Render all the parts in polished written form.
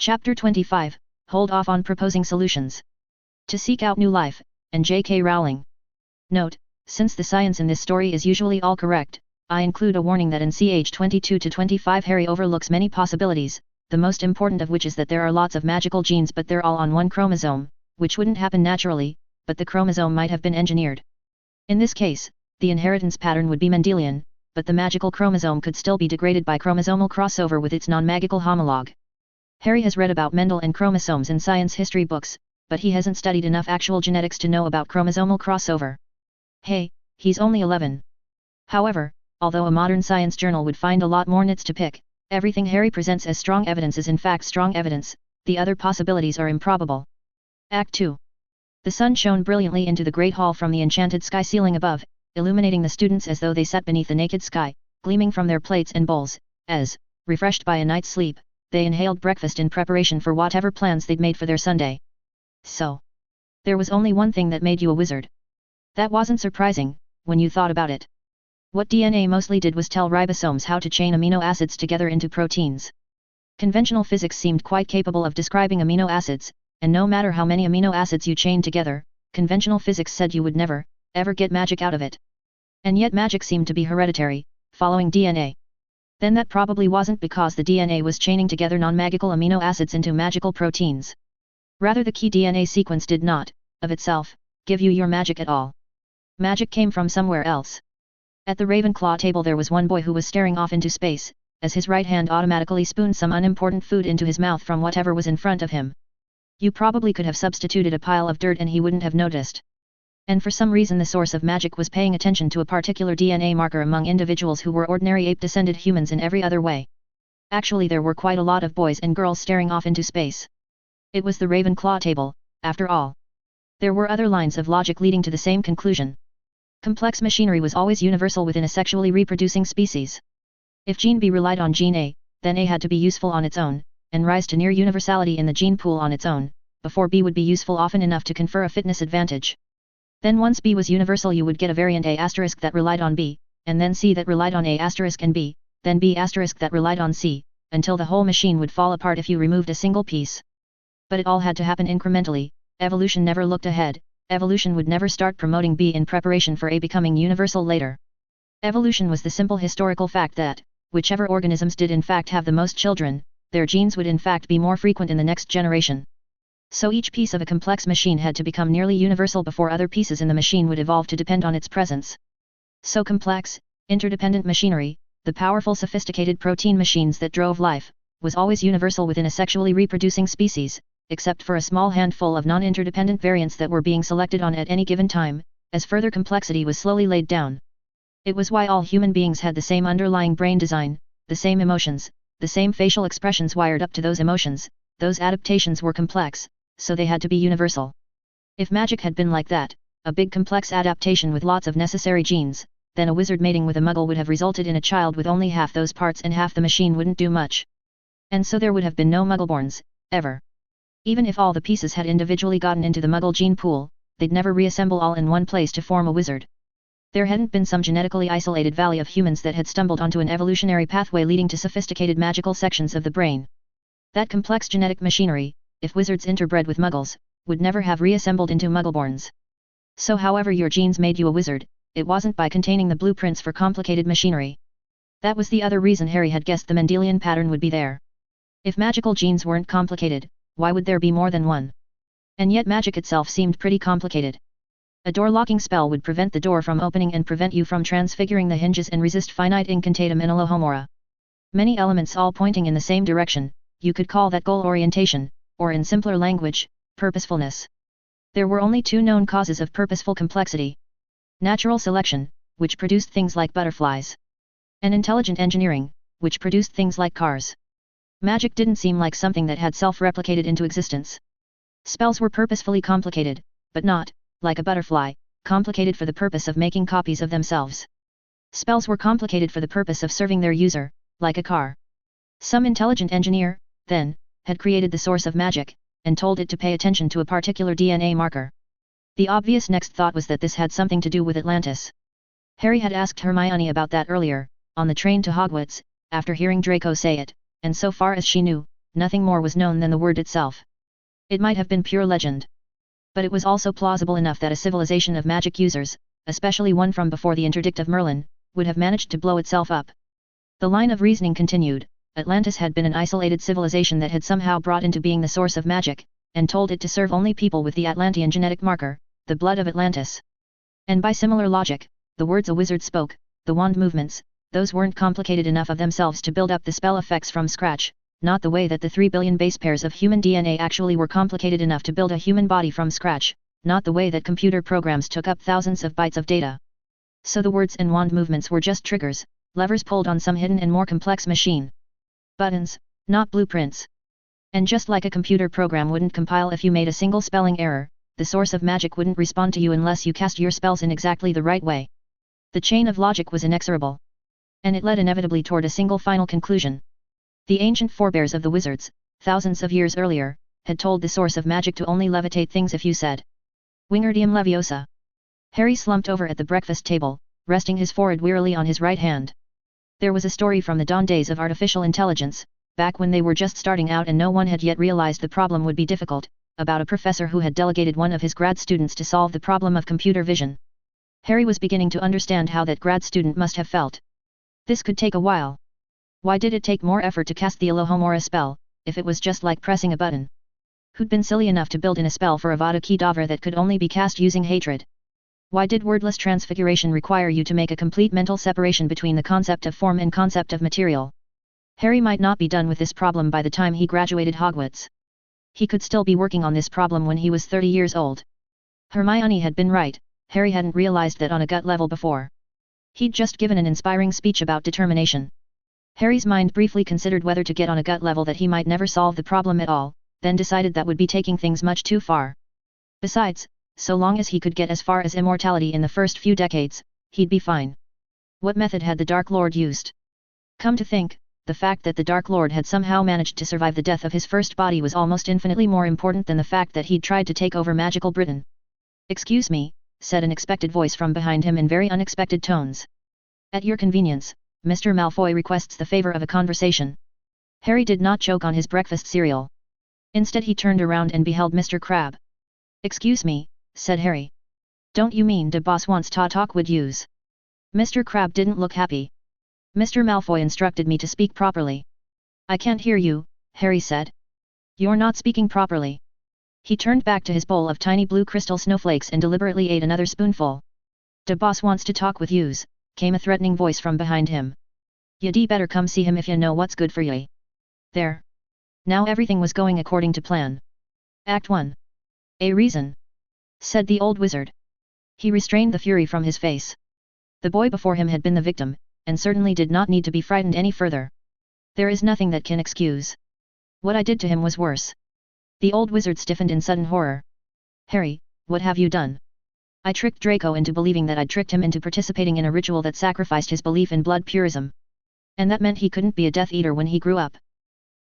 Chapter 25, Hold off on proposing solutions. To seek out new life, and J.K. Rowling. Note, since the science in this story is usually all correct, I include a warning that in ch 22 to 25 Harry overlooks many possibilities, the most important of which is that there are lots of magical genes but they're all on one chromosome, which wouldn't happen naturally, but the chromosome might have been engineered. In this case, the inheritance pattern would be Mendelian, but the magical chromosome could still be degraded by chromosomal crossover with its non-magical homologue. Harry has read about Mendel and chromosomes in science history books, but he hasn't studied enough actual genetics to know about chromosomal crossover. Hey, he's only 11. However, although a modern science journal would find a lot more nits to pick, everything Harry presents as strong evidence is in fact strong evidence, the other possibilities are improbable. Act 2. The sun shone brilliantly into the great hall from the enchanted sky ceiling above, illuminating the students as though they sat beneath the naked sky, gleaming from their plates and bowls, as, refreshed by a night's sleep, they inhaled breakfast in preparation for whatever plans they'd made for their Sunday. So, there was only one thing that made you a wizard. That wasn't surprising, when you thought about it. What DNA mostly did was tell ribosomes how to chain amino acids together into proteins. Conventional physics seemed quite capable of describing amino acids, and no matter how many amino acids you chained together, conventional physics said you would never, ever get magic out of it. And yet magic seemed to be hereditary, following DNA. Then that probably wasn't because the DNA was chaining together non-magical amino acids into magical proteins. Rather, the key DNA sequence did not, of itself, give you your magic at all. Magic came from somewhere else. At the Ravenclaw table there was one boy who was staring off into space, as his right hand automatically spooned some unimportant food into his mouth from whatever was in front of him. You probably could have substituted a pile of dirt and he wouldn't have noticed. And for some reason the source of magic was paying attention to a particular DNA marker among individuals who were ordinary ape-descended humans in every other way. Actually there were quite a lot of boys and girls staring off into space. It was the Ravenclaw table, after all. There were other lines of logic leading to the same conclusion. Complex machinery was always universal within a sexually reproducing species. If gene B relied on gene A, then A had to be useful on its own, and rise to near universality in the gene pool on its own, before B would be useful often enough to confer a fitness advantage. Then once B was universal you would get a variant A** that relied on B, and then C that relied on A** and B, then B** that relied on C, until the whole machine would fall apart if you removed a single piece. But it all had to happen incrementally. Evolution never looked ahead, evolution would never start promoting B in preparation for A becoming universal later. Evolution was the simple historical fact that, whichever organisms did in fact have the most children, their genes would in fact be more frequent in the next generation. So each piece of a complex machine had to become nearly universal before other pieces in the machine would evolve to depend on its presence. So complex, interdependent machinery, the powerful sophisticated protein machines that drove life, was always universal within a sexually reproducing species, except for a small handful of non-interdependent variants that were being selected on at any given time, as further complexity was slowly laid down. It was why all human beings had the same underlying brain design, the same emotions, the same facial expressions wired up to those emotions. Those adaptations were complex, so they had to be universal. If magic had been like that, a big complex adaptation with lots of necessary genes, then a wizard mating with a muggle would have resulted in a child with only half those parts and half the machine wouldn't do much. And so there would have been no muggleborns, ever. Even if all the pieces had individually gotten into the muggle gene pool, they'd never reassemble all in one place to form a wizard. There hadn't been some genetically isolated valley of humans that had stumbled onto an evolutionary pathway leading to sophisticated magical sections of the brain. That complex genetic machinery, if wizards interbred with muggles, would never have reassembled into muggleborns. So however your genes made you a wizard, it wasn't by containing the blueprints for complicated machinery. That was the other reason Harry had guessed the Mendelian pattern would be there. If magical genes weren't complicated, why would there be more than one? And yet magic itself seemed pretty complicated. A door-locking spell would prevent the door from opening and prevent you from transfiguring the hinges and resist finite incantatem in Alohomora. Many elements all pointing in the same direction, you could call that goal orientation, or in simpler language, purposefulness. There were only two known causes of purposeful complexity. Natural selection, which produced things like butterflies. And intelligent engineering, which produced things like cars. Magic didn't seem like something that had self-replicated into existence. Spells were purposefully complicated, but not, like a butterfly, complicated for the purpose of making copies of themselves. Spells were complicated for the purpose of serving their user, like a car. Some intelligent engineer, then, had created the source of magic, and told it to pay attention to a particular DNA marker. The obvious next thought was that this had something to do with Atlantis. Harry had asked Hermione about that earlier, on the train to Hogwarts, after hearing Draco say it, and so far as she knew, nothing more was known than the word itself. It might have been pure legend. But it was also plausible enough that a civilization of magic users, especially one from before the interdict of Merlin, would have managed to blow itself up. The line of reasoning continued. Atlantis had been an isolated civilization that had somehow brought into being the source of magic, and told it to serve only people with the Atlantean genetic marker, the blood of Atlantis. And by similar logic, the words a wizard spoke, the wand movements, those weren't complicated enough of themselves to build up the spell effects from scratch, not the way that the 3 billion base pairs of human DNA actually were complicated enough to build a human body from scratch, not the way that computer programs took up thousands of bytes of data. So the words and wand movements were just triggers, levers pulled on some hidden and more complex machine. Buttons, not blueprints. And just like a computer program wouldn't compile if you made a single spelling error, the source of magic wouldn't respond to you unless you cast your spells in exactly the right way. The chain of logic was inexorable. And it led inevitably toward a single final conclusion. The ancient forebears of the wizards, thousands of years earlier, had told the source of magic to only levitate things if you said Wingardium Leviosa. Harry slumped over at the breakfast table, resting his forehead wearily on his right hand. There was a story from the dawn days of artificial intelligence, back when they were just starting out and no one had yet realized the problem would be difficult, about a professor who had delegated one of his grad students to solve the problem of computer vision. Harry was beginning to understand how that grad student must have felt. This could take a while. Why did it take more effort to cast the Alohomora spell, if it was just like pressing a button? Who'd been silly enough to build in a spell for Avada Kedavra that could only be cast using hatred? Why did wordless transfiguration require you to make a complete mental separation between the concept of form and concept of material? Harry might not be done with this problem by the time he graduated Hogwarts. He could still be working on this problem when he was 30 years old. Hermione had been right, Harry hadn't realized that on a gut level before. He'd just given an inspiring speech about determination. Harry's mind briefly considered whether to get on a gut level that he might never solve the problem at all, then decided that would be taking things much too far. Besides, so long as he could get as far as immortality in the first few decades, he'd be fine. What method had the Dark Lord used? Come to think, the fact that the Dark Lord had somehow managed to survive the death of his first body was almost infinitely more important than the fact that he'd tried to take over magical Britain. "Excuse me," said an expected voice from behind him in very unexpected tones. "At your convenience, Mr. Malfoy requests the favor of a conversation." Harry did not choke on his breakfast cereal. Instead he turned around and beheld Mr. Crabbe. "Excuse me," said Harry. "Don't you mean the boss wants to talk with yous?" Mr. Crabbe didn't look happy. "Mr. Malfoy instructed me to speak properly." "I can't hear you," Harry said. "You're not speaking properly." He turned back to his bowl of tiny blue crystal snowflakes and deliberately ate another spoonful. "The boss wants to talk with yous," came a threatening voice from behind him. "You'd better come see him if you know what's good for ye." There. Now everything was going according to plan. Act 1. "A reason," said the old wizard. He restrained the fury from his face. The boy before him had been the victim, and certainly did not need to be frightened any further. "There is nothing that can excuse. What I did to him was worse." The old wizard stiffened in sudden horror. "Harry, what have you done?" "I tricked Draco into believing that I'd tricked him into participating in a ritual that sacrificed his belief in blood purism. And that meant he couldn't be a Death Eater when he grew up.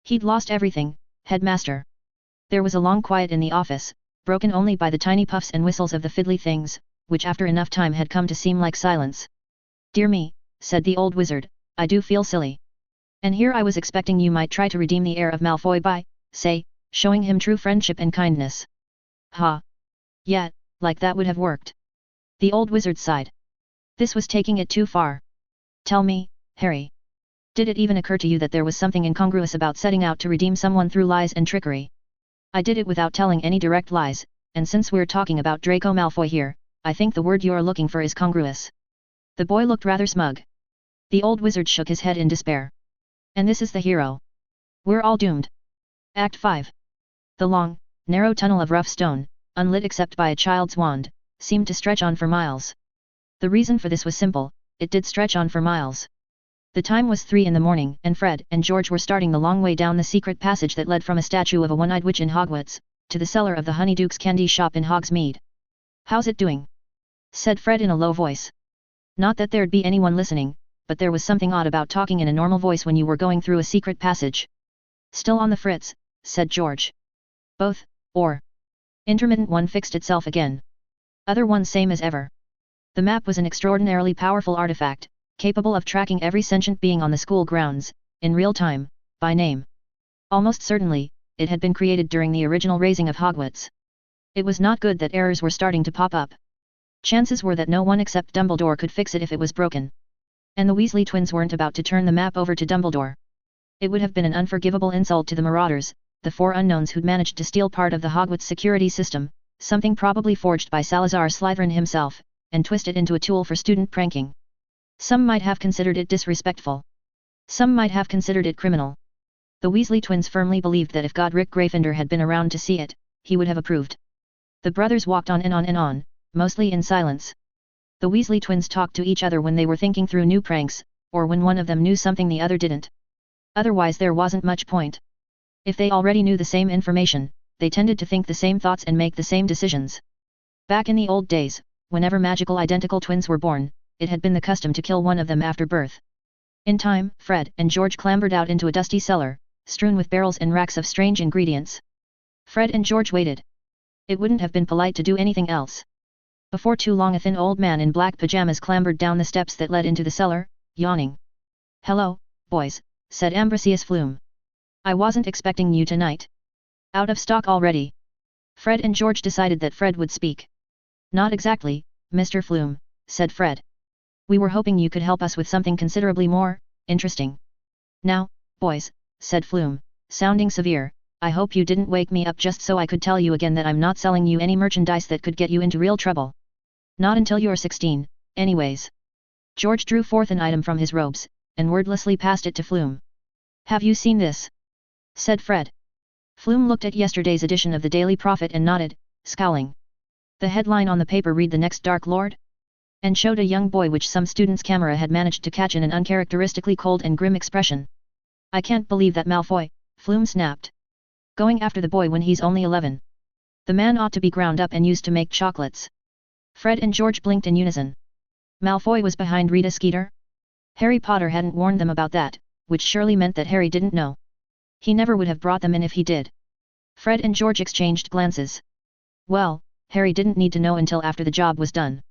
He'd lost everything, Headmaster." There was a long quiet in the office, broken only by the tiny puffs and whistles of the fiddly things, which after enough time had come to seem like silence. "Dear me," said the old wizard, "I do feel silly. And here I was expecting you might try to redeem the heir of Malfoy by, say, showing him true friendship and kindness." "Ha! Yeah, like that would have worked." The old wizard sighed. This was taking it too far. "Tell me, Harry. Did it even occur to you that there was something incongruous about setting out to redeem someone through lies and trickery?" "I did it without telling any direct lies, and since we're talking about Draco Malfoy here, I think the word you're looking for is congruous." The boy looked rather smug. The old wizard shook his head in despair. "And this is the hero. We're all doomed." Act 5. The long, narrow tunnel of rough stone, unlit except by a child's wand, seemed to stretch on for miles. The reason for this was simple, it did stretch on for miles. The time was 3 in the morning and Fred and George were starting the long way down the secret passage that led from a statue of a one-eyed witch in Hogwarts, to the cellar of the Honeyduke's candy shop in Hogsmeade. "How's it doing?" said Fred in a low voice. Not that there'd be anyone listening, but there was something odd about talking in a normal voice when you were going through a secret passage. "Still on the fritz," said George. "Both, or?" Intermittent one fixed itself again. Other one same as ever. The map was an extraordinarily powerful artifact, capable of tracking every sentient being on the school grounds, in real time, by name. Almost certainly, it had been created during the original raising of Hogwarts. It was not good that errors were starting to pop up. Chances were that no one except Dumbledore could fix it if it was broken. And the Weasley twins weren't about to turn the map over to Dumbledore. It would have been an unforgivable insult to the Marauders, the four unknowns who'd managed to steal part of the Hogwarts security system, something probably forged by Salazar Slytherin himself, and twist it into a tool for student pranking. Some might have considered it disrespectful. Some might have considered it criminal. The Weasley twins firmly believed that if Godric Gryffindor had been around to see it, he would have approved. The brothers walked on and on and on, mostly in silence. The Weasley twins talked to each other when they were thinking through new pranks, or when one of them knew something the other didn't. Otherwise there wasn't much point. If they already knew the same information, they tended to think the same thoughts and make the same decisions. Back in the old days, whenever magical identical twins were born, it had been the custom to kill one of them after birth. In time, Fred and George clambered out into a dusty cellar, strewn with barrels and racks of strange ingredients. Fred and George waited. It wouldn't have been polite to do anything else. Before too long a thin old man in black pajamas clambered down the steps that led into the cellar, yawning. "Hello, boys," said Ambrosius Flume. "I wasn't expecting you tonight. Out of stock already?" Fred and George decided that Fred would speak. "Not exactly, Mr. Flume," said Fred. "We were hoping you could help us with something considerably more interesting." "Now, boys," said Flume, sounding severe, "I hope you didn't wake me up just so I could tell you again that I'm not selling you any merchandise that could get you into real trouble. Not until you're 16, anyways." George drew forth an item from his robes, and wordlessly passed it to Flume. "Have you seen this?" said Fred. Flume looked at yesterday's edition of the Daily Prophet and nodded, scowling. The headline on the paper read "The Next Dark Lord?" and showed a young boy which some student's camera had managed to catch in an uncharacteristically cold and grim expression. "I can't believe that Malfoy," Flume snapped. "Going after the boy when he's only 11. The man ought to be ground up and used to make chocolates." Fred and George blinked in unison. Malfoy was behind Rita Skeeter? Harry Potter hadn't warned them about that, which surely meant that Harry didn't know. He never would have brought them in if he did. Fred and George exchanged glances. Well, Harry didn't need to know until after the job was done.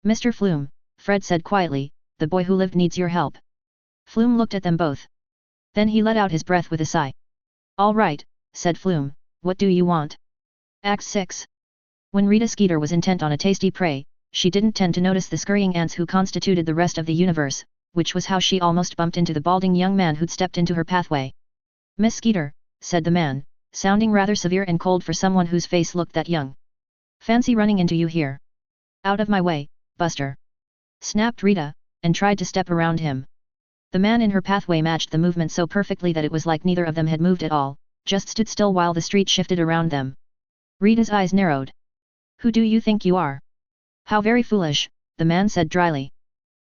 "Mr. Flume," Fred said quietly, "the boy who lived needs your help." Flume looked at them both. Then he let out his breath with a sigh. "All right," said Flume, "what do you want?" Act 6. When Rita Skeeter was intent on a tasty prey, she didn't tend to notice the scurrying ants who constituted the rest of the universe, which was how she almost bumped into the balding young man who'd stepped into her pathway. "Miss Skeeter," said the man, sounding rather severe and cold for someone whose face looked that young. "Fancy running into you here." "Out of my way, Buster!" snapped Rita, and tried to step around him. The man in her pathway matched the movement so perfectly that it was like neither of them had moved at all, just stood still while the street shifted around them. Rita's eyes narrowed. "Who do you think you are?" "How very foolish," the man said dryly.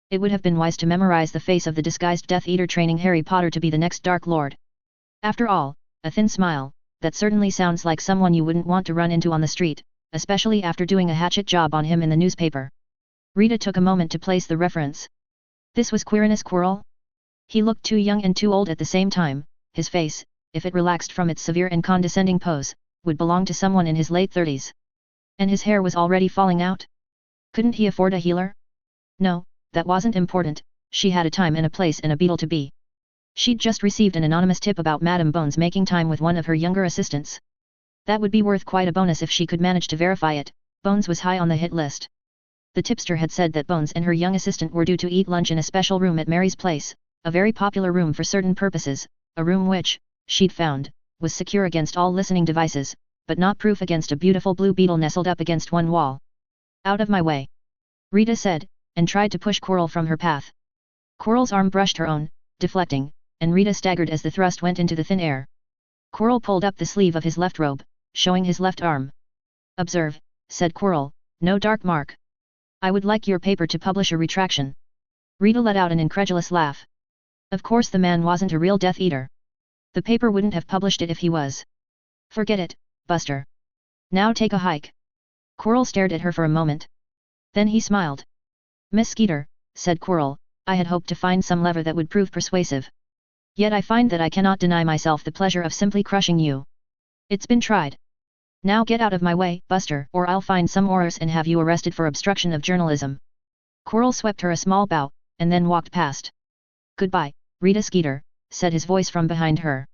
It would have been wise to memorize the face of the disguised Death Eater training Harry Potter to be the next Dark Lord. After all, a thin smile, that certainly sounds like someone you wouldn't want to run into on the street, especially after doing a hatchet job on him in the newspaper. Rita took a moment to place the reference. This was Quirinus Quirrell? He looked too young and too old at the same time. His face, if it relaxed from its severe and condescending pose, would belong to someone in his late 30s. And his hair was already falling out? Couldn't he afford a healer? No, that wasn't important. She had a time and a place and a beetle to be. She'd just received an anonymous tip about Madame Bones making time with one of her younger assistants. That would be worth quite a bonus if she could manage to verify it. Bones was high on the hit list. The tipster had said that Bones and her young assistant were due to eat lunch in a special room at Mary's place, a very popular room for certain purposes, a room which, she'd found, was secure against all listening devices, but not proof against a beautiful blue beetle nestled up against one wall. "Out of my way," Rita said, and tried to push Quirrell from her path. Quirrell's arm brushed her own, deflecting, and Rita staggered as the thrust went into the thin air. Quirrell pulled up the sleeve of his left robe, showing his left arm. "Observe," said Quirrell, "no dark mark. I would like your paper to publish a retraction." Rita let out an incredulous laugh. Of course the man wasn't a real Death Eater. The paper wouldn't have published it if he was. "Forget it, Buster. Now take a hike." Quirrell stared at her for a moment. Then he smiled. "Miss Skeeter," said Quirrell, "I had hoped to find some lever that would prove persuasive. Yet I find that I cannot deny myself the pleasure of simply crushing you. It's been tried. Now get out of my way, Buster, or I'll find some Aurors and have you arrested for obstruction of journalism." Quirrell swept her a small bow, and then walked past. "Goodbye, Rita Skeeter," said his voice from behind her.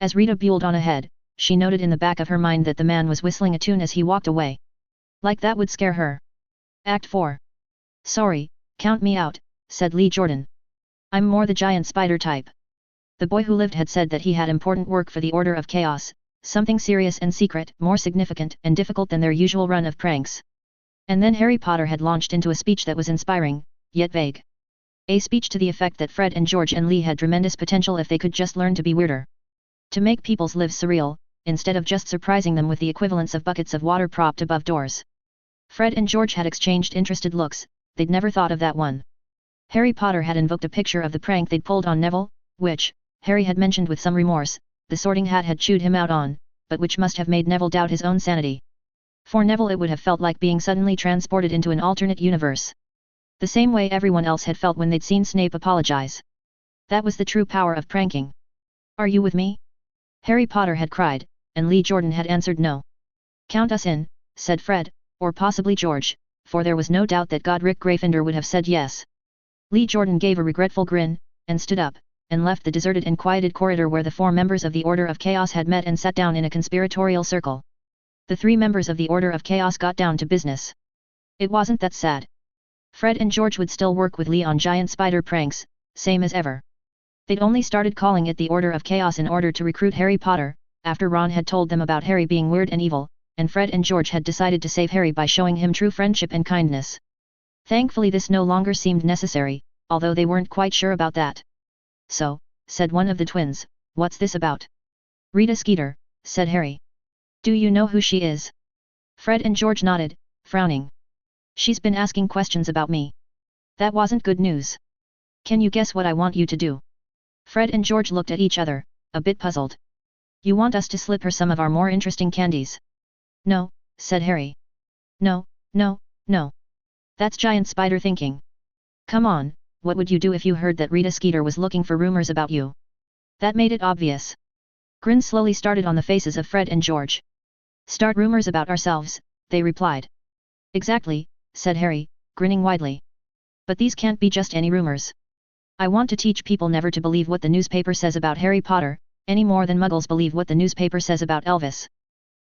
As Rita buelled on ahead, she noted in the back of her mind that the man was whistling a tune as he walked away. Like that would scare her. Act 4. Sorry, count me out, said Lee Jordan. I'm more the giant spider type. The boy who lived had said that he had important work for the Order of Chaos, something serious and secret, more significant and difficult than their usual run of pranks. And then Harry Potter had launched into a speech that was inspiring, yet vague. A speech to the effect that Fred and George and Lee had tremendous potential if they could just learn to be weirder. To make people's lives surreal, instead of just surprising them with the equivalents of buckets of water propped above doors. Fred and George had exchanged interested looks, they'd never thought of that one. Harry Potter had invoked a picture of the prank they'd pulled on Neville, which, Harry had mentioned with some remorse, the Sorting Hat had chewed him out on, but which must have made Neville doubt his own sanity. For Neville it would have felt like being suddenly transported into an alternate universe. The same way everyone else had felt when they'd seen Snape apologize. That was the true power of pranking. Are you with me? Harry Potter had cried, and Lee Jordan had answered no. Count us in, said Fred, or possibly George, for there was no doubt that Godric Gryffindor would have said yes. Lee Jordan gave a regretful grin, and stood up, and left the deserted and quieted corridor where the 4 members of the Order of Chaos had met and sat down in a conspiratorial circle. The 3 members of the Order of Chaos got down to business. It wasn't that sad. Fred and George would still work with Lee on giant spider pranks, same as ever. They'd only started calling it the Order of Chaos in order to recruit Harry Potter, after Ron had told them about Harry being weird and evil, and Fred and George had decided to save Harry by showing him true friendship and kindness. Thankfully this no longer seemed necessary, although they weren't quite sure about that. So, said one of the twins, what's this about? Rita Skeeter, said Harry. Do you know who she is? Fred and George nodded, frowning. She's been asking questions about me. That wasn't good news. Can you guess what I want you to do? Fred and George looked at each other, a bit puzzled. You want us to slip her some of our more interesting candies? No, said Harry. No, no, no. That's giant spider thinking. Come on, what would you do if you heard that Rita Skeeter was looking for rumors about you? That made it obvious. Grins slowly started on the faces of Fred and George. Start rumors about ourselves, they replied. Exactly, said Harry, grinning widely. But these can't be just any rumors. I want to teach people never to believe what the newspaper says about Harry Potter, any more than Muggles believe what the newspaper says about Elvis.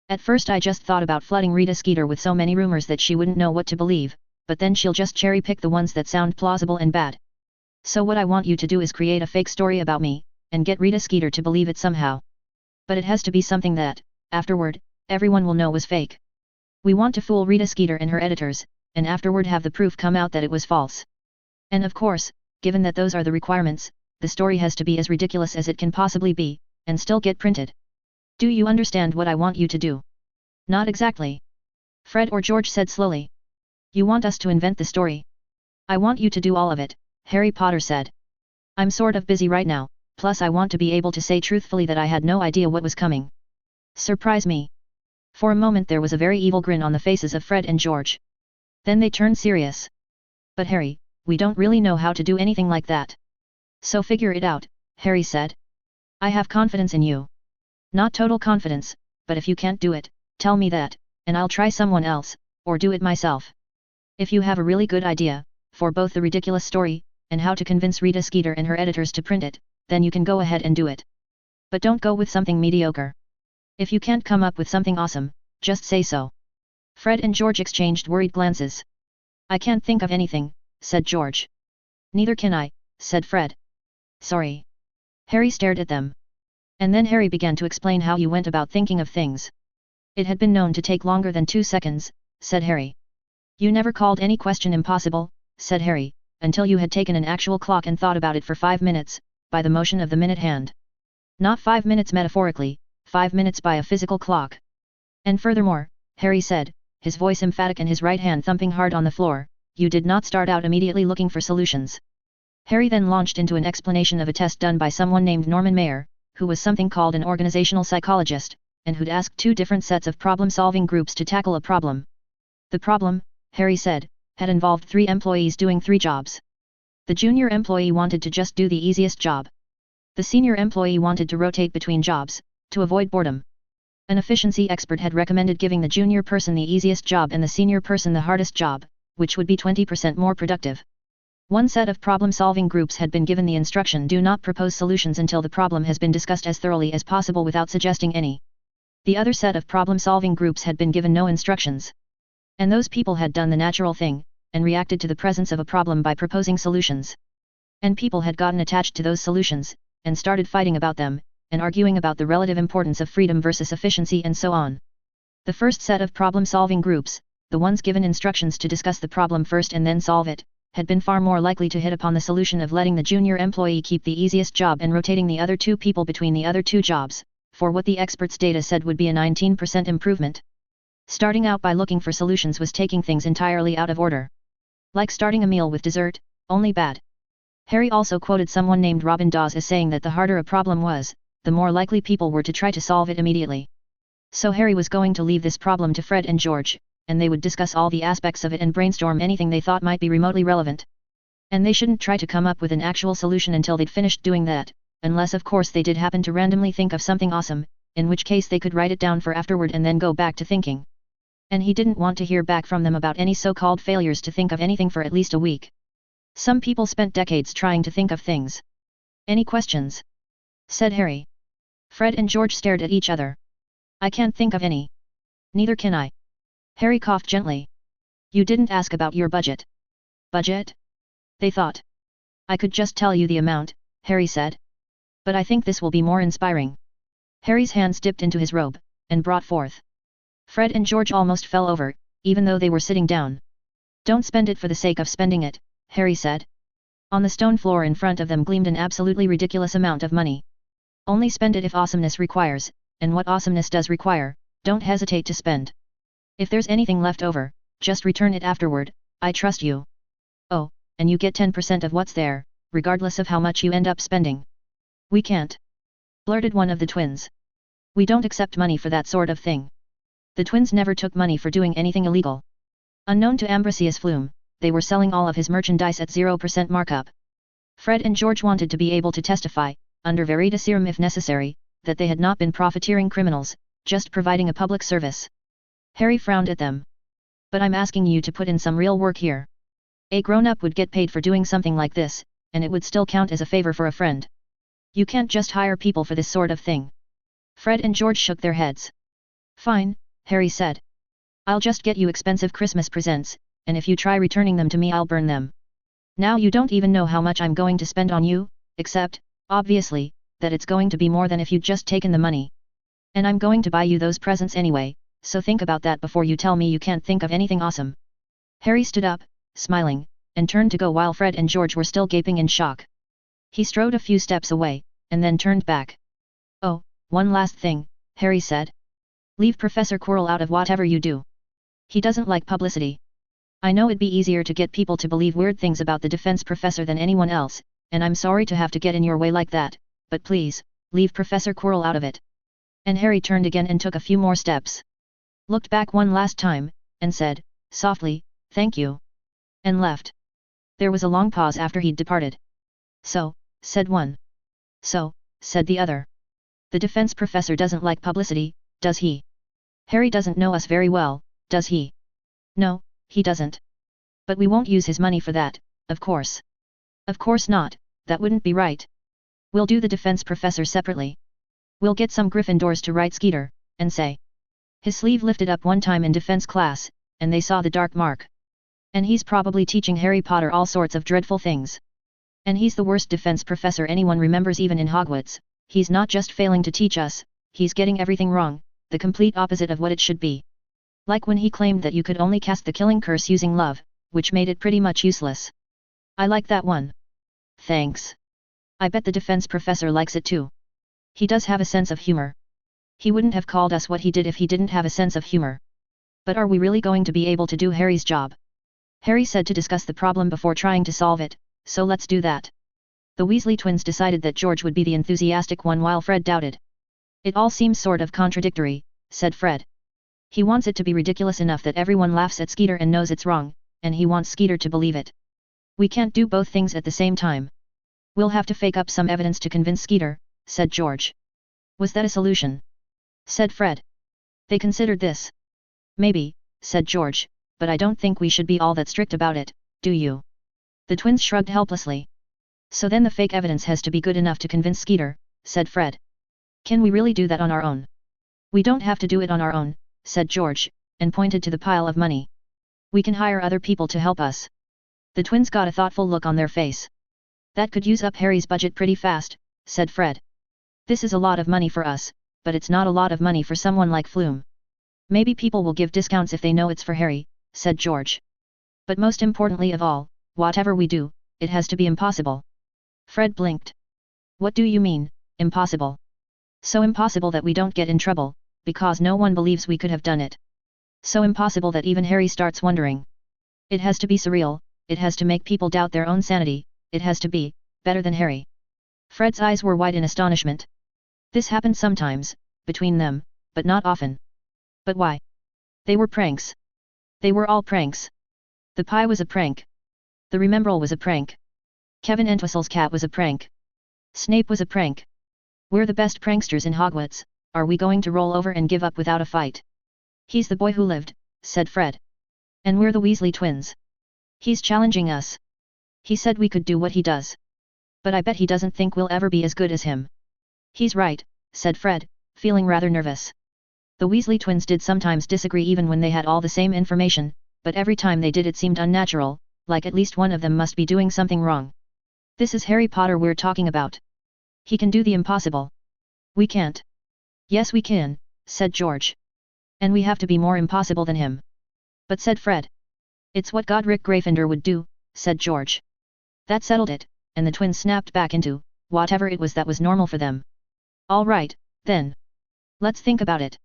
At first I just thought about flooding Rita Skeeter with so many rumors that she wouldn't know what to believe, but then she'll just cherry-pick the ones that sound plausible and bad. So what I want you to do is create a fake story about me, and get Rita Skeeter to believe it somehow. But it has to be something that, afterward, everyone will know was fake. We want to fool Rita Skeeter and her editors, and afterward have the proof come out that it was false. And of course, given that those are the requirements, the story has to be as ridiculous as it can possibly be, and still get printed. Do you understand what I want you to do? Not exactly. Fred or George said slowly. You want us to invent the story? I want you to do all of it, Harry Potter said. I'm sort of busy right now, plus I want to be able to say truthfully that I had no idea what was coming. Surprise me. For a moment there was a very evil grin on the faces of Fred and George. Then they turned serious. But Harry, we don't really know how to do anything like that. So figure it out, Harry said. I have confidence in you. Not total confidence, but if you can't do it, tell me that, and I'll try someone else, or do it myself. If you have a really good idea, for both the ridiculous story, and how to convince Rita Skeeter and her editors to print it, then you can go ahead and do it. But don't go with something mediocre. If you can't come up with something awesome, just say so. Fred and George exchanged worried glances. I can't think of anything, said George. Neither can I, said Fred. Sorry. Harry stared at them. And then Harry began to explain how you went about thinking of things. It had been known to take longer than 2 seconds, said Harry. You never called any question impossible, said Harry, until you had taken an actual clock and thought about it for 5 minutes, by the motion of the minute hand. Not 5 minutes metaphorically, 5 minutes by a physical clock. And furthermore, Harry said, his voice emphatic and his right hand thumping hard on the floor, you did not start out immediately looking for solutions. Harry then launched into an explanation of a test done by someone named Norman Mayer, who was something called an organizational psychologist, and who'd asked 2 different sets of problem-solving groups to tackle a problem. The problem, Harry said, had involved 3 employees doing 3 jobs. The junior employee wanted to just do the easiest job. The senior employee wanted to rotate between jobs, to avoid boredom. An efficiency expert had recommended giving the junior person the easiest job and the senior person the hardest job, which would be 20% more productive. One set of problem-solving groups had been given the instruction: do not propose solutions until the problem has been discussed as thoroughly as possible without suggesting any. The other set of problem-solving groups had been given no instructions. And those people had done the natural thing, and reacted to the presence of a problem by proposing solutions. And people had gotten attached to those solutions, and started fighting about them, and arguing about the relative importance of freedom versus efficiency and so on. The first set of problem-solving groups, the ones given instructions to discuss the problem first and then solve it, had been far more likely to hit upon the solution of letting the junior employee keep the easiest job and rotating the other two people between the other two jobs, for what the experts' data said would be a 19% improvement. Starting out by looking for solutions was taking things entirely out of order. Like starting a meal with dessert, only bad. Harry also quoted someone named Robin Dawes as saying that the harder a problem was, the more likely people were to try to solve it immediately. So Harry was going to leave this problem to Fred and George, and they would discuss all the aspects of it and brainstorm anything they thought might be remotely relevant. And they shouldn't try to come up with an actual solution until they'd finished doing that, unless of course they did happen to randomly think of something awesome, in which case they could write it down for afterward and then go back to thinking. And he didn't want to hear back from them about any so-called failures to think of anything for at least a week. Some people spent decades trying to think of things. "Any questions?" said Harry. Fred and George stared at each other. "I can't think of any." "Neither can I." Harry coughed gently. "You didn't ask about your budget." "Budget?" they thought. "I could just tell you the amount," Harry said. "But I think this will be more inspiring." Harry's hands dipped into his robe, and brought forth. Fred and George almost fell over, even though they were sitting down. "Don't spend it for the sake of spending it," Harry said. On the stone floor in front of them gleamed an absolutely ridiculous amount of money. "Only spend it if awesomeness requires, and what awesomeness does require, don't hesitate to spend. If there's anything left over, just return it afterward, I trust you. Oh, and you get 10% of what's there, regardless of how much you end up spending." "We can't," blurted one of the twins. "We don't accept money for that sort of thing." The twins never took money for doing anything illegal. Unknown to Ambrosius Flume, they were selling all of his merchandise at 0% markup. Fred and George wanted to be able to testify, under veritaserum if necessary, that they had not been profiteering criminals, just providing a public service. Harry frowned at them. "But I'm asking you to put in some real work here. A grown-up would get paid for doing something like this, and it would still count as a favor for a friend. You can't just hire people for this sort of thing." Fred and George shook their heads. "Fine," Harry said. "I'll just get you expensive Christmas presents, and if you try returning them to me I'll burn them. Now you don't even know how much I'm going to spend on you, except, obviously, that it's going to be more than if you'd just taken the money. And I'm going to buy you those presents anyway, so think about that before you tell me you can't think of anything awesome." Harry stood up, smiling, and turned to go while Fred and George were still gaping in shock. He strode a few steps away, and then turned back. "Oh, one last thing," Harry said. "Leave Professor Quirrell out of whatever you do. He doesn't like publicity. I know it'd be easier to get people to believe weird things about the defense professor than anyone else, and I'm sorry to have to get in your way like that, but please, leave Professor Quirrell out of it." And Harry turned again and took a few more steps. Looked back one last time, and said, softly, "Thank you." And left. There was a long pause after he'd departed. "So," said one. "So," said the other. "The defense professor doesn't like publicity, does he? Harry doesn't know us very well, does he?" "No, he doesn't. But we won't use his money for that, of course." "Of course not, that wouldn't be right. We'll do the defense professor separately. We'll get some Gryffindors to write Skeeter, and say." His sleeve lifted up one time in defense class, and they saw the dark mark. "And he's probably teaching Harry Potter all sorts of dreadful things. And he's the worst defense professor anyone remembers even in Hogwarts. He's not just failing to teach us, he's getting everything wrong, the complete opposite of what it should be. Like when he claimed that you could only cast the killing curse using love, which made it pretty much useless." "I like that one." "Thanks. I bet the defense professor likes it too. He does have a sense of humor. He wouldn't have called us what he did if he didn't have a sense of humor. But are we really going to be able to do Harry's job?" Harry said to discuss the problem before trying to solve it, "So let's do that." The Weasley twins decided that George would be the enthusiastic one while Fred doubted. "It all seems sort of contradictory," said Fred. "He wants it to be ridiculous enough that everyone laughs at Skeeter and knows it's wrong, and he wants Skeeter to believe it. We can't do both things at the same time." "We'll have to fake up some evidence to convince Skeeter," said George. "Was that a solution?" said Fred. They considered this. "Maybe," said George, "but I don't think we should be all that strict about it, do you?" The twins shrugged helplessly. So then the fake evidence has to be good enough to convince Skeeter, said Fred. Can we really do that on our own? We don't have to do it on our own, said George, and pointed to the pile of money. We can hire other people to help us. The twins got a thoughtful look on their face. That could use up Harry's budget pretty fast, said Fred. This is a lot of money for us, but it's not a lot of money for someone like Flume. Maybe people will give discounts if they know it's for Harry, said George. But most importantly of all, whatever we do, it has to be impossible. Fred blinked. What do you mean, impossible? So impossible that we don't get in trouble, because no one believes we could have done it. So impossible that even Harry starts wondering. It has to be surreal, it has to make people doubt their own sanity, it has to be better than Harry. Fred's eyes were wide in astonishment. This happened sometimes, between them, but not often. But why? They were pranks. They were all pranks. The pie was a prank. The Remembrall was a prank. Kevin Entwistle's cat was a prank. Snape was a prank. We're the best pranksters in Hogwarts, are we going to roll over and give up without a fight? He's the boy who lived, said Fred. And we're the Weasley twins. He's challenging us. He said we could do what he does. But I bet he doesn't think we'll ever be as good as him. He's right, said Fred, feeling rather nervous. The Weasley twins did sometimes disagree even when they had all the same information, but every time they did it seemed unnatural, like at least one of them must be doing something wrong. This is Harry Potter we're talking about. He can do the impossible. We can't. Yes we can, said George. And we have to be more impossible than him. But said Fred. It's what Godric Gryffindor would do, said George. That settled it, and the twins snapped back into whatever it was that was normal for them. All right, then. Let's think about it.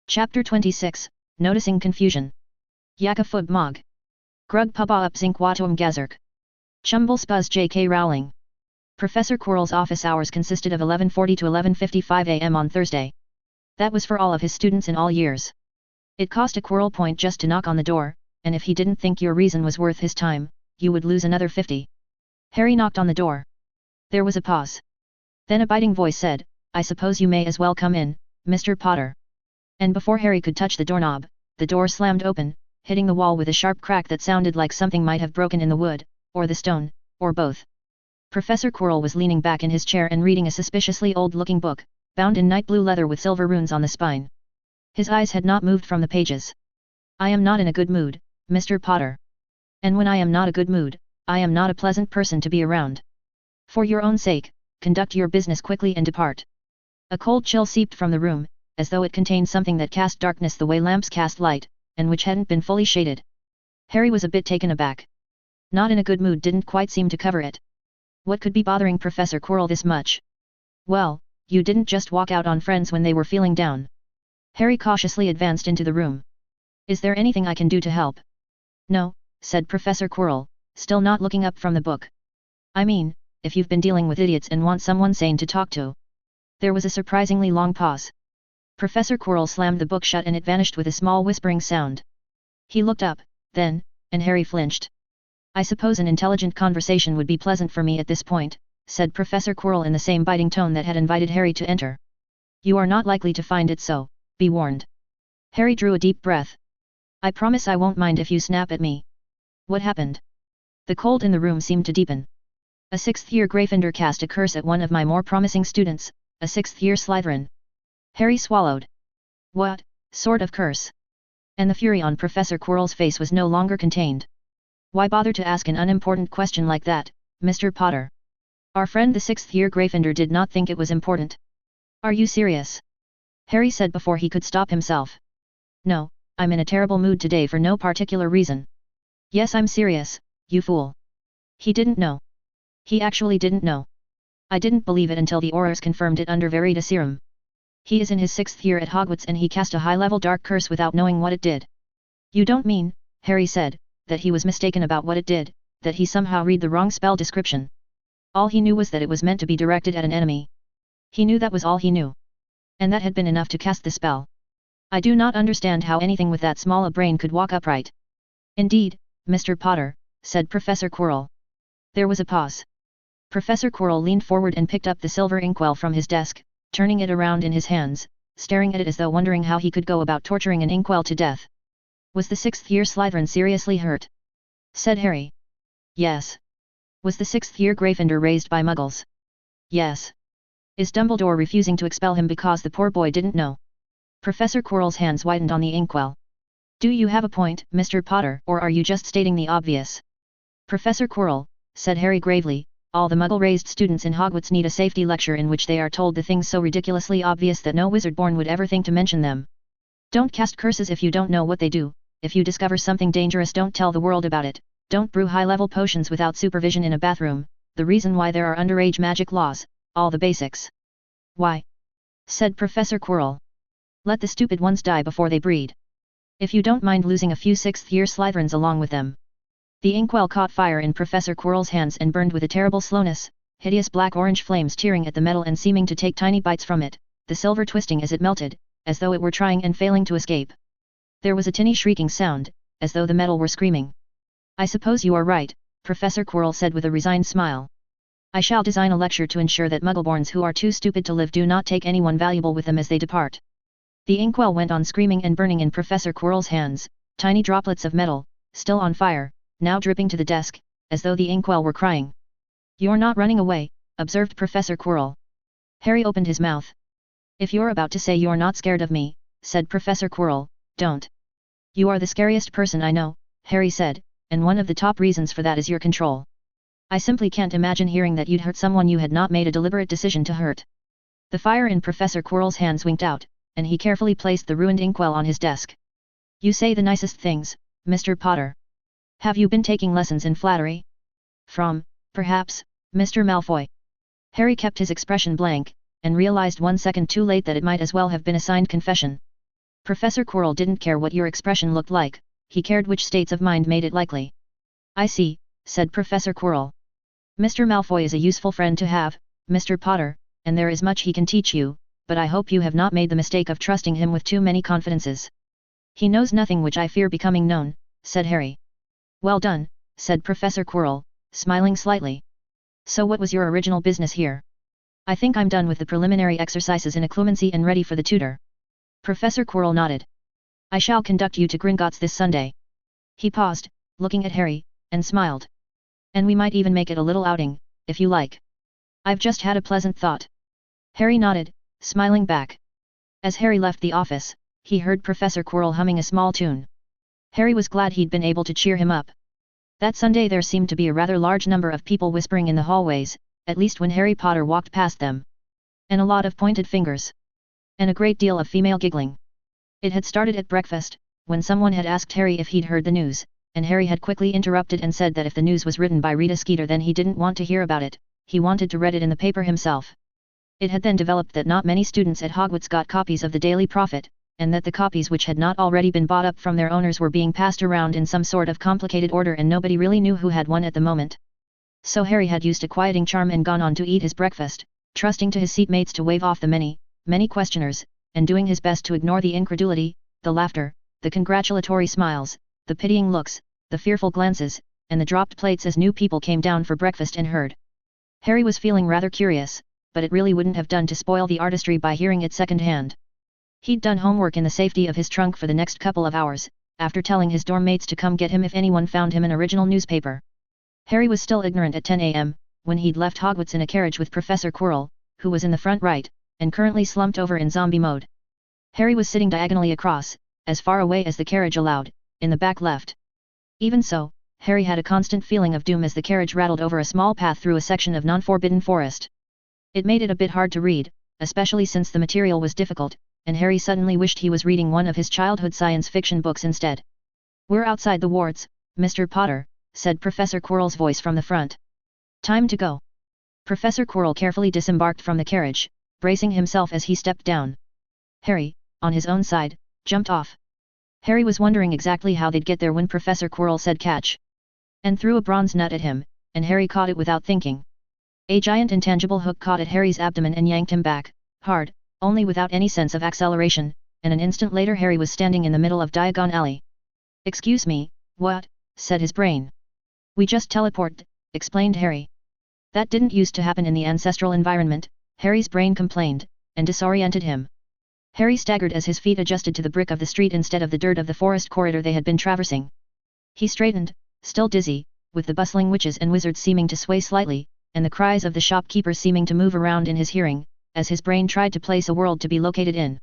Chapter 26, Noticing Confusion. Yakafub Mog. Grug Paba up Zinc Watum Gazerk. Chumble Spuzz J.K. Rowling. Professor Quirrell's office hours consisted of 11:40 to 11:55 a.m. on Thursday. That was for all of his students in all years. It cost a Quirrell point just to knock on the door, and if he didn't think your reason was worth his time, you would lose another 50. Harry knocked on the door. There was a pause. Then a biting voice said, I suppose you may as well come in, Mr. Potter. And before Harry could touch the doorknob, the door slammed open, hitting the wall with a sharp crack that sounded like something might have broken in the wood, or the stone, or both. Professor Quirrell was leaning back in his chair and reading a suspiciously old-looking book, bound in night blue leather with silver runes on the spine. His eyes had not moved from the pages. I am not in a good mood, Mr. Potter. And when I am not a good mood, I am not a pleasant person to be around. For your own sake, conduct your business quickly and depart. A cold chill seeped from the room, as though it contained something that cast darkness the way lamps cast light, and which hadn't been fully shaded. Harry was a bit taken aback. Not in a good mood didn't quite seem to cover it. What could be bothering Professor Quirrell this much? Well, you didn't just walk out on friends when they were feeling down. Harry cautiously advanced into the room. Is there anything I can do to help? No, said Professor Quirrell, still not looking up from the book. I mean, if you've been dealing with idiots and want someone sane to talk to. There was a surprisingly long pause. Professor Quirrell slammed the book shut and it vanished with a small whispering sound. He looked up, then, and Harry flinched. I suppose an intelligent conversation would be pleasant for me at this point, said Professor Quirrell in the same biting tone that had invited Harry to enter. You are not likely to find it so, be warned. Harry drew a deep breath. I promise I won't mind if you snap at me. What happened? The cold in the room seemed to deepen. A 6th-year Gryffindor cast a curse at one of my more promising students, a 6th-year Slytherin. Harry swallowed. What sort of curse? And the fury on Professor Quirrell's face was no longer contained. Why bother to ask an unimportant question like that, Mr. Potter? Our friend the 6th-year Gryffindor did not think it was important. Are you serious? Harry said before he could stop himself. No, I'm in a terrible mood today for no particular reason. Yes, I'm serious, you fool. He didn't know. He actually didn't know. I didn't believe it until the Aurors confirmed it under Veritaserum. He is in his 6th year at Hogwarts and he cast a high-level dark curse without knowing what it did. You don't mean, Harry said, that he was mistaken about what it did, that he somehow read the wrong spell description. All he knew was that it was meant to be directed at an enemy. He knew that was all he knew. And that had been enough to cast the spell. I do not understand how anything with that small a brain could walk upright. Indeed, Mr. Potter, said Professor Quirrell. There was a pause. Professor Quirrell leaned forward and picked up the silver inkwell from his desk, turning it around in his hands, staring at it as though wondering how he could go about torturing an inkwell to death. Was the 6th-year Slytherin seriously hurt? Said Harry. Yes. Was the 6th-year Gryffindor raised by Muggles? Yes. Is Dumbledore refusing to expel him because the poor boy didn't know? Professor Quirrell's hands whitened on the inkwell. Do you have a point, Mr. Potter, or are you just stating the obvious? Professor Quirrell, said Harry gravely, all the Muggle-raised students in Hogwarts need a safety lecture in which they are told the things so ridiculously obvious that no wizard-born would ever think to mention them. Don't cast curses if you don't know what they do. If you discover something dangerous, don't tell the world about it. Don't brew high-level potions without supervision in a bathroom. The reason why there are underage magic laws, all the basics. Why? Said Professor Quirrell. Let the stupid ones die before they breed. If you don't mind losing a few 6th-year Slytherins along with them. The inkwell caught fire in Professor Quirrell's hands and burned with a terrible slowness, hideous black-orange flames tearing at the metal and seeming to take tiny bites from it, the silver twisting as it melted, as though it were trying and failing to escape. There was a tinny shrieking sound, as though the metal were screaming. I suppose you are right, Professor Quirrell said with a resigned smile. I shall design a lecture to ensure that Muggleborns who are too stupid to live do not take anyone valuable with them as they depart. The inkwell went on screaming and burning in Professor Quirrell's hands, tiny droplets of metal, still on fire, now dripping to the desk, as though the inkwell were crying. You're not running away, observed Professor Quirrell. Harry opened his mouth. If you're about to say you're not scared of me, said Professor Quirrell, don't. You are the scariest person I know, Harry said, and one of the top reasons for that is your control. I simply can't imagine hearing that you'd hurt someone you had not made a deliberate decision to hurt. The fire in Professor Quirrell's hands winked out, and he carefully placed the ruined inkwell on his desk. You say the nicest things, Mr. Potter. Have you been taking lessons in flattery? From, perhaps, Mr. Malfoy? Harry kept his expression blank, and realized 1 second too late that it might as well have been a signed confession. Professor Quirrell didn't care what your expression looked like, he cared which states of mind made it likely. I see, said Professor Quirrell. Mr. Malfoy is a useful friend to have, Mr. Potter, and there is much he can teach you, but I hope you have not made the mistake of trusting him with too many confidences. He knows nothing which I fear becoming known, said Harry. Well done, said Professor Quirrell, smiling slightly. So what was your original business here? I think I'm done with the preliminary exercises in occlumency and ready for the tutor. Professor Quirrell nodded. I shall conduct you to Gringotts this Sunday. He paused, looking at Harry, and smiled. And we might even make it a little outing, if you like. I've just had a pleasant thought. Harry nodded, smiling back. As Harry left the office, he heard Professor Quirrell humming a small tune. Harry was glad he'd been able to cheer him up. That Sunday there seemed to be a rather large number of people whispering in the hallways, at least when Harry Potter walked past them. And a lot of pointed fingers. And a great deal of female giggling. It had started at breakfast, when someone had asked Harry if he'd heard the news, and Harry had quickly interrupted and said that if the news was written by Rita Skeeter then he didn't want to hear about it, he wanted to read it in the paper himself. It had then developed that not many students at Hogwarts got copies of the Daily Prophet, and that the copies which had not already been bought up from their owners were being passed around in some sort of complicated order and nobody really knew who had one at the moment. So Harry had used a quieting charm and gone on to eat his breakfast, trusting to his seatmates to wave off the many questioners, and doing his best to ignore the incredulity, the laughter, the congratulatory smiles, the pitying looks, the fearful glances, and the dropped plates as new people came down for breakfast and heard. Harry was feeling rather curious, but it really wouldn't have done to spoil the artistry by hearing it second-hand. He'd done homework in the safety of his trunk for the next couple of hours, after telling his dorm mates to come get him if anyone found him an original newspaper. Harry was still ignorant at 10 a.m., when he'd left Hogwarts in a carriage with Professor Quirrell, who was in the front right, and currently slumped over in zombie mode. Harry was sitting diagonally across, as far away as the carriage allowed, in the back left. Even so, Harry had a constant feeling of doom as the carriage rattled over a small path through a section of non-forbidden forest. It made it a bit hard to read, especially since the material was difficult, and Harry suddenly wished he was reading one of his childhood science fiction books instead. We're outside the wards, Mr. Potter, said Professor Quirrell's voice from the front. Time to go. Professor Quirrell carefully disembarked from the carriage, bracing himself as he stepped down. Harry, on his own side, jumped off. Harry was wondering exactly how they'd get there when Professor Quirrell said catch. And threw a bronze nut at him, and Harry caught it without thinking. A giant intangible hook caught at Harry's abdomen and yanked him back, hard, only without any sense of acceleration, and an instant later Harry was standing in the middle of Diagon Alley. Excuse me, what? Said his brain. We just teleported, explained Harry. That didn't used to happen in the ancestral environment, Harry's brain complained, and disoriented him. Harry staggered as his feet adjusted to the brick of the street instead of the dirt of the forest corridor they had been traversing. He straightened, still dizzy, with the bustling witches and wizards seeming to sway slightly, and the cries of the shopkeeper seeming to move around in his hearing, as his brain tried to place a world to be located in.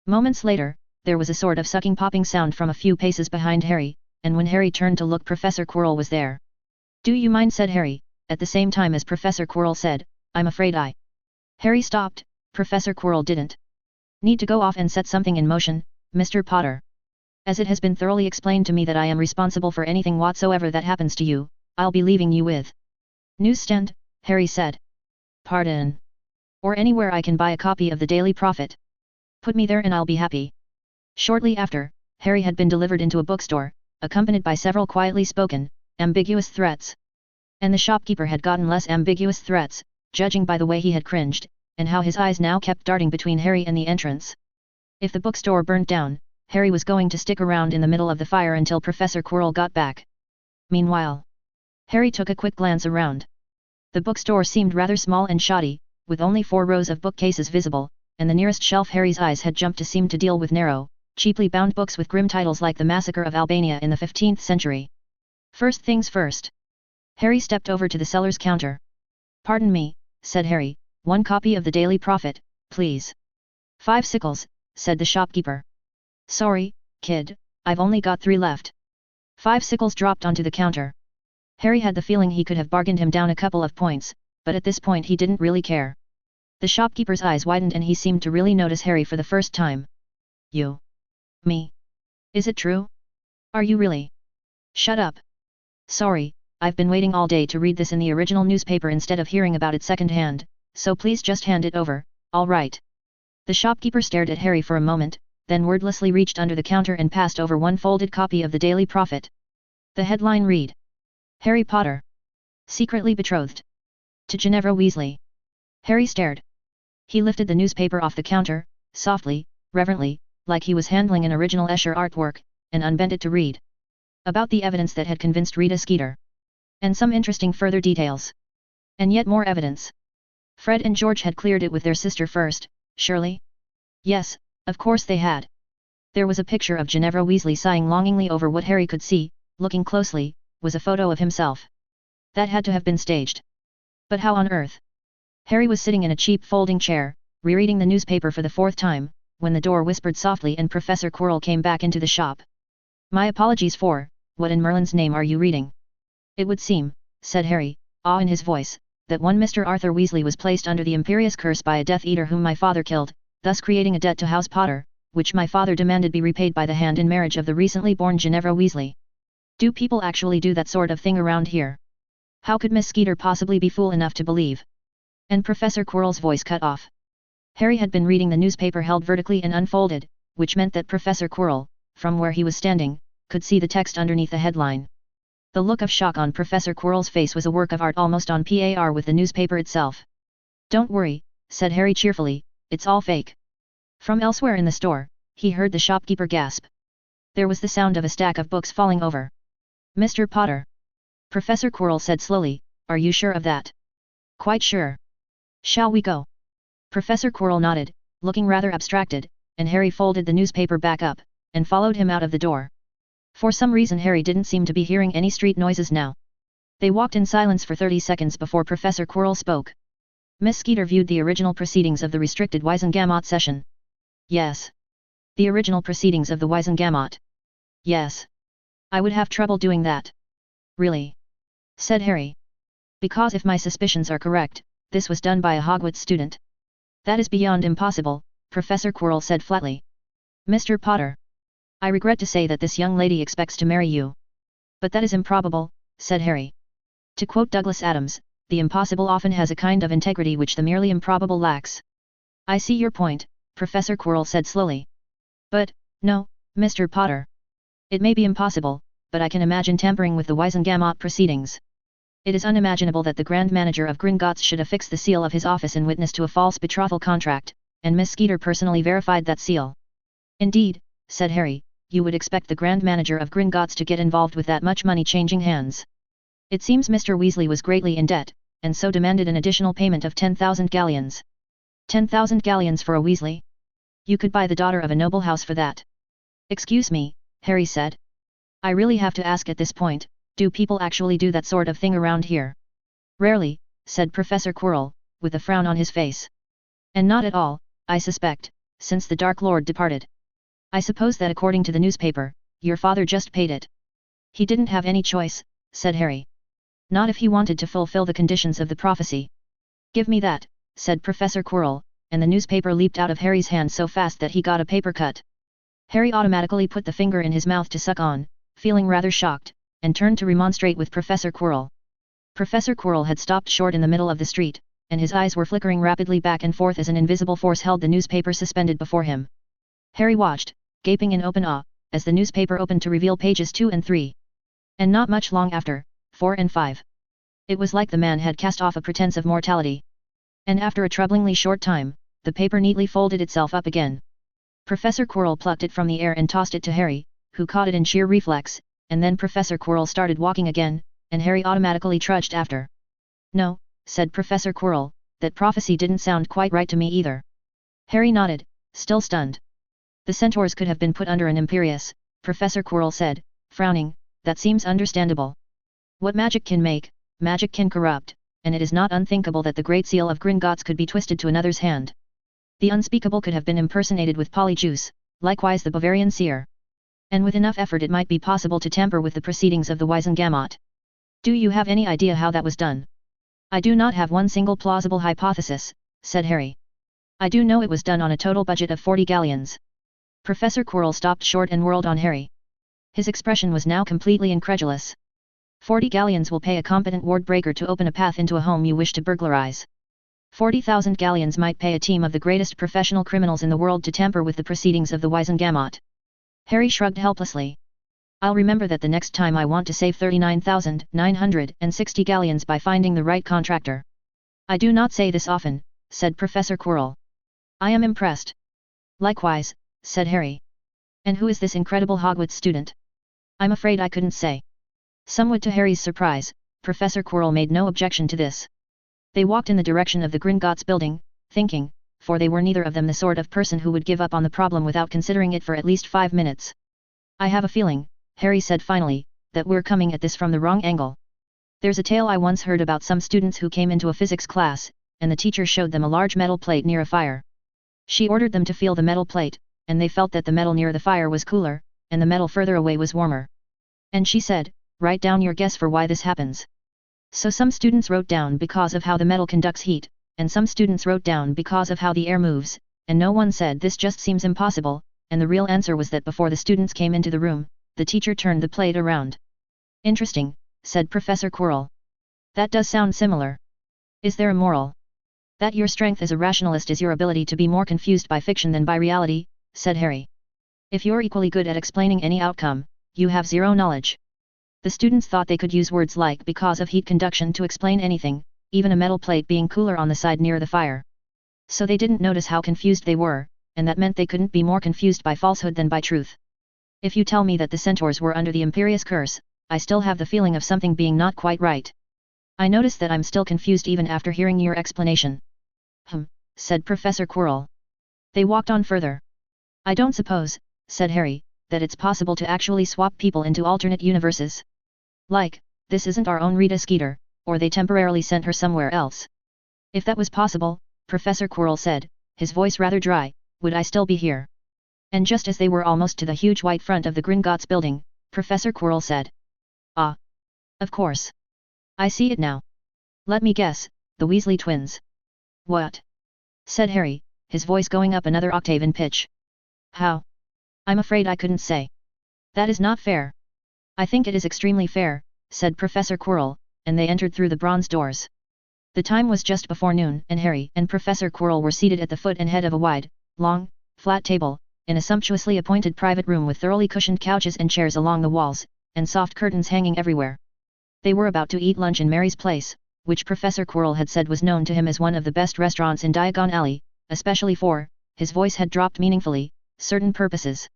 Moments later, there was a sort of sucking popping sound from a few paces behind Harry, and when Harry turned to look, Professor Quirrell was there. "Do you mind?" said Harry, at the same time as Professor Quirrell said, "I'm afraid I." Harry stopped. Professor Quirrell didn't need to go off and set something in motion, Mr. Potter. As it has been thoroughly explained to me that I am responsible for anything whatsoever that happens to you, I'll be leaving you with newsstand, Harry said. Pardon? Or anywhere I can buy a copy of the Daily Prophet. Put me there and I'll be happy. Shortly after, Harry had been delivered into a bookstore, accompanied by several quietly spoken, ambiguous threats. And the shopkeeper had gotten less ambiguous threats, judging by the way he had cringed, and how his eyes now kept darting between Harry and the entrance. If the bookstore burnt down, Harry was going to stick around in the middle of the fire until Professor Quirrell got back. Meanwhile, Harry took a quick glance around. The bookstore seemed rather small and shoddy, with only 4 rows of bookcases visible, and the nearest shelf Harry's eyes had jumped to seemed to deal with narrow, cheaply bound books with grim titles like The Massacre of Albania in the 15th century. First things first. Harry stepped over to the seller's counter. "Pardon me," said Harry, "1 copy of the Daily Prophet, please." "5 sickles," said the shopkeeper. "Sorry, kid, I've only got 3 left." 5 sickles dropped onto the counter. Harry had the feeling he could have bargained him down a couple of points, but at this point he didn't really care. The shopkeeper's eyes widened and he seemed to really notice Harry for the first time. "You? Me? Is it true? Are you really?" "Shut up. Sorry, I've been waiting all day to read this in the original newspaper instead of hearing about it second-hand, so please just hand it over, all right?" The shopkeeper stared at Harry for a moment, then wordlessly reached under the counter and passed over 1 folded copy of the Daily Prophet. The headline read: Harry Potter. Secretly betrothed to Ginevra Weasley. Harry stared. He lifted the newspaper off the counter, softly, reverently, like he was handling an original Escher artwork, and unbent it to read about the evidence that had convinced Rita Skeeter. And some interesting further details. And yet more evidence. Fred and George had cleared it with their sister first, surely? Yes, of course they had. There was a picture of Ginevra Weasley sighing longingly over what Harry could see, looking closely, was a photo of himself. That had to have been staged. But how on earth? Harry was sitting in a cheap folding chair, rereading the newspaper for the 4th time, when the door whispered softly and Professor Quirrell came back into the shop. "My apologies for, what in Merlin's name are you reading?" "It would seem," said Harry, awe in his voice, "that one Mr. Arthur Weasley was placed under the imperious curse by a Death Eater whom my father killed, thus creating a debt to House Potter, which my father demanded be repaid by the hand in marriage of the recently born Ginevra Weasley. Do people actually do that sort of thing around here? How could Miss Skeeter possibly be fool enough to believe?" And Professor Quirrell's voice cut off. Harry had been reading the newspaper held vertically and unfolded, which meant that Professor Quirrell, from where he was standing, could see the text underneath the headline. The look of shock on Professor Quirrell's face was a work of art almost on par with the newspaper itself. "Don't worry," said Harry cheerfully, "it's all fake." From elsewhere in the store, he heard the shopkeeper gasp. There was the sound of a stack of books falling over. "Mr. Potter," Professor Quirrell said slowly, "are you sure of that?" "Quite sure." "Shall we go?" Professor Quirrell nodded, looking rather abstracted, and Harry folded the newspaper back up, and followed him out of the door. For some reason Harry didn't seem to be hearing any street noises now. They walked in silence for 30 seconds before Professor Quirrell spoke. "Miss Skeeter viewed the original proceedings of the restricted Wisengamot session." "Yes." "The original proceedings of the Wisengamot." "Yes." "I would have trouble doing that." "Really?" said Harry. "Because if my suspicions are correct, this was done by a Hogwarts student." "That is beyond impossible," Professor Quirrell said flatly. "Mr. Potter, I regret to say that this young lady expects to marry you." "But that is improbable," said Harry. To quote Douglas Adams, "The impossible often has a kind of integrity which the merely improbable lacks." "I see your point," Professor Quirrell said slowly. "But, no, Mr. Potter. It may be impossible, but I can imagine tampering with the Wisengamot proceedings. It is unimaginable that the Grand Manager of Gringotts should affix the seal of his office in witness to a false betrothal contract, and Miss Skeeter personally verified that seal." "Indeed," said Harry, "you would expect the Grand Manager of Gringotts to get involved with that much money changing hands. It seems Mr. Weasley was greatly in debt, and so demanded an additional payment of 10,000 galleons. 10,000 galleons for a Weasley? You could buy the daughter of a noble house for that." "Excuse me," Harry said. "I really have to ask at this point, Do people actually do that sort of thing around here? Rarely, said Professor Quirrell, with a frown on his face. And not at all, I suspect, since the Dark Lord departed. I suppose that according to the newspaper, your father just paid it. He didn't have any choice, said Harry. Not if he wanted to fulfill the conditions of the prophecy. Give me that, said Professor Quirrell, and the newspaper leaped out of Harry's hand so fast that he got a paper cut. Harry automatically put the finger in his mouth to suck on, feeling rather shocked, and turned to remonstrate with Professor Quirrell. Professor Quirrell had stopped short in the middle of the street, and his eyes were flickering rapidly back and forth as an invisible force held the newspaper suspended before him. Harry watched, gaping in open awe, as the newspaper opened to reveal pages 2 and 3. And not much long after, 4 and 5. It was like the man had cast off a pretense of mortality. And after a troublingly short time, the paper neatly folded itself up again. Professor Quirrell plucked it from the air and tossed it to Harry, who caught it in sheer reflex, and then Professor Quirrell started walking again, and Harry automatically trudged after. No, said Professor Quirrell, that prophecy didn't sound quite right to me either. Harry nodded, still stunned. The centaurs could have been put under an imperious, Professor Quirrell said, frowning, that seems understandable. What magic can make, magic can corrupt, and it is not unthinkable that the great seal of Gringotts could be twisted to another's hand. The unspeakable could have been impersonated with polyjuice, likewise the Bavarian seer. And with enough effort it might be possible to tamper with the proceedings of the Wisengamot. Do you have any idea how that was done? I do not have one single plausible hypothesis, said Harry. I do know it was done on a total budget of 40 galleons. Professor Quirrell stopped short and whirled on Harry. His expression was now completely incredulous. 40 galleons will pay a competent ward breaker to open a path into a home you wish to burglarize. 40,000 galleons might pay a team of the greatest professional criminals in the world to tamper with the proceedings of the Wisengamot. Harry shrugged helplessly. I'll remember that the next time I want to save 39,960 galleons by finding the right contractor. I do not say this often, said Professor Quirrell. I am impressed. Likewise, said Harry. And who is this incredible Hogwarts student? I'm afraid I couldn't say. Somewhat to Harry's surprise, Professor Quirrell made no objection to this. They walked in the direction of the Gringotts building, thinking, for they were neither of them the sort of person who would give up on the problem without considering it for at least 5 minutes. I have a feeling, Harry said finally, that we're coming at this from the wrong angle. There's a tale I once heard about some students who came into a physics class, and the teacher showed them a large metal plate near a fire. She ordered them to feel the metal plate, and they felt that the metal near the fire was cooler, and the metal further away was warmer. And she said, write down your guess for why this happens. So some students wrote down because of how the metal conducts heat, and some students wrote down because of how the air moves, and no one said this just seems impossible, and the real answer was that before the students came into the room, the teacher turned the plate around. Interesting, said Professor Quirrell. That does sound similar. Is there a moral? That your strength as a rationalist is your ability to be more confused by fiction than by reality, said Harry. If you're equally good at explaining any outcome, you have zero knowledge. The students thought they could use words like because of heat conduction to explain anything, even a metal plate being cooler on the side near the fire. So they didn't notice how confused they were, and that meant they couldn't be more confused by falsehood than by truth. If you tell me that the centaurs were under the imperious curse, I still have the feeling of something being not quite right. I notice that I'm still confused even after hearing your explanation. Said Professor Quirrell. They walked on further. I don't suppose, said Harry, that it's possible to actually swap people into alternate universes. Like, this isn't our own Rita Skeeter, or they temporarily sent her somewhere else. If that was possible, Professor Quirrell said, his voice rather dry, would I still be here? And just as they were almost to the huge white front of the Gringotts building, Professor Quirrell said. Ah. Of course. I see it now. Let me guess, the Weasley twins. What? Said Harry, his voice going up another octave in pitch. How? I'm afraid I couldn't say. That is not fair. I think it is extremely fair, said Professor Quirrell, and they entered through the bronze doors. The time was just before noon, and Harry and Professor Quirrell were seated at the foot and head of a wide, long, flat table, in a sumptuously appointed private room with thoroughly cushioned couches and chairs along the walls, and soft curtains hanging everywhere. They were about to eat lunch in Mary's Place, which Professor Quirrell had said was known to him as one of the best restaurants in Diagon Alley, especially for, his voice had dropped meaningfully, certain purposes.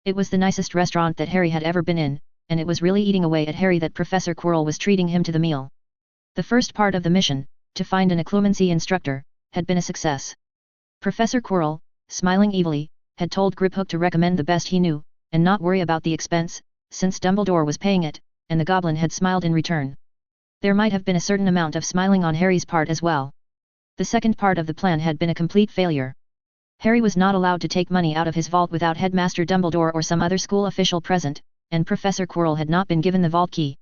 It was the nicest restaurant that Harry had ever been in, and it was really eating away at Harry that Professor Quirrell was treating him to the meal. The first part of the mission, to find an occlumency instructor, had been a success. Professor Quirrell, smiling evilly, had told Griphook to recommend the best he knew, and not worry about the expense, since Dumbledore was paying it, and the goblin had smiled in return. There might have been a certain amount of smiling on Harry's part as well. The second part of the plan had been a complete failure. Harry was not allowed to take money out of his vault without Headmaster Dumbledore or some other school official present, and Professor Quirrell had not been given the vault key.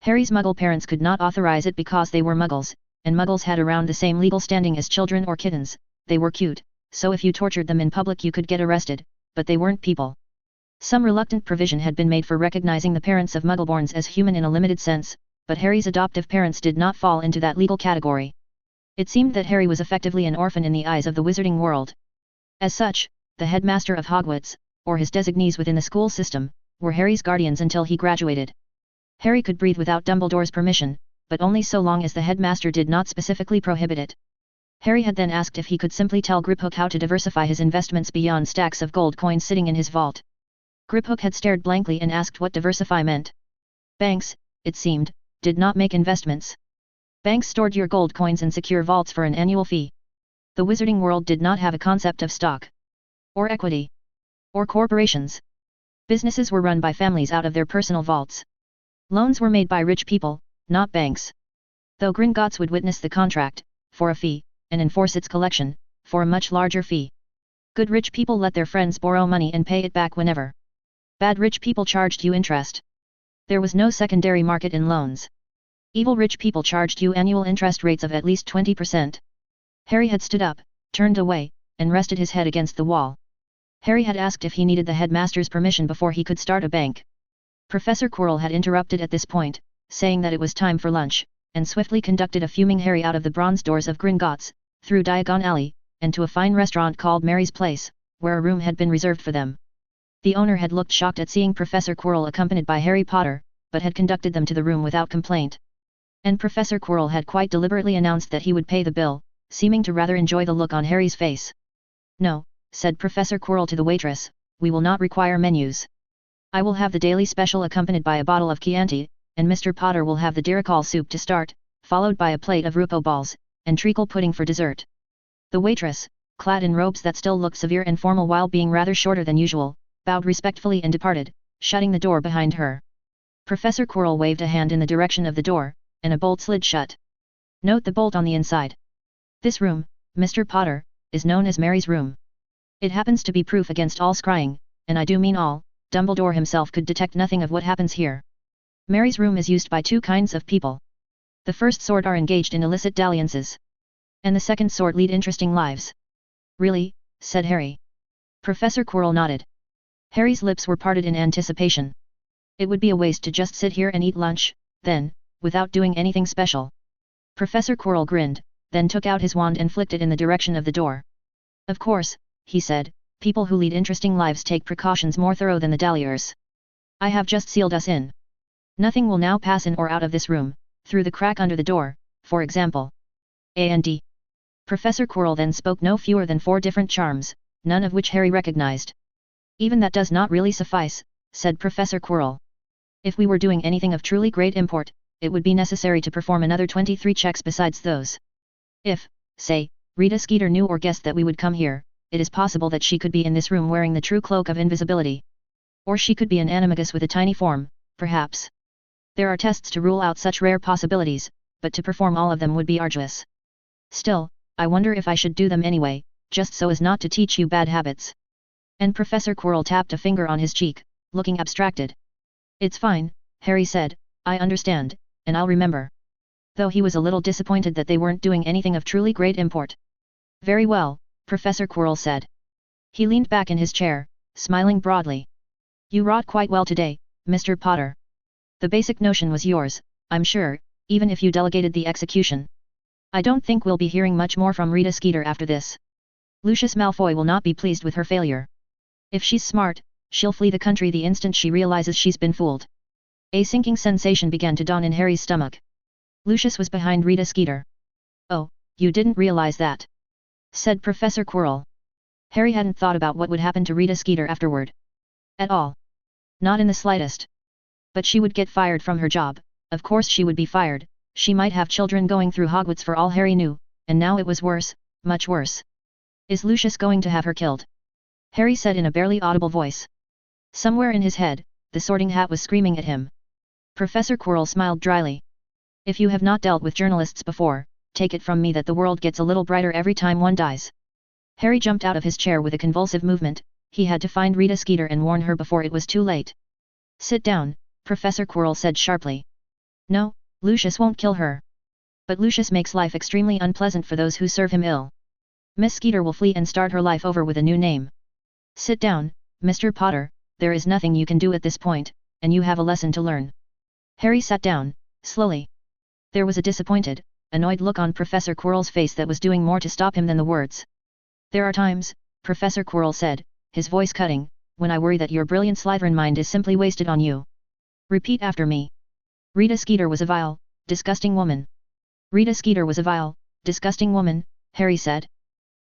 Harry's Muggle parents could not authorize it because they were Muggles, and Muggles had around the same legal standing as children or kittens. They were cute, so if you tortured them in public you could get arrested, but they weren't people. Some reluctant provision had been made for recognizing the parents of Muggleborns as human in a limited sense, but Harry's adoptive parents did not fall into that legal category. It seemed that Harry was effectively an orphan in the eyes of the wizarding world. As such, the headmaster of Hogwarts, or his designees within the school system, were Harry's guardians until he graduated. Harry could breathe without Dumbledore's permission, but only so long as the headmaster did not specifically prohibit it. Harry had then asked if he could simply tell Griphook how to diversify his investments beyond stacks of gold coins sitting in his vault. Griphook had stared blankly and asked what diversify meant. Banks, it seemed, did not make investments. Banks stored your gold coins in secure vaults for an annual fee. The wizarding world did not have a concept of stock, or equity, or corporations. Businesses were run by families out of their personal vaults. Loans were made by rich people, not banks. Though Gringotts would witness the contract, for a fee, and enforce its collection, for a much larger fee. Good rich people let their friends borrow money and pay it back whenever. Bad rich people charged you interest. There was no secondary market in loans. Evil rich people charged you annual interest rates of at least 20%. Harry had stood up, turned away, and rested his head against the wall. Harry had asked if he needed the headmaster's permission before he could start a bank. Professor Quirrell had interrupted at this point, saying that it was time for lunch, and swiftly conducted a fuming Harry out of the bronze doors of Gringotts, through Diagon Alley, and to a fine restaurant called Mary's Place, where a room had been reserved for them. The owner had looked shocked at seeing Professor Quirrell accompanied by Harry Potter, but had conducted them to the room without complaint. And Professor Quirrell had quite deliberately announced that he would pay the bill, seeming to rather enjoy the look on Harry's face. "No," said Professor Quirrell to the waitress, "we will not require menus. I will have the daily special accompanied by a bottle of Chianti, and Mr. Potter will have the Diricol soup to start, followed by a plate of Rupo balls, and treacle pudding for dessert." The waitress, clad in robes that still looked severe and formal while being rather shorter than usual, bowed respectfully and departed, shutting the door behind her. Professor Quirrell waved a hand in the direction of the door, and a bolt slid shut. Note the bolt on the inside. This room, Mr. Potter, is known as Mary's room. It happens to be proof against all scrying, and I do mean all. Dumbledore himself could detect nothing of what happens here. Mary's room is used by two kinds of people. The first sort are engaged in illicit dalliances. And the second sort lead interesting lives. "Really?" said Harry. Professor Quirrell nodded. Harry's lips were parted in anticipation. It would be a waste to just sit here and eat lunch, then, without doing anything special. Professor Quirrell grinned, then took out his wand and flicked it in the direction of the door. "Of course," he said, "people who lead interesting lives take precautions more thorough than the dalliers. I have just sealed us in. Nothing will now pass in or out of this room, through the crack under the door, for example. And Professor Quirrell then spoke no fewer than 4 different charms, none of which Harry recognized. "Even that does not really suffice," said Professor Quirrell. "If we were doing anything of truly great import, it would be necessary to perform another 23 checks besides those. If, say, Rita Skeeter knew or guessed that we would come here, it is possible that she could be in this room wearing the true cloak of invisibility. Or she could be an animagus with a tiny form, perhaps. There are tests to rule out such rare possibilities, but to perform all of them would be arduous. Still, I wonder if I should do them anyway, just so as not to teach you bad habits." And Professor Quirrell tapped a finger on his cheek, looking abstracted. "It's fine," Harry said, "I understand, and I'll remember." Though he was a little disappointed that they weren't doing anything of truly great import. "Very well," Professor Quirrell said. He leaned back in his chair, smiling broadly. "You wrought quite well today, Mr. Potter. The basic notion was yours, I'm sure, even if you delegated the execution. I don't think we'll be hearing much more from Rita Skeeter after this. Lucius Malfoy will not be pleased with her failure. If she's smart, she'll flee the country the instant she realizes she's been fooled." A sinking sensation began to dawn in Harry's stomach. Lucius was behind Rita Skeeter. "Oh, you didn't realize that," said Professor Quirrell. Harry hadn't thought about what would happen to Rita Skeeter afterward. At all. Not in the slightest. But she would get fired from her job, of course she would be fired. She might have children going through Hogwarts for all Harry knew, and now it was worse, much worse. "Is Lucius going to have her killed?" Harry said in a barely audible voice. Somewhere in his head, the Sorting Hat was screaming at him. Professor Quirrell smiled dryly. If you have not dealt with journalists before, take it from me that the world gets a little brighter every time one dies. Harry jumped out of his chair with a convulsive movement. He had to find Rita Skeeter and warn her before it was too late. Sit down, Professor Quirrell said sharply. No, Lucius won't kill her. But Lucius makes life extremely unpleasant for those who serve him ill. Miss Skeeter will flee and start her life over with a new name. Sit down, Mr. Potter, there is nothing you can do at this point, and you have a lesson to learn. Harry sat down, slowly. There was a disappointed, annoyed look on Professor Quirrell's face that was doing more to stop him than the words. There are times, Professor Quirrell said, his voice cutting, when I worry that your brilliant Slytherin mind is simply wasted on you. Repeat after me. Rita Skeeter was a vile, disgusting woman. Rita Skeeter was a vile, disgusting woman, Harry said.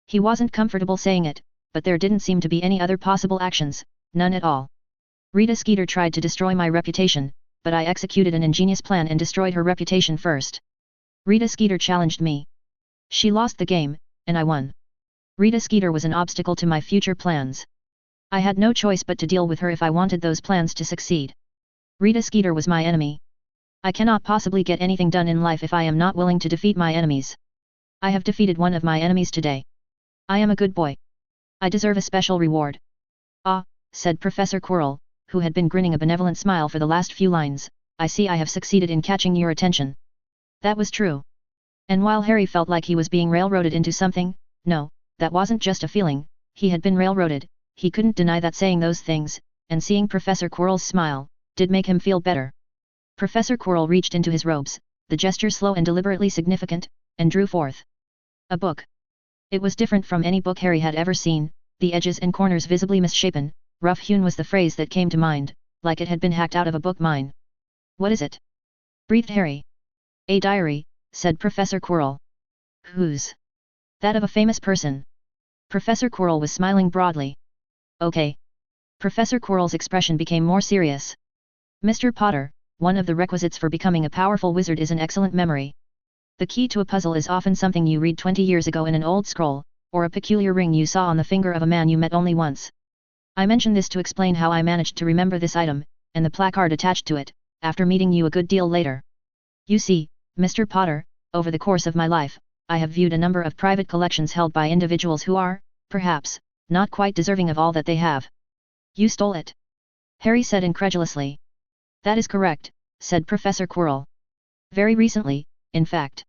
He wasn't comfortable saying it, but there didn't seem to be any other possible actions, none at all. Rita Skeeter tried to destroy my reputation, but I executed an ingenious plan and destroyed her reputation first. Rita Skeeter challenged me. She lost the game, and I won. Rita Skeeter was an obstacle to my future plans. I had no choice but to deal with her if I wanted those plans to succeed. Rita Skeeter was my enemy. I cannot possibly get anything done in life if I am not willing to defeat my enemies. I have defeated one of my enemies today. I am a good boy. I deserve a special reward. Ah, said Professor Quirrell, who had been grinning a benevolent smile for the last few lines, I see I have succeeded in catching your attention. That was true. And while Harry felt like he was being railroaded into something, no, that wasn't just a feeling, he had been railroaded. He couldn't deny that saying those things, and seeing Professor Quirrell's smile, did make him feel better. Professor Quirrell reached into his robes, the gesture slow and deliberately significant, and drew forth a book. It was different from any book Harry had ever seen, the edges and corners visibly misshapen, rough-hewn was the phrase that came to mind, like it had been hacked out of a book mine. What is it? Breathed Harry. A diary, said Professor Quirrell. Whose? That of a famous person. Professor Quirrell was smiling broadly. Okay. Professor Quirrell's expression became more serious. Mr. Potter, one of the requisites for becoming a powerful wizard is an excellent memory. The key to a puzzle is often something you read 20 years ago in an old scroll, or a peculiar ring you saw on the finger of a man you met only once. I mention this to explain how I managed to remember this item, and the placard attached to it, after meeting you a good deal later. You see, Mr. Potter, over the course of my life, I have viewed a number of private collections held by individuals who are, perhaps, not quite deserving of all that they have. You stole it? Harry said incredulously. That is correct, said Professor Quirrell. Very recently, in fact.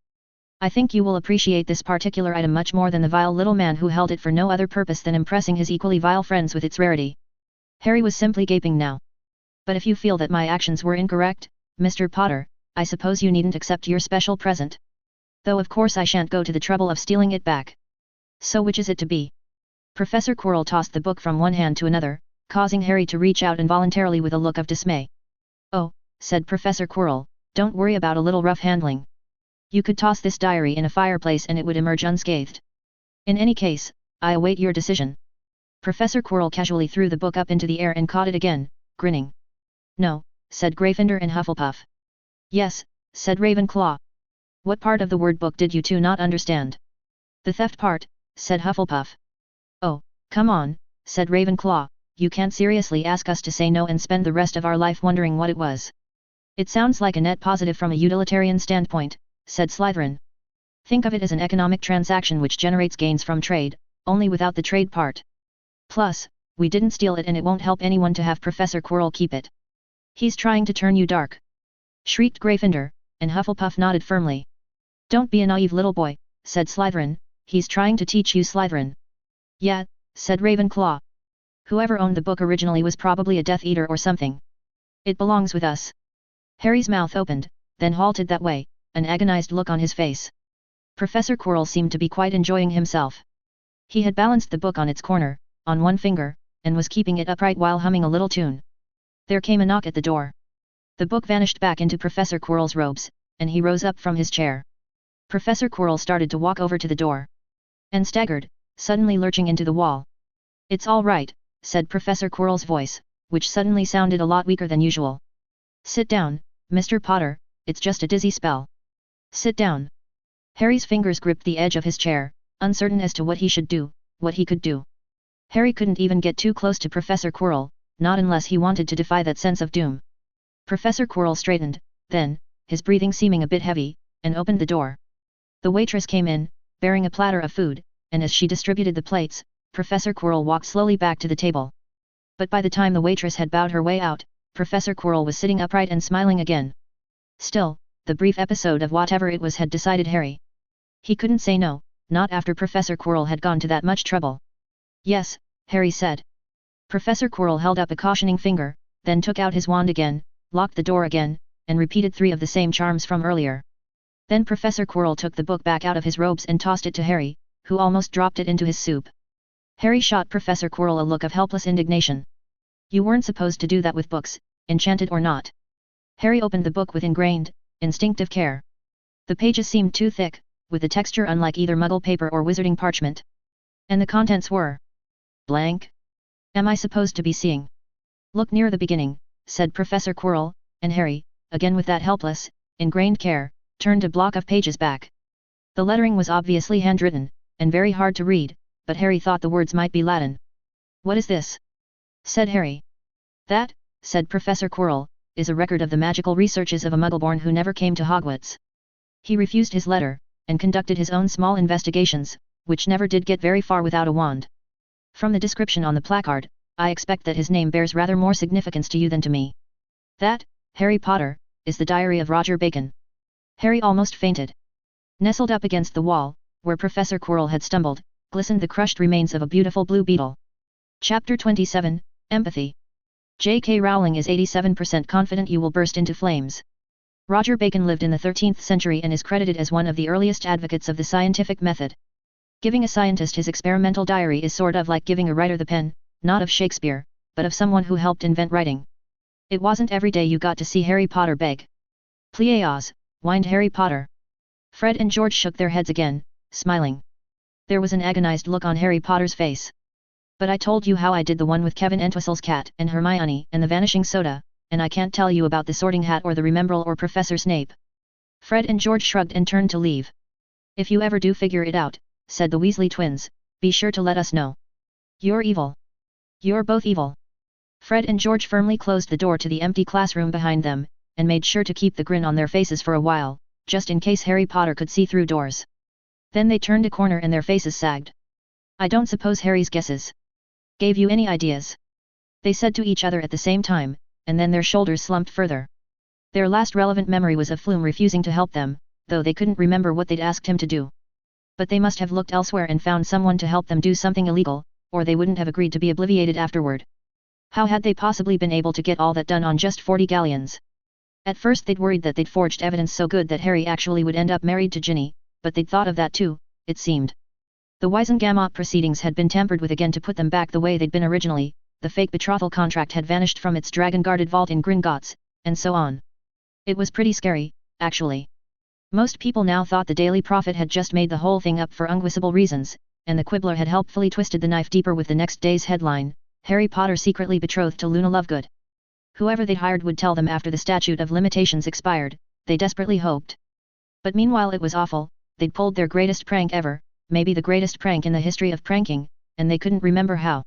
I think you will appreciate this particular item much more than the vile little man who held it for no other purpose than impressing his equally vile friends with its rarity. Harry was simply gaping now. But if you feel that my actions were incorrect, Mr. Potter, I suppose you needn't accept your special present. Though of course I shan't go to the trouble of stealing it back. So which is it to be? Professor Quirrell tossed the book from one hand to another, causing Harry to reach out involuntarily with a look of dismay. Oh, said Professor Quirrell, don't worry about a little rough handling. You could toss this diary in a fireplace and it would emerge unscathed. In any case, I await your decision. Professor Quirrell casually threw the book up into the air and caught it again, grinning. No, said Gryffindor and Hufflepuff. Yes, said Ravenclaw. What part of the word book did you two not understand? The theft part, said Hufflepuff. Oh, come on, said Ravenclaw, you can't seriously ask us to say no and spend the rest of our life wondering what it was. It sounds like a net positive from a utilitarian standpoint, said Slytherin. Think of it as an economic transaction which generates gains from trade, only without the trade part. Plus, we didn't steal it and it won't help anyone to have Professor Quirrell keep it. He's trying to turn you dark. Shrieked Gryffindor, and Hufflepuff nodded firmly. Don't be a naive little boy, said Slytherin, he's trying to teach you Slytherin. Yeah, said Ravenclaw. Whoever owned the book originally was probably a Death Eater or something. It belongs with us. Harry's mouth opened, then halted that way, an agonized look on his face. Professor Quirrell seemed to be quite enjoying himself. He had balanced the book on its corner, on one finger, and was keeping it upright while humming a little tune. There came a knock at the door. The book vanished back into Professor Quirrell's robes, and he rose up from his chair. Professor Quirrell started to walk over to the door. And staggered, suddenly lurching into the wall. It's all right, said Professor Quirrell's voice, which suddenly sounded a lot weaker than usual. Sit down, Mr. Potter, it's just a dizzy spell. Sit down. Harry's fingers gripped the edge of his chair, uncertain as to what he should do, what he could do. Harry couldn't even get too close to Professor Quirrell, not unless he wanted to defy that sense of doom. Professor Quirrell straightened, then, his breathing seeming a bit heavy, and opened the door. The waitress came in, bearing a platter of food, and as she distributed the plates, Professor Quirrell walked slowly back to the table. But by the time the waitress had bowed her way out, Professor Quirrell was sitting upright and smiling again. Still, the brief episode of whatever it was had decided Harry. He couldn't say no, not after Professor Quirrell had gone to that much trouble. Yes, Harry said. Professor Quirrell held up a cautioning finger, then took out his wand again, locked the door again, and repeated 3 of the same charms from earlier. Then Professor Quirrell took the book back out of his robes and tossed it to Harry, who almost dropped it into his soup. Harry shot Professor Quirrell a look of helpless indignation. You weren't supposed to do that with books, enchanted or not. Harry opened the book with ingrained, instinctive care. The pages seemed too thick, with the texture unlike either Muggle paper or wizarding parchment. And the contents were blank. Am I supposed to be seeing? Look near the beginning, said Professor Quirrell, and Harry, again with that helpless, ingrained care, turned a block of pages back. The lettering was obviously handwritten, and very hard to read, but Harry thought the words might be Latin. What is this? Said Harry. That, said Professor Quirrell, is a record of the magical researches of a Muggleborn who never came to Hogwarts. He refused his letter, and conducted his own small investigations, which never did get very far without a wand. From the description on the placard, I expect that his name bears rather more significance to you than to me. That, Harry Potter, is the diary of Roger Bacon. Harry almost fainted. Nestled up against the wall, where Professor Quirrell had stumbled, glistened the crushed remains of a beautiful blue beetle. Chapter 27, Empathy. J.K. Rowling is 87% confident you will burst into flames. Roger Bacon lived in the 13th century and is credited as one of the earliest advocates of the scientific method. Giving a scientist his experimental diary is sort of like giving a writer the pen, not of Shakespeare, but of someone who helped invent writing. It wasn't every day you got to see Harry Potter beg. Please, whined Harry Potter. Fred and George shook their heads again, smiling. There was an agonized look on Harry Potter's face. But I told you how I did the one with Kevin Entwistle's cat and Hermione and the vanishing soda, and I can't tell you about the sorting hat or the Remembrall or Professor Snape. Fred and George shrugged and turned to leave. If you ever do figure it out, said the Weasley twins, be sure to let us know. You're evil. You're both evil. Fred and George firmly closed the door to the empty classroom behind them, and made sure to keep the grin on their faces for a while, just in case Harry Potter could see through doors. Then they turned a corner and their faces sagged. I don't suppose Harry's guesses gave you any ideas? They said to each other at the same time, and then their shoulders slumped further. Their last relevant memory was of Flume refusing to help them, though they couldn't remember what they'd asked him to do. But they must have looked elsewhere and found someone to help them do something illegal, or they wouldn't have agreed to be obliviated afterward. How had they possibly been able to get all that done on just 40 galleons? At first they'd worried that they'd forged evidence so good that Harry actually would end up married to Ginny, but they'd thought of that too, it seemed. The Wisengamot proceedings had been tampered with again to put them back the way they'd been originally, the fake betrothal contract had vanished from its dragon-guarded vault in Gringotts, and so on. It was pretty scary, actually. Most people now thought the Daily Prophet had just made the whole thing up for unguessable reasons, and the Quibbler had helpfully twisted the knife deeper with the next day's headline, Harry Potter secretly betrothed to Luna Lovegood. Whoever they'd hired would tell them after the statute of limitations expired, they desperately hoped. But meanwhile it was awful, they'd pulled their greatest prank ever, maybe the greatest prank in the history of pranking, and they couldn't remember how.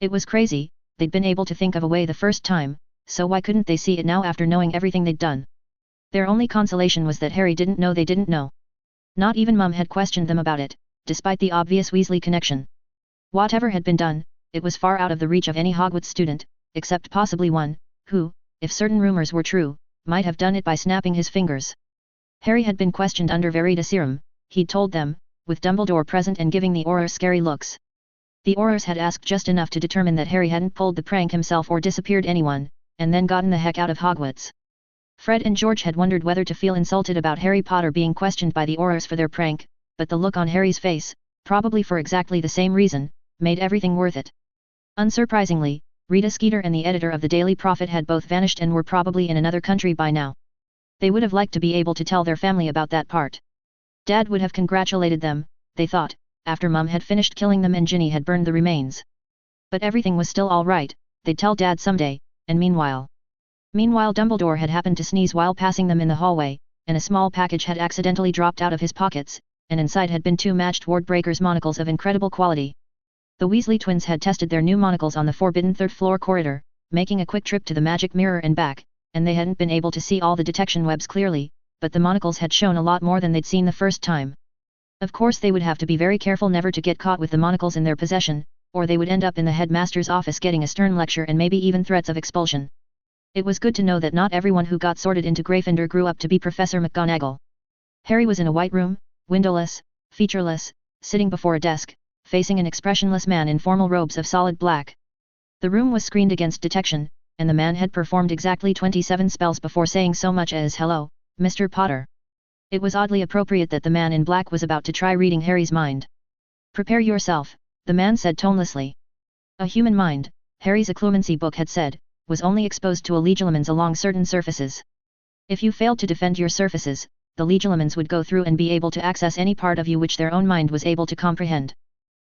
It was crazy, they'd been able to think of a way the first time, so why couldn't they see it now after knowing everything they'd done? Their only consolation was that Harry didn't know they didn't know. Not even Mum had questioned them about it, despite the obvious Weasley connection. Whatever had been done, it was far out of the reach of any Hogwarts student, except possibly one, who, if certain rumors were true, might have done it by snapping his fingers. Harry had been questioned under Veritaserum, he'd told them, with Dumbledore present and giving the Aurors scary looks. The Aurors had asked just enough to determine that Harry hadn't pulled the prank himself or disappeared anyone, and then gotten the heck out of Hogwarts. Fred and George had wondered whether to feel insulted about Harry Potter being questioned by the Aurors for their prank, but the look on Harry's face, probably for exactly the same reason, made everything worth it. Unsurprisingly, Rita Skeeter and the editor of the Daily Prophet had both vanished and were probably in another country by now. They would have liked to be able to tell their family about that part. Dad would have congratulated them, they thought, after Mum had finished killing them and Ginny had burned the remains. But everything was still all right, they'd tell Dad someday, and meanwhile. Meanwhile Dumbledore had happened to sneeze while passing them in the hallway, and a small package had accidentally dropped out of his pockets, and inside had been 2 matched Wardbreaker's monocles of incredible quality. The Weasley twins had tested their new monocles on the forbidden 3rd-floor corridor, making a quick trip to the magic mirror and back, and they hadn't been able to see all the detection webs clearly, but the monocles had shown a lot more than they'd seen the first time. Of course they would have to be very careful never to get caught with the monocles in their possession, or they would end up in the headmaster's office getting a stern lecture and maybe even threats of expulsion. It was good to know that not everyone who got sorted into Gryffindor grew up to be Professor McGonagall. Harry was in a white room, windowless, featureless, sitting before a desk, facing an expressionless man in formal robes of solid black. The room was screened against detection, and the man had performed exactly 27 spells before saying so much as "Hello, Mr. Potter." It was oddly appropriate that the man in black was about to try reading Harry's mind. "Prepare yourself," the man said tonelessly. A human mind, Harry's occlumency book had said, was only exposed to legilimens along certain surfaces. If you failed to defend your surfaces, the legilimens would go through and be able to access any part of you which their own mind was able to comprehend.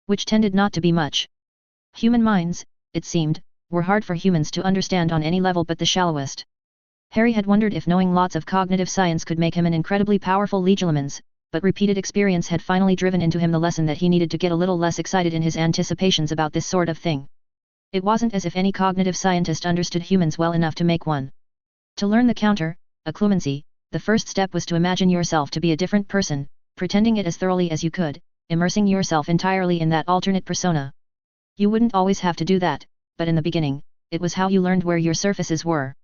Which tended not to be much. Human minds, it seemed, were hard for humans to understand on any level but the shallowest. Harry had wondered if knowing lots of cognitive science could make him an incredibly powerful legilimens, but repeated experience had finally driven into him the lesson that he needed to get a little less excited in his anticipations about this sort of thing. It wasn't as if any cognitive scientist understood humans well enough to make one. To learn the counter, occlumency, the first step was to imagine yourself to be a different person, pretending it as thoroughly as you could, immersing yourself entirely in that alternate persona. You wouldn't always have to do that, but in the beginning, it was how you learned where your surfaces were.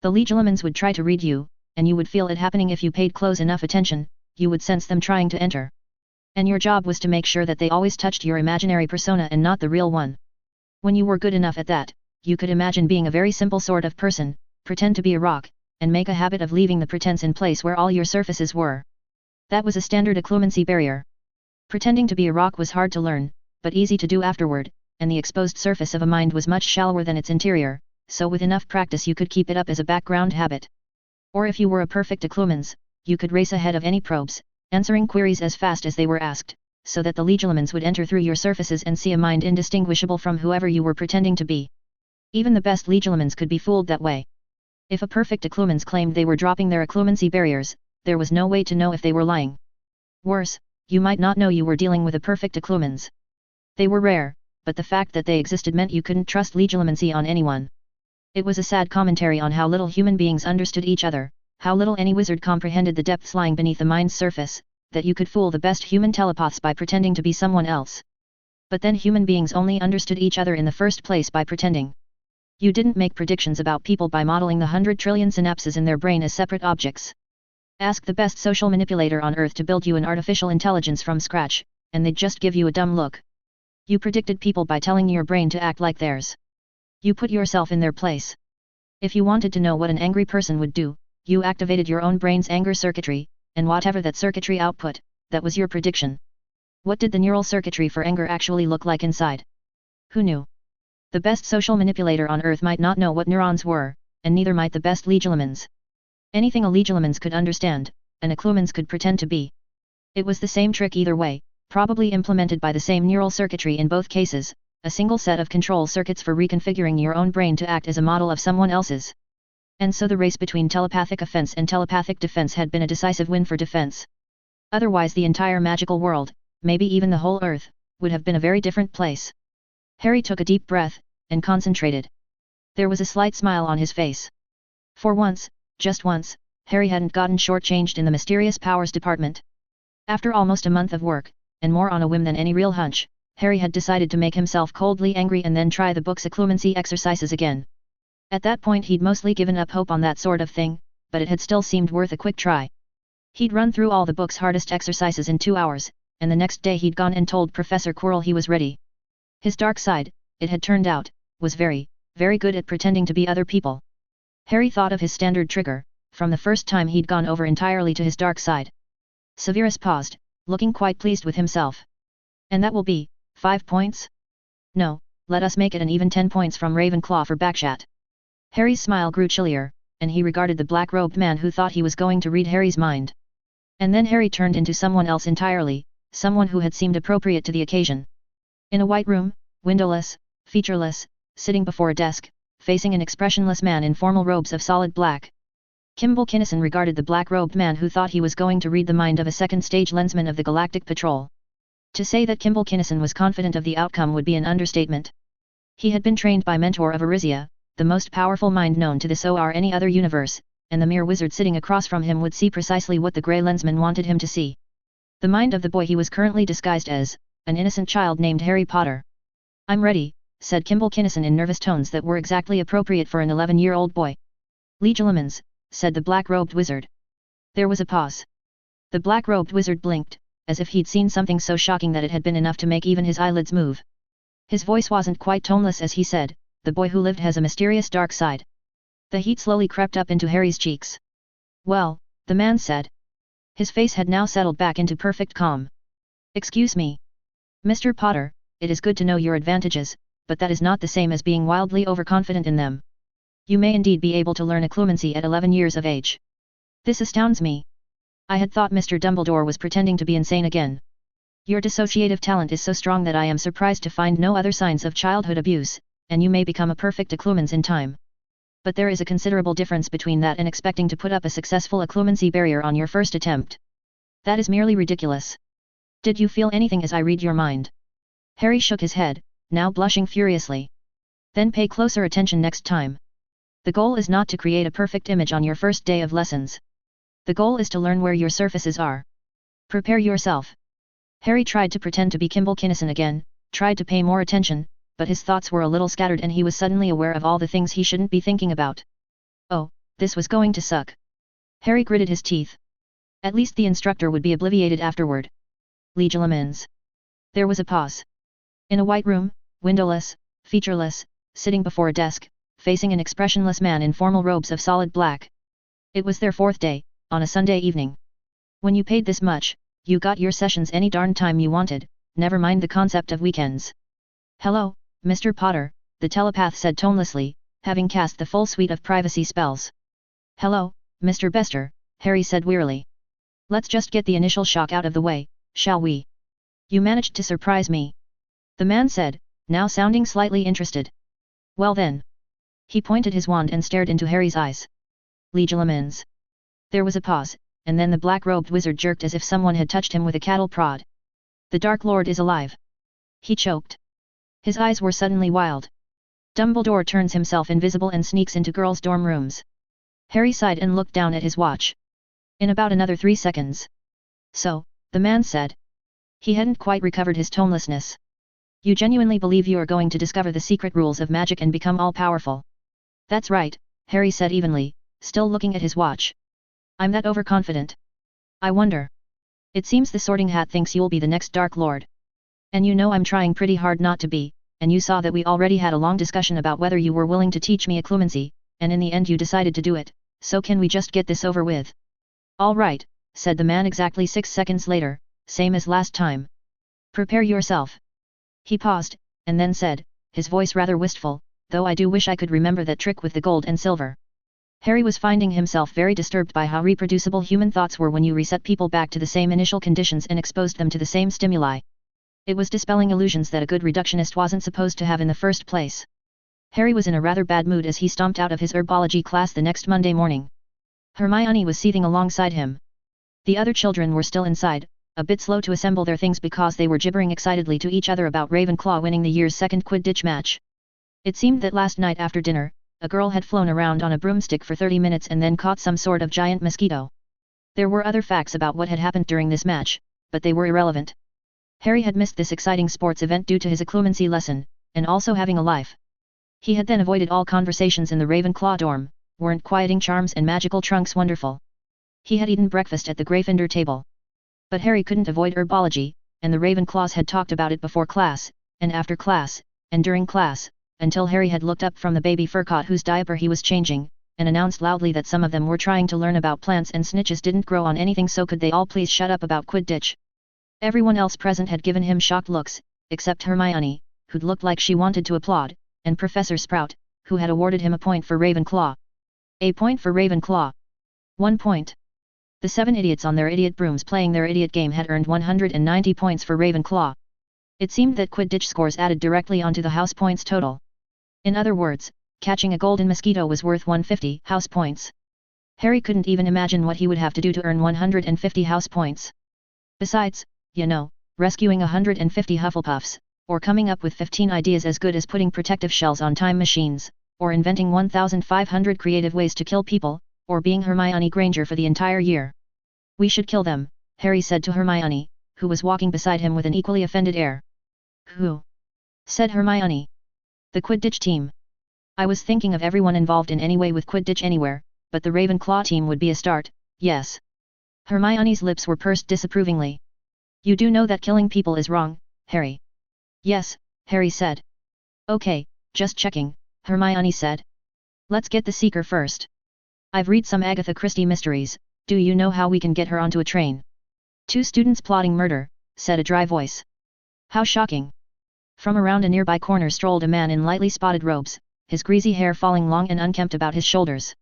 The legilimens would try to read you, and you would feel it happening if you paid close enough attention, you would sense them trying to enter. And your job was to make sure that they always touched your imaginary persona and not the real one. When you were good enough at that, you could imagine being a very simple sort of person, pretend to be a rock, and make a habit of leaving the pretense in place where all your surfaces were. That was a standard occlumency barrier. Pretending to be a rock was hard to learn, but easy to do afterward, and the exposed surface of a mind was much shallower than its interior, so with enough practice you could keep it up as a background habit. Or if you were a perfect occlumens, you could race ahead of any probes, answering queries as fast as they were asked, so that the legilimens would enter through your surfaces and see a mind indistinguishable from whoever you were pretending to be. Even the best legilimens could be fooled that way. If a perfect occlumens claimed they were dropping their occlumency barriers, there was no way to know if they were lying. Worse, you might not know you were dealing with a perfect occlumens. They were rare, but the fact that they existed meant you couldn't trust legilimency on anyone. It was a sad commentary on how little human beings understood each other, how little any wizard comprehended the depths lying beneath the mind's surface, that you could fool the best human telepaths by pretending to be someone else. But then human beings only understood each other in the first place by pretending. You didn't make predictions about people by modeling the 100 trillion synapses in their brain as separate objects. Ask the best social manipulator on Earth to build you an artificial intelligence from scratch, and they'd just give you a dumb look. You predicted people by telling your brain to act like theirs. You put yourself in their place. If you wanted to know what an angry person would do, you activated your own brain's anger circuitry, and whatever that circuitry output, that was your prediction. What did the neural circuitry for anger actually look like inside? Who knew? The best social manipulator on Earth might not know what neurons were, and neither might the best legilimens. Anything a legilimens could understand, an occlumens could pretend to be. It was the same trick either way, probably implemented by the same neural circuitry in both cases, a single set of control circuits for reconfiguring your own brain to act as a model of someone else's. And so the race between telepathic offense and telepathic defense had been a decisive win for defense. Otherwise the entire magical world, maybe even the whole Earth, would have been a very different place. Harry took a deep breath, and concentrated. There was a slight smile on his face. For once, just once, Harry hadn't gotten shortchanged in the mysterious powers department. After almost a month of work, and more on a whim than any real hunch, Harry had decided to make himself coldly angry and then try the book's occlumency exercises again. At that point he'd mostly given up hope on that sort of thing, but it had still seemed worth a quick try. He'd run through all the book's hardest exercises in 2 hours, and the next day he'd gone and told Professor Quirrell he was ready. His dark side, it had turned out, was very, very good at pretending to be other people. Harry thought of his standard trigger, from the first time he'd gone over entirely to his dark side. Severus paused, looking quite pleased with himself. And that will be 5 points? No, let us make it an even 10 points from Ravenclaw for Backshot. Harry's smile grew chillier, and he regarded the black-robed man who thought he was going to read Harry's mind. And then Harry turned into someone else entirely, someone who had seemed appropriate to the occasion. In a white room, windowless, featureless, sitting before a desk, facing an expressionless man in formal robes of solid black. Kimble Kinnison regarded the black-robed man who thought he was going to read the mind of a second-stage lensman of the Galactic Patrol. To say that Kimble Kinnison was confident of the outcome would be an understatement. He had been trained by Mentor of Arisia, the most powerful mind known to this or any other universe, and the mere wizard sitting across from him would see precisely what the grey lensman wanted him to see. The mind of the boy he was currently disguised as, an innocent child named Harry Potter. "I'm ready," said Kimble Kinnison in nervous tones that were exactly appropriate for an 11-year-old boy. "Legilimens," said the black-robed wizard. There was a pause. The black-robed wizard blinked, as if he'd seen something so shocking that it had been enough to make even his eyelids move. His voice wasn't quite toneless as he said, "The boy who lived has a mysterious dark side." The heat slowly crept up into Harry's cheeks. "Well," the man said. His face had now settled back into perfect calm. "Excuse me. Mr. Potter, it is good to know your advantages, but that is not the same as being wildly overconfident in them. You may indeed be able to learn occlumency at 11 years of age. This astounds me. I had thought Mr. Dumbledore was pretending to be insane again. Your dissociative talent is so strong that I am surprised to find no other signs of childhood abuse, and you may become a perfect occlumens in time. But there is a considerable difference between that and expecting to put up a successful occlumency barrier on your first attempt. That is merely ridiculous. Did you feel anything as I read your mind?" Harry shook his head, now blushing furiously. "Then pay closer attention next time. The goal is not to create a perfect image on your first day of lessons. The goal is to learn where your surfaces are. Prepare yourself." Harry tried to pretend to be Kimble Kinnison again, tried to pay more attention, but his thoughts were a little scattered and he was suddenly aware of all the things he shouldn't be thinking about. Oh, this was going to suck. Harry gritted his teeth. At least the instructor would be obliviated afterward. Legilimens. There was a pause. In a white room, windowless, featureless, sitting before a desk, facing an expressionless man in formal robes of solid black. It was their 4th day, on a Sunday evening. When you paid this much, you got your sessions any darn time you wanted, never mind the concept of weekends. "Hello, Mr. Potter," the telepath said tonelessly, having cast the full suite of privacy spells. "Hello, Mr. Bester," Harry said wearily. "Let's just get the initial shock out of the way, shall we?" "You managed to surprise me," the man said, now sounding slightly interested. "Well then." He pointed his wand and stared into Harry's eyes. "Legilimens." There was a pause, and then the black-robed wizard jerked as if someone had touched him with a cattle prod. "The Dark Lord is alive." He choked. His eyes were suddenly wild. "Dumbledore turns himself invisible and sneaks into girls' dorm rooms." Harry sighed and looked down at his watch. "In about another 3 seconds. So," the man said. He hadn't quite recovered his tonelessness. "You genuinely believe you are going to discover the secret rules of magic and become all-powerful?" "That's right," Harry said evenly, still looking at his watch. "I'm that overconfident. I wonder. It seems the Sorting Hat thinks you'll be the next Dark Lord. And you know I'm trying pretty hard not to be, and you saw that we already had a long discussion about whether you were willing to teach me occlumency, and in the end you decided to do it, so can we just get this over with?" "All right," said the man exactly 6 seconds later, "same as last time. Prepare yourself." He paused, and then said, his voice rather wistful, "Though I do wish I could remember that trick with the gold and silver." Harry was finding himself very disturbed by how reproducible human thoughts were when you reset people back to the same initial conditions and exposed them to the same stimuli. It was dispelling illusions that a good reductionist wasn't supposed to have in the first place. Harry was in a rather bad mood as he stomped out of his herbology class the next Monday morning. Hermione was seething alongside him. The other children were still inside, a bit slow to assemble their things because they were gibbering excitedly to each other about Ravenclaw winning the year's second Quidditch match. It seemed that last night after dinner, a girl had flown around on a broomstick for 30 minutes and then caught some sort of giant mosquito. There were other facts about what had happened during this match, but they were irrelevant. Harry had missed this exciting sports event due to his occlumency lesson, and also having a life. He had then avoided all conversations in the Ravenclaw dorm. Weren't quieting charms and magical trunks wonderful? He had eaten breakfast at the Gryffindor table. But Harry couldn't avoid herbology, and the Ravenclaws had talked about it before class, and after class, and during class, until Harry had looked up from the baby furcot whose diaper he was changing, and announced loudly that some of them were trying to learn about plants and snitches didn't grow on anything, so could they all please shut up about Quidditch. Everyone else present had given him shocked looks, except Hermione, who'd looked like she wanted to applaud, and Professor Sprout, who had awarded him a point for Ravenclaw. A point for Ravenclaw. 1 point. The 7 idiots on their idiot brooms playing their idiot game had earned 190 points for Ravenclaw. It seemed that Quidditch scores added directly onto the house points total. In other words, catching a golden mosquito was worth 150 house points. Harry couldn't even imagine what he would have to do to earn 150 house points. Besides, you know, rescuing 150 Hufflepuffs, or coming up with 15 ideas as good as putting protective shells on time machines, or inventing 1,500 creative ways to kill people, or being Hermione Granger for the entire year. We should kill them, Harry said to Hermione, who was walking beside him with an equally offended air. Who? Said Hermione. The Quidditch team. I was thinking of everyone involved in any way with Quidditch anywhere, but the Ravenclaw team would be a start, yes. Hermione's lips were pursed disapprovingly. You do know that killing people is wrong, Harry. Yes, Harry said. Okay, just checking, Hermione said. Let's get the Seeker first. I've read some Agatha Christie mysteries, do you know how we can get her onto a train? 2 students plotting murder, said a dry voice. How shocking. From around a nearby corner strolled a man in lightly spotted robes, his greasy hair falling long and unkempt about his shoulders.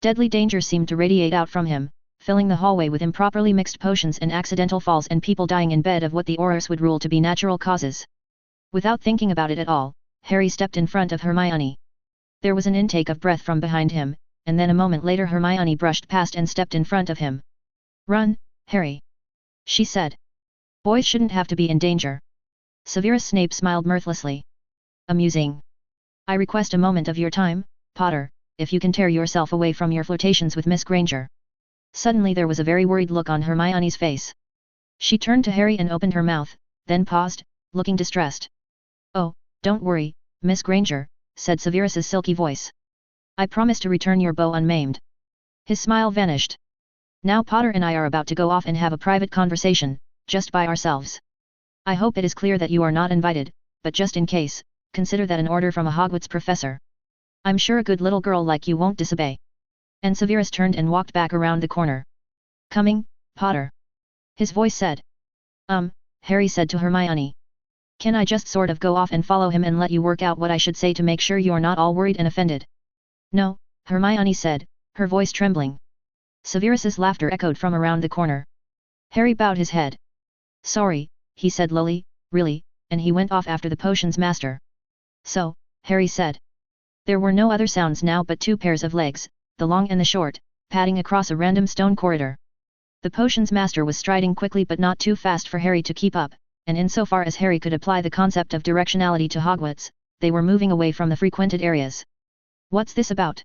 Deadly danger seemed to radiate out from him, filling the hallway with improperly mixed potions and accidental falls and people dying in bed of what the Aurors would rule to be natural causes. Without thinking about it at all, Harry stepped in front of Hermione. There was an intake of breath from behind him, and then a moment later Hermione brushed past and stepped in front of him. Run, Harry. She said. Boys shouldn't have to be in danger. Severus Snape smiled mirthlessly. Amusing. I request a moment of your time, Potter, if you can tear yourself away from your flirtations with Miss Granger. Suddenly there was a very worried look on Hermione's face. She turned to Harry and opened her mouth, then paused, looking distressed. Oh, don't worry, Miss Granger, said Severus's silky voice. I promise to return your bow unmaimed. His smile vanished. Now Potter and I are about to go off and have a private conversation, just by ourselves. I hope it is clear that you are not invited, but just in case, consider that an order from a Hogwarts professor. I'm sure a good little girl like you won't disobey. And Severus turned and walked back around the corner. Coming, Potter. His voice said. Harry said to Hermione. Can I just sort of go off and follow him and let you work out what I should say to make sure you're not all worried and offended? No, Hermione said, her voice trembling. Severus's laughter echoed from around the corner. Harry bowed his head. Sorry, he said lowly, really, and he went off after the potions master. So, Harry said. There were no other sounds now but 2 pairs of legs, the long and the short, padding across a random stone corridor. The potions master was striding quickly but not too fast for Harry to keep up, and insofar as Harry could apply the concept of directionality to Hogwarts, they were moving away from the frequented areas. What's this about?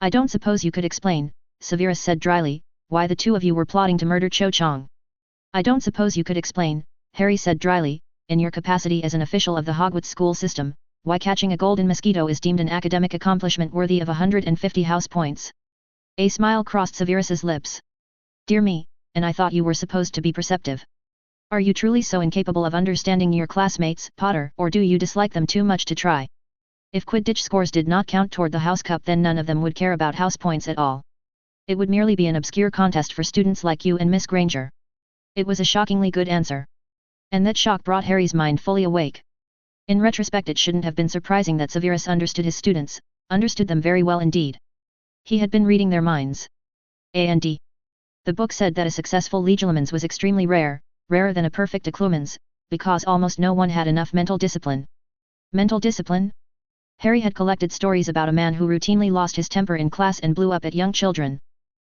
I don't suppose you could explain, Severus said dryly, why the 2 of you were plotting to murder Cho Chang. I don't suppose you could explain, Harry said dryly, in your capacity as an official of the Hogwarts school system, why catching a golden mosquito is deemed an academic accomplishment worthy of 150 house points. A smile crossed Severus's lips. Dear me, and I thought you were supposed to be perceptive. Are you truly so incapable of understanding your classmates, Potter, or do you dislike them too much to try? If Quidditch scores did not count toward the House Cup, then none of them would care about house points at all. It would merely be an obscure contest for students like you and Miss Granger. It was a shockingly good answer. And that shock brought Harry's mind fully awake. In retrospect, it shouldn't have been surprising that Severus understood his students, understood them very well indeed. He had been reading their minds. A&D. The book said that a successful Legilimens was extremely rare, rarer than a perfect Declumens, because almost no one had enough mental discipline. Mental discipline? Harry had collected stories about a man who routinely lost his temper in class and blew up at young children.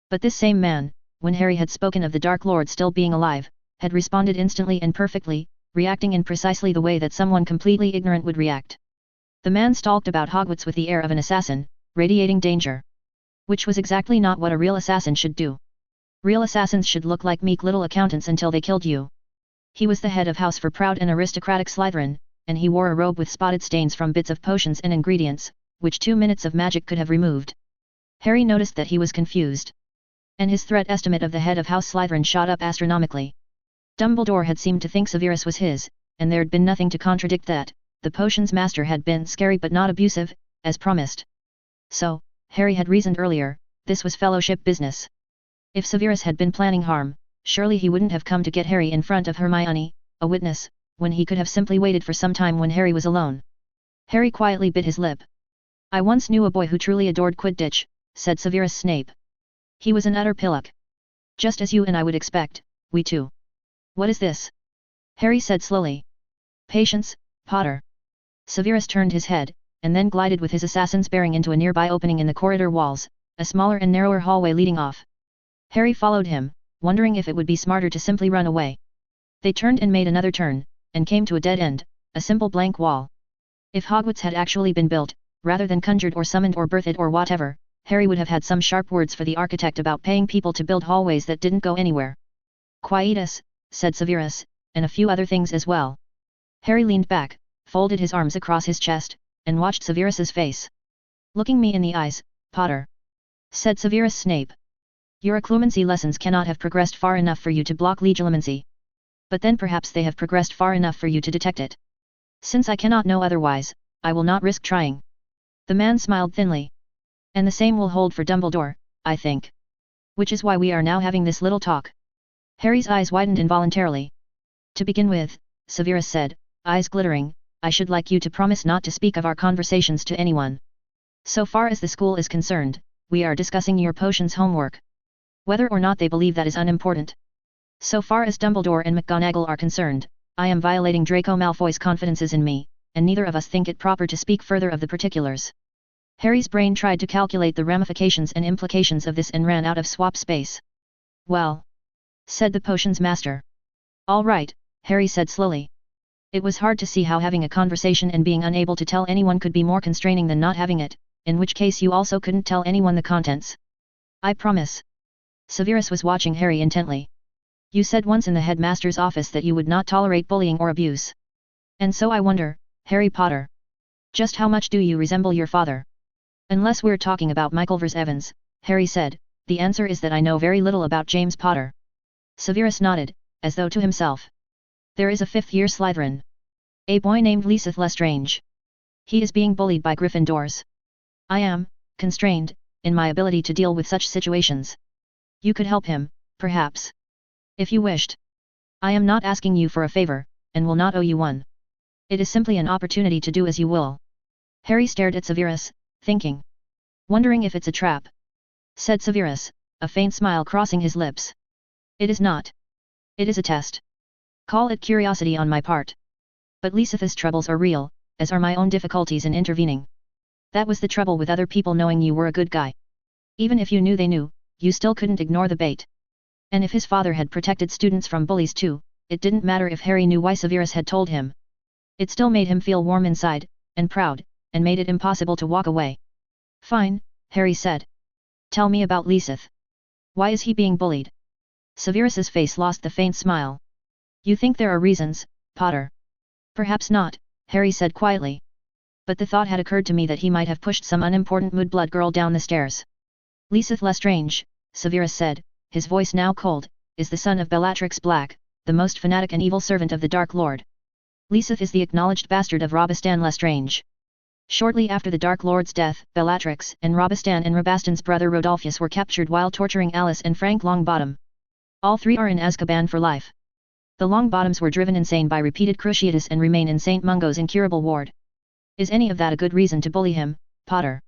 But this same man, when Harry had spoken of the Dark Lord still being alive, had responded instantly and perfectly, reacting in precisely the way that someone completely ignorant would react. The man stalked about Hogwarts with the air of an assassin, radiating danger. Which was exactly not what a real assassin should do. Real assassins should look like meek little accountants until they killed you. He was the head of house for proud and aristocratic Slytherin, and he wore a robe with spotted stains from bits of potions and ingredients, which 2 minutes of magic could have removed. Harry noticed that he was confused. And his threat estimate of the head of House Slytherin shot up astronomically. Dumbledore had seemed to think Severus was his, and there'd been nothing to contradict that. The potions master had been scary but not abusive, as promised. So, Harry had reasoned earlier, this was fellowship business. If Severus had been planning harm, surely he wouldn't have come to get Harry in front of Hermione, a witness, when he could have simply waited for some time when Harry was alone. Harry quietly bit his lip. I once knew a boy who truly adored Quidditch, said Severus Snape. He was an utter pillock. Just as you and I would expect, we too. What is this? Harry said slowly. Patience, Potter. Severus turned his head, and then glided with his assassin's bearing into a nearby opening in the corridor walls, a smaller and narrower hallway leading off. Harry followed him, wondering if it would be smarter to simply run away. They turned and made another turn, and came to a dead end, a simple blank wall. If Hogwarts had actually been built, rather than conjured or summoned or birthed or whatever, Harry would have had some sharp words for the architect about paying people to build hallways that didn't go anywhere. Quietus, said Severus, and a few other things as well. Harry leaned back, folded his arms across his chest, and watched Severus's face. Looking me in the eyes, Potter, said Severus Snape. Your occlumency lessons cannot have progressed far enough for you to block legilimency. But then perhaps they have progressed far enough for you to detect it. Since I cannot know otherwise, I will not risk trying. The man smiled thinly. And the same will hold for Dumbledore, I think. Which is why we are now having this little talk. Harry's eyes widened involuntarily. To begin with, Severus said, eyes glittering, I should like you to promise not to speak of our conversations to anyone. So far as the school is concerned, we are discussing your potions homework. Whether or not they believe that is unimportant. So far as Dumbledore and McGonagall are concerned, I am violating Draco Malfoy's confidences in me, and neither of us think it proper to speak further of the particulars. Harry's brain tried to calculate the ramifications and implications of this and ran out of swap space. Well, said the potions master. All right, Harry said slowly. It was hard to see how having a conversation and being unable to tell anyone could be more constraining than not having it, in which case you also couldn't tell anyone the contents. I promise. Severus was watching Harry intently. You said once in the headmaster's office that you would not tolerate bullying or abuse. And so I wonder, Harry Potter. Just how much do you resemble your father? Unless we're talking about Michaelvers Evans, Harry said, the answer is that I know very little about James Potter. Severus nodded, as though to himself. There is a fifth-year Slytherin. A boy named Lysith Lestrange. He is being bullied by Gryffindors. I am, constrained, in my ability to deal with such situations. You could help him, perhaps. If you wished. I am not asking you for a favor, and will not owe you one. It is simply an opportunity to do as you will. Harry stared at Severus, thinking. Wondering if it's a trap. Said Severus, a faint smile crossing his lips. It is not. It is a test. Call it curiosity on my part. But Lysith's troubles are real, as are my own difficulties in intervening. That was the trouble with other people knowing you were a good guy. Even if you knew they knew, you still couldn't ignore the bait. And if his father had protected students from bullies too, it didn't matter if Harry knew why Severus had told him. It still made him feel warm inside, and proud, and made it impossible to walk away. Fine, Harry said. Tell me about Lysith. Why is he being bullied? Severus's face lost the faint smile. You think there are reasons, Potter? Perhaps not, Harry said quietly. But the thought had occurred to me that he might have pushed some unimportant mudblood girl down the stairs. Lysith Lestrange, Severus said, his voice now cold, is the son of Bellatrix Black, the most fanatic and evil servant of the Dark Lord. Lysith is the acknowledged bastard of Robustan Lestrange. Shortly after the Dark Lord's death, Bellatrix and Robustan and Robastan's brother Rodolphus were captured while torturing Alice and Frank Longbottom. All three are in Azkaban for life. The Longbottoms were driven insane by repeated cruciatus and remain in St. Mungo's incurable ward. Is any of that a good reason to bully him, Potter?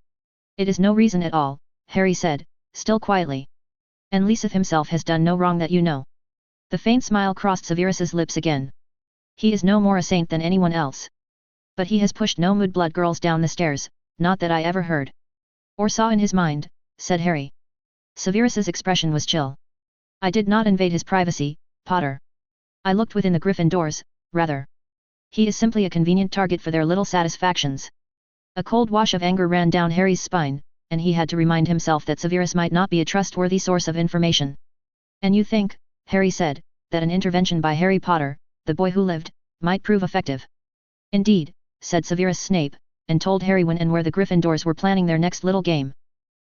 It is no reason at all, Harry said, still quietly. And Lysith himself has done no wrong that you know. The faint smile crossed Severus's lips again. He is no more a saint than anyone else. But he has pushed no mudblood girls down the stairs, not that I ever heard. Or saw in his mind, said Harry. Severus's expression was chill. I did not invade his privacy, Potter. I looked within the Gryffindors, rather. He is simply a convenient target for their little satisfactions. A cold wash of anger ran down Harry's spine, and he had to remind himself that Severus might not be a trustworthy source of information. And you think, Harry said, that an intervention by Harry Potter, the boy who lived, might prove effective? Indeed, said Severus Snape, and told Harry when and where the Gryffindors were planning their next little game.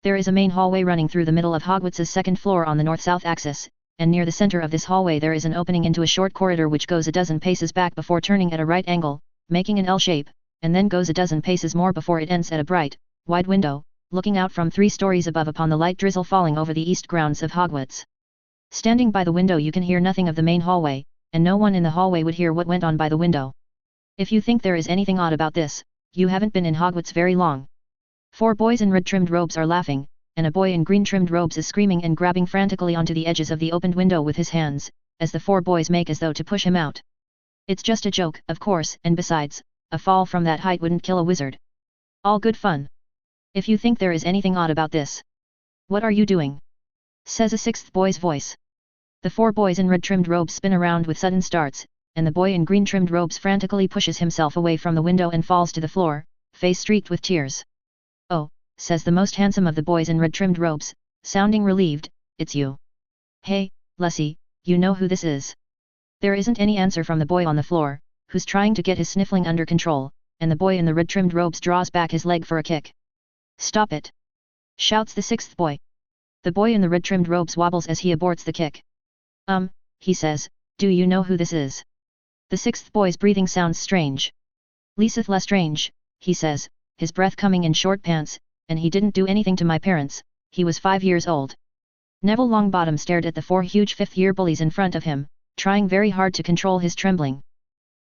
There is a main hallway running through the middle of Hogwarts's second floor on the north-south axis, and near the center of this hallway there is an opening into a short corridor which goes a dozen paces back before turning at a right angle, making an L shape, and then goes a dozen paces more before it ends at a bright, wide window, looking out from 3 stories above upon the light drizzle falling over the east grounds of Hogwarts. Standing by the window you can hear nothing of the main hallway, and no one in the hallway would hear what went on by the window. If you think there is anything odd about this, you haven't been in Hogwarts very long. 4 boys in red-trimmed robes are laughing, and a boy in green-trimmed robes is screaming and grabbing frantically onto the edges of the opened window with his hands, as the 4 boys make as though to push him out. It's just a joke, of course, and besides, a fall from that height wouldn't kill a wizard. All good fun. If you think there is anything odd about this. What are you doing? Says a 6th boy's voice. The 4 boys in red-trimmed robes spin around with sudden starts, and the boy in green-trimmed robes frantically pushes himself away from the window and falls to the floor, face streaked with tears. says the most handsome of the boys in red-trimmed robes, sounding relieved, it's you. Hey, Lessie, you know who this is? There isn't any answer from the boy on the floor, who's trying to get his sniffling under control, and the boy in the red-trimmed robes draws back his leg for a kick. Stop it! Shouts the sixth boy. The boy in the red-trimmed robes wobbles as he aborts the kick. He says, do you know who this is? The sixth boy's breathing sounds strange. Liseth Lestrange, he says, his breath coming in short pants, and he didn't do anything to my parents, he was 5 years old. Neville Longbottom stared at the 4 huge fifth-year bullies in front of him, trying very hard to control his trembling.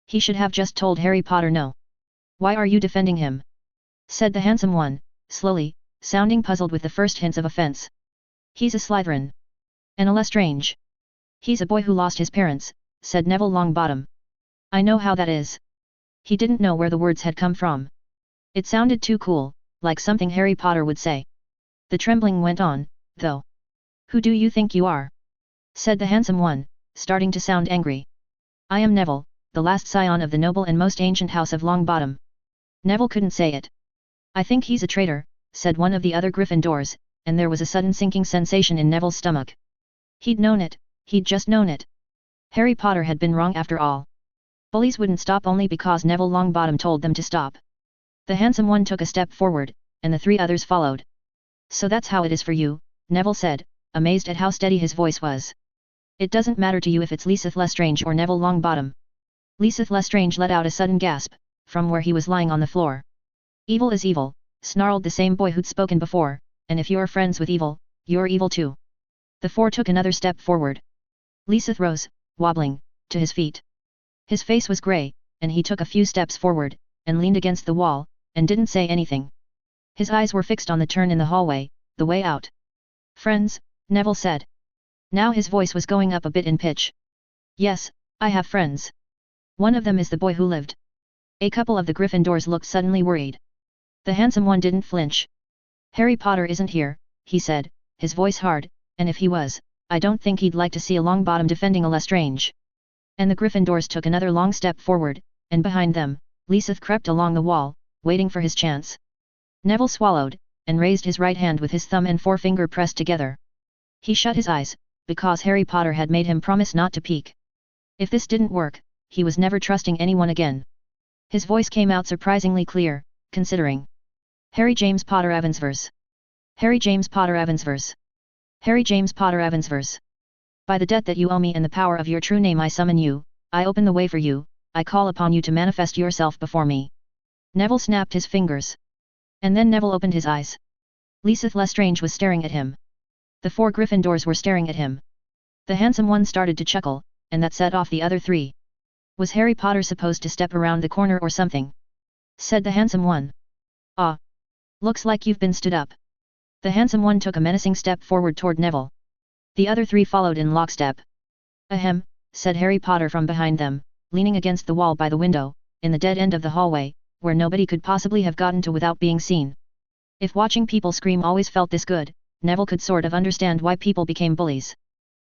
He should have just told Harry Potter no. Why are you defending him? Said the handsome one, slowly, sounding puzzled with the first hints of offense. He's a Slytherin. And a Lestrange. He's a boy who lost his parents, said Neville Longbottom. I know how that is. He didn't know where the words had come from. It sounded too cool, like something Harry Potter would say. The trembling went on, though. Who do you think you are? Said the handsome one, starting to sound angry. I am Neville, the last scion of the noble and most ancient house of Longbottom. Neville couldn't say it. I think he's a traitor, said one of the other Gryffindors, and there was a sudden sinking sensation in Neville's stomach. He'd known it, he'd just known it. Harry Potter had been wrong after all. Bullies wouldn't stop only because Neville Longbottom told them to stop. The handsome one took a step forward, and the 3 others followed. So that's how it is for you, Neville said, amazed at how steady his voice was. It doesn't matter to you if it's Liseth Lestrange or Neville Longbottom. Liseth Lestrange let out a sudden gasp, from where he was lying on the floor. Evil is evil, snarled the same boy who'd spoken before, and if you're friends with evil, you're evil too. The 4 took another step forward. Liseth rose, wobbling, to his feet. His face was grey, and he took a few steps forward, and leaned against the wall, and didn't say anything. His eyes were fixed on the turn in the hallway, the way out. Friends, Neville said. Now his voice was going up a bit in pitch. Yes, I have friends. One of them is the boy who lived. A couple of the Gryffindors looked suddenly worried. The handsome one didn't flinch. Harry Potter isn't here, he said, his voice hard, and if he was, I don't think he'd like to see a Longbottom defending a Lestrange. And the Gryffindors took another long step forward, and behind them, Liseth crept along the wall, waiting for his chance. Neville swallowed, and raised his right hand with his thumb and forefinger pressed together. He shut his eyes, because Harry Potter had made him promise not to peek. If this didn't work, he was never trusting anyone again. His voice came out surprisingly clear, considering. Harry James Potter Evansverse. Harry James Potter Evansverse. Harry James Potter Evansverse. By the debt that you owe me and the power of your true name I summon you, I open the way for you, I call upon you to manifest yourself before me. Neville snapped his fingers. And then Neville opened his eyes. Liseth Lestrange was staring at him. The 4 Gryffindors were staring at him. The handsome one started to chuckle, and that set off the other 3. Was Harry Potter supposed to step around the corner or something? Said the handsome one. Ah. Looks like you've been stood up. The handsome one took a menacing step forward toward Neville. The other 3 followed in lockstep. Ahem, said Harry Potter from behind them, leaning against the wall by the window, in the dead end of the hallway, where nobody could possibly have gotten to without being seen. If watching people scream always felt this good, Neville could sort of understand why people became bullies.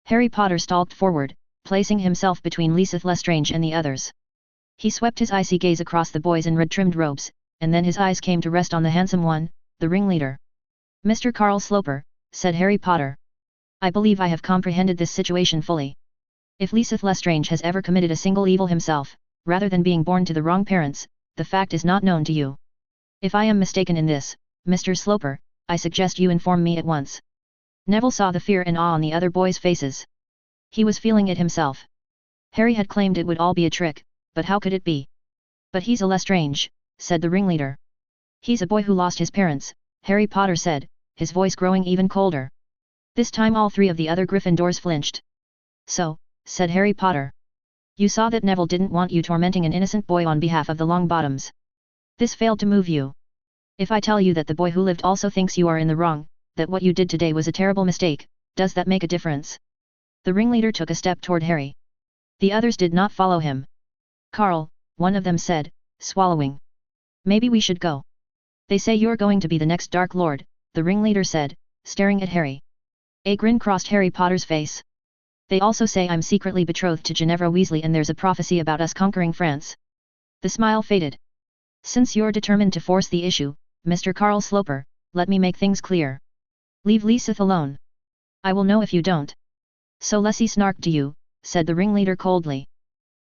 Harry Potter stalked forward, placing himself between Liseth Lestrange and the others. He swept his icy gaze across the boys in red-trimmed robes, and then his eyes came to rest on the handsome one, the ringleader. Mr. Carl Sloper, said Harry Potter. I believe I have comprehended this situation fully. If Liseth Lestrange has ever committed a single evil himself, rather than being born to the wrong parents, the fact is not known to you. If I am mistaken in this, Mr. Sloper, I suggest you inform me at once. Neville saw the fear and awe on the other boys' faces. He was feeling it himself. Harry had claimed it would all be a trick, but how could it be? But he's a Lestrange, said the ringleader. He's a boy who lost his parents, Harry Potter said, his voice growing even colder. This time all 3 of the other Gryffindors flinched. So, said Harry Potter. You saw that Neville didn't want you tormenting an innocent boy on behalf of the Longbottoms. This failed to move you. If I tell you that the boy who lived also thinks you are in the wrong, that what you did today was a terrible mistake, does that make a difference? The ringleader took a step toward Harry. The others did not follow him. Carl, one of them said, swallowing. Maybe we should go. They say you're going to be the next Dark Lord, the ringleader said, staring at Harry. A grin crossed Harry Potter's face. They also say I'm secretly betrothed to Ginevra Weasley and there's a prophecy about us conquering France. The smile faded. Since you're determined to force the issue, Mr. Carl Sloper, let me make things clear. Leave Lysith alone. I will know if you don't. So Leslie snarked to you, said the ringleader coldly.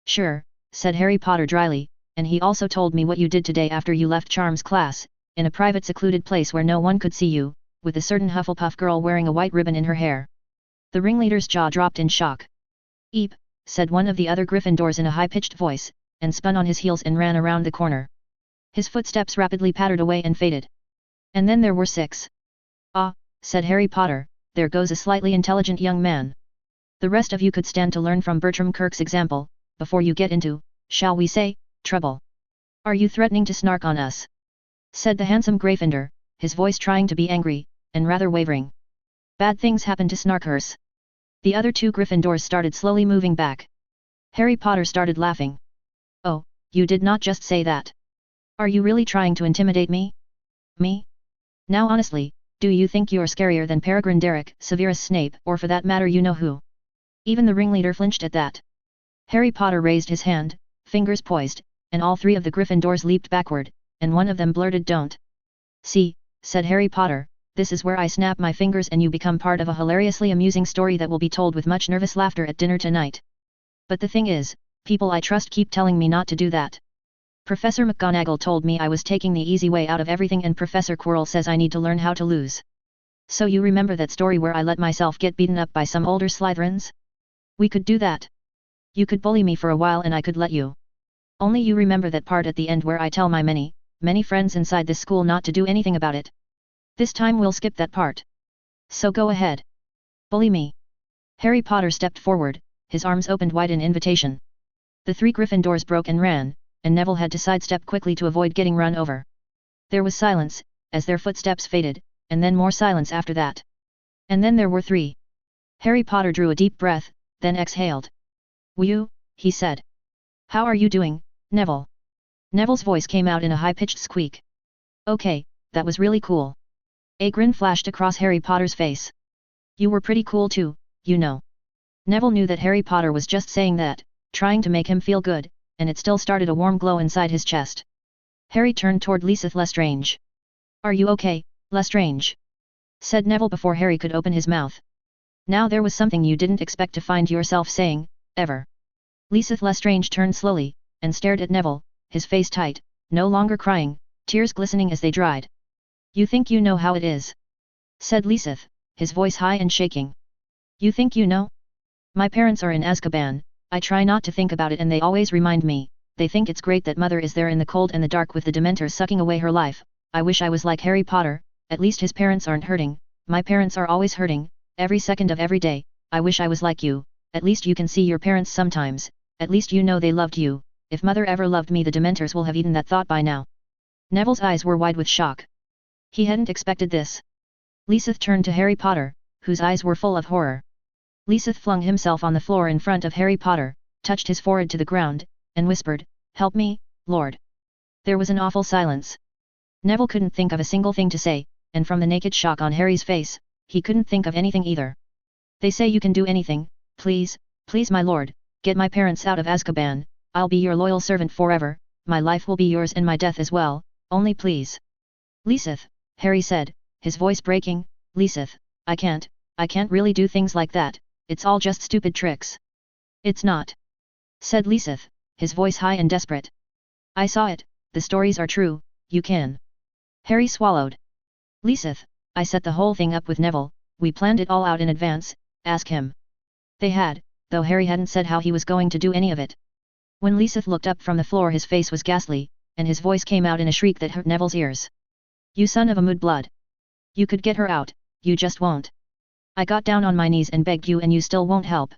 Sure, said Harry Potter dryly, and he also told me what you did today after you left Charms class, in a private secluded place where no one could see you, with a certain Hufflepuff girl wearing a white ribbon in her hair. The ringleader's jaw dropped in shock. Eep, said one of the other Gryffindors in a high-pitched voice, and spun on his heels and ran around the corner. His footsteps rapidly pattered away and faded. And then there were 6. Ah, said Harry Potter, there goes a slightly intelligent young man. The rest of you could stand to learn from Bertram Kirk's example, before you get into, shall we say, trouble. Are you threatening to snark on us? Said the handsome Gryffindor, his voice trying to be angry, and rather wavering. Bad things happen to snarkers. The other 2 Gryffindors started slowly moving back. Harry Potter started laughing. Oh, you did not just say that. Are you really trying to intimidate me? Me? Now honestly, do you think you're scarier than Peregrine Derek, Severus Snape, or for that matter you know who? Even the ringleader flinched at that. Harry Potter raised his hand, fingers poised, and all 3 of the Gryffindors leaped backward, and one of them blurted don't. See, said Harry Potter, this is where I snap my fingers and you become part of a hilariously amusing story that will be told with much nervous laughter at dinner tonight. But the thing is, people I trust keep telling me not to do that. Professor McGonagall told me I was taking the easy way out of everything and Professor Quirrell says I need to learn how to lose. So you remember that story where I let myself get beaten up by some older Slytherins? We could do that. You could bully me for a while and I could let you. Only you remember that part at the end where I tell my many friends inside this school not to do anything about it. This time we'll skip that part. So go ahead. Bully me. Harry Potter stepped forward, his arms opened wide in invitation. The 3 Gryffindors broke and ran, and Neville had to sidestep quickly to avoid getting run over. There was silence, as their footsteps faded, and then more silence after that. And then there were 3. Harry Potter drew a deep breath, then exhaled. "Whew," he said. "How are you doing, Neville?" Neville's voice came out in a high-pitched squeak. "Okay, that was really cool." A grin flashed across Harry Potter's face. "You were pretty cool too, you know." Neville knew that Harry Potter was just saying that, trying to make him feel good, and it still started a warm glow inside his chest. Harry turned toward Lysith Lestrange. "Are you okay, Lestrange?" said Neville before Harry could open his mouth. Now there was something you didn't expect to find yourself saying, ever. Lysith Lestrange turned slowly, and stared at Neville, his face tight, no longer crying, tears glistening as they dried. "You think you know how it is?" said Lysith, his voice high and shaking. "You think you know? My parents are in Azkaban, I try not to think about it and they always remind me, they think it's great that Mother is there in the cold and the dark with the Dementors sucking away her life. I wish I was like Harry Potter, at least his parents aren't hurting, my parents are always hurting, every second of every day. I wish I was like you, at least you can see your parents sometimes, at least you know they loved you, if Mother ever loved me the Dementors will have eaten that thought by now." Neville's eyes were wide with shock. He hadn't expected this. Lysith turned to Harry Potter, whose eyes were full of horror. Lysith flung himself on the floor in front of Harry Potter, touched his forehead to the ground, and whispered, "Help me, Lord." There was an awful silence. Neville couldn't think of a single thing to say, and from the naked shock on Harry's face, he couldn't think of anything either. "They say you can do anything, please, please my lord, get my parents out of Azkaban, I'll be your loyal servant forever, my life will be yours and my death as well, only please." "Lysith," Harry said, his voice breaking, "Lysith, I can't really do things like that, it's all just stupid tricks." "It's not," said Lysith, his voice high and desperate. "I saw it, the stories are true, you can." Harry swallowed. "Lysith, I set the whole thing up with Neville, we planned it all out in advance, ask him." They had, though Harry hadn't said how he was going to do any of it. When Lysith looked up from the floor his face was ghastly, and his voice came out in a shriek that hurt Neville's ears. "You son of a mudblood! You could get her out, you just won't. I got down on my knees and begged you and you still won't help.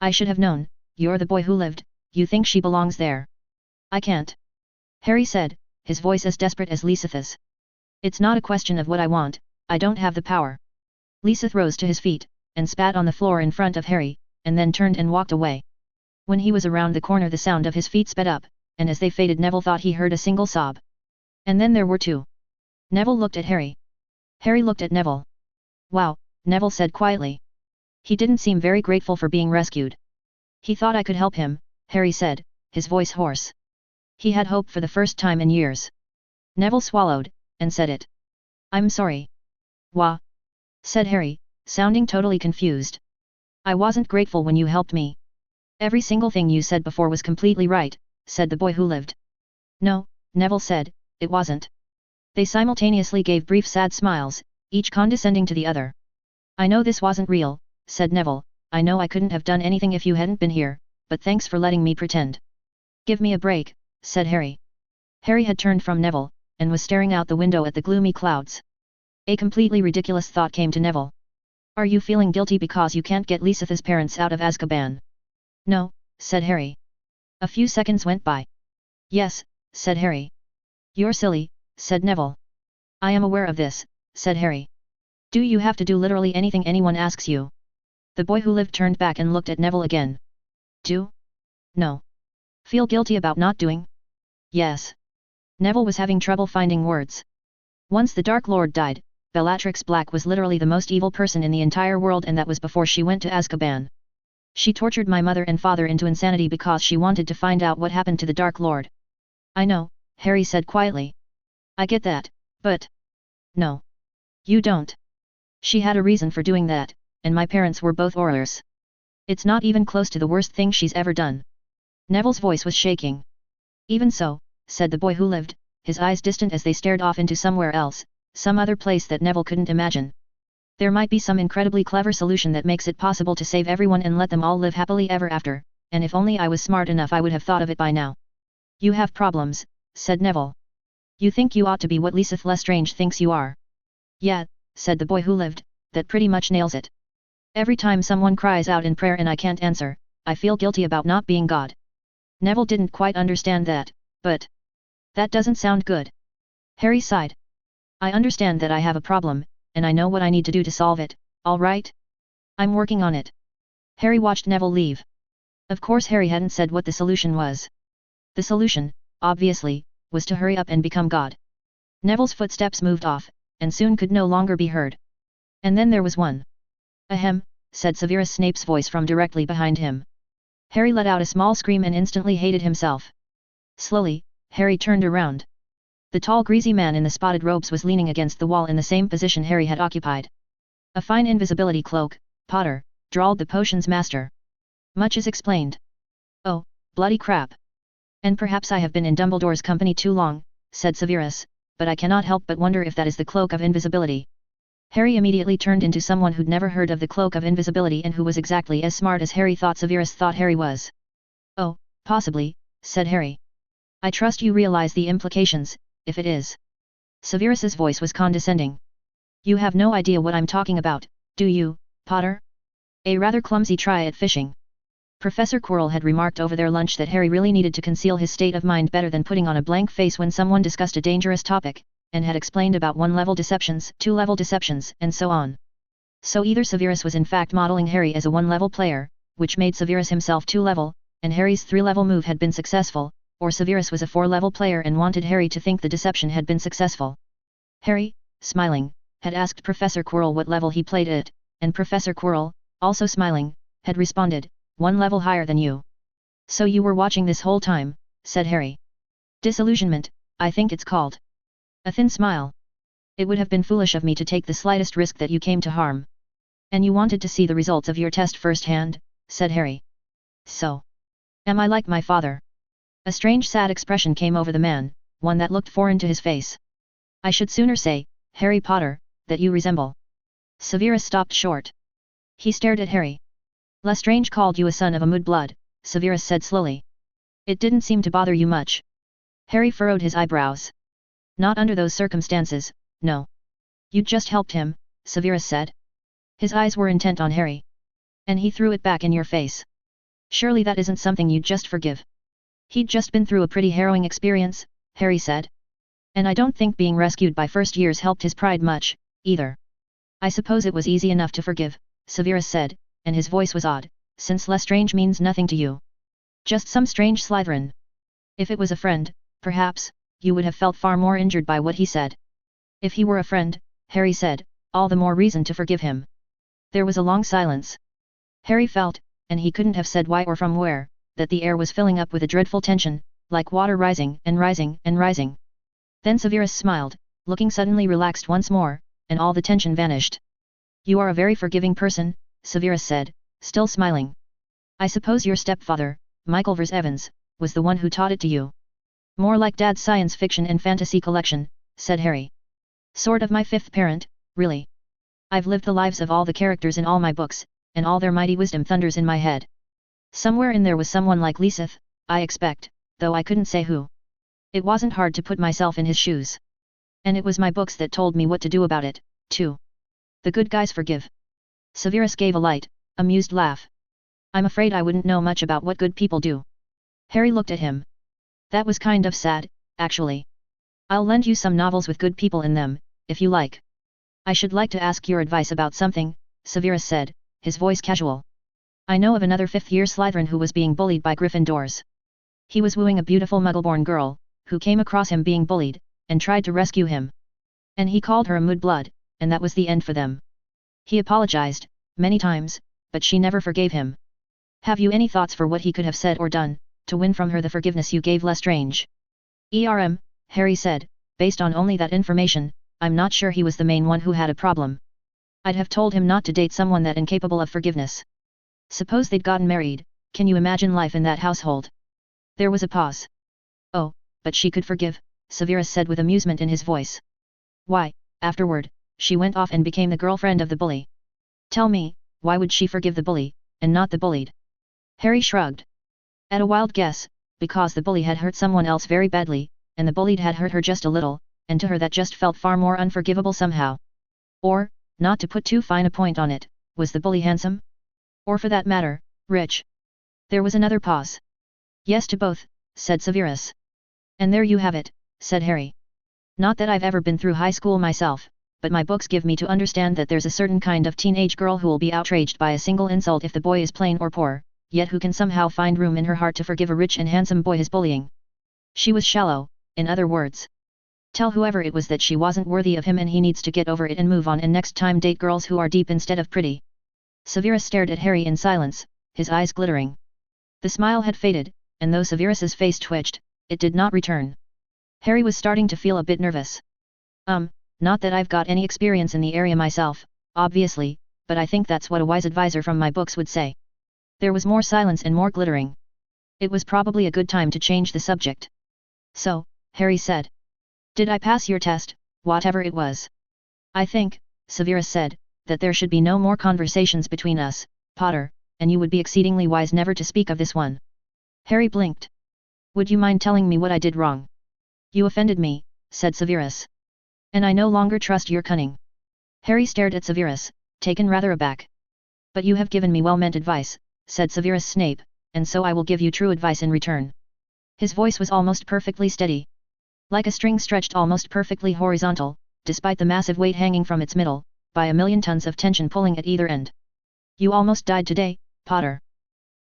I should have known, you're the boy who lived, you think she belongs there." "I can't," Harry said, his voice as desperate as Lysith's. "It's not a question of what I want, I don't have the power." Lysith rose to his feet, and spat on the floor in front of Harry, and then turned and walked away. When he was around the corner the sound of his feet sped up, and as they faded Neville thought he heard a single sob. And then there were 2. Neville looked at Harry. Harry looked at Neville. "Wow," Neville said quietly. He didn't seem very grateful for being rescued. "He thought I could help him," Harry said, his voice hoarse. He had hope for the first time in years. Neville swallowed, and said it. I'm sorry. Wah, said Harry, sounding totally confused. I wasn't grateful when you helped me. Every single thing you said before was completely right, said the boy who lived. No, Neville said, it wasn't. They simultaneously gave brief sad smiles, each condescending to the other. I know this wasn't real, said Neville, I know I couldn't have done anything if you hadn't been here, but thanks for letting me pretend. Give me a break, said Harry. Harry had turned from Neville, and was staring out the window at the gloomy clouds. A completely ridiculous thought came to Neville. Are you feeling guilty because you can't get Lysith's parents out of Azkaban? No, said Harry. A few seconds went by. Yes, said Harry. You're silly, said Neville. I am aware of this, said Harry. Do you have to do literally anything anyone asks you? The boy who lived turned back and looked at Neville again. Do? No. Feel guilty about not doing? Yes. Neville was having trouble finding words. Once the Dark Lord died, Bellatrix Black was literally the most evil person in the entire world, and that was before she went to Azkaban. She tortured my mother and father into insanity because she wanted to find out what happened to the Dark Lord. I know, Harry said quietly. I get that, but... No. You don't. She had a reason for doing that, and my parents were both Aurors. It's not even close to the worst thing she's ever done. Neville's voice was shaking. Even so, said the boy who lived, his eyes distant as they stared off into somewhere else, some other place that Neville couldn't imagine. There might be some incredibly clever solution that makes it possible to save everyone and let them all live happily ever after, and if only I was smart enough I would have thought of it by now. You have problems, said Neville. You think you ought to be what Lysith Lestrange thinks you are. Yeah, said the boy who lived, that pretty much nails it. Every time someone cries out in prayer and I can't answer, I feel guilty about not being God. Neville didn't quite understand that, but... That doesn't sound good. Harry sighed. I understand that I have a problem, and I know what I need to do to solve it, all right? I'm working on it. Harry watched Neville leave. Of course Harry hadn't said what the solution was. The solution, obviously, was to hurry up and become God. Neville's footsteps moved off, and soon could no longer be heard. And then there was one. Ahem, said Severus Snape's voice from directly behind him. Harry let out a small scream and instantly hated himself. Slowly, Harry turned around. The tall greasy man in the spotted robes was leaning against the wall in the same position Harry had occupied. A fine invisibility cloak, Potter, drawled the potion's master. Much is explained. Oh, bloody crap. And perhaps I have been in Dumbledore's company too long, said Severus, but I cannot help but wonder if that is the cloak of invisibility. Harry immediately turned into someone who'd never heard of the cloak of invisibility and who was exactly as smart as Harry thought Severus thought Harry was. Oh, possibly, said Harry. I trust you realize the implications, if it is. Severus's voice was condescending. You have no idea what I'm talking about, do you, Potter? A rather clumsy try at fishing. Professor Quirrell had remarked over their lunch that Harry really needed to conceal his state of mind better than putting on a blank face when someone discussed a dangerous topic, and had explained about 1-level deceptions, 2-level deceptions, and so on. So either Severus was in fact modeling Harry as a 1-level player, which made Severus himself 2-level, and Harry's 3-level move had been successful, or Severus was a 4-level player and wanted Harry to think the deception had been successful. Harry, smiling, had asked Professor Quirrell what level he played at, and Professor Quirrell, also smiling, had responded, 1 level higher than you. So you were watching this whole time, said Harry. Disillusionment, I think it's called. A thin smile. It would have been foolish of me to take the slightest risk that you came to harm. And you wanted to see the results of your test firsthand, said Harry. So. Am I like my father? A strange sad expression came over the man, one that looked foreign to his face. I should sooner say, Harry Potter, that you resemble. Severus stopped short. He stared at Harry. Lestrange called you a son of a mudblood, Severus said slowly. It didn't seem to bother you much. Harry furrowed his eyebrows. Not under those circumstances, no. You just helped him, Severus said. His eyes were intent on Harry. And he threw it back in your face. Surely that isn't something you'd just forgive. He'd just been through a pretty harrowing experience, Harry said. And I don't think being rescued by first years helped his pride much, either. I suppose it was easy enough to forgive, Severus said, and his voice was odd, since Lestrange means nothing to you. Just some strange Slytherin. If it was a friend, perhaps, you would have felt far more injured by what he said. If he were a friend, Harry said, all the more reason to forgive him. There was a long silence. Harry felt, and he couldn't have said why or from where, that the air was filling up with a dreadful tension, like water rising and rising and rising. Then Severus smiled, looking suddenly relaxed once more, and all the tension vanished. You are a very forgiving person, Severus said, still smiling. I suppose your stepfather, Michael Vers Evans, was the one who taught it to you. More like Dad's science fiction and fantasy collection, said Harry. Sort of my fifth parent, really. I've lived the lives of all the characters in all my books, and all their mighty wisdom thunders in my head. Somewhere in there was someone like Lysith, I expect, though I couldn't say who. It wasn't hard to put myself in his shoes. And it was my books that told me what to do about it, too. The good guys forgive. Severus gave a light, amused laugh. I'm afraid I wouldn't know much about what good people do. Harry looked at him. That was kind of sad, actually. I'll lend you some novels with good people in them, if you like. I should like to ask your advice about something, Severus said, his voice casual. I know of another fifth-year Slytherin who was being bullied by Gryffindors. He was wooing a beautiful Muggle-born girl, who came across him being bullied, and tried to rescue him. And he called her a mudblood, and that was the end for them. He apologized, many times, but she never forgave him. Have you any thoughts for what he could have said or done, to win from her the forgiveness you gave Lestrange? Harry said, based on only that information, I'm not sure he was the main one who had a problem. I'd have told him not to date someone that incapable of forgiveness. Suppose they'd gotten married, can you imagine life in that household? There was a pause. Oh, but she could forgive, Severus said with amusement in his voice. Why, afterward, she went off and became the girlfriend of the bully. Tell me, why would she forgive the bully, and not the bullied? Harry shrugged. At a wild guess, because the bully had hurt someone else very badly, and the bullied had hurt her just a little, and to her that just felt far more unforgivable somehow. Or, not to put too fine a point on it, was the bully handsome? Or for that matter, rich? There was another pause. Yes to both, said Severus. And there you have it, said Harry. Not that I've ever been through high school myself, but my books give me to understand that there's a certain kind of teenage girl who will be outraged by a single insult if the boy is plain or poor, yet who can somehow find room in her heart to forgive a rich and handsome boy his bullying. She was shallow, in other words. Tell whoever it was that she wasn't worthy of him and he needs to get over it and move on and next time date girls who are deep instead of pretty. Severus stared at Harry in silence, his eyes glittering. The smile had faded, and though Severus's face twitched, it did not return. Harry was starting to feel a bit nervous. Not that I've got any experience in the area myself, obviously, but I think that's what a wise advisor from my books would say. There was more silence and more glittering. It was probably a good time to change the subject. So, Harry said. Did I pass your test, whatever it was? I think, Severus said, that there should be no more conversations between us, Potter, and you would be exceedingly wise never to speak of this one. Harry blinked. Would you mind telling me what I did wrong? You offended me, said Severus. And I no longer trust your cunning. Harry stared at Severus, taken rather aback. But you have given me well-meant advice, said Severus Snape, and so I will give you true advice in return. His voice was almost perfectly steady. Like a string stretched almost perfectly horizontal, despite the massive weight hanging from its middle, by a million tons of tension pulling at either end. You almost died today, Potter.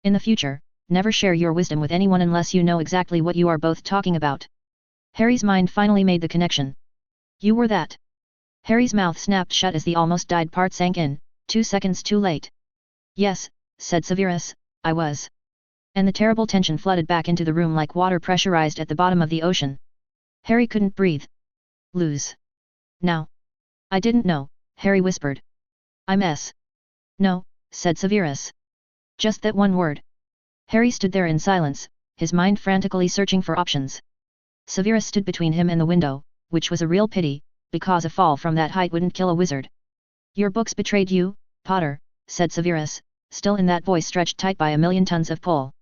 In the future, never share your wisdom with anyone unless you know exactly what you are both talking about. Harry's mind finally made the connection. You were that. Harry's mouth snapped shut as the almost died part sank in, 2 seconds too late. Yes, said Severus, I was. And the terrible tension flooded back into the room like water pressurized at the bottom of the ocean. Harry couldn't breathe. Lose. Now. I didn't know, Harry whispered. I'm S. No, said Severus. Just that one word. Harry stood there in silence, his mind frantically searching for options. Severus stood between him and the window, which was a real pity, because a fall from that height wouldn't kill a wizard. Your books betrayed you, Potter, said Severus, still in that voice stretched tight by a million tons of pull.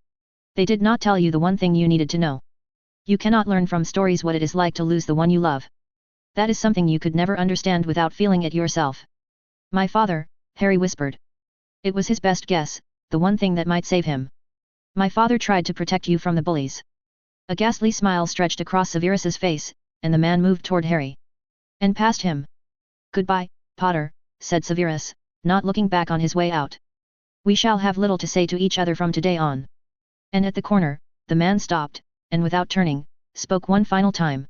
They did not tell you the one thing you needed to know. You cannot learn from stories what it is like to lose the one you love. That is something you could never understand without feeling it yourself. My father, Harry whispered. It was his best guess, the one thing that might save him. My father tried to protect you from the bullies. A ghastly smile stretched across Severus's face, and the man moved toward Harry. And past him. Goodbye, Potter, said Severus, not looking back on his way out. We shall have little to say to each other from today on. And at the corner, the man stopped, and without turning, spoke one final time.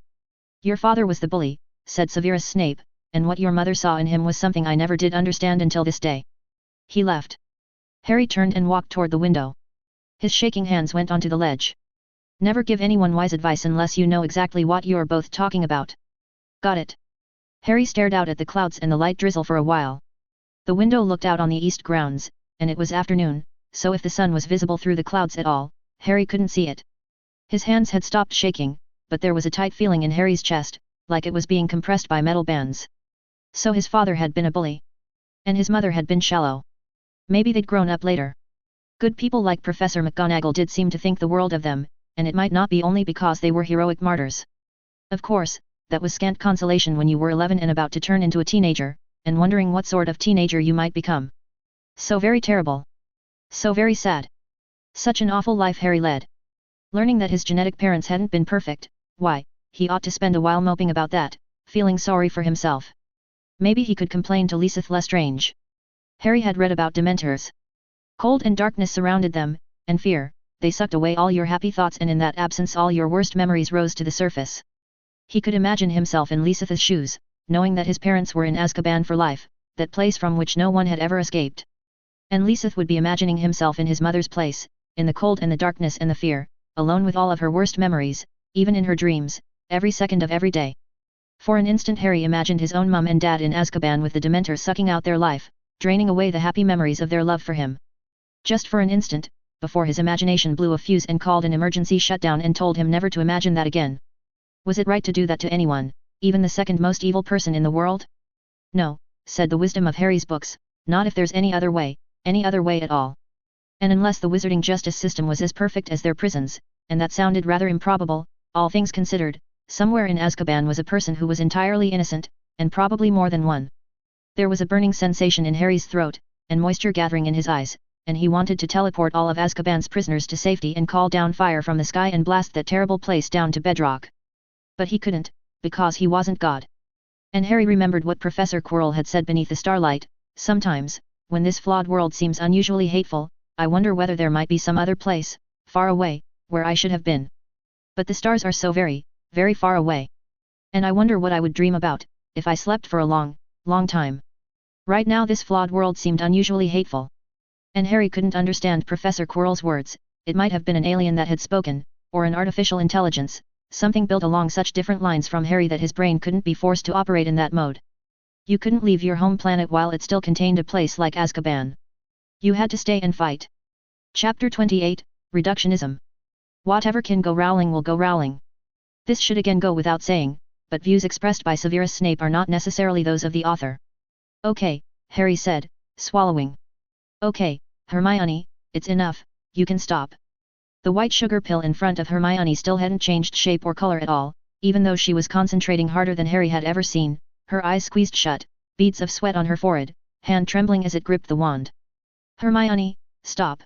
Your father was the bully, said Severus Snape, and what your mother saw in him was something I never did understand until this day. He left. Harry turned and walked toward the window. His shaking hands went onto the ledge. Never give anyone wise advice unless you know exactly what you're both talking about. Got it? Harry stared out at the clouds and the light drizzle for a while. The window looked out on the east grounds, and it was afternoon, so if the sun was visible through the clouds at all, Harry couldn't see it. His hands had stopped shaking, but there was a tight feeling in Harry's chest, like it was being compressed by metal bands. So his father had been a bully. And his mother had been shallow. Maybe they'd grown up later. Good people like Professor McGonagall did seem to think the world of them, and it might not be only because they were heroic martyrs. Of course, that was scant consolation when you were 11 and about to turn into a teenager, and wondering what sort of teenager you might become. So very terrible. So very sad. Such an awful life Harry led. Learning that his genetic parents hadn't been perfect, why, he ought to spend a while moping about that, feeling sorry for himself. Maybe he could complain to Lysith Lestrange. Harry had read about Dementors. Cold and darkness surrounded them, and fear, they sucked away all your happy thoughts, and in that absence all your worst memories rose to the surface. He could imagine himself in Lysith's shoes, knowing that his parents were in Azkaban for life, that place from which no one had ever escaped. And Lysith would be imagining himself in his mother's place, in the cold and the darkness and the fear, alone with all of her worst memories, even in her dreams, every second of every day. For an instant Harry imagined his own mum and dad in Azkaban with the Dementors sucking out their life, draining away the happy memories of their love for him. Just for an instant, before his imagination blew a fuse and called an emergency shutdown and told him never to imagine that again. Was it right to do that to anyone, even the second most evil person in the world? No, said the wisdom of Harry's books, not if there's any other way at all. And unless the wizarding justice system was as perfect as their prisons, and that sounded rather improbable, all things considered, somewhere in Azkaban was a person who was entirely innocent, and probably more than one. There was a burning sensation in Harry's throat, and moisture gathering in his eyes, and he wanted to teleport all of Azkaban's prisoners to safety and call down fire from the sky and blast that terrible place down to bedrock. But he couldn't, because he wasn't God. And Harry remembered what Professor Quirrell had said beneath the starlight: sometimes, when this flawed world seems unusually hateful, I wonder whether there might be some other place, far away, where I should have been. But the stars are so very, very far away. And I wonder what I would dream about, if I slept for a long, long time. Right now this flawed world seemed unusually hateful. And Harry couldn't understand Professor Quirrell's words. It might have been an alien that had spoken, or an artificial intelligence, something built along such different lines from Harry that his brain couldn't be forced to operate in that mode. You couldn't leave your home planet while it still contained a place like Azkaban. You had to stay and fight. Chapter 28, Reductionism. Whatever can go Rowling will go Rowling. This should again go without saying, but views expressed by Severus Snape are not necessarily those of the author. Okay, Harry said, swallowing. Okay, Hermione, it's enough, you can stop. The white sugar pill in front of Hermione still hadn't changed shape or color at all, even though she was concentrating harder than Harry had ever seen, her eyes squeezed shut, beads of sweat on her forehead, hand trembling as it gripped the wand. Hermione, stop.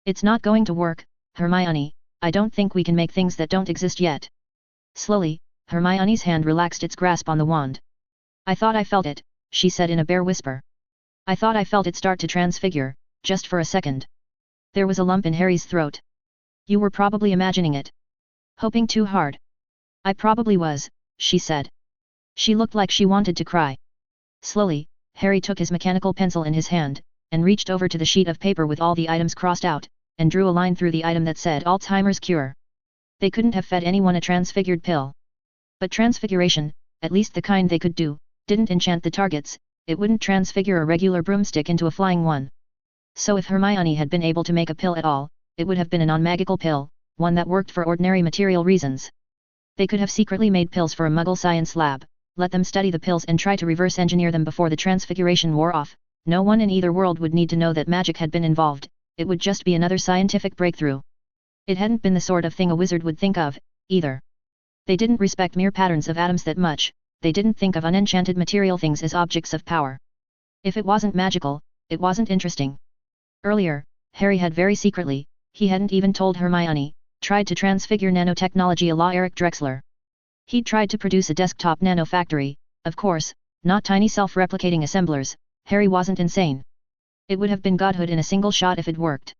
It's not going to work, Hermione, I don't think we can make things that don't exist yet. Slowly, Hermione's hand relaxed its grasp on the wand. I thought I felt it, she said in a bare whisper. I thought I felt it start to transfigure, just for a second. There was a lump in Harry's throat. You were probably imagining it. Hoping too hard. I probably was, she said. She looked like she wanted to cry. Slowly, Harry took his mechanical pencil in his hand, and reached over to the sheet of paper with all the items crossed out, and drew a line through the item that said Alzheimer's cure. They couldn't have fed anyone a transfigured pill. But transfiguration, at least the kind they could do, didn't enchant the targets, it wouldn't transfigure a regular broomstick into a flying one. So if Hermione had been able to make a pill at all, it would have been a non-magical pill, one that worked for ordinary material reasons. They could have secretly made pills for a Muggle science lab, let them study the pills and try to reverse engineer them before the transfiguration wore off. No one in either world would need to know that magic had been involved, it would just be another scientific breakthrough. It hadn't been the sort of thing a wizard would think of, either. They didn't respect mere patterns of atoms that much, they didn't think of unenchanted material things as objects of power. If it wasn't magical, it wasn't interesting. Earlier, Harry had very secretly, he hadn't even told Hermione, tried to transfigure nanotechnology a la Eric Drexler. He'd tried to produce a desktop nanofactory, of course, not tiny self-replicating assemblers. Harry wasn't insane. It would have been godhood in a single shot if it worked.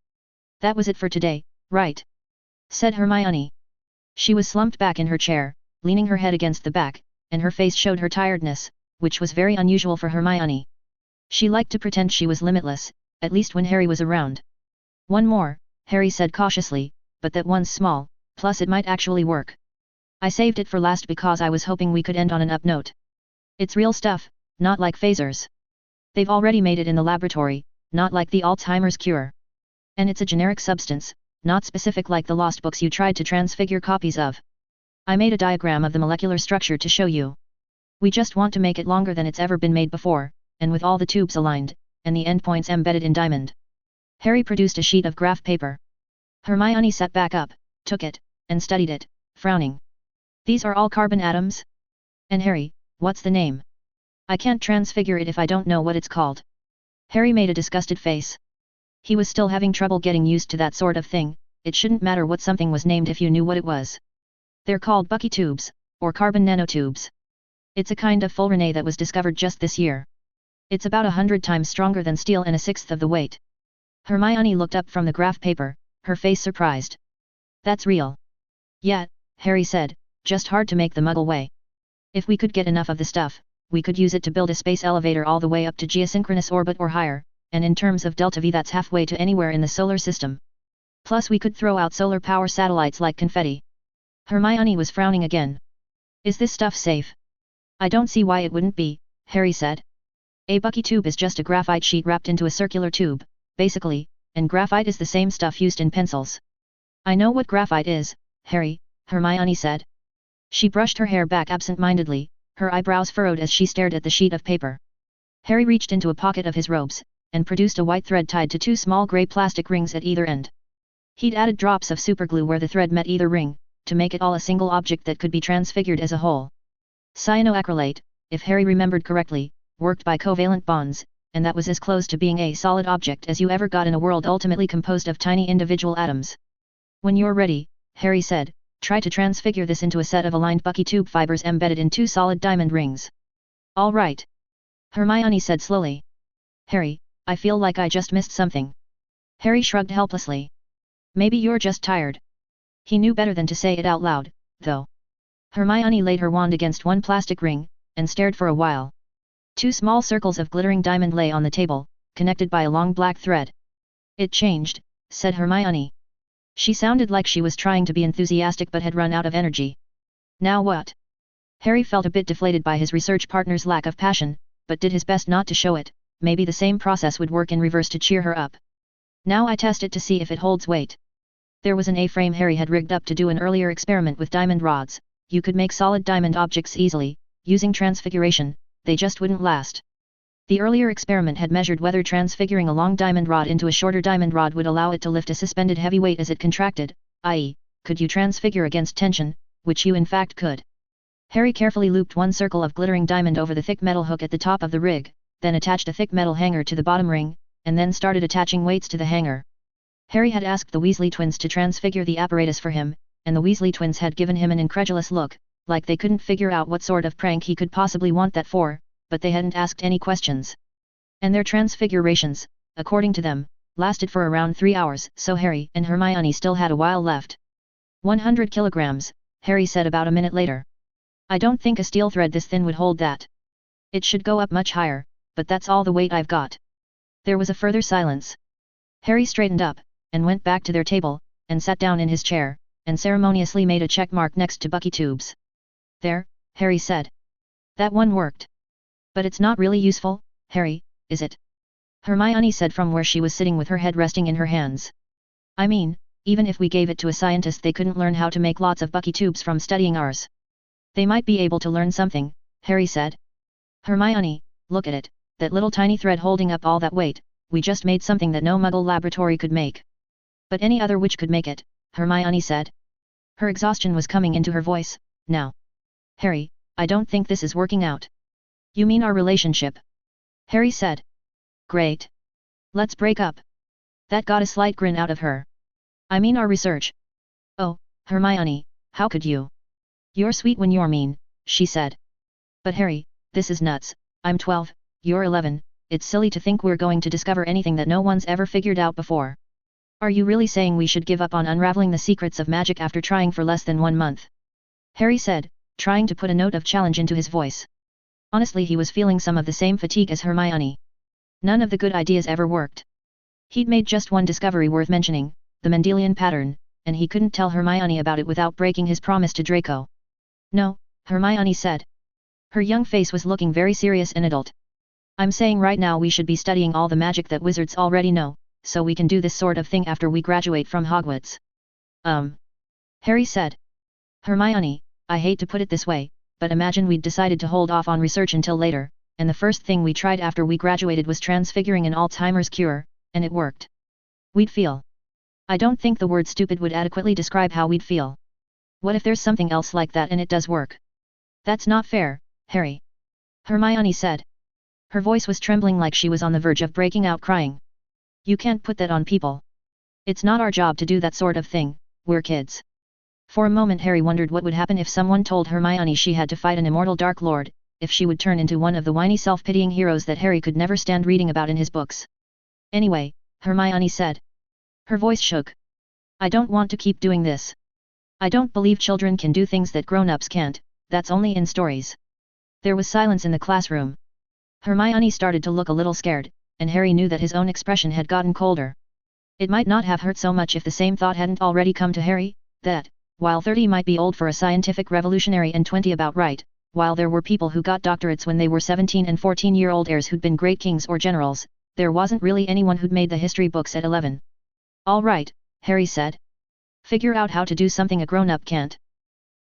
That was it for today, right? Said Hermione. She was slumped back in her chair, leaning her head against the back, and her face showed her tiredness, which was very unusual for Hermione. She liked to pretend she was limitless, at least when Harry was around. One more, Harry said cautiously, but that one's small, plus it might actually work. I saved it for last because I was hoping we could end on an up note. It's real stuff, not like phasers. They've already made it in the laboratory, not like the Alzheimer's cure. And it's a generic substance, not specific like the lost books you tried to transfigure copies of. I made a diagram of the molecular structure to show you. We just want to make it longer than it's ever been made before, and with all the tubes aligned, and the endpoints embedded in diamond. Harry produced a sheet of graph paper. Hermione sat back up, took it, and studied it, frowning. These are all carbon atoms? And Harry, what's the name? I can't transfigure it if I don't know what it's called. Harry made a disgusted face. He was still having trouble getting used to that sort of thing. It shouldn't matter what something was named if you knew what it was. They're called Bucky tubes, or carbon nanotubes. It's a kind of fullerene that was discovered just this year. It's about 100 times stronger than steel and a sixth of the weight. Hermione looked up from the graph paper, her face surprised. That's real. Yeah, Harry said, just hard to make the Muggle way. If we could get enough of the stuff, we could use it to build a space elevator all the way up to geosynchronous orbit or higher, and in terms of delta V that's halfway to anywhere in the solar system. Plus we could throw out solar power satellites like confetti. Hermione was frowning again. Is this stuff safe? I don't see why it wouldn't be, Harry said. A Bucky tube is just a graphite sheet wrapped into a circular tube, basically, and graphite is the same stuff used in pencils. I know what graphite is, Harry, Hermione said. She brushed her hair back absent-mindedly, her eyebrows furrowed as she stared at the sheet of paper. Harry reached into a pocket of his robes, and produced a white thread tied to two small grey plastic rings at either end. He'd added drops of superglue where the thread met either ring, to make it all a single object that could be transfigured as a whole. Cyanoacrylate, if Harry remembered correctly, worked by covalent bonds, and that was as close to being a solid object as you ever got in a world ultimately composed of tiny individual atoms. When you're ready, Harry said, try to transfigure this into a set of aligned Bucky tube fibers embedded in two solid diamond rings. All right. Hermione said slowly. Harry, I feel like I just missed something. Harry shrugged helplessly. Maybe you're just tired. He knew better than to say it out loud, though. Hermione laid her wand against one plastic ring, and stared for a while. Two small circles of glittering diamond lay on the table, connected by a long black thread. It changed, said Hermione. She sounded like she was trying to be enthusiastic but had run out of energy. Now what? Harry felt a bit deflated by his research partner's lack of passion, but did his best not to show it. Maybe the same process would work in reverse to cheer her up. Now I test it to see if it holds weight. There was an A-frame Harry had rigged up to do an earlier experiment with diamond rods. You could make solid diamond objects easily, using transfiguration, they just wouldn't last. The earlier experiment had measured whether transfiguring a long diamond rod into a shorter diamond rod would allow it to lift a suspended heavy weight as it contracted, i.e., could you transfigure against tension, which you in fact could. Harry carefully looped one circle of glittering diamond over the thick metal hook at the top of the rig, then attached a thick metal hanger to the bottom ring, and then started attaching weights to the hanger. Harry had asked the Weasley twins to transfigure the apparatus for him, and the Weasley twins had given him an incredulous look, like they couldn't figure out what sort of prank he could possibly want that for, but they hadn't asked any questions. And their transfigurations, according to them, lasted for around 3 hours, so Harry and Hermione still had a while left. 100 kilograms, Harry said about a minute later. I don't think a steel thread this thin would hold that. It should go up much higher, but that's all the weight I've got. There was a further silence. Harry straightened up, and went back to their table, and sat down in his chair, and ceremoniously made a check mark next to Bucky tubes. There, Harry said. That one worked. But it's not really useful, Harry, is it? Hermione said from where she was sitting with her head resting in her hands. I mean, even if we gave it to a scientist they couldn't learn how to make lots of Bucky tubes from studying ours. They might be able to learn something, Harry said. Hermione, look at it, that little tiny thread holding up all that weight, we just made something that no Muggle laboratory could make. But any other witch could make it, Hermione said. Her exhaustion was coming into her voice, now. Harry, I don't think this is working out. You mean our relationship? Harry said. Great. Let's break up. That got a slight grin out of her. I mean our research. Oh, Hermione, how could you? You're sweet when you're mean, she said. But Harry, this is nuts, I'm 12, you're 11, it's silly to think we're going to discover anything that no one's ever figured out before. Are you really saying we should give up on unraveling the secrets of magic after trying for less than 1 month? Harry said, trying to put a note of challenge into his voice. Honestly, he was feeling some of the same fatigue as Hermione. None of the good ideas ever worked. He'd made just one discovery worth mentioning, the Mendelian pattern, and he couldn't tell Hermione about it without breaking his promise to Draco. No, Hermione said. Her young face was looking very serious and adult. I'm saying right now we should be studying all the magic that wizards already know, so we can do this sort of thing after we graduate from Hogwarts. Harry said. Hermione, I hate to put it this way, but imagine we'd decided to hold off on research until later, and the first thing we tried after we graduated was transfiguring an Alzheimer's cure, and it worked. We'd feel. I don't think the word stupid would adequately describe how we'd feel. What if there's something else like that and it does work? That's not fair, Harry. Hermione said. Her voice was trembling like she was on the verge of breaking out crying. You can't put that on people. It's not our job to do that sort of thing, we're kids. For a moment Harry wondered what would happen if someone told Hermione she had to fight an immortal Dark Lord, if she would turn into one of the whiny self-pitying heroes that Harry could never stand reading about in his books. Anyway, Hermione said. Her voice shook. I don't want to keep doing this. I don't believe children can do things that grown-ups can't, that's only in stories. There was silence in the classroom. Hermione started to look a little scared, and Harry knew that his own expression had gotten colder. It might not have hurt so much if the same thought hadn't already come to Harry, that, while 30 might be old for a scientific revolutionary and 20 about right, while there were people who got doctorates when they were 17 and 14-year-old heirs who'd been great kings or generals, there wasn't really anyone who'd made the history books at 11. All right, Harry said. Figure out how to do something a grown-up can't.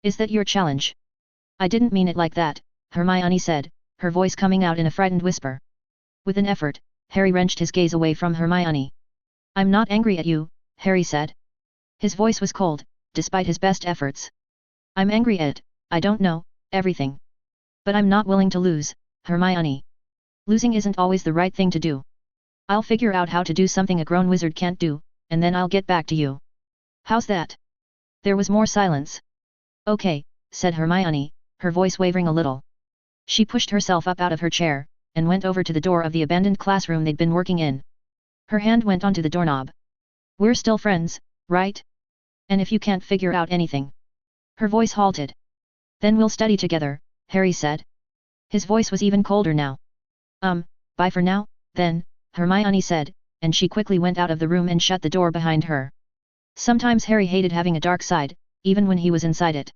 Is that your challenge? I didn't mean it like that, Hermione said, her voice coming out in a frightened whisper. With an effort, Harry wrenched his gaze away from Hermione. I'm not angry at you, Harry said. His voice was cold, despite his best efforts. I'm angry at, I don't know, everything. But I'm not willing to lose, Hermione. Losing isn't always the right thing to do. I'll figure out how to do something a grown wizard can't do, and then I'll get back to you. How's that? There was more silence. Okay, said Hermione, her voice wavering a little. She pushed herself up out of her chair, and went over to the door of the abandoned classroom they'd been working in. Her hand went onto the doorknob. We're still friends, right? And if you can't figure out anything. Her voice halted. Then we'll study together, Harry said. His voice was even colder now. Bye for now, then, Hermione said, and she quickly went out of the room and shut the door behind her. Sometimes Harry hated having a dark side, even when he was inside it.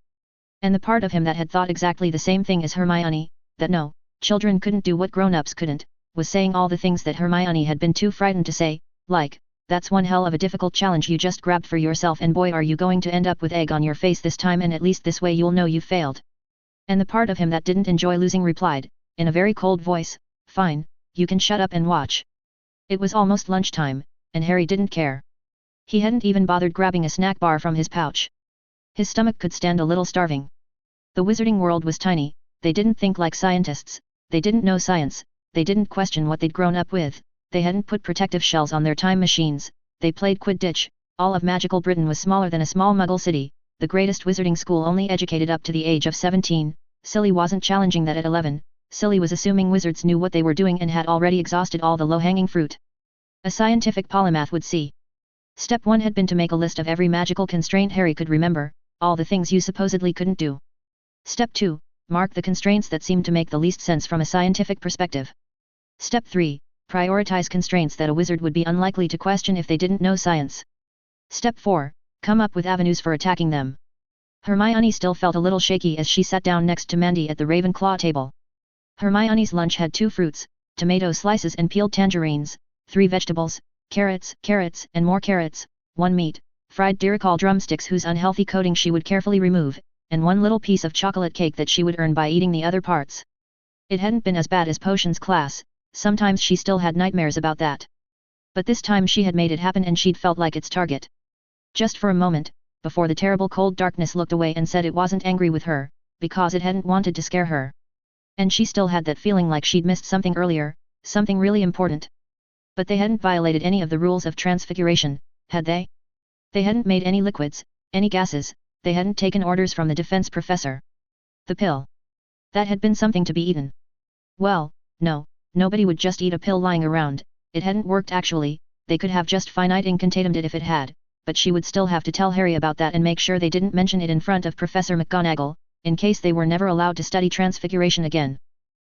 And the part of him that had thought exactly the same thing as Hermione, that no, children couldn't do what grown-ups couldn't, was saying all the things that Hermione had been too frightened to say, like, that's one hell of a difficult challenge you just grabbed for yourself and boy are you going to end up with egg on your face this time and at least this way you'll know you failed. And the part of him that didn't enjoy losing replied, in a very cold voice, fine, you can shut up and watch. It was almost lunchtime, and Harry didn't care. He hadn't even bothered grabbing a snack bar from his pouch. His stomach could stand a little starving. The wizarding world was tiny, they didn't think like scientists, they didn't know science, they didn't question what they'd grown up with, they hadn't put protective shells on their time machines, they played Quidditch, all of magical Britain was smaller than a small muggle city, the greatest wizarding school only educated up to the age of 17, Silly wasn't challenging that at 11, Silly was assuming wizards knew what they were doing and had already exhausted all the low-hanging fruit. A scientific polymath would see. Step 1 had been to make a list of every magical constraint Harry could remember, all the things you supposedly couldn't do. Step 2, mark the constraints that seemed to make the least sense from a scientific perspective. Step 3, prioritize constraints that a wizard would be unlikely to question if they didn't know science. Step 4, come up with avenues for attacking them. Hermione still felt a little shaky as she sat down next to Mandy at the Ravenclaw table. Hermione's lunch had 2 fruits, tomato slices and peeled tangerines, 3 vegetables, carrots, and more carrots, 1 meat, fried Diricol drumsticks whose unhealthy coating she would carefully remove, and 1 little piece of chocolate cake that she would earn by eating the other parts. It hadn't been as bad as potions class, sometimes she still had nightmares about that. But this time she had made it happen and she'd felt like its target. Just for a moment, before the terrible cold darkness looked away and said it wasn't angry with her, because it hadn't wanted to scare her. And she still had that feeling like she'd missed something earlier, something really important. But they hadn't violated any of the rules of transfiguration, had they? They hadn't made any liquids, any gases, they hadn't taken orders from the defense professor. The pill. That had been something to be eaten. Well, no, nobody would just eat a pill lying around, it hadn't worked actually, they could have just finite incantatomed it if it had, but she would still have to tell Harry about that and make sure they didn't mention it in front of Professor McGonagall, in case they were never allowed to study transfiguration again.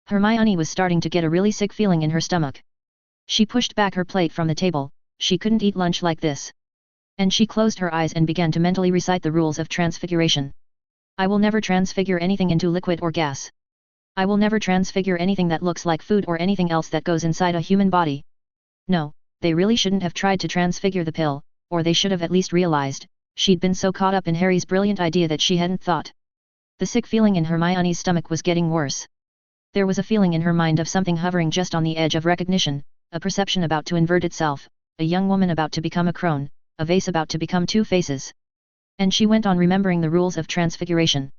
Hermione was starting to get a really sick feeling in her stomach. She pushed back her plate from the table, she couldn't eat lunch like this. And she closed her eyes and began to mentally recite the rules of transfiguration. I will never transfigure anything into liquid or gas. I will never transfigure anything that looks like food or anything else that goes inside a human body. No, they really shouldn't have tried to transfigure the pill, or they should have at least realized, she'd been so caught up in Harry's brilliant idea that she hadn't thought. The sick feeling in Hermione's stomach was getting worse. There was a feeling in her mind of something hovering just on the edge of recognition, a perception about to invert itself, a young woman about to become a crone, a vase about to become two faces. And she went on remembering the rules of transfiguration.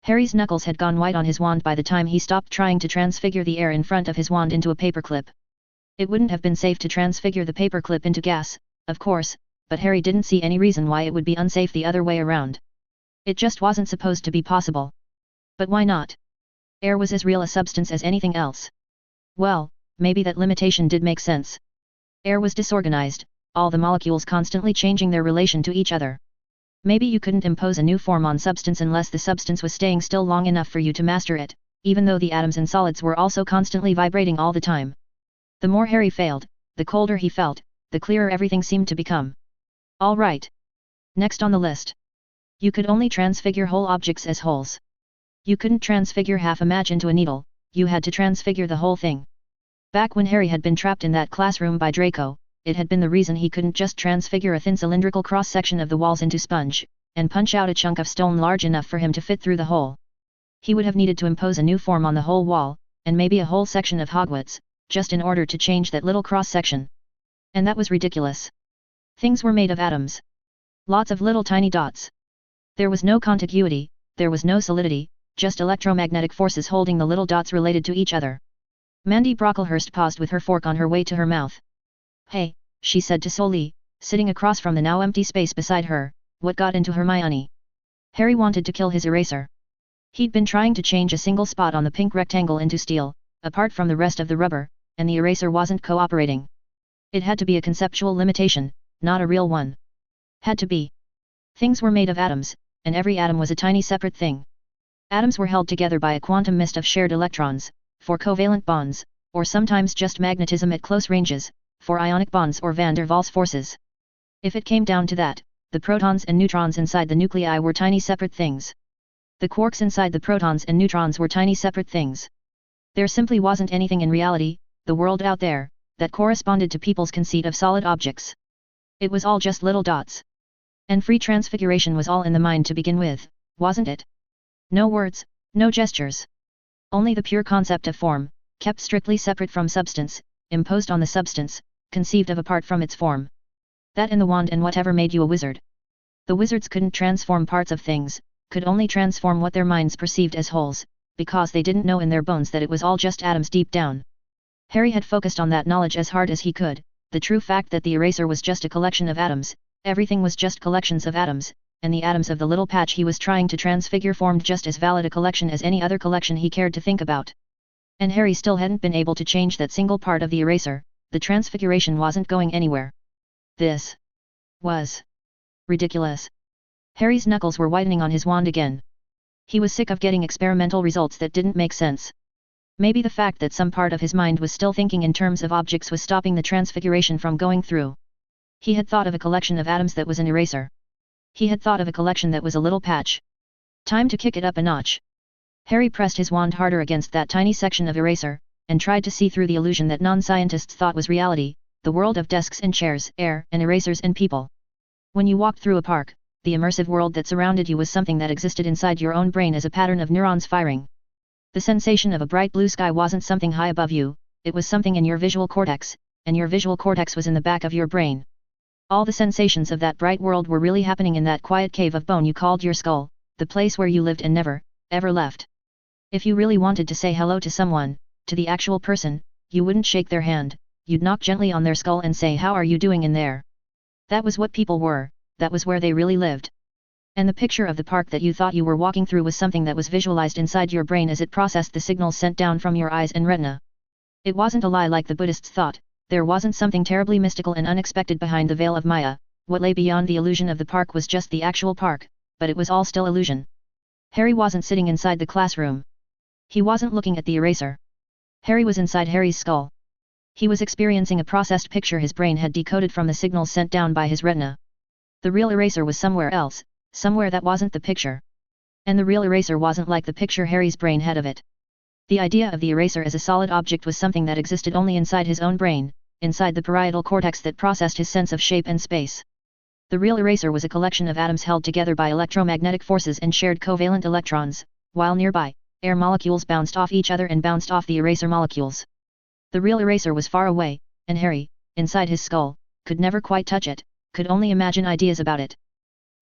Harry's knuckles had gone white on his wand by the time he stopped trying to transfigure the air in front of his wand into a paperclip. It wouldn't have been safe to transfigure the paperclip into gas, of course, but Harry didn't see any reason why it would be unsafe the other way around. It just wasn't supposed to be possible. But why not? Air was as real a substance as anything else. Well, maybe that limitation did make sense. Air was disorganized, all the molecules constantly changing their relation to each other. Maybe you couldn't impose a new form on substance unless the substance was staying still long enough for you to master it, even though the atoms in solids were also constantly vibrating all the time. The more Harry failed, the colder he felt, the clearer everything seemed to become. All right. Next on the list. You could only transfigure whole objects as wholes. You couldn't transfigure half a match into a needle, you had to transfigure the whole thing. Back when Harry had been trapped in that classroom by Draco, it had been the reason he couldn't just transfigure a thin cylindrical cross-section of the walls into sponge, and punch out a chunk of stone large enough for him to fit through the hole. He would have needed to impose a new form on the whole wall, and maybe a whole section of Hogwarts, just in order to change that little cross-section. And that was ridiculous. Things were made of atoms. Lots of little tiny dots. There was no contiguity, there was no solidity, just electromagnetic forces holding the little dots related to each other. Mandy Brocklehurst paused with her fork on her way to her mouth. Hey, she said to Solly, sitting across from the now empty space beside her, what got into Hermione? Harry wanted to kill his eraser. He'd been trying to change a single spot on the pink rectangle into steel, apart from the rest of the rubber, and the eraser wasn't cooperating. It had to be a conceptual limitation, not a real one. Had to be. Things were made of atoms, and every atom was a tiny separate thing. Atoms were held together by a quantum mist of shared electrons, for covalent bonds, or sometimes just magnetism at close ranges, for ionic bonds or van der Waals forces. If it came down to that, the protons and neutrons inside the nuclei were tiny separate things. The quarks inside the protons and neutrons were tiny separate things. There simply wasn't anything in reality, the world out there, that corresponded to people's conceit of solid objects. It was all just little dots. And free transfiguration was all in the mind to begin with, wasn't it? No words, no gestures. Only the pure concept of form, kept strictly separate from substance, imposed on the substance, conceived of apart from its form. That and the wand and whatever made you a wizard. The wizards couldn't transform parts of things, could only transform what their minds perceived as wholes, because they didn't know in their bones that it was all just atoms deep down. Harry had focused on that knowledge as hard as he could, the true fact that the eraser was just a collection of atoms, everything was just collections of atoms, and the atoms of the little patch he was trying to transfigure formed just as valid a collection as any other collection he cared to think about. And Harry still hadn't been able to change that single part of the eraser, the transfiguration wasn't going anywhere. This was ridiculous. Harry's knuckles were whitening on his wand again. He was sick of getting experimental results that didn't make sense. Maybe the fact that some part of his mind was still thinking in terms of objects was stopping the transfiguration from going through. He had thought of a collection of atoms that was an eraser. He had thought of a collection that was a little patch. Time to kick it up a notch. Harry pressed his wand harder against that tiny section of eraser, and tried to see through the illusion that non-scientists thought was reality, the world of desks and chairs, air, and erasers and people. When you walked through a park, the immersive world that surrounded you was something that existed inside your own brain as a pattern of neurons firing. The sensation of a bright blue sky wasn't something high above you, it was something in your visual cortex, and your visual cortex was in the back of your brain. All the sensations of that bright world were really happening in that quiet cave of bone you called your skull, the place where you lived and never, ever left. If you really wanted to say hello to someone, to the actual person, you wouldn't shake their hand, you'd knock gently on their skull and say, "How are you doing in there?" That was what people were, that was where they really lived. And the picture of the park that you thought you were walking through was something that was visualized inside your brain as it processed the signals sent down from your eyes and retina. It wasn't a lie like the Buddhists thought, there wasn't something terribly mystical and unexpected behind the veil of Maya, what lay beyond the illusion of the park was just the actual park, but it was all still illusion. Harry wasn't sitting inside the classroom. He wasn't looking at the eraser. Harry was inside Harry's skull. He was experiencing a processed picture his brain had decoded from the signals sent down by his retina. The real eraser was somewhere else, somewhere that wasn't the picture. And the real eraser wasn't like the picture Harry's brain had of it. The idea of the eraser as a solid object was something that existed only inside his own brain, inside the parietal cortex that processed his sense of shape and space. The real eraser was a collection of atoms held together by electromagnetic forces and shared covalent electrons, while nearby, air molecules bounced off each other and bounced off the eraser molecules. The real eraser was far away, and Harry, inside his skull, could never quite touch it, could only imagine ideas about it.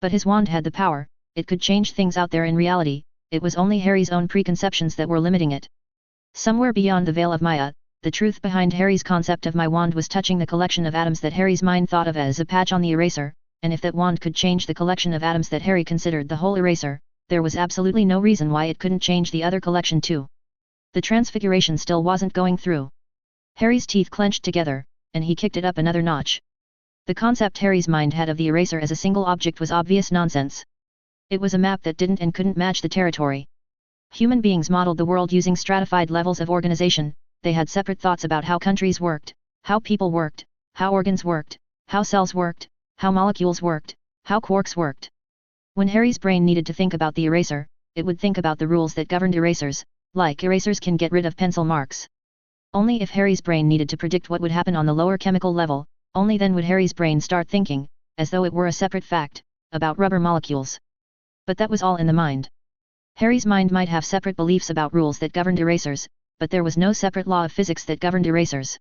But his wand had the power, it could change things out there in reality, it was only Harry's own preconceptions that were limiting it. Somewhere beyond the veil of Maya, the truth behind Harry's concept of my wand was touching the collection of atoms that Harry's mind thought of as a patch on the eraser, and if that wand could change the collection of atoms that Harry considered the whole eraser, there was absolutely no reason why it couldn't change the other collection too. The transfiguration still wasn't going through. Harry's teeth clenched together, and he kicked it up another notch. The concept Harry's mind had of the eraser as a single object was obvious nonsense. It was a map that didn't and couldn't match the territory. Human beings modeled the world using stratified levels of organization, they had separate thoughts about how countries worked, how people worked, how organs worked, how cells worked, how molecules worked, how quarks worked. When Harry's brain needed to think about the eraser, it would think about the rules that governed erasers, like erasers can get rid of pencil marks. Only if Harry's brain needed to predict what would happen on the lower chemical level, only then would Harry's brain start thinking, as though it were a separate fact, about rubber molecules. But that was all in the mind. Harry's mind might have separate beliefs about rules that governed erasers, but there was no separate law of physics that governed erasers.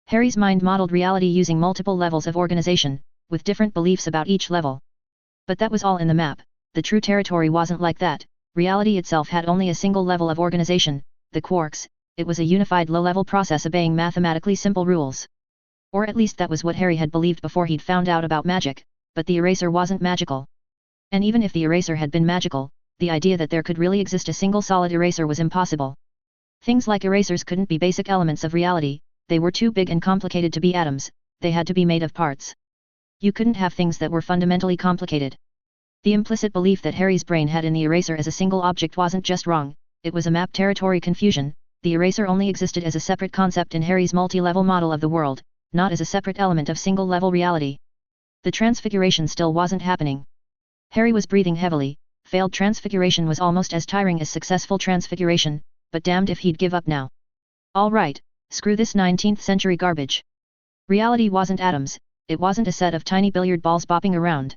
Harry's mind modeled reality using multiple levels of organization, with different beliefs about each level. But that was all in the map, the true territory wasn't like that, reality itself had only a single level of organization, the quarks, it was a unified low-level process obeying mathematically simple rules. Or at least that was what Harry had believed before he'd found out about magic, but the eraser wasn't magical. And even if the eraser had been magical, the idea that there could really exist a single solid eraser was impossible. Things like erasers couldn't be basic elements of reality, they were too big and complicated to be atoms, they had to be made of parts. You couldn't have things that were fundamentally complicated. The implicit belief that Harry's brain had in the eraser as a single object wasn't just wrong, it was a map territory confusion, the eraser only existed as a separate concept in Harry's multi-level model of the world, not as a separate element of single-level reality. The transfiguration still wasn't happening. Harry was breathing heavily, failed transfiguration was almost as tiring as successful transfiguration, but damned if he'd give up now. All right, screw this 19th century garbage. Reality wasn't atoms, it wasn't a set of tiny billiard balls bopping around.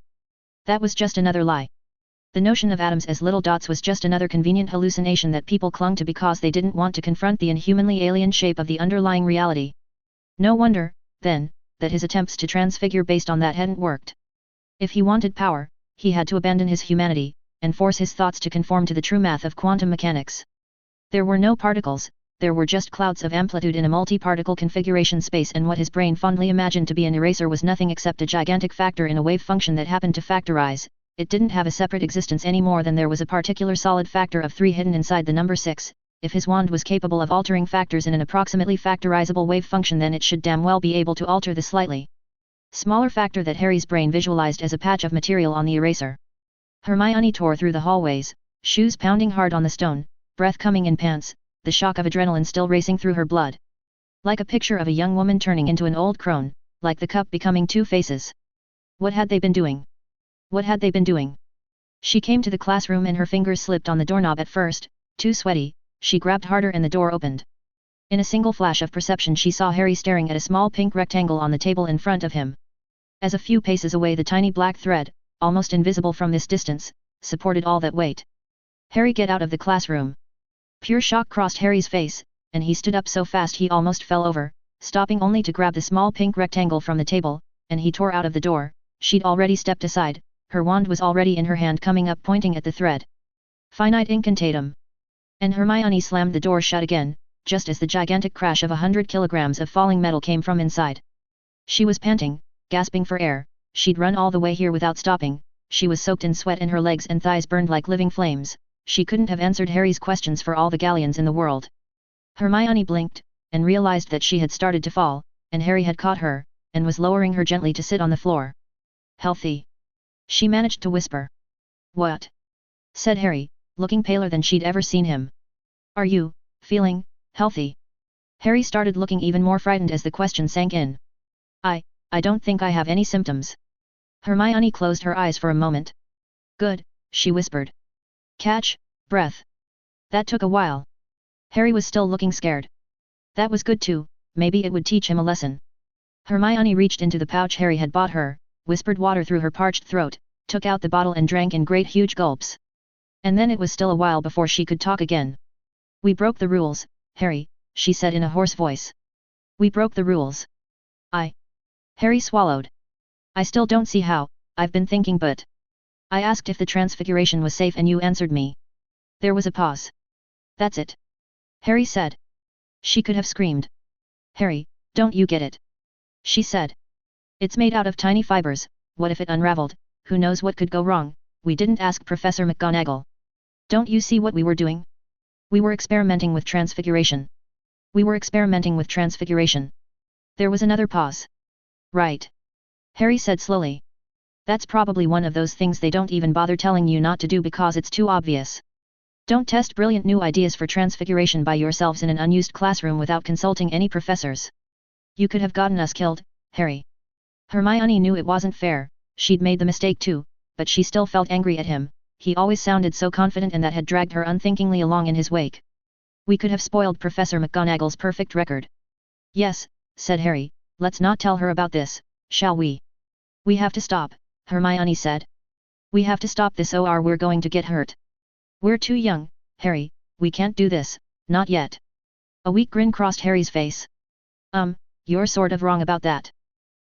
That was just another lie. The notion of atoms as little dots was just another convenient hallucination that people clung to because they didn't want to confront the inhumanly alien shape of the underlying reality. No wonder, then, that his attempts to transfigure based on that hadn't worked. If he wanted power, he had to abandon his humanity, and force his thoughts to conform to the true math of quantum mechanics. There were no particles, there were just clouds of amplitude in a multi-particle configuration space, and what his brain fondly imagined to be an eraser was nothing except a gigantic factor in a wave function that happened to factorize. It didn't have a separate existence any more than there was a particular solid factor of 3 hidden inside the number 6. If his wand was capable of altering factors in an approximately factorizable wave function, then it should damn well be able to alter the slightly smaller factor that Harry's brain visualized as a patch of material on the eraser. Hermione tore through the hallways, shoes pounding hard on the stone, breath coming in pants, the shock of adrenaline still racing through her blood. Like a picture of a young woman turning into an old crone, like the cup becoming two faces. What had they been doing? What had they been doing? She came to the classroom and her fingers slipped on the doorknob at first, too sweaty, she grabbed harder and the door opened. In a single flash of perception she saw Harry staring at a small pink rectangle on the table in front of him. As a few paces away the tiny black thread, almost invisible from this distance, supported all that weight. Harry, get out of the classroom. Pure shock crossed Harry's face, and he stood up so fast he almost fell over, stopping only to grab the small pink rectangle from the table, and he tore out of the door. She'd already stepped aside, her wand was already in her hand coming up pointing at the thread. Finite incantatum. And Hermione slammed the door shut again, just as the gigantic crash of 100 kilograms of falling metal came from inside. She was panting, gasping for air, she'd run all the way here without stopping, she was soaked in sweat and her legs and thighs burned like living flames, she couldn't have answered Harry's questions for all the galleons in the world. Hermione blinked, and realized that she had started to fall, and Harry had caught her, and was lowering her gently to sit on the floor. Healthy? She managed to whisper. What? Said Harry, looking paler than she'd ever seen him. Are you feeling healthy? Harry started looking even more frightened as the question sank in. I don't think I have any symptoms. Hermione closed her eyes for a moment. Good, she whispered. Catch breath. That took a while. Harry was still looking scared. That was good too, maybe it would teach him a lesson. Hermione reached into the pouch Harry had bought her, whispered water through her parched throat, took out the bottle and drank in great huge gulps. And then it was still a while before she could talk again. We broke the rules, Harry, she said in a hoarse voice. We broke the rules. Harry swallowed. I still don't see how, I've been thinking but... I asked if the transfiguration was safe and you answered me. There was a pause. That's it. Harry said. She could have screamed. Harry, don't you get it? She said. It's made out of tiny fibers, what if it unraveled, who knows what could go wrong, we didn't ask Professor McGonagall. Don't you see what we were doing? We were experimenting with transfiguration. We were experimenting with transfiguration. There was another pause. Right. Harry said slowly. That's probably one of those things they don't even bother telling you not to do because it's too obvious. Don't test brilliant new ideas for transfiguration by yourselves in an unused classroom without consulting any professors. You could have gotten us killed, Harry. Hermione knew it wasn't fair, she'd made the mistake too, but she still felt angry at him, he always sounded so confident and that had dragged her unthinkingly along in his wake. We could have spoiled Professor McGonagall's perfect record. Yes, said Harry, let's not tell her about this, shall we? We have to stop, Hermione said. We have to stop this or we're going to get hurt. We're too young, Harry, we can't do this, not yet. A weak grin crossed Harry's face. You're sort of wrong about that.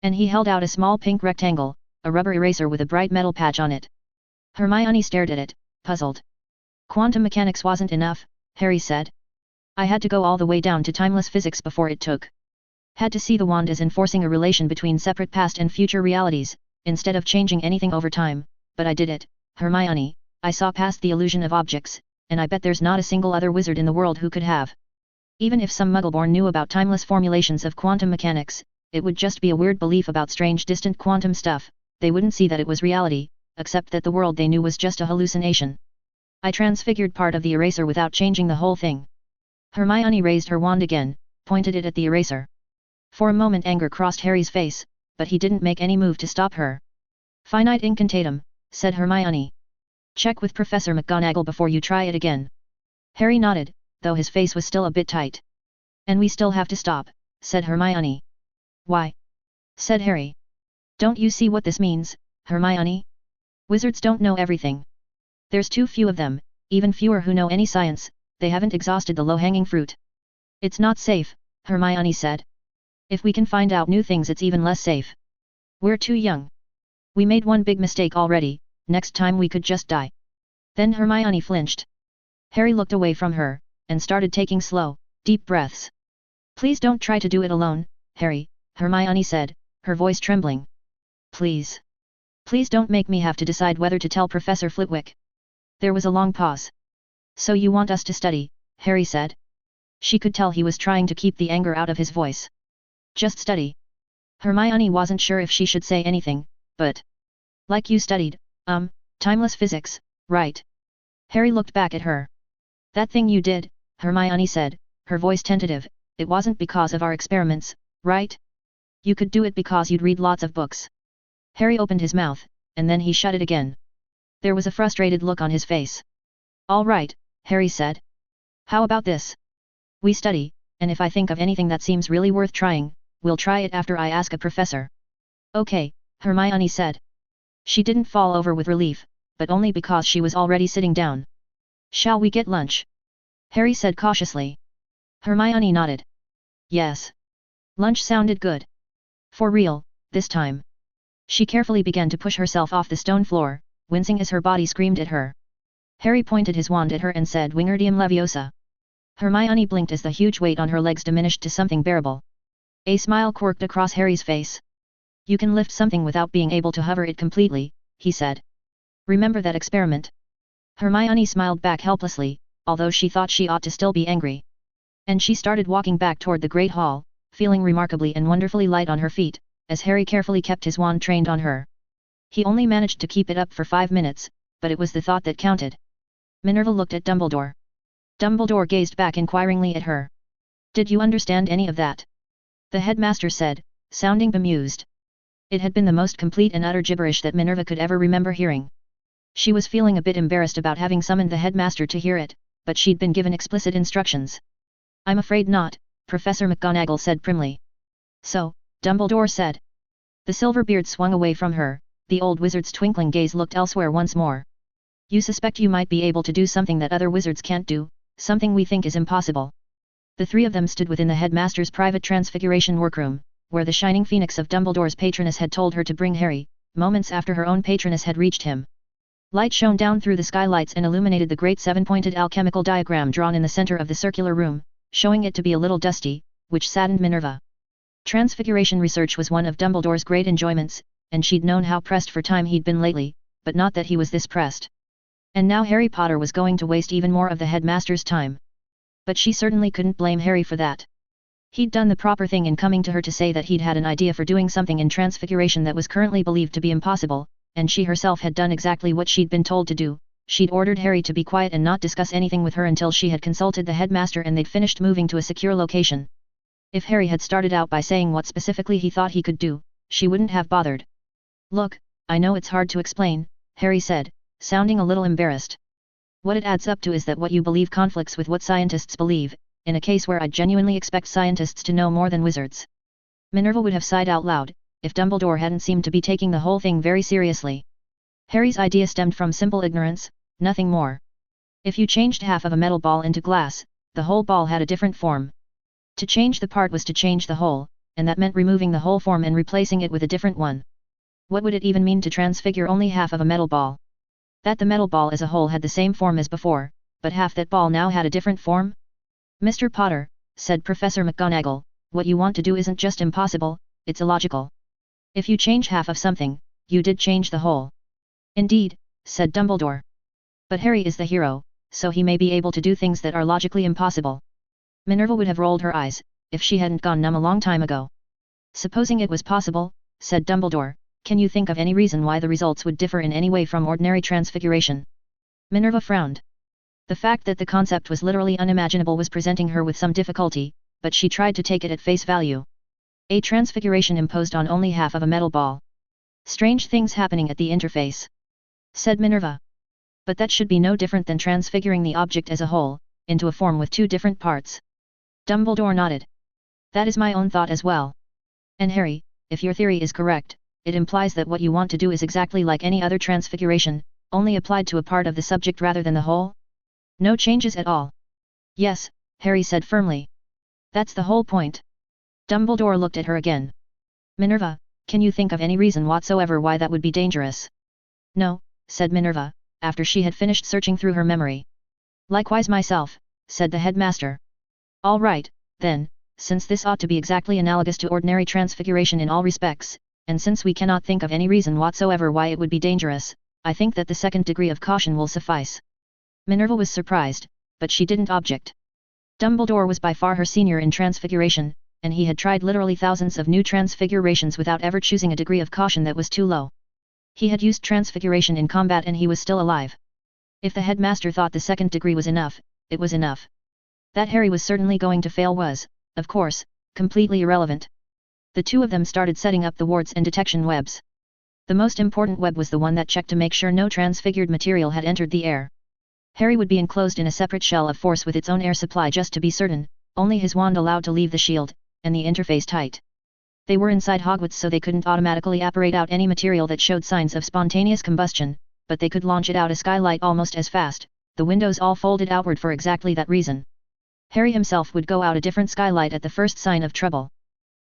And he held out a small pink rectangle, a rubber eraser with a bright metal patch on it. Hermione stared at it, puzzled. Quantum mechanics wasn't enough, Harry said. I had to go all the way down to timeless physics before it took. Had to see the wand as enforcing a relation between separate past and future realities, instead of changing anything over time, but I did it, Hermione, I saw past the illusion of objects, and I bet there's not a single other wizard in the world who could have. Even if some Muggleborn knew about timeless formulations of quantum mechanics, it would just be a weird belief about strange distant quantum stuff, they wouldn't see that it was reality, except that the world they knew was just a hallucination. I transfigured part of the eraser without changing the whole thing. Hermione raised her wand again, pointed it at the eraser. For a moment anger crossed Harry's face, but he didn't make any move to stop her. Finite incantatum, said Hermione. Check with Professor McGonagall before you try it again. Harry nodded, though his face was still a bit tight. And we still have to stop, said Hermione. Why? Said Harry. Don't you see what this means, Hermione? Wizards don't know everything. There's too few of them, even fewer who know any science, they haven't exhausted the low-hanging fruit. It's not safe, Hermione said. If we can find out new things it's even less safe. We're too young. We made one big mistake already, next time we could just die. Then Hermione flinched. Harry looked away from her, and started taking slow, deep breaths. Please don't try to do it alone, Harry, Hermione said, her voice trembling. Please. Please don't make me have to decide whether to tell Professor Flitwick. There was a long pause. So you want us to study, Harry said. She could tell he was trying to keep the anger out of his voice. Just study. Hermione wasn't sure if she should say anything, but... Like you studied, timeless physics, right? Harry looked back at her. That thing you did, Hermione said, her voice tentative, it wasn't because of our experiments, right? You could do it because you'd read lots of books. Harry opened his mouth, and then he shut it again. There was a frustrated look on his face. All right, Harry said. How about this? We study, and if I think of anything that seems really worth trying, we'll try it after I ask a professor. Okay, Hermione said. She didn't fall over with relief, but only because she was already sitting down. Shall we get lunch? Harry said cautiously. Hermione nodded. Yes. Lunch sounded good. For real, this time. She carefully began to push herself off the stone floor, wincing as her body screamed at her. Harry pointed his wand at her and said Wingardium Leviosa. Hermione blinked as the huge weight on her legs diminished to something bearable. A smile quirked across Harry's face. You can lift something without being able to hover it completely, he said. Remember that experiment? Hermione smiled back helplessly, although she thought she ought to still be angry. And she started walking back toward the Great Hall, feeling remarkably and wonderfully light on her feet, as Harry carefully kept his wand trained on her. He only managed to keep it up for 5 minutes, but it was the thought that counted. Minerva looked at Dumbledore. Dumbledore gazed back inquiringly at her. Did you understand any of that? The headmaster said, sounding bemused. It had been the most complete and utter gibberish that Minerva could ever remember hearing. She was feeling a bit embarrassed about having summoned the headmaster to hear it, but she'd been given explicit instructions. I'm afraid not, Professor McGonagall said primly. So, Dumbledore said. The Silverbeard swung away from her, the old wizard's twinkling gaze looked elsewhere once more. You suspect you might be able to do something that other wizards can't do, something we think is impossible. The three of them stood within the headmaster's private transfiguration workroom, where the shining phoenix of Dumbledore's patroness had told her to bring Harry, moments after her own patroness had reached him. Light shone down through the skylights and illuminated the great seven-pointed alchemical diagram drawn in the center of the circular room, showing it to be a little dusty, which saddened Minerva. Transfiguration research was one of Dumbledore's great enjoyments, and she'd known how pressed for time he'd been lately, but not that he was this pressed. And now Harry Potter was going to waste even more of the headmaster's time. But she certainly couldn't blame Harry for that. He'd done the proper thing in coming to her to say that he'd had an idea for doing something in transfiguration that was currently believed to be impossible, and she herself had done exactly what she'd been told to do. She'd ordered Harry to be quiet and not discuss anything with her until she had consulted the headmaster and they'd finished moving to a secure location. If Harry had started out by saying what specifically he thought he could do, she wouldn't have bothered. Look, I know it's hard to explain, Harry said, sounding a little embarrassed. What it adds up to is that what you believe conflicts with what scientists believe, in a case where I genuinely expect scientists to know more than wizards. Minerva would have sighed out loud, if Dumbledore hadn't seemed to be taking the whole thing very seriously. Harry's idea stemmed from simple ignorance, nothing more. If you changed half of a metal ball into glass, the whole ball had a different form. To change the part was to change the whole, and that meant removing the whole form and replacing it with a different one. What would it even mean to transfigure only half of a metal ball? That the metal ball as a whole had the same form as before, but half that ball now had a different form? Mr. Potter, said Professor McGonagall, what you want to do isn't just impossible, it's illogical. If you change half of something, you did change the whole. Indeed, said Dumbledore. But Harry is the hero, so he may be able to do things that are logically impossible. Minerva would have rolled her eyes, if she hadn't gone numb a long time ago. Supposing it was possible, said Dumbledore, can you think of any reason why the results would differ in any way from ordinary transfiguration? Minerva frowned. The fact that the concept was literally unimaginable was presenting her with some difficulty, but she tried to take it at face value. A transfiguration imposed on only half of a metal ball. Strange things happening at the interface, said Minerva. But that should be no different than transfiguring the object as a whole, into a form with two different parts. Dumbledore nodded. That is my own thought as well. And Harry, if your theory is correct, it implies that what you want to do is exactly like any other transfiguration, only applied to a part of the subject rather than the whole? No changes at all. Yes, Harry said firmly. That's the whole point. Dumbledore looked at her again. Minerva, can you think of any reason whatsoever why that would be dangerous? No, said Minerva, after she had finished searching through her memory. Likewise myself, said the headmaster. All right, then, since this ought to be exactly analogous to ordinary transfiguration in all respects, and since we cannot think of any reason whatsoever why it would be dangerous, I think that the second degree of caution will suffice. Minerva was surprised, but she didn't object. Dumbledore was by far her senior in transfiguration, and he had tried literally thousands of new transfigurations without ever choosing a degree of caution that was too low. He had used transfiguration in combat and he was still alive. If the headmaster thought the second degree was enough, it was enough. That Harry was certainly going to fail was, of course, completely irrelevant. The two of them started setting up the wards and detection webs. The most important web was the one that checked to make sure no transfigured material had entered the air. Harry would be enclosed in a separate shell of force with its own air supply just to be certain, only his wand allowed to leave the shield, and the interface tight. They were inside Hogwarts so they couldn't automatically apparate out any material that showed signs of spontaneous combustion, but they could launch it out a skylight almost as fast, the windows all folded outward for exactly that reason. Harry himself would go out a different skylight at the first sign of trouble.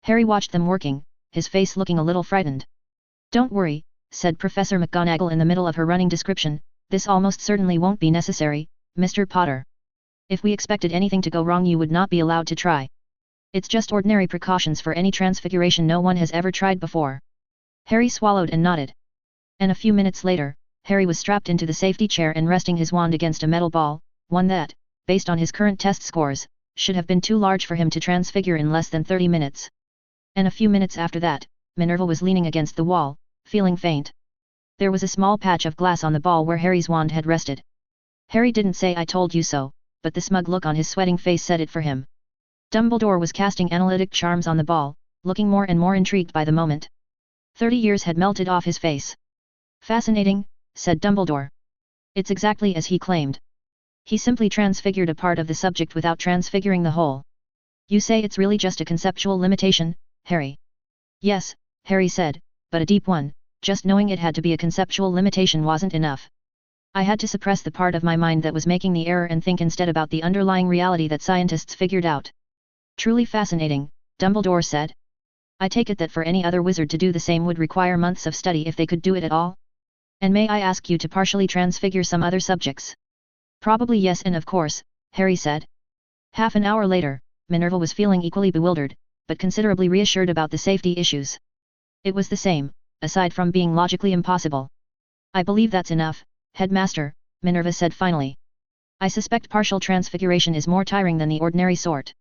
Harry watched them working, his face looking a little frightened. Don't worry, said Professor McGonagall in the middle of her running description, this almost certainly won't be necessary, Mr. Potter. If we expected anything to go wrong you would not be allowed to try. It's just ordinary precautions for any transfiguration no one has ever tried before. Harry swallowed and nodded. And a few minutes later, Harry was strapped into the safety chair and resting his wand against a metal ball, one that, based on his current test scores, should have been too large for him to transfigure in less than 30 minutes. And a few minutes after that, Minerva was leaning against the wall, feeling faint. There was a small patch of glass on the ball where Harry's wand had rested. Harry didn't say I told you so, but the smug look on his sweating face said it for him. Dumbledore was casting analytic charms on the ball, looking more and more intrigued by the moment. 30 years had melted off his face. Fascinating, said Dumbledore. It's exactly as he claimed. He simply transfigured a part of the subject without transfiguring the whole. You say it's really just a conceptual limitation, Harry? Yes, Harry said, but a deep one. Just knowing it had to be a conceptual limitation wasn't enough. I had to suppress the part of my mind that was making the error and think instead about the underlying reality that scientists figured out. Truly fascinating, Dumbledore said. I take it that for any other wizard to do the same would require months of study if they could do it at all? And may I ask you to partially transfigure some other subjects? Probably yes, and of course, Harry said. Half an hour later, Minerva was feeling equally bewildered, but considerably reassured about the safety issues. It was the same, aside from being logically impossible. I believe that's enough, Headmaster, Minerva said finally. I suspect partial transfiguration is more tiring than the ordinary sort.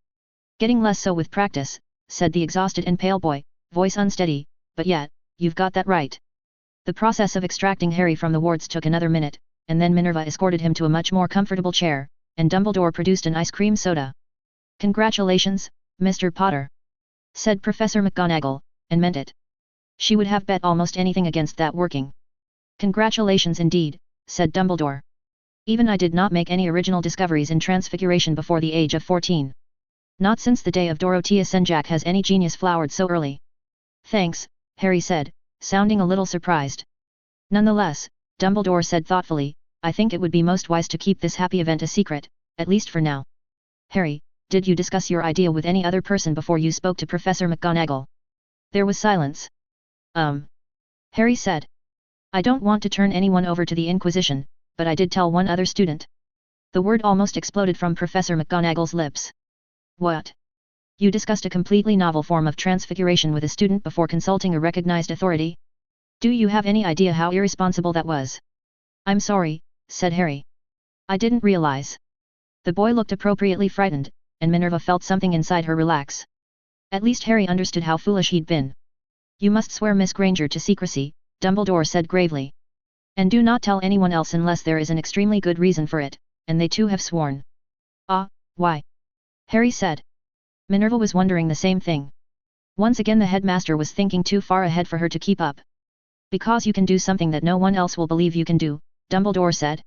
Getting less so with practice, said the exhausted and pale boy, voice unsteady, but yet, you've got that right. The process of extracting Harry from the wards took another minute, and then Minerva escorted him to a much more comfortable chair, and Dumbledore produced an ice cream soda. Congratulations, Mr. Potter, said Professor McGonagall, and meant it. She would have bet almost anything against that working. Congratulations indeed, said Dumbledore. Even I did not make any original discoveries in transfiguration before the age of 14. Not since the day of Dorothea Senjak has any genius flowered so early. Thanks, Harry said, sounding a little surprised. Nonetheless, Dumbledore said thoughtfully, I think it would be most wise to keep this happy event a secret, at least for now. Harry, did you discuss your idea with any other person before you spoke to Professor McGonagall? There was silence. Harry said. I don't want to turn anyone over to the Inquisition, but I did tell one other student. The word almost exploded from Professor McGonagall's lips. What? You discussed a completely novel form of transfiguration with a student before consulting a recognized authority? Do you have any idea how irresponsible that was? I'm sorry, said Harry. I didn't realize. The boy looked appropriately frightened, and Minerva felt something inside her relax. At least Harry understood how foolish he'd been. You must swear Miss Granger to secrecy, Dumbledore said gravely. And do not tell anyone else unless there is an extremely good reason for it, and they too have sworn. Ah, why? Harry said. Minerva was wondering the same thing. Once again the headmaster was thinking too far ahead for her to keep up. Because you can do something that no one else will believe you can do, Dumbledore said.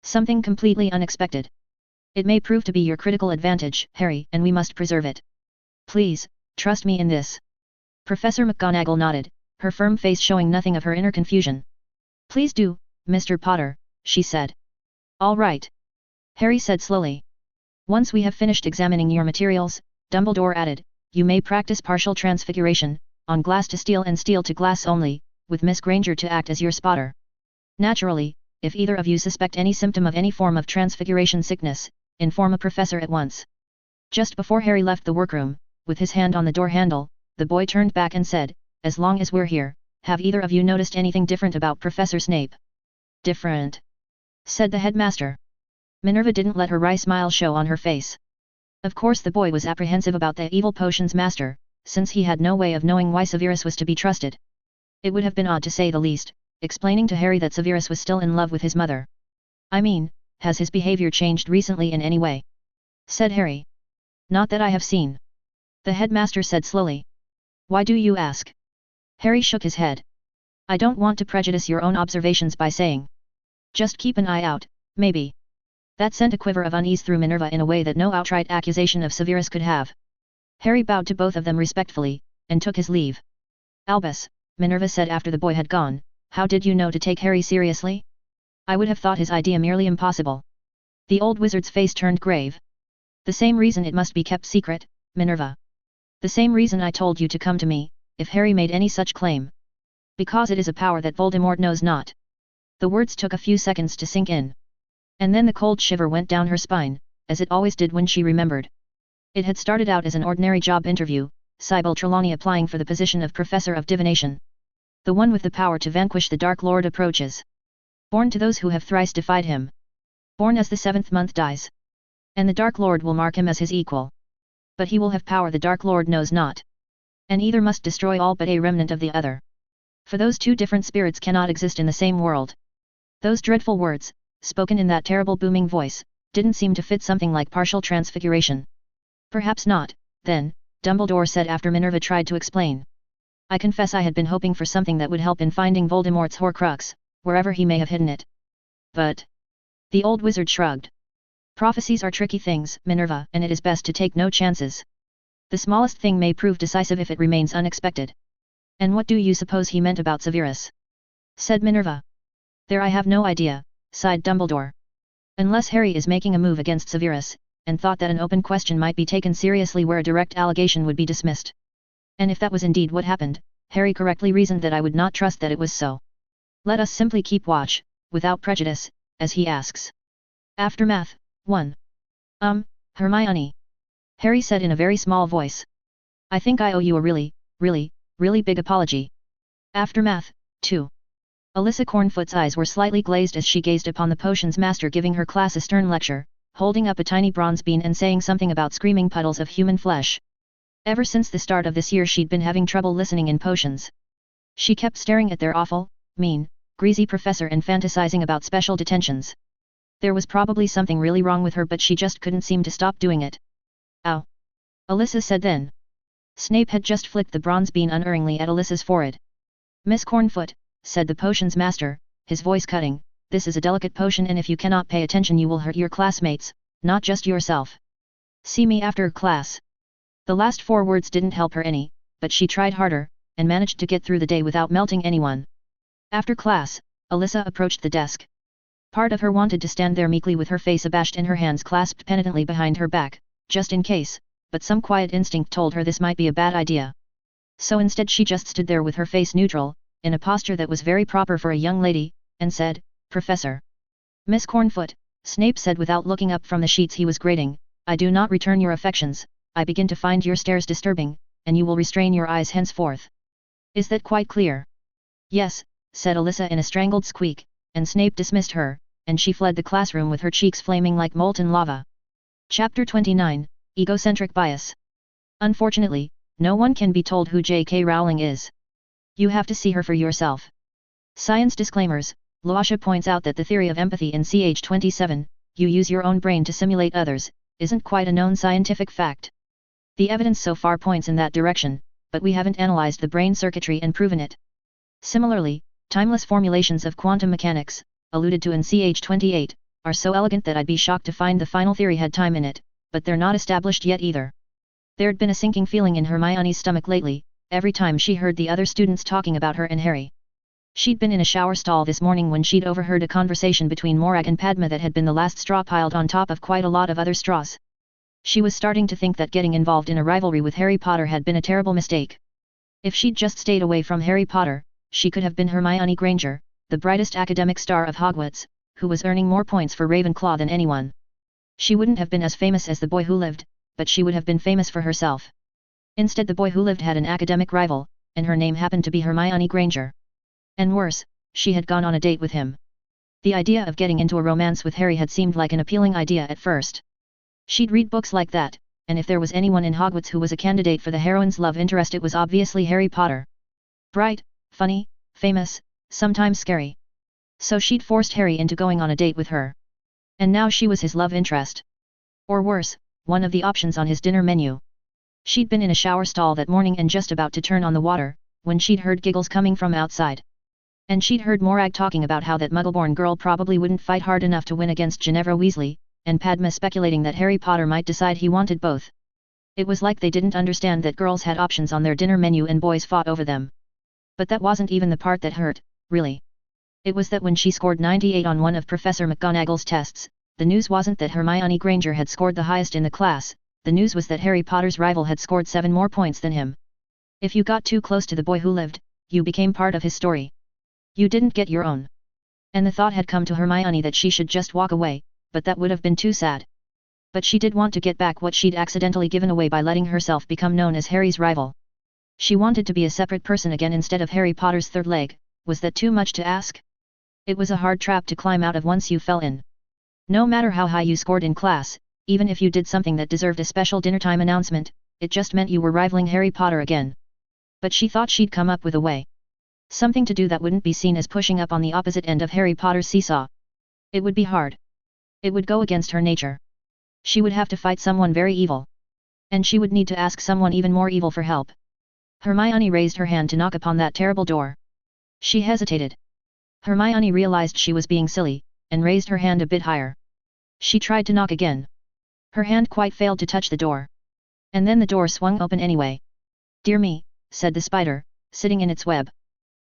Something completely unexpected. It may prove to be your critical advantage, Harry, and we must preserve it. Please, trust me in this. Professor McGonagall nodded, her firm face showing nothing of her inner confusion. Please do, Mr. Potter, she said. All right. Harry said slowly. Once we have finished examining your materials, Dumbledore added, you may practice partial transfiguration, on glass to steel and steel to glass only, with Miss Granger to act as your spotter. Naturally, if either of you suspect any symptom of any form of transfiguration sickness, inform a professor at once. Just before Harry left the workroom, with his hand on the door handle, the boy turned back and said, as long as we're here, have either of you noticed anything different about Professor Snape? Different? Said the headmaster. Minerva didn't let her wry smile show on her face. Of course the boy was apprehensive about the evil potions master, since he had no way of knowing why Severus was to be trusted. It would have been odd to say the least, explaining to Harry that Severus was still in love with his mother. I mean, has his behavior changed recently in any way? Said Harry. Not that I have seen. The headmaster said slowly. Why do you ask? Harry shook his head. I don't want to prejudice your own observations by saying. Just keep an eye out, maybe. That sent a quiver of unease through Minerva in a way that no outright accusation of Severus could have. Harry bowed to both of them respectfully, and took his leave. Albus, Minerva said after the boy had gone, how did you know to take Harry seriously? I would have thought his idea merely impossible. The old wizard's face turned grave. The same reason it must be kept secret, Minerva. The same reason I told you to come to me, if Harry made any such claim. Because it is a power that Voldemort knows not. The words took a few seconds to sink in. And then the cold shiver went down her spine, as it always did when she remembered. It had started out as an ordinary job interview, Sybil Trelawney applying for the position of Professor of Divination. The one with the power to vanquish the Dark Lord approaches. Born to those who have thrice defied him. Born as the 7th month dies. And the Dark Lord will mark him as his equal. But he will have power the Dark Lord knows not. And either must destroy all but a remnant of the other. For those two different spirits cannot exist in the same world. Those dreadful words, spoken in that terrible booming voice, didn't seem to fit something like partial transfiguration. Perhaps not, then, Dumbledore said after Minerva tried to explain. I confess I had been hoping for something that would help in finding Voldemort's Horcrux, wherever he may have hidden it. But... The old wizard shrugged. Prophecies are tricky things, Minerva, and it is best to take no chances. The smallest thing may prove decisive if it remains unexpected. And what do you suppose he meant about Severus? Said Minerva. There I have no idea, sighed Dumbledore. Unless Harry is making a move against Severus, and thought that an open question might be taken seriously where a direct allegation would be dismissed. And if that was indeed what happened, Harry correctly reasoned that I would not trust that it was so. Let us simply keep watch, without prejudice, as he asks. Aftermath, 1. Hermione. Harry said in a very small voice. I think I owe you a really big apology. Aftermath, 2. Alyssa Cornfoot's eyes were slightly glazed as she gazed upon the potions master giving her class a stern lecture, holding up a tiny bronze bean and saying something about screaming puddles of human flesh. Ever since the start of this year she'd been having trouble listening in potions. She kept staring at their awful, mean, greasy professor and fantasizing about special detentions. There was probably something really wrong with her but she just couldn't seem to stop doing it. Ow! Alyssa said then. Snape had just flicked the bronze bean unerringly at Alyssa's forehead. Miss Cornfoot, said the potions master, his voice cutting, this is a delicate potion and if you cannot pay attention you will hurt your classmates, not just yourself. See me after class. The last 4 words didn't help her any, but she tried harder, and managed to get through the day without melting anyone. After class, Alyssa approached the desk. Part of her wanted to stand there meekly with her face abashed and her hands clasped penitently behind her back, just in case, but some quiet instinct told her this might be a bad idea. So instead she just stood there with her face neutral, in a posture that was very proper for a young lady, and said, Professor. Miss Cornfoot, Snape said without looking up from the sheets he was grading, I do not return your affections, I begin to find your stares disturbing, and you will restrain your eyes henceforth. Is that quite clear? Yes, said Alyssa in a strangled squeak, and Snape dismissed her, and she fled the classroom with her cheeks flaming like molten lava. Chapter 29, Egocentric Bias. Unfortunately, no one can be told who J.K. Rowling is. You have to see her for yourself. Science disclaimers. Luasha points out that the theory of empathy in ch 27, you use your own brain to simulate others, isn't quite a known scientific fact. The evidence so far points in that direction, but we haven't analyzed the brain circuitry and proven it. Similarly, timeless formulations of quantum mechanics, alluded to in ch 28, are so elegant that I'd be shocked to find the final theory had time in it, but they're not established yet either. There'd been a sinking feeling in Hermione's stomach lately, every time she heard the other students talking about her and Harry. She'd been in a shower stall this morning when she'd overheard a conversation between Morag and Padma that had been the last straw piled on top of quite a lot of other straws. She was starting to think that getting involved in a rivalry with Harry Potter had been a terrible mistake. If she'd just stayed away from Harry Potter, she could have been Hermione Granger, the brightest academic star of Hogwarts, who was earning more points for Ravenclaw than anyone. She wouldn't have been as famous as the boy who lived, but she would have been famous for herself. Instead the boy who lived had an academic rival, and her name happened to be Hermione Granger. And worse, she had gone on a date with him. The idea of getting into a romance with Harry had seemed like an appealing idea at first. She'd read books like that, and if there was anyone in Hogwarts who was a candidate for the heroine's love interest it was obviously Harry Potter. Bright, funny, famous, sometimes scary. So she'd forced Harry into going on a date with her. And now she was his love interest. Or worse, one of the options on his dinner menu. She'd been in a shower stall that morning and just about to turn on the water, when she'd heard giggles coming from outside. And she'd heard Morag talking about how that Muggleborn girl probably wouldn't fight hard enough to win against Ginevra Weasley, and Padma speculating that Harry Potter might decide he wanted both. It was like they didn't understand that girls had options on their dinner menu and boys fought over them. But that wasn't even the part that hurt, really. It was that when she scored 98 on one of Professor McGonagall's tests, the news wasn't that Hermione Granger had scored the highest in the class, the news was that Harry Potter's rival had scored 7 more points than him. If you got too close to the boy who lived, you became part of his story. You didn't get your own. And the thought had come to Hermione that she should just walk away, but that would have been too sad. But she did want to get back what she'd accidentally given away by letting herself become known as Harry's rival. She wanted to be a separate person again instead of Harry Potter's third leg. Was that too much to ask? It was a hard trap to climb out of once you fell in. No matter how high you scored in class, even if you did something that deserved a special dinnertime announcement, it just meant you were rivaling Harry Potter again. But she thought she'd come up with a way. Something to do that wouldn't be seen as pushing up on the opposite end of Harry Potter's seesaw. It would be hard. It would go against her nature. She would have to fight someone very evil. And she would need to ask someone even more evil for help. Hermione raised her hand to knock upon that terrible door. She hesitated. Hermione realized she was being silly, and raised her hand a bit higher. She tried to knock again. Her hand quite failed to touch the door. And then the door swung open anyway. "Dear me," said the spider, sitting in its web.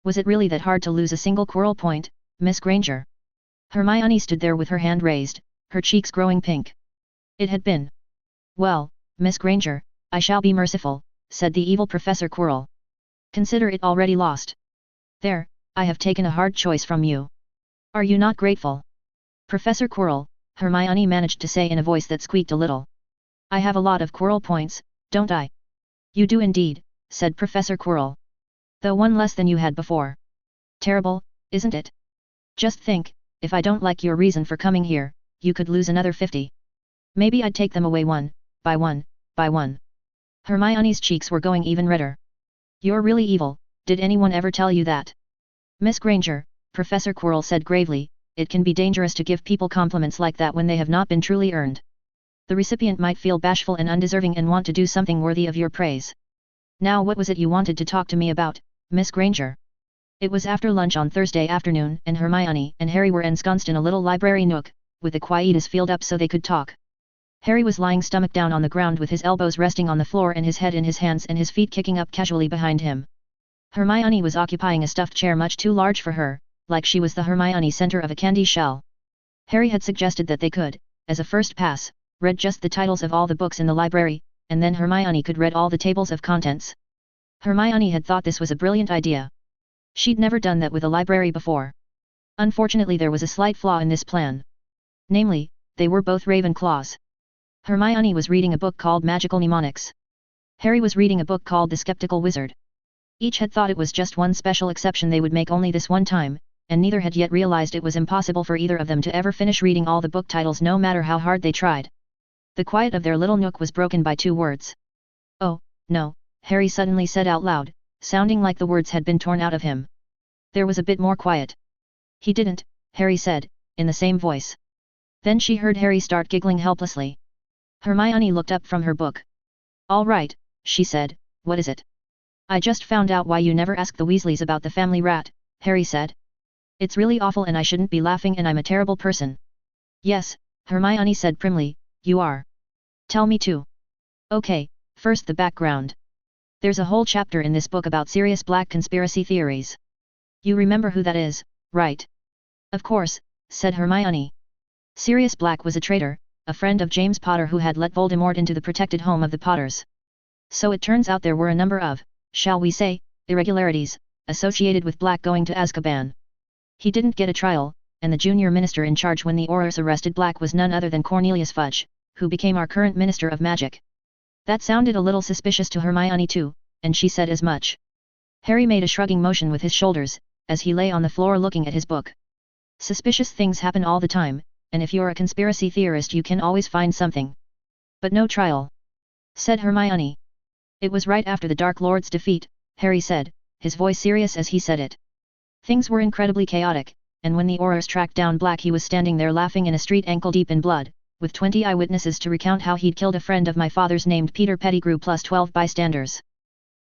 "Was it really that hard to lose a single quarrel point, Miss Granger?" Hermione stood there with her hand raised, her cheeks growing pink. It had been. "Well, Miss Granger, I shall be merciful," said the evil Professor Quirrell. "Consider it already lost. There, I have taken a hard choice from you. Are you not grateful?" "Professor Quirrell," Hermione managed to say in a voice that squeaked a little. "I have a lot of quarrel points, don't I?" "You do indeed," said Professor Quirrell. "Though one less than you had before. Terrible, isn't it? Just think, if I don't like your reason for coming here, you could lose another 50. Maybe I'd take them away one, by one, by one." Hermione's cheeks were going even redder. "You're really evil, did anyone ever tell you that?" "Miss Granger," Professor Quirrell said gravely, "it can be dangerous to give people compliments like that when they have not been truly earned. The recipient might feel bashful and undeserving and want to do something worthy of your praise. Now what was it you wanted to talk to me about, Miss Granger?" It was after lunch on Thursday afternoon and Hermione and Harry were ensconced in a little library nook, with the quietus filled up so they could talk. Harry was lying stomach down on the ground with his elbows resting on the floor and his head in his hands and his feet kicking up casually behind him. Hermione was occupying a stuffed chair much too large for her, like she was the Hermione center of a candy shell. Harry had suggested that they could, as a first pass, read just the titles of all the books in the library, and then Hermione could read all the tables of contents. Hermione had thought this was a brilliant idea. She'd never done that with a library before. Unfortunately there was a slight flaw in this plan. Namely, they were both Ravenclaws. Hermione was reading a book called Magical Mnemonics. Harry was reading a book called The Skeptical Wizard. Each had thought it was just one special exception they would make only this one time, and neither had yet realized it was impossible for either of them to ever finish reading all the book titles no matter how hard they tried. The quiet of their little nook was broken by two words. "Oh, no," Harry suddenly said out loud, sounding like the words had been torn out of him. There was a bit more quiet. "He didn't," Harry said, in the same voice. Then she heard Harry start giggling helplessly. Hermione looked up from her book. "All right," she said, "what is it?" "I just found out why you never ask the Weasleys about the family rat," Harry said. "It's really awful and I shouldn't be laughing and I'm a terrible person." "Yes," Hermione said primly, "you are. Tell me too." "Okay, first the background. There's a whole chapter in this book about Sirius Black conspiracy theories. You remember who that is, right?" "Of course," said Hermione. Sirius Black was a traitor, a friend of James Potter who had let Voldemort into the protected home of the Potters. So it turns out there were a number of, shall we say, irregularities, associated with Black going to Azkaban. He didn't get a trial, and the junior minister in charge when the Aurors arrested Black was none other than Cornelius Fudge, who became our current Minister of Magic. That sounded a little suspicious to Hermione too, and she said as much. Harry made a shrugging motion with his shoulders, as he lay on the floor looking at his book. Suspicious things happen all the time, and if you're a conspiracy theorist you can always find something. But no trial," said Hermione. "It was right after the Dark Lord's defeat," Harry said, his voice serious as he said it. "Things were incredibly chaotic, and when the Aurors tracked down Black he was standing there laughing in a street ankle-deep in blood, with 20 eyewitnesses to recount how he'd killed a friend of my father's named Peter Pettigrew plus 12 bystanders.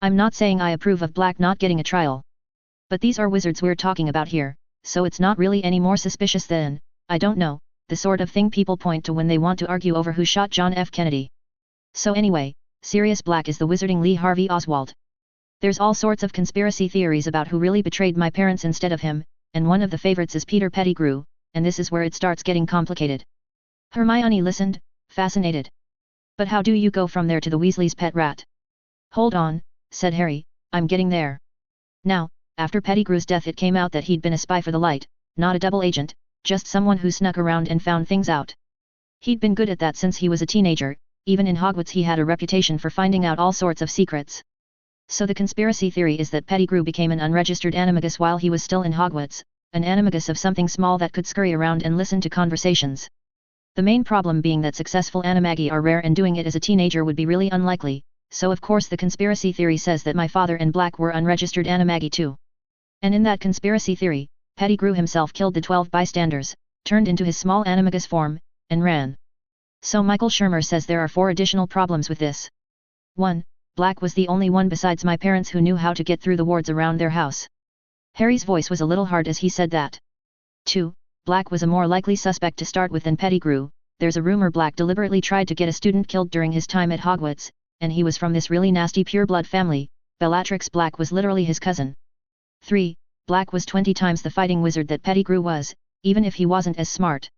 I'm not saying I approve of Black not getting a trial. But these are wizards we're talking about here, so it's not really any more suspicious than, I don't know, the sort of thing people point to when they want to argue over who shot John F. Kennedy. So anyway, Sirius Black is the wizarding Lee Harvey Oswald. There's all sorts of conspiracy theories about who really betrayed my parents instead of him, and one of the favorites is Peter Pettigrew, and this is where it starts getting complicated." Hermione listened, fascinated. "But how do you go from there to the Weasley's pet rat?" "Hold on," said Harry, "I'm getting there. Now, after Pettigrew's death it came out that he'd been a spy for the Light, not a double agent, just someone who snuck around and found things out. He'd been good at that since he was a teenager, even in Hogwarts he had a reputation for finding out all sorts of secrets. So the conspiracy theory is that Pettigrew became an unregistered animagus while he was still in Hogwarts, an animagus of something small that could scurry around and listen to conversations. The main problem being that successful animagi are rare and doing it as a teenager would be really unlikely, so of course the conspiracy theory says that my father and Black were unregistered animagi too. And in that conspiracy theory, Pettigrew himself killed the 12 bystanders, turned into his small animagus form, and ran. So Michael Shermer says there are 4 additional problems with this. 1. Black was the only one besides my parents who knew how to get through the wards around their house. Harry's voice was a little hard as he said that. 2. Black was a more likely suspect to start with than Pettigrew, there's a rumor Black deliberately tried to get a student killed during his time at Hogwarts, and he was from this really nasty pure-blood family. Bellatrix Black was literally his cousin. 3. Black was 20 times the fighting wizard that Pettigrew was, even if he wasn't as smart.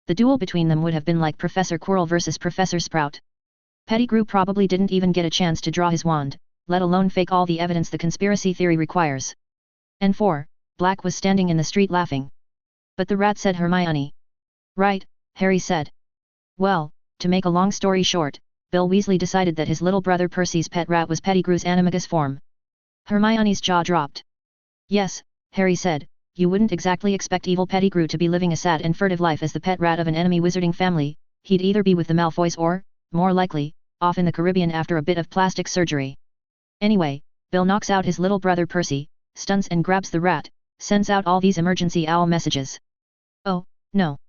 The duel between them would have been like Professor Quirrell versus Professor Sprout. Pettigrew probably didn't even get a chance to draw his wand, let alone fake all the evidence the conspiracy theory requires. And 4. Black was standing in the street laughing. But the rat, said Hermione. Right, Harry said. Well, to make a long story short, Bill Weasley decided that his little brother Percy's pet rat was Pettigrew's animagus form. Hermione's jaw dropped. Yes, Harry said, you wouldn't exactly expect evil Pettigrew to be living a sad and furtive life as the pet rat of an enemy wizarding family. He'd either be with the Malfoys or, more likely, off in the Caribbean after a bit of plastic surgery. Anyway, Bill knocks out his little brother Percy, stuns and grabs the rat, sends out all these emergency owl messages. Oh, no.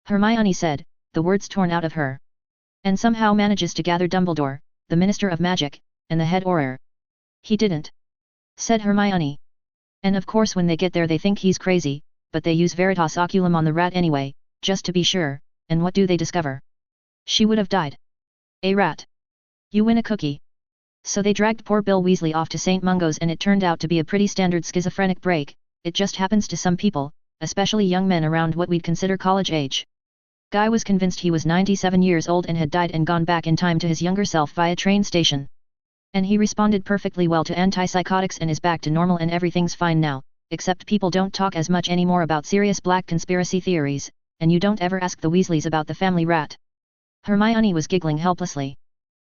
Hermione said, the words torn out of her. And somehow manages to gather Dumbledore, the Minister of Magic, and the head Auror. He didn't, said Hermione. And of course when they get there they think he's crazy, but they use Veritas Oculum on the rat anyway, just to be sure, and what do they discover? She would have died. A rat. You win a cookie. So they dragged poor Bill Weasley off to St. Mungo's, and it turned out to be a pretty standard schizophrenic break. It just happens to some people, especially young men around what we'd consider college age. Guy was convinced he was 97 years old and had died and gone back in time to his younger self via train station. And he responded perfectly well to antipsychotics and is back to normal and everything's fine now, except people don't talk as much anymore about serious Black conspiracy theories, and you don't ever ask the Weasleys about the family rat. Hermione was giggling helplessly.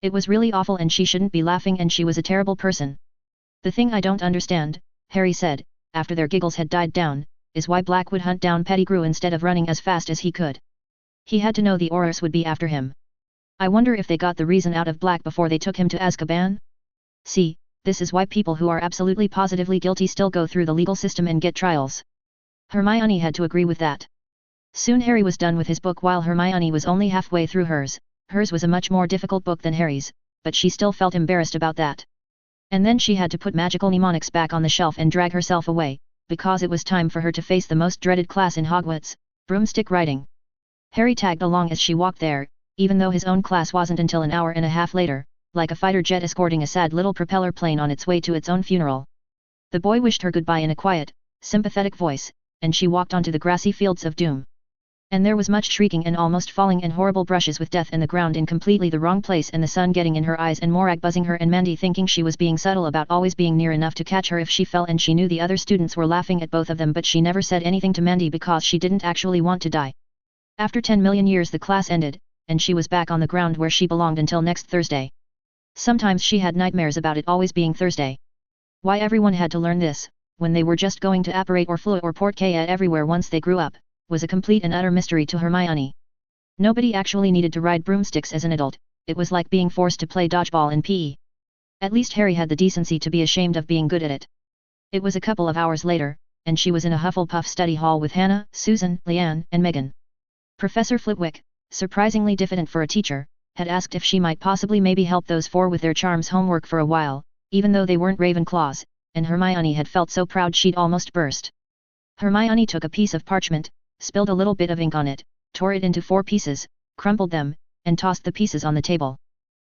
It was really awful and she shouldn't be laughing and she was a terrible person. The thing I don't understand, Harry said, after their giggles had died down, is why Black would hunt down Pettigrew instead of running as fast as he could. He had to know the Aurors would be after him. I wonder if they got the reason out of Black before they took him to Azkaban? See, this is why people who are absolutely positively guilty still go through the legal system and get trials. Hermione had to agree with that. Soon Harry was done with his book while Hermione was only halfway through hers. Hers was a much more difficult book than Harry's, but she still felt embarrassed about that. And then she had to put magical mnemonics back on the shelf and drag herself away, because it was time for her to face the most dreaded class in Hogwarts, broomstick riding. Harry tagged along as she walked there, even though his own class wasn't until an hour and a half later, like a fighter jet escorting a sad little propeller plane on its way to its own funeral. The boy wished her goodbye in a quiet, sympathetic voice, and she walked onto the grassy fields of doom. And there was much shrieking and almost falling and horrible brushes with death and the ground in completely the wrong place and the sun getting in her eyes and Morag buzzing her and Mandy thinking she was being subtle about always being near enough to catch her if she fell, and she knew the other students were laughing at both of them, but she never said anything to Mandy because she didn't actually want to die. After 10 million years the class ended, and she was back on the ground where she belonged until next Thursday. Sometimes she had nightmares about it always being Thursday. Why everyone had to learn this, when they were just going to apparate or Fleur or Port Kea everywhere once they grew up, was a complete and utter mystery to Hermione. Nobody actually needed to ride broomsticks as an adult, it was like being forced to play dodgeball in PE. At least Harry had the decency to be ashamed of being good at it. It was a couple of hours later, and she was in a Hufflepuff study hall with Hannah, Susan, Leanne, and Megan. Professor Flitwick, surprisingly diffident for a teacher, had asked if she might possibly maybe help those four with their charms homework for a while, even though they weren't Ravenclaws, and Hermione had felt so proud she'd almost burst. Hermione took a piece of parchment, spilled a little bit of ink on it, tore it into 4 pieces, crumpled them, and tossed the pieces on the table.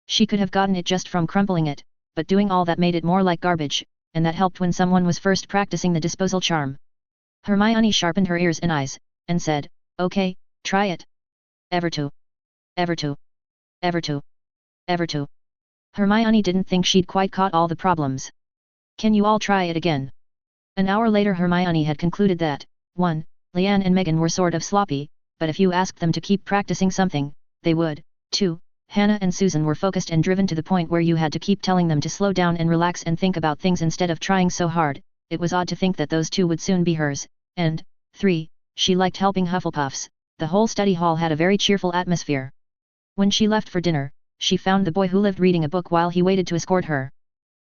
She could have gotten it just from crumpling it, but doing all that made it more like garbage, and that helped when someone was first practicing the disposal charm. Hermione sharpened her ears and eyes, and said, "Okay, try it. Ever to. Ever to. Ever to. Ever to." Hermione didn't think she'd quite caught all the problems. "Can you all try it again?" An hour later Hermione had concluded that, 1. Leanne and Megan were sort of sloppy, but if you asked them to keep practicing something, they would. 2. Hannah and Susan were focused and driven to the point where you had to keep telling them to slow down and relax and think about things instead of trying so hard. It was odd to think that those 2 would soon be hers. And 3. She liked helping Hufflepuffs. The whole study hall had a very cheerful atmosphere. When she left for dinner, she found the boy who lived reading a book while he waited to escort her.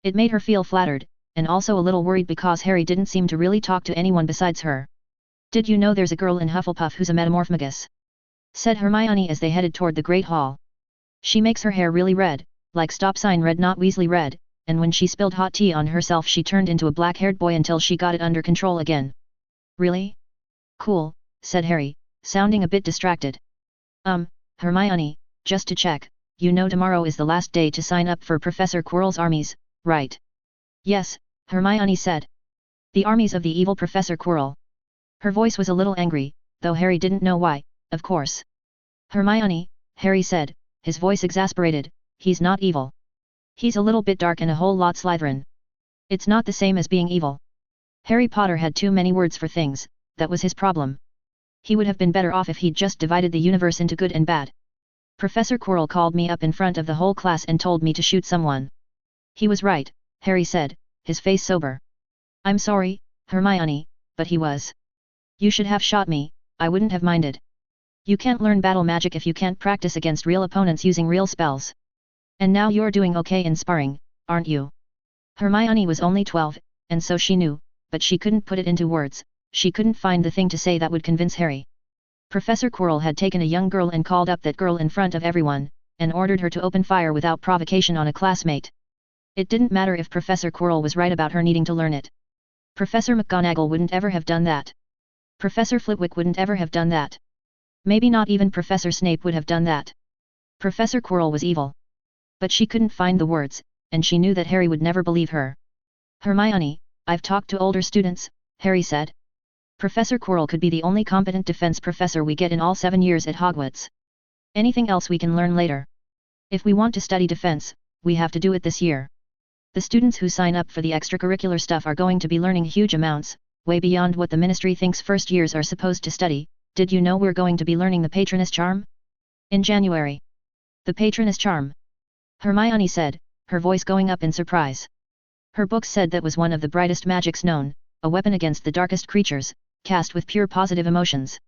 It made her feel flattered, and also a little worried because Harry didn't seem to really talk to anyone besides her. "Did you know there's a girl in Hufflepuff who's a metamorphmagus?" said Hermione as they headed toward the Great Hall. "She makes her hair really red, like stop sign red not Weasley red, and when she spilled hot tea on herself she turned into a black-haired boy until she got it under control again." "Really? Cool," said Harry, sounding a bit distracted. Hermione, just to check, you know tomorrow is the last day to sign up for Professor Quirrell's armies, right? Yes, Hermione said. The armies of the evil Professor Quirrell. Her voice was a little angry, though Harry didn't know why, of course. Hermione, Harry said, his voice exasperated, he's not evil. He's a little bit dark and a whole lot Slytherin. It's not the same as being evil. Harry Potter had too many words for things, that was his problem. He would have been better off if he'd just divided the universe into good and bad. Professor Quirrell called me up in front of the whole class and told me to shoot someone. He was right, Harry said, his face sober. I'm sorry, Hermione, but he was. You should have shot me, I wouldn't have minded. You can't learn battle magic if you can't practice against real opponents using real spells. And now you're doing okay in sparring, aren't you? Hermione was only 12, and so she knew, but she couldn't put it into words, she couldn't find the thing to say that would convince Harry. Professor Quirrell had taken a young girl and called up that girl in front of everyone, and ordered her to open fire without provocation on a classmate. It didn't matter if Professor Quirrell was right about her needing to learn it. Professor McGonagall wouldn't ever have done that. Professor Flitwick wouldn't ever have done that. Maybe not even Professor Snape would have done that. Professor Quirrell was evil. But she couldn't find the words, and she knew that Harry would never believe her. Hermione, I've talked to older students, Harry said. Professor Quirrell could be the only competent defense professor we get in all 7 years at Hogwarts. Anything else we can learn later. If we want to study defense, we have to do it this year. The students who sign up for the extracurricular stuff are going to be learning huge amounts, way beyond what the ministry thinks first years are supposed to study. Did you know we're going to be learning the Patronus Charm? In January. The Patronus Charm. Hermione said, her voice going up in surprise. Her book said that was one of the brightest magics known, a weapon against the darkest creatures, cast with pure positive emotions.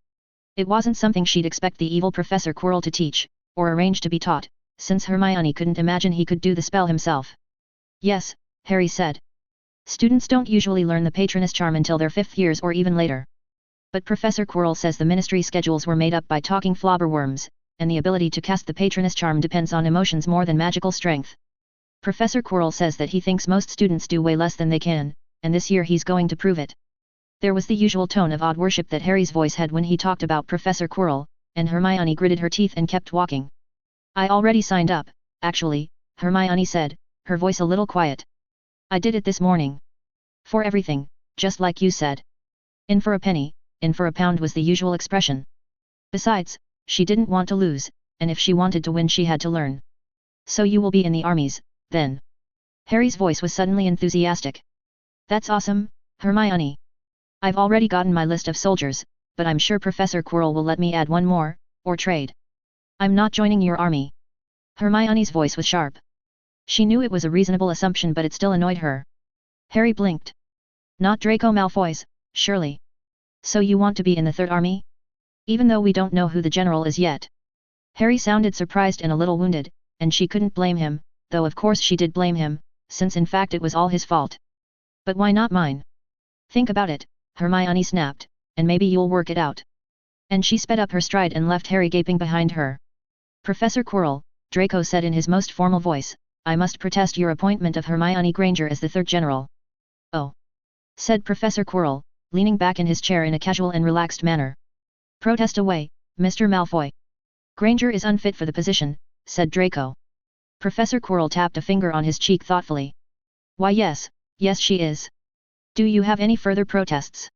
It wasn't something she'd expect the evil Professor Quirrell to teach, or arrange to be taught, since Hermione couldn't imagine he could do the spell himself. Yes, Harry said. Students don't usually learn the Patronus Charm until their 5th years or even later. But Professor Quirrell says the ministry schedules were made up by talking flobberworms, and the ability to cast the Patronus Charm depends on emotions more than magical strength. Professor Quirrell says that he thinks most students do way less than they can, and this year he's going to prove it. There was the usual tone of odd worship that Harry's voice had when he talked about Professor Quirrell, and Hermione gritted her teeth and kept walking. I already signed up, actually, Hermione said, her voice a little quiet. I did it this morning. For everything, just like you said. In for a penny, in for a pound was the usual expression. Besides, she didn't want to lose, and if she wanted to win she had to learn. So you will be in the armies, then. Harry's voice was suddenly enthusiastic. That's awesome, Hermione. I've already gotten my list of soldiers, but I'm sure Professor Quirrell will let me add one more, or trade. I'm not joining your army. Hermione's voice was sharp. She knew it was a reasonable assumption but it still annoyed her. Harry blinked. Not Draco Malfoy's, surely. So you want to be in the Third Army? Even though we don't know who the general is yet. Harry sounded surprised and a little wounded, and she couldn't blame him, though of course she did blame him, since in fact it was all his fault. But why not mine? Think about it, Hermione snapped, and maybe you'll work it out. And she sped up her stride and left Harry gaping behind her. Professor Quirrell, Draco said in his most formal voice, I must protest your appointment of Hermione Granger as the third general. Oh. Said Professor Quirrell, leaning back in his chair in a casual and relaxed manner. Protest away, Mr. Malfoy. Granger is unfit for the position, said Draco. Professor Quirrell tapped a finger on his cheek thoughtfully. Why yes she is. Do you have any further protests?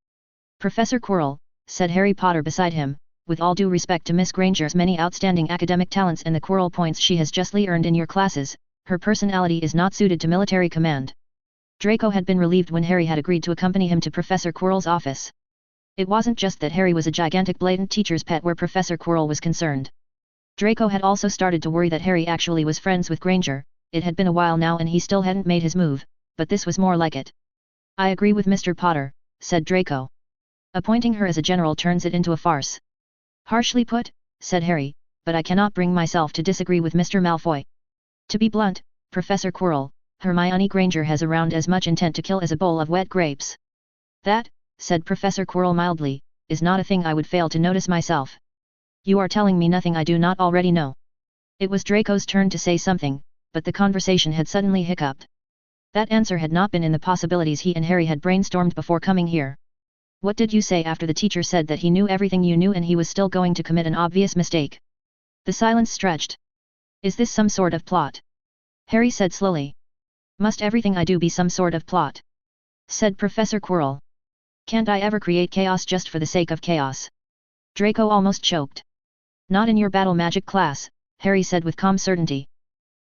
Professor Quirrell, said Harry Potter beside him, with all due respect to Miss Granger's many outstanding academic talents and the Quirrell points she has justly earned in your classes, her personality is not suited to military command. Draco had been relieved when Harry had agreed to accompany him to Professor Quirrell's office. It wasn't just that Harry was a gigantic blatant teacher's pet where Professor Quirrell was concerned. Draco had also started to worry that Harry actually was friends with Granger. It had been a while now and he still hadn't made his move, but this was more like it. I agree with Mr. Potter, said Draco. Appointing her as a general turns it into a farce. Harshly put, said Harry, but I cannot bring myself to disagree with Mr. Malfoy. To be blunt, Professor Quirrell, Hermione Granger has around as much intent to kill as a bowl of wet grapes. That, said Professor Quirrell mildly, is not a thing I would fail to notice myself. You are telling me nothing I do not already know. It was Draco's turn to say something, but the conversation had suddenly hiccuped. That answer had not been in the possibilities he and Harry had brainstormed before coming here. What did you say after the teacher said that he knew everything you knew and he was still going to commit an obvious mistake? The silence stretched. Is this some sort of plot? Harry said slowly. Must everything I do be some sort of plot? Said Professor Quirrell. Can't I ever create chaos just for the sake of chaos? Draco almost choked. Not in your battle magic class, Harry said with calm certainty.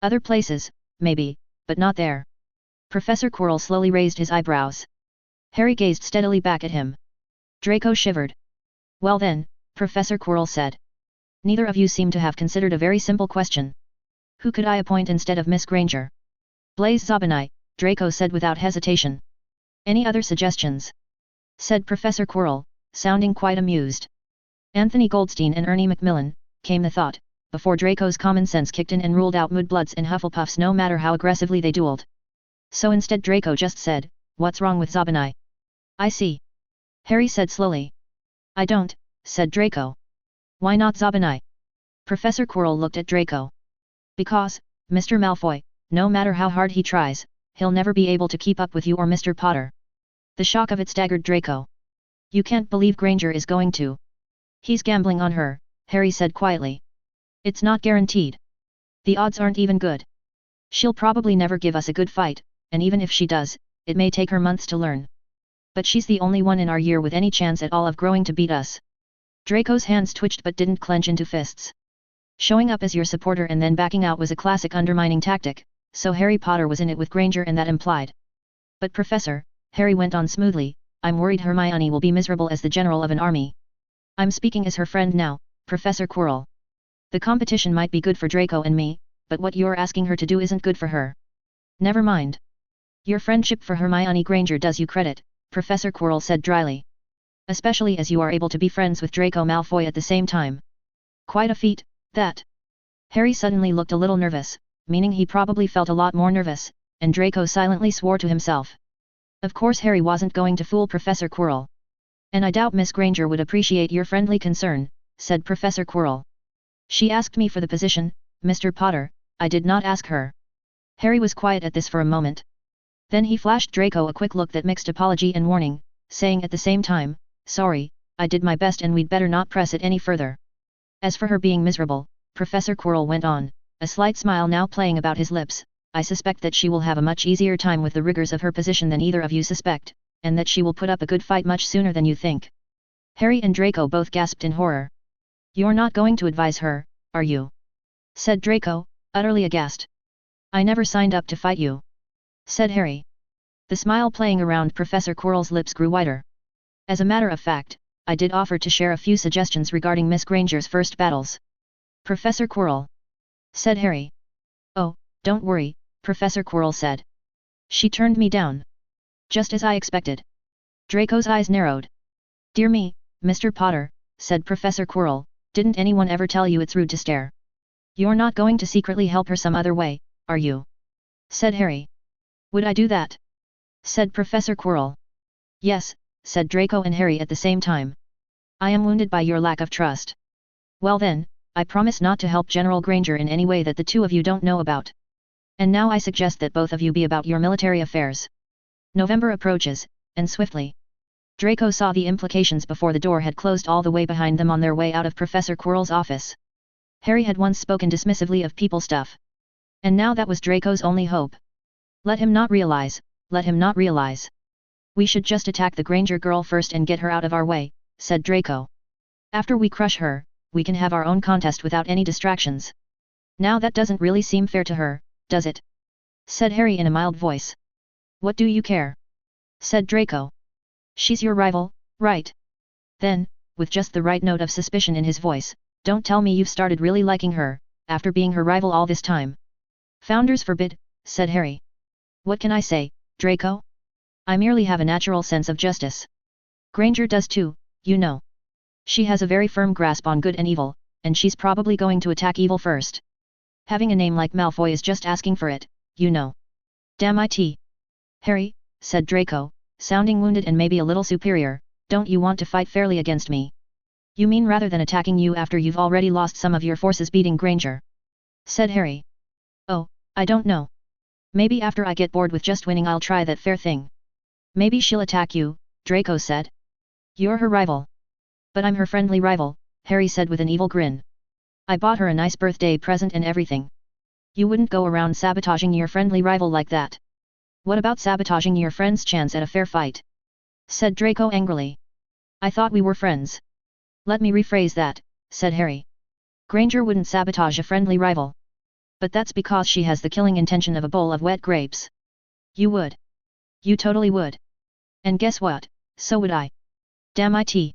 Other places, maybe, but not there. Professor Quirrell slowly raised his eyebrows. Harry gazed steadily back at him. Draco shivered. Well then, Professor Quirrell said. Neither of you seem to have considered a very simple question. Who could I appoint instead of Miss Granger? Blaise Zabinai, Draco said without hesitation. Any other suggestions? Said Professor Quirrell, sounding quite amused. Anthony Goldstein and Ernie Macmillan, came the thought, before Draco's common sense kicked in and ruled out Mudbloods and Hufflepuffs no matter how aggressively they dueled. So instead Draco just said, what's wrong with Zabinai? I see. Harry said slowly. I don't, said Draco. Why not Zabinai? Professor Quirrell looked at Draco. Because, Mr. Malfoy, no matter how hard he tries, he'll never be able to keep up with you or Mr. Potter. The shock of it staggered Draco. You can't believe Granger is going to. He's gambling on her, Harry said quietly. It's not guaranteed. The odds aren't even good. She'll probably never give us a good fight, and even if she does, it may take her months to learn. But she's the only one in our year with any chance at all of growing to beat us. Draco's hands twitched but didn't clench into fists. Showing up as your supporter and then backing out was a classic undermining tactic, so Harry Potter was in it with Granger and that implied. But Professor, Harry went on smoothly, I'm worried Hermione will be miserable as the general of an army. I'm speaking as her friend now, Professor Quirrell. The competition might be good for Draco and me, but what you're asking her to do isn't good for her. Never mind. Your friendship for Hermione Granger does you credit, Professor Quirrell said dryly. Especially as you are able to be friends with Draco Malfoy at the same time. Quite a feat, that. Harry suddenly looked a little nervous, meaning he probably felt a lot more nervous, and Draco silently swore to himself. Of course Harry wasn't going to fool Professor Quirrell. And I doubt Miss Granger would appreciate your friendly concern, said Professor Quirrell. She asked me for the position, Mr. Potter, I did not ask her. Harry was quiet at this for a moment. Then he flashed Draco a quick look that mixed apology and warning, saying at the same time, sorry, I did my best and we'd better not press it any further. As for her being miserable, Professor Quirrell went on, a slight smile now playing about his lips, I suspect that she will have a much easier time with the rigors of her position than either of you suspect, and that she will put up a good fight much sooner than you think. Harry and Draco both gasped in horror. You're not going to advise her, are you? Said Draco, utterly aghast. I never signed up to fight you. Said Harry. The smile playing around Professor Quirrell's lips grew wider. As a matter of fact, I did offer to share a few suggestions regarding Miss Granger's first battles. Professor Quirrell. Said Harry. Oh, don't worry, Professor Quirrell said. She turned me down. Just as I expected. Draco's eyes narrowed. Dear me, Mr. Potter, said Professor Quirrell, didn't anyone ever tell you it's rude to stare? You're not going to secretly help her some other way, are you? Said Harry. Would I do that? Said Professor Quirrell. Yes, said Draco and Harry at the same time. I am wounded by your lack of trust. Well then, I promise not to help General Granger in any way that the two of you don't know about. And now I suggest that both of you be about your military affairs. November approaches, and swiftly. Draco saw the implications before the door had closed all the way behind them on their way out of Professor Quirrell's office. Harry had once spoken dismissively of people stuff. And now that was Draco's only hope. Let him not realize, let him not realize. We should just attack the Granger girl first and get her out of our way, said Draco. After we crush her, we can have our own contest without any distractions. Now that doesn't really seem fair to her, does it? Said Harry in a mild voice. What do you care? Said Draco. She's your rival, right? Then, with just the right note of suspicion in his voice, don't tell me you've started really liking her, after being her rival all this time. Founders forbid, said Harry. What can I say, Draco? I merely have a natural sense of justice. Granger does too, you know. She has a very firm grasp on good and evil, and she's probably going to attack evil first. Having a name like Malfoy is just asking for it, you know. Damn it. Harry, said Draco, sounding wounded and maybe a little superior, don't you want to fight fairly against me? You mean rather than attacking you after you've already lost some of your forces beating Granger? Said Harry. Oh, I don't know. Maybe after I get bored with just winning I'll try that fair thing. Maybe she'll attack you, Draco said. You're her rival. But I'm her friendly rival, Harry said with an evil grin. I bought her a nice birthday present and everything. You wouldn't go around sabotaging your friendly rival like that. What about sabotaging your friend's chance at a fair fight? Said Draco angrily. I thought we were friends. Let me rephrase that, said Harry. Granger wouldn't sabotage a friendly rival. But that's because she has the killing intention of a bowl of wet grapes. You would. You totally would. And guess what, so would I. Damn it.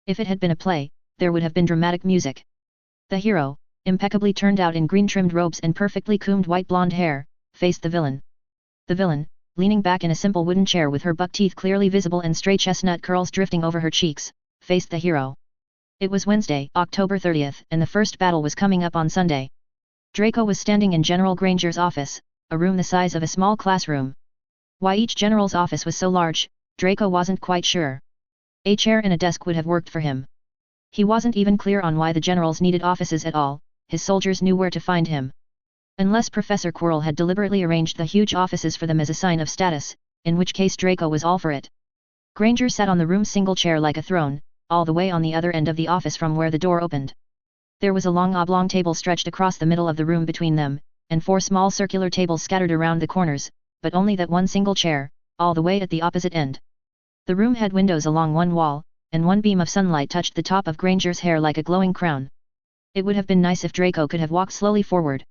If it had been a play, there would have been dramatic music. The hero, impeccably turned out in green-trimmed robes and perfectly combed white blonde hair, faced the villain. The villain, leaning back in a simple wooden chair with her buck teeth clearly visible and stray chestnut curls drifting over her cheeks, faced the hero. It was Wednesday, October 30th, and the first battle was coming up on Sunday. Draco was standing in General Granger's office, a room the size of a small classroom. Why each general's office was so large, Draco wasn't quite sure. A chair and a desk would have worked for him. He wasn't even clear on why the generals needed offices at all, his soldiers knew where to find him. Unless Professor Quirrell had deliberately arranged the huge offices for them as a sign of status, in which case Draco was all for it. Granger sat on the room's single chair like a throne, all the way on the other end of the office from where the door opened. There was a long oblong table stretched across the middle of the room between them, and 4 small circular tables scattered around the corners, but only that one single chair, all the way at the opposite end. The room had windows along one wall, and one beam of sunlight touched the top of Granger's hair like a glowing crown. It would have been nice if Draco could have walked slowly forward.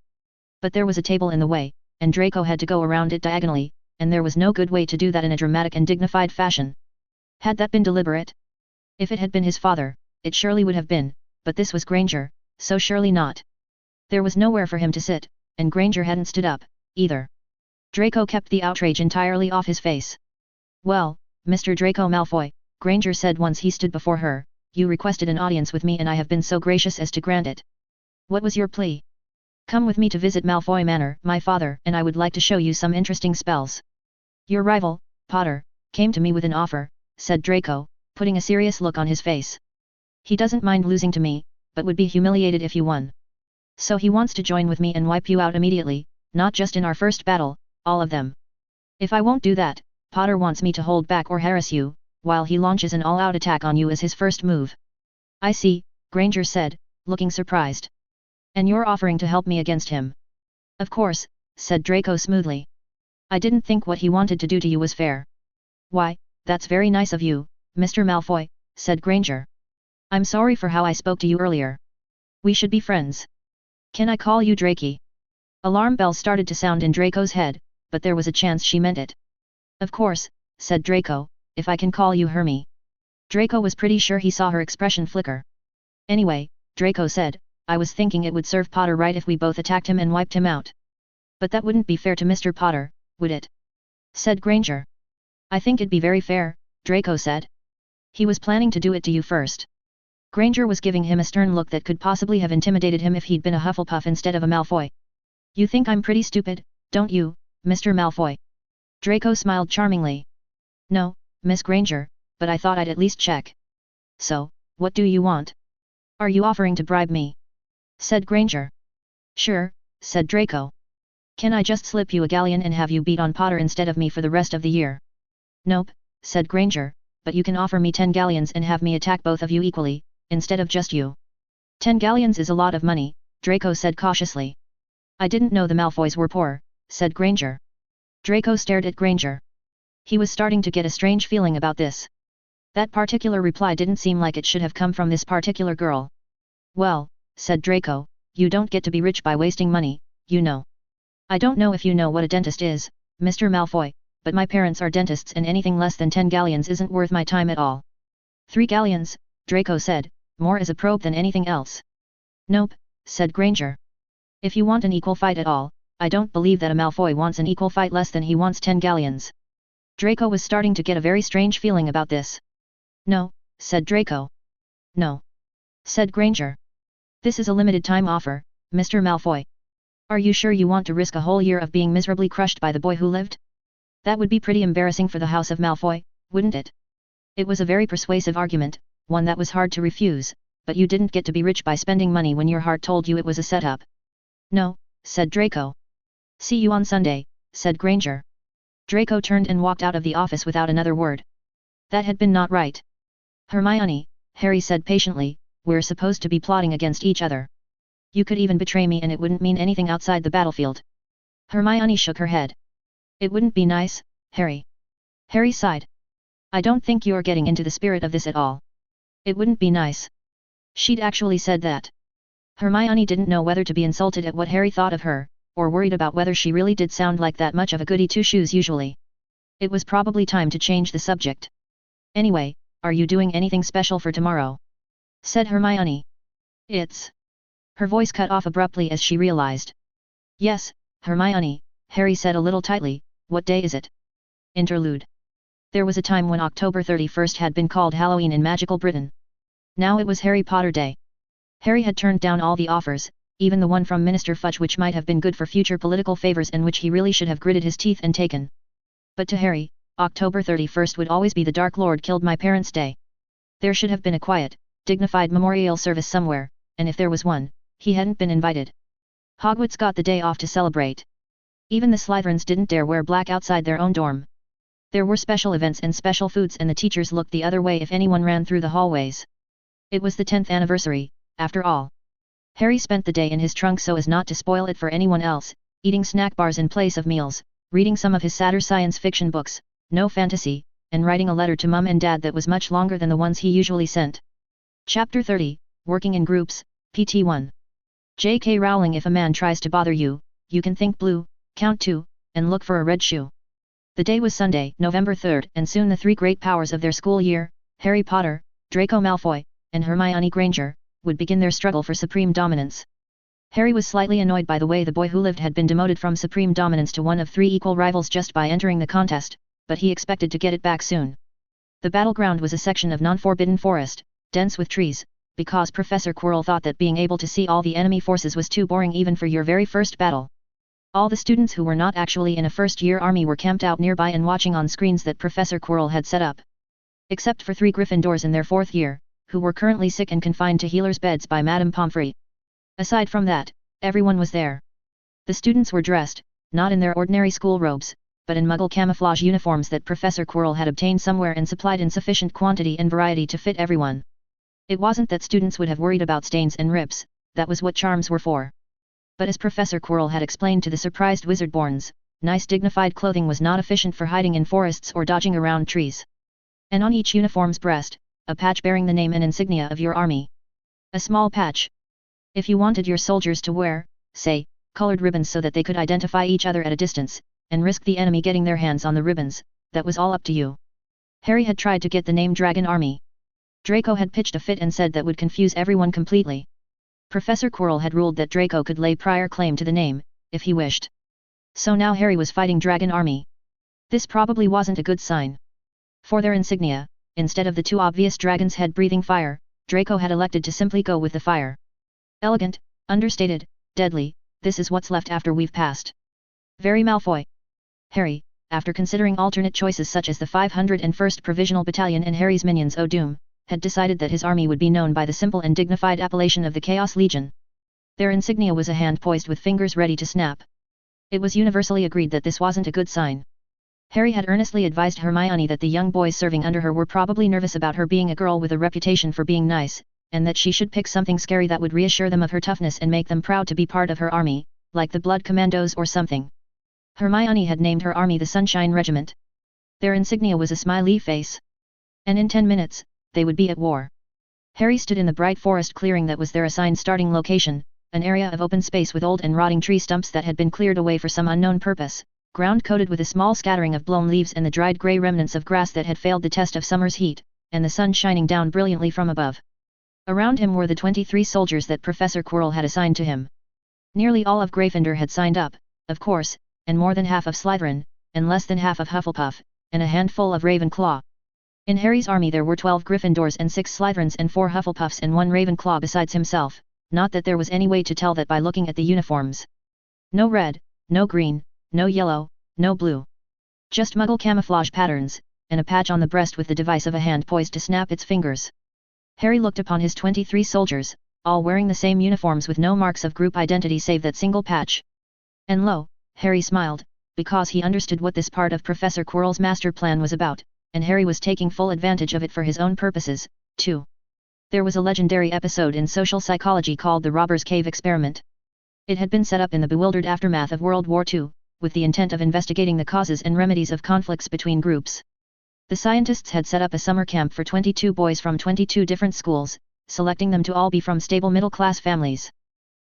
But there was a table in the way, and Draco had to go around it diagonally, and there was no good way to do that in a dramatic and dignified fashion. Had that been deliberate? If it had been his father, it surely would have been, but this was Granger, so surely not. There was nowhere for him to sit, and Granger hadn't stood up, either. Draco kept the outrage entirely off his face. Well, Mr. Draco Malfoy, Granger said once he stood before her, you requested an audience with me and I have been so gracious as to grant it. What was your plea? Come with me to visit Malfoy Manor, my father, and I would like to show you some interesting spells. Your rival, Potter, came to me with an offer, said Draco, putting a serious look on his face. He doesn't mind losing to me, but would be humiliated if you won. So he wants to join with me and wipe you out immediately, not just in our first battle, all of them. If I won't do that, Potter wants me to hold back or harass you, while he launches an all-out attack on you as his first move. I see, Granger said, looking surprised. And you're offering to help me against him. Of course, said Draco smoothly. I didn't think what he wanted to do to you was fair. Why, that's very nice of you, Mr. Malfoy, said Granger. I'm sorry for how I spoke to you earlier. We should be friends. Can I call you Drakey? Alarm bells started to sound in Draco's head, but there was a chance she meant it. Of course, said Draco, if I can call you Hermie. Draco was pretty sure he saw her expression flicker. Anyway, Draco said, I was thinking it would serve Potter right if we both attacked him and wiped him out. But that wouldn't be fair to Mr. Potter, would it? Said Granger. I think it'd be very fair, Draco said. He was planning to do it to you first. Granger was giving him a stern look that could possibly have intimidated him if he'd been a Hufflepuff instead of a Malfoy. You think I'm pretty stupid, don't you, Mr. Malfoy? Draco smiled charmingly. No, Miss Granger, but I thought I'd at least check. So, what do you want? Are you offering to bribe me? Said Granger. Sure, said Draco. Can I just slip you a galleon and have you beat on Potter instead of me for the rest of the year? Nope, said Granger, but you can offer me 10 galleons and have me attack both of you equally, instead of just you. 10 galleons is a lot of money, Draco said cautiously. I didn't know the Malfoys were poor, said Granger. Draco stared at Granger. He was starting to get a strange feeling about this. That particular reply didn't seem like it should have come from this particular girl. Well, said Draco, you don't get to be rich by wasting money, you know. I don't know if you know what a dentist is, Mr. Malfoy, but my parents are dentists and anything less than 10 galleons isn't worth my time at all. 3 galleons, Draco said, more as a probe than anything else. Nope, said Granger. If you want an equal fight at all, I don't believe that a Malfoy wants an equal fight less than he wants 10 galleons. Draco was starting to get a very strange feeling about this. No, said Draco. No, said Granger. This is a limited time offer, Mr. Malfoy. Are you sure you want to risk a whole year of being miserably crushed by the boy who lived? That would be pretty embarrassing for the House of Malfoy, wouldn't it? It was a very persuasive argument, one that was hard to refuse, but you didn't get to be rich by spending money when your heart told you it was a setup. No, said Draco. See you on Sunday, said Granger. Draco turned and walked out of the office without another word. That had been not right. Hermione, Harry said patiently, we're supposed to be plotting against each other. You could even betray me and it wouldn't mean anything outside the battlefield. Hermione shook her head. It wouldn't be nice, Harry. Harry sighed. I don't think you're getting into the spirit of this at all. It wouldn't be nice. She'd actually said that. Hermione didn't know whether to be insulted at what Harry thought of her, or worried about whether she really did sound like that much of a goody two-shoes usually. It was probably time to change the subject. Anyway, are you doing anything special for tomorrow? Said Hermione. It's... Her voice cut off abruptly as she realized. Yes, Hermione, Harry said a little tightly, what day is it? Interlude. There was a time when October 31st had been called Halloween in magical Britain. Now it was Harry Potter Day. Harry had turned down all the offers, even the one from Minister Fudge which might have been good for future political favors and which he really should have gritted his teeth and taken. But to Harry, October 31st would always be the Dark Lord killed my parents' day. There should have been a quiet, dignified memorial service somewhere, and if there was one, he hadn't been invited. Hogwarts got the day off to celebrate. Even the Slytherins didn't dare wear black outside their own dorm. There were special events and special foods and the teachers looked the other way if anyone ran through the hallways. It was the 10th anniversary, after all. Harry spent the day in his trunk so as not to spoil it for anyone else, eating snack bars in place of meals, reading some of his sadder science fiction books, no fantasy, and writing a letter to Mum and Dad that was much longer than the ones he usually sent. Chapter 30, Working in Groups, PT1. J.K. Rowling. If a man tries to bother you, you can think blue, count 2, and look for a red shoe. The day was Sunday, November 3rd, and soon the three great powers of their school year, Harry Potter, Draco Malfoy, and Hermione Granger, would begin their struggle for supreme dominance. Harry was slightly annoyed by the way the boy who lived had been demoted from supreme dominance to one of three equal rivals just by entering the contest, but he expected to get it back soon. The battleground was a section of non-forbidden forest, dense with trees, because Professor Quirrell thought that being able to see all the enemy forces was too boring even for your very first battle. All the students who were not actually in a first-year army were camped out nearby and watching on screens that Professor Quirrell had set up. Except for 3 Gryffindors in their 4th year, who were currently sick and confined to healers' beds by Madame Pomfrey. Aside from that, everyone was there. The students were dressed, not in their ordinary school robes, but in Muggle camouflage uniforms that Professor Quirrell had obtained somewhere and supplied in sufficient quantity and variety to fit everyone. It wasn't that students would have worried about stains and rips, that was what charms were for. But as Professor Quirrell had explained to the surprised Wizardborns, nice dignified clothing was not efficient for hiding in forests or dodging around trees. And on each uniform's breast, a patch bearing the name and insignia of your army. A small patch. If you wanted your soldiers to wear, say, colored ribbons so that they could identify each other at a distance, and risk the enemy getting their hands on the ribbons, that was all up to you. Harry had tried to get the name Dragon Army. Draco had pitched a fit and said that would confuse everyone completely. Professor Quirrell had ruled that Draco could lay prior claim to the name, if he wished. So now Harry was fighting Dragon Army. This probably wasn't a good sign. For their insignia, instead of the 2 obvious dragon's head breathing fire, Draco had elected to simply go with the fire. Elegant, understated, deadly, this is what's left after we've passed. Very Malfoy. Harry, after considering alternate choices such as the 501st Provisional Battalion and Harry's minions O'Doom, had decided that his army would be known by the simple and dignified appellation of the Chaos Legion. Their insignia was a hand poised with fingers ready to snap. It was universally agreed that this wasn't a good sign. Harry had earnestly advised Hermione that the young boys serving under her were probably nervous about her being a girl with a reputation for being nice, and that she should pick something scary that would reassure them of her toughness and make them proud to be part of her army, like the Blood Commandos or something. Hermione had named her army the Sunshine Regiment. Their insignia was a smiley face. And in 10 minutes, they would be at war. Harry stood in the bright forest clearing that was their assigned starting location, an area of open space with old and rotting tree stumps that had been cleared away for some unknown purpose, ground coated with a small scattering of blown leaves and the dried grey remnants of grass that had failed the test of summer's heat, and the sun shining down brilliantly from above. Around him were the 23 soldiers that Professor Quirrell had assigned to him. Nearly all of Gryffindor had signed up, of course, and more than half of Slytherin, and less than half of Hufflepuff, and a handful of Ravenclaw. In Harry's army there were 12 Gryffindors and 6 Slytherins and 4 Hufflepuffs and 1 Ravenclaw besides himself, not that there was any way to tell that by looking at the uniforms. No red, no green, no yellow, no blue. Just Muggle camouflage patterns, and a patch on the breast with the device of a hand poised to snap its fingers. Harry looked upon his 23 soldiers, all wearing the same uniforms with no marks of group identity save that single patch. And lo, Harry smiled, because he understood what this part of Professor Quirrell's master plan was about, and Harry was taking full advantage of it for his own purposes, too. There was a legendary episode in social psychology called the Robber's Cave Experiment. It had been set up in the bewildered aftermath of World War II, with the intent of investigating the causes and remedies of conflicts between groups. The scientists had set up a summer camp for 22 boys from 22 different schools, selecting them to all be from stable middle-class families.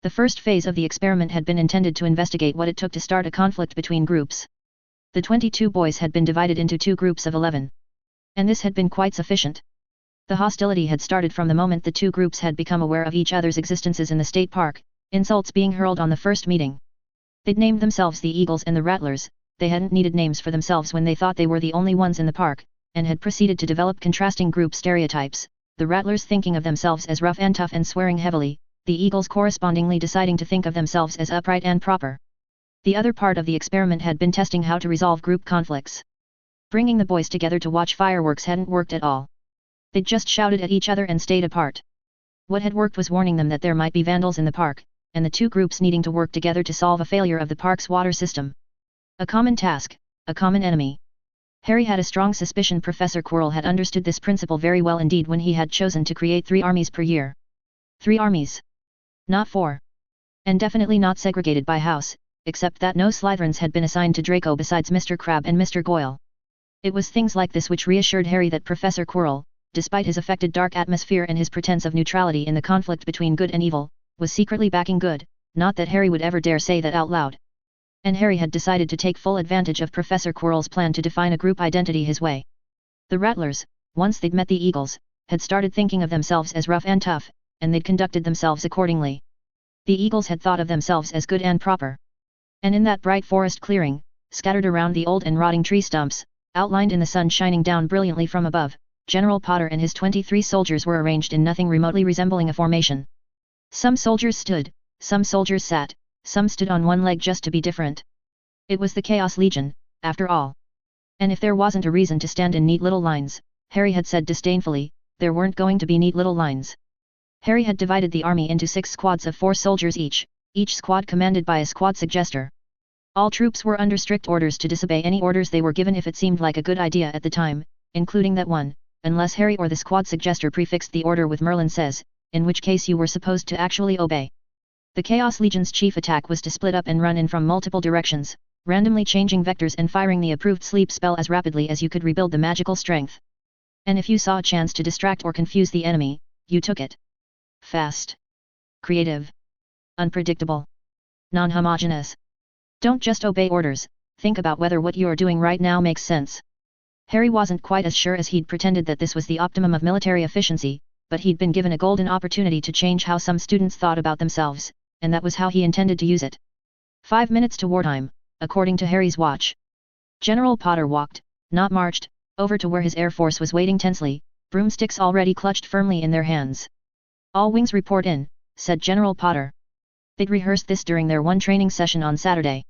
The first phase of the experiment had been intended to investigate what it took to start a conflict between groups. The 22 boys had been divided into 2 groups of 11. And this had been quite sufficient. The hostility had started from the moment the 2 groups had become aware of each other's existences in the state park, insults being hurled on the first meeting. They'd named themselves the Eagles and the Rattlers. They hadn't needed names for themselves when they thought they were the only ones in the park, and had proceeded to develop contrasting group stereotypes, the Rattlers thinking of themselves as rough and tough and swearing heavily, the Eagles correspondingly deciding to think of themselves as upright and proper. The other part of the experiment had been testing how to resolve group conflicts. Bringing the boys together to watch fireworks hadn't worked at all. They'd just shouted at each other and stayed apart. What had worked was warning them that there might be vandals in the park, and the 2 groups needing to work together to solve a failure of the park's water system. A common task, a common enemy. Harry had a strong suspicion Professor Quirrell had understood this principle very well indeed when he had chosen to create 3 armies per year. 3 armies. Not 4. And definitely not segregated by house, except that no Slytherins had been assigned to Draco besides Mr. Crabbe and Mr. Goyle. It was things like this which reassured Harry that Professor Quirrell, despite his affected dark atmosphere and his pretense of neutrality in the conflict between good and evil, was secretly backing good, not that Harry would ever dare say that out loud. And Harry had decided to take full advantage of Professor Quirrell's plan to define a group identity his way. The Rattlers, once they'd met the Eagles, had started thinking of themselves as rough and tough, and they'd conducted themselves accordingly. The Eagles had thought of themselves as good and proper. And in that bright forest clearing, scattered around the old and rotting tree stumps, outlined in the sun shining down brilliantly from above, General Potter and his 23 soldiers were arranged in nothing remotely resembling a formation. Some soldiers stood, some soldiers sat, some stood on one leg just to be different. It was the Chaos Legion, after all. And if there wasn't a reason to stand in neat little lines, Harry had said disdainfully, there weren't going to be neat little lines. Harry had divided the army into 6 squads of 4 soldiers each squad commanded by a squad suggester. All troops were under strict orders to disobey any orders they were given if it seemed like a good idea at the time, including that one, unless Harry or the squad suggester prefixed the order with Merlin says, in which case you were supposed to actually obey. The Chaos Legion's chief attack was to split up and run in from multiple directions, randomly changing vectors and firing the approved sleep spell as rapidly as you could rebuild the magical strength. And if you saw a chance to distract or confuse the enemy, you took it. Fast. Creative. Unpredictable. Non-homogeneous. Don't just obey orders, think about whether what you're doing right now makes sense. Harry wasn't quite as sure as he'd pretended that this was the optimum of military efficiency, but he'd been given a golden opportunity to change how some students thought about themselves, and that was how he intended to use it. 5 minutes to wartime, according to Harry's watch. General Potter walked, not marched, over to where his air force was waiting tensely, broomsticks already clutched firmly in their hands. All wings report in, said General Potter. They'd rehearsed this during their one training session on Saturday.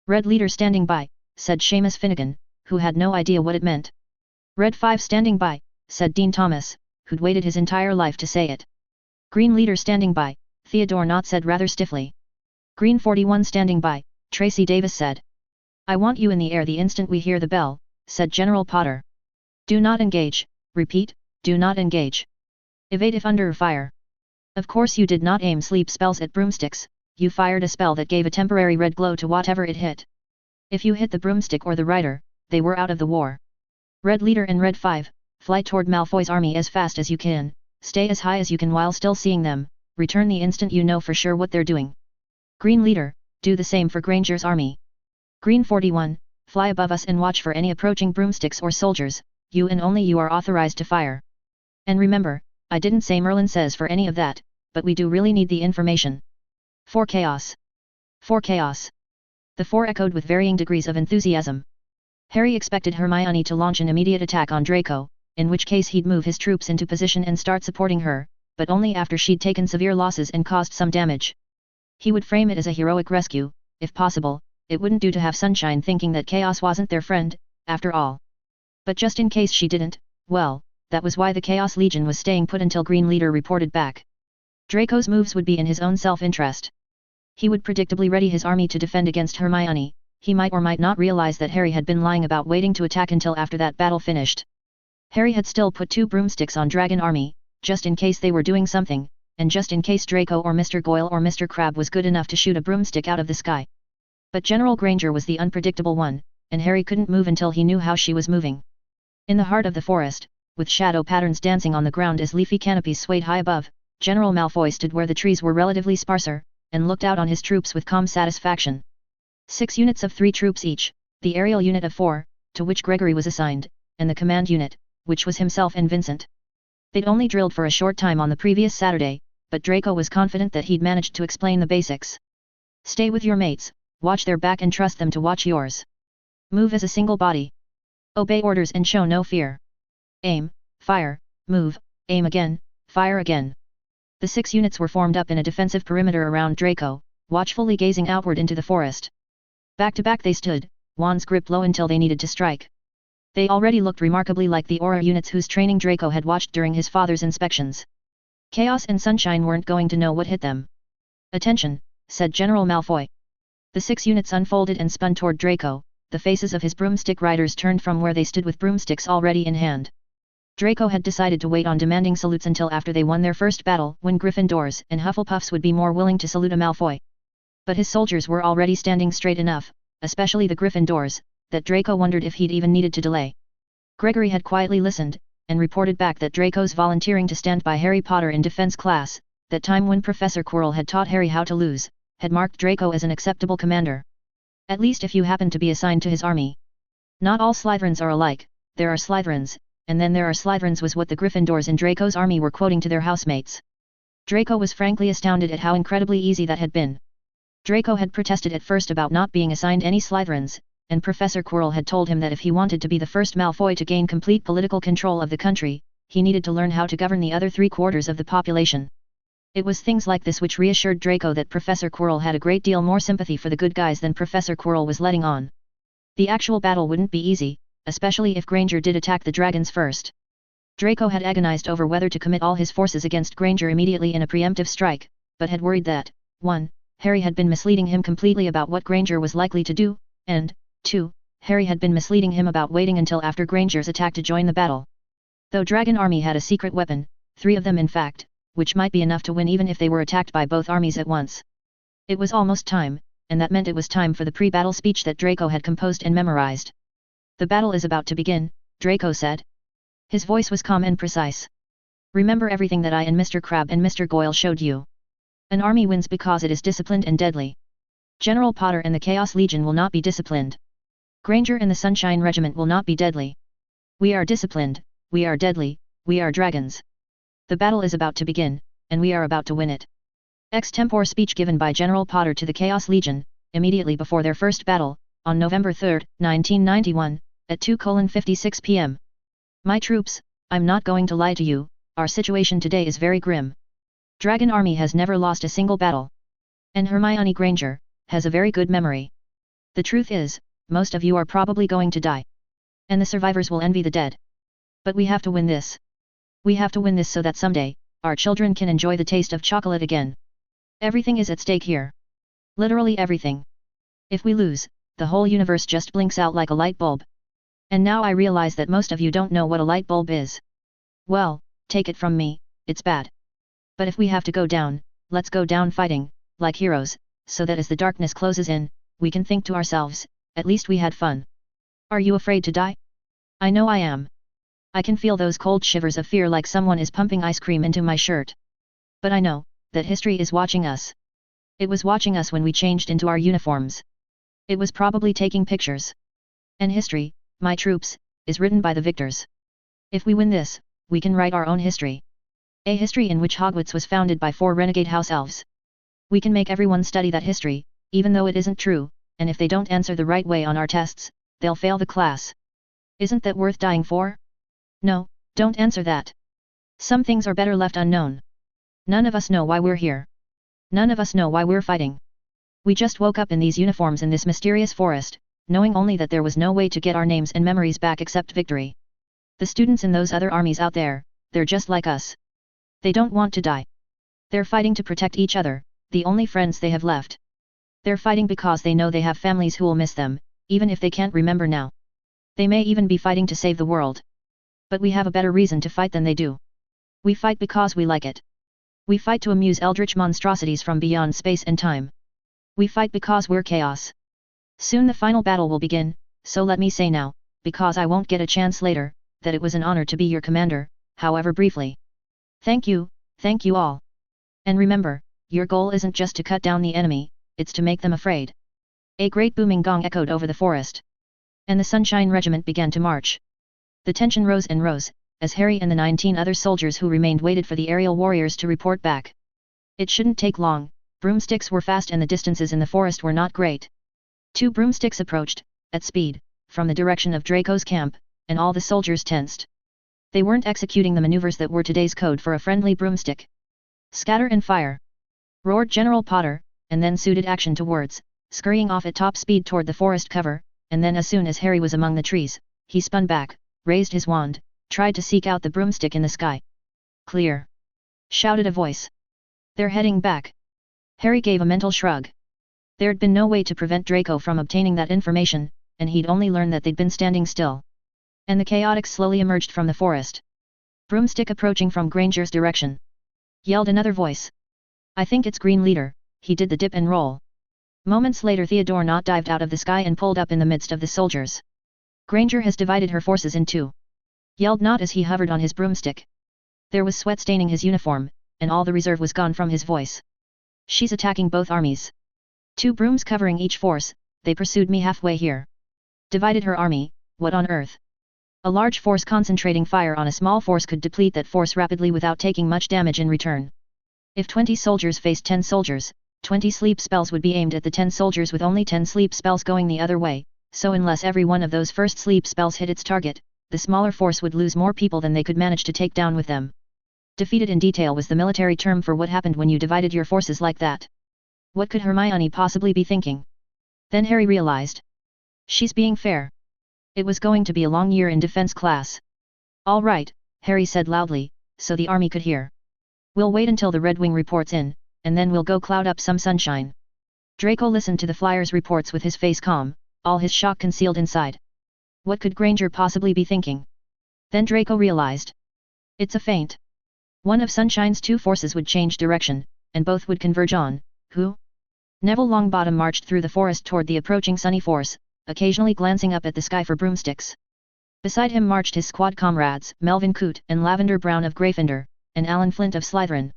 Red leader standing by, said Seamus Finnegan, who had no idea what it meant. Red 5 standing by, said Dean Thomas, who'd waited his entire life to say it. Green leader standing by, Theodore Knott said rather stiffly. Green 41 standing by, Tracy Davis said. I want you in the air the instant we hear the bell, said General Potter. Do not engage, repeat, do not engage. Evade if under fire. Of course you did not aim sleep spells at broomsticks, you fired a spell that gave a temporary red glow to whatever it hit. If you hit the broomstick or the rider, they were out of the war. Red leader and Red 5, fly toward Malfoy's army as fast as you can, stay as high as you can while still seeing them, return the instant you know for sure what they're doing. Green leader, do the same for Granger's army. Green 41, fly above us and watch for any approaching broomsticks or soldiers, you and only you are authorized to fire. And remember, I didn't say Merlin says for any of that, but we do really need the information. For chaos. For chaos. The 4 echoed with varying degrees of enthusiasm. Harry expected Hermione to launch an immediate attack on Draco, in which case he'd move his troops into position and start supporting her, but only after she'd taken severe losses and caused some damage. He would frame it as a heroic rescue, if possible. It wouldn't do to have Sunshine thinking that Chaos wasn't their friend, after all. But just in case she didn't, well, that was why the Chaos Legion was staying put until Green Leader reported back. Draco's moves would be in his own self-interest. He would predictably ready his army to defend against Hermione. He might or might not realize that Harry had been lying about waiting to attack until after that battle finished. Harry had still put 2 broomsticks on Dragon Army, just in case they were doing something, and just in case Draco or Mr. Goyle or Mr. Crab was good enough to shoot a broomstick out of the sky. But General Granger was the unpredictable one, and Harry couldn't move until he knew how she was moving. In the heart of the forest, with shadow patterns dancing on the ground as leafy canopies swayed high above, General Malfoy stood where the trees were relatively sparser, and looked out on his troops with calm satisfaction. 6 units of 3 troops each, the aerial unit of 4, to which Gregory was assigned, and the command unit, which was himself and Vincent. They'd only drilled for a short time on the previous Saturday, but Draco was confident that he'd managed to explain the basics. Stay with your mates, watch their back and trust them to watch yours. Move as a single body. Obey orders and show no fear. Aim, fire, move, aim again, fire again. The 6 units were formed up in a defensive perimeter around Draco, watchfully gazing outward into the forest. Back to back they stood, wands gripped low until they needed to strike. They already looked remarkably like the aura units whose training Draco had watched during his father's inspections. Chaos and Sunshine weren't going to know what hit them. Attention, said General Malfoy. The 6 units unfolded and spun toward Draco, the faces of his broomstick riders turned from where they stood with broomsticks already in hand. Draco had decided to wait on demanding salutes until after they won their first battle, when Gryffindors and Hufflepuffs would be more willing to salute a Malfoy. But his soldiers were already standing straight enough, especially the Gryffindors, that Draco wondered if he'd even needed to delay. Gregory had quietly listened, and reported back that Draco's volunteering to stand by Harry Potter in defense class, that time when Professor Quirrell had taught Harry how to lose, had marked Draco as an acceptable commander. At least if you happen to be assigned to his army. Not all Slytherins are alike, there are Slytherins, and then there are Slytherins was what the Gryffindors in Draco's army were quoting to their housemates. Draco was frankly astounded at how incredibly easy that had been. Draco had protested at first about not being assigned any Slytherins, and Professor Quirrell had told him that if he wanted to be the first Malfoy to gain complete political control of the country, he needed to learn how to govern the other 3/4 of the population. It was things like this which reassured Draco that Professor Quirrell had a great deal more sympathy for the good guys than Professor Quirrell was letting on. The actual battle wouldn't be easy, especially if Granger did attack the dragons first. Draco had agonized over whether to commit all his forces against Granger immediately in a preemptive strike, but had worried that, 1. Harry had been misleading him completely about what Granger was likely to do, and, 2. Harry had been misleading him about waiting until after Granger's attack to join the battle. Though Dragon Army had a secret weapon, 3 of them in fact, which might be enough to win even if they were attacked by both armies at once. It was almost time, and that meant it was time for the pre-battle speech that Draco had composed and memorized. The battle is about to begin, Draco said. His voice was calm and precise. Remember everything that I and Mr. Crabbe and Mr. Goyle showed you. An army wins because it is disciplined and deadly. General Potter and the Chaos Legion will not be disciplined. Granger and the Sunshine Regiment will not be deadly. We are disciplined, we are deadly, we are dragons. The battle is about to begin, and we are about to win it. Extempore speech given by General Potter to the Chaos Legion, immediately before their first battle, on November 3, 1991, at 2:56 p.m. My troops, I'm not going to lie to you, our situation today is very grim. Dragon Army has never lost a single battle. And Hermione Granger has a very good memory. The truth is, most of you are probably going to die. And the survivors will envy the dead. But we have to win this. We have to win this so that someday, our children can enjoy the taste of chocolate again. Everything is at stake here. Literally everything. If we lose, the whole universe just blinks out like a light bulb. And now I realize that most of you don't know what a light bulb is. Well, take it from me, it's bad. But if we have to go down, let's go down fighting, like heroes, so that as the darkness closes in, we can think to ourselves, at least we had fun. Are you afraid to die? I know I am. I can feel those cold shivers of fear like someone is pumping ice cream into my shirt. But I know that history is watching us. It was watching us when we changed into our uniforms. It was probably taking pictures. And history, my troops, is written by the victors. If we win this, we can write our own history. A history in which Hogwarts was founded by 4 renegade house elves. We can make everyone study that history, even though it isn't true, and if they don't answer the right way on our tests, they'll fail the class. Isn't that worth dying for? No, don't answer that. Some things are better left unknown. None of us know why we're here. None of us know why we're fighting. We just woke up in these uniforms in this mysterious forest, knowing only that there was no way to get our names and memories back except victory. The students in those other armies out there, they're just like us. They don't want to die. They're fighting to protect each other, the only friends they have left. They're fighting because they know they have families who will miss them, even if they can't remember now. They may even be fighting to save the world. But we have a better reason to fight than they do. We fight because we like it. We fight to amuse eldritch monstrosities from beyond space and time. We fight because we're chaos. Soon the final battle will begin, so let me say now, because I won't get a chance later, that it was an honor to be your commander, however briefly. Thank you all. And remember, your goal isn't just to cut down the enemy, it's to make them afraid. A great booming gong echoed over the forest. And the Sunshine Regiment began to march. The tension rose and rose, as Harry and the 19 other soldiers who remained waited for the aerial warriors to report back. It shouldn't take long, broomsticks were fast and the distances in the forest were not great. 2 broomsticks approached, at speed, from the direction of Draco's camp, and all the soldiers tensed. They weren't executing the maneuvers that were today's code for a friendly broomstick. Scatter and fire! Roared General Potter, and then suited action to words, scurrying off at top speed toward the forest cover, and then as soon as Harry was among the trees, he spun back, raised his wand, tried to seek out the broomstick in the sky. Clear! Shouted a voice. They're heading back. Harry gave a mental shrug. There'd been no way to prevent Draco from obtaining that information, and he'd only learned that they'd been standing still. And the Chaotix slowly emerged from the forest. Broomstick approaching from Granger's direction. Yelled another voice. I think it's Green Leader, he did the dip and roll. Moments later Theodore Knott dived out of the sky and pulled up in the midst of the soldiers. Granger has divided her forces in 2. Yelled Knott as he hovered on his broomstick. There was sweat staining his uniform, and all the reserve was gone from his voice. She's attacking both armies. 2 brooms covering each force, they pursued me halfway here. Divided her army, what on earth? A large force concentrating fire on a small force could deplete that force rapidly without taking much damage in return. If 20 soldiers faced 10 soldiers, 20 sleep spells would be aimed at the 10 soldiers with only 10 sleep spells going the other way, so unless every one of those first sleep spells hit its target, the smaller force would lose more people than they could manage to take down with them. Defeated in detail was the military term for what happened when you divided your forces like that. What could Hermione possibly be thinking? Then Harry realized. She's being fair. It was going to be a long year in defense class. All right, Harry said loudly, so the army could hear. We'll wait until the Red Wing reports in, and then we'll go cloud up some sunshine. Draco listened to the flyer's reports with his face calm, all his shock concealed inside. What could Granger possibly be thinking? Then Draco realized. It's a feint. One of Sunshine's 2 forces would change direction, and both would converge on, who? Neville Longbottom marched through the forest toward the approaching Sunny force, occasionally glancing up at the sky for broomsticks. Beside him marched his squad comrades, Melvin Coote and Lavender Brown of Gryffindor, and Alan Flint of Slytherin.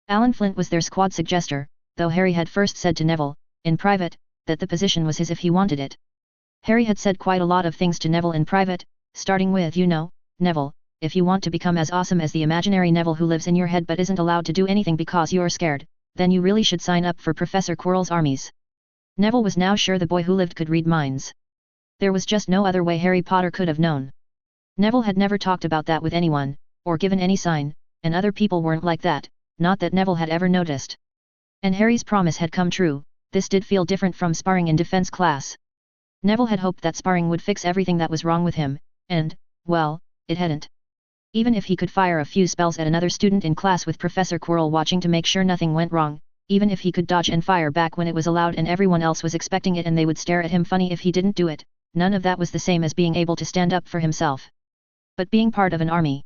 Alan Flint was their squad suggester, though Harry had first said to Neville, in private, that the position was his if he wanted it. Harry had said quite a lot of things to Neville in private, starting with Neville, if you want to become as awesome as the imaginary Neville who lives in your head but isn't allowed to do anything because you're scared, then you really should sign up for Professor Quirrell's armies. Neville was now sure the boy who lived could read minds. There was just no other way Harry Potter could have known. Neville had never talked about that with anyone, or given any sign, and other people weren't like that, not that Neville had ever noticed. And Harry's promise had come true, this did feel different from sparring in defense class. Neville had hoped that sparring would fix everything that was wrong with him, and, well, it hadn't. Even if he could fire a few spells at another student in class with Professor Quirrell watching to make sure nothing went wrong, even if he could dodge and fire back when it was allowed and everyone else was expecting it and they would stare at him funny if he didn't do it, none of that was the same as being able to stand up for himself. But being part of an army.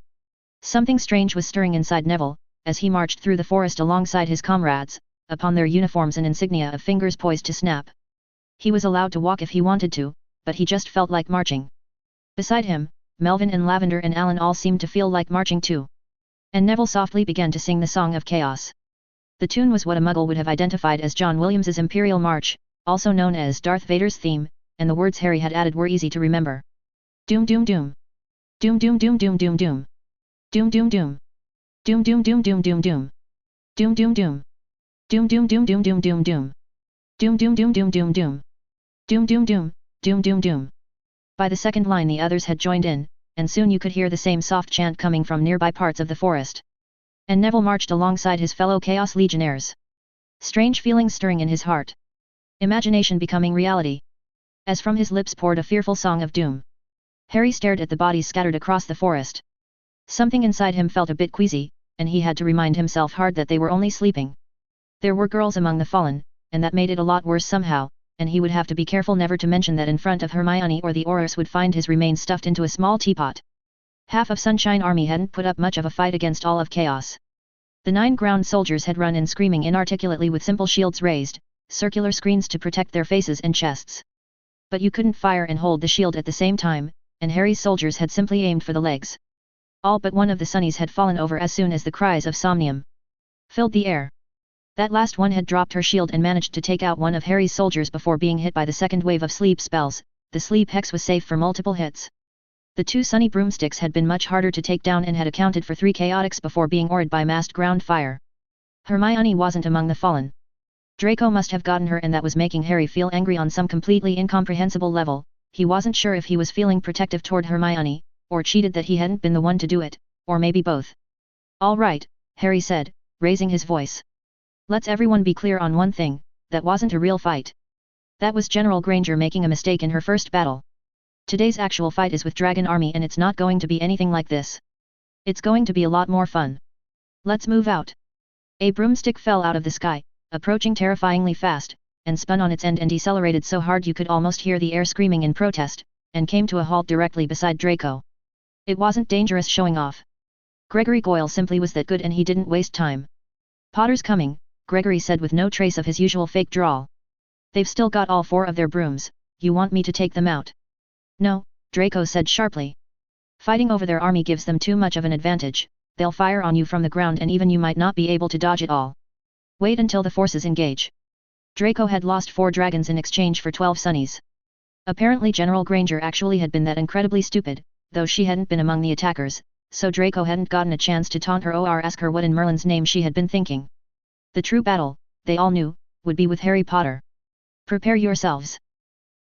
Something strange was stirring inside Neville, as he marched through the forest alongside his comrades, upon their uniforms and insignia of fingers poised to snap. He was allowed to walk if he wanted to, but he just felt like marching. Beside him, Melvin and Lavender and Alan all seemed to feel like marching too. And Neville softly began to sing the Song of Chaos. The tune was what a Muggle would have identified as John Williams's Imperial March, also known as Darth Vader's theme, and the words Harry had added were easy to remember. Doom doom doom. Doom doom doom doom doom doom. Doom doom doom. Doom doom doom doom doom doom. Doom doom doom. Doom doom doom doom doom doom doom. Doom doom doom doom doom doom. Doom doom doom, doom doom doom. By the second line the others had joined in, and soon you could hear the same soft chant coming from nearby parts of the forest. And Neville marched alongside his fellow Chaos Legionnaires. Strange feelings stirring in his heart. Imagination becoming reality. As from his lips poured a fearful song of doom. Harry stared at the bodies scattered across the forest. Something inside him felt a bit queasy, and he had to remind himself hard that they were only sleeping. There were girls among the fallen, and that made it a lot worse somehow, and he would have to be careful never to mention that in front of Hermione or the Aurors would find his remains stuffed into a small teapot. Half of Sunshine Army hadn't put up much of a fight against all of Chaos. The 9 ground soldiers had run in screaming inarticulately with simple shields raised, circular screens to protect their faces and chests. But you couldn't fire and hold the shield at the same time, and Harry's soldiers had simply aimed for the legs. All but one of the Sunnies had fallen over as soon as the cries of Somnium filled the air. That last one had dropped her shield and managed to take out one of Harry's soldiers before being hit by the second wave of sleep spells. The sleep hex was safe for multiple hits. The 2 Sunny broomsticks had been much harder to take down and had accounted for 3 chaotics before being ordered by massed ground fire. Hermione wasn't among the fallen. Draco must have gotten her, and that was making Harry feel angry on some completely incomprehensible level. He wasn't sure if he was feeling protective toward Hermione, or cheated that he hadn't been the one to do it, or maybe both. "All right," Harry said, raising his voice. "Let's everyone be clear on one thing, that wasn't a real fight. That was General Granger making a mistake in her first battle. Today's actual fight is with Dragon Army, and it's not going to be anything like this. It's going to be a lot more fun. Let's move out." A broomstick fell out of the sky, approaching terrifyingly fast, and spun on its end and decelerated so hard you could almost hear the air screaming in protest, and came to a halt directly beside Draco. It wasn't dangerous showing off. Gregory Goyle simply was that good, and he didn't waste time. "Potter's coming," Gregory said with no trace of his usual fake drawl. "They've still got all 4 of their brooms. You want me to take them out?" "No," Draco said sharply. "Fighting over their army gives them too much of an advantage. They'll fire on you from the ground and even you might not be able to dodge it all. Wait until the forces engage." Draco had lost 4 dragons in exchange for 12 Sunnies. Apparently General Granger actually had been that incredibly stupid, though she hadn't been among the attackers, so Draco hadn't gotten a chance to taunt her or ask her what in Merlin's name she had been thinking. The true battle, they all knew, would be with Harry Potter. "Prepare yourselves!"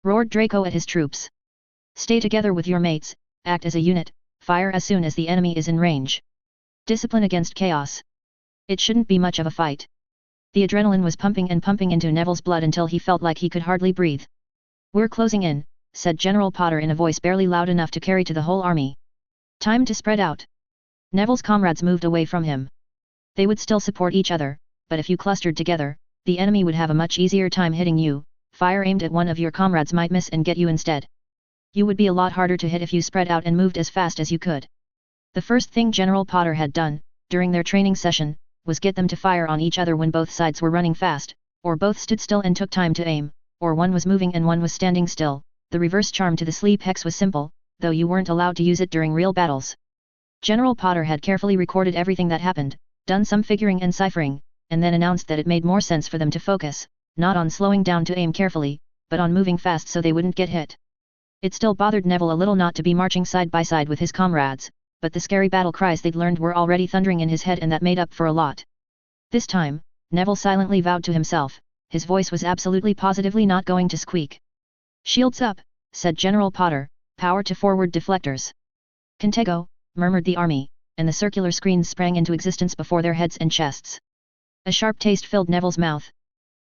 roared Draco at his troops. "Stay together with your mates, act as a unit, fire as soon as the enemy is in range. Discipline against chaos. It shouldn't be much of a fight." The adrenaline was pumping and pumping into Neville's blood until he felt like he could hardly breathe. "We're closing in," said General Potter in a voice barely loud enough to carry to the whole army. "Time to spread out." Neville's comrades moved away from him. They would still support each other, but if you clustered together, the enemy would have a much easier time hitting you. Fire aimed at one of your comrades might miss and get you instead. You would be a lot harder to hit if you spread out and moved as fast as you could. The first thing General Potter had done, during their training session, was get them to fire on each other when both sides were running fast, or both stood still and took time to aim, or one was moving and one was standing still. The reverse charm to the sleep hex was simple, though you weren't allowed to use it during real battles. General Potter had carefully recorded everything that happened, done some figuring and ciphering, and then announced that it made more sense for them to focus, not on slowing down to aim carefully, but on moving fast so they wouldn't get hit. It still bothered Neville a little not to be marching side by side with his comrades, but the scary battle cries they'd learned were already thundering in his head, and that made up for a lot. This time, Neville silently vowed to himself, his voice was absolutely positively not going to squeak. "Shields up," said General Potter, "power to forward deflectors." "Contego," murmured the army, and the circular screens sprang into existence before their heads and chests. A sharp taste filled Neville's mouth.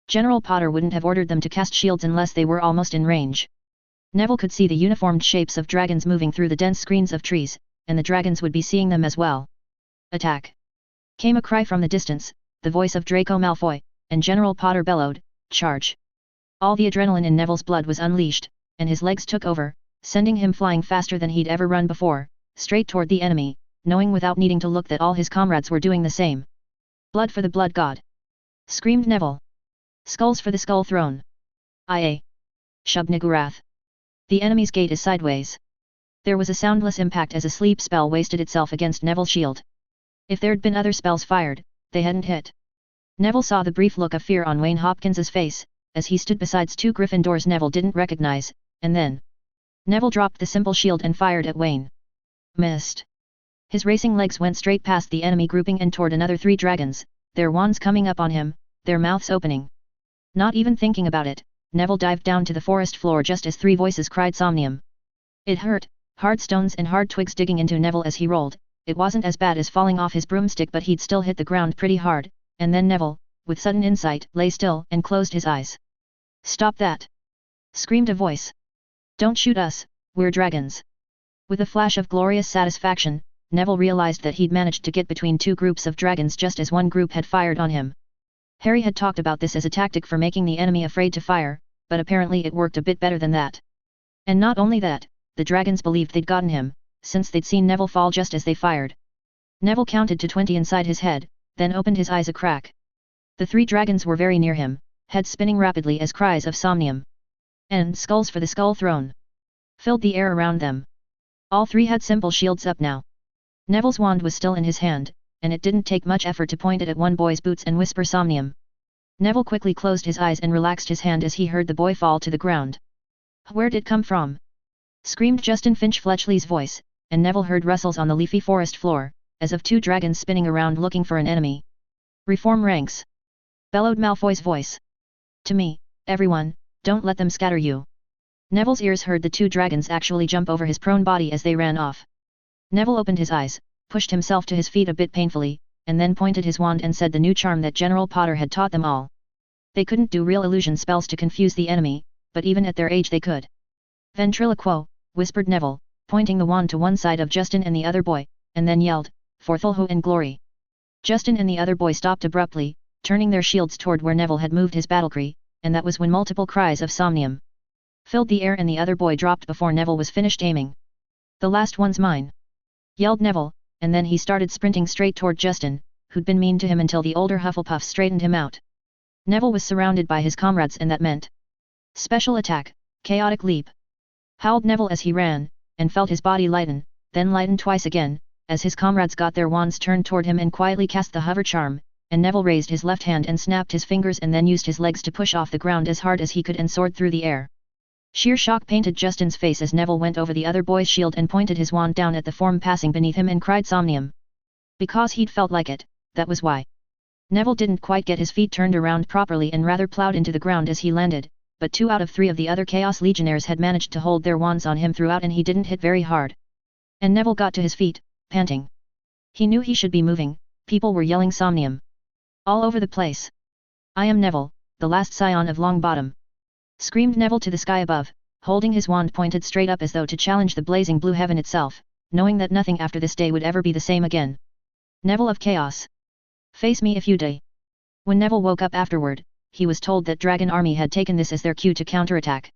General Potter wouldn't have ordered them to cast shields unless they were almost in range. Neville could see the uniformed shapes of dragons moving through the dense screens of trees, and the dragons would be seeing them as well. "Attack!" Came a cry from the distance, the voice of Draco Malfoy, and General Potter bellowed, "Charge!" All the adrenaline in Neville's blood was unleashed, and his legs took over, sending him flying faster than he'd ever run before, straight toward the enemy, knowing without needing to look that all his comrades were doing the same. "Blood for the Blood God!" screamed Neville. "Skulls for the Skull Throne!" "Ia! Shub-Niggurath!" The enemy's gate is sideways. There was a soundless impact as a sleep spell wasted itself against Neville's shield. If there'd been other spells fired, they hadn't hit. Neville saw the brief look of fear on Wayne Hopkins's face, as he stood beside 2 Gryffindors Neville didn't recognize, and then Neville dropped the simple shield and fired at Wayne. Missed. His racing legs went straight past the enemy grouping and toward another 3 dragons, their wands coming up on him, their mouths opening. Not even thinking about it, Neville dived down to the forest floor just as 3 voices cried Somnium. It hurt, hard stones and hard twigs digging into Neville as he rolled. It wasn't as bad as falling off his broomstick, but he'd still hit the ground pretty hard, and then Neville, with sudden insight, lay still and closed his eyes. "Stop that!" screamed a voice. "Don't shoot us, we're dragons." With a flash of glorious satisfaction, Neville realized that he'd managed to get between 2 groups of dragons just as one group had fired on him. Harry had talked about this as a tactic for making the enemy afraid to fire, but apparently it worked a bit better than that. And not only that, the dragons believed they'd gotten him, since they'd seen Neville fall just as they fired. Neville counted to 20 inside his head, then opened his eyes a crack. The 3 dragons were very near him, heads spinning rapidly as cries of somnium and skulls for the skull throne filled the air around them. All 3 had simple shields up now. Neville's wand was still in his hand, and it didn't take much effort to point it at one boy's boots and whisper somnium. Neville quickly closed his eyes and relaxed his hand as he heard the boy fall to the ground. "Where'd it come from?" screamed Justin Finch-Fletchley's voice, and Neville heard rustles on the leafy forest floor, as of 2 dragons spinning around looking for an enemy. "Reform ranks!" bellowed Malfoy's voice. "To me, everyone, don't let them scatter you." Neville's ears heard the 2 dragons actually jump over his prone body as they ran off. Neville opened his eyes, pushed himself to his feet a bit painfully, and then pointed his wand and said the new charm that General Potter had taught them all. They couldn't do real illusion spells to confuse the enemy, but even at their age they could. "Ventriloquo," whispered Neville, pointing the wand to one side of Justin and the other boy, and then yelled, "For Thulhu and glory." Justin and the other boy stopped abruptly, turning their shields toward where Neville had moved his battlecry, and that was when multiple cries of somnium filled the air and the other boy dropped before Neville was finished aiming. "The last one's mine!" yelled Neville, and then he started sprinting straight toward Justin, who'd been mean to him until the older Hufflepuff straightened him out. Neville was surrounded by his comrades and that meant special attack, chaotic leap. Howled Neville as he ran, and felt his body lighten, then lighten twice again, as his comrades got their wands turned toward him and quietly cast the hover charm, and Neville raised his left hand and snapped his fingers and then used his legs to push off the ground as hard as he could and soared through the air. Sheer shock painted Justin's face as Neville went over the other boy's shield and pointed his wand down at the form passing beneath him and cried somnium. Because he'd felt like it, that was why. Neville didn't quite get his feet turned around properly and rather plowed into the ground as he landed, but 2 out of 3 of the other Chaos Legionnaires had managed to hold their wands on him throughout and he didn't hit very hard. And Neville got to his feet, panting. He knew he should be moving, people were yelling somnium all over the place. "I am Neville, the last scion of Longbottom!" screamed Neville to the sky above, holding his wand pointed straight up as though to challenge the blazing blue heaven itself, knowing that nothing after this day would ever be the same again. "Neville of Chaos! Face me if you dare!" When Neville woke up afterward, he was told that Dragon Army had taken this as their cue to counterattack.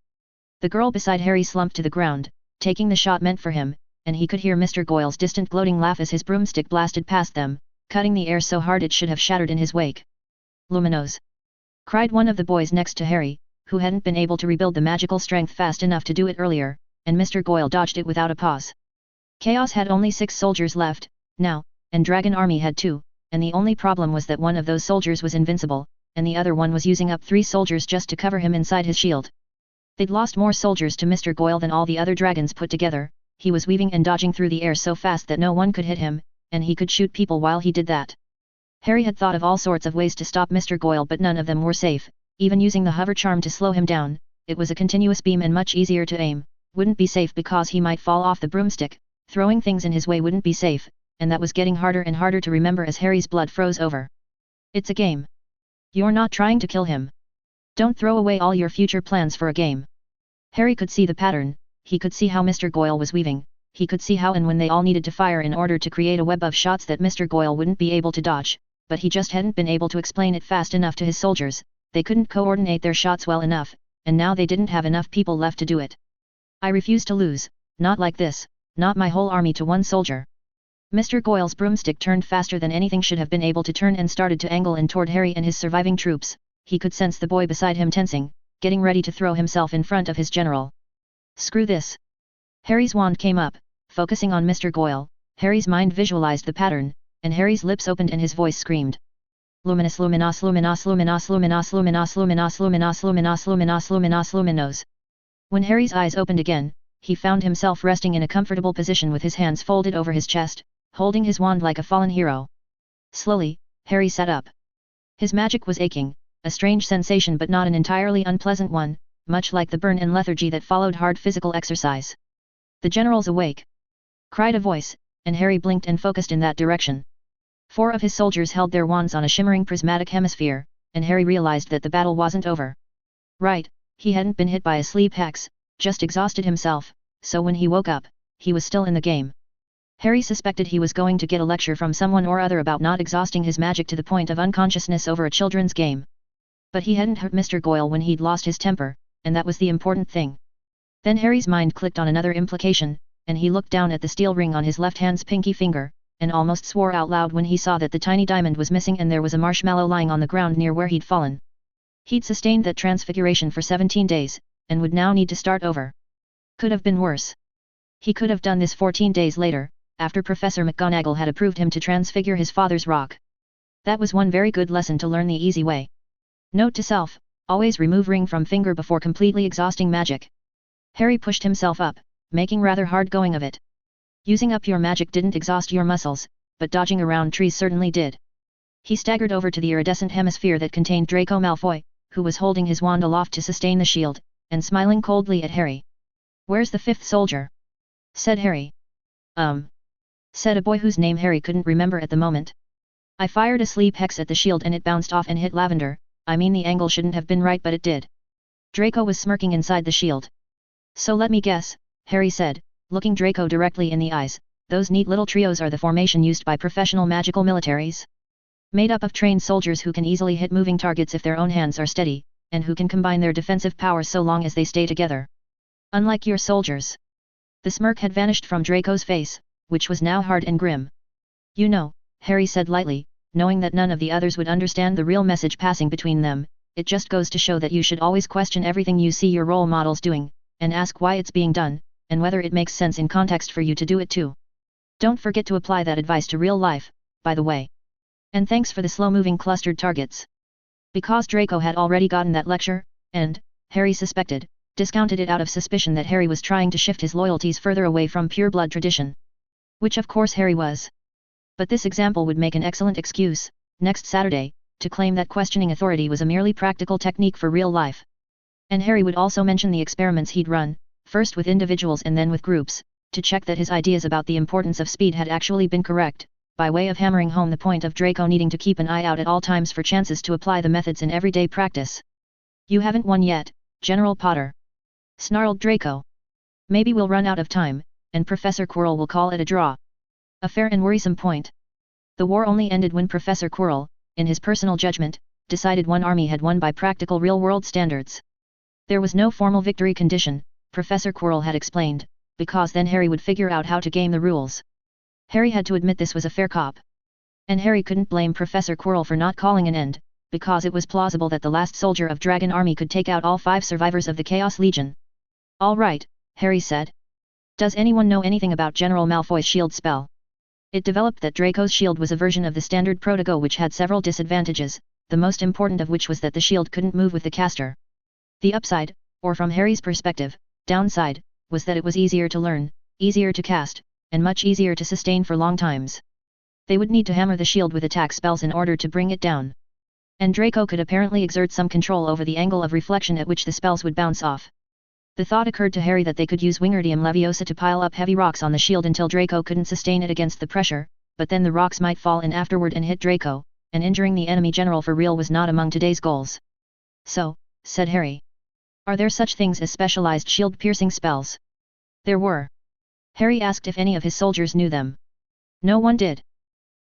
The girl beside Harry slumped to the ground, taking the shot meant for him, and he could hear Mr. Goyle's distant gloating laugh as his broomstick blasted past them, cutting the air so hard it should have shattered in his wake. "Luminose!" cried one of the boys next to Harry, who hadn't been able to rebuild the magical strength fast enough to do it earlier, and Mr. Goyle dodged it without a pause. Chaos had only 6 soldiers left, now, and Dragon Army had 2, and the only problem was that one of those soldiers was invincible, and the other one was using up 3 soldiers just to cover him inside his shield. They'd lost more soldiers to Mr. Goyle than all the other dragons put together. He was weaving and dodging through the air so fast that no one could hit him, and he could shoot people while he did that. Harry had thought of all sorts of ways to stop Mr. Goyle but none of them were safe, even using the hover charm to slow him down. It was a continuous beam and much easier to aim, wouldn't be safe because he might fall off the broomstick, throwing things in his way wouldn't be safe, and that was getting harder and harder to remember as Harry's blood froze over. "It's a game. You're not trying to kill him. Don't throw away all your future plans for a game." Harry could see the pattern, he could see how Mr. Goyle was weaving, he could see how and when they all needed to fire in order to create a web of shots that Mr. Goyle wouldn't be able to dodge, but he just hadn't been able to explain it fast enough to his soldiers. They couldn't coordinate their shots well enough, and now they didn't have enough people left to do it. "I refuse to lose, not like this, not my whole army to one soldier." Mr. Goyle's broomstick turned faster than anything should have been able to turn and started to angle in toward Harry and his surviving troops. He could sense the boy beside him tensing, getting ready to throw himself in front of his general. "Screw this!" Harry's wand came up, focusing on Mr. Goyle. Harry's mind visualized the pattern, and Harry's lips opened and his voice screamed. "Luminous, luminous, luminous, luminous, luminous, luminous, luminous, luminous, luminous, luminous, luminous, luminous." When Harry's eyes opened again, he found himself resting in a comfortable position with his hands folded over his chest, holding his wand like a fallen hero. Slowly, Harry sat up. His magic was aching, a strange sensation but not an entirely unpleasant one, much like the burn and lethargy that followed hard physical exercise. "The general's awake!" cried a voice, and Harry blinked and focused in that direction. 4 of his soldiers held their wands on a shimmering prismatic hemisphere, and Harry realized that the battle wasn't over. Right, he hadn't been hit by a sleep hex, just exhausted himself, so when he woke up, he was still in the game. Harry suspected he was going to get a lecture from someone or other about not exhausting his magic to the point of unconsciousness over a children's game. But he hadn't hurt Mr. Goyle when he'd lost his temper, and that was the important thing. Then Harry's mind clicked on another implication. and he looked down at the steel ring on his left hand's pinky finger, and almost swore out loud when he saw that the tiny diamond was missing and there was a marshmallow lying on the ground near where he'd fallen. He'd sustained that transfiguration for 17 days, and would now need to start over. Could have been worse. He could have done this 14 days later, after Professor McGonagall had approved him to transfigure his father's rock. That was one very good lesson to learn the easy way. Note to self, always remove ring from finger before completely exhausting magic. Harry pushed himself up, making rather hard going of it. Using up your magic didn't exhaust your muscles, but dodging around trees certainly did. He staggered over to the iridescent hemisphere that contained Draco Malfoy, who was holding his wand aloft to sustain the shield, and smiling coldly at Harry. "Where's the fifth soldier?" said Harry. Said a boy whose name Harry couldn't remember at the moment. "I fired a sleep hex at the shield and it bounced off and hit Lavender. I mean the angle shouldn't have been right but it did." Draco was smirking inside the shield. "So let me guess," Harry said, looking Draco directly in the eyes, "those neat little trios are the formation used by professional magical militaries? Made up of trained soldiers who can easily hit moving targets if their own hands are steady, and who can combine their defensive powers so long as they stay together. Unlike your soldiers." The smirk had vanished from Draco's face, which was now hard and grim. "You know," Harry said lightly, knowing that none of the others would understand the real message passing between them, "it just goes to show that you should always question everything you see your role models doing, and ask why it's being done, and whether it makes sense in context for you to do it too. Don't forget to apply that advice to real life, by the way. And thanks for the slow-moving clustered targets." Because Draco had already gotten that lecture, and, Harry suspected, discounted it out of suspicion that Harry was trying to shift his loyalties further away from pure-blood tradition. Which of course Harry was. But this example would make an excellent excuse, next Saturday, to claim that questioning authority was a merely practical technique for real life. And Harry would also mention the experiments he'd run, first with individuals and then with groups, to check that his ideas about the importance of speed had actually been correct, by way of hammering home the point of Draco needing to keep an eye out at all times for chances to apply the methods in everyday practice. "You haven't won yet, General Potter," snarled Draco. "Maybe we'll run out of time, and Professor Quirrell will call it a draw." A fair and worrisome point. The war only ended when Professor Quirrell, in his personal judgment, decided one army had won by practical real-world standards. There was no formal victory condition, Professor Quirrell had explained, because then Harry would figure out how to game the rules. Harry had to admit this was a fair cop. And Harry couldn't blame Professor Quirrell for not calling an end, because it was plausible that the last soldier of Dragon Army could take out all 5 survivors of the Chaos Legion. "All right," Harry said. "Does anyone know anything about General Malfoy's shield spell?" It developed that Draco's shield was a version of the standard Protego which had several disadvantages, the most important of which was that the shield couldn't move with the caster. The upside, or from Harry's perspective, downside, was that it was easier to learn, easier to cast, and much easier to sustain for long times. They would need to hammer the shield with attack spells in order to bring it down. And Draco could apparently exert some control over the angle of reflection at which the spells would bounce off. The thought occurred to Harry that they could use Wingardium Leviosa to pile up heavy rocks on the shield until Draco couldn't sustain it against the pressure, but then the rocks might fall in afterward and hit Draco, and injuring the enemy general for real was not among today's goals. "So," said Harry. "Are there such things as specialized shield-piercing spells?" There were. Harry asked if any of his soldiers knew them. No one did.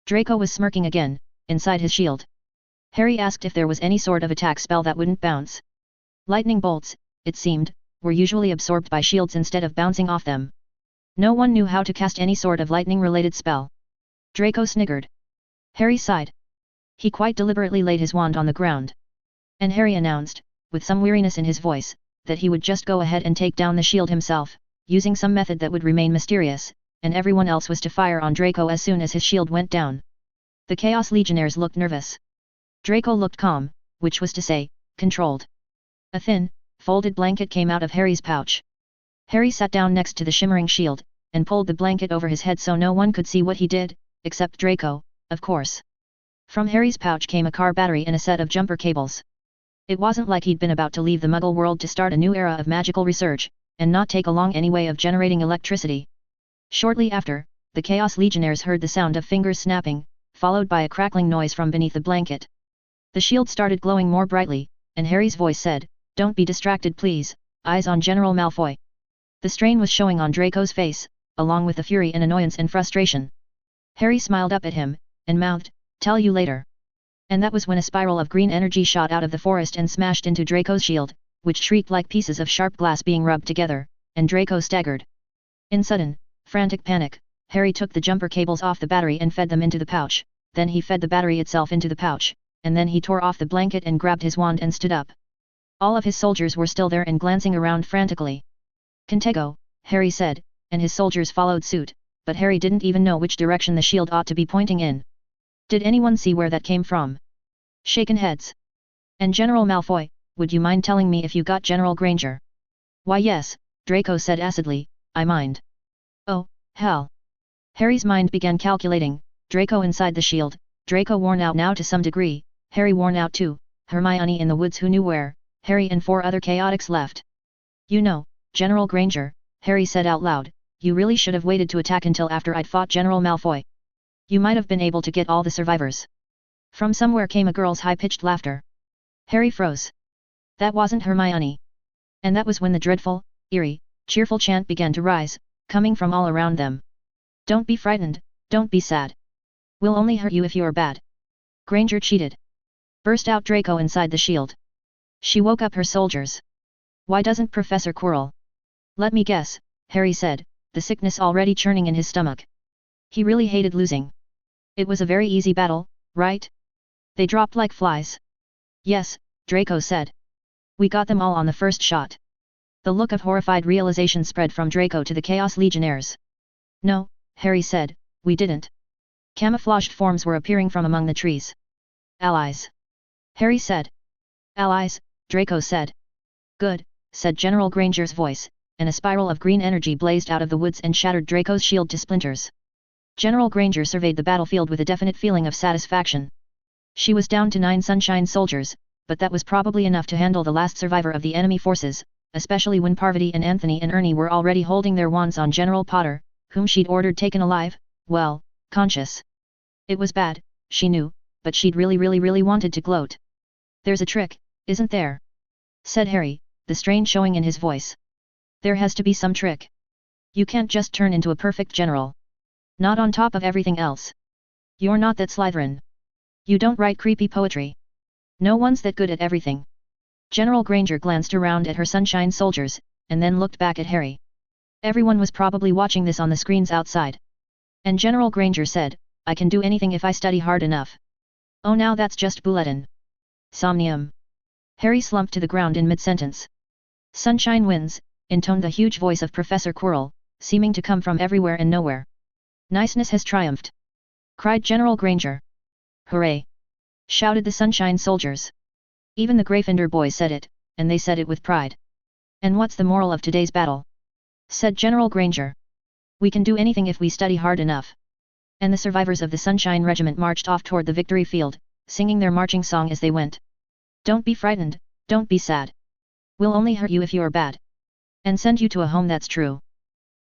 Draco was smirking again, inside his shield. Harry asked if there was any sort of attack spell that wouldn't bounce. Lightning bolts, it seemed, were usually absorbed by shields instead of bouncing off them. No one knew how to cast any sort of lightning-related spell. Draco sniggered. Harry sighed. He quite deliberately laid his wand on the ground. And Harry announced, with some weariness in his voice, that he would just go ahead and take down the shield himself, using some method that would remain mysterious, and everyone else was to fire on Draco as soon as his shield went down. The Chaos Legionnaires looked nervous. Draco looked calm, which was to say, controlled. A thin, folded blanket came out of Harry's pouch. Harry sat down next to the shimmering shield, and pulled the blanket over his head so no one could see what he did, except Draco, of course. From Harry's pouch came a car battery and a set of jumper cables. It wasn't like he'd been about to leave the Muggle world to start a new era of magical research, and not take along any way of generating electricity. Shortly after, the Chaos Legionnaires heard the sound of fingers snapping, followed by a crackling noise from beneath the blanket. The shield started glowing more brightly, and Harry's voice said, "Don't be distracted please, eyes on General Malfoy." The strain was showing on Draco's face, along with the fury and annoyance and frustration. Harry smiled up at him, and mouthed, "Tell you later." And that was when a spiral of green energy shot out of the forest and smashed into Draco's shield, which shrieked like pieces of sharp glass being rubbed together, and Draco staggered. In sudden, Frantic panic, Harry took the jumper cables off the battery and fed them into the pouch, then he fed the battery itself into the pouch, and then he tore off the blanket and grabbed his wand and stood up. All of his soldiers were still there and glancing around frantically. "Contego," Harry said, and his soldiers followed suit, but Harry didn't even know which direction the shield ought to be pointing in. Did anyone see where that came from? Shaken heads. "And General Malfoy, would you mind telling me if you got General Granger?" "Why yes," Draco said acidly, "I mind." "Oh, hell." Harry's mind began calculating, Draco inside the shield, Draco worn out now to some degree, Harry worn out too, Hermione in the woods who knew where, Harry and 4 other chaotics left. "You know, General Granger," Harry said out loud, "you really should have waited to attack until after I'd fought General Malfoy. You might have been able to get all the survivors." From somewhere came a girl's high-pitched laughter. Harry froze. That wasn't Hermione. And that was when the dreadful, eerie, cheerful chant began to rise, coming from all around them. "Don't be frightened, don't be sad. We'll only hurt you if you're bad. Granger cheated." Burst out Draco inside the shield. She woke up her soldiers. "Why doesn't Professor Quirrell?" "Let me guess," Harry said, the sickness already churning in his stomach. He really hated losing. "It was a very easy battle, right? They dropped like flies." "Yes," Draco said. "We got them all on the first shot." The look of horrified realization spread from Draco to the Chaos Legionnaires. "No," Harry said, "we didn't." Camouflaged forms were appearing from among the trees. "Allies," Harry said. "Allies," Draco said. "Good," said General Granger's voice, and a spiral of green energy blazed out of the woods and shattered Draco's shield to splinters. General Granger surveyed the battlefield with a definite feeling of satisfaction. She was down to 9 Sunshine soldiers, but that was probably enough to handle the last survivor of the enemy forces, especially when Parvati and Anthony and Ernie were already holding their wands on General Potter, whom she'd ordered taken alive, well, conscious. It was bad, she knew, but she'd really wanted to gloat. "There's a trick, isn't there?" said Harry, the strain showing in his voice. "There has to be some trick. You can't just turn into a perfect general. Not on top of everything else. You're not that Slytherin. You don't write creepy poetry. No one's that good at everything." General Granger glanced around at her Sunshine soldiers, and then looked back at Harry. Everyone was probably watching this on the screens outside. And General Granger said, "I can do anything if I study hard enough." "Oh, now that's just bulletin. Somnium." Harry slumped to the ground in mid-sentence. "Sunshine wins," intoned the huge voice of Professor Quirrell, seeming to come from everywhere and nowhere. "Niceness has triumphed!" cried General Granger. "Hooray!" shouted the Sunshine soldiers. Even the Gryffindor boys said it, and they said it with pride. "And what's the moral of today's battle?" said General Granger. "We can do anything if we study hard enough." And the survivors of the Sunshine Regiment marched off toward the victory field, singing their marching song as they went. "Don't be frightened, don't be sad. We'll only hurt you if you're bad. And send you to a home that's true.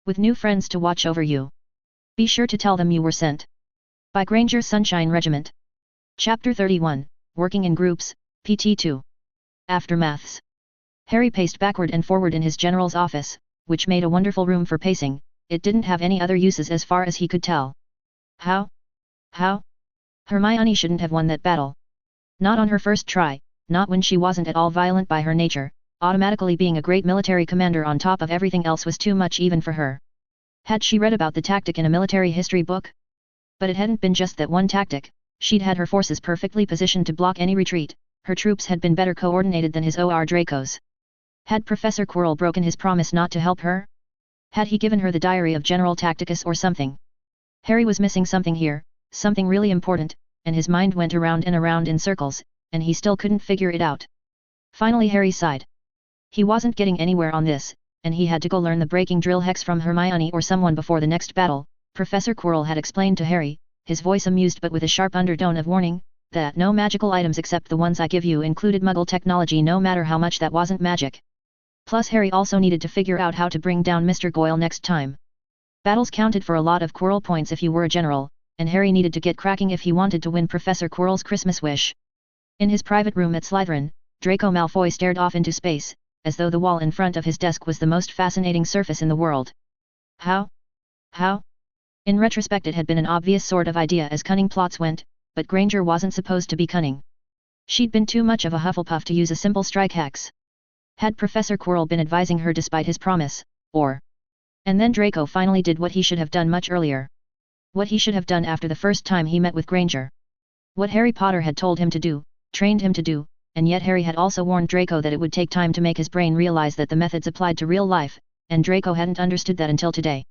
With new friends to watch over you. Be sure to tell them you were sent." By Granger's Sunshine Regiment. Chapter 31, Working in Groups, PT2. Aftermaths. Harry paced backward and forward in his general's office, which made a wonderful room for pacing. It didn't have any other uses as far as he could tell. How? Hermione shouldn't have won that battle. Not on her first try, not when she wasn't at all violent by her nature. Automatically being a great military commander on top of everything else was too much even for her. Had she read about the tactic in a military history book? But it hadn't been just that one tactic. She'd had her forces perfectly positioned to block any retreat. Her troops had been better coordinated than his OR Dracos. Had Professor Quirrell broken his promise not to help her? Had he given her the diary of General Tacticus or something? Harry was missing something here, something really important, and his mind went around and around in circles, and he still couldn't figure it out. Finally Harry sighed. He wasn't getting anywhere on this, and he had to go learn the breaking drill hex from Hermione or someone before the next battle. Professor Quirrell had explained to Harry, his voice amused but with a sharp undertone of warning, that no magical items except the ones I give you included Muggle technology, no matter how much that wasn't magic. Plus Harry also needed to figure out how to bring down Mr. Goyle next time. Battles counted for a lot of Quirrell points if you were a general, and Harry needed to get cracking if he wanted to win Professor Quirrell's Christmas wish. In his private room at Slytherin, Draco Malfoy stared off into space, as though the wall in front of his desk was the most fascinating surface in the world. How? In retrospect it had been an obvious sort of idea as cunning plots went, but Granger wasn't supposed to be cunning. She'd been too much of a Hufflepuff to use a simple strike hex. Had Professor Quirrell been advising her despite his promise, or And then Draco finally did what he should have done much earlier. What he should have done after the first time he met with Granger. What Harry Potter had told him to do, trained him to do, and yet Harry had also warned Draco that it would take time to make his brain realize that the methods applied to real life, and Draco hadn't understood that until today.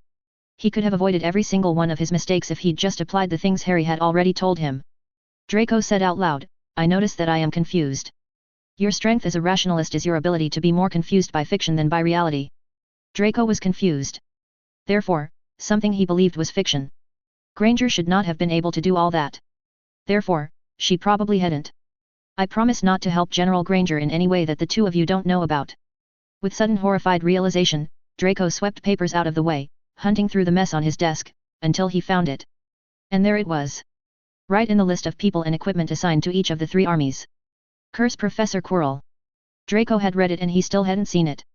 He could have avoided every single one of his mistakes if he'd just applied the things Harry had already told him. Draco said out loud, "I notice that I am confused. Your strength as a rationalist is your ability to be more confused by fiction than by reality." Draco was confused. Therefore, something he believed was fiction. Granger should not have been able to do all that. Therefore, she probably hadn't. "I promise not to help General Granger in any way that the two of you don't know about." With sudden horrified realization, Draco swept papers out of the way, hunting through the mess on his desk, until he found it. And there it was. Right in the list of people and equipment assigned to each of the 3 armies. Curse Professor Quirrell. Draco had read it and he still hadn't seen it.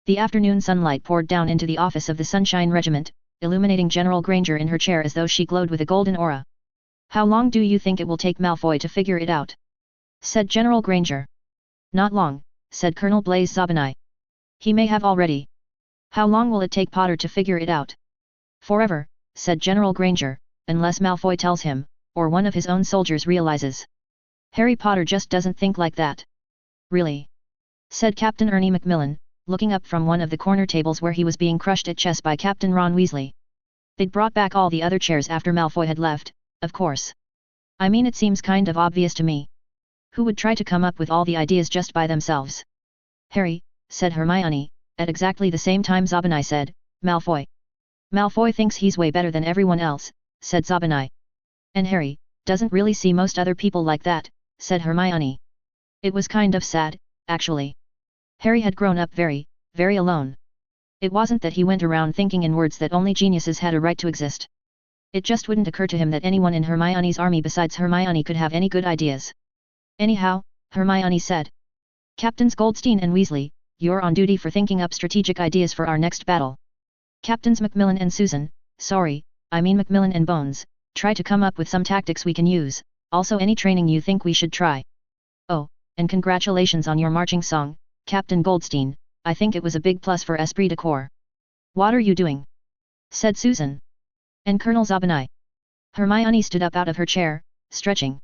The afternoon sunlight poured down into the office of the Sunshine Regiment, illuminating General Granger in her chair as though she glowed with a golden aura. "How long do you think it will take Malfoy to figure it out?" said General Granger. "Not long," said Colonel Blaise Zabinai. "He may have already." "How long will it take Potter to figure it out?" "Forever," said General Granger, "unless Malfoy tells him, or one of his own soldiers realizes." "Harry Potter just doesn't think like that." "Really?" said Captain Ernie Macmillan, looking up from one of the corner tables where he was being crushed at chess by Captain Ron Weasley. "They'd brought back all the other chairs after Malfoy had left, of course. I mean, it seems kind of obvious to me. Who would try to come up with all the ideas just by themselves?" "Harry," said Hermione, at exactly the same time Zabinai said, "Malfoy." "Malfoy thinks he's way better than everyone else," said Zabinai. "And Harry doesn't really see most other people like that," said Hermione. It was kind of sad, actually. Harry had grown up very, very alone. It wasn't that he went around thinking in words that only geniuses had a right to exist. It just wouldn't occur to him that anyone in Hermione's army besides Hermione could have any good ideas. "Anyhow," Hermione said. "Captains Goldstein and Weasley, you're on duty for thinking up strategic ideas for our next battle. Captains Macmillan and Susan, sorry, I mean Macmillan and Bones, try to come up with some tactics we can use, also any training you think we should try. Oh, and congratulations on your marching song, Captain Goldstein, I think it was a big plus for esprit de corps." "What are you doing?" said Susan. "And Colonel Zabinai." Hermione stood up out of her chair, stretching.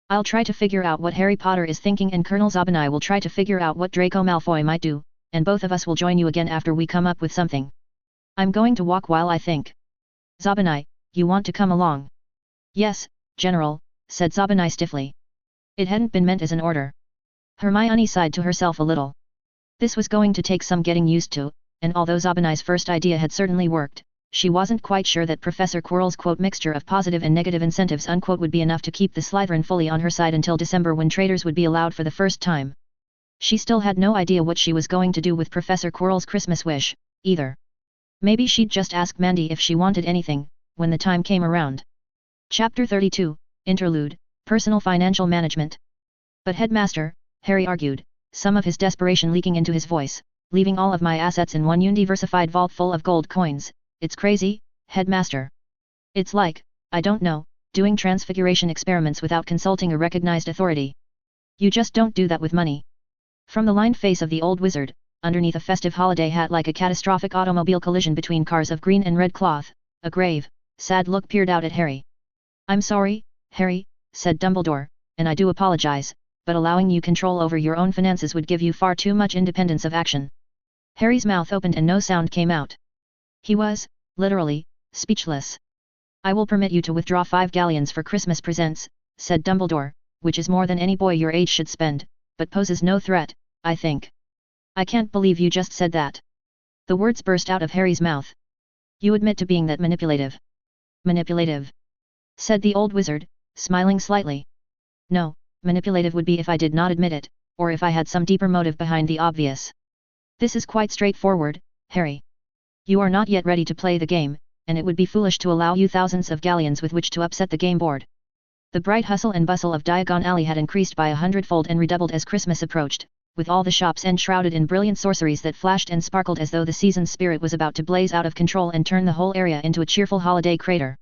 "I'll try to figure out what Harry Potter is thinking and Colonel Zabinai will try to figure out what Draco Malfoy might do, and both of us will join you again after we come up with something. I'm going to walk while I think. Zabinai, you want to come along?" "Yes, General," said Zabinai stiffly. It hadn't been meant as an order. Hermione sighed to herself a little. This was going to take some getting used to, and although Zabinai's first idea had certainly worked, she wasn't quite sure that Professor Quirrell's quote mixture of positive and negative incentives unquote would be enough to keep the Slytherin fully on her side until December when traitors would be allowed for the first time. She still had no idea what she was going to do with Professor Quirrell's Christmas wish, either. Maybe she'd just ask Mandy if she wanted anything, when the time came around. Chapter 32, Interlude, Personal Financial Management. "But Headmaster," Harry argued, some of his desperation leaking into his voice, "leaving all of my assets in one undiversified vault full of gold coins, it's crazy, Headmaster. It's like, I don't know, doing transfiguration experiments without consulting a recognized authority. You just don't do that with money." From the lined face of the old wizard, underneath a festive holiday hat like a catastrophic automobile collision between cars of green and red cloth, a grave, sad look peered out at Harry. "I'm sorry, Harry," said Dumbledore, "and I do apologize, but allowing you control over your own finances would give you far too much independence of action." Harry's mouth opened and no sound came out. He was, literally, speechless. "I will permit you to withdraw 5 galleons for Christmas presents," said Dumbledore, "which is more than any boy your age should spend, but poses no threat, I think." "I can't believe you just said that." The words burst out of Harry's mouth. "You admit to being that manipulative?" "Manipulative?" said the old wizard, smiling slightly. "No, manipulative would be if I did not admit it, or if I had some deeper motive behind the obvious. This is quite straightforward, Harry. You are not yet ready to play the game, and it would be foolish to allow you thousands of galleons with which to upset the game board." The bright hustle and bustle of Diagon Alley had increased by 100-fold and redoubled as Christmas approached, with all the shops enshrouded in brilliant sorceries that flashed and sparkled as though the season's spirit was about to blaze out of control and turn the whole area into a cheerful holiday crater.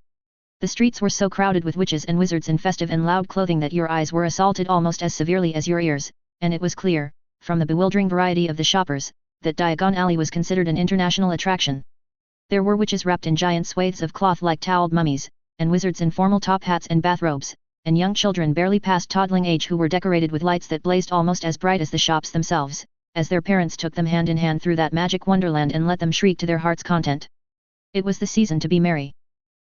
The streets were so crowded with witches and wizards in festive and loud clothing that your eyes were assaulted almost as severely as your ears, and it was clear, from the bewildering variety of the shoppers, that Diagon Alley was considered an international attraction. There were witches wrapped in giant swathes of cloth like toweled mummies, and wizards in formal top hats and bathrobes, and young children barely past toddling age who were decorated with lights that blazed almost as bright as the shops themselves, as their parents took them hand in hand through that magic wonderland and let them shriek to their heart's content. It was the season to be merry.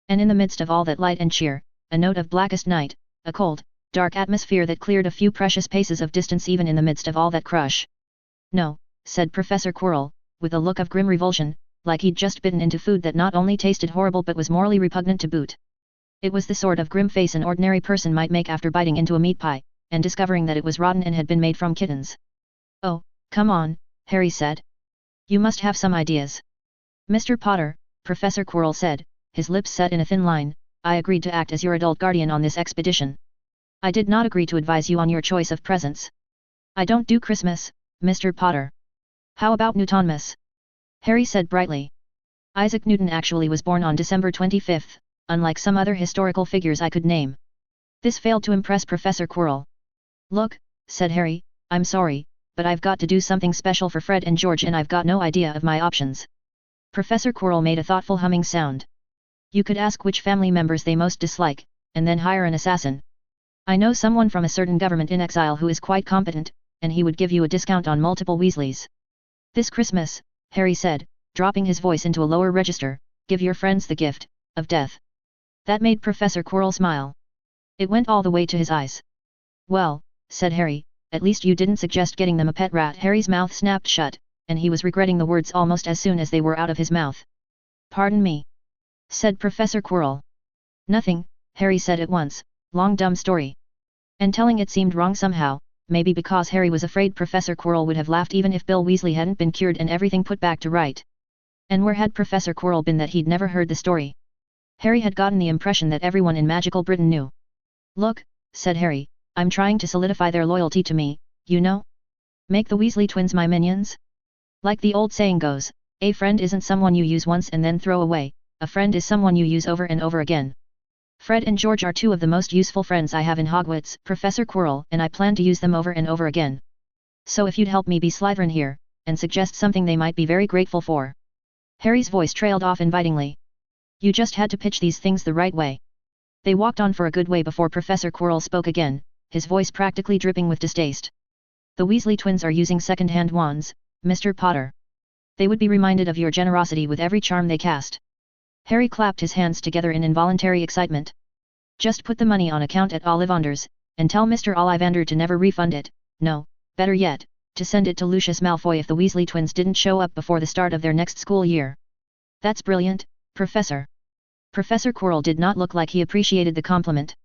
And in the midst of all that light and cheer, a note of blackest night, a cold, dark atmosphere that cleared a few precious paces of distance even in the midst of all that crush. "No," said Professor Quirrell, with a look of grim revulsion, like he'd just bitten into food that not only tasted horrible but was morally repugnant to boot. It was the sort of grim face an ordinary person might make after biting into a meat pie, and discovering that it was rotten and had been made from kittens. "Oh, come on," Harry said. "You must have some ideas." "Mr. Potter," Professor Quirrell said, his lips set in a thin line, "I agreed to act as your adult guardian on this expedition. I did not agree to advise you on your choice of presents. I don't do Christmas, Mr. Potter." "How about Newtonmas?" Harry said brightly. Isaac Newton actually was born on December 25th, unlike some other historical figures I could name. This failed to impress Professor Quirrell. "Look," said Harry, "I'm sorry, but I've got to do something special for Fred and George and I've got no idea of my options." Professor Quirrell made a thoughtful humming sound. "You could ask which family members they most dislike, and then hire an assassin. I know someone from a certain government in exile who is quite competent, and he would give you a discount on multiple Weasleys. This Christmas," Harry said, dropping his voice into a lower register, "give your friends the gift of death." That made Professor Quirrell smile. It went all the way to his eyes. "Well," said Harry, "at least you didn't suggest getting them a pet rat." Harry's mouth snapped shut, and he was regretting the words almost as soon as they were out of his mouth. "Pardon me," said Professor Quirrell. "Nothing," Harry said at once, "long dumb story." And telling it seemed wrong somehow, maybe because Harry was afraid Professor Quirrell would have laughed even if Bill Weasley hadn't been cured and everything put back to right. And where had Professor Quirrell been that he'd never heard the story? Harry had gotten the impression that everyone in magical Britain knew. "Look," said Harry, "I'm trying to solidify their loyalty to me, you know? Make the Weasley twins my minions? Like the old saying goes, a friend isn't someone you use once and then throw away, a friend is someone you use over and over again. Fred and George are two of the most useful friends I have in Hogwarts, Professor Quirrell, and I plan to use them over and over again. So if you'd help me be Slytherin here, and suggest something they might be very grateful for." Harry's voice trailed off invitingly. "You just had to pitch these things the right way." They walked on for a good way before Professor Quirrell spoke again, his voice practically dripping with distaste. "The Weasley twins are using second-hand wands, Mr. Potter. They would be reminded of your generosity with every charm they cast." Harry clapped his hands together in involuntary excitement. "Just put the money on account at Ollivander's, and tell Mr. Ollivander to never refund it, no, better yet, to send it to Lucius Malfoy if the Weasley twins didn't show up before the start of their next school year." "That's brilliant, Professor." Professor Quirrell did not look like he appreciated the compliment.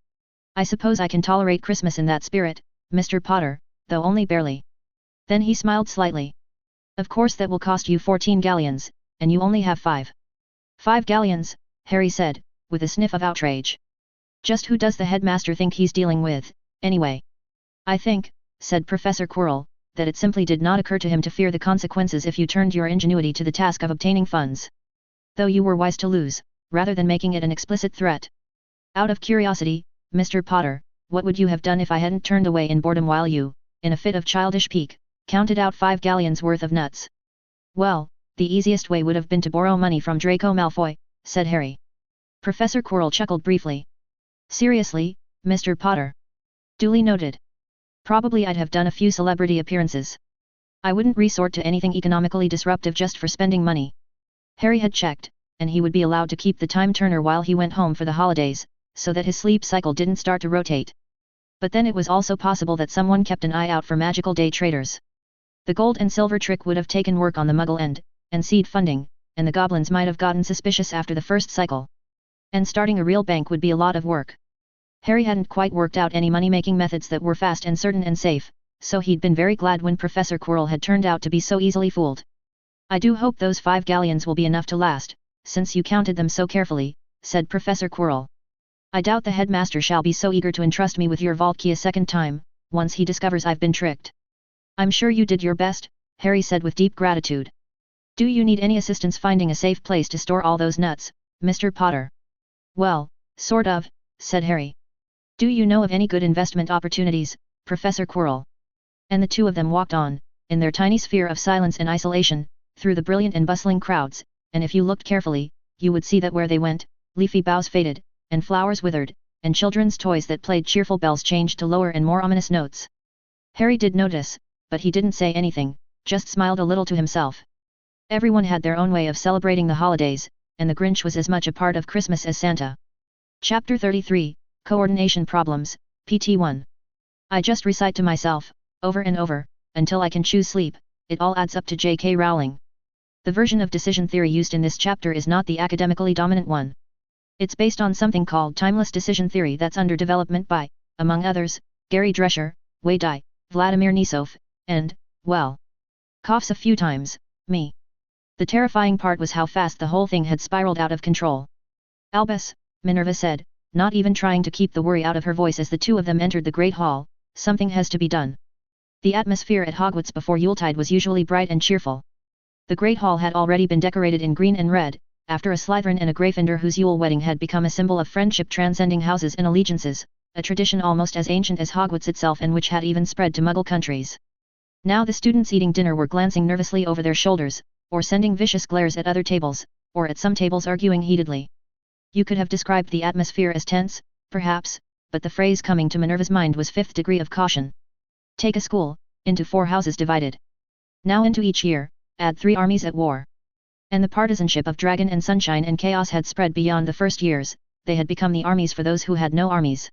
"I suppose I can tolerate Christmas in that spirit, Mr. Potter, though only barely." Then he smiled slightly. "Of course that will cost you 14 galleons, and you only have 5. 5 galleons, Harry said, with a sniff of outrage. "Just who does the headmaster think he's dealing with, anyway?" "I think," said Professor Quirrell, "that it simply did not occur to him to fear the consequences if you turned your ingenuity to the task of obtaining funds. Though you were wise to lose, rather than making it an explicit threat. Out of curiosity, Mr. Potter, what would you have done if I hadn't turned away in boredom while you, in a fit of childish pique, counted out 5 galleons worth of nuts?" "Well, the easiest way would have been to borrow money from Draco Malfoy," said Harry. Professor Quirrell chuckled briefly. "Seriously, Mr. Potter?" "Duly noted. Probably I'd have done a few celebrity appearances. I wouldn't resort to anything economically disruptive just for spending money." Harry had checked, and he would be allowed to keep the time turner while he went home for the holidays, so that his sleep cycle didn't start to rotate. But then it was also possible that someone kept an eye out for magical day traders. The gold and silver trick would have taken work on the Muggle end, and seed funding, and the goblins might have gotten suspicious after the first cycle. And starting a real bank would be a lot of work. Harry hadn't quite worked out any money-making methods that were fast and certain and safe, so he'd been very glad when Professor Quirrell had turned out to be so easily fooled. "I do hope those 5 galleons will be enough to last, since you counted them so carefully," said Professor Quirrell. "I doubt the headmaster shall be so eager to entrust me with your vault key a second time, once he discovers I've been tricked." "I'm sure you did your best," Harry said with deep gratitude. "Do you need any assistance finding a safe place to store all those nuts, Mr. Potter?" "Well, sort of," said Harry. "Do you know of any good investment opportunities, Professor Quirrell?" And the two of them walked on, in their tiny sphere of silence and isolation, through the brilliant and bustling crowds, and if you looked carefully, you would see that where they went, leafy boughs faded, and flowers withered, and children's toys that played cheerful bells changed to lower and more ominous notes. Harry did notice, but he didn't say anything, just smiled a little to himself. Everyone had their own way of celebrating the holidays, and the Grinch was as much a part of Christmas as Santa. Chapter 33, Coordination Problems, PT1. I just recite to myself, over and over, until I can choose sleep. It all adds up to J.K. Rowling. The version of decision theory used in this chapter is not the academically dominant one. It's based on something called timeless decision theory that's under development by, among others, Gary Drescher, Wei Dai, Vladimir Nisov, and, well, coughs a few times, me. The terrifying part was how fast the whole thing had spiraled out of control. Albus, Minerva said, not even trying to keep the worry out of her voice as the two of them entered the Great Hall, something has to be done. The atmosphere at Hogwarts before Yuletide was usually bright and cheerful. The Great Hall had already been decorated in green and red, after a Slytherin and a Gryffindor whose Yule wedding had become a symbol of friendship transcending houses and allegiances, a tradition almost as ancient as Hogwarts itself and which had even spread to Muggle countries. Now the students eating dinner were glancing nervously over their shoulders, or sending vicious glares at other tables, or at some tables arguing heatedly. You could have described the atmosphere as tense, perhaps, but the phrase coming to Minerva's mind was fifth degree of caution. Take a school, into 4 houses divided. Now into each year, add 3 armies at war. And the partisanship of Dragon and Sunshine and Chaos had spread beyond the first years, they had become the armies for those who had no armies.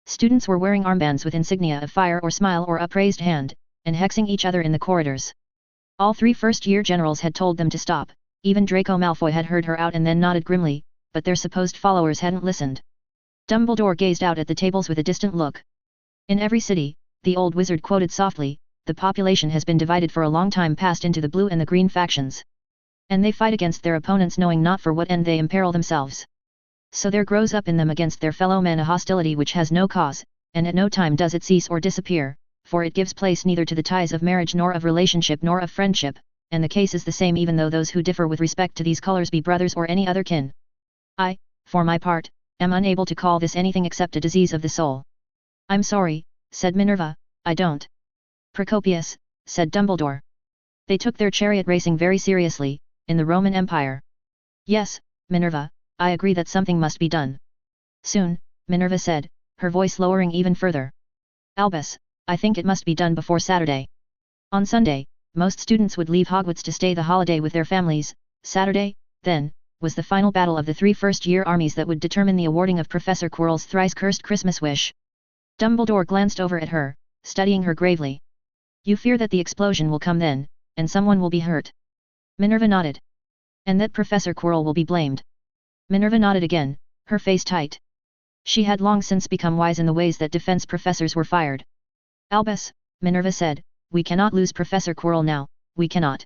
Students were wearing armbands with insignia of fire or smile or upraised hand, and hexing each other in the corridors. All 3 first-year generals had told them to stop, even Draco Malfoy had heard her out and then nodded grimly, but their supposed followers hadn't listened. Dumbledore gazed out at the tables with a distant look. In every city, the old wizard quoted softly, the population has been divided for a long time past into the blue and the green factions. And they fight against their opponents knowing not for what end they imperil themselves. So there grows up in them against their fellow men a hostility which has no cause, and at no time does it cease or disappear, for it gives place neither to the ties of marriage nor of relationship nor of friendship, and the case is the same even though those who differ with respect to these colors be brothers or any other kin. I, for my part, am unable to call this anything except a disease of the soul. I'm sorry, said Minerva, I don't. Procopius, said Dumbledore. They took their chariot racing very seriously, in the Roman Empire. Yes, Minerva, I agree that something must be done. Soon, Minerva said, her voice lowering even further. Albus, I think it must be done before Saturday. On Sunday, most students would leave Hogwarts to stay the holiday with their families. Saturday, then, was the final battle of the 3 first-year armies that would determine the awarding of Professor Quirrell's thrice-cursed Christmas wish. Dumbledore glanced over at her, studying her gravely. You fear that the explosion will come then, and someone will be hurt. Minerva nodded. And that Professor Quirrell will be blamed. Minerva nodded again, her face tight. She had long since become wise in the ways that defense professors were fired. Albus, Minerva said, we cannot lose Professor Quirrell now, we cannot.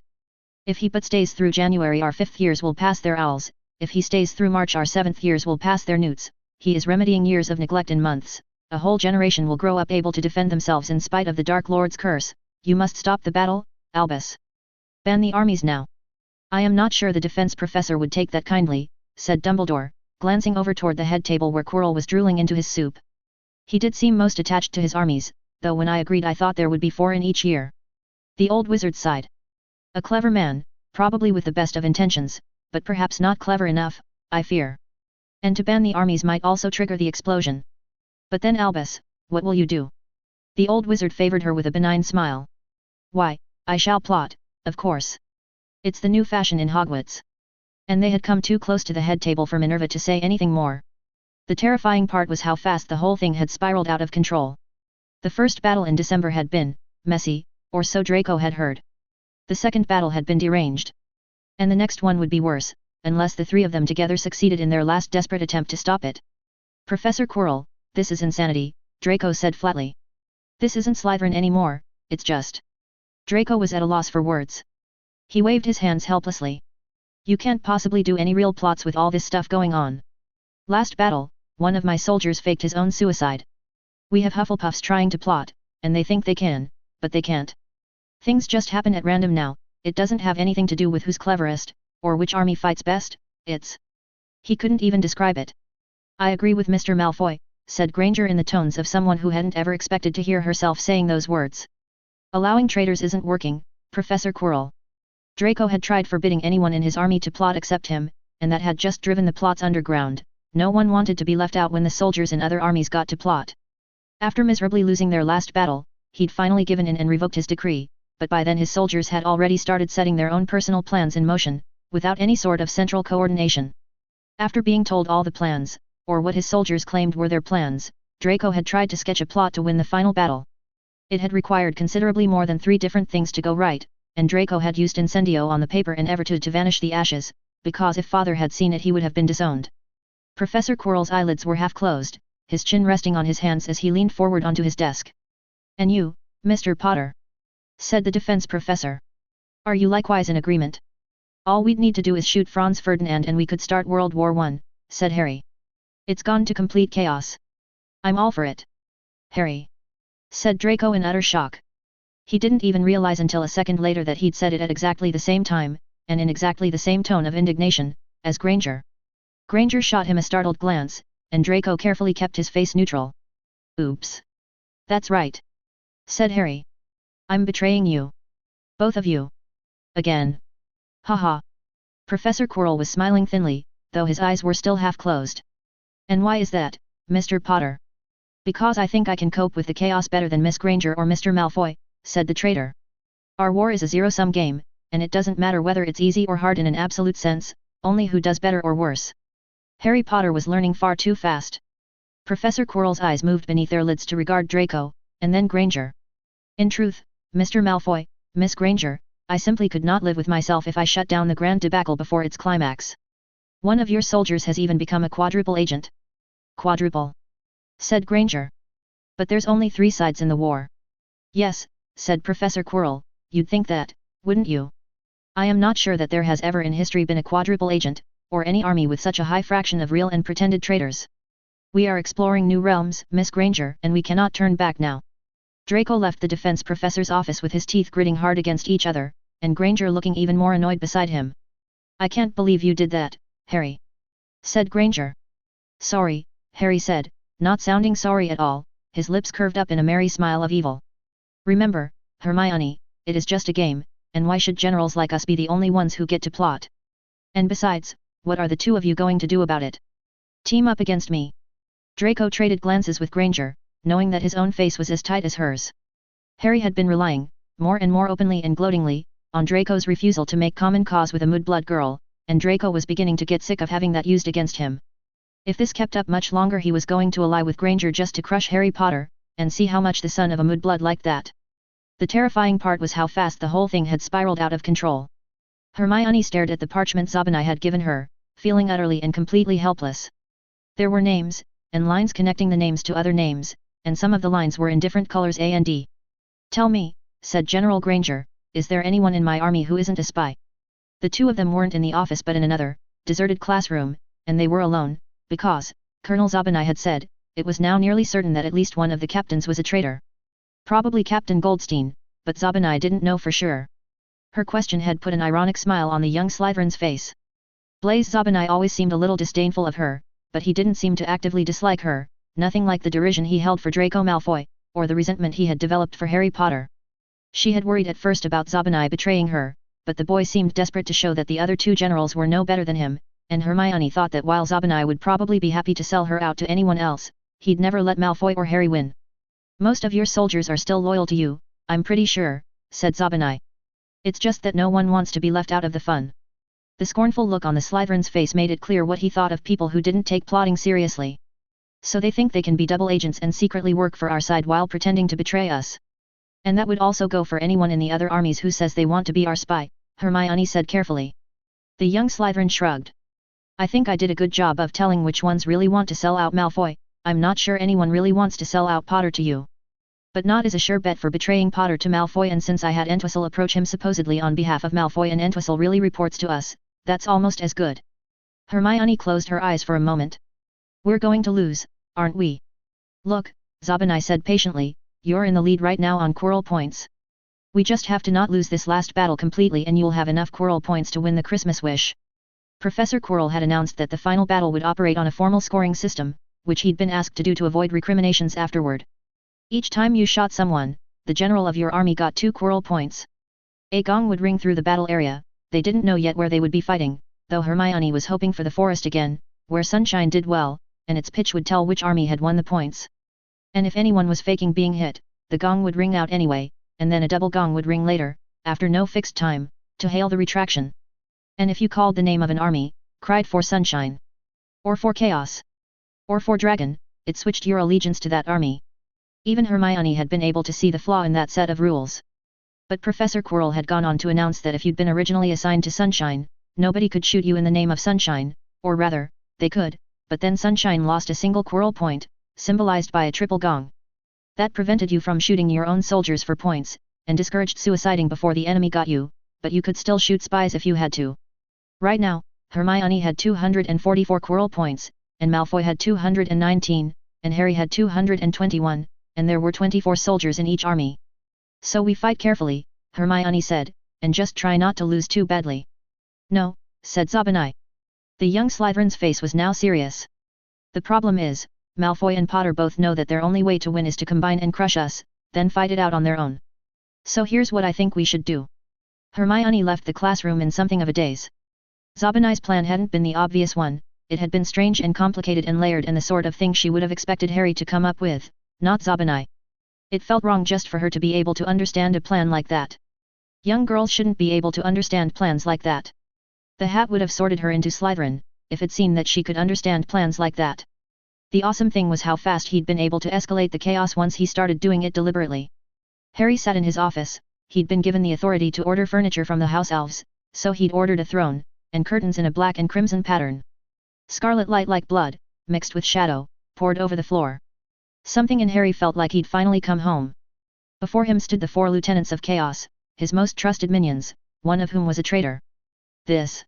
If he but stays through January our 5th years will pass their owls, if he stays through March our 7th years will pass their newts, he is remedying years of neglect in months, a whole generation will grow up able to defend themselves in spite of the Dark Lord's curse, you must stop the battle, Albus. Ban the armies now. I am not sure the defense professor would take that kindly, said Dumbledore, glancing over toward the head table where Quirrell was drooling into his soup. He did seem most attached to his armies, though when I agreed I thought there would be 4 in each year. The old wizard sighed. A clever man, probably with the best of intentions, but perhaps not clever enough, I fear. And to ban the armies might also trigger the explosion. But then Albus, what will you do? The old wizard favored her with a benign smile. Why, I shall plot, of course. It's the new fashion in Hogwarts. And they had come too close to the head table for Minerva to say anything more. The terrifying part was how fast the whole thing had spiraled out of control. The first battle in December had been messy, or so Draco had heard. The second battle had been deranged. And the next one would be worse, unless the 3 of them together succeeded in their last desperate attempt to stop it. Professor Quirrell, this is insanity, Draco said flatly. This isn't Slytherin anymore, it's just. Draco was at a loss for words. He waved his hands helplessly. You can't possibly do any real plots with all this stuff going on. Last battle, one of my soldiers faked his own suicide. We have Hufflepuffs trying to plot, and they think they can, but they can't. Things just happen at random now, it doesn't have anything to do with who's cleverest, or which army fights best, it's... He couldn't even describe it. I agree with Mr. Malfoy, said Granger in the tones of someone who hadn't ever expected to hear herself saying those words. Allowing traitors isn't working, Professor Quirrell. Draco had tried forbidding anyone in his army to plot except him, and that had just driven the plots underground. No one wanted to be left out when the soldiers in other armies got to plot. After miserably losing their last battle, he'd finally given in and revoked his decree, but by then his soldiers had already started setting their own personal plans in motion, without any sort of central coordination. After being told all the plans, or what his soldiers claimed were their plans, Draco had tried to sketch a plot to win the final battle. It had required considerably more than 3 different things to go right, and Draco had used incendio on the paper and evertude to vanish the ashes, because if father had seen it he would have been disowned. Professor Quirrell's eyelids were half closed, his chin resting on his hands as he leaned forward onto his desk. "And you, Mr. Potter?" said the defense professor. "Are you likewise in agreement?" "All we'd need to do is shoot Franz Ferdinand and we could start World War I, said Harry. "It's gone to complete chaos." "I'm all for it." "Harry," said Draco in utter shock. He didn't even realize until a second later that he'd said it at exactly the same time, and in exactly the same tone of indignation, as Granger. Granger shot him a startled glance, and Draco carefully kept his face neutral. "Oops. That's right," said Harry. "I'm betraying you. Both of you. Again. Haha." Professor Quirrell was smiling thinly, though his eyes were still half closed. "And why is that, Mr. Potter?" "Because I think I can cope with the chaos better than Miss Granger or Mr. Malfoy," said the traitor. "Our war is a zero-sum game, and it doesn't matter whether it's easy or hard in an absolute sense, only who does better or worse." Harry Potter was learning far too fast. Professor Quirrell's eyes moved beneath their lids to regard Draco, and then Granger. "In truth, Mr. Malfoy, Miss Granger, I simply could not live with myself if I shut down the grand debacle before its climax. One of your soldiers has even become a quadruple agent." "Quadruple?" said Granger. "But there's only 3 sides in the war." "Yes," said Professor Quirrell, "you'd think that, wouldn't you? I am not sure that there has ever in history been a quadruple agent, or any army with such a high fraction of real and pretended traitors. We are exploring new realms, Miss Granger, and we cannot turn back now." Draco left the defense professor's office with his teeth gritting hard against each other, and Granger looking even more annoyed beside him. "I can't believe you did that, Harry," said Granger. "Sorry," Harry said, not sounding sorry at all, his lips curved up in a merry smile of evil. "Remember, Hermione, it is just a game, and why should generals like us be the only ones who get to plot? And besides, what are the 2 of you going to do about it? Team up against me?" Draco traded glances with Granger, knowing that his own face was as tight as hers. Harry had been relying, more and more openly and gloatingly, on Draco's refusal to make common cause with a mudblood girl, and Draco was beginning to get sick of having that used against him. If this kept up much longer he was going to ally with Granger just to crush Harry Potter, and see how much the son of a mudblood liked that. The terrifying part was how fast the whole thing had spiraled out of control. Hermione stared at the parchment Zabinai had given her, feeling utterly and completely helpless. There were names, and lines connecting the names to other names, and some of the lines were in different colors A and D. "Tell me," said General Granger, "is there anyone in my army who isn't a spy?" The 2 of them weren't in the office but in another, deserted classroom, and they were alone, because, Colonel Zabinai had said, it was now nearly certain that at least one of the captains was a traitor. Probably Captain Goldstein, but Zabinai didn't know for sure. Her question had put an ironic smile on the young Slytherin's face. Blaise Zabinai always seemed a little disdainful of her, but he didn't seem to actively dislike her, nothing like the derision he held for Draco Malfoy, or the resentment he had developed for Harry Potter. She had worried at first about Zabinai betraying her, but the boy seemed desperate to show that the other 2 generals were no better than him, and Hermione thought that while Zabinai would probably be happy to sell her out to anyone else, he'd never let Malfoy or Harry win. "Most of your soldiers are still loyal to you, I'm pretty sure," said Zabinai. "It's just that no one wants to be left out of the fun." The scornful look on the Slytherin's face made it clear what he thought of people who didn't take plotting seriously. "So they think they can be double agents and secretly work for our side while pretending to betray us. And that would also go for anyone in the other armies who says they want to be our spy," Hermione said carefully. The young Slytherin shrugged. "I think I did a good job of telling which ones really want to sell out Malfoy. I'm not sure anyone really wants to sell out Potter to you. But not as a sure bet for betraying Potter to Malfoy, and since I had Entwistle approach him supposedly on behalf of Malfoy and Entwistle really reports to us, that's almost as good." Hermione closed her eyes for a moment. "We're going to lose, aren't we?" "Look," Zabinai said patiently, "you're in the lead right now on Quirrell points. We just have to not lose this last battle completely and you'll have enough Quirrell points to win the Christmas wish." Professor Quirrell had announced that the final battle would operate on a formal scoring system, which he'd been asked to do to avoid recriminations afterward. Each time you shot someone, the general of your army got 2 Quirrell points. A gong would ring through the battle area. They didn't know yet where they would be fighting, though Hermione was hoping for the forest again, where Sunshine did well, and its pitch would tell which army had won the points. And if anyone was faking being hit, the gong would ring out anyway, and then a double gong would ring later, after no fixed time, to hail the retraction. And if you called the name of an army, cried for Sunshine, or for Chaos, or for Dragon, it switched your allegiance to that army. Even Hermione had been able to see the flaw in that set of rules. But Professor Quirrell had gone on to announce that if you'd been originally assigned to Sunshine, nobody could shoot you in the name of Sunshine, or rather, they could, but then Sunshine lost a single Quirrell point, symbolized by a triple gong. That prevented you from shooting your own soldiers for points, and discouraged suiciding before the enemy got you, but you could still shoot spies if you had to. Right now, Hermione had 244 Quirrell points, and Malfoy had 219, and Harry had 221, and there were 24 soldiers in each army. So we fight carefully, Hermione said, and just try not to lose too badly. No, said Zabinai. The young Slytherin's face was now serious. The problem is, Malfoy and Potter both know that their only way to win is to combine and crush us, then fight it out on their own. So here's what I think we should do. Hermione left the classroom in something of a daze. Zabinai's plan hadn't been the obvious one, it had been strange and complicated and layered and the sort of thing she would have expected Harry to come up with, not Zabinai. It felt wrong just for her to be able to understand a plan like that. Young girls shouldn't be able to understand plans like that. The hat would have sorted her into Slytherin, if it seen that she could understand plans like that. The awesome thing was how fast he'd been able to escalate the chaos once he started doing it deliberately. Harry sat in his office, he'd been given the authority to order furniture from the house elves, so he'd ordered a throne, and curtains in a black and crimson pattern. Scarlet light like blood, mixed with shadow, poured over the floor. Something in Harry felt like he'd finally come home. Before him stood the 4 lieutenants of chaos, his most trusted minions, one of whom was a traitor. This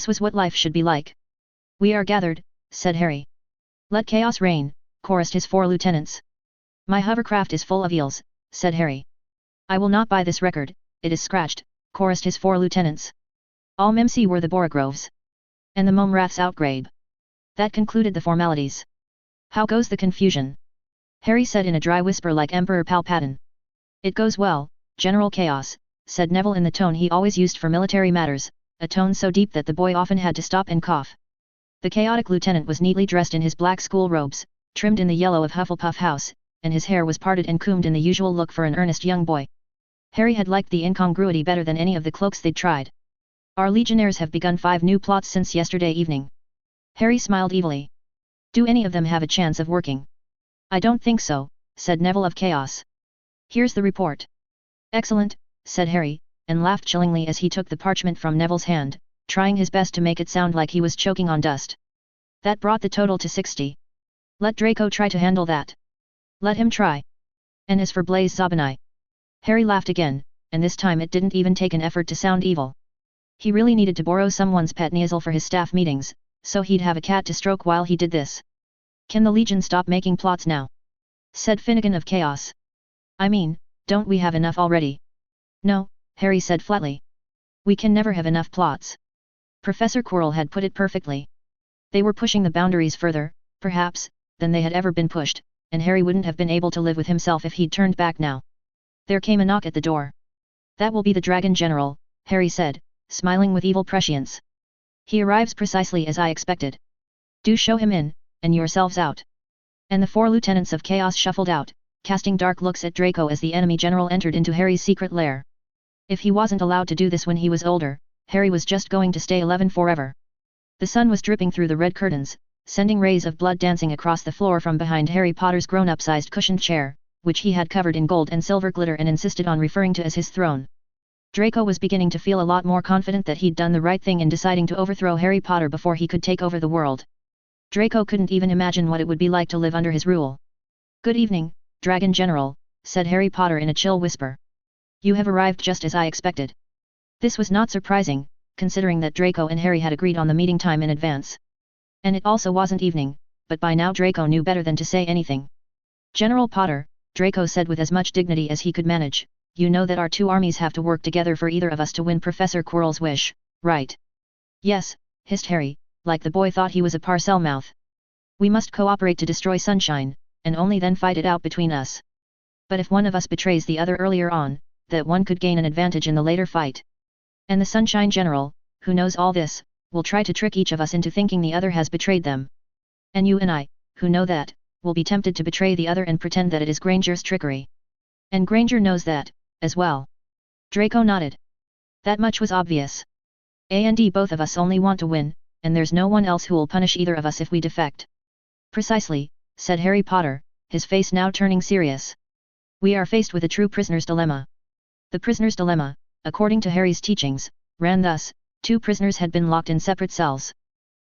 was what life should be like. We are gathered, said Harry. Let chaos reign, chorused his 4 lieutenants. My hovercraft is full of eels, said Harry. I will not buy this record, it is scratched, chorused his 4 lieutenants. All Mimsy were the Borogroves. And the Momraths outgrabe. That concluded the formalities. How goes the confusion? Harry said in a dry whisper like Emperor Palpatine. It goes well, General Chaos, said Neville in the tone he always used for military matters, a tone so deep that the boy often had to stop and cough. The chaotic lieutenant was neatly dressed in his black school robes, trimmed in the yellow of Hufflepuff House, and his hair was parted and combed in the usual look for an earnest young boy. Harry had liked the incongruity better than any of the cloaks they'd tried. Our legionnaires have begun 5 new plots since yesterday evening. Harry smiled evilly. Do any of them have a chance of working? I don't think so, said Neville of Chaos. Here's the report. Excellent, said Harry, and laughed chillingly as he took the parchment from Neville's hand, trying his best to make it sound like he was choking on dust. That brought the total to 60. Let Draco try to handle that. Let him try. And as for Blaise Zabinai. Harry laughed again, and this time it didn't even take an effort to sound evil. He really needed to borrow someone's pet Niazel for his staff meetings, so he'd have a cat to stroke while he did this. Can the Legion stop making plots now? Said Finnegan of Chaos. I mean, don't we have enough already? No, Harry said flatly. We can never have enough plots. Professor Quirrell had put it perfectly. They were pushing the boundaries further, perhaps, than they had ever been pushed, and Harry wouldn't have been able to live with himself if he'd turned back now. There came a knock at the door. That will be the Dragon General, Harry said, smiling with evil prescience. He arrives precisely as I expected. Do show him in, and yourselves out. And the 4 lieutenants of Chaos shuffled out, casting dark looks at Draco as the enemy general entered into Harry's secret lair. If he wasn't allowed to do this when he was older, Harry was just going to stay 11 forever. The sun was dripping through the red curtains, sending rays of blood dancing across the floor from behind Harry Potter's grown-up-sized cushioned chair, which he had covered in gold and silver glitter and insisted on referring to as his throne. Draco was beginning to feel a lot more confident that he'd done the right thing in deciding to overthrow Harry Potter before he could take over the world. Draco couldn't even imagine what it would be like to live under his rule. Good evening, Dragon General, said Harry Potter in a chill whisper. You have arrived just as I expected. This was not surprising, considering that Draco and Harry had agreed on the meeting time in advance. And it also wasn't evening, but by now Draco knew better than to say anything. General Potter, Draco said with as much dignity as he could manage, you know that our 2 armies have to work together for either of us to win Professor Quirrell's wish, right? Yes, hissed Harry, like the boy thought he was a Parselmouth. We must cooperate to destroy Sunshine, and only then fight it out between us. But if one of us betrays the other earlier on, that one could gain an advantage in the later fight. And the Sunshine General, who knows all this, will try to trick each of us into thinking the other has betrayed them. And you and I, who know that, will be tempted to betray the other and pretend that it is Granger's trickery. And Granger knows that, as well. Draco nodded. That much was obvious. And both of us only want to win, and there's no one else who will punish either of us if we defect. Precisely, said Harry Potter, his face now turning serious. We are faced with a true prisoner's dilemma. The prisoner's dilemma, according to Harry's teachings, ran thus: 2 prisoners had been locked in separate cells.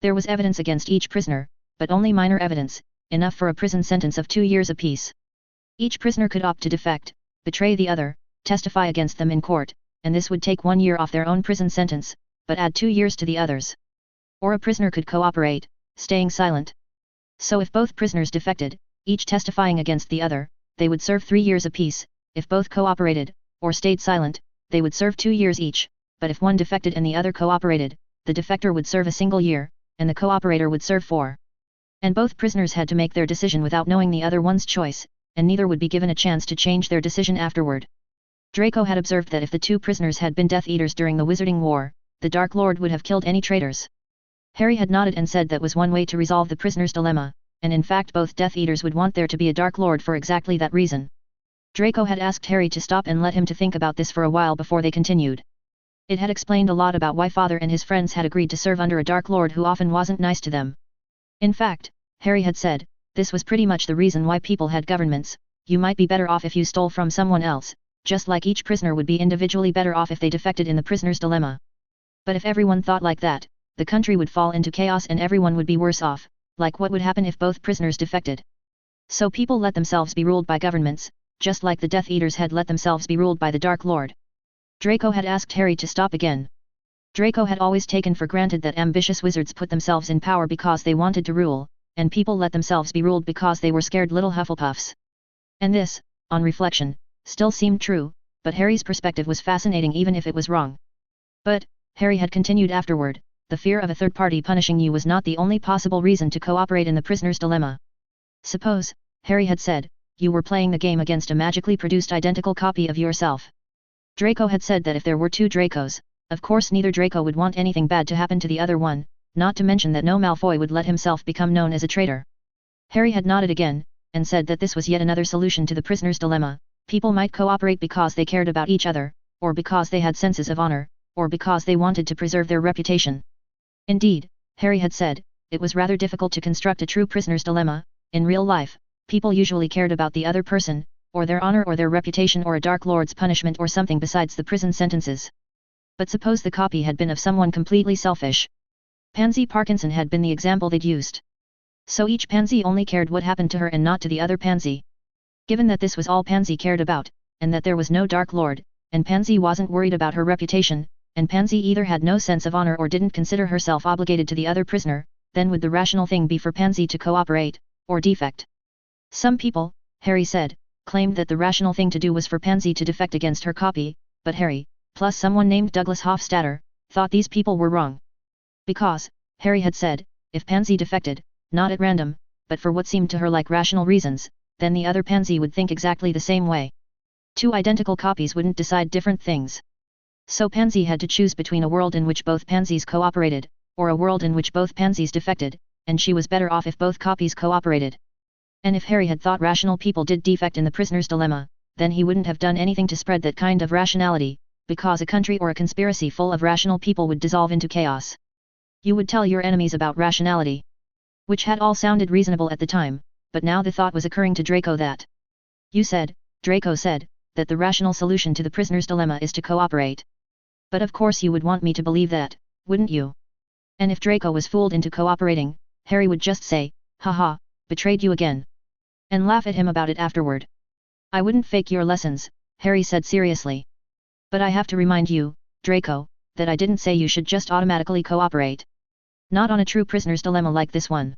There was evidence against each prisoner, but only minor evidence, enough for a prison sentence of 2 years apiece. Each prisoner could opt to defect, betray the other, testify against them in court, and this would take 1 year off their own prison sentence, but add 2 years to the others. Or a prisoner could cooperate, staying silent. So if both prisoners defected, each testifying against the other, they would serve 3 years apiece. If both cooperated, or stayed silent, they would serve 2 years each, but if one defected and the other cooperated, the defector would serve a single year, and the cooperator would serve 4. And both prisoners had to make their decision without knowing the other one's choice, and neither would be given a chance to change their decision afterward. Draco had observed that if the 2 prisoners had been Death Eaters during the Wizarding War, the Dark Lord would have killed any traitors. Harry had nodded and said that was one way to resolve the prisoner's dilemma, and in fact both Death Eaters would want there to be a Dark Lord for exactly that reason. Draco had asked Harry to stop and let him to think about this for a while before they continued. It had explained a lot about why Father and his friends had agreed to serve under a Dark Lord who often wasn't nice to them. In fact, Harry had said, this was pretty much the reason why people had governments: you might be better off if you stole from someone else, just like each prisoner would be individually better off if they defected in the prisoner's dilemma. But if everyone thought like that, the country would fall into chaos and everyone would be worse off, like what would happen if both prisoners defected. So people let themselves be ruled by governments, just like the Death Eaters had let themselves be ruled by the Dark Lord. Draco had asked Harry to stop again. Draco had always taken for granted that ambitious wizards put themselves in power because they wanted to rule, and people let themselves be ruled because they were scared little Hufflepuffs. And this, on reflection, still seemed true, but Harry's perspective was fascinating even if it was wrong. But, Harry had continued afterward, the fear of a third party punishing you was not the only possible reason to cooperate in the prisoner's dilemma. Suppose, Harry had said, you were playing the game against a magically produced identical copy of yourself. Draco had said that if there were 2 Dracos, of course neither Draco would want anything bad to happen to the other one, not to mention that no Malfoy would let himself become known as a traitor. Harry had nodded again, and said that this was yet another solution to the prisoner's dilemma: people might cooperate because they cared about each other, or because they had senses of honor, or because they wanted to preserve their reputation. Indeed, Harry had said, it was rather difficult to construct a true prisoner's dilemma. In real life, people usually cared about the other person, or their honor or their reputation or a Dark Lord's punishment or something besides the prison sentences. But suppose the copy had been of someone completely selfish. Pansy Parkinson had been the example they'd used. So each Pansy only cared what happened to her and not to the other Pansy. Given that this was all Pansy cared about, and that there was no Dark Lord, and Pansy wasn't worried about her reputation, and Pansy either had no sense of honor or didn't consider herself obligated to the other prisoner, then would the rational thing be for Pansy to cooperate, or defect? Some people, Harry said, claimed that the rational thing to do was for Pansy to defect against her copy, but Harry, plus someone named Douglas Hofstadter, thought these people were wrong. Because, Harry had said, if Pansy defected, not at random, but for what seemed to her like rational reasons, then the other Pansy would think exactly the same way. 2 identical copies wouldn't decide different things. So Pansy had to choose between a world in which both Pansies cooperated, or a world in which both Pansies defected, and she was better off if both copies cooperated. And if Harry had thought rational people did defect in the prisoner's dilemma, then he wouldn't have done anything to spread that kind of rationality, because a country or a conspiracy full of rational people would dissolve into chaos. You would tell your enemies about rationality. Which had all sounded reasonable at the time, but now the thought was occurring to Draco that. You said, Draco said, that the rational solution to the prisoner's dilemma is to cooperate. But of course you would want me to believe that, wouldn't you? And if Draco was fooled into cooperating, Harry would just say, haha, betrayed you again. And laugh at him about it afterward. I wouldn't fake your lessons, Harry said seriously. But I have to remind you, Draco, that I didn't say you should just automatically cooperate. Not on a true prisoner's dilemma like this one.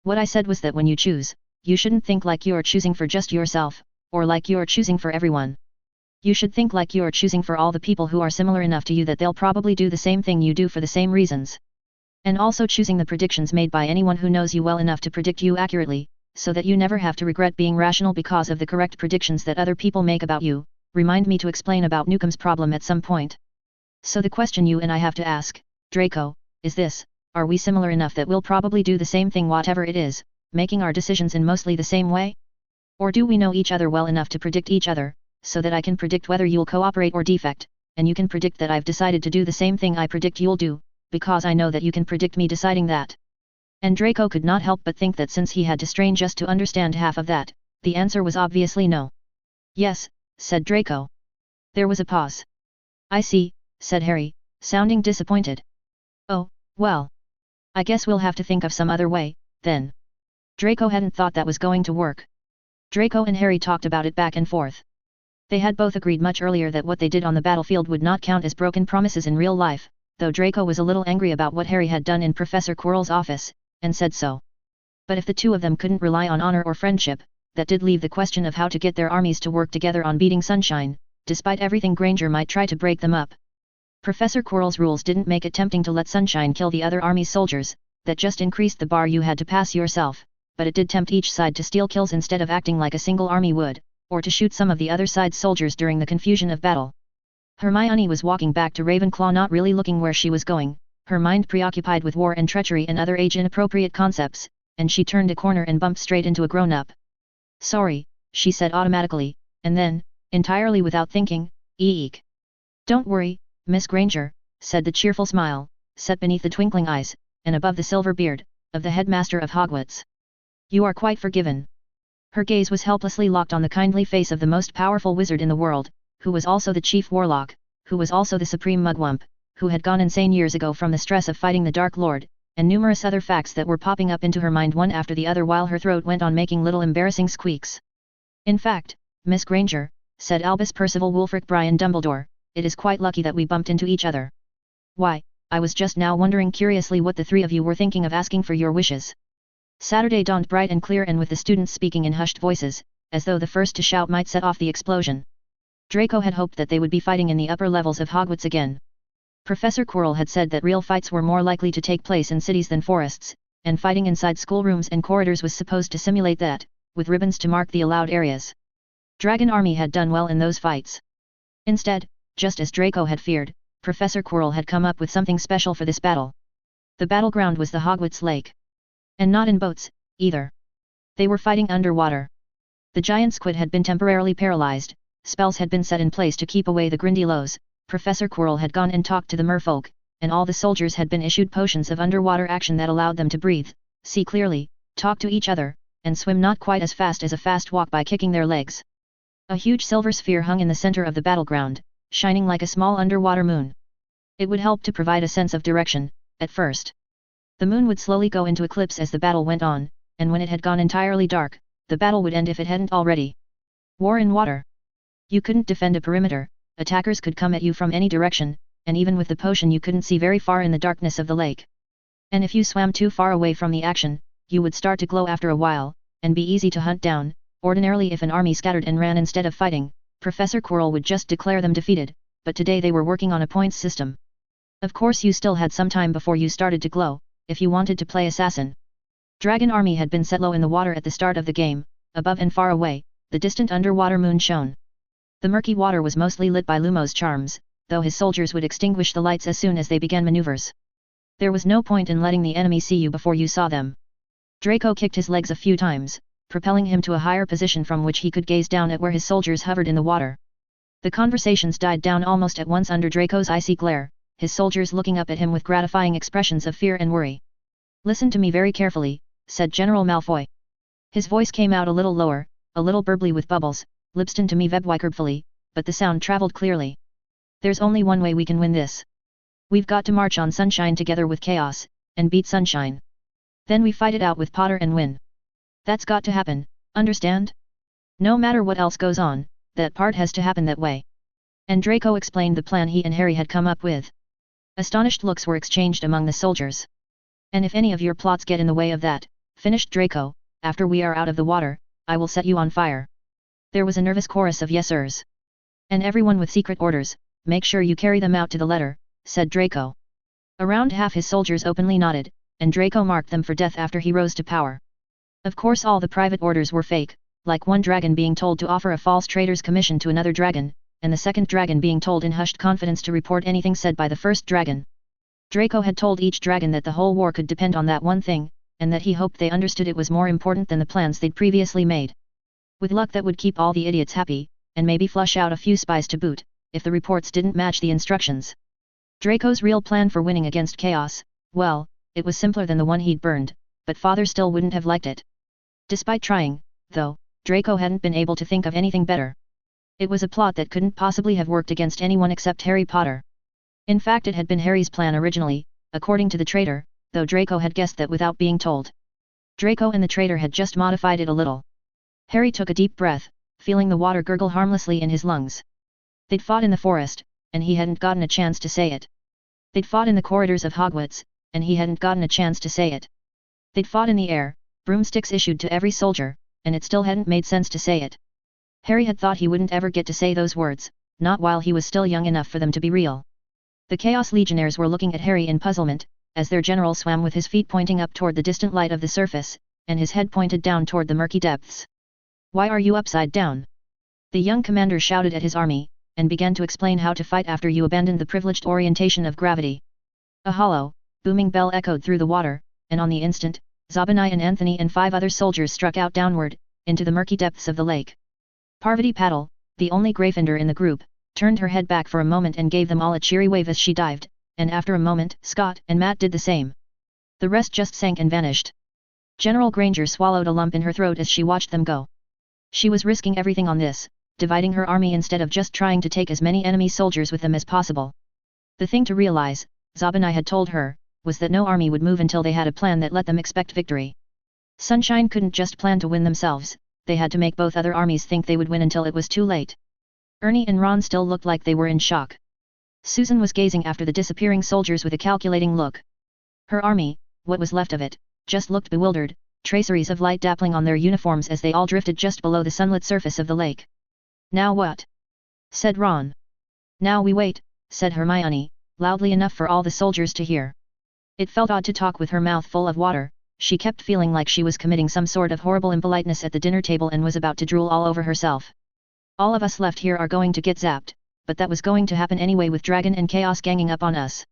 What I said was that when you choose, you shouldn't think like you're choosing for just yourself, or like you're choosing for everyone. You should think like you're choosing for all the people who are similar enough to you that they'll probably do the same thing you do for the same reasons. And also choosing the predictions made by anyone who knows you well enough to predict you accurately, so that you never have to regret being rational because of the correct predictions that other people make about you, remind me to explain about Newcomb's problem at some point. So the question you and I have to ask, Draco, is this: are we similar enough that we'll probably do the same thing whatever it is, making our decisions in mostly the same way? Or do we know each other well enough to predict each other, so that I can predict whether you'll cooperate or defect, and you can predict that I've decided to do the same thing I predict you'll do, because I know that you can predict me deciding that? And Draco could not help but think that since he had to strain just to understand half of that, the answer was obviously no. Yes, said Draco. There was a pause. I see, said Harry, sounding disappointed. Oh, well. I guess we'll have to think of some other way, then. Draco hadn't thought that was going to work. Draco and Harry talked about it back and forth. They had both agreed much earlier that what they did on the battlefield would not count as broken promises in real life, though Draco was a little angry about what Harry had done in Professor Quirrell's office, and said so. But if the two of them couldn't rely on honor or friendship, that did leave the question of how to get their armies to work together on beating Sunshine, despite everything Granger might try to break them up. Professor Quirrell's rules didn't make it tempting to let Sunshine kill the other army's soldiers, that just increased the bar you had to pass yourself, but it did tempt each side to steal kills instead of acting like a single army would, or to shoot some of the other side's soldiers during the confusion of battle. Hermione was walking back to Ravenclaw, not really looking where she was going, her mind preoccupied with war and treachery and other age-inappropriate concepts, and she turned a corner and bumped straight into a grown-up. Sorry, she said automatically, and then, entirely without thinking, eek. Don't worry, Miss Granger, said the cheerful smile, set beneath the twinkling eyes, and above the silver beard, of the headmaster of Hogwarts. You are quite forgiven. Her gaze was helplessly locked on the kindly face of the most powerful wizard in the world, who was also the chief warlock, who was also the supreme mugwump, who had gone insane years ago from the stress of fighting the Dark Lord, and numerous other facts that were popping up into her mind one after the other while her throat went on making little embarrassing squeaks. In fact, Miss Granger, said Albus Percival Wulfric Brian Dumbledore, it is quite lucky that we bumped into each other. Why, I was just now wondering curiously what the three of you were thinking of asking for your wishes. Saturday dawned bright and clear and with the students speaking in hushed voices, as though the first to shout might set off the explosion. Draco had hoped that they would be fighting in the upper levels of Hogwarts again. Professor Quirrell had said that real fights were more likely to take place in cities than forests, and fighting inside schoolrooms and corridors was supposed to simulate that, with ribbons to mark the allowed areas. Dragon Army had done well in those fights. Instead, just as Draco had feared, Professor Quirrell had come up with something special for this battle. The battleground was the Hogwarts Lake. And not in boats, either. They were fighting underwater. The giant squid had been temporarily paralyzed, spells had been set in place to keep away the Grindylows, Professor Quirrell had gone and talked to the merfolk, and all the soldiers had been issued potions of underwater action that allowed them to breathe, see clearly, talk to each other, and swim not quite as fast as a fast walk by kicking their legs. A huge silver sphere hung in the center of the battleground, shining like a small underwater moon. It would help to provide a sense of direction, at first. The moon would slowly go into eclipse as the battle went on, and when it had gone entirely dark, the battle would end if it hadn't already. War in water. You couldn't defend a perimeter, attackers could come at you from any direction, and even with the potion you couldn't see very far in the darkness of the lake. And if you swam too far away from the action, you would start to glow after a while, and be easy to hunt down. Ordinarily if an army scattered and ran instead of fighting, Professor Quirrell would just declare them defeated, but today they were working on a points system. Of course you still had some time before you started to glow, if you wanted to play assassin. Dragon Army had been set low in the water at the start of the game, above and far away, the distant underwater moon shone. The murky water was mostly lit by Lumos charms, though his soldiers would extinguish the lights as soon as they began maneuvers. There was no point in letting the enemy see you before you saw them. Draco kicked his legs a few times, propelling him to a higher position from which he could gaze down at where his soldiers hovered in the water. The conversations died down almost at once under Draco's icy glare, his soldiers looking up at him with gratifying expressions of fear and worry. Listen to me very carefully, said General Malfoy. His voice came out a little lower, a little burbly with bubbles, lipston to me webwykerbfully, but the sound traveled clearly. There's only one way we can win this. We've got to march on Sunshine together with Chaos, and beat Sunshine. Then we fight it out with Potter and win. That's got to happen, understand? No matter what else goes on, that part has to happen that way. And Draco explained the plan he and Harry had come up with. Astonished looks were exchanged among the soldiers. And if any of your plots get in the way of that, finished Draco, after we are out of the water, I will set you on fire. There was a nervous chorus of yes-sirs. And everyone with secret orders, make sure you carry them out to the letter, said Draco. Around half his soldiers openly nodded, and Draco marked them for death after he rose to power. Of course all the private orders were fake, like one dragon being told to offer a false trader's commission to another dragon, and the second dragon being told in hushed confidence to report anything said by the first dragon. Draco had told each dragon that the whole war could depend on that one thing, and that he hoped they understood it was more important than the plans they'd previously made. With luck that would keep all the idiots happy, and maybe flush out a few spies to boot, if the reports didn't match the instructions. Draco's real plan for winning against chaos, well, it was simpler than the one he'd burned, but father still wouldn't have liked it. Despite trying, though, Draco hadn't been able to think of anything better. It was a plot that couldn't possibly have worked against anyone except Harry Potter. In fact, it had been Harry's plan originally, according to the traitor, though Draco had guessed that without being told. Draco and the traitor had just modified it a little. Harry took a deep breath, feeling the water gurgle harmlessly in his lungs. They'd fought in the forest, and he hadn't gotten a chance to say it. They'd fought in the corridors of Hogwarts, and he hadn't gotten a chance to say it. They'd fought in the air, broomsticks issued to every soldier, and it still hadn't made sense to say it. Harry had thought he wouldn't ever get to say those words, not while he was still young enough for them to be real. The Chaos Legionnaires were looking at Harry in puzzlement, as their general swam with his feet pointing up toward the distant light of the surface, and his head pointed down toward the murky depths. "Why are you upside down?" The young commander shouted at his army, and began to explain how to fight after you abandoned the privileged orientation of gravity. A hollow, booming bell echoed through the water, and on the instant, Zabanai and Anthony and 5 other soldiers struck out downward, into the murky depths of the lake. Parvati Patil, the only Gryffindor in the group, turned her head back for a moment and gave them all a cheery wave as she dived, and after a moment Scott and Matt did the same. The rest just sank and vanished. General Granger swallowed a lump in her throat as she watched them go. She was risking everything on this, dividing her army instead of just trying to take as many enemy soldiers with them as possible. The thing to realize, Zabanai had told her, was that no army would move until they had a plan that let them expect victory. Sunshine couldn't just plan to win themselves, they had to make both other armies think they would win until it was too late. Ernie and Ron still looked like they were in shock. Susan was gazing after the disappearing soldiers with a calculating look. Her army, what was left of it, just looked bewildered, traceries of light dappling on their uniforms as they all drifted just below the sunlit surface of the lake. "Now what?" said Ron. "Now we wait," said Hermione, loudly enough for all the soldiers to hear. It felt odd to talk with her mouth full of water, she kept feeling like she was committing some sort of horrible impoliteness at the dinner table and was about to drool all over herself. "All of us left here are going to get zapped, but that was going to happen anyway with Dragon and Chaos ganging up on us.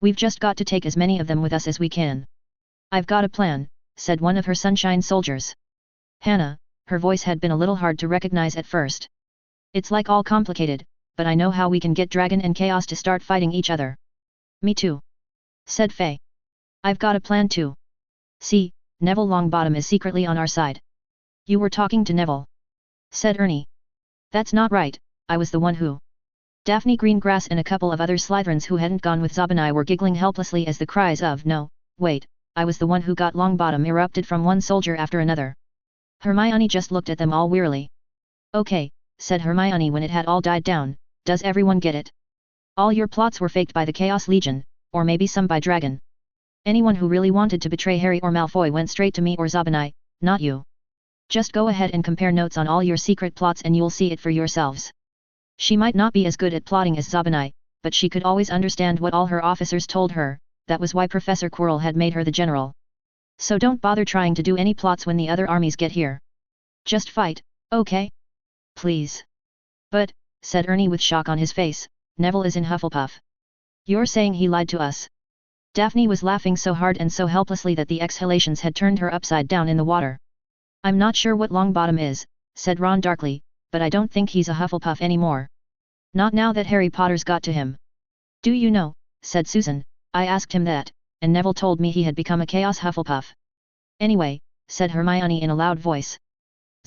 We've just got to take as many of them with us as we can." "I've got a plan," said one of her Sunshine soldiers. Hannah, her voice had been a little hard to recognize at first. "It's like all complicated, but I know how we can get Dragon and Chaos to start fighting each other." "Me too," said Faye. "I've got a plan too. See, Neville Longbottom is secretly on our side." "You were talking to Neville," said Ernie. "That's not right, I was the one who..." Daphne Greengrass and a couple of other Slytherins who hadn't gone with Zabanai were giggling helplessly as the cries of "No, wait, I was the one who got Longbottom" erupted from one soldier after another. Hermione just looked at them all wearily. "Okay," said Hermione when it had all died down, "does everyone get it? All your plots were faked by the Chaos Legion, or maybe some by Dragon. Anyone who really wanted to betray Harry or Malfoy went straight to me or Zabanai, not you. Just go ahead and compare notes on all your secret plots and you'll see it for yourselves." She might not be as good at plotting as Zabanai, but she could always understand what all her officers told her, that was why Professor Quirrell had made her the general. "So don't bother trying to do any plots when the other armies get here. Just fight, okay? Please." "But," said Ernie with shock on his face, "Neville is in Hufflepuff. You're saying he lied to us?" Daphne was laughing so hard and so helplessly that the exhalations had turned her upside down in the water. "I'm not sure what Longbottom is," said Ron darkly, "but I don't think he's a Hufflepuff anymore. Not now that Harry Potter's got to him." "Do you know," said Susan, "I asked him that, and Neville told me he had become a Chaos Hufflepuff." "Anyway," said Hermione in a loud voice,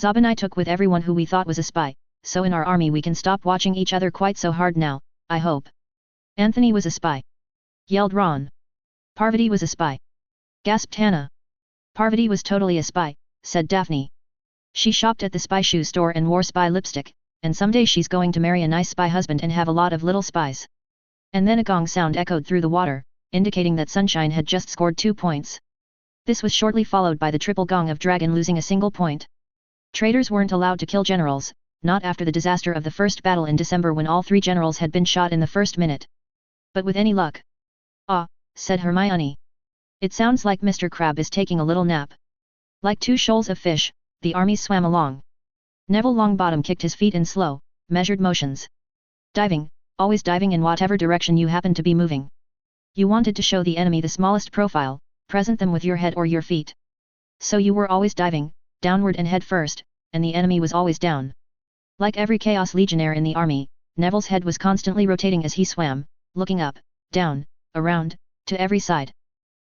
"Zabanai took with everyone who we thought was a spy, so in our army we can stop watching each other quite so hard now, I hope." "Anthony was a spy!" yelled Ron. "Parvati was a spy!" gasped Hannah. "Parvati was totally a spy," said Daphne. "She shopped at the spy shoe store and wore spy lipstick, and someday she's going to marry a nice spy husband and have a lot of little spies." And then a gong sound echoed through the water, indicating that Sunshine had just scored 2 points. This was shortly followed by the triple gong of Dragon losing a single point. Traitors weren't allowed to kill generals, not after the disaster of the first battle in December when all 3 generals had been shot in the first minute. But with any luck. "Ah," said Hermione. "It sounds like Mr. Crabbe is taking a little nap." Like 2 shoals of fish, the armies swam along. Neville Longbottom kicked his feet in slow, measured motions. Diving, always diving in whatever direction you happen to be moving. You wanted to show the enemy the smallest profile, present them with your head or your feet. So you were always diving, downward and head first, and the enemy was always down. Like every Chaos Legionnaire in the army, Neville's head was constantly rotating as he swam, looking up, down, around, to every side.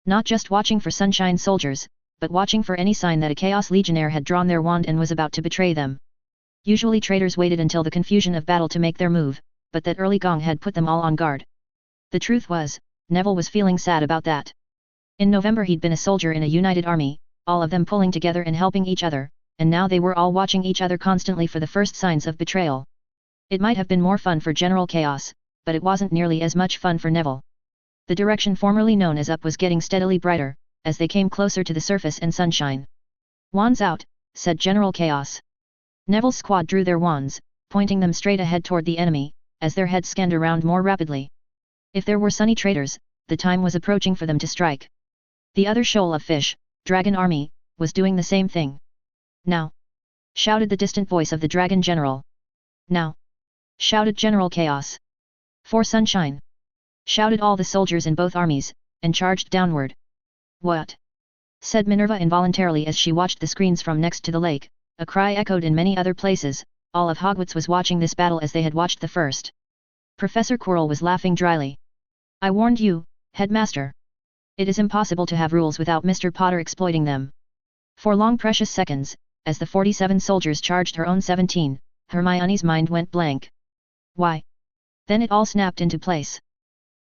Not just watching for Sunshine soldiers, but watching for any sign that a Chaos Legionnaire had drawn their wand and was about to betray them. Usually traitors waited until the confusion of battle to make their move, but that early gong had put them all on guard. The truth was, Neville was feeling sad about that. In November he'd been a soldier in a united army, all of them pulling together and helping each other, and now they were all watching each other constantly for the first signs of betrayal. It might have been more fun for General Chaos, but it wasn't nearly as much fun for Neville. The direction formerly known as up was getting steadily brighter, as they came closer to the surface and sunshine. "Wands out," said General Chaos. Neville's squad drew their wands, pointing them straight ahead toward the enemy, as their heads scanned around more rapidly. If there were sunny traitors, the time was approaching for them to strike. The other shoal of fish, Dragon Army, was doing the same thing. "Now!" shouted the distant voice of the Dragon General. "Now!" shouted General Chaos. "For Sunshine!" shouted all the soldiers in both armies, and charged downward. "What?" said Minerva involuntarily as she watched the screens from next to the lake. A cry echoed in many other places. All of Hogwarts was watching this battle as they had watched the first. Professor Quirrell was laughing dryly. "I warned you, Headmaster. It is impossible to have rules without Mr. Potter exploiting them." For long precious seconds, as the 47 soldiers charged her own 17, Hermione's mind went blank. Why? Then it all snapped into place.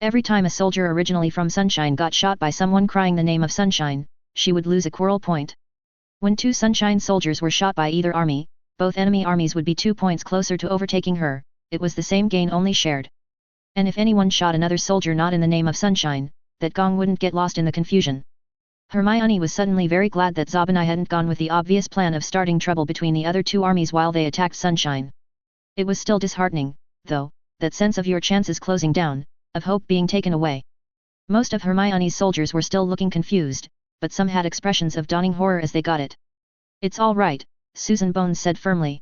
Every time a soldier originally from Sunshine got shot by someone crying the name of Sunshine, she would lose a Quirrell point. When 2 Sunshine soldiers were shot by either army, both enemy armies would be 2 points closer to overtaking her. It was the same gain only shared. And if anyone shot another soldier not in the name of Sunshine, that gong wouldn't get lost in the confusion. Hermione was suddenly very glad that Zabini hadn't gone with the obvious plan of starting trouble between the other 2 armies while they attacked Sunshine. It was still disheartening, though, that sense of your chances closing down, of hope being taken away. Most of Hermione's soldiers were still looking confused, but some had expressions of dawning horror as they got it. "It's all right," Susan Bones said firmly.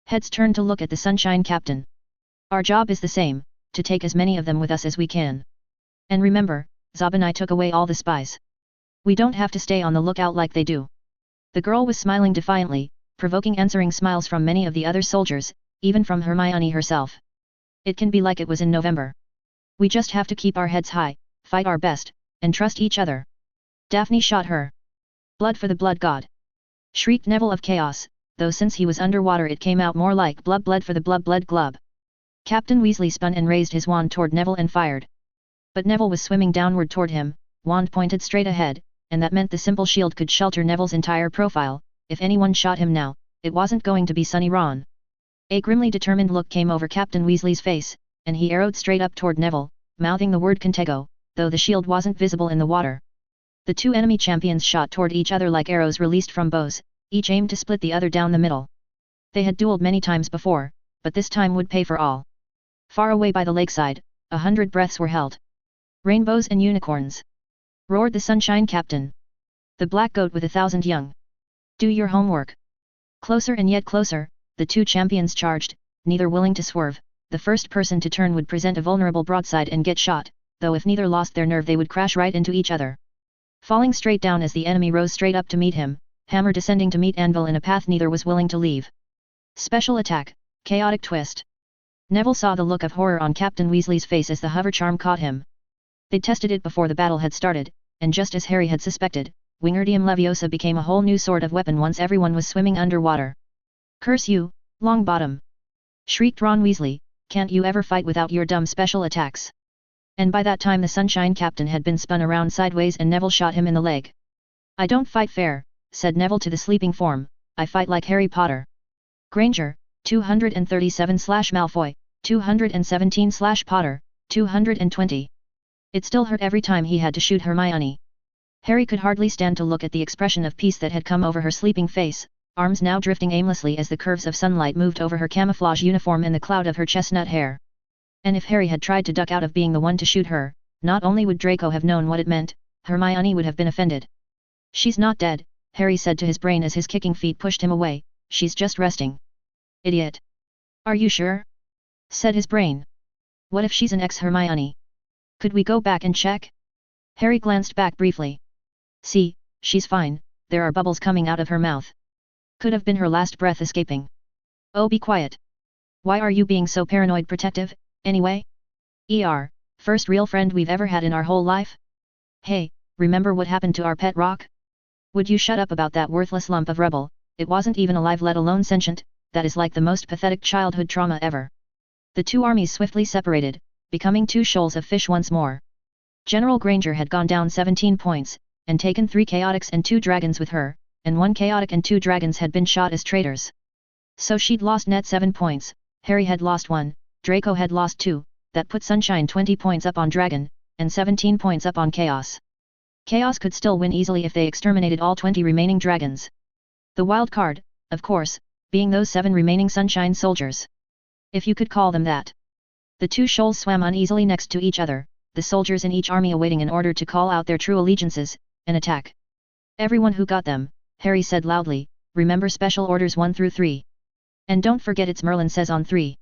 Heads turned to look at the Sunshine Captain. "Our job is the same, to take as many of them with us as we can. And remember, Zabini took away all the spies. We don't have to stay on the lookout like they do." The girl was smiling defiantly, provoking answering smiles from many of the other soldiers, even from Hermione herself. "It can be like it was in November. We just have to keep our heads high, fight our best, and trust each other." Daphne shot her. "Blood for the blood god!" shrieked Neville of Chaos, though since he was underwater it came out more like blub for the blub glub. Captain Weasley spun and raised his wand toward Neville and fired. But Neville was swimming downward toward him, wand pointed straight ahead, and that meant the simple shield could shelter Neville's entire profile. If anyone shot him now, it wasn't going to be Sunny Ron. A grimly determined look came over Captain Weasley's face, and he arrowed straight up toward Neville, mouthing the word Contego, though the shield wasn't visible in the water. The 2 enemy champions shot toward each other like arrows released from bows, each aimed to split the other down the middle. They had dueled many times before, but this time would pay for all. Far away by the lakeside, 100 breaths were held. "Rainbows and unicorns!" roared the Sunshine Captain. "The black goat with 1,000 young. Do your homework!" Closer and yet closer, the 2 champions charged, neither willing to swerve. The first person to turn would present a vulnerable broadside and get shot, though if neither lost their nerve they would crash right into each other. Falling straight down as the enemy rose straight up to meet him, hammer descending to meet anvil in a path neither was willing to leave. Special attack, chaotic twist. Neville saw the look of horror on Captain Weasley's face as the hover charm caught him. They'd tested it before the battle had started, and just as Harry had suspected, Wingardium Leviosa became a whole new sort of weapon once everyone was swimming underwater. "Curse you, Longbottom!" shrieked Ron Weasley, "can't you ever fight without your dumb special attacks?" And by that time the Sunshine Captain had been spun around sideways and Neville shot him in the leg. "I don't fight fair," said Neville to the sleeping form, "I fight like Harry Potter." Granger, 237/Malfoy, 217/Potter, 220. It still hurt every time he had to shoot Hermione. Harry could hardly stand to look at the expression of peace that had come over her sleeping face, arms now drifting aimlessly as the curves of sunlight moved over her camouflage uniform and the cloud of her chestnut hair. And if Harry had tried to duck out of being the one to shoot her, not only would Draco have known what it meant, Hermione would have been offended. "She's not dead," Harry said to his brain as his kicking feet pushed him away, "she's just resting." Idiot. Are you sure? Said his brain. What if she's an ex-Hermione? Could we go back and check? Harry glanced back briefly. See, she's fine, there are bubbles coming out of her mouth. Could have been her last breath escaping. Oh, be quiet. Why are you being so paranoid protective, anyway? First real friend we've ever had in our whole life? Hey, remember what happened to our pet rock? Would you shut up about that worthless lump of rubble? It wasn't even alive, let alone sentient. That is like the most pathetic childhood trauma ever. The two armies swiftly separated, becoming two shoals of fish once more. General Granger had gone down 17 points, and taken 3 chaotics and 2 dragons with her, and 1 chaotic and 2 dragons had been shot as traitors. So she'd lost net 7 points, Harry had lost 1, Draco had lost 2, that put Sunshine 20 points up on Dragon, and 17 points up on Chaos. Chaos could still win easily if they exterminated all 20 remaining dragons. The wild card, of course, being those 7 remaining Sunshine soldiers. If you could call them that. The two shoals swam uneasily next to each other, the soldiers in each army awaiting an order to call out their true allegiances, and attack. Everyone who got them, Harry said loudly, remember special orders 1 through 3. And don't forget it's Merlin says on 3.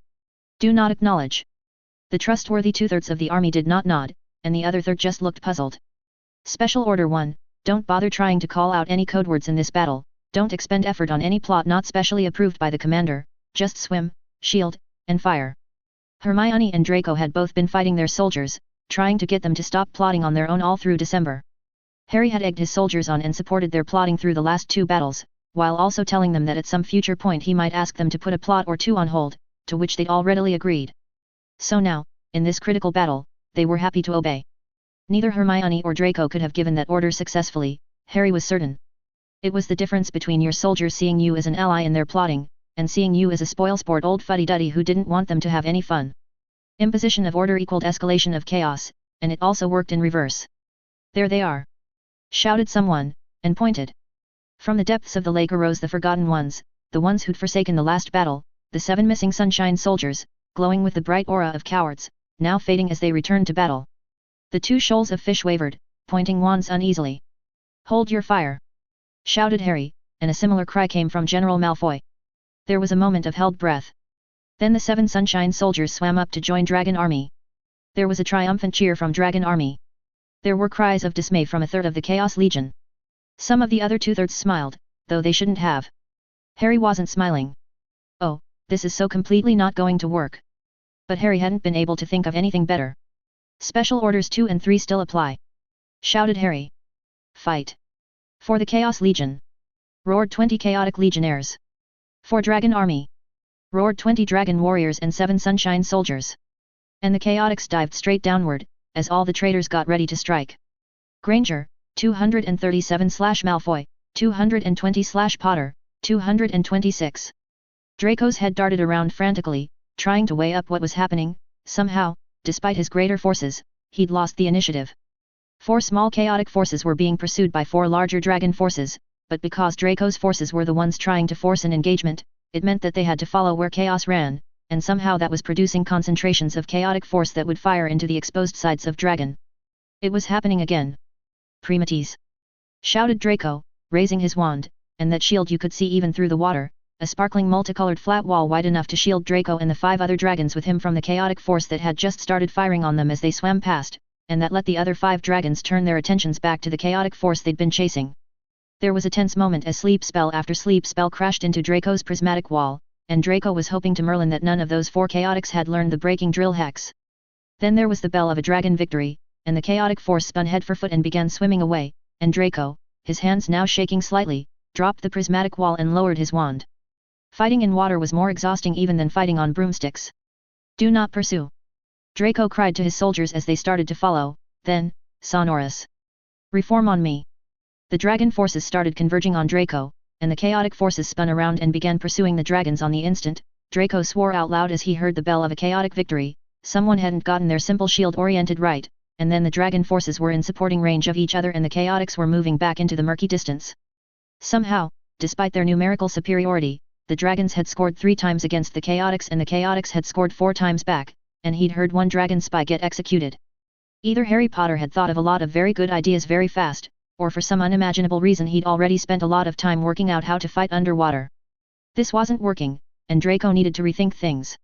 Do not acknowledge. The trustworthy 2/3 of the army did not nod, and the other third just looked puzzled. Special order 1, don't bother trying to call out any code words in this battle, don't expend effort on any plot not specially approved by the commander, just swim, shield, and fire. Hermione and Draco had both been fighting their soldiers, trying to get them to stop plotting on their own all through December. Harry had egged his soldiers on and supported their plotting through the last 2 battles, while also telling them that at some future point he might ask them to put a plot or 2 on hold, to which they'd all readily agreed. So now, in this critical battle, they were happy to obey. Neither Hermione or Draco could have given that order successfully, Harry was certain. It was the difference between your soldiers seeing you as an ally in their plotting, and seeing you as a spoilsport old fuddy-duddy who didn't want them to have any fun. Imposition of order equaled escalation of chaos, and it also worked in reverse. There they are! Shouted someone, and pointed. From the depths of the lake arose the forgotten ones, the ones who'd forsaken the last battle, the 7 missing Sunshine soldiers, glowing with the bright aura of cowards, now fading as they returned to battle. The 2 shoals of fish wavered, pointing wands uneasily. Hold your fire! Shouted Harry, and a similar cry came from General Malfoy. There was a moment of held breath. Then the 7 Sunshine soldiers swam up to join Dragon Army. There was a triumphant cheer from Dragon Army. There were cries of dismay from a third of the Chaos Legion. Some of the other 2/3 smiled, though they shouldn't have. Harry wasn't smiling. Oh, this is so completely not going to work. But Harry hadn't been able to think of anything better. Special orders 2 and 3 still apply. Shouted Harry. Fight! For the Chaos Legion! Roared 20 Chaotic Legionnaires. For Dragon Army! Roared 20 Dragon Warriors and 7 Sunshine Soldiers. And the Chaotix dived straight downward, as all the traitors got ready to strike. Granger, 237/Malfoy, 220/Potter, 226. Draco's head darted around frantically, trying to weigh up what was happening. Somehow, despite his greater forces, he'd lost the initiative. 4 small chaotic forces were being pursued by 4 larger dragon forces, but because Draco's forces were the ones trying to force an engagement, it meant that they had to follow where chaos ran, and somehow that was producing concentrations of chaotic force that would fire into the exposed sides of Dragon. It was happening again. Primates! Shouted Draco, raising his wand, and that shield you could see even through the water, a sparkling multicolored flat wall wide enough to shield Draco and the 5 other dragons with him from the chaotic force that had just started firing on them as they swam past, and that let the other 5 dragons turn their attentions back to the chaotic force they'd been chasing. There was a tense moment as sleep spell after sleep spell crashed into Draco's prismatic wall, and Draco was hoping to Merlin that none of those 4 chaotics had learned the breaking drill hex. Then there was the bell of a dragon victory, and the chaotic force spun head for foot and began swimming away, and Draco, his hands now shaking slightly, dropped the prismatic wall and lowered his wand. Fighting in water was more exhausting even than fighting on broomsticks. Do not pursue! Draco cried to his soldiers as they started to follow, then, sonorous. Reform on me! The dragon forces started converging on Draco, and the chaotic forces spun around and began pursuing the dragons on the instant. Draco swore out loud as he heard the bell of a chaotic victory. Someone hadn't gotten their simple shield oriented right, and then the dragon forces were in supporting range of each other and the chaotics were moving back into the murky distance. Somehow, despite their numerical superiority, the dragons had scored 3 times against the chaotics and the chaotics had scored 4 times back, and he'd heard 1 dragon spy get executed. Either Harry Potter had thought of a lot of very good ideas very fast, or for some unimaginable reason he'd already spent a lot of time working out how to fight underwater. This wasn't working, and Draco needed to rethink things.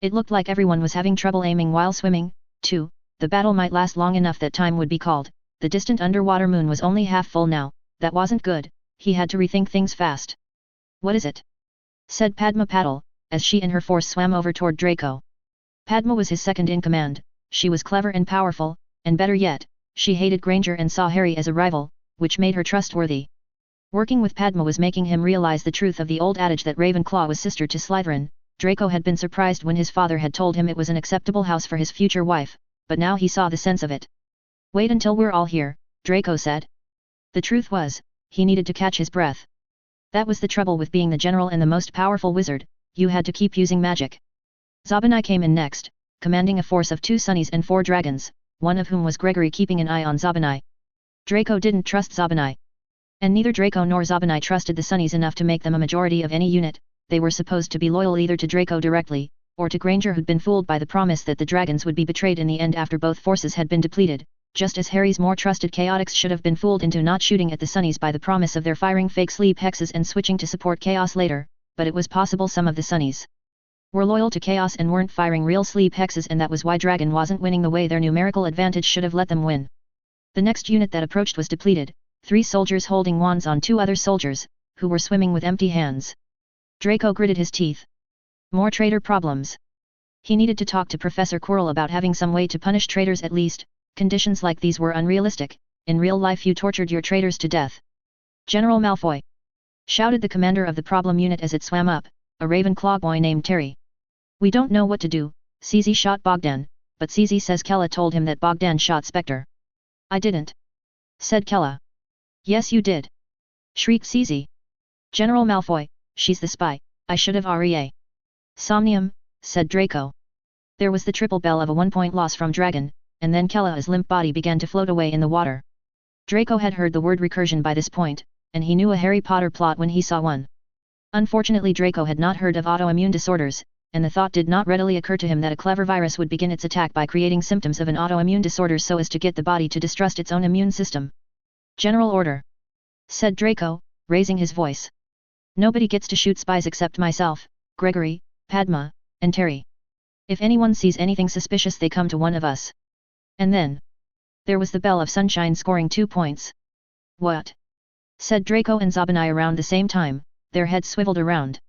It looked like everyone was having trouble aiming while swimming, too. The battle might last long enough that time would be called. The distant underwater moon was only half full now. That wasn't good. He had to rethink things fast. "What is it?" said Padma Patil, as she and her force swam over toward Draco. Padma was his second in command. She was clever and powerful, and better yet, she hated Granger and saw Harry as a rival, which made her trustworthy. Working with Padma was making him realize the truth of the old adage that Ravenclaw was sister to Slytherin. Draco had been surprised when his father had told him it was an acceptable house for his future wife, but now he saw the sense of it. "Wait until we're all here," Draco said. The truth was, he needed to catch his breath. That was the trouble with being the general and the most powerful wizard, you had to keep using magic. Zabanai came in next, commanding a force of 2 Sunnies and 4 dragons, one of whom was Gregory keeping an eye on Zabanai. Draco didn't trust Zabanai. And neither Draco nor Zabanai trusted the Sunnies enough to make them a majority of any unit. They were supposed to be loyal either to Draco directly, or to Granger who'd been fooled by the promise that the dragons would be betrayed in the end after both forces had been depleted, just as Harry's more trusted chaotics should have been fooled into not shooting at the Sunnies by the promise of their firing fake sleep hexes and switching to support chaos later, but it was possible some of the Sunnies were loyal to chaos and weren't firing real sleep hexes, and that was why Dragon wasn't winning the way their numerical advantage should have let them win. The next unit that approached was depleted, 3 soldiers holding wands on 2 other soldiers, who were swimming with empty hands. Draco gritted his teeth. More traitor problems. He needed to talk to Professor Quirrell about having some way to punish traitors at least. Conditions like these were unrealistic. In real life you tortured your traitors to death. "General Malfoy!" shouted the commander of the problem unit as it swam up, a Ravenclaw boy named Terry. "We don't know what to do. CZ shot Bogdan, but CZ says Kella told him that Bogdan shot Spectre." "I didn't," said Kella. "Yes you did," shrieked CZ. "General Malfoy, she's the spy, I should have REA." "Somnium," said Draco. There was the triple bell of a 1-point loss from Dragon, and then Kella's limp body began to float away in the water. Draco had heard the word recursion by this point, and he knew a Harry Potter plot when he saw one. Unfortunately Draco had not heard of autoimmune disorders, and the thought did not readily occur to him that a clever virus would begin its attack by creating symptoms of an autoimmune disorder so as to get the body to distrust its own immune system. "General order," said Draco, raising his voice. "Nobody gets to shoot spies except myself, Gregory, Padma, and Terry. If anyone sees anything suspicious they come to one of us." And then there was the bell of Sunshine scoring 2 points. "What?" said Draco and Zabanai around the same time, their heads swiveled around.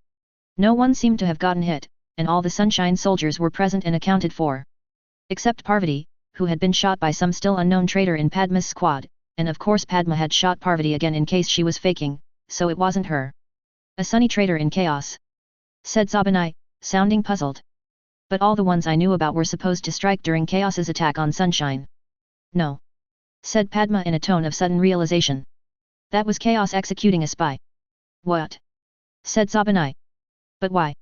No one seemed to have gotten hit, and all the Sunshine soldiers were present and accounted for. Except Parvati, who had been shot by some still unknown traitor in Padma's squad, and of course Padma had shot Parvati again in case she was faking, so it wasn't her. "A Sunny traitor in chaos," said Zabanai, sounding puzzled. "But all the ones I knew about were supposed to strike during Chaos's attack on Sunshine." "No," said Padma in a tone of sudden realization. "That was Chaos executing a spy." "What?" said Zabanai. "But why?"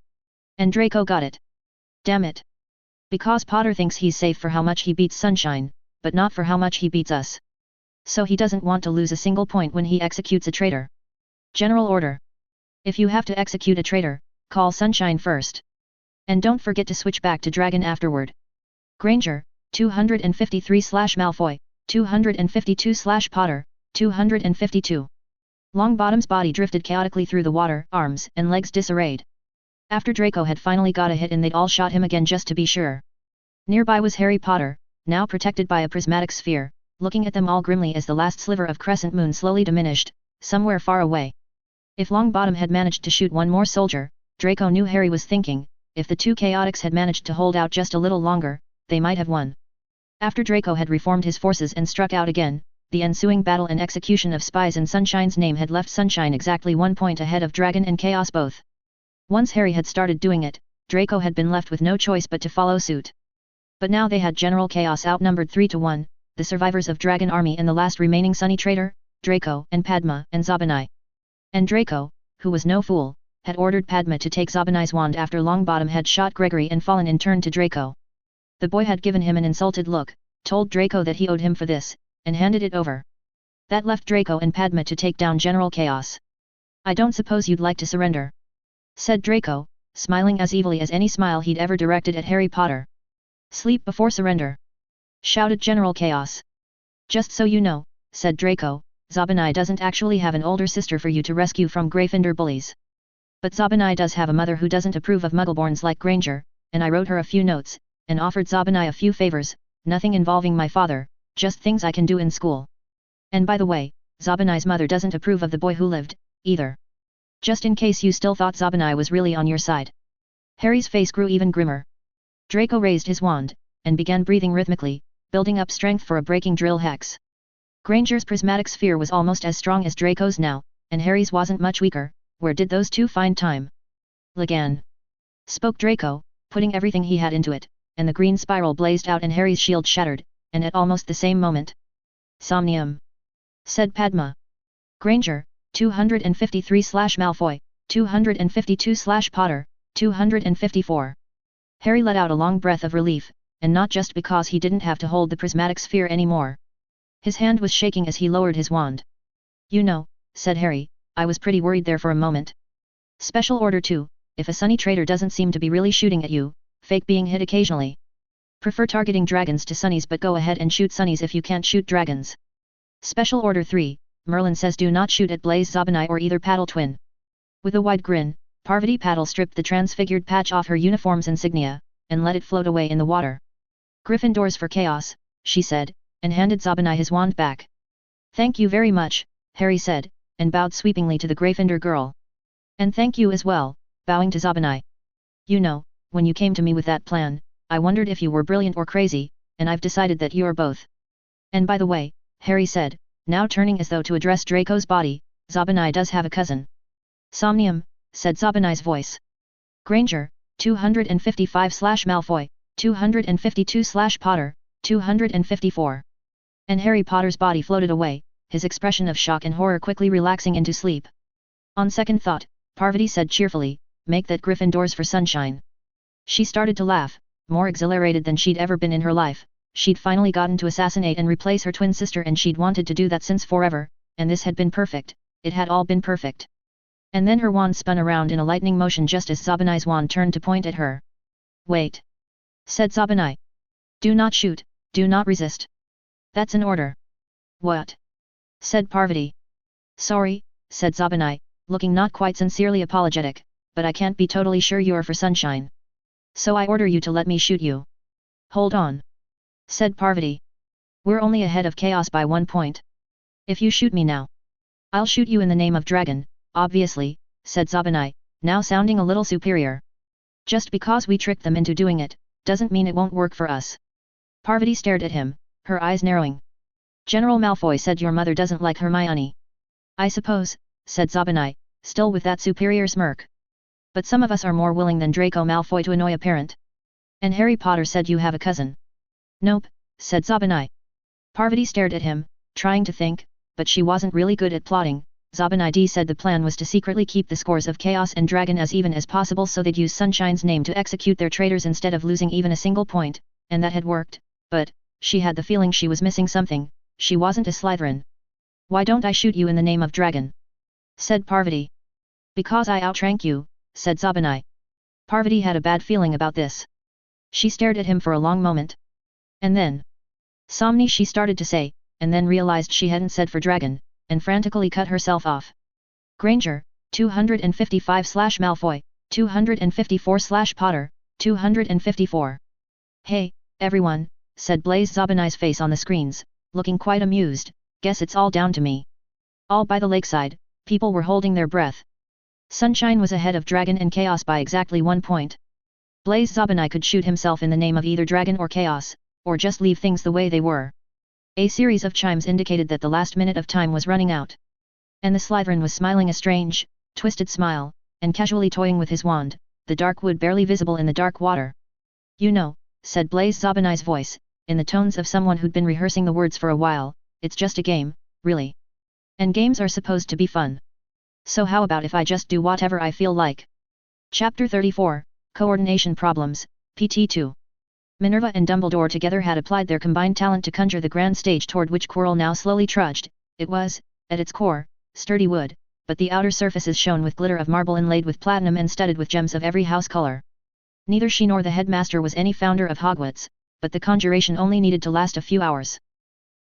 And Draco got it. "Damn it. Because Potter thinks he's safe for how much he beats Sunshine, but not for how much he beats us. So he doesn't want to lose a single point when he executes a traitor. General order. If you have to execute a traitor, call Sunshine first. And don't forget to switch back to Dragon afterward." Granger, 253/Malfoy, 252/Potter, 252. Longbottom's body drifted chaotically through the water, arms and legs disarrayed. After Draco had finally got a hit in, they'd all shot him again just to be sure. Nearby was Harry Potter, now protected by a prismatic sphere, looking at them all grimly as the last sliver of crescent moon slowly diminished, somewhere far away. If Longbottom had managed to shoot one more soldier, Draco knew Harry was thinking, if the 2 chaotics had managed to hold out just a little longer, they might have won. After Draco had reformed his forces and struck out again, the ensuing battle and execution of spies in Sunshine's name had left Sunshine exactly 1 point ahead of Dragon and Chaos both. Once Harry had started doing it, Draco had been left with no choice but to follow suit. But now they had General Chaos outnumbered 3-1, the survivors of Dragon Army and the last remaining Sunny traitor, Draco and Padma and Zabanai. And Draco, who was no fool, had ordered Padma to take Zabanai's wand after Longbottom had shot Gregory and fallen in turn to Draco. The boy had given him an insulted look, told Draco that he owed him for this, and handed it over. That left Draco and Padma to take down General Chaos. "I don't suppose you'd like to surrender?" said Draco, smiling as evilly as any smile he'd ever directed at Harry Potter. "Sleep before surrender!" shouted General Chaos. "Just so you know," said Draco, "Zabanai doesn't actually have an older sister for you to rescue from Gryffindor bullies." But Zabanai does have a mother who doesn't approve of muggleborns like Granger, and I wrote her a few notes, and offered Zabanai a few favors, nothing involving my father, just things I can do in school. And by the way, Zabanai's mother doesn't approve of the boy who lived, either. Just in case you still thought Zabanai was really on your side. Harry's face grew even grimmer. Draco raised his wand, and began breathing rhythmically, building up strength for a breaking drill hex. Granger's prismatic sphere was almost as strong as Draco's now, and Harry's wasn't much weaker. Where did those two find time? Lagan, spoke Draco, putting everything he had into it, and the green spiral blazed out and Harry's shield shattered, and at almost the same moment. Somnium, said Padma. Granger, 253/Malfoy, 252/Potter, 254. Harry let out a long breath of relief, and not just because he didn't have to hold the prismatic sphere anymore. His hand was shaking as he lowered his wand. You know, said Harry, I was pretty worried there for a moment. Special Order 2, if a sunny traitor doesn't seem to be really shooting at you, fake being hit occasionally. Prefer targeting dragons to sunnies but go ahead and shoot sunnies if you can't shoot dragons. Special Order 3, Merlin says do not shoot at Blaze Zabanai or either Paddle Twin. With a wide grin, Parvati Paddle stripped the transfigured patch off her uniform's insignia, and let it float away in the water. Gryffindors for chaos, she said, and handed Zabanai his wand back. Thank you very much, Harry said, and bowed sweepingly to the Gryffindor girl. And thank you as well, bowing to Zabanai. You know, when you came to me with that plan, I wondered if you were brilliant or crazy, and I've decided that you're both. And by the way, Harry said, now turning as though to address Draco's body, Zabanai does have a cousin. Somnium, said Zabanai's voice. Granger, 255/Malfoy, 252/Potter, 254. And Harry Potter's body floated away, his expression of shock and horror quickly relaxing into sleep. On second thought, Parvati said cheerfully, make that Gryffindors for sunshine. She started to laugh, more exhilarated than she'd ever been in her life. She'd finally gotten to assassinate and replace her twin sister and she'd wanted to do that since forever, and this had been perfect, it had all been perfect. And then her wand spun around in a lightning motion just as Zabanai's wand turned to point at her. Wait, said Zabanai. Do not shoot, do not resist. That's an order. What? Said Parvati. Sorry, said Zabanai, looking not quite sincerely apologetic, but I can't be totally sure you're for sunshine. So I order you to let me shoot you. Hold on, said Parvati. We're only ahead of chaos by 1 point. If you shoot me now, I'll shoot you in the name of dragon, obviously, said Zabanai, now sounding a little superior. Just because we tricked them into doing it, doesn't mean it won't work for us. Parvati stared at him, her eyes narrowing. General Malfoy said your mother doesn't like Hermione. I suppose, said Zabanai, still with that superior smirk. But some of us are more willing than Draco Malfoy to annoy a parent. And Harry Potter said you have a cousin. Nope, said Zabanai. Parvati stared at him, trying to think, but she wasn't really good at plotting. Zabanai said the plan was to secretly keep the scores of Chaos and Dragon as even as possible so they'd use Sunshine's name to execute their traitors instead of losing even a single point, and that had worked, but, she had the feeling she was missing something, she wasn't a Slytherin. Why don't I shoot you in the name of Dragon? Said Parvati. Because I outrank you, said Zabanai. Parvati had a bad feeling about this. She stared at him for a long moment. And then, Somni she started to say, and then realized she hadn't said for Dragon, and frantically cut herself off. Granger, 255/Malfoy, 254/Potter, 254. Hey, everyone, said Blaze Zabanai's face on the screens, looking quite amused, guess it's all down to me. All by the lakeside, people were holding their breath. Sunshine was ahead of Dragon and Chaos by exactly 1 point. Blaze Zabanai could shoot himself in the name of either Dragon or Chaos, or just leave things the way they were. A series of chimes indicated that the last minute of time was running out. And the Slytherin was smiling a strange, twisted smile, and casually toying with his wand, the dark wood barely visible in the dark water. You know, said Blaze Zabanai's voice, in the tones of someone who'd been rehearsing the words for a while, it's just a game, really. And games are supposed to be fun. So how about if I just do whatever I feel like? Chapter 34, Coordination Problems, PT2. Minerva and Dumbledore together had applied their combined talent to conjure the grand stage toward which Quirrell now slowly trudged. It was, at its core, sturdy wood, but the outer surfaces shone with glitter of marble inlaid with platinum and studded with gems of every house color. Neither she nor the headmaster was any founder of Hogwarts, but the conjuration only needed to last a few hours.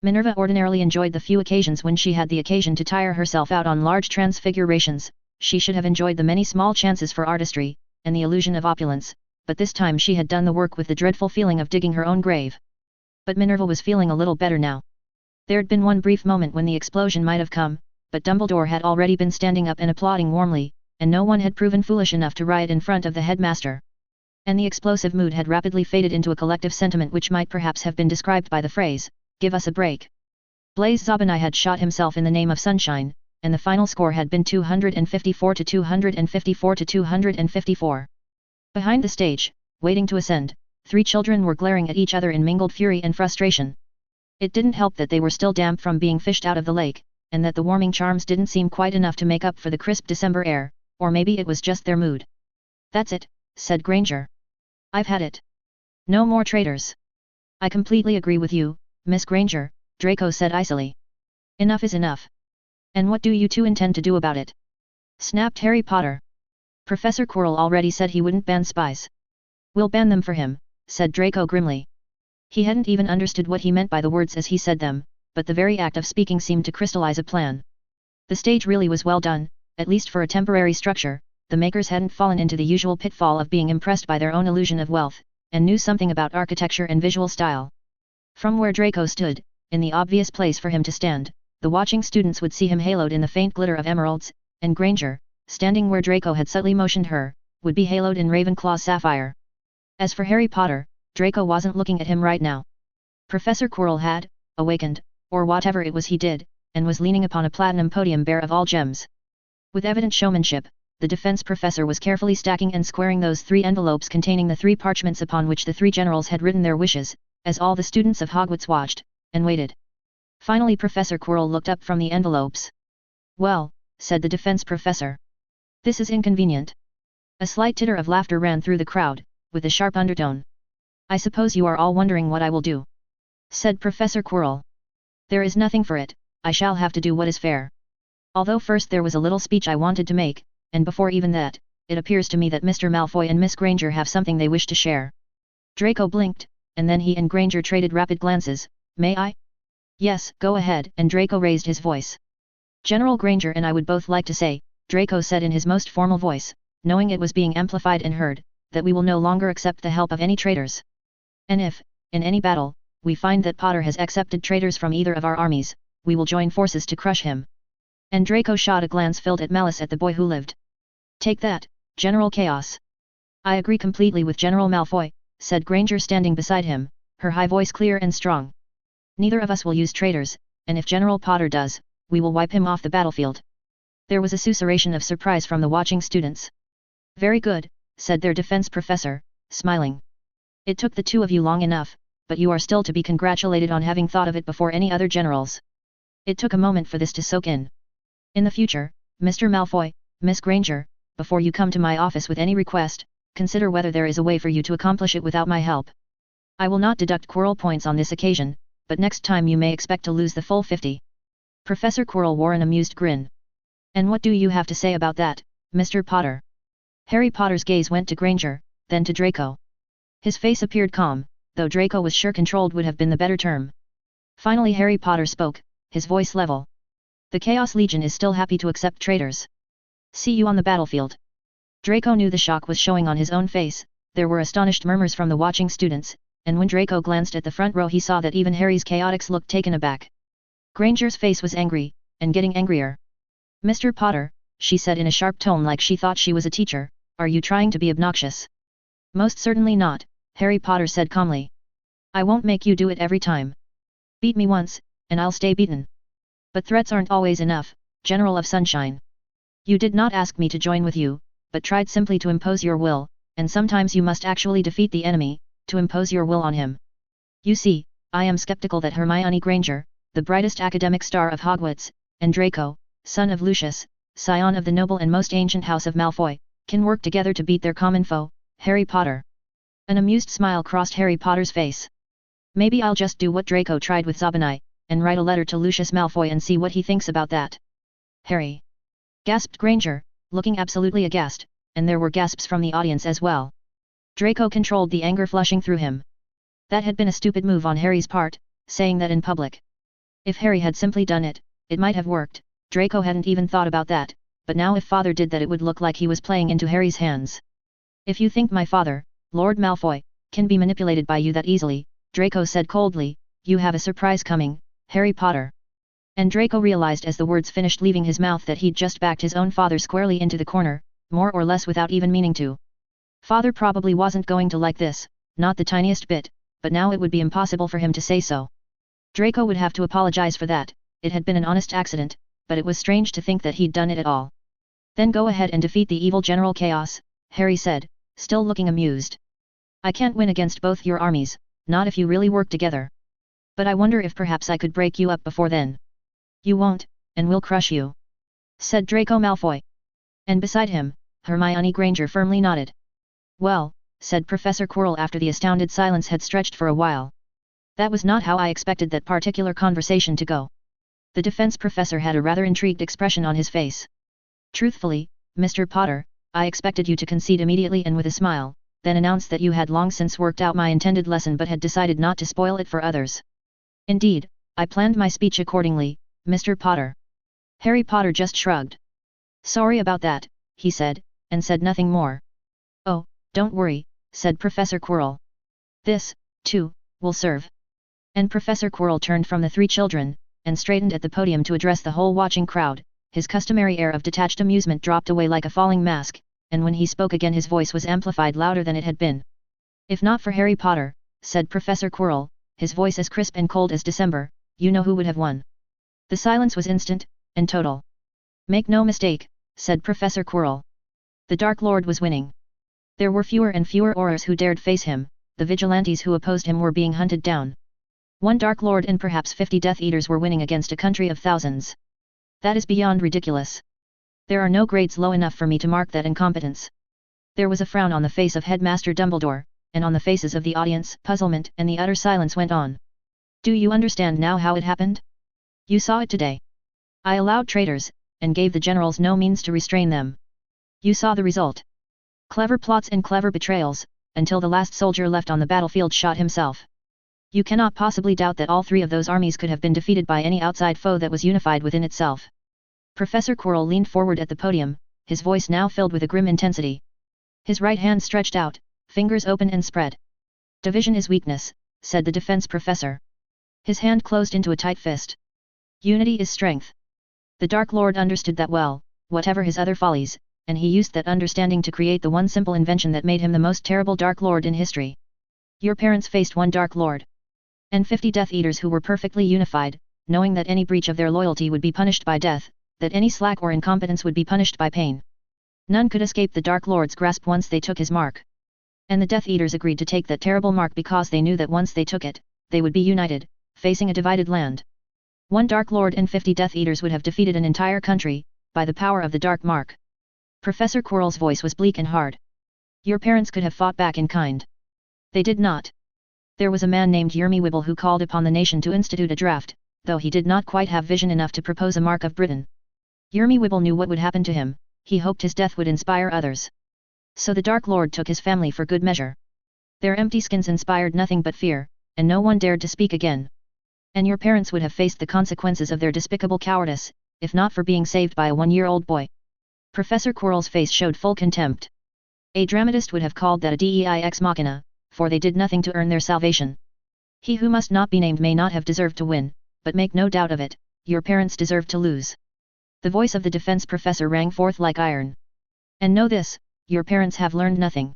Minerva ordinarily enjoyed the few occasions when she had the occasion to tire herself out on large transfigurations, she should have enjoyed the many small chances for artistry, and the illusion of opulence, but this time she had done the work with the dreadful feeling of digging her own grave. But Minerva was feeling a little better now. There'd been one brief moment when the explosion might have come, but Dumbledore had already been standing up and applauding warmly, and no one had proven foolish enough to riot in front of the headmaster. And the explosive mood had rapidly faded into a collective sentiment which might perhaps have been described by the phrase, "Give us a break." Blaise Zabinai had shot himself in the name of sunshine, and the final score had been 254 to 254 to 254. Behind the stage, waiting to ascend, 3 children were glaring at each other in mingled fury and frustration. It didn't help that they were still damp from being fished out of the lake, and that the warming charms didn't seem quite enough to make up for the crisp December air, or maybe it was just their mood. "That's it," said Granger. "I've had it. No more traitors." "I completely agree with you, Miss Granger," Draco said icily. "Enough is enough." "And what do you two intend to do about it?" snapped Harry Potter. "Professor Quirrell already said he wouldn't ban spies." "We'll ban them for him," said Draco grimly. He hadn't even understood what he meant by the words as he said them, but the very act of speaking seemed to crystallize a plan. The stage really was well done, at least for a temporary structure. The makers hadn't fallen into the usual pitfall of being impressed by their own illusion of wealth, and knew something about architecture and visual style. From where Draco stood, in the obvious place for him to stand, the watching students would see him haloed in the faint glitter of emeralds, and Granger, standing where Draco had subtly motioned her, would be haloed in Ravenclaw's sapphire. As for Harry Potter, Draco wasn't looking at him right now. Professor Quirrell had awakened, or whatever it was he did, and was leaning upon a platinum podium bare of all gems. With evident showmanship, the defense professor was carefully stacking and squaring those 3 envelopes containing the 3 parchments upon which the 3 generals had written their wishes, as all the students of Hogwarts watched, and waited. Finally Professor Quirrell looked up from the envelopes. "Well," said the defense professor. "This is inconvenient." A slight titter of laughter ran through the crowd, with a sharp undertone. "I suppose you are all wondering what I will do," said Professor Quirrell. "There is nothing for it, I shall have to do what is fair. Although first there was a little speech I wanted to make, and before even that, it appears to me that Mr. Malfoy and Miss Granger have something they wish to share." Draco blinked, and then he and Granger traded rapid glances. "May I?" "Yes, go ahead," and Draco raised his voice. "General Granger and I would both like to say," Draco said in his most formal voice, knowing it was being amplified and heard, "that we will no longer accept the help of any traitors. And if, in any battle, we find that Potter has accepted traitors from either of our armies, we will join forces to crush him." And Draco shot a glance filled at malice at the boy who lived. "Take that, General Chaos." "I agree completely with General Malfoy," said Granger standing beside him, her high voice clear and strong. "Neither of us will use traitors, and if General Potter does, we will wipe him off the battlefield." There was a susurration of surprise from the watching students. "Very good," said their defense professor, smiling. "It took the 2 of you long enough, but you are still to be congratulated on having thought of it before any other generals." It took a moment for this to soak in. "In the future, Mr. Malfoy, Miss Granger, before you come to my office with any request, consider whether there is a way for you to accomplish it without my help. I will not deduct Quirrell points on this occasion, but next time you may expect to lose the full 50. Professor Quirrell wore an amused grin. "And what do you have to say about that, Mr. Potter?" Harry Potter's gaze went to Granger, then to Draco. His face appeared calm, though Draco was sure controlled would have been the better term. Finally Harry Potter spoke, his voice level. "The Chaos Legion is still happy to accept traitors. See you on the battlefield." Draco knew the shock was showing on his own face. There were astonished murmurs from the watching students, and when Draco glanced at the front row he saw that even Harry's chaotix looked taken aback. Granger's face was angry, and getting angrier. "Mr. Potter," she said in a sharp tone like she thought she was a teacher, "are you trying to be obnoxious?" "Most certainly not," Harry Potter said calmly. "I won't make you do it every time. Beat me once, and I'll stay beaten. But threats aren't always enough, General of Sunshine. You did not ask me to join with you, but tried simply to impose your will, and sometimes you must actually defeat the enemy, to impose your will on him. You see, I am skeptical that Hermione Granger, the brightest academic star of Hogwarts, and Draco, son of Lucius, scion of the noble and most ancient house of Malfoy, can work together to beat their common foe, Harry Potter." An amused smile crossed Harry Potter's face. "Maybe I'll just do what Draco tried with Zabinai, and write a letter to Lucius Malfoy and see what he thinks about that." "Harry!" gasped Granger, looking absolutely aghast, and there were gasps from the audience as well. Draco controlled the anger flushing through him. That had been a stupid move on Harry's part, saying that in public. If Harry had simply done it, it might have worked. Draco hadn't even thought about that, but now if father did that it would look like he was playing into Harry's hands. If you think my father, Lord Malfoy, can be manipulated by you that easily, Draco said coldly, you have a surprise coming, Harry Potter. And Draco realized as the words finished leaving his mouth that he'd just backed his own father squarely into the corner, more or less without even meaning to. Father probably wasn't going to like this, not the tiniest bit, but now it would be impossible for him to say so. Draco would have to apologize for that, it had been an honest accident, but it was strange to think that he'd done it at all. Then go ahead and defeat the evil General Chaos, Harry said, still looking amused. I can't win against both your armies, not if you really work together. But I wonder if perhaps I could break you up before then. You won't, and we'll crush you, said Draco Malfoy. And beside him, Hermione Granger firmly nodded. Well, said Professor Quirrell after the astounded silence had stretched for a while. That was not how I expected that particular conversation to go. The defense professor had a rather intrigued expression on his face. Truthfully, Mr. Potter, I expected you to concede immediately and with a smile, then announce that you had long since worked out my intended lesson but had decided not to spoil it for others. Indeed, I planned my speech accordingly, Mr. Potter. Harry Potter just shrugged. Sorry about that, he said, and said nothing more. Oh, don't worry, said Professor Quirrell. This, too, will serve. And Professor Quirrell turned from the three children, and straightened at the podium to address the whole watching crowd. His customary air of detached amusement dropped away like a falling mask, and when he spoke again his voice was amplified louder than it had been. If not for Harry Potter, said Professor Quirrell, his voice as crisp and cold as December, you know who would have won. The silence was instant, and total. Make no mistake, said Professor Quirrell. The Dark Lord was winning. There were fewer and fewer Aurors who dared face him, the vigilantes who opposed him were being hunted down. One Dark Lord and perhaps 50 Death Eaters were winning against a country of thousands. That is beyond ridiculous. There are no grades low enough for me to mark that incompetence. There was a frown on the face of Headmaster Dumbledore, and on the faces of the audience, puzzlement and the utter silence went on. Do you understand now how it happened? You saw it today. I allowed traitors, and gave the generals no means to restrain them. You saw the result. Clever plots and clever betrayals, until the last soldier left on the battlefield shot himself. You cannot possibly doubt that all three of those armies could have been defeated by any outside foe that was unified within itself. Professor Quirrell leaned forward at the podium, his voice now filled with a grim intensity. His right hand stretched out, fingers open and spread. Division is weakness, said the defense professor. His hand closed into a tight fist. Unity is strength. The Dark Lord understood that well, whatever his other follies, and he used that understanding to create the one simple invention that made him the most terrible Dark Lord in history. Your parents faced one Dark Lord. And 50 Death Eaters who were perfectly unified, knowing that any breach of their loyalty would be punished by death, that any slack or incompetence would be punished by pain. None could escape the Dark Lord's grasp once they took his mark. And the Death Eaters agreed to take that terrible mark because they knew that once they took it, they would be united, facing a divided land. One Dark Lord and 50 Death Eaters would have defeated an entire country, by the power of the Dark Mark. Professor Quirrell's voice was bleak and hard. Your parents could have fought back in kind. They did not. There was a man named Yermy Wibble who called upon the nation to institute a draft, though he did not quite have vision enough to propose a Mark of Britain. Yermy Wibble knew what would happen to him, he hoped his death would inspire others. So the Dark Lord took his family for good measure. Their empty skins inspired nothing but fear, and no one dared to speak again. And your parents would have faced the consequences of their despicable cowardice, if not for being saved by a one-year-old boy. Professor Quirrell's face showed full contempt. A dramatist would have called that a dei ex machina, for they did nothing to earn their salvation. He who must not be named may not have deserved to win, but make no doubt of it, your parents deserved to lose. The voice of the defense professor rang forth like iron. And know this, your parents have learned nothing.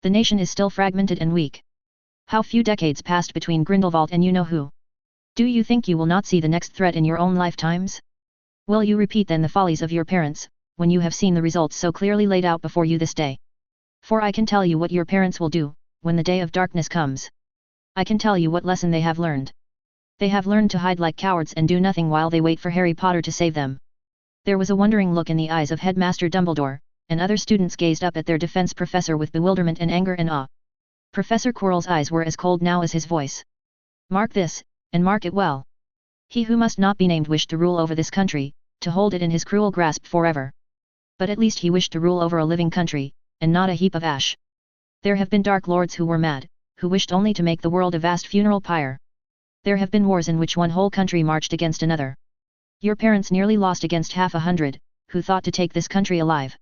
The nation is still fragmented and weak. How few decades passed between Grindelwald and you-know-who. Do you think you will not see the next threat in your own lifetimes? Will you repeat then the follies of your parents, when you have seen the results so clearly laid out before you this day? For I can tell you what your parents will do, when the day of darkness comes. I can tell you what lesson they have learned. They have learned to hide like cowards and do nothing while they wait for Harry Potter to save them. There was a wondering look in the eyes of Headmaster Dumbledore, and other students gazed up at their defense professor with bewilderment and anger and awe. Professor Quirrell's eyes were as cold now as his voice. Mark this, and mark it well. He who must not be named wished to rule over this country, to hold it in his cruel grasp forever. But at least he wished to rule over a living country, and not a heap of ash. There have been Dark Lords who were mad, who wished only to make the world a vast funeral pyre. There have been wars in which one whole country marched against another. Your parents nearly lost against 50, who thought to take this country alive.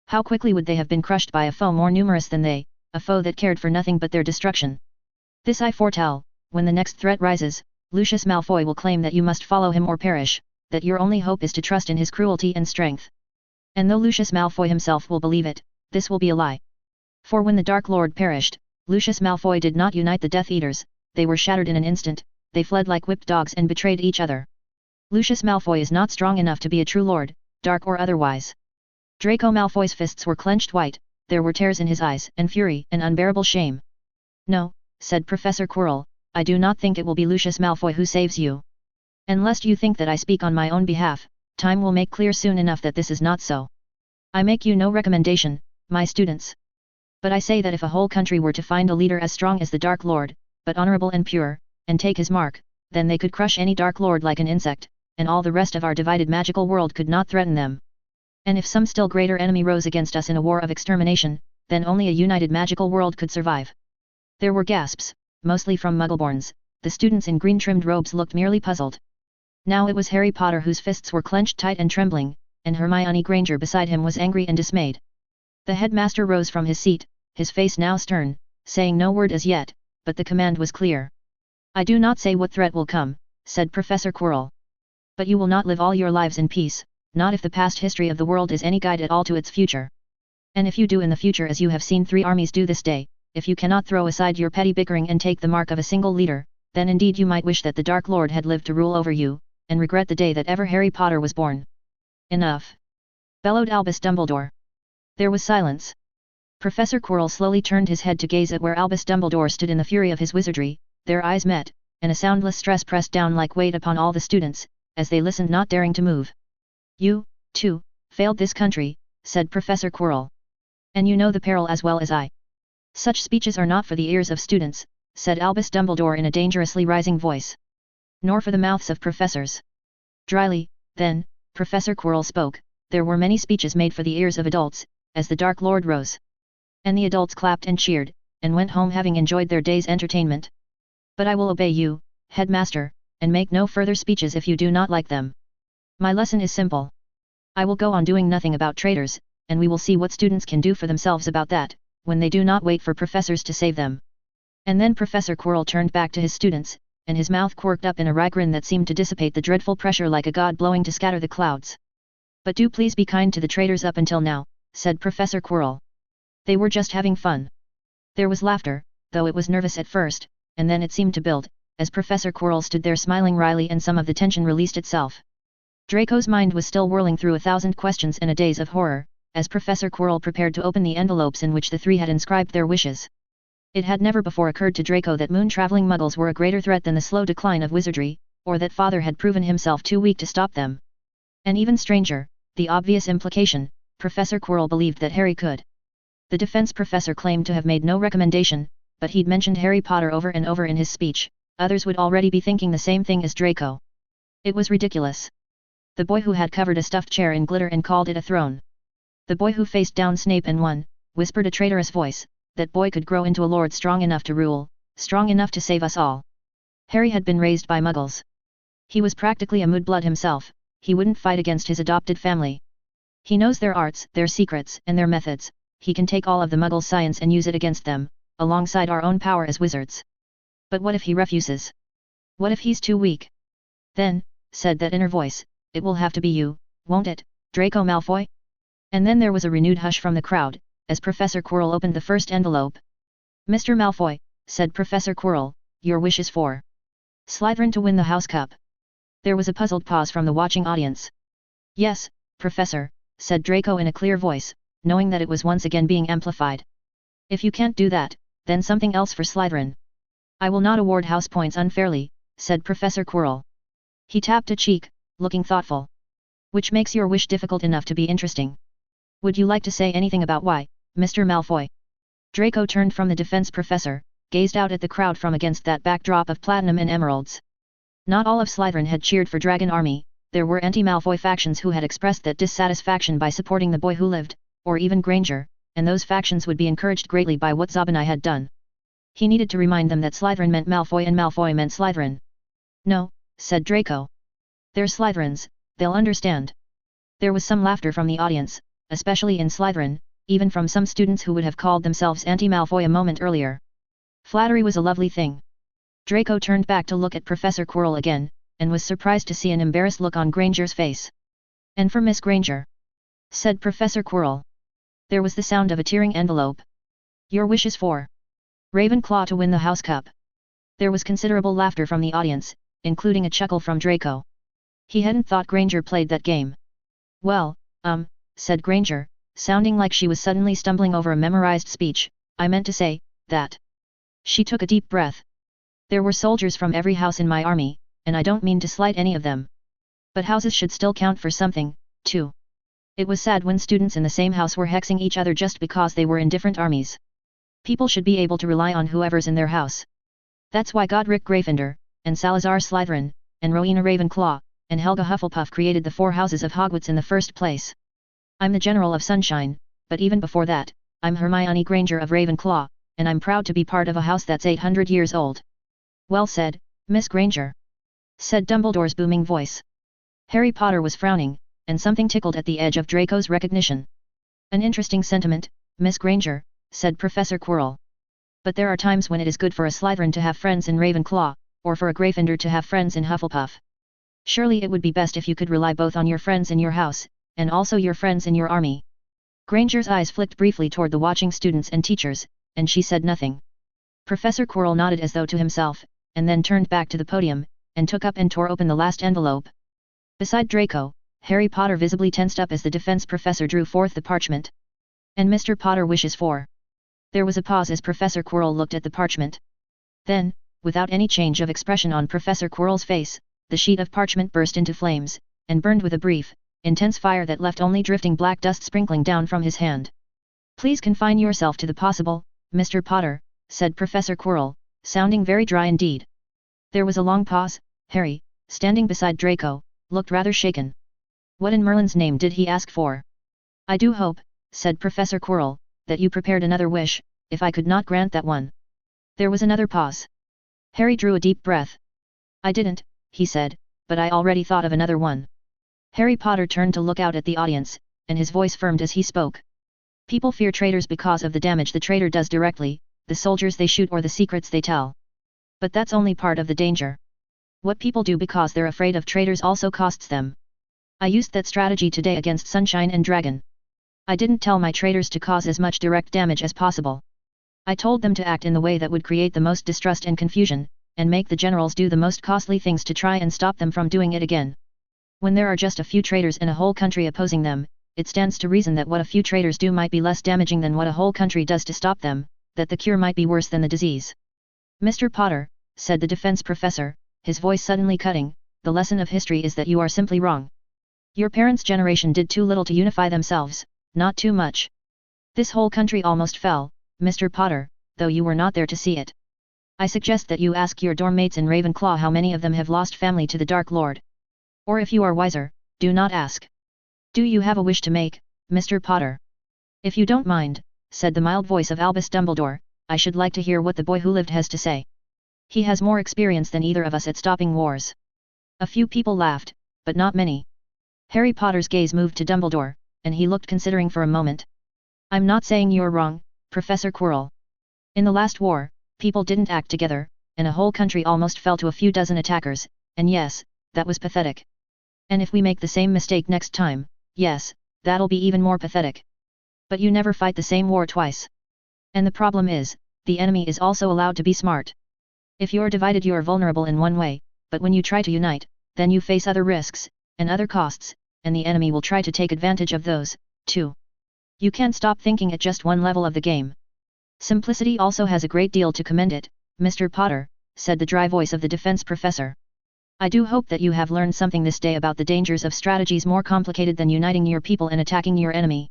How quickly would they have been crushed by a foe more numerous than they, a foe that cared for nothing but their destruction. This I foretell, when the next threat rises, Lucius Malfoy will claim that you must follow him or perish, that your only hope is to trust in his cruelty and strength. And though Lucius Malfoy himself will believe it, this will be a lie. For when the Dark Lord perished, Lucius Malfoy did not unite the Death Eaters, they were shattered in an instant, they fled like whipped dogs and betrayed each other. Lucius Malfoy is not strong enough to be a true lord, dark or otherwise. Draco Malfoy's fists were clenched white, there were tears in his eyes, and fury, and unbearable shame. No, said Professor Quirrell, I do not think it will be Lucius Malfoy who saves you. And lest you think that I speak on my own behalf, time will make clear soon enough that this is not so. I make you no recommendation, my students. But I say that if a whole country were to find a leader as strong as the Dark Lord, but honorable and pure, and take his mark, then they could crush any Dark Lord like an insect, and all the rest of our divided magical world could not threaten them. And if some still greater enemy rose against us in a war of extermination, then only a united magical world could survive. There were gasps, mostly from Muggleborns. The students in green-trimmed robes looked merely puzzled. Now it was Harry Potter whose fists were clenched tight and trembling, and Hermione Granger beside him was angry and dismayed. The headmaster rose from his seat, his face now stern, saying no word as yet, but the command was clear. I do not say what threat will come, said Professor Quirrell. But you will not live all your lives in peace, not if the past history of the world is any guide at all to its future. And if you do in the future as you have seen 3 armies do this day, if you cannot throw aside your petty bickering and take the mark of a single leader, then indeed you might wish that the Dark Lord had lived to rule over you, and regret the day that ever Harry Potter was born. Enough! Bellowed Albus Dumbledore. There was silence. Professor Quirrell slowly turned his head to gaze at where Albus Dumbledore stood in the fury of his wizardry, their eyes met, and a soundless stress pressed down like weight upon all the students, as they listened not daring to move. You, too, failed this country, said Professor Quirrell. And you know the peril as well as I. Such speeches are not for the ears of students, said Albus Dumbledore in a dangerously rising voice. Nor for the mouths of professors. Dryly, then, Professor Quirrell spoke, there were many speeches made for the ears of adults, as the Dark Lord rose. And the adults clapped and cheered, and went home having enjoyed their day's entertainment. But I will obey you, headmaster, and make no further speeches if you do not like them. My lesson is simple. I will go on doing nothing about traitors, and we will see what students can do for themselves about that, when they do not wait for professors to save them. And then Professor Quirrell turned back to his students, and his mouth quirked up in a wry grin that seemed to dissipate the dreadful pressure like a god blowing to scatter the clouds. But do please be kind to the traitors up until now, said Professor Quirrell. They were just having fun. There was laughter, though it was nervous at first, and then it seemed to build, as Professor Quirrell stood there smiling wryly and some of the tension released itself. Draco's mind was still whirling through 1,000 questions in a daze of horror, as Professor Quirrell prepared to open the envelopes in which the 3 had inscribed their wishes. It had never before occurred to Draco that moon-traveling muggles were a greater threat than the slow decline of wizardry, or that Father had proven himself too weak to stop them. And even stranger, the obvious implication, Professor Quirrell believed that Harry could. The defense professor claimed to have made no recommendation, but he'd mentioned Harry Potter over and over in his speech. Others would already be thinking the same thing as Draco. It was ridiculous. The boy who had covered a stuffed chair in glitter and called it a throne. The boy who faced down Snape and won, whispered a traitorous voice, that boy could grow into a lord strong enough to rule, strong enough to save us all. Harry had been raised by muggles. He was practically a mudblood himself, he wouldn't fight against his adopted family. He knows their arts, their secrets, and their methods, he can take all of the muggles' science and use it against them, alongside our own power as wizards. But what if he refuses? What if he's too weak? Then, said that inner voice, it will have to be you, won't it, Draco Malfoy? And then there was a renewed hush from the crowd, as Professor Quirrell opened the first envelope. Mr. Malfoy, said Professor Quirrell, your wish is for Slytherin to win the House Cup. There was a puzzled pause from the watching audience. Yes, Professor, said Draco in a clear voice, knowing that it was once again being amplified. If you can't do that, then something else for Slytherin. I will not award house points unfairly, said Professor Quirrell. He tapped a cheek, looking thoughtful. Which makes your wish difficult enough to be interesting. Would you like to say anything about why, Mr. Malfoy? Draco turned from the defense professor, gazed out at the crowd from against that backdrop of platinum and emeralds. Not all of Slytherin had cheered for Dragon Army, there were anti-Malfoy factions who had expressed that dissatisfaction by supporting the boy who lived, or even Granger, and those factions would be encouraged greatly by what Zabinai had done. He needed to remind them that Slytherin meant Malfoy and Malfoy meant Slytherin. No, said Draco. They're Slytherins, they'll understand. There was some laughter from the audience, especially in Slytherin, even from some students who would have called themselves anti-Malfoy a moment earlier. Flattery was a lovely thing. Draco turned back to look at Professor Quirrell again, and was surprised to see an embarrassed look on Granger's face. "And for Miss Granger," said Professor Quirrell. There was the sound of a tearing envelope. "Your wish is for Ravenclaw to win the House Cup." There was considerable laughter from the audience, including a chuckle from Draco. He hadn't thought Granger played that game. "Well, said Granger, sounding like she was suddenly stumbling over a memorized speech, "I meant to say, that." She took a deep breath. "There were soldiers from every house in my army, and I don't mean to slight any of them. But houses should still count for something, too. It was sad when students in the same house were hexing each other just because they were in different armies. People should be able to rely on whoever's in their house. That's why Godric Gryffindor, and Salazar Slytherin, and Rowena Ravenclaw, and Helga Hufflepuff created the 4 houses of Hogwarts in the first place. I'm the General of Sunshine, but even before that, I'm Hermione Granger of Ravenclaw, and I'm proud to be part of a house that's 800 years old." "Well said, Miss Granger," said Dumbledore's booming voice. Harry Potter was frowning, and something tickled at the edge of Draco's recognition. "An interesting sentiment, Miss Granger," said Professor Quirrell. "But there are times when it is good for a Slytherin to have friends in Ravenclaw, or for a Gryffindor to have friends in Hufflepuff. Surely it would be best if you could rely both on your friends in your house, and also your friends in your army." Granger's eyes flicked briefly toward the watching students and teachers, and she said nothing. Professor Quirrell nodded as though to himself, and then turned back to the podium, and took up and tore open the last envelope. Beside Draco, Harry Potter visibly tensed up as the defense professor drew forth the parchment. "And Mr. Potter wishes for..." There was a pause as Professor Quirrell looked at the parchment. Then, without any change of expression on Professor Quirrell's face, the sheet of parchment burst into flames, and burned with a brief, intense fire that left only drifting black dust sprinkling down from his hand. "Please confine yourself to the possible, Mr. Potter," said Professor Quirrell, sounding very dry indeed. There was a long pause. Harry, standing beside Draco, looked rather shaken. What in Merlin's name did he ask for? "I do hope," said Professor Quirrell, "that you prepared another wish, if I could not grant that one." There was another pause. Harry drew a deep breath. "I didn't," he said, "but I already thought of another one." Harry Potter turned to look out at the audience, and his voice firmed as he spoke. "People fear traitors because of the damage the traitor does directly, the soldiers they shoot or the secrets they tell. But that's only part of the danger. What people do because they're afraid of traitors also costs them. I used that strategy today against Sunshine and Dragon. I didn't tell my traitors to cause as much direct damage as possible. I told them to act in the way that would create the most distrust and confusion, and make the generals do the most costly things to try and stop them from doing it again. When there are just a few traitors in a whole country opposing them, it stands to reason that what a few traitors do might be less damaging than what a whole country does to stop them, that the cure might be worse than the disease." "Mr. Potter," said the defense professor, his voice suddenly cutting, "the lesson of history is that you are simply wrong. Your parents' generation did too little to unify themselves, not too much. This whole country almost fell, Mr. Potter, though you were not there to see it. I suggest that you ask your dorm mates in Ravenclaw how many of them have lost family to the Dark Lord. Or if you are wiser, do not ask. Do you have a wish to make, Mr. Potter?" "If you don't mind," said the mild voice of Albus Dumbledore, "I should like to hear what the boy who lived has to say. He has more experience than either of us at stopping wars." A few people laughed, but not many. Harry Potter's gaze moved to Dumbledore, and he looked considering for a moment. "I'm not saying you're wrong, Professor Quirrell. In the last war, people didn't act together, and a whole country almost fell to a few dozen attackers, and yes, that was pathetic. And if we make the same mistake next time, yes, that'll be even more pathetic. But you never fight the same war twice. And the problem is, the enemy is also allowed to be smart. If you're divided you're vulnerable in one way, but when you try to unite, then you face other risks, and other costs, and the enemy will try to take advantage of those, too. You can't stop thinking at just one level of the game. Simplicity also has a great deal to commend it, Mr. Potter," said the dry voice of the defense professor. "I do hope that you have learned something this day about the dangers of strategies more complicated than uniting your people and attacking your enemy.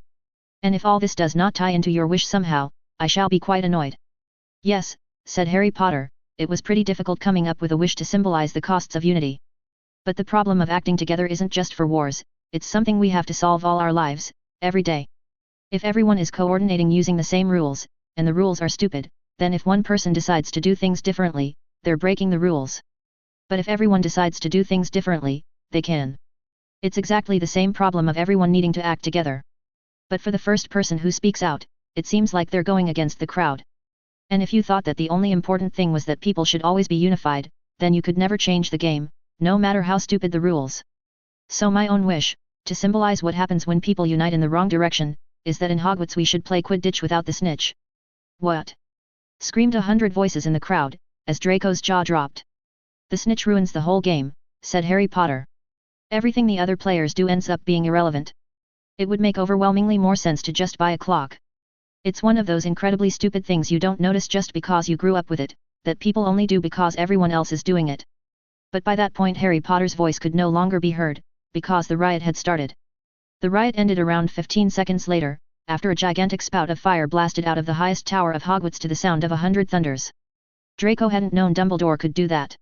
And if all this does not tie into your wish somehow, I shall be quite annoyed." "Yes," said Harry Potter, "it was pretty difficult coming up with a wish to symbolize the costs of unity. But the problem of acting together isn't just for wars, it's something we have to solve all our lives, every day. If everyone is coordinating using the same rules, and the rules are stupid, then if one person decides to do things differently, they're breaking the rules. But if everyone decides to do things differently, they can It's exactly the same problem of everyone needing to act together. But for the first person who speaks out, it seems like they're going against the crowd. And if you thought that the only important thing was that people should always be unified, then you could never change the game, no matter how stupid the rules. So my own wish, to symbolize what happens when people unite in the wrong direction, is that in Hogwarts we should play Quidditch without the snitch. What? Screamed 100 voices in the crowd, as Draco's jaw dropped. The snitch ruins the whole game, said Harry Potter. Everything the other players do ends up being irrelevant. It would make overwhelmingly more sense to just buy a clock. It's one of those incredibly stupid things you don't notice just because you grew up with it, that people only do because everyone else is doing it. But by that point Harry Potter's voice could no longer be heard, because the riot had started. The riot ended around 15 seconds later, after a gigantic spout of fire blasted out of the highest tower of Hogwarts to the sound of 100 thunders. Draco hadn't known Dumbledore could do that.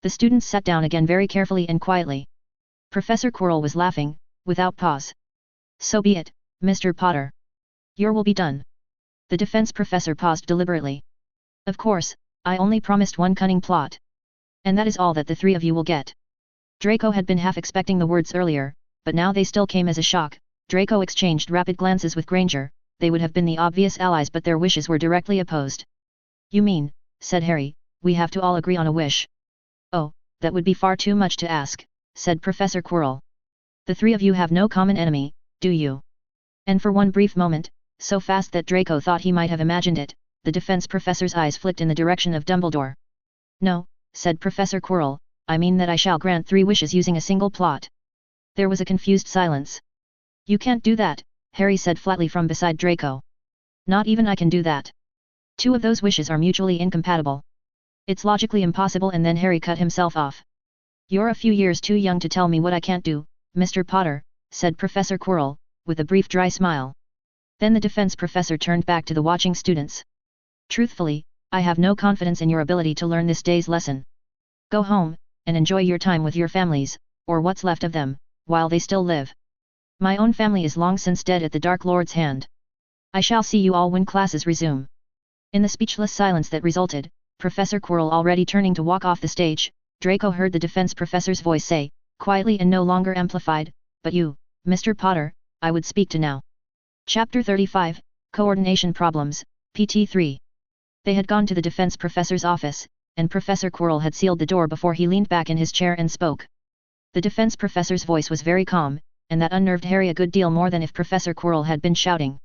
The students sat down again very carefully and quietly. Professor Quirrell was laughing, without pause. So be it, Mr. Potter. Your will be done. The defense professor paused deliberately. Of course, I only promised one cunning plot. And that is all that the three of you will get. Draco had been half expecting the words earlier, but now they still came as a shock. Draco exchanged rapid glances with Granger. They would have been the obvious allies but their wishes were directly opposed. You mean, said Harry, we have to all agree on a wish? Oh, that would be far too much to ask, said Professor Quirrell. The three of you have no common enemy, do you? And for one brief moment, so fast that Draco thought he might have imagined it, the defense professor's eyes flicked in the direction of Dumbledore. No, said Professor Quirrell, I mean that I shall grant 3 wishes using a single plot. There was a confused silence. You can't do that, Harry said flatly from beside Draco. Not even I can do that. 2 of those wishes are mutually incompatible. It's logically impossible. And then Harry cut himself off. You're a few years too young to tell me what I can't do, Mr. Potter, said Professor Quirrell, with a brief dry smile. Then the defense professor turned back to the watching students. Truthfully, I have no confidence in your ability to learn this day's lesson. Go home, and enjoy your time with your families, or what's left of them, while they still live. My own family is long since dead at the Dark Lord's hand. I shall see you all when classes resume. In the speechless silence that resulted, Professor Quirrell already turning to walk off the stage, Draco heard the defense professor's voice say, quietly and no longer amplified, but you, Mr. Potter, I would speak to now. Chapter 35, Coordination Problems, PT 3. They had gone to the defense professor's office, and Professor Quirrell had sealed the door before he leaned back in his chair and spoke. The defense professor's voice was very calm, and that unnerved Harry a good deal more than if Professor Quirrell had been shouting.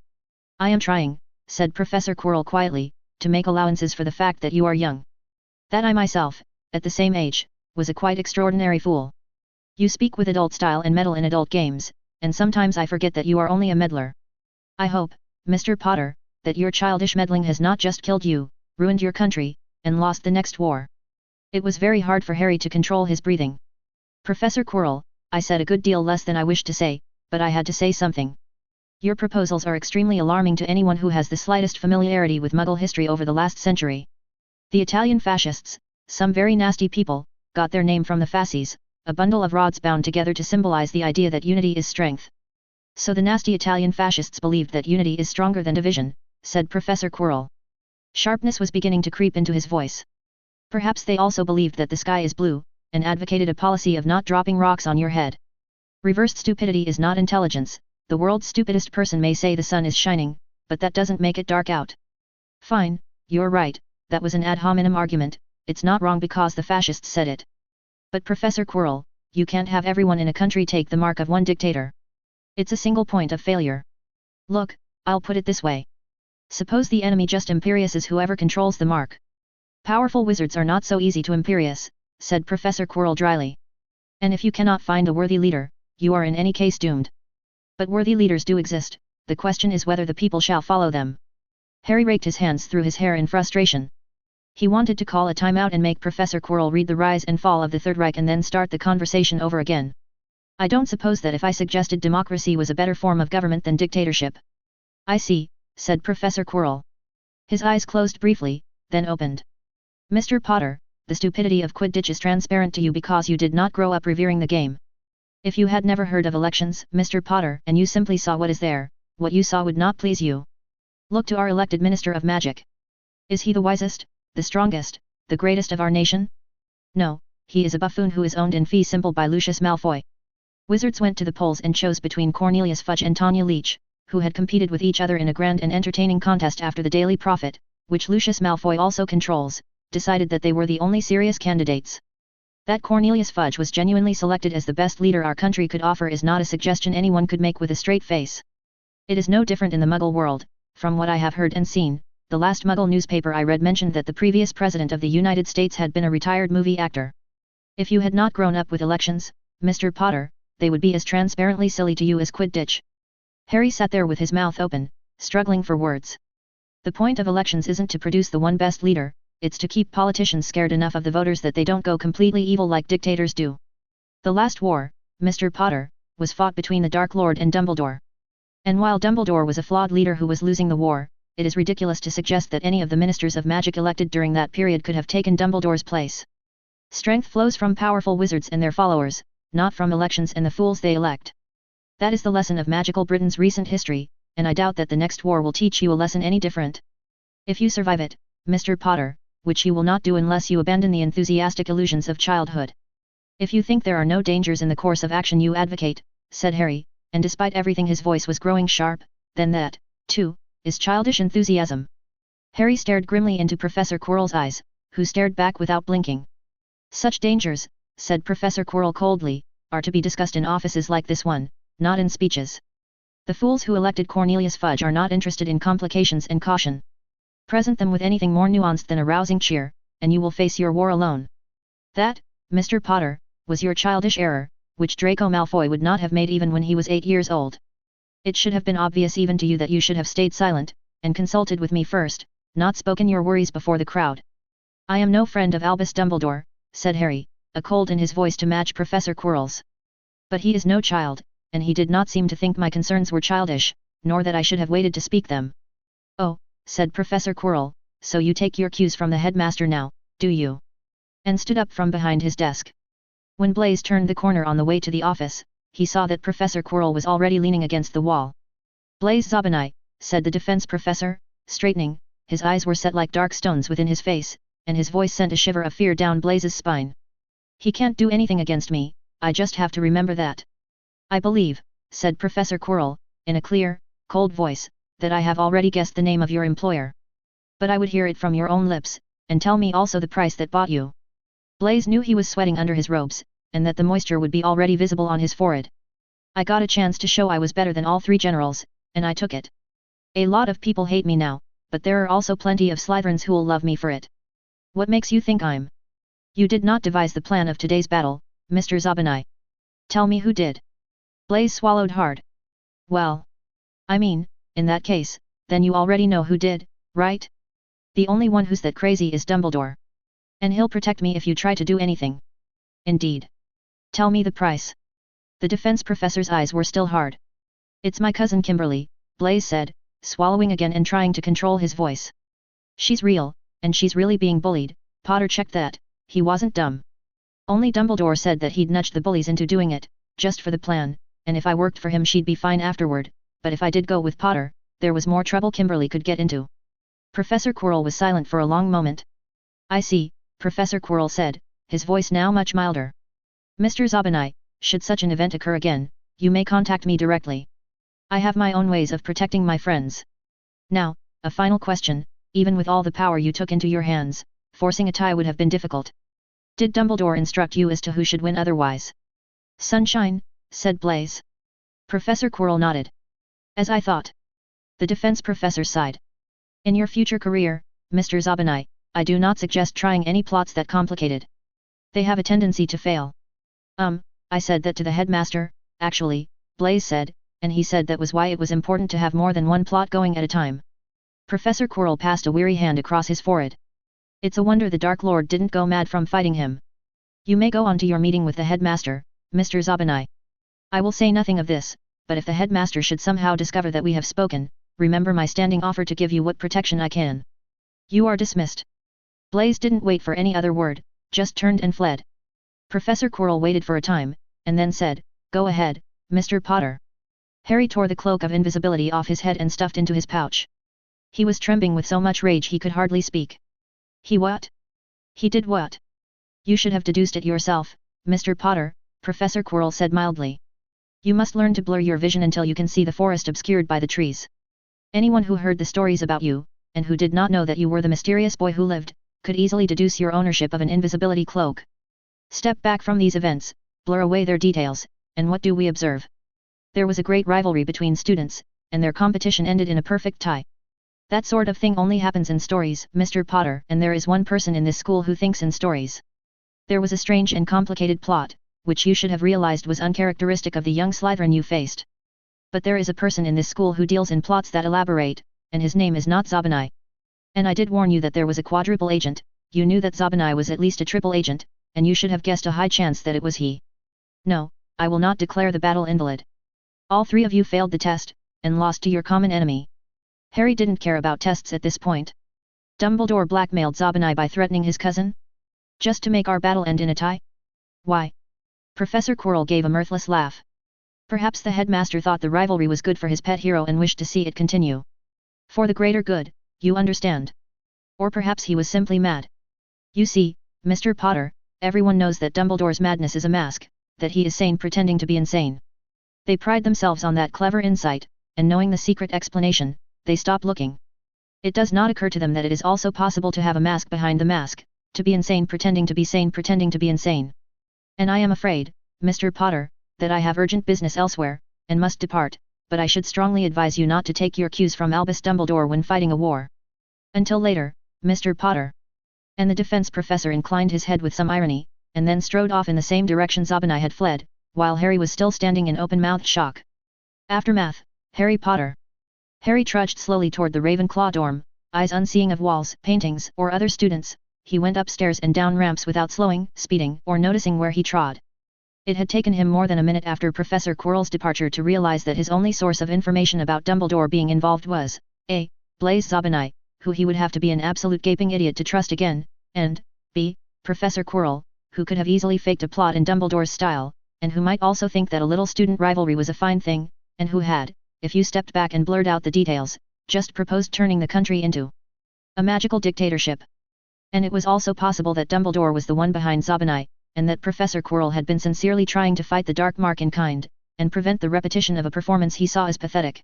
I am trying, said Professor Quirrell quietly, to make allowances for the fact that you are young. That I myself, at the same age, was a quite extraordinary fool. You speak with adult style and meddle in adult games, and sometimes I forget that you are only a meddler. I hope, Mr. Potter, that your childish meddling has not just killed you, ruined your country, and lost the next war. It was very hard for Harry to control his breathing. Professor Quirrell, I said a good deal less than I wished to say, but I had to say something. Your proposals are extremely alarming to anyone who has the slightest familiarity with Muggle history over the last century. The Italian fascists, some very nasty people, got their name from the fasces, a bundle of rods bound together to symbolize the idea that unity is strength. So the nasty Italian fascists believed that unity is stronger than division, said Professor Quirrell. Sharpness was beginning to creep into his voice. Perhaps they also believed that the sky is blue, and advocated a policy of not dropping rocks on your head. Reversed stupidity is not intelligence. The world's stupidest person may say the sun is shining, but that doesn't make it dark out. Fine, you're right, that was an ad hominem argument, it's not wrong because the fascists said it. But Professor Quirrell, you can't have everyone in a country take the mark of one dictator. It's a single point of failure. Look, I'll put it this way. Suppose the enemy just imperiouses whoever controls the mark. Powerful wizards are not so easy to imperious, said Professor Quirrell dryly. And if you cannot find a worthy leader, you are in any case doomed. But worthy leaders do exist, the question is whether the people shall follow them. Harry raked his hands through his hair in frustration. He wanted to call a timeout and make Professor Quirrell read the rise and fall of the Third Reich and then start the conversation over again. I don't suppose that if I suggested democracy was a better form of government than dictatorship. I see, said Professor Quirrell. His eyes closed briefly, then opened. Mr. Potter, the stupidity of Quidditch is transparent to you because you did not grow up revering the game. If you had never heard of elections, Mr. Potter, and you simply saw what is there, what you saw would not please you. Look to our elected Minister of Magic. Is he the wisest, the strongest, the greatest of our nation? No, he is a buffoon who is owned in fee simple by Lucius Malfoy. Wizards went to the polls and chose between Cornelius Fudge and Tanya Leach, who had competed with each other in a grand and entertaining contest after the Daily Prophet, which Lucius Malfoy also controls, decided that they were the only serious candidates. That Cornelius Fudge was genuinely selected as the best leader our country could offer is not a suggestion anyone could make with a straight face. It is no different in the Muggle world. From what I have heard and seen, the last Muggle newspaper I read mentioned that the previous President of the United States had been a retired movie actor. If you had not grown up with elections, Mr. Potter, they would be as transparently silly to you as Quidditch. Harry sat there with his mouth open, struggling for words. The point of elections isn't to produce the one best leader, it's to keep politicians scared enough of the voters that they don't go completely evil like dictators do. The last war, Mr. Potter, was fought between the Dark Lord and Dumbledore. And while Dumbledore was a flawed leader who was losing the war, it is ridiculous to suggest that any of the ministers of magic elected during that period could have taken Dumbledore's place. Strength flows from powerful wizards and their followers, not from elections and the fools they elect. That is the lesson of magical Britain's recent history, and I doubt that the next war will teach you a lesson any different. If you survive it, Mr. Potter, which you will not do unless you abandon the enthusiastic illusions of childhood. If you think there are no dangers in the course of action you advocate, said Harry, and despite everything his voice was growing sharp, then that, too, is childish enthusiasm. Harry stared grimly into Professor Quirrell's eyes, who stared back without blinking. Such dangers, said Professor Quirrell coldly, are to be discussed in offices like this one, not in speeches. The fools who elected Cornelius Fudge are not interested in complications and caution. Present them with anything more nuanced than a rousing cheer, and you will face your war alone. That, Mr. Potter, was your childish error, which Draco Malfoy would not have made even when he was 8 years old. It should have been obvious even to you that you should have stayed silent, and consulted with me first, not spoken your worries before the crowd. I am no friend of Albus Dumbledore, said Harry, a cold in his voice to match Professor Quirrell's. But he is no child, and he did not seem to think my concerns were childish, nor that I should have waited to speak them. Oh, said Professor Quirrell, so you take your cues from the headmaster now, do you? And stood up from behind his desk. When Blaise turned the corner on the way to the office, he saw that Professor Quirrell was already leaning against the wall. Blaise Zabinai, said the defense professor, straightening, his eyes were set like dark stones within his face, and his voice sent a shiver of fear down Blaise's spine. He can't do anything against me, I just have to remember that. I believe, said Professor Quirrell, in a clear, cold voice, that I have already guessed the name of your employer. But I would hear it from your own lips, and tell me also the price that bought you. Blaise knew he was sweating under his robes, and that the moisture would be already visible on his forehead. I got a chance to show I was better than all 3 generals, and I took it. A lot of people hate me now, but there are also plenty of Slytherins who'll love me for it. What makes you think I'm? You did not devise the plan of today's battle, Mr. Zabinai. Tell me who did. Blaise swallowed hard. Well, I mean, in that case, then you already know who did, right? The only one who's that crazy is Dumbledore. And he'll protect me if you try to do anything. Indeed. Tell me the price. The defense professor's eyes were still hard. It's my cousin Kimberly, Blaise said, swallowing again and trying to control his voice. She's real, and she's really being bullied. Potter checked that, he wasn't dumb. Only Dumbledore said that he'd nudged the bullies into doing it, just for the plan, and if I worked for him she'd be fine afterward, but if I did go with Potter, there was more trouble Kimberly could get into. Professor Quirrell was silent for a long moment. I see, Professor Quirrell said, his voice now much milder. Mr. Zabinai, should such an event occur again, you may contact me directly. I have my own ways of protecting my friends. Now, a final question, even with all the power you took into your hands, forcing a tie would have been difficult. Did Dumbledore instruct you as to who should win otherwise? Sunshine, said Blaise. Professor Quirrell nodded. As I thought. The defense professor sighed. In your future career, Mr. Zabinai, I do not suggest trying any plots that complicated. They have a tendency to fail. I said that to the headmaster, actually, Blaise said, and he said that was why it was important to have more than one plot going at a time. Professor Quirrell passed a weary hand across his forehead. It's a wonder the Dark Lord didn't go mad from fighting him. You may go on to your meeting with the headmaster, Mr. Zabinai. I will say nothing of this, but if the headmaster should somehow discover that we have spoken, remember my standing offer to give you what protection I can. You are dismissed. Blaise didn't wait for any other word, just turned and fled. Professor Quirrell waited for a time, and then said, Go ahead, Mr. Potter. Harry tore the cloak of invisibility off his head and stuffed into his pouch. He was trembling with so much rage he could hardly speak. He what? He did what? You should have deduced it yourself, Mr. Potter, Professor Quirrell said mildly. You must learn to blur your vision until you can see the forest obscured by the trees. Anyone who heard the stories about you, and who did not know that you were the mysterious boy who lived, could easily deduce your ownership of an invisibility cloak. Step back from these events, blur away their details, and what do we observe? There was a great rivalry between students, and their competition ended in a perfect tie. That sort of thing only happens in stories, Mr. Potter, and there is one person in this school who thinks in stories. There was a strange and complicated plot, which you should have realized was uncharacteristic of the young Slytherin you faced. But there is a person in this school who deals in plots that elaborate, and his name is not Zabanai. And I did warn you that there was a quadruple agent. You knew that Zabanai was at least a triple agent, and you should have guessed a high chance that it was he. No, I will not declare the battle invalid. All three of you failed the test, and lost to your common enemy. Harry didn't care about tests at this point. Dumbledore blackmailed Zabanai by threatening his cousin? Just to make our battle end in a tie? Why? Professor Quirrell gave a mirthless laugh. Perhaps the headmaster thought the rivalry was good for his pet hero and wished to see it continue. For the greater good, you understand. Or perhaps he was simply mad. You see, Mr. Potter, everyone knows that Dumbledore's madness is a mask, that he is sane pretending to be insane. They pride themselves on that clever insight, and knowing the secret explanation, they stop looking. It does not occur to them that it is also possible to have a mask behind the mask, to be insane pretending to be sane pretending to be insane. And I am afraid, Mr. Potter, that I have urgent business elsewhere, and must depart, but I should strongly advise you not to take your cues from Albus Dumbledore when fighting a war. Until later, Mr. Potter. And the defense professor inclined his head with some irony, and then strode off in the same direction Zabanai had fled, while Harry was still standing in open-mouthed shock. Aftermath, Harry Potter. Harry trudged slowly toward the Ravenclaw dorm, eyes unseeing of walls, paintings, or other students. He went upstairs and down ramps without slowing, speeding, or noticing where he trod. It had taken him more than a minute after Professor Quirrell's departure to realize that his only source of information about Dumbledore being involved was, a. Blaise Zabanai, who he would have to be an absolute gaping idiot to trust again, and, b. Professor Quirrell, who could have easily faked a plot in Dumbledore's style, and who might also think that a little student rivalry was a fine thing, and who had, if you stepped back and blurred out the details, just proposed turning the country into a magical dictatorship. And it was also possible that Dumbledore was the one behind Zabanai, and that Professor Quirrell had been sincerely trying to fight the dark mark in kind, and prevent the repetition of a performance he saw as pathetic.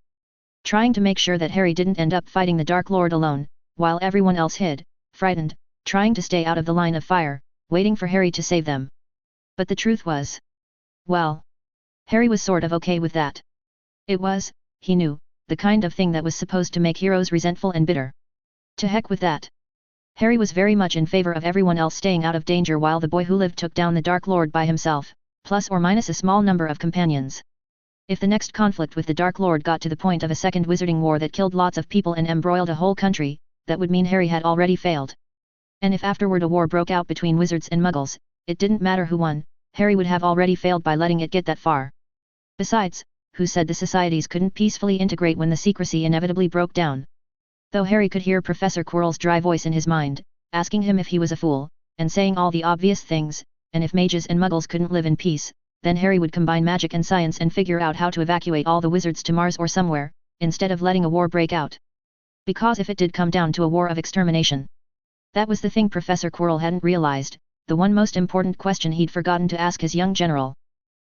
Trying to make sure that Harry didn't end up fighting the Dark Lord alone, while everyone else hid, frightened, trying to stay out of the line of fire, waiting for Harry to save them. But the truth was, well, Harry was sort of okay with that. It was, he knew, the kind of thing that was supposed to make heroes resentful and bitter. To heck with that. Harry was very much in favor of everyone else staying out of danger while the boy who lived took down the Dark Lord by himself, plus or minus a small number of companions. If the next conflict with the Dark Lord got to the point of a second wizarding war that killed lots of people and embroiled a whole country, that would mean Harry had already failed. And if afterward a war broke out between wizards and muggles, it didn't matter who won, Harry would have already failed by letting it get that far. Besides, who said the societies couldn't peacefully integrate when the secrecy inevitably broke down? Though Harry could hear Professor Quirrell's dry voice in his mind, asking him if he was a fool, and saying all the obvious things, and if mages and muggles couldn't live in peace, then Harry would combine magic and science and figure out how to evacuate all the wizards to Mars or somewhere, instead of letting a war break out. Because if it did come down to a war of extermination, that was the thing Professor Quirrell hadn't realized, the one most important question he'd forgotten to ask his young general.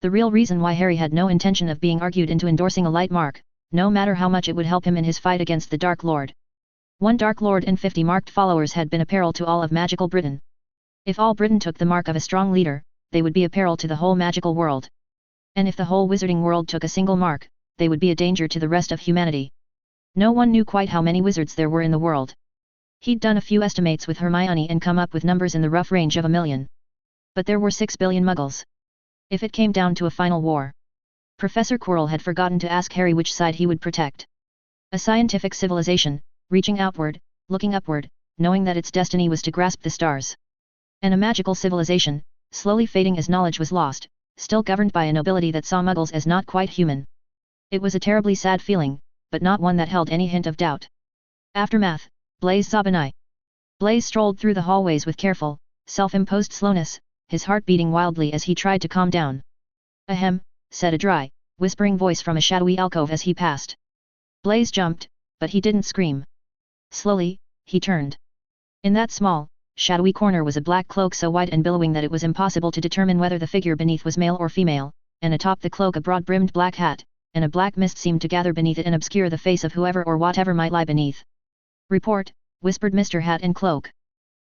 The real reason why Harry had no intention of being argued into endorsing a light mark, no matter how much it would help him in his fight against the Dark Lord. One Dark Lord and 50 marked followers had been a peril to all of magical Britain. If all Britain took the mark of a strong leader, they would be a peril to the whole magical world. And if the whole wizarding world took a single mark, they would be a danger to the rest of humanity. No one knew quite how many wizards there were in the world. He'd done a few estimates with Hermione and come up with numbers in the rough range of 1 million. But there were 6 billion muggles. If it came down to a final war, Professor Quirrell had forgotten to ask Harry which side he would protect. A scientific civilization, reaching outward, looking upward, knowing that its destiny was to grasp the stars. And a magical civilization, slowly fading as knowledge was lost, still governed by a nobility that saw muggles as not quite human. It was a terribly sad feeling, but not one that held any hint of doubt. Aftermath, Blaise Zabanai. Blaise strolled through the hallways with careful, self-imposed slowness, his heart beating wildly as he tried to calm down. Ahem, said a dry, whispering voice from a shadowy alcove as he passed. Blaise jumped, but he didn't scream. Slowly, he turned. In that small, shadowy corner was a black cloak so white and billowing that it was impossible to determine whether the figure beneath was male or female, and atop the cloak a broad-brimmed black hat, and a black mist seemed to gather beneath it and obscure the face of whoever or whatever might lie beneath. "Report," whispered Mr. Hat and Cloak.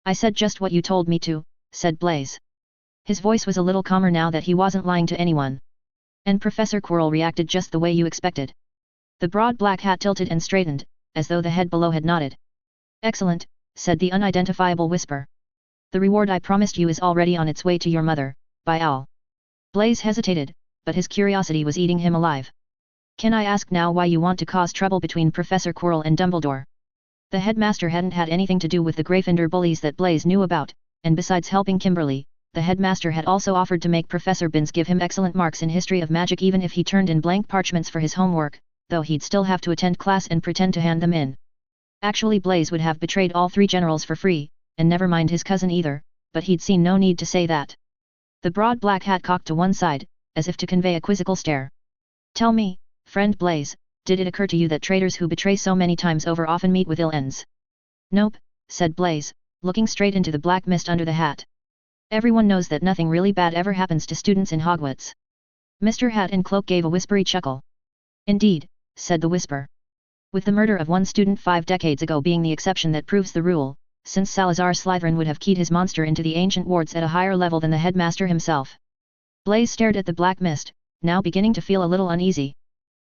"I said just what you told me to," said Blaze. His voice was a little calmer now that he wasn't lying to anyone. "And Professor Quirrell reacted just the way you expected." The broad black hat tilted and straightened, as though the head below had nodded. "Excellent," said the unidentifiable whisper. "The reward I promised you is already on its way to your mother, by owl." Blaze hesitated, but his curiosity was eating him alive. "Can I ask now why you want to cause trouble between Professor Quirrell and Dumbledore?" The headmaster hadn't had anything to do with the Gryffindor bullies that Blaze knew about, and besides helping Kimberly, the headmaster had also offered to make Professor Binns give him excellent marks in history of magic even if he turned in blank parchments for his homework, though he'd still have to attend class and pretend to hand them in. Actually Blaze would have betrayed all three generals for free, and never mind his cousin either, but he'd seen no need to say that. The broad black hat cocked to one side, as if to convey a quizzical stare. "Tell me, friend Blaze, did it occur to you that traitors who betray so many times over often meet with ill ends?" "Nope," said Blaze, looking straight into the black mist under the hat. "Everyone knows that nothing really bad ever happens to students in Hogwarts." Mr. Hat and Cloak gave a whispery chuckle. "Indeed," said the whisper. "With the murder of one student 5 decades ago being the exception that proves the rule, since Salazar Slytherin would have keyed his monster into the ancient wards at a higher level than the headmaster himself." Blaze stared at the black mist, now beginning to feel a little uneasy.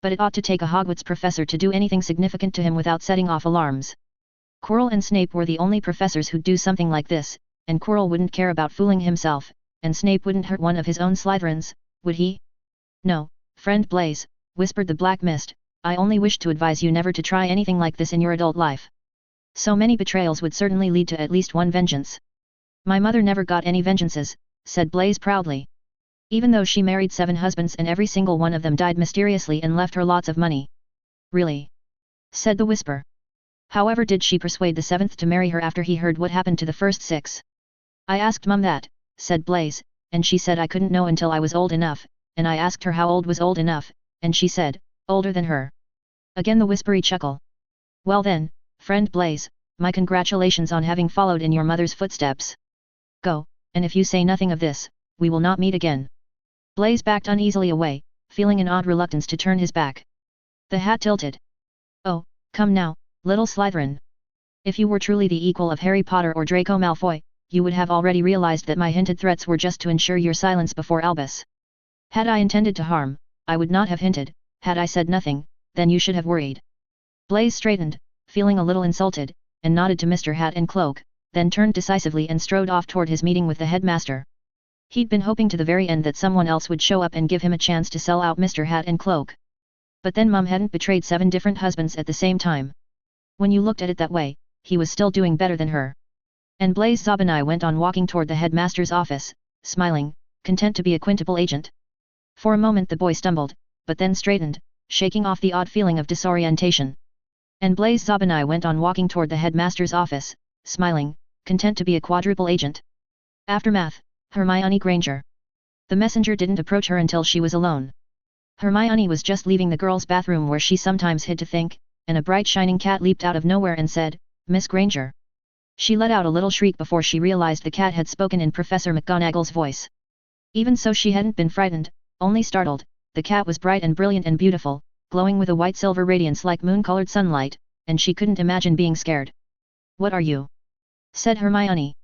But it ought to take a Hogwarts professor to do anything significant to him without setting off alarms. Quirrell and Snape were the only professors who'd do something like this, and Quirrell wouldn't care about fooling himself, and Snape wouldn't hurt one of his own Slytherins, would he? "No, friend Blaze," whispered the black mist, "I only wish to advise you never to try anything like this in your adult life. So many betrayals would certainly lead to at least one vengeance." "My mother never got any vengeances," said Blaze proudly. "Even though she married 7 husbands and every single one of them died mysteriously and left her lots of money." "Really?" said the whisper. "However did she persuade the 7th to marry her after he heard what happened to the first 6? "I asked Mum that," said Blaze, "and she said I couldn't know until I was old enough, and I asked her how old was old enough, and she said, older than her." Again the whispery chuckle. "Well then, friend Blaze, my congratulations on having followed in your mother's footsteps. Go, and if you say nothing of this, we will not meet again." Blaze backed uneasily away, feeling an odd reluctance to turn his back. The hat tilted. "Oh, come now, little Slytherin. If you were truly the equal of Harry Potter or Draco Malfoy, you would have already realized that my hinted threats were just to ensure your silence before Albus. Had I intended to harm, I would not have hinted. Had I said nothing, then you should have worried." Blaze straightened, feeling a little insulted, and nodded to Mr. Hat and Cloak, then turned decisively and strode off toward his meeting with the headmaster. He'd been hoping to the very end that someone else would show up and give him a chance to sell out Mr. Hat and Cloak. But then Mum hadn't betrayed 7 different husbands at the same time. When you looked at it that way, he was still doing better than her. And Blaze Zabinai went on walking toward the headmaster's office, smiling, content to be a quintuple agent. For a moment the boy stumbled, but then straightened, shaking off the odd feeling of disorientation. And Blaze Zabinai went on walking toward the headmaster's office, smiling, content to be a quadruple agent. Aftermath, Hermione Granger. The messenger didn't approach her until she was alone. Hermione was just leaving the girls' bathroom where she sometimes hid to think, and a bright shining cat leaped out of nowhere and said, "Miss Granger." She let out a little shriek before she realized the cat had spoken in Professor McGonagall's voice. Even so she hadn't been frightened, only startled. The cat was bright and brilliant and beautiful, glowing with a white-silver radiance like moon-colored sunlight, and she couldn't imagine being scared. "What are you?" said Hermione.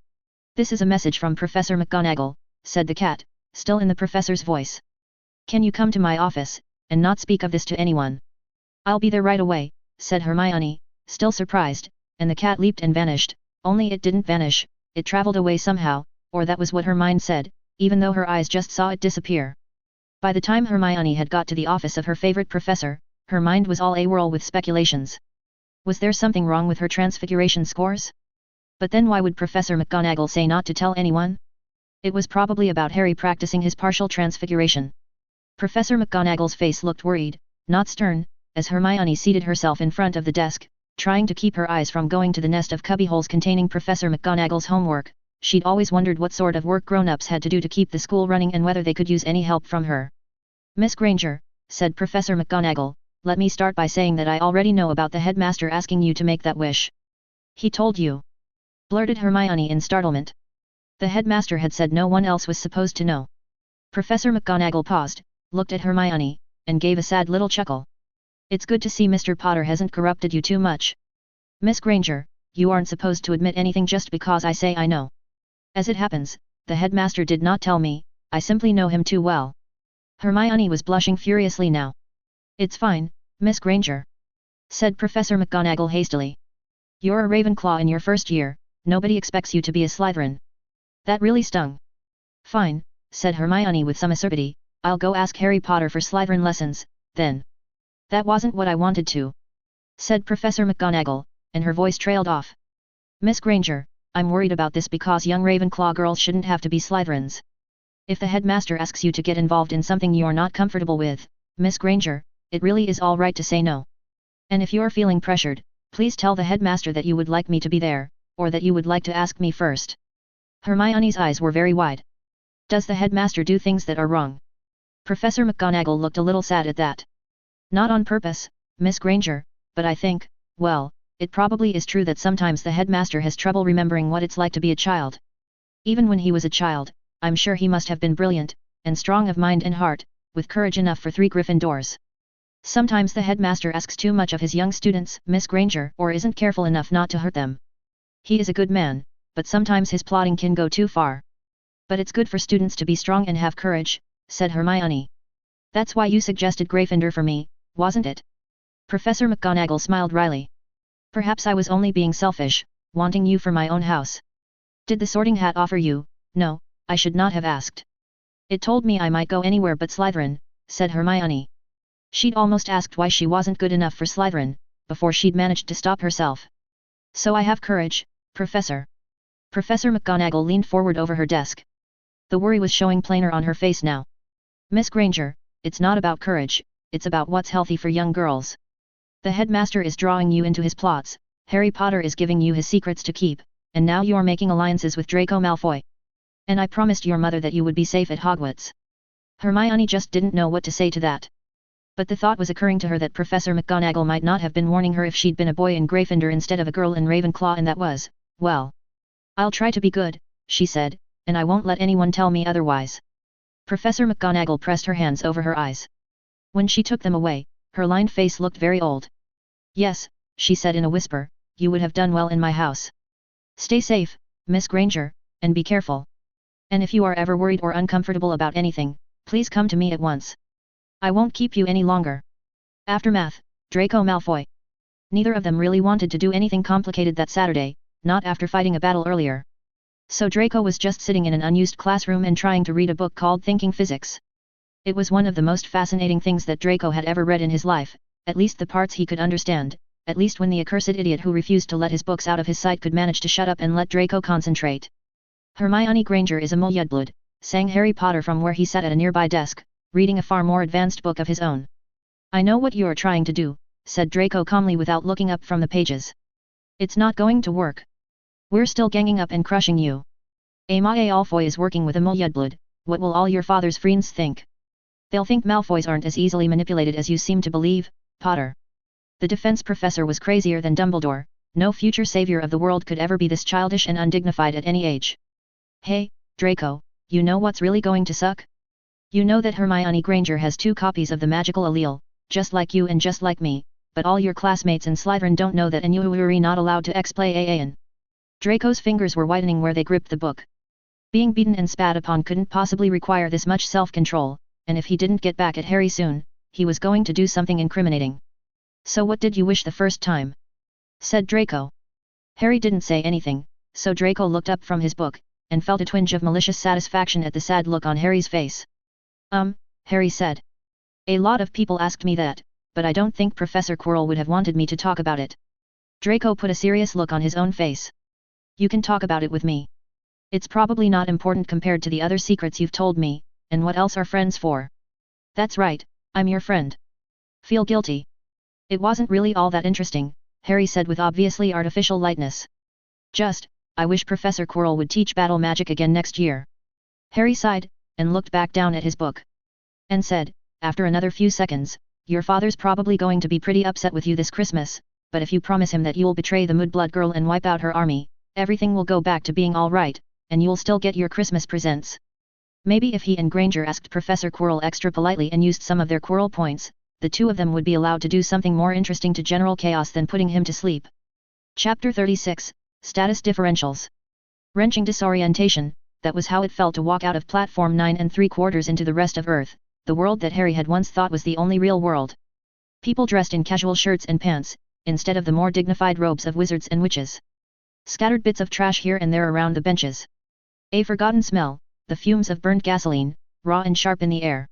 "This is a message from Professor McGonagall," said the cat, still in the professor's voice. "Can you come to my office, and not speak of this to anyone?" "I'll be there right away," said Hermione, still surprised, and the cat leaped and vanished, only it didn't vanish, it traveled away somehow, or that was what her mind said, even though her eyes just saw it disappear. By the time Hermione had got to the office of her favorite professor, her mind was all a-whirl with speculations. Was there something wrong with her transfiguration scores? But then why would Professor McGonagall say not to tell anyone? It was probably about Harry practicing his partial transfiguration. Professor McGonagall's face looked worried, not stern, as Hermione seated herself in front of the desk, trying to keep her eyes from going to the nest of cubbyholes containing Professor McGonagall's homework. She'd always wondered what sort of work grown-ups had to do to keep the school running and whether they could use any help from her. "Miss Granger," said Professor McGonagall, "let me start by saying that I already know about the headmaster asking you to make that wish." "He told you?" blurted Hermione in startlement. The headmaster had said no one else was supposed to know. Professor McGonagall paused, looked at Hermione, and gave a sad little chuckle. It's good to see Mr. Potter hasn't corrupted you too much. Miss Granger, you aren't supposed to admit anything just because I say I know. As it happens, the headmaster did not tell me, I simply know him too well. Hermione was blushing furiously now. It's fine, Miss Granger, said Professor McGonagall hastily. You're a Ravenclaw in your first year, nobody expects you to be a Slytherin. That really stung. Fine, said Hermione with some acerbity, I'll go ask Harry Potter for Slytherin lessons, then. That wasn't what I wanted to, said Professor McGonagall, and her voice trailed off. Miss Granger, I'm worried about this because young Ravenclaw girls shouldn't have to be Slytherins. If the headmaster asks you to get involved in something you're not comfortable with, Miss Granger, it really is all right to say no. And if you're feeling pressured, please tell the headmaster that you would like me to be there, or that you would like to ask me first. Hermione's eyes were very wide. Does the headmaster do things that are wrong? Professor McGonagall looked a little sad at that. Not on purpose, Miss Granger, but I think, well, it probably is true that sometimes the headmaster has trouble remembering what it's like to be a child. Even when he was a child, I'm sure he must have been brilliant, and strong of mind and heart, with courage enough for 3 Gryffindors. Sometimes the headmaster asks too much of his young students, Miss Granger, or isn't careful enough not to hurt them. He is a good man, but sometimes his plotting can go too far. But it's good for students to be strong and have courage, said Hermione. That's why you suggested Gryffindor for me, wasn't it? Professor McGonagall smiled wryly. Perhaps I was only being selfish, wanting you for my own house. Did the Sorting Hat offer you? No, I should not have asked. It told me I might go anywhere but Slytherin, said Hermione. She'd almost asked why she wasn't good enough for Slytherin, before she'd managed to stop herself. So I have courage, Professor. Professor McGonagall leaned forward over her desk. The worry was showing plainer on her face now. Miss Granger, it's not about courage, it's about what's healthy for young girls. The headmaster is drawing you into his plots, Harry Potter is giving you his secrets to keep, and now you're making alliances with Draco Malfoy. And I promised your mother that you would be safe at Hogwarts. Hermione just didn't know what to say to that. But the thought was occurring to her that Professor McGonagall might not have been warning her if she'd been a boy in Gryffindor instead of a girl in Ravenclaw, and that was, well. I'll try to be good, she said, and I won't let anyone tell me otherwise. Professor McGonagall pressed her hands over her eyes. When she took them away, her lined face looked very old. Yes, she said in a whisper, you would have done well in my house. Stay safe, Miss Granger, and be careful. And if you are ever worried or uncomfortable about anything, please come to me at once. I won't keep you any longer. Aftermath, Draco Malfoy. Neither of them really wanted to do anything complicated that Saturday, not after fighting a battle earlier. So Draco was just sitting in an unused classroom and trying to read a book called Thinking Physics. It was one of the most fascinating things that Draco had ever read in his life, at least the parts he could understand, at least when the accursed idiot who refused to let his books out of his sight could manage to shut up and let Draco concentrate. Hermione Granger is a Muldblood, sang Harry Potter from where he sat at a nearby desk, reading a far more advanced book of his own. I know what you're trying to do, said Draco calmly without looking up from the pages. It's not going to work. We're still ganging up and crushing you. Amae Malfoy is working with a Muldblood, what will all your father's friends think? They'll think Malfoys aren't as easily manipulated as you seem to believe, Potter. The defense professor was crazier than Dumbledore, no future savior of the world could ever be this childish and undignified at any age. Hey, Draco, you know what's really going to suck? You know that Hermione Granger has 2 copies of the magical allele, just like you and just like me, but all your classmates in Slytherin don't know that, and you're not allowed to explain AAN. Draco's fingers were whitening where they gripped the book. Being beaten and spat upon couldn't possibly require this much self-control, and if he didn't get back at Harry soon, he was going to do something incriminating. So what did you wish the first time? Said Draco. Harry didn't say anything, so Draco looked up from his book, and felt a twinge of malicious satisfaction at the sad look on Harry's face. Harry said. A lot of people asked me that, but I don't think Professor Quirrell would have wanted me to talk about it. Draco put a serious look on his own face. You can talk about it with me. It's probably not important compared to the other secrets you've told me, and what else are friends for? That's right, I'm your friend. Feel guilty? It wasn't really all that interesting, Harry said with obviously artificial lightness. I wish Professor Quirrell would teach battle magic again next year. Harry sighed, and looked back down at his book. And said, after another few seconds, your father's probably going to be pretty upset with you this Christmas, but if you promise him that you'll betray the Mudblood girl and wipe out her army, everything will go back to being all right, and you'll still get your Christmas presents. Maybe if he and Granger asked Professor Quirrell extra politely and used some of their Quirrell points, the two of them would be allowed to do something more interesting to General Chaos than putting him to sleep. Chapter 36, Status Differentials. Wrenching disorientation, that was how it felt to walk out of Platform 9 3/4 into the rest of Earth, the world that Harry had once thought was the only real world. People dressed in casual shirts and pants, instead of the more dignified robes of wizards and witches. Scattered bits of trash here and there around the benches. A forgotten smell, the fumes of burned gasoline, raw and sharp in the air.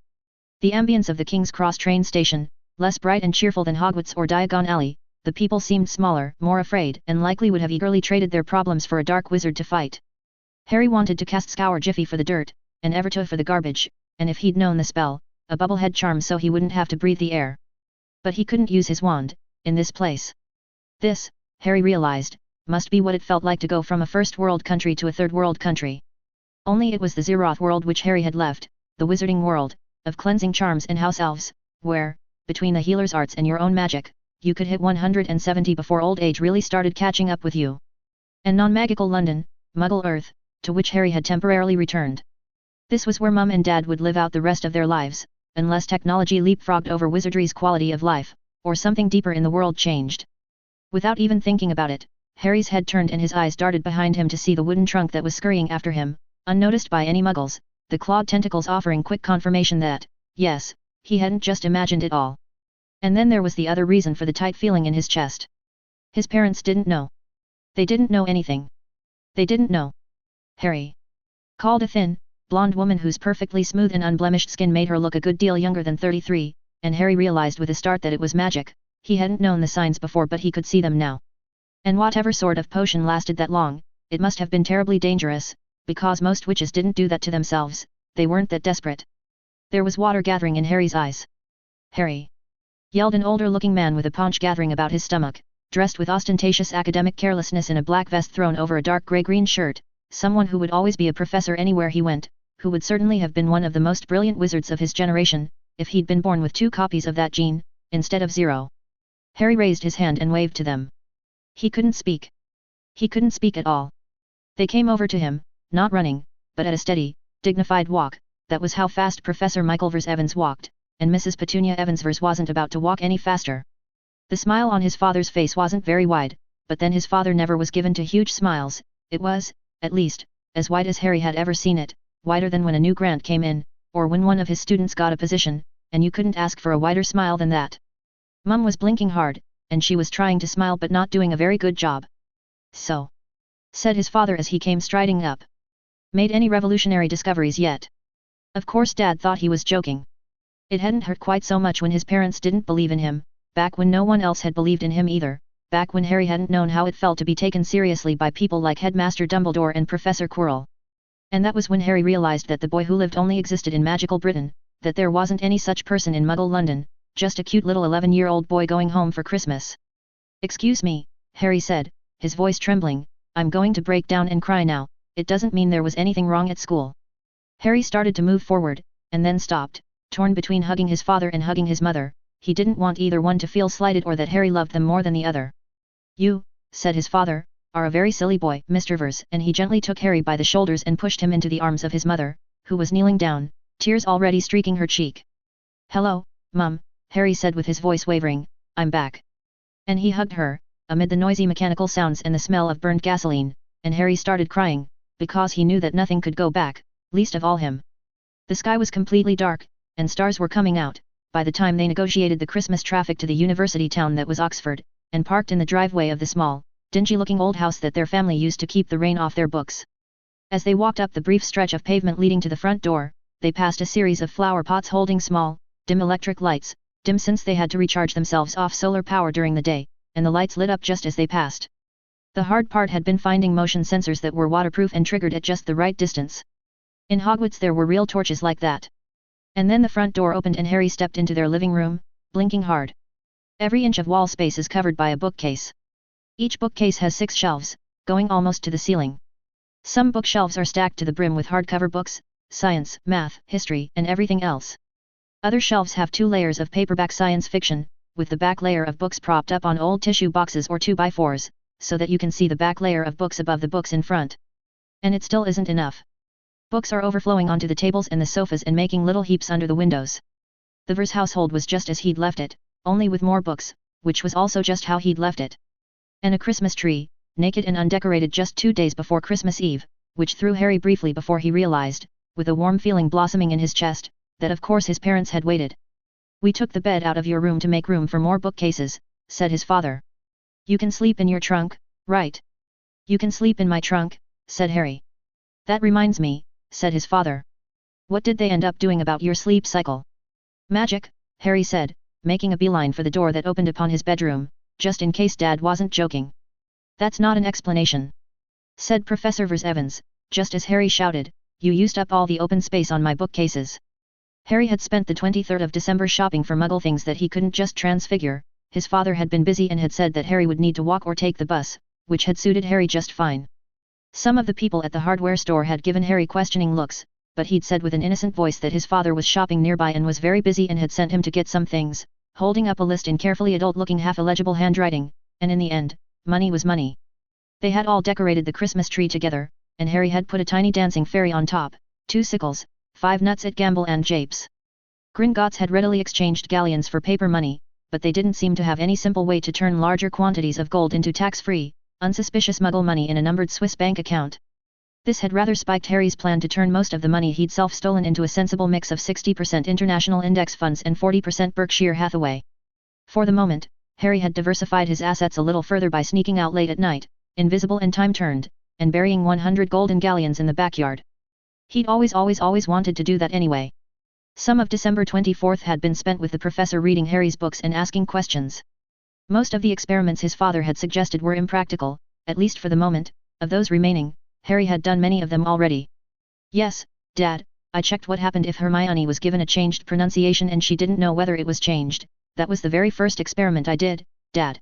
The ambience of the King's Cross train station, less bright and cheerful than Hogwarts or Diagon Alley, the people seemed smaller, more afraid, and likely would have eagerly traded their problems for a dark wizard to fight. Harry wanted to cast Scour Jiffy for the dirt, and Everto for the garbage, and if he'd known the spell, a bubblehead charm so he wouldn't have to breathe the air. But he couldn't use his wand, in this place. This, Harry realized, must be what it felt like to go from a first world country to a third world country. Only it was the Zeroth world which Harry had left, the wizarding world, of cleansing charms and house elves, where, between the healer's arts and your own magic, you could hit 170 before old age really started catching up with you. And non-magical London, Muggle Earth, to which Harry had temporarily returned. This was where Mum and Dad would live out the rest of their lives, unless technology leapfrogged over wizardry's quality of life, or something deeper in the world changed. Without even thinking about it, Harry's head turned and his eyes darted behind him to see the wooden trunk that was scurrying after him, unnoticed by any Muggles, the clawed tentacles offering quick confirmation that, yes, he hadn't just imagined it all. And then there was the other reason for the tight feeling in his chest. His parents didn't know. They didn't know anything. They didn't know. Harry called a thin, blonde woman whose perfectly smooth and unblemished skin made her look a good deal younger than 33, and Harry realized with a start that it was magic. He hadn't known the signs before but he could see them now. And whatever sort of potion lasted that long, it must have been terribly dangerous, because most witches didn't do that to themselves, they weren't that desperate. There was water gathering in Harry's eyes. Harry! Yelled an older-looking man with a paunch gathering about his stomach, dressed with ostentatious academic carelessness in a black vest thrown over a dark grey-green shirt, someone who would always be a professor anywhere he went, who would certainly have been one of the most brilliant wizards of his generation, if he'd been born with 2 copies of that gene, instead of 0. Harry raised his hand and waved to them. He couldn't speak. He couldn't speak at all. They came over to him, not running, but at a steady, dignified walk. That was how fast Professor Michaelvers Evans walked, and Mrs. Petunia Evansvers wasn't about to walk any faster. The smile on his father's face wasn't very wide, but then his father never was given to huge smiles. It was, at least, as wide as Harry had ever seen it, wider than when a new grant came in, or when one of his students got a position, and you couldn't ask for a wider smile than that. Mum was blinking hard, and she was trying to smile but not doing a very good job. So, said his father as he came striding up. Made any revolutionary discoveries yet? Of course Dad thought he was joking. It hadn't hurt quite so much when his parents didn't believe in him, back when no one else had believed in him either, back when Harry hadn't known how it felt to be taken seriously by people like Headmaster Dumbledore and Professor Quirrell. And that was when Harry realized that the boy who lived only existed in magical Britain, that there wasn't any such person in Muggle London, just a cute little 11-year-old boy going home for Christmas. Excuse me, Harry said, his voice trembling, I'm going to break down and cry now, it doesn't mean there was anything wrong at school. Harry started to move forward, and then stopped, torn between hugging his father and hugging his mother. He didn't want either one to feel slighted or that Harry loved them more than the other. You, said his father, are a very silly boy, Mr. Vers, and he gently took Harry by the shoulders and pushed him into the arms of his mother, who was kneeling down, tears already streaking her cheek. Hello, Mum, Harry said with his voice wavering, I'm back. And he hugged her, amid the noisy mechanical sounds and the smell of burned gasoline, and Harry started crying, because he knew that nothing could go back, least of all him. The sky was completely dark, and stars were coming out, by the time they negotiated the Christmas traffic to the university town that was Oxford, and parked in the driveway of the small, dingy-looking old house that their family used to keep the rain off their books. As they walked up the brief stretch of pavement leading to the front door, they passed a series of flower pots holding small, dim electric lights, dim since they had to recharge themselves off solar power during the day, and the lights lit up just as they passed. The hard part had been finding motion sensors that were waterproof and triggered at just the right distance. In Hogwarts there were real torches like that. And then the front door opened and Harry stepped into their living room, blinking hard. Every inch of wall space is covered by a bookcase. Each bookcase has 6 shelves, going almost to the ceiling. Some bookshelves are stacked to the brim with hardcover books, science, math, history, and everything else. Other shelves have 2 layers of paperback science fiction, with the back layer of books propped up on old tissue boxes or 2x4s, so that you can see the back layer of books above the books in front. And it still isn't enough. Books are overflowing onto the tables and the sofas and making little heaps under the windows. The Vers household was just as he'd left it, only with more books, which was also just how he'd left it. And a Christmas tree, naked and undecorated just 2 days before Christmas Eve, which threw Harry briefly before he realized, with a warm feeling blossoming in his chest, that of course his parents had waited. "We took the bed out of your room to make room for more bookcases," said his father. "You can sleep in your trunk, right?" "You can sleep in my trunk," said Harry. "That reminds me," said his father. "What did they end up doing about your sleep cycle?" "Magic," Harry said, making a beeline for the door that opened upon his bedroom, just in case Dad wasn't joking. "That's not an explanation," said Professor Vers Evans, just as Harry shouted, "You used up all the open space on my bookcases." Harry had spent the 23rd of December shopping for Muggle things that he couldn't just transfigure. His father had been busy and had said that Harry would need to walk or take the bus, which had suited Harry just fine. Some of the people at the hardware store had given Harry questioning looks, but he'd said with an innocent voice that his father was shopping nearby and was very busy and had sent him to get some things, holding up a list in carefully adult-looking half-illegible handwriting, and in the end, money was money. They had all decorated the Christmas tree together, and Harry had put a tiny dancing fairy on top, 2 sickles, 5 nuts at Gamble and Japes. Gringotts had readily exchanged galleons for paper money, but they didn't seem to have any simple way to turn larger quantities of gold into tax-free, unsuspicious Muggle money in a numbered Swiss bank account. This had rather spiked Harry's plan to turn most of the money he'd self-stolen into a sensible mix of 60% international index funds and 40% Berkshire Hathaway. For the moment, Harry had diversified his assets a little further by sneaking out late at night, invisible and time-turned, and burying 100 golden galleons in the backyard. He'd always wanted to do that anyway. Some of December 24th had been spent with the professor reading Harry's books and asking questions. Most of the experiments his father had suggested were impractical, at least for the moment. Of those remaining, Harry had done many of them already. "Yes, Dad, I checked what happened if Hermione was given a changed pronunciation and she didn't know whether it was changed. That was the very first experiment I did, Dad."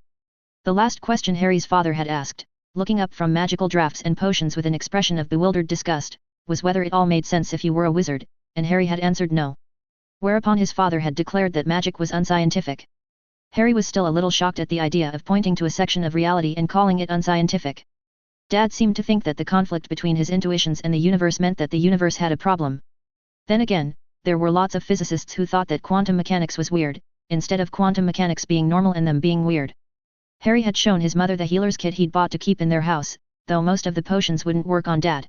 The last question Harry's father had asked, looking up from magical drafts and potions with an expression of bewildered disgust, was whether it all made sense if you were a wizard, and Harry had answered no. Whereupon his father had declared that magic was unscientific. Harry was still a little shocked at the idea of pointing to a section of reality and calling it unscientific. Dad seemed to think that the conflict between his intuitions and the universe meant that the universe had a problem. Then again, there were lots of physicists who thought that quantum mechanics was weird, instead of quantum mechanics being normal and them being weird. Harry had shown his mother the healer's kit he'd bought to keep in their house, though most of the potions wouldn't work on Dad.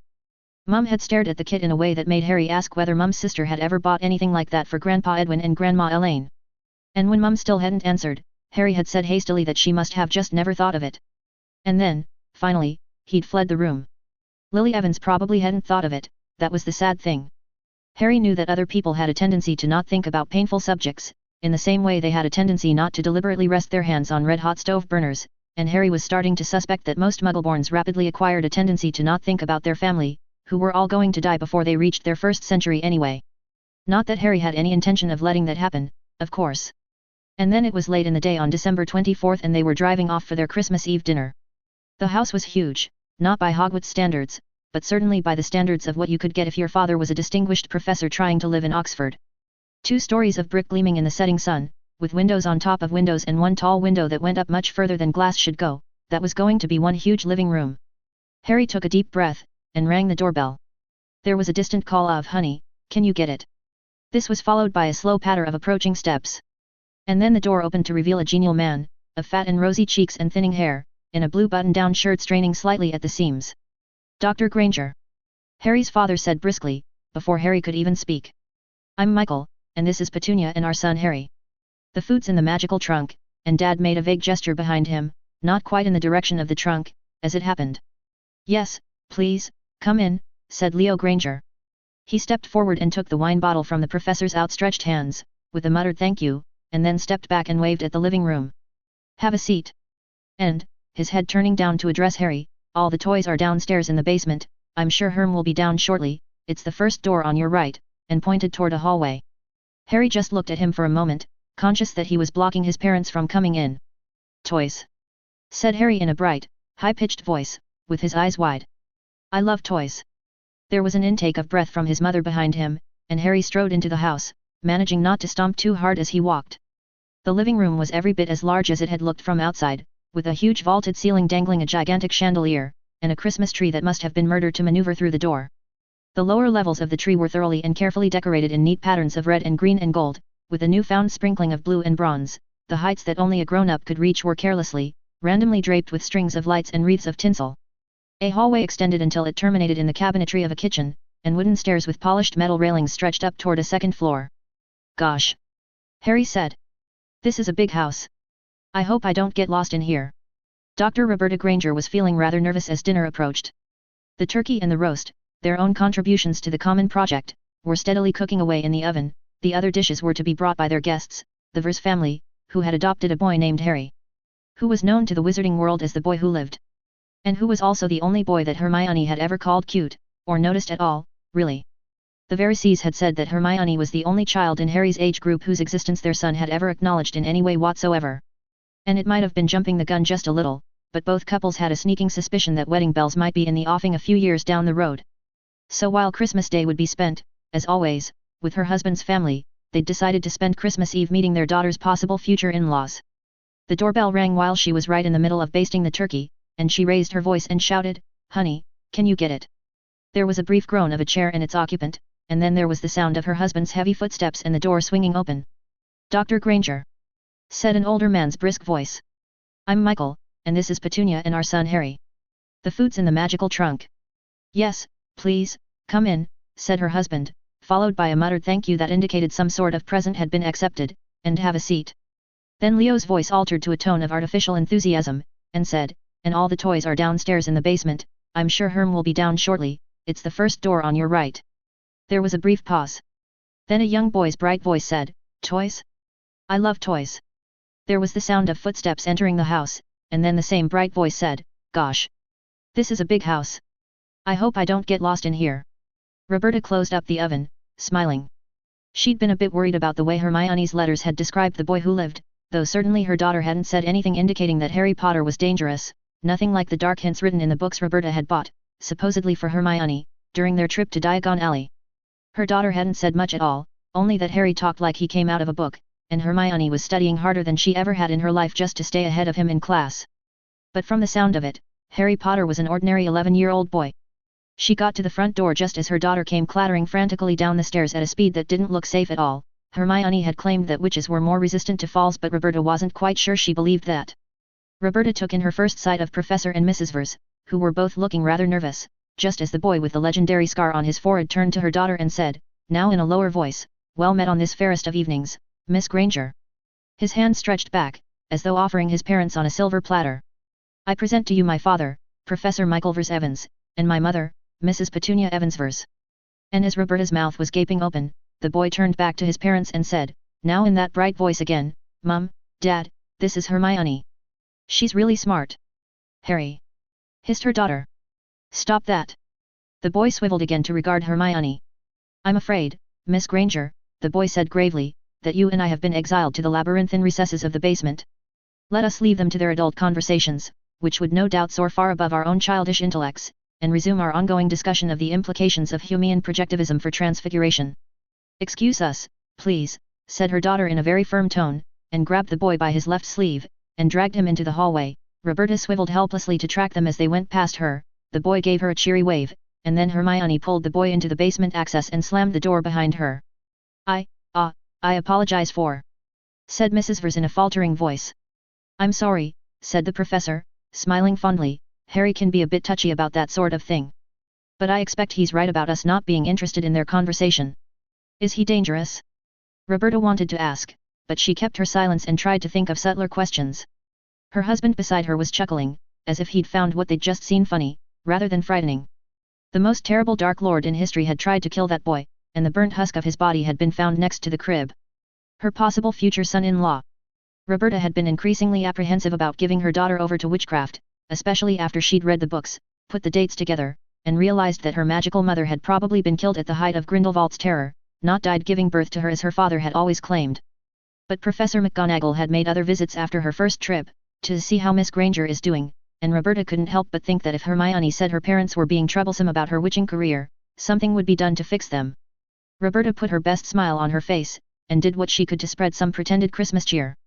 Mum had stared at the kit in a way that made Harry ask whether Mum's sister had ever bought anything like that for Grandpa Edwin and Grandma Elaine. And when Mum still hadn't answered, Harry had said hastily that she must have just never thought of it. And then, finally, he'd fled the room. Lily Evans probably hadn't thought of it, that was the sad thing. Harry knew that other people had a tendency to not think about painful subjects, in the same way they had a tendency not to deliberately rest their hands on red-hot stove burners, and Harry was starting to suspect that most Muggleborns rapidly acquired a tendency to not think about their family, who were all going to die before they reached their first century anyway. Not that Harry had any intention of letting that happen, of course. And then it was late in the day on December 24th and they were driving off for their Christmas Eve dinner. The house was huge, not by Hogwarts standards, but certainly by the standards of what you could get if your father was a distinguished professor trying to live in Oxford. 2 stories of brick gleaming in the setting sun, with windows on top of windows and one tall window that went up much further than glass should go, that was going to be one huge living room. Harry took a deep breath, and rang the doorbell. There was a distant call of, "Honey, can you get it?" This was followed by a slow patter of approaching steps. And then the door opened to reveal a genial man, of fat and rosy cheeks and thinning hair, in a blue button-down shirt straining slightly at the seams. "Dr. Granger," Harry's father said briskly, before Harry could even speak. "I'm Michael, and this is Petunia and our son Harry. The food's in the magical trunk," and Dad made a vague gesture behind him, not quite in the direction of the trunk, as it happened. "Yes, please, come in," said Leo Granger. He stepped forward and took the wine bottle from the professor's outstretched hands, with a muttered thank you, and then stepped back and waved at the living room. "Have a seat." And, his head turning down to address Harry, "All the toys are downstairs in the basement, I'm sure Herm will be down shortly, it's the first door on your right," and pointed toward a hallway. Harry just looked at him for a moment, conscious that he was blocking his parents from coming in. "Toys," said Harry in a bright, high-pitched voice, with his eyes wide. "I love toys." There was an intake of breath from his mother behind him, and Harry strode into the house, managing not to stomp too hard as he walked. The living room was every bit as large as it had looked from outside, with a huge vaulted ceiling dangling a gigantic chandelier, and a Christmas tree that must have been murdered to maneuver through the door. The lower levels of the tree were thoroughly and carefully decorated in neat patterns of red and green and gold, with a newfound sprinkling of blue and bronze. The heights that only a grown-up could reach were carelessly, randomly draped with strings of lights and wreaths of tinsel. A hallway extended until it terminated in the cabinetry of a kitchen, and wooden stairs with polished metal railings stretched up toward a second floor. Gosh! Harry said. This is a big house. I hope I don't get lost in here. Dr. Roberta Granger was feeling rather nervous as dinner approached. The turkey and the roast, their own contributions to the common project, were steadily cooking away in the oven. The other dishes were to be brought by their guests, the Vers family, who had adopted a boy named Harry, who was known to the wizarding world as the boy who lived, and who was also the only boy that Hermione had ever called cute, or noticed at all, really. The Verisees had said that Hermione was the only child in Harry's age group whose existence their son had ever acknowledged in any way whatsoever. And it might have been jumping the gun just a little, but both couples had a sneaking suspicion that wedding bells might be in the offing a few years down the road. So while Christmas Day would be spent, as always, with her husband's family, they'd decided to spend Christmas Eve meeting their daughter's possible future in-laws. The doorbell rang while she was right in the middle of basting the turkey, and she raised her voice and shouted, "Honey, can you get it?" There was a brief groan of a chair and its occupant, and then there was the sound of her husband's heavy footsteps and the door swinging open. "Dr. Granger," said an older man's brisk voice. "I'm Michael, and this is Petunia and our son Harry. The food's in the magical trunk." "Yes, please, come in," said her husband, followed by a muttered thank you that indicated some sort of present had been accepted, "and have a seat." Then Leo's voice altered to a tone of artificial enthusiasm, and said, "And all the toys are downstairs in the basement. I'm sure Herm will be down shortly, it's the first door on your right." There was a brief pause. Then a young boy's bright voice said, "Toys? I love toys." There was the sound of footsteps entering the house, and then the same bright voice said, "Gosh! This is a big house. I hope I don't get lost in here." Roberta closed up the oven, smiling. She'd been a bit worried about the way Hermione's letters had described the boy who lived, though certainly her daughter hadn't said anything indicating that Harry Potter was dangerous, nothing like the dark hints written in the books Roberta had bought, supposedly for Hermione, during their trip to Diagon Alley. Her daughter hadn't said much at all, only that Harry talked like he came out of a book, and Hermione was studying harder than she ever had in her life just to stay ahead of him in class. But from the sound of it, Harry Potter was an ordinary 11-year-old boy. She got to the front door just as her daughter came clattering frantically down the stairs at a speed that didn't look safe at all. Hermione had claimed that witches were more resistant to falls, but Roberta wasn't quite sure she believed that. Roberta took in her first sight of Professor and Mrs. Vers, who were both looking rather nervous, just as the boy with the legendary scar on his forehead turned to her daughter and said, now in a lower voice, "Well met on this fairest of evenings, Miss Granger." His hand stretched back, as though offering his parents on a silver platter. "I present to you my father, Professor Michael Vers Evans, and my mother, Mrs. Petunia Evans Vers." And as Roberta's mouth was gaping open, the boy turned back to his parents and said, now in that bright voice again, "Mum, Dad, this is Hermione. She's really smart." "Harry!" hissed her daughter. "Stop that!" The boy swiveled again to regard Hermione. "I'm afraid, Miss Granger," the boy said gravely, "that you and I have been exiled to the labyrinthine recesses of the basement. Let us leave them to their adult conversations, which would no doubt soar far above our own childish intellects, and resume our ongoing discussion of the implications of Humean projectivism for transfiguration." "Excuse us, please," said her daughter in a very firm tone, and grabbed the boy by his left sleeve, and dragged him into the hallway. Roberta swiveled helplessly to track them as they went past her. The boy gave her a cheery wave, and then Hermione pulled the boy into the basement access and slammed the door behind her. I apologize for," said Mrs. Vers in a faltering voice. "I'm sorry," said the professor, smiling fondly. "Harry can be a bit touchy about that sort of thing. But I expect he's right about us not being interested in their conversation." "Is he dangerous?" Roberta wanted to ask, but she kept her silence and tried to think of subtler questions. Her husband beside her was chuckling, as if he'd found what they'd just seen funny, rather than frightening. The most terrible Dark Lord in history had tried to kill that boy, and the burnt husk of his body had been found next to the crib. Her possible future son-in-law. Roberta had been increasingly apprehensive about giving her daughter over to witchcraft, especially after she'd read the books, put the dates together, and realized that her magical mother had probably been killed at the height of Grindelwald's terror, not died giving birth to her as her father had always claimed. But Professor McGonagall had made other visits after her first trip, to see how Miss Granger is doing, and Roberta couldn't help but think that if Hermione said her parents were being troublesome about her witching career, something would be done to fix them. Roberta put her best smile on her face, and did what she could to spread some pretended Christmas cheer.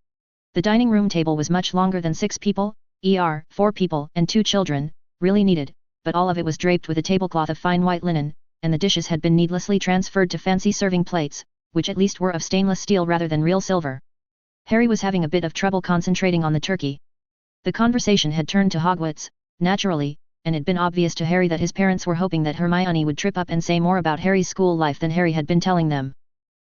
The dining room table was much longer than 6 people, 4 people and 2 children, really needed, but all of it was draped with a tablecloth of fine white linen, and the dishes had been needlessly transferred to fancy serving plates, which at least were of stainless steel rather than real silver. Harry was having a bit of trouble concentrating on the turkey. The conversation had turned to Hogwarts, naturally, and it had been obvious to Harry that his parents were hoping that Hermione would trip up and say more about Harry's school life than Harry had been telling them.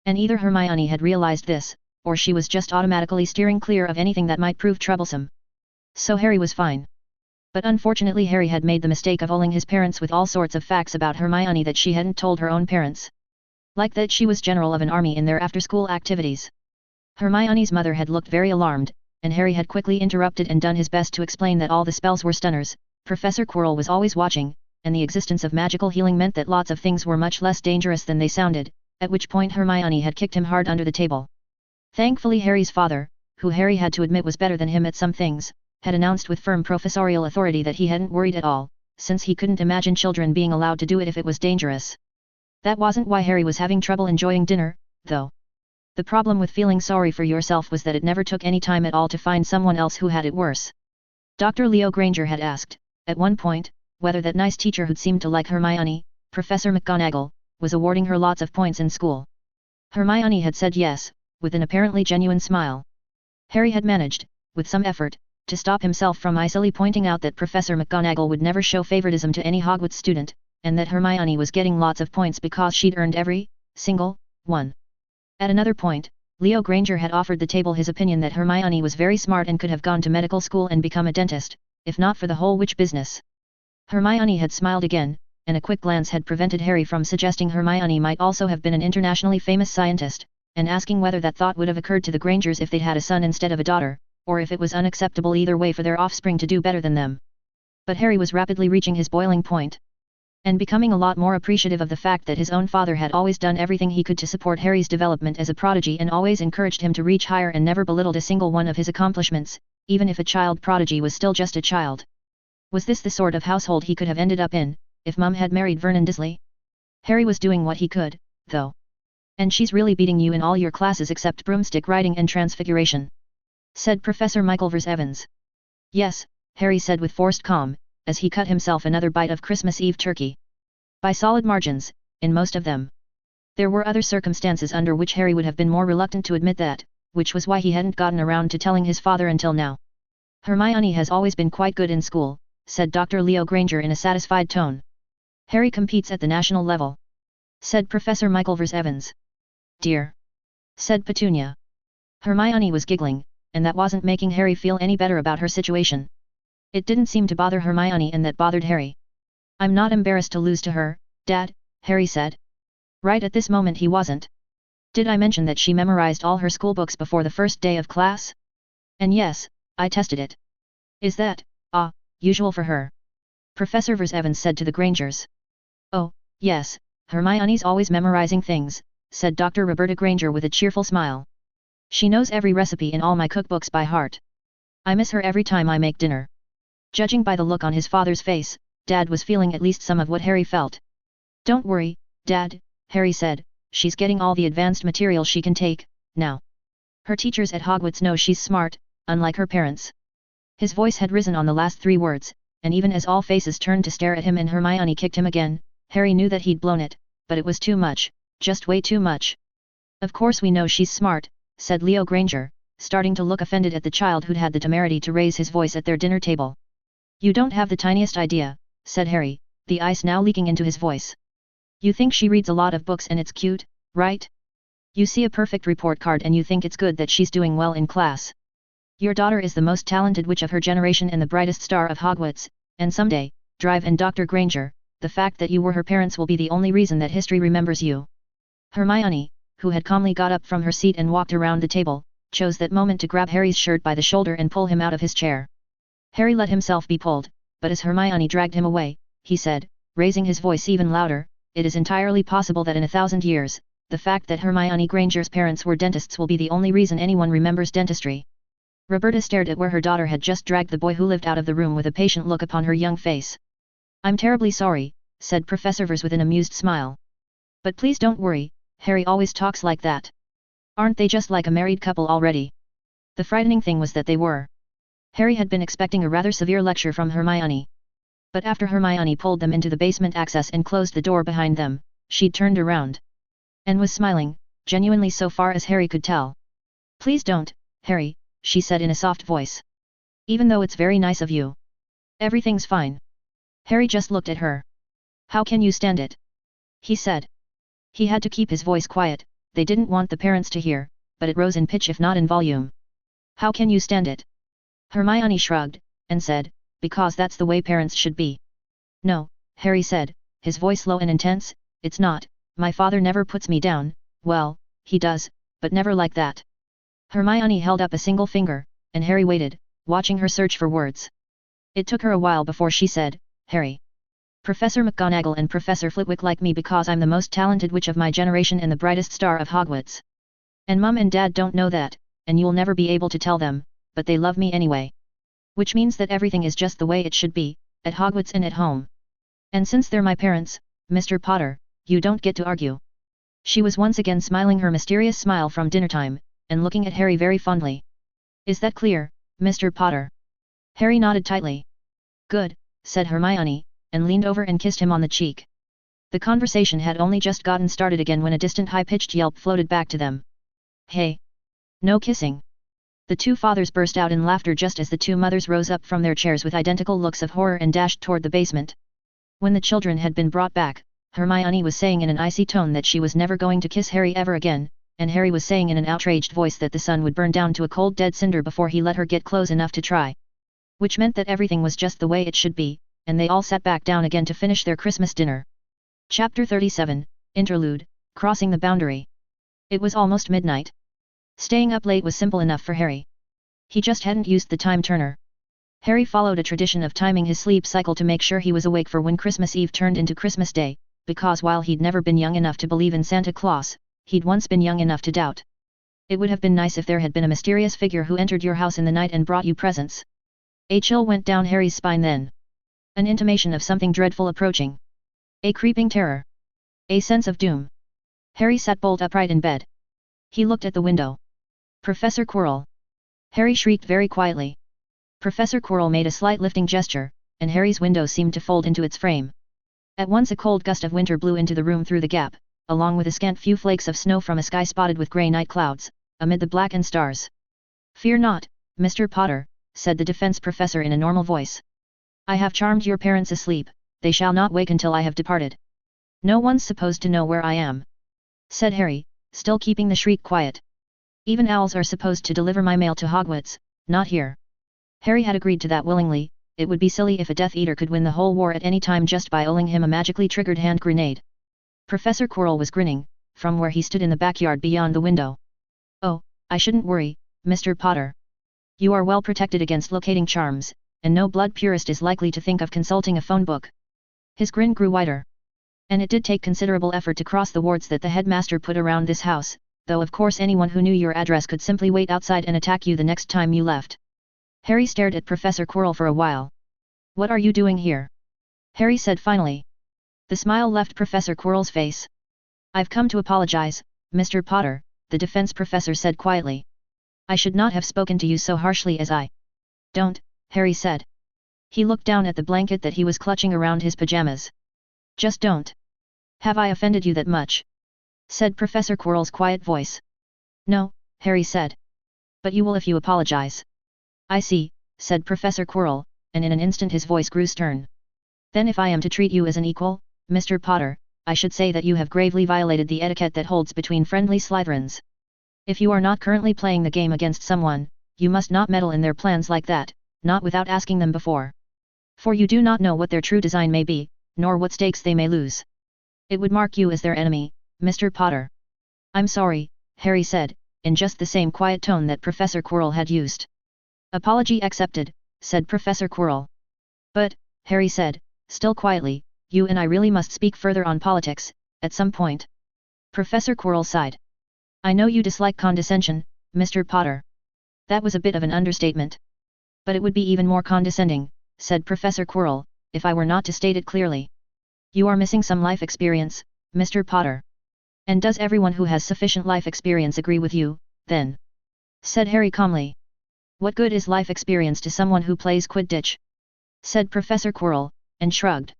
And either Hermione had realized this, or she was just automatically steering clear of anything that might prove troublesome. So Harry was fine. But unfortunately Harry had made the mistake of owing his parents with all sorts of facts about Hermione that she hadn't told her own parents. Like that she was general of an army in their after-school activities. Hermione's mother had looked very alarmed, and Harry had quickly interrupted and done his best to explain that all the spells were stunners, Professor Quirrell was always watching, and the existence of magical healing meant that lots of things were much less dangerous than they sounded, at which point Hermione had kicked him hard under the table. Thankfully Harry's father, who Harry had to admit was better than him at some things, had announced with firm professorial authority that he hadn't worried at all, since he couldn't imagine children being allowed to do it if it was dangerous. That wasn't why Harry was having trouble enjoying dinner, though. The problem with feeling sorry for yourself was that it never took any time at all to find someone else who had it worse. Dr. Leo Granger had asked, at one point, whether that nice teacher who'd seemed to like Hermione, Professor McGonagall, was awarding her lots of points in school. Hermione had said yes, with an apparently genuine smile. Harry had managed, with some effort, to stop himself from icily pointing out that Professor McGonagall would never show favoritism to any Hogwarts student, and that Hermione was getting lots of points because she'd earned every single one. At another point, Leo Granger had offered the table his opinion that Hermione was very smart and could have gone to medical school and become a dentist, if not for the whole witch business. Hermione had smiled again, and a quick glance had prevented Harry from suggesting Hermione might also have been an internationally famous scientist, and asking whether that thought would have occurred to the Grangers if they'd had a son instead of a daughter, or if it was unacceptable either way for their offspring to do better than them. But Harry was rapidly reaching his boiling point, and becoming a lot more appreciative of the fact that his own father had always done everything he could to support Harry's development as a prodigy and always encouraged him to reach higher and never belittled a single one of his accomplishments, even if a child prodigy was still just a child. Was this the sort of household he could have ended up in, if Mum had married Vernon Dursley? Harry was doing what he could, though. And she's really beating you in all your classes except broomstick riding and transfiguration, said Professor Michaelvers Evans. Yes, Harry said with forced calm, as he cut himself another bite of Christmas Eve turkey. By solid margins, in most of them. There were other circumstances under which Harry would have been more reluctant to admit that, which was why he hadn't gotten around to telling his father until now. Hermione has always been quite good in school, said Dr. Leo Granger in a satisfied tone. Harry competes at the national level, said Professor Michaelvers Evans. Dear, said Petunia. Hermione was giggling, and that wasn't making Harry feel any better about her situation. It didn't seem to bother Hermione, and that bothered Harry. I'm not embarrassed to lose to her, Dad, Harry said. Right at this moment he wasn't. Did I mention that she memorized all her schoolbooks before the first day of class? And yes, I tested it. Is that, usual for her? Professor Vers Evans said to the Grangers. Oh, yes, Hermione's always memorizing things, said Dr. Roberta Granger with a cheerful smile. She knows every recipe in all my cookbooks by heart. I miss her every time I make dinner. Judging by the look on his father's face, Dad was feeling at least some of what Harry felt. Don't worry, Dad, Harry said, she's getting all the advanced material she can take, now. Her teachers at Hogwarts know she's smart, unlike her parents. His voice had risen on the last three words, and even as all faces turned to stare at him and Hermione kicked him again, Harry knew that he'd blown it, but it was too much, just way too much. Of course we know she's smart, said Leo Granger, starting to look offended at the child who'd had the temerity to raise his voice at their dinner table. You don't have the tiniest idea, said Harry, the ice now leaking into his voice. You think she reads a lot of books and it's cute, right? You see a perfect report card and you think it's good that she's doing well in class. Your daughter is the most talented witch of her generation and the brightest star of Hogwarts, and someday, Drive and Dr. Granger, the fact that you were her parents will be the only reason that history remembers you. Hermione, who had calmly got up from her seat and walked around the table, chose that moment to grab Harry's shirt by the shoulder and pull him out of his chair. Harry let himself be pulled, but as Hermione dragged him away, he said, raising his voice even louder, it is entirely possible that in 1,000 years, the fact that Hermione Granger's parents were dentists will be the only reason anyone remembers dentistry. Roberta stared at where her daughter had just dragged the boy who lived out of the room with a patient look upon her young face. I'm terribly sorry, said Professor Vers with an amused smile. But please don't worry, Harry always talks like that. Aren't they just like a married couple already? The frightening thing was that they were. Harry had been expecting a rather severe lecture from Hermione. But after Hermione pulled them into the basement access and closed the door behind them, she'd turned around. And was smiling, genuinely so far as Harry could tell. "Please don't, Harry," she said in a soft voice. "Even though it's very nice of you. Everything's fine." Harry just looked at her. "How can you stand it?" he said. He had to keep his voice quiet, they didn't want the parents to hear, but it rose in pitch if not in volume. "How can you stand it?" Hermione shrugged, and said, "Because that's the way parents should be." "No," Harry said, his voice low and intense, "it's not, my father never puts me down, well, he does, but never like that." Hermione held up a single finger, and Harry waited, watching her search for words. It took her a while before she said, "Harry. Professor McGonagall and Professor Flitwick like me because I'm the most talented witch of my generation and the brightest star of Hogwarts. And Mum and Dad don't know that, and you'll never be able to tell them, but they love me anyway. Which means that everything is just the way it should be, at Hogwarts and at home. And since they're my parents, Mr. Potter, you don't get to argue." She was once again smiling her mysterious smile from dinnertime, and looking at Harry very fondly. "Is that clear, Mr. Potter?" Harry nodded tightly. "Good," said Hermione, and leaned over and kissed him on the cheek. The conversation had only just gotten started again when a distant high-pitched yelp floated back to them. "Hey! No kissing!" The two fathers burst out in laughter just as the two mothers rose up from their chairs with identical looks of horror and dashed toward the basement. When the children had been brought back, Hermione was saying in an icy tone that she was never going to kiss Harry ever again, and Harry was saying in an outraged voice that the sun would burn down to a cold dead cinder before he let her get close enough to try. Which meant that everything was just the way it should be, and they all sat back down again to finish their Christmas dinner. Chapter 37, Interlude, Crossing the Boundary. It was almost midnight. Staying up late was simple enough for Harry. He just hadn't used the time turner. Harry followed a tradition of timing his sleep cycle to make sure he was awake for when Christmas Eve turned into Christmas Day, because while he'd never been young enough to believe in Santa Claus, he'd once been young enough to doubt. It would have been nice if there had been a mysterious figure who entered your house in the night and brought you presents. A chill went down Harry's spine then. An intimation of something dreadful approaching. A creeping terror. A sense of doom. Harry sat bolt upright in bed. He looked at the window. "Professor Quirrell!" Harry shrieked very quietly. Professor Quirrell made a slight lifting gesture, and Harry's window seemed to fold into its frame. At once a cold gust of winter blew into the room through the gap, along with a scant few flakes of snow from a sky spotted with grey night clouds, amid the blackened stars. "Fear not, Mr. Potter," said the defense professor in a normal voice. "I have charmed your parents asleep, they shall not wake until I have departed. No one's supposed to know where I am," said Harry, still keeping the shriek quiet. "Even owls are supposed to deliver my mail to Hogwarts, not here." Harry had agreed to that willingly. It would be silly if a Death Eater could win the whole war at any time just by owing him a magically triggered hand grenade. Professor Quirrell was grinning, from where he stood in the backyard beyond the window. "Oh, I shouldn't worry, Mr. Potter. You are well protected against locating charms, and no blood purist is likely to think of consulting a phone book." His grin grew wider. "And it did take considerable effort to cross the wards that the headmaster put around this house, though of course anyone who knew your address could simply wait outside and attack you the next time you left." Harry stared at Professor Quirrell for a while. "What are you doing here?" Harry said finally. The smile left Professor Quirrell's face. "I've come to apologize, Mr. Potter," the defense professor said quietly. "I should not have spoken to you so harshly as I." "Don't," Harry said. He looked down at the blanket that he was clutching around his pajamas. "Just don't." "Have I offended you that much?" said Professor Quirrell's quiet voice. "No," Harry said. "But you will if you apologize." "I see," said Professor Quirrell, and in an instant his voice grew stern. "Then if I am to treat you as an equal, Mr. Potter, I should say that you have gravely violated the etiquette that holds between friendly Slytherins. If you are not currently playing the game against someone, you must not meddle in their plans like that, not without asking them before. For you do not know what their true design may be, nor what stakes they may lose. It would mark you as their enemy, Mr. Potter." "I'm sorry," Harry said, in just the same quiet tone that Professor Quirrell had used. "Apology accepted," said Professor Quirrell. "But," Harry said, still quietly, "you and I really must speak further on politics, at some point." Professor Quirrell sighed. "I know you dislike condescension, Mr. Potter." That was a bit of an understatement. "But it would be even more condescending," said Professor Quirrell, "if I were not to state it clearly. You are missing some life experience, Mr. Potter." "And does everyone who has sufficient life experience agree with you, then?" said Harry calmly. "What good is life experience to someone who plays Quidditch?" said Professor Quirrell, and shrugged.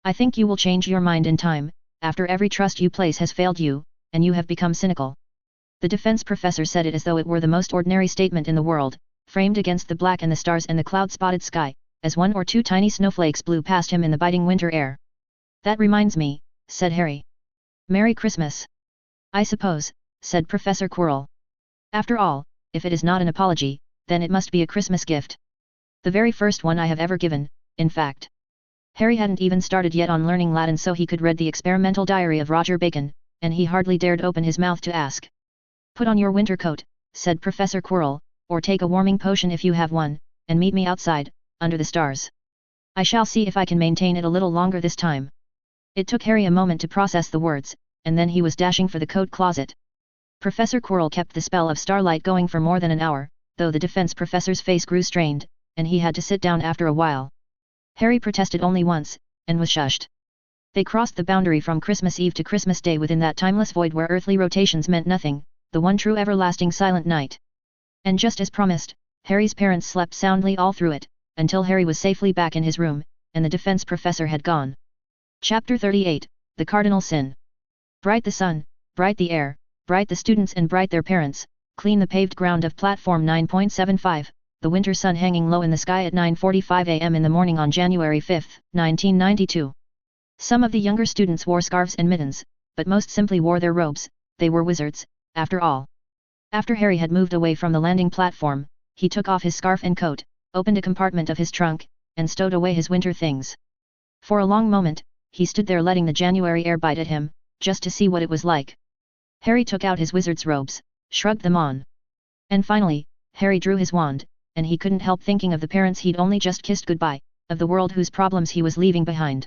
I think you will change your mind in time, after every trust you place has failed you, and you have become cynical. The defense professor said it as though it were the most ordinary statement in the world, framed against the black and the stars and the cloud-spotted sky, as one or two tiny snowflakes blew past him in the biting winter air. That reminds me, said Harry. Merry Christmas. I suppose, said Professor Quirrell. After all, if it is not an apology, then it must be a Christmas gift. The very first one I have ever given, in fact. Harry hadn't even started yet on learning Latin so he could read the experimental diary of Roger Bacon, and he hardly dared open his mouth to ask. Put on your winter coat, said Professor Quirrell, or take a warming potion if you have one, and meet me outside, under the stars. I shall see if I can maintain it a little longer this time. It took Harry a moment to process the words, and then he was dashing for the coat closet. Professor Quirrell kept the spell of starlight going for more than an hour, though the defense professor's face grew strained, and he had to sit down after a while. Harry protested only once, and was shushed. They crossed the boundary from Christmas Eve to Christmas Day within that timeless void where earthly rotations meant nothing, the one true everlasting silent night. And just as promised, Harry's parents slept soundly all through it, until Harry was safely back in his room, and the defense professor had gone. Chapter 38, The Cardinal Sin. Bright the sun, bright the air, bright the students and bright their parents, clean the paved ground of platform 9.75, the winter sun hanging low in the sky at 9:45 a.m. in the morning on January 5, 1992. Some of the younger students wore scarves and mittens, but most simply wore their robes. They were wizards, after all. After Harry had moved away from the landing platform, he took off his scarf and coat, opened a compartment of his trunk, and stowed away his winter things. For a long moment, he stood there letting the January air bite at him, just to see what it was like. Harry took out his wizard's robes, shrugged them on. And finally, Harry drew his wand, and he couldn't help thinking of the parents he'd only just kissed goodbye, of the world whose problems he was leaving behind.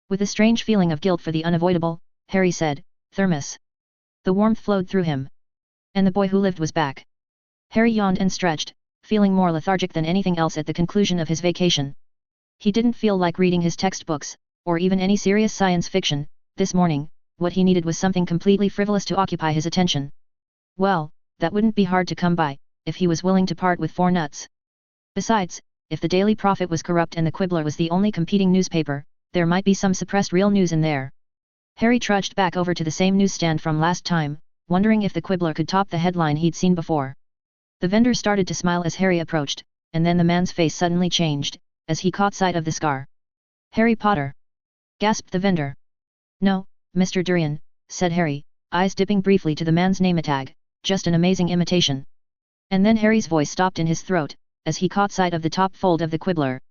With a strange feeling of guilt for the unavoidable, Harry said, "Thermos." The warmth flowed through him. And the boy who lived was back. Harry yawned and stretched, feeling more lethargic than anything else at the conclusion of his vacation. He didn't feel like reading his textbooks, or even any serious science fiction, this morning. What he needed was something completely frivolous to occupy his attention. Well, that wouldn't be hard to come by, if he was willing to part with 4 nuts. Besides, if the Daily Prophet was corrupt and the Quibbler was the only competing newspaper, there might be some suppressed real news in there. Harry trudged back over to the same newsstand from last time, wondering if the Quibbler could top the headline he'd seen before. The vendor started to smile as Harry approached, and then the man's face suddenly changed, as he caught sight of the scar. "Harry Potter!" gasped the vendor. "No, Mr. Durian," said Harry, eyes dipping briefly to the man's name tag, "just an amazing imitation." And then Harry's voice stopped in his throat, as he caught sight of the top fold of the Quibbler.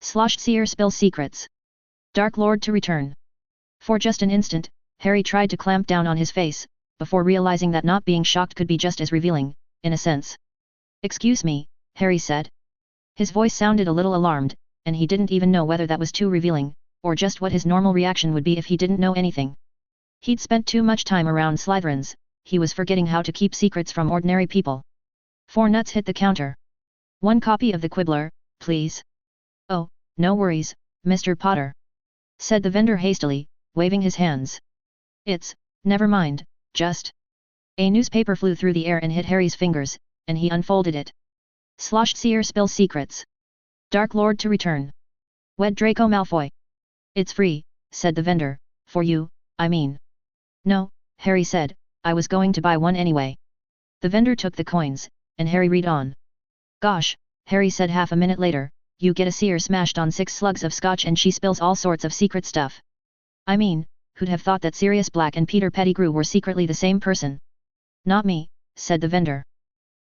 "Sloshed seer spill secrets. Dark Lord to return." For just an instant, Harry tried to clamp down on his face, before realizing that not being shocked could be just as revealing, in a sense. "Excuse me," Harry said. His voice sounded a little alarmed, and he didn't even know whether that was too revealing, or just what his normal reaction would be if he didn't know anything. He'd spent too much time around Slytherins, he was forgetting how to keep secrets from ordinary people. 4 nuts hit the counter. "1 copy of the Quibbler, please." "Oh, no worries, Mr. Potter," said the vendor hastily, waving his hands. Never mind, just." A newspaper flew through the air and hit Harry's fingers, and he unfolded it. "Sloshed seer spill secrets. Dark Lord to return. Wed Draco Malfoy." "It's free," said the vendor, "for you, I mean." "No," Harry said, "I was going to buy one anyway." The vendor took the coins, and Harry read on. "Gosh," Harry said half a minute later, "you get a seer smashed on 6 slugs of scotch and she spills all sorts of secret stuff. I mean, who'd have thought that Sirius Black and Peter Pettigrew were secretly the same person?" "Not me," said the vendor.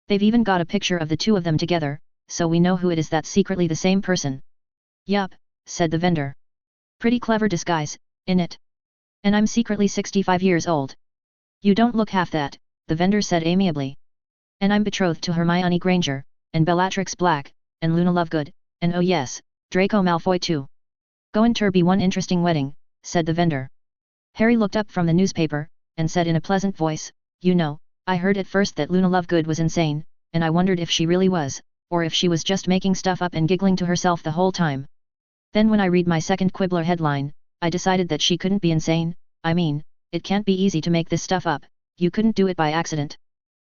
"They've even got a picture of the 2 of them together, so we know who it is that's secretly the same person." "Yup," said the vendor. "Pretty clever disguise, innit? And I'm secretly 65 years old." "You don't look half that," the vendor said amiably. "And I'm betrothed to Hermione Granger, and Bellatrix Black, and Luna Lovegood, and oh yes, Draco Malfoy too. Goin' ter be one interesting wedding," said the vendor. Harry looked up from the newspaper, and said in a pleasant voice, "You know, I heard at first that Luna Lovegood was insane, and I wondered if she really was, or if she was just making stuff up and giggling to herself the whole time. Then when I read my second Quibbler headline, I decided that she couldn't be insane. I mean, it can't be easy to make this stuff up, you couldn't do it by accident.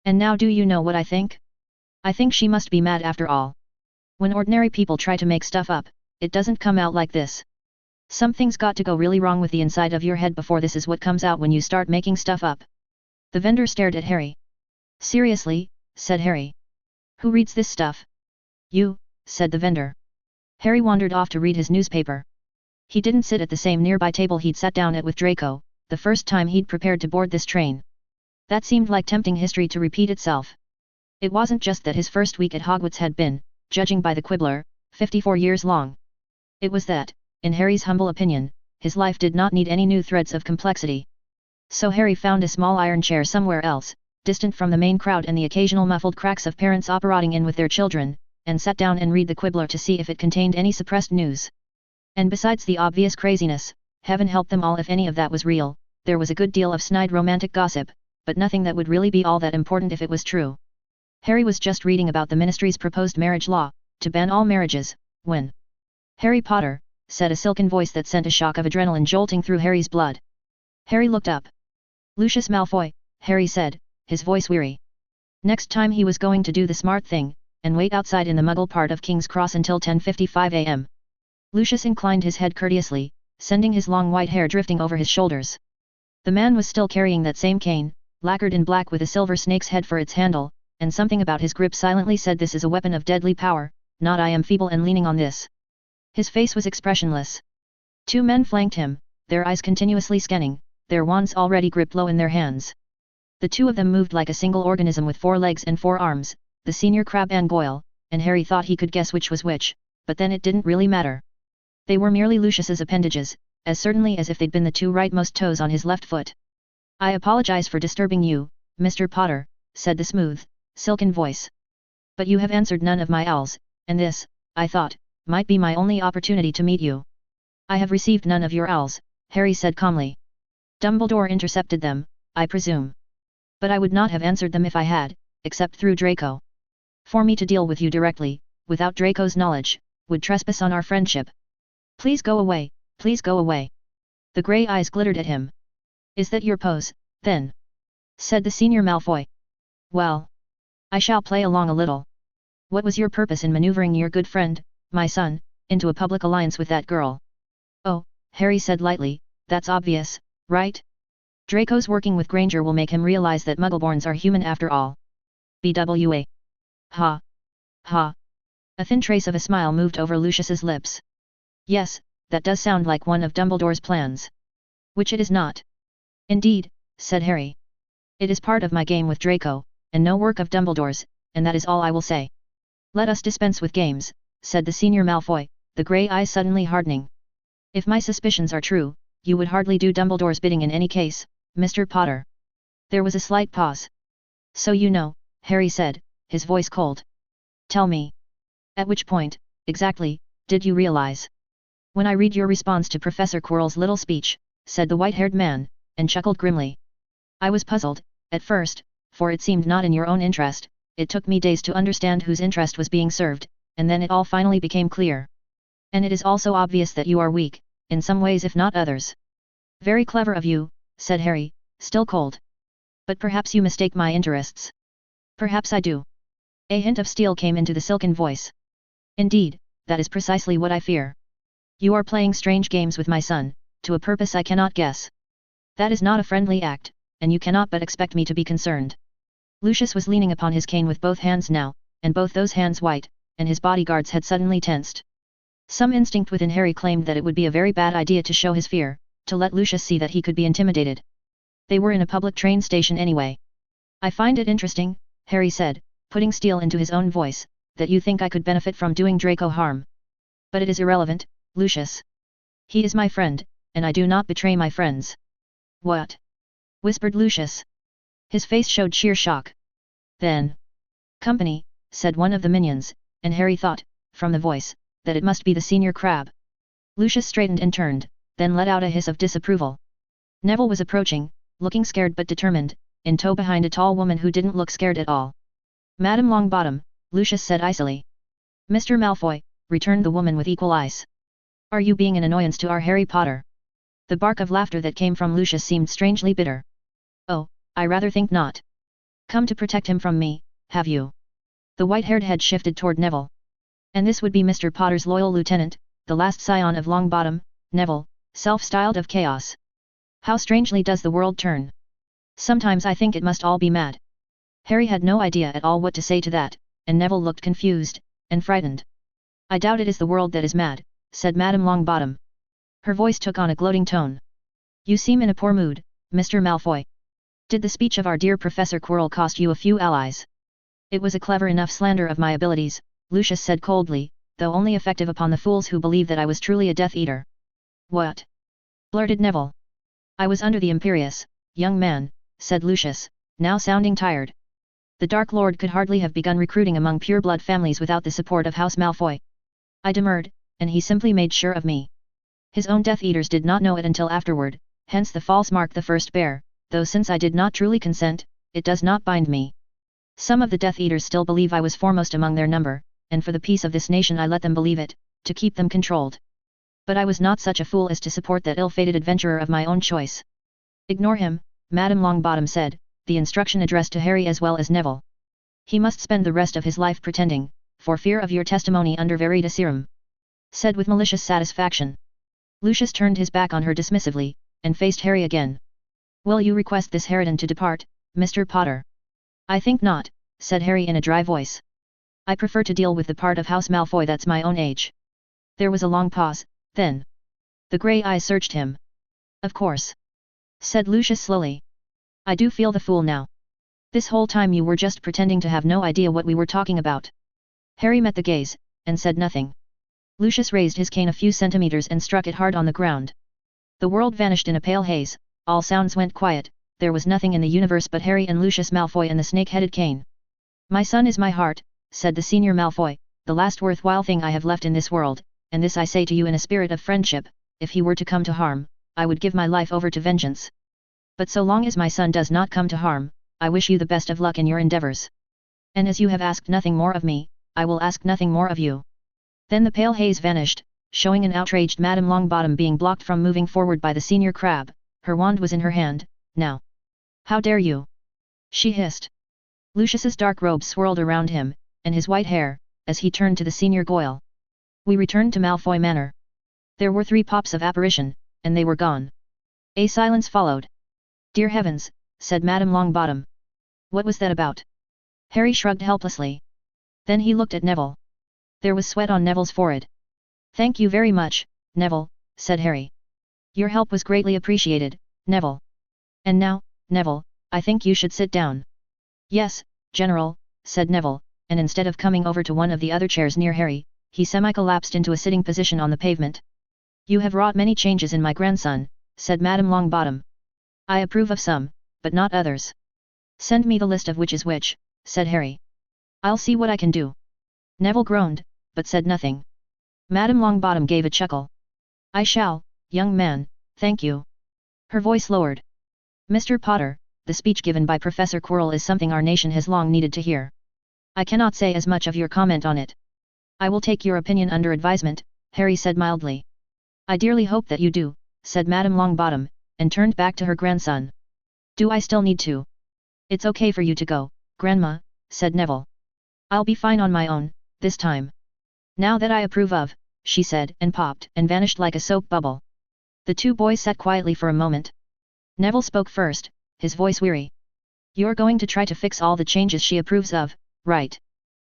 And now do you know what I think? I think she must be mad after all. When ordinary people try to make stuff up, it doesn't come out like this. Something's got to go really wrong with the inside of your head before this is what comes out when you start making stuff up. The vendor stared at Harry. Seriously, said Harry. Who reads this stuff? You, said the vendor. Harry wandered off to read his newspaper. He didn't sit at the same nearby table he'd sat down at with Draco, the first time he'd prepared to board this train. That seemed like tempting history to repeat itself. It wasn't just that his first week at Hogwarts had been, judging by the Quibbler, 54 years long. It was that, in Harry's humble opinion, his life did not need any new threads of complexity. So Harry found a small iron chair somewhere else, distant from the main crowd and the occasional muffled cracks of parents operating in with their children, and sat down and read the Quibbler to see if it contained any suppressed news. And besides the obvious craziness, heaven help them all if any of that was real, there was a good deal of snide romantic gossip, but nothing that would really be all that important if it was true. Harry was just reading about the Ministry's proposed marriage law, to ban all marriages, when Harry Potter, said a silken voice that sent a shock of adrenaline jolting through Harry's blood. Harry looked up. Lucius Malfoy, Harry said, his voice weary. Next time he was going to do the smart thing, and wait outside in the Muggle part of King's Cross until 10:55 a.m. Lucius inclined his head courteously, sending his long white hair drifting over his shoulders. The man was still carrying that same cane, lacquered in black with a silver snake's head for its handle, and something about his grip silently said this is a weapon of deadly power, not I am feeble and leaning on this. His face was expressionless. Two men flanked him, their eyes continuously scanning, their wands already gripped low in their hands. The two of them moved like a single organism with 4 legs and 4 arms, the senior Crabbe and Goyle, and Harry thought he could guess which was which, but then it didn't really matter. They were merely Lucius's appendages, as certainly as if they'd been the 2 rightmost toes on his left foot. I apologize for disturbing you, Mr. Potter, said the smooth, silken voice. But you have answered none of my owls, and this, I thought, might be my only opportunity to meet you. I have received none of your owls, Harry said calmly. Dumbledore intercepted them, I presume. But I would not have answered them if I had, except through Draco. For me to deal with you directly, without Draco's knowledge, would trespass on our friendship. Please go away, please go away. The grey eyes glittered at him. Is that your pose, then? Said the senior Malfoy. Well, I shall play along a little. What was your purpose in maneuvering your good friend, my son, into a public alliance with that girl? Oh, Harry said lightly, that's obvious, right? Draco's working with Granger will make him realize that Muggleborns are human after all. BWA. Ha. Ha. A thin trace of a smile moved over Lucius's lips. Yes, that does sound like one of Dumbledore's plans. Which it is not. Indeed, said Harry. It is part of my game with Draco, and no work of Dumbledore's, and that is all I will say. Let us dispense with games, said the senior Malfoy, the grey eyes suddenly hardening. If my suspicions are true, you would hardly do Dumbledore's bidding in any case, Mr. Potter. There was a slight pause. So you know, Harry said, his voice cold. Tell me. At which point, exactly, did you realize? When I read your response to Professor Quirrell's little speech, said the white-haired man, and chuckled grimly. I was puzzled, at first, for it seemed not in your own interest, it took me days to understand whose interest was being served, and then it all finally became clear. And it is also obvious that you are weak, in some ways if not others. Very clever of you, said Harry, still cold. But perhaps you mistake my interests. Perhaps I do. A hint of steel came into the silken voice. Indeed, that is precisely what I fear. You are playing strange games with my son, to a purpose I cannot guess. That is not a friendly act, and you cannot but expect me to be concerned. Lucius was leaning upon his cane with both hands now, and both those hands white, and his bodyguards had suddenly tensed. Some instinct within Harry claimed that it would be a very bad idea to show his fear, to let Lucius see that he could be intimidated. They were in a public train station anyway. I find it interesting, Harry said, putting steel into his own voice, that you think I could benefit from doing Draco harm. But it is irrelevant, Lucius. He is my friend, and I do not betray my friends. What? Whispered Lucius. His face showed sheer shock. Then. Company, said one of the minions, and Harry thought, from the voice, that it must be the senior Crabbe. Lucius straightened and turned, then let out a hiss of disapproval. Neville was approaching, looking scared but determined, in tow behind a tall woman who didn't look scared at all. Madam Longbottom, Lucius said icily. Mr. Malfoy, returned the woman with equal ice. Are you being an annoyance to our Harry Potter? The bark of laughter that came from Lucius seemed strangely bitter. Oh, I rather think not. Come to protect him from me, have you? The white-haired head shifted toward Neville. And this would be Mr. Potter's loyal lieutenant, the last scion of Longbottom, Neville, self-styled of chaos. How strangely does the world turn. Sometimes I think it must all be mad. Harry had no idea at all what to say to that, and Neville looked confused, and frightened. I doubt it is the world that is mad, said Madame Longbottom. Her voice took on a gloating tone. You seem in a poor mood, Mr. Malfoy. Did the speech of our dear Professor Quirrell cost you a few allies? It was a clever enough slander of my abilities, Lucius said coldly, though only effective upon the fools who believe that I was truly a Death Eater. What? Blurted Neville. I was under the imperious, young man, said Lucius, now sounding tired. The Dark Lord could hardly have begun recruiting among pure-blood families without the support of House Malfoy. I demurred, and he simply made sure of me. His own Death Eaters did not know it until afterward, hence the false mark the first bear, though since I did not truly consent, it does not bind me. Some of the Death Eaters still believe I was foremost among their number, and for the peace of this nation I let them believe it, to keep them controlled. But I was not such a fool as to support that ill-fated adventurer of my own choice. Ignore him, Madame Longbottom said, the instruction addressed to Harry as well as Neville. He must spend the rest of his life pretending, for fear of your testimony under Veritaserum. Said with malicious satisfaction. Lucius turned his back on her dismissively, and faced Harry again. Will you request this harridan to depart, Mr. Potter? I think not, said Harry in a dry voice. I prefer to deal with the part of House Malfoy that's my own age. There was a long pause, then. The grey eyes searched him. Of course. Said Lucius slowly. I do feel the fool now. This whole time you were just pretending to have no idea what we were talking about. Harry met the gaze, and said nothing. Lucius raised his cane a few centimeters and struck it hard on the ground. The world vanished in a pale haze, all sounds went quiet, there was nothing in the universe but Harry and Lucius Malfoy and the snake-headed cane. My son is my heart, said the senior Malfoy, the last worthwhile thing I have left in this world, and this I say to you in a spirit of friendship, if he were to come to harm, I would give my life over to vengeance. But so long as my son does not come to harm, I wish you the best of luck in your endeavors. And as you have asked nothing more of me, I will ask nothing more of you. Then the pale haze vanished, showing an outraged Madame Longbottom being blocked from moving forward by the senior crab. Her wand was in her hand, now. How dare you? She hissed. Lucius's dark robe swirled around him, and his white hair, as he turned to the senior Goyle. We returned to Malfoy Manor. There were 3 pops of apparition, and they were gone. A silence followed. Dear heavens, said Madame Longbottom. What was that about? Harry shrugged helplessly. Then he looked at Neville. There was sweat on Neville's forehead. Thank you very much, Neville, said Harry. Your help was greatly appreciated, Neville. And now, Neville, I think you should sit down. Yes, General, said Neville, and instead of coming over to one of the other chairs near Harry, he semi-collapsed into a sitting position on the pavement. You have wrought many changes in my grandson, said Madame Longbottom. I approve of some, but not others. Send me the list of which is which, said Harry. I'll see what I can do. Neville groaned, but said nothing. Madame Longbottom gave a chuckle. I shall, young man, thank you. Her voice lowered. Mr. Potter, the speech given by Professor Quirrell is something our nation has long needed to hear. I cannot say as much of your comment on it. I will take your opinion under advisement, Harry said mildly. I dearly hope that you do, said Madame Longbottom, and turned back to her grandson. Do I still need to? It's okay for you to go, Grandma, said Neville. I'll be fine on my own, this time. Now that I approve of, she said and popped and vanished like a soap bubble. The 2 boys sat quietly for a moment. Neville spoke first, his voice weary. You're going to try to fix all the changes she approves of, right?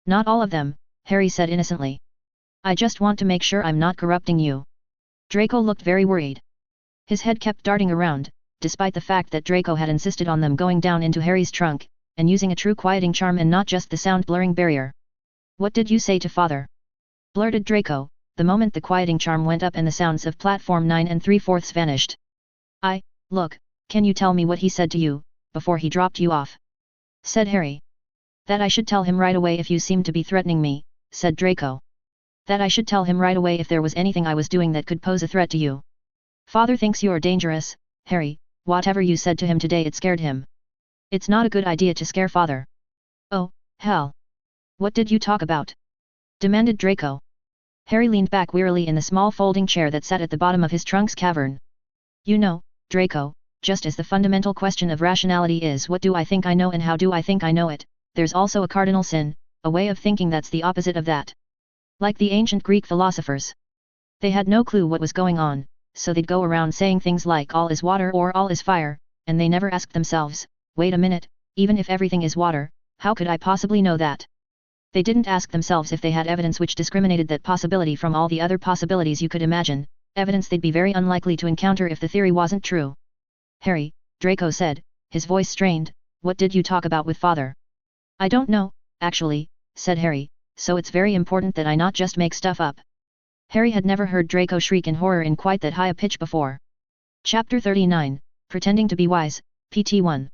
Not all of them, Harry said innocently. I just want to make sure I'm not corrupting you. Draco looked very worried. His head kept darting around, despite the fact that Draco had insisted on them going down into Harry's trunk, and using a true quieting charm and not just the sound-blurring barrier. What did you say to father? Blurted Draco, the moment the quieting charm went up and the sounds of platform 9 3/4 vanished. Look, can you tell me what he said to you, before he dropped you off? Said Harry. That I should tell him right away if you seemed to be threatening me, said Draco. That I should tell him right away if there was anything I was doing that could pose a threat to you. Father thinks you're dangerous, Harry, whatever you said to him today it scared him. It's not a good idea to scare father. Oh, hell. What did you talk about? Demanded Draco. Harry leaned back wearily in the small folding chair that sat at the bottom of his trunk's cavern. You know, Draco, just as the fundamental question of rationality is what do I think I know and how do I think I know it, there's also a cardinal sin, a way of thinking that's the opposite of that. Like the ancient Greek philosophers. They had no clue what was going on, so they'd go around saying things like all is water or all is fire, and they never asked themselves, wait a minute, even if everything is water, how could I possibly know that? They didn't ask themselves if they had evidence which discriminated that possibility from all the other possibilities you could imagine, evidence they'd be very unlikely to encounter if the theory wasn't true. Harry, Draco said, his voice strained, what did you talk about with father? I don't know, actually, said Harry, so it's very important that I not just make stuff up. Harry had never heard Draco shriek in horror in quite that high a pitch before. Chapter 39, Pretending to be Wise, PT1.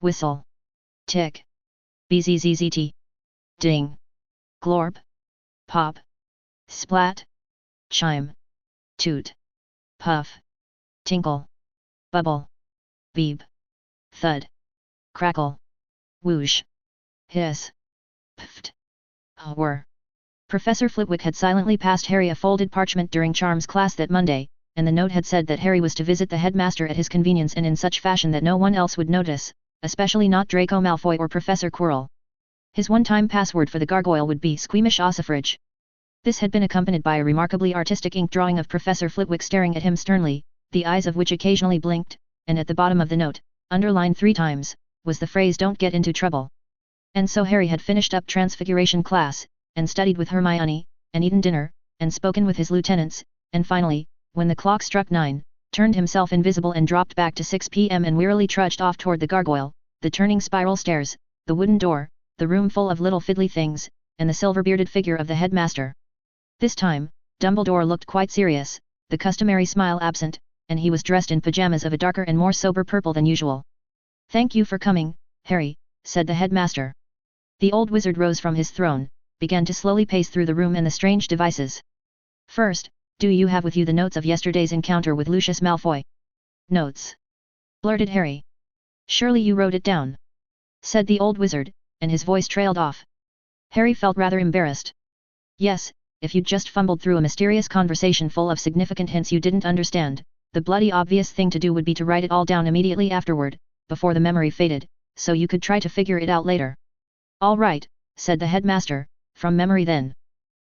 Whistle. Tick. Bzzzt. Ding. Glorp. Pop. Splat. Chime. Toot. Puff. Tinkle. Bubble. Beep. Thud. Crackle. Whoosh. Hiss. Pft. Whir. Professor Flitwick had silently passed Harry a folded parchment during Charm's class that Monday, and the note had said that Harry was to visit the headmaster at his convenience and in such fashion that no one else would notice, especially not Draco Malfoy or Professor Quirrell. His one-time password for the gargoyle would be Squeamish Ossifrage. This had been accompanied by a remarkably artistic ink drawing of Professor Flitwick staring at him sternly, the eyes of which occasionally blinked, and at the bottom of the note, underlined 3 times, was the phrase "Don't get into trouble." And so Harry had finished up Transfiguration class, and studied with Hermione, and eaten dinner, and spoken with his lieutenants, and finally, when the clock struck 9, turned himself invisible and dropped back to 6 p.m. and wearily trudged off toward the gargoyle, the turning spiral stairs, the wooden door, the room full of little fiddly things, and the silver-bearded figure of the headmaster. This time, Dumbledore looked quite serious, the customary smile absent, and he was dressed in pajamas of a darker and more sober purple than usual. Thank you for coming, Harry, said the headmaster. The old wizard rose from his throne, began to slowly pace through the room and the strange devices. First, do you have with you the notes of yesterday's encounter with Lucius Malfoy? Notes? Blurted Harry. Surely you wrote it down, said the old wizard, and his voice trailed off. Harry felt rather embarrassed. Yes, if you'd just fumbled through a mysterious conversation full of significant hints you didn't understand, the bloody obvious thing to do would be to write it all down immediately afterward, before the memory faded, so you could try to figure it out later. All right, said the headmaster, from memory then.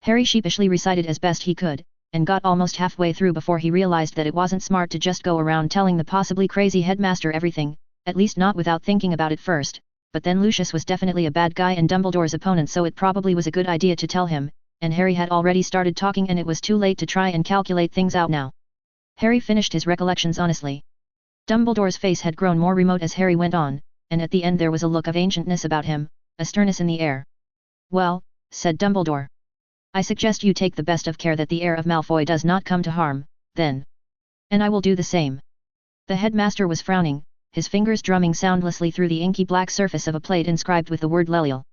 Harry sheepishly recited as best he could, and got almost halfway through before he realized that it wasn't smart to just go around telling the possibly crazy headmaster everything, at least not without thinking about it first, but then Lucius was definitely a bad guy and Dumbledore's opponent, so it probably was a good idea to tell him, and Harry had already started talking and it was too late to try and calculate things out now. Harry finished his recollections honestly. Dumbledore's face had grown more remote as Harry went on, and at the end there was a look of ancientness about him, a sternness in the air. Well, said Dumbledore. I suggest you take the best of care that the heir of Malfoy does not come to harm, then. And I will do the same. The headmaster was frowning, his fingers drumming soundlessly through the inky black surface of a plate inscribed with the word Lelial.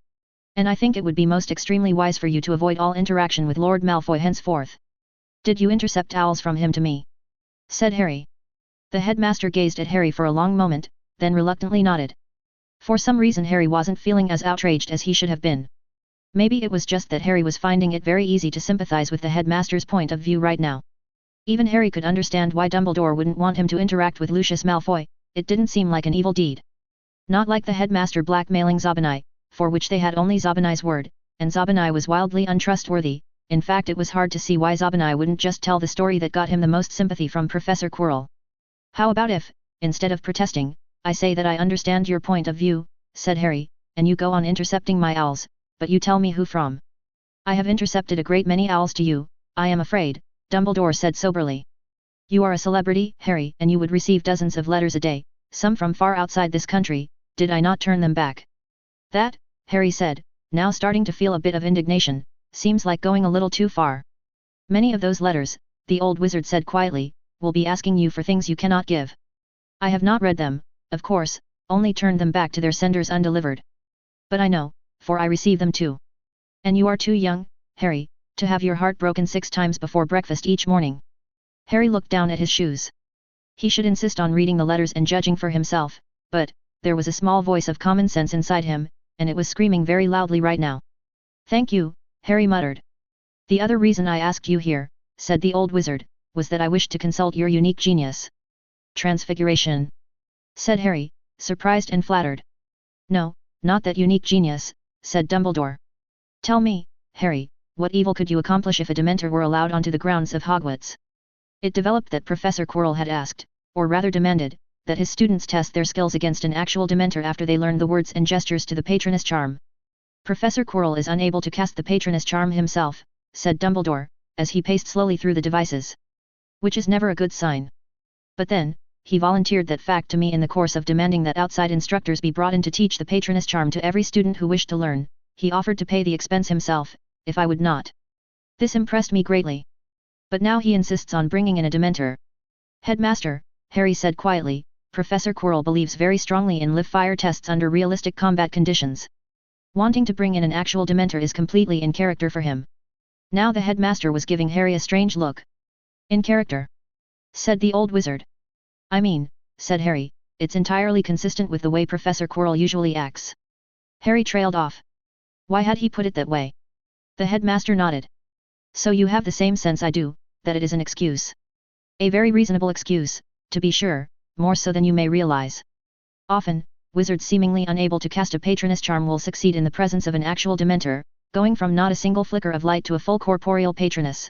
And I think it would be most extremely wise for you to avoid all interaction with Lord Malfoy henceforth. Did you intercept owls from him to me? Said Harry. The headmaster gazed at Harry for a long moment, then reluctantly nodded. For some reason Harry wasn't feeling as outraged as he should have been. Maybe it was just that Harry was finding it very easy to sympathize with the headmaster's point of view right now. Even Harry could understand why Dumbledore wouldn't want him to interact with Lucius Malfoy, it didn't seem like an evil deed. Not like the headmaster blackmailing Zabinai, for which they had only Zabinai's word, and Zabinai was wildly untrustworthy. In fact, it was hard to see why Zabinai wouldn't just tell the story that got him the most sympathy from Professor Quirrell. How about if, instead of protesting, I say that I understand your point of view, said Harry, and you go on intercepting my owls, but you tell me who from. I have intercepted a great many owls to you, I am afraid, Dumbledore said soberly. You are a celebrity, Harry, and you would receive dozens of letters a day, some from far outside this country, did I not turn them back? That, Harry said, now starting to feel a bit of indignation, seems like going a little too far. Many of those letters, the old wizard said quietly, will be asking you for things you cannot give. I have not read them, of course, only turned them back to their senders undelivered. But I know, for I receive them too. And you are too young, Harry, to have your heart broken 6 times before breakfast each morning. Harry looked down at his shoes. He should insist on reading the letters and judging for himself, but, there was a small voice of common sense inside him, and it was screaming very loudly right now. Thank you, Harry muttered. The other reason I asked you here, said the old wizard, was that I wished to consult your unique genius. Transfiguration, said Harry, surprised and flattered. No, not that unique genius, said Dumbledore. Tell me, Harry, what evil could you accomplish if a Dementor were allowed onto the grounds of Hogwarts? It developed that Professor Quirrell had asked, or rather demanded, that his students test their skills against an actual Dementor after they learned the words and gestures to the Patronus charm. Professor Quirrell is unable to cast the Patronus charm himself, said Dumbledore, as he paced slowly through the devices. Which is never a good sign. But then, he volunteered that fact to me in the course of demanding that outside instructors be brought in to teach the Patronus charm to every student who wished to learn. He offered to pay the expense himself, if I would not. This impressed me greatly. But now he insists on bringing in a Dementor. Headmaster, Harry said quietly, Professor Quirrell believes very strongly in live fire tests under realistic combat conditions. Wanting to bring in an actual Dementor is completely in character for him. Now the headmaster was giving Harry a strange look. In character? Said the old wizard. I mean, said Harry, it's entirely consistent with the way Professor Quirrell usually acts. Harry trailed off. Why had he put it that way? The headmaster nodded. So you have the same sense I do, that it is an excuse. A very reasonable excuse, to be sure, more so than you may realize. Often, wizards seemingly unable to cast a Patronus charm will succeed in the presence of an actual Dementor, going from not a single flicker of light to a full corporeal Patronus.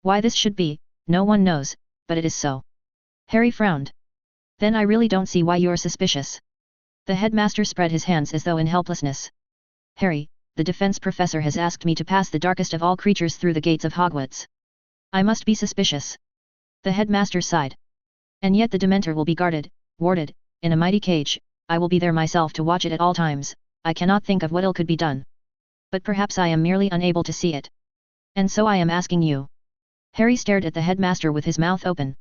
Why this should be, no one knows, but it is so. Harry frowned. Then I really don't see why you're suspicious. The headmaster spread his hands as though in helplessness. Harry, the defense professor has asked me to pass the darkest of all creatures through the gates of Hogwarts. I must be suspicious. The headmaster sighed. And yet the Dementor will be guarded, warded, in a mighty cage. I will be there myself to watch it at all times. I cannot think of what ill could be done. But perhaps I am merely unable to see it. And so I am asking you. Harry stared at the headmaster with his mouth open.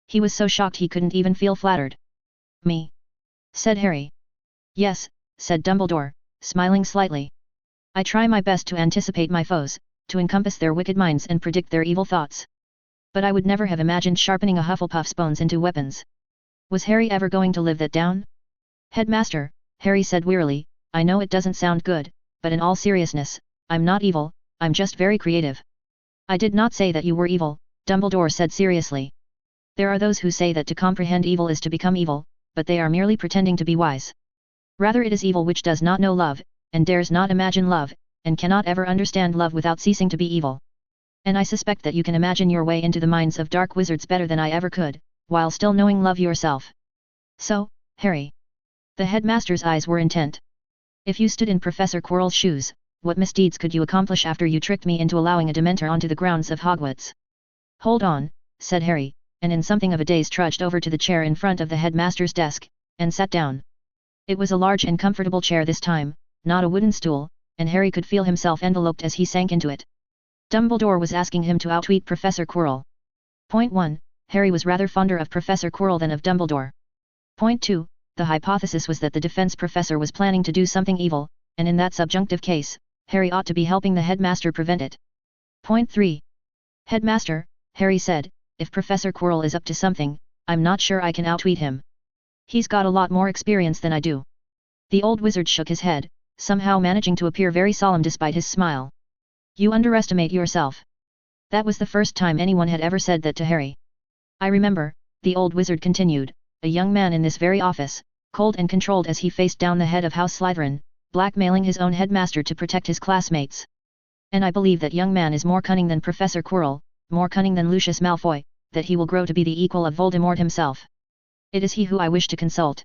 He was so shocked he couldn't even feel flattered. Me? Said Harry. Yes, said Dumbledore, smiling slightly. I try my best to anticipate my foes, to encompass their wicked minds and predict their evil thoughts. But I would never have imagined sharpening a Hufflepuff's bones into weapons. Was Harry ever going to live that down? Headmaster, Harry said wearily, I know it doesn't sound good, but in all seriousness, I'm not evil, I'm just very creative. I did not say that you were evil, Dumbledore said seriously. There are those who say that to comprehend evil is to become evil, but they are merely pretending to be wise. Rather it is evil which does not know love, and dares not imagine love, and cannot ever understand love without ceasing to be evil. And I suspect that you can imagine your way into the minds of dark wizards better than I ever could, while still knowing love yourself. So, Harry. The headmaster's eyes were intent. If you stood in Professor Quirrell's shoes, what misdeeds could you accomplish after you tricked me into allowing a Dementor onto the grounds of Hogwarts? Hold on, said Harry, and in something of a daze trudged over to the chair in front of the headmaster's desk, and sat down. It was a large and comfortable chair this time, not a wooden stool, and Harry could feel himself enveloped as he sank into it. Dumbledore was asking him to outwit Professor Quirrell. Point 1. Harry was rather fonder of Professor Quirrell than of Dumbledore. Point 2. The hypothesis was that the defense professor was planning to do something evil, and in that subjunctive case, Harry ought to be helping the headmaster prevent it. Point 3. Headmaster, Harry said, if Professor Quirrell is up to something, I'm not sure I can outwit him. He's got a lot more experience than I do. The old wizard shook his head, somehow managing to appear very solemn despite his smile. You underestimate yourself. That was the first time anyone had ever said that to Harry. I remember, the old wizard continued, a young man in this very office, cold and controlled as he faced down the head of House Slytherin, blackmailing his own headmaster to protect his classmates. And I believe that young man is more cunning than Professor Quirrell, more cunning than Lucius Malfoy, that he will grow to be the equal of Voldemort himself. It is he who I wish to consult.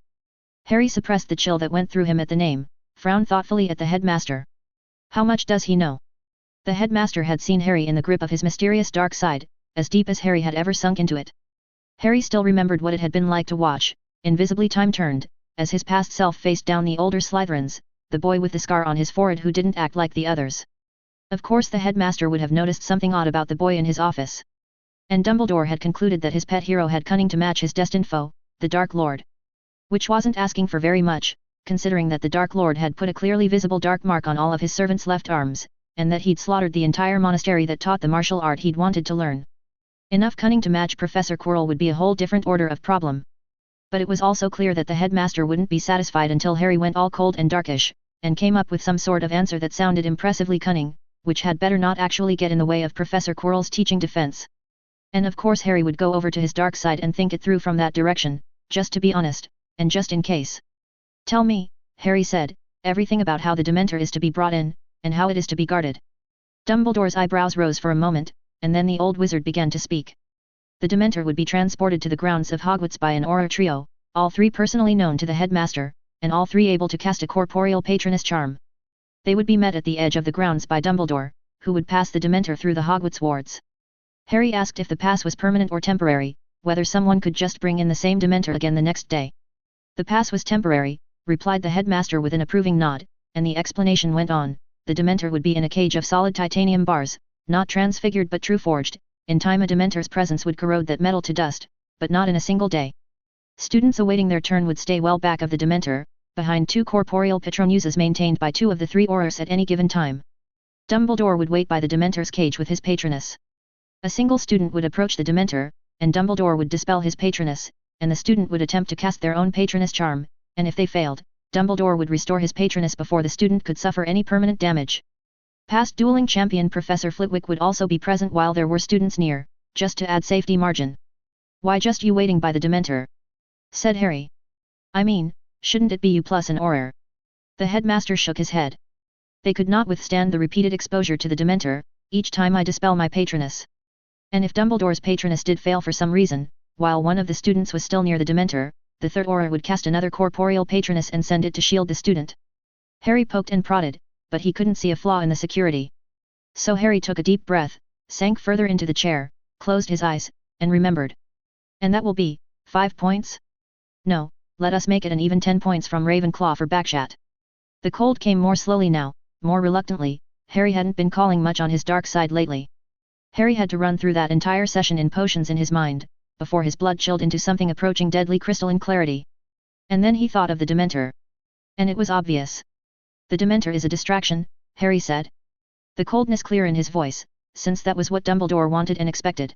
Harry suppressed the chill that went through him at the name, frowned thoughtfully at the headmaster. How much does he know? The headmaster had seen Harry in the grip of his mysterious dark side, as deep as Harry had ever sunk into it. Harry still remembered what it had been like to watch, invisibly time-turned, as his past self faced down the older Slytherins, the boy with the scar on his forehead who didn't act like the others. Of course the headmaster would have noticed something odd about the boy in his office. And Dumbledore had concluded that his pet hero had cunning to match his destined foe, the Dark Lord. Which wasn't asking for very much, considering that the Dark Lord had put a clearly visible dark mark on all of his servants' left arms, and that he'd slaughtered the entire monastery that taught the martial art he'd wanted to learn. Enough cunning to match Professor Quirrell would be a whole different order of problem. But it was also clear that the headmaster wouldn't be satisfied until Harry went all cold and darkish, and came up with some sort of answer that sounded impressively cunning, which had better not actually get in the way of Professor Quirrell's teaching defense. And of course Harry would go over to his dark side and think it through from that direction, just to be honest, and just in case. Tell me, Harry said, everything about how the Dementor is to be brought in, and how it is to be guarded. Dumbledore's eyebrows rose for a moment, and then the old wizard began to speak. The Dementor would be transported to the grounds of Hogwarts by an Auror trio, all three personally known to the headmaster, and all three able to cast a corporeal patroness charm. They would be met at the edge of the grounds by Dumbledore, who would pass the Dementor through the Hogwarts wards. Harry asked if the pass was permanent or temporary, whether someone could just bring in the same Dementor again the next day. The pass was temporary, replied the headmaster with an approving nod, and the explanation went on. The Dementor would be in a cage of solid titanium bars, not transfigured but true forged. In time a Dementor's presence would corrode that metal to dust, but not in a single day. Students awaiting their turn would stay well back of the Dementor, behind two corporeal patronuses maintained by two of the three Aurors at any given time. Dumbledore would wait by the Dementor's cage with his patroness. A single student would approach the Dementor, and Dumbledore would dispel his patroness, and the student would attempt to cast their own patroness charm, and if they failed, Dumbledore would restore his patroness before the student could suffer any permanent damage. Past dueling champion Professor Flitwick would also be present while there were students near, just to add safety margin. "Why just you waiting by the Dementor?" said Harry. "I mean, shouldn't it be you plus an Auror?" The headmaster shook his head. "They could not withstand the repeated exposure to the Dementor, each time I dispel my patroness. And if Dumbledore's patroness did fail for some reason, while one of the students was still near the Dementor, the third Auror would cast another corporeal patroness and send it to shield the student." Harry poked and prodded, but he couldn't see a flaw in the security. So Harry took a deep breath, sank further into the chair, closed his eyes, and remembered. "And that will be 5 points? No, let us make it an even 10 points from Ravenclaw for Backchat." The cold came more slowly now, more reluctantly. Harry hadn't been calling much on his dark side lately. Harry had to run through that entire session in potions in his mind, before his blood chilled into something approaching deadly crystalline clarity. And then he thought of the Dementor. And it was obvious. "The Dementor is a distraction," Harry said. The coldness clear in his voice, since that was what Dumbledore wanted and expected.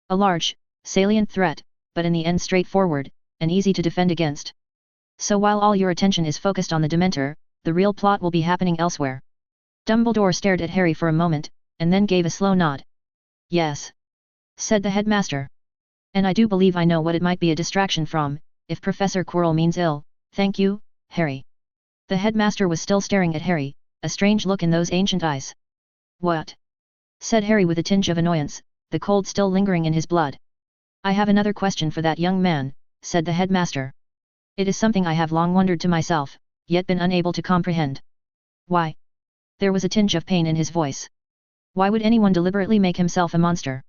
A large, salient threat, but in the end straightforward, and easy to defend against. So while all your attention is focused on the Dementor, the real plot will be happening elsewhere. Dumbledore stared at Harry for a moment, and then gave a slow nod. "Yes," said the headmaster. "And I do believe I know what it might be a distraction from, if Professor Quirrell means ill. Thank you, Harry." The headmaster was still staring at Harry, a strange look in those ancient eyes. "What?" said Harry with a tinge of annoyance, the cold still lingering in his blood. "I have another question for that young man," said the headmaster. "It is something I have long wondered to myself, yet been unable to comprehend." "Why?" There was a tinge of pain in his voice. "Why would anyone deliberately make himself a monster?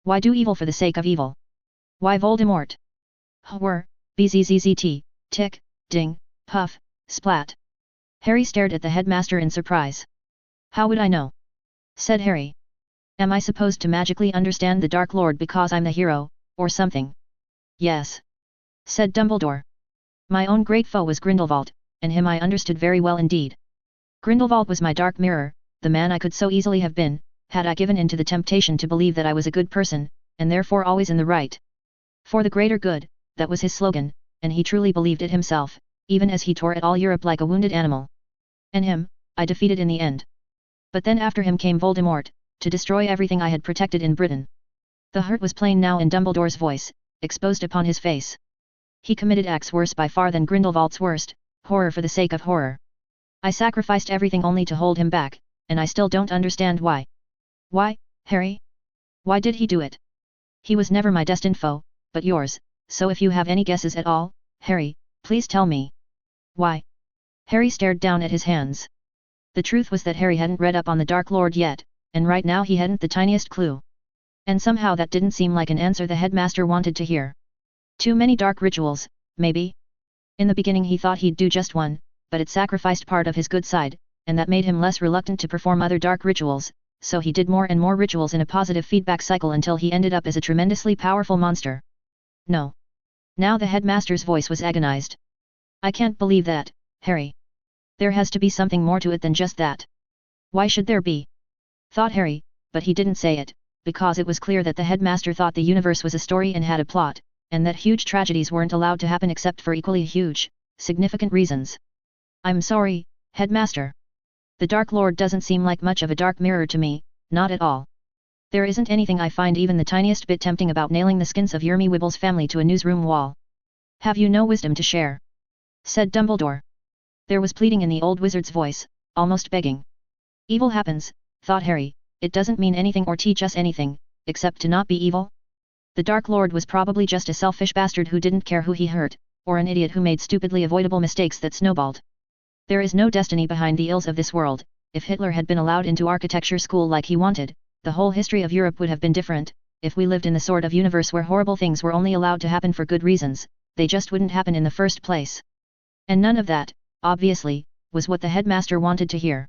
Why do evil for the sake of evil? Why Voldemort? Whir, bzzzt, tick, ding, puff, splat." Harry stared at the headmaster in surprise. "How would I know?" said Harry. "Am I supposed to magically understand the Dark Lord because I'm the hero, or something?" "Yes," said Dumbledore. "My own great foe was Grindelwald, and him I understood very well indeed. Grindelwald was my dark mirror, the man I could so easily have been, had I given in to the temptation to believe that I was a good person, and therefore always in the right. For the greater good, that was his slogan, and he truly believed it himself, even as he tore at all Europe like a wounded animal. And him, I defeated in the end. But then after him came Voldemort, to destroy everything I had protected in Britain." The hurt was plain now in Dumbledore's voice, exposed upon his face. "He committed acts worse by far than Grindelwald's worst, horror for the sake of horror. I sacrificed everything only to hold him back, and I still don't understand why." "Why, Harry? Why did he do it?" "He was never my destined foe, but yours, so if you have any guesses at all, Harry, please tell me." "Why?" Harry stared down at his hands. The truth was that Harry hadn't read up on the Dark Lord yet, and right now he hadn't the tiniest clue. And somehow that didn't seem like an answer the headmaster wanted to hear. Too many dark rituals, maybe? In the beginning he thought he'd do just one, but it sacrificed part of his good side, and that made him less reluctant to perform other dark rituals, so he did more and more rituals in a positive feedback cycle until he ended up as a tremendously powerful monster. "No." Now the headmaster's voice was agonized. "I can't believe that, Harry. There has to be something more to it than just that." "Why should there be?" thought Harry, but he didn't say it, because it was clear that the headmaster thought the universe was a story and had a plot, and that huge tragedies weren't allowed to happen except for equally huge, significant reasons. "I'm sorry, headmaster. The Dark Lord doesn't seem like much of a dark mirror to me, not at all. There isn't anything I find even the tiniest bit tempting about nailing the skins of Yermy Wibble's family to a newsroom wall." "Have you no wisdom to share?" said Dumbledore. There was pleading in the old wizard's voice, almost begging. "Evil happens," thought Harry, "it doesn't mean anything or teach us anything, except to not be evil." The Dark Lord was probably just a selfish bastard who didn't care who he hurt, or an idiot who made stupidly avoidable mistakes that snowballed. There is no destiny behind the ills of this world. If Hitler had been allowed into architecture school like he wanted, the whole history of Europe would have been different. If we lived in the sort of universe where horrible things were only allowed to happen for good reasons, they just wouldn't happen in the first place. And none of that, obviously, was what the headmaster wanted to hear.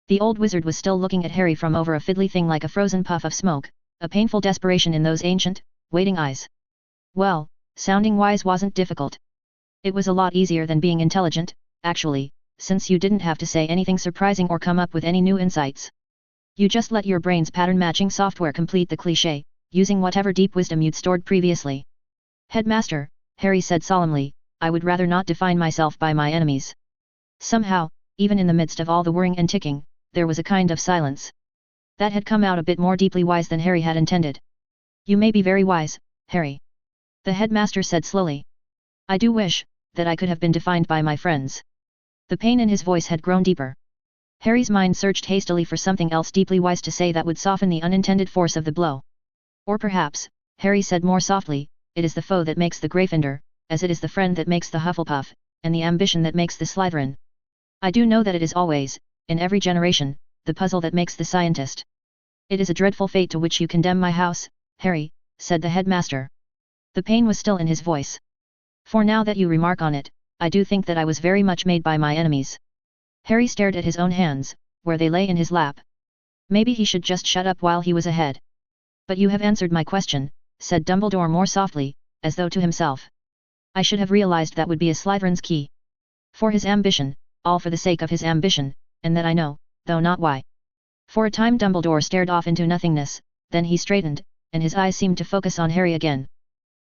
The old wizard was still looking at Harry from over a fiddly thing like a frozen puff of smoke, a painful desperation in those ancient, waiting eyes. Well, sounding wise wasn't difficult. It was a lot easier than being intelligent, actually, since you didn't have to say anything surprising or come up with any new insights. You just let your brain's pattern-matching software complete the cliché, using whatever deep wisdom you'd stored previously. Headmaster, Harry said solemnly, I would rather not define myself by my enemies. Somehow, even in the midst of all the whirring and ticking, there was a kind of silence. That had come out a bit more deeply wise than Harry had intended. You may be very wise, Harry. The headmaster said slowly. I do wish that I could have been defined by my friends. The pain in his voice had grown deeper. Harry's mind searched hastily for something else deeply wise to say that would soften the unintended force of the blow. Or perhaps, Harry said more softly, it is the foe that makes the Gryffindor, as it is the friend that makes the Hufflepuff, and the ambition that makes the Slytherin. I do know that it is always, in every generation, the puzzle that makes the scientist. It is a dreadful fate to which you condemn my house, Harry, said the headmaster. The pain was still in his voice. For now that you remark on it, I do think that I was very much made by my enemies. Harry stared at his own hands, where they lay in his lap. Maybe he should just shut up while he was ahead. But you have answered my question, said Dumbledore more softly, as though to himself. I should have realized that would be a Slytherin's key. For his ambition, all for the sake of his ambition, and that I know, though not why. For a time Dumbledore stared off into nothingness, then he straightened, and his eyes seemed to focus on Harry again.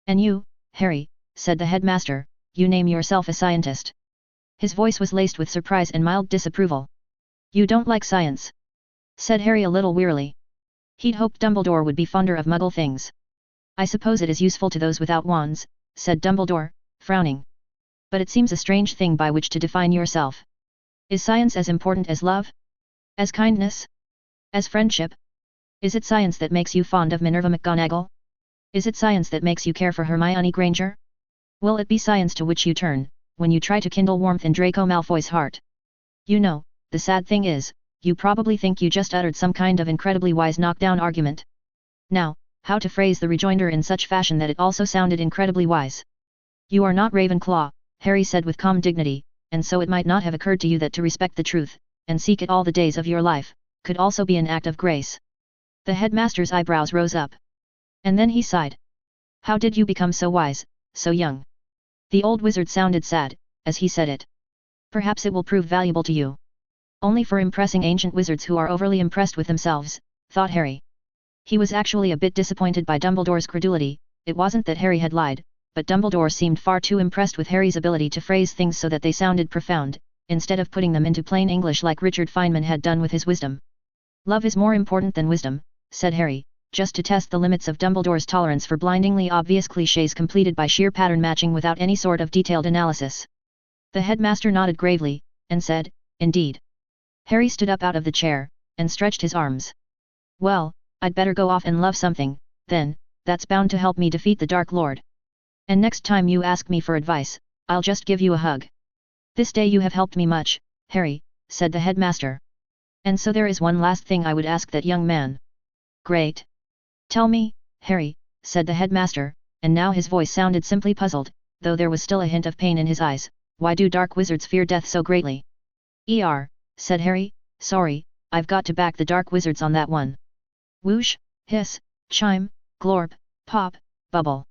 And you, Harry, said the headmaster, you name yourself a scientist. His voice was laced with surprise and mild disapproval. You don't like science? Said Harry a little wearily. He'd hoped Dumbledore would be fonder of Muggle things. I suppose it is useful to those without wands, said Dumbledore, frowning. But it seems a strange thing by which to define yourself. Is science as important as love? As kindness? As friendship? Is it science that makes you fond of Minerva McGonagall? Is it science that makes you care for Hermione Granger? Will it be science to which you turn, when you try to kindle warmth in Draco Malfoy's heart? You know, the sad thing is, you probably think you just uttered some kind of incredibly wise knockdown argument. Now, how to phrase the rejoinder in such fashion that it also sounded incredibly wise? You are not Ravenclaw, Harry said with calm dignity, and so it might not have occurred to you that to respect the truth, and seek it all the days of your life, could also be an act of grace. The headmaster's eyebrows rose up. And then he sighed. How did you become so wise, so young? The old wizard sounded sad, as he said it. Perhaps it will prove valuable to you. Only for impressing ancient wizards who are overly impressed with themselves, thought Harry. He was actually a bit disappointed by Dumbledore's credulity. It wasn't that Harry had lied, but Dumbledore seemed far too impressed with Harry's ability to phrase things so that they sounded profound, instead of putting them into plain English like Richard Feynman had done with his wisdom. Love is more important than wisdom, said Harry, just to test the limits of Dumbledore's tolerance for blindingly obvious clichés completed by sheer pattern matching without any sort of detailed analysis. The headmaster nodded gravely, and said, Indeed. Harry stood up out of the chair, and stretched his arms. Well, I'd better go off and love something, then, that's bound to help me defeat the Dark Lord. And next time you ask me for advice, I'll just give you a hug. This day you have helped me much, Harry, said the headmaster. And so there is one last thing I would ask that young man. Great. Tell me, Harry, said the headmaster, and now his voice sounded simply puzzled, though there was still a hint of pain in his eyes, why do dark wizards fear death so greatly? Said Harry, sorry, I've got to back the dark wizards on that one. Whoosh, hiss, chime, glorp, pop, bubble.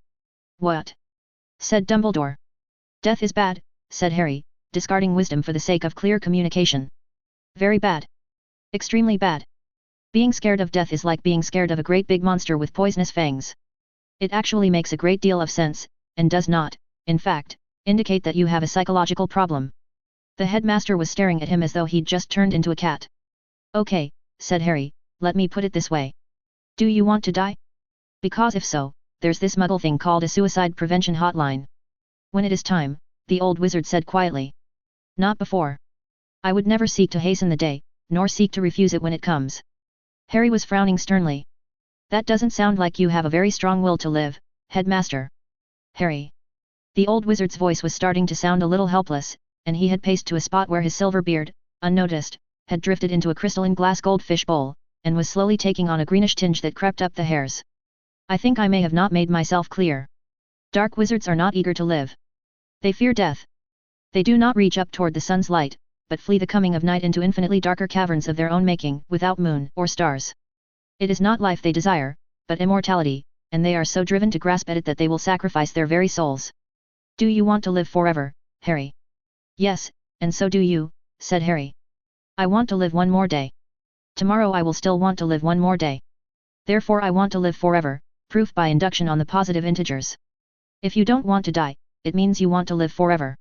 What? Said Dumbledore. Death is bad, said Harry, discarding wisdom for the sake of clear communication. Very bad. Extremely bad. Being scared of death is like being scared of a great big monster with poisonous fangs. It actually makes a great deal of sense, and does not, in fact, indicate that you have a psychological problem. The headmaster was staring at him as though he'd just turned into a cat. Okay, said Harry, let me put it this way. Do you want to die? Because if so, there's this Muggle thing called a suicide prevention hotline. When it is time, the old wizard said quietly. Not before. I would never seek to hasten the day, nor seek to refuse it when it comes. Harry was frowning sternly. That doesn't sound like you have a very strong will to live, headmaster. Harry. The old wizard's voice was starting to sound a little helpless, and he had paced to a spot where his silver beard, unnoticed, had drifted into a crystalline glass goldfish bowl, and was slowly taking on a greenish tinge that crept up the hairs. I think I may have not made myself clear. Dark wizards are not eager to live. They fear death. They do not reach up toward the sun's light, but flee the coming of night into infinitely darker caverns of their own making, without moon or stars. It is not life they desire, but immortality, and they are so driven to grasp at it that they will sacrifice their very souls. Do you want to live forever, Harry? Yes, and so do you, said Harry. I want to live one more day. Tomorrow I will still want to live one more day. Therefore I want to live forever, proof by induction on the positive integers. If you don't want to die, it means you want to live forever.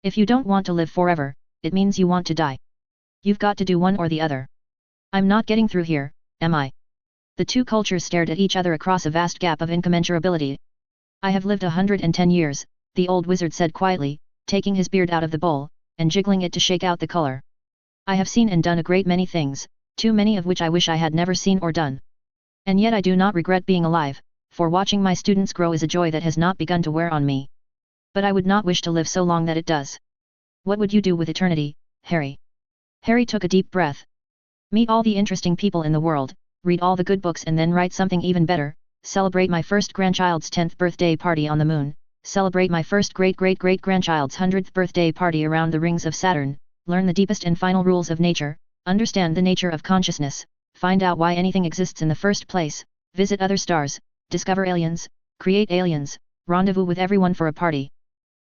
If you don't want to live forever, it means you want to die. You've got to do one or the other. I'm not getting through here, am I? The two cultures stared at each other across a vast gap of incommensurability. I have lived 110 years, the old wizard said quietly, taking his beard out of the bowl, and jiggling it to shake out the color. I have seen and done a great many things, too many of which I wish I had never seen or done. And yet I do not regret being alive, for watching my students grow is a joy that has not begun to wear on me. But I would not wish to live so long that it does. What would you do with eternity, Harry? Harry took a deep breath. Meet all the interesting people in the world, read all the good books and then write something even better, celebrate my first grandchild's 10th birthday party on the moon, celebrate my first great-great-great-grandchild's 100th birthday party around the rings of Saturn, learn the deepest and final rules of nature, understand the nature of consciousness, find out why anything exists in the first place, visit other stars, discover aliens, create aliens, rendezvous with everyone for a party.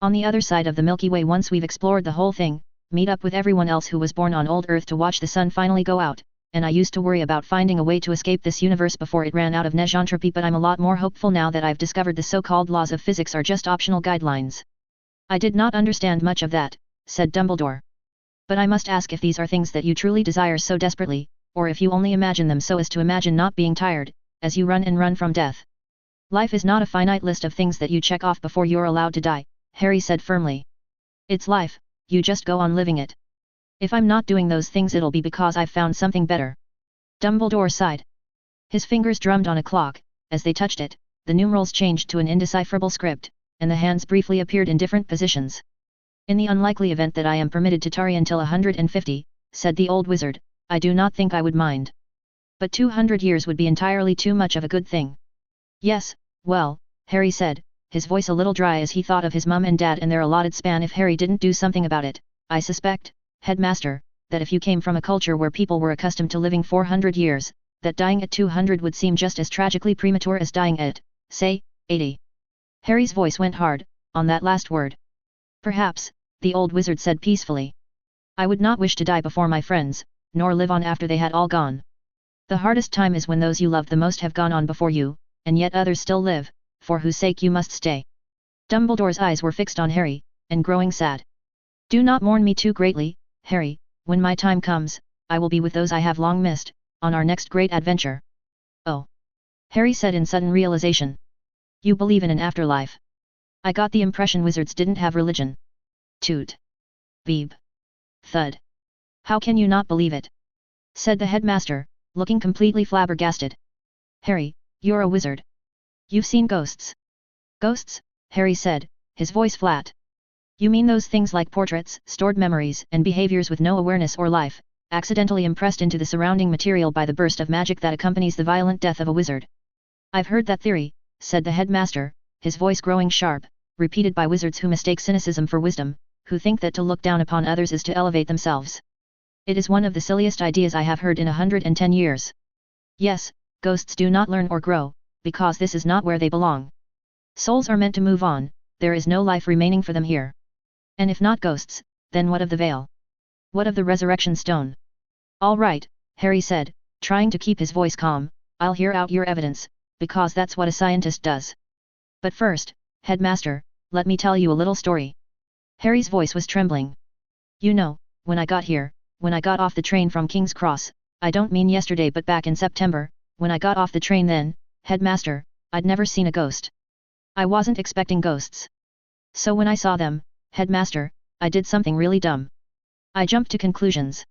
On the other side of the Milky Way, once we've explored the whole thing, meet up with everyone else who was born on old Earth to watch the sun finally go out, and I used to worry about finding a way to escape this universe before it ran out of negentropy, but I'm a lot more hopeful now that I've discovered the so-called laws of physics are just optional guidelines. I did not understand much of that, said Dumbledore. But I must ask if these are things that you truly desire so desperately, or if you only imagine them so as to imagine not being tired, as you run and run from death. Life is not a finite list of things that you check off before you're allowed to die, Harry said firmly. It's life, you just go on living it. If I'm not doing those things it'll be because I've found something better. Dumbledore sighed. His fingers drummed on a clock, as they touched it, the numerals changed to an indecipherable script, and the hands briefly appeared in different positions. In the unlikely event that I am permitted to tarry until 150, said the old wizard, I do not think I would mind. But 200 years would be entirely too much of a good thing. Yes, well, Harry said, his voice a little dry as he thought of his mum and dad and their allotted span if Harry didn't do something about it. I suspect, headmaster, that if you came from a culture where people were accustomed to living 400 years, that dying at 200 would seem just as tragically premature as dying at, say, 80. Harry's voice went hard, on that last word. Perhaps, the old wizard said peacefully. I would not wish to die before my friends, nor live on after they had all gone. The hardest time is when those you loved the most have gone on before you, and yet others still live, for whose sake you must stay. Dumbledore's eyes were fixed on Harry, and growing sad. Do not mourn me too greatly, Harry, when my time comes, I will be with those I have long missed, on our next great adventure. Oh! Harry said in sudden realization. You believe in an afterlife. I got the impression wizards didn't have religion. Toot. Beep. Thud. How can you not believe it? Said the headmaster, looking completely flabbergasted. Harry, you're a wizard. You've seen ghosts. Ghosts? Harry said, his voice flat. You mean those things like portraits, stored memories, and behaviors with no awareness or life, accidentally impressed into the surrounding material by the burst of magic that accompanies the violent death of a wizard? I've heard that theory, said the headmaster, his voice growing sharp, repeated by wizards who mistake cynicism for wisdom, who think that to look down upon others is to elevate themselves. It is one of the silliest ideas I have heard in 110 years. Yes, ghosts do not learn or grow, because this is not where they belong. Souls are meant to move on, there is no life remaining for them here. And if not ghosts, then what of the veil? What of the resurrection stone? All right, Harry said, trying to keep his voice calm, I'll hear out your evidence, because that's what a scientist does. But first, headmaster, let me tell you a little story. Harry's voice was trembling. You know, when I got here, when I got off the train from King's Cross, I don't mean yesterday but back in September, when I got off the train then, headmaster, I'd never seen a ghost. I wasn't expecting ghosts. So when I saw them, headmaster, I did something really dumb. I jumped to conclusions.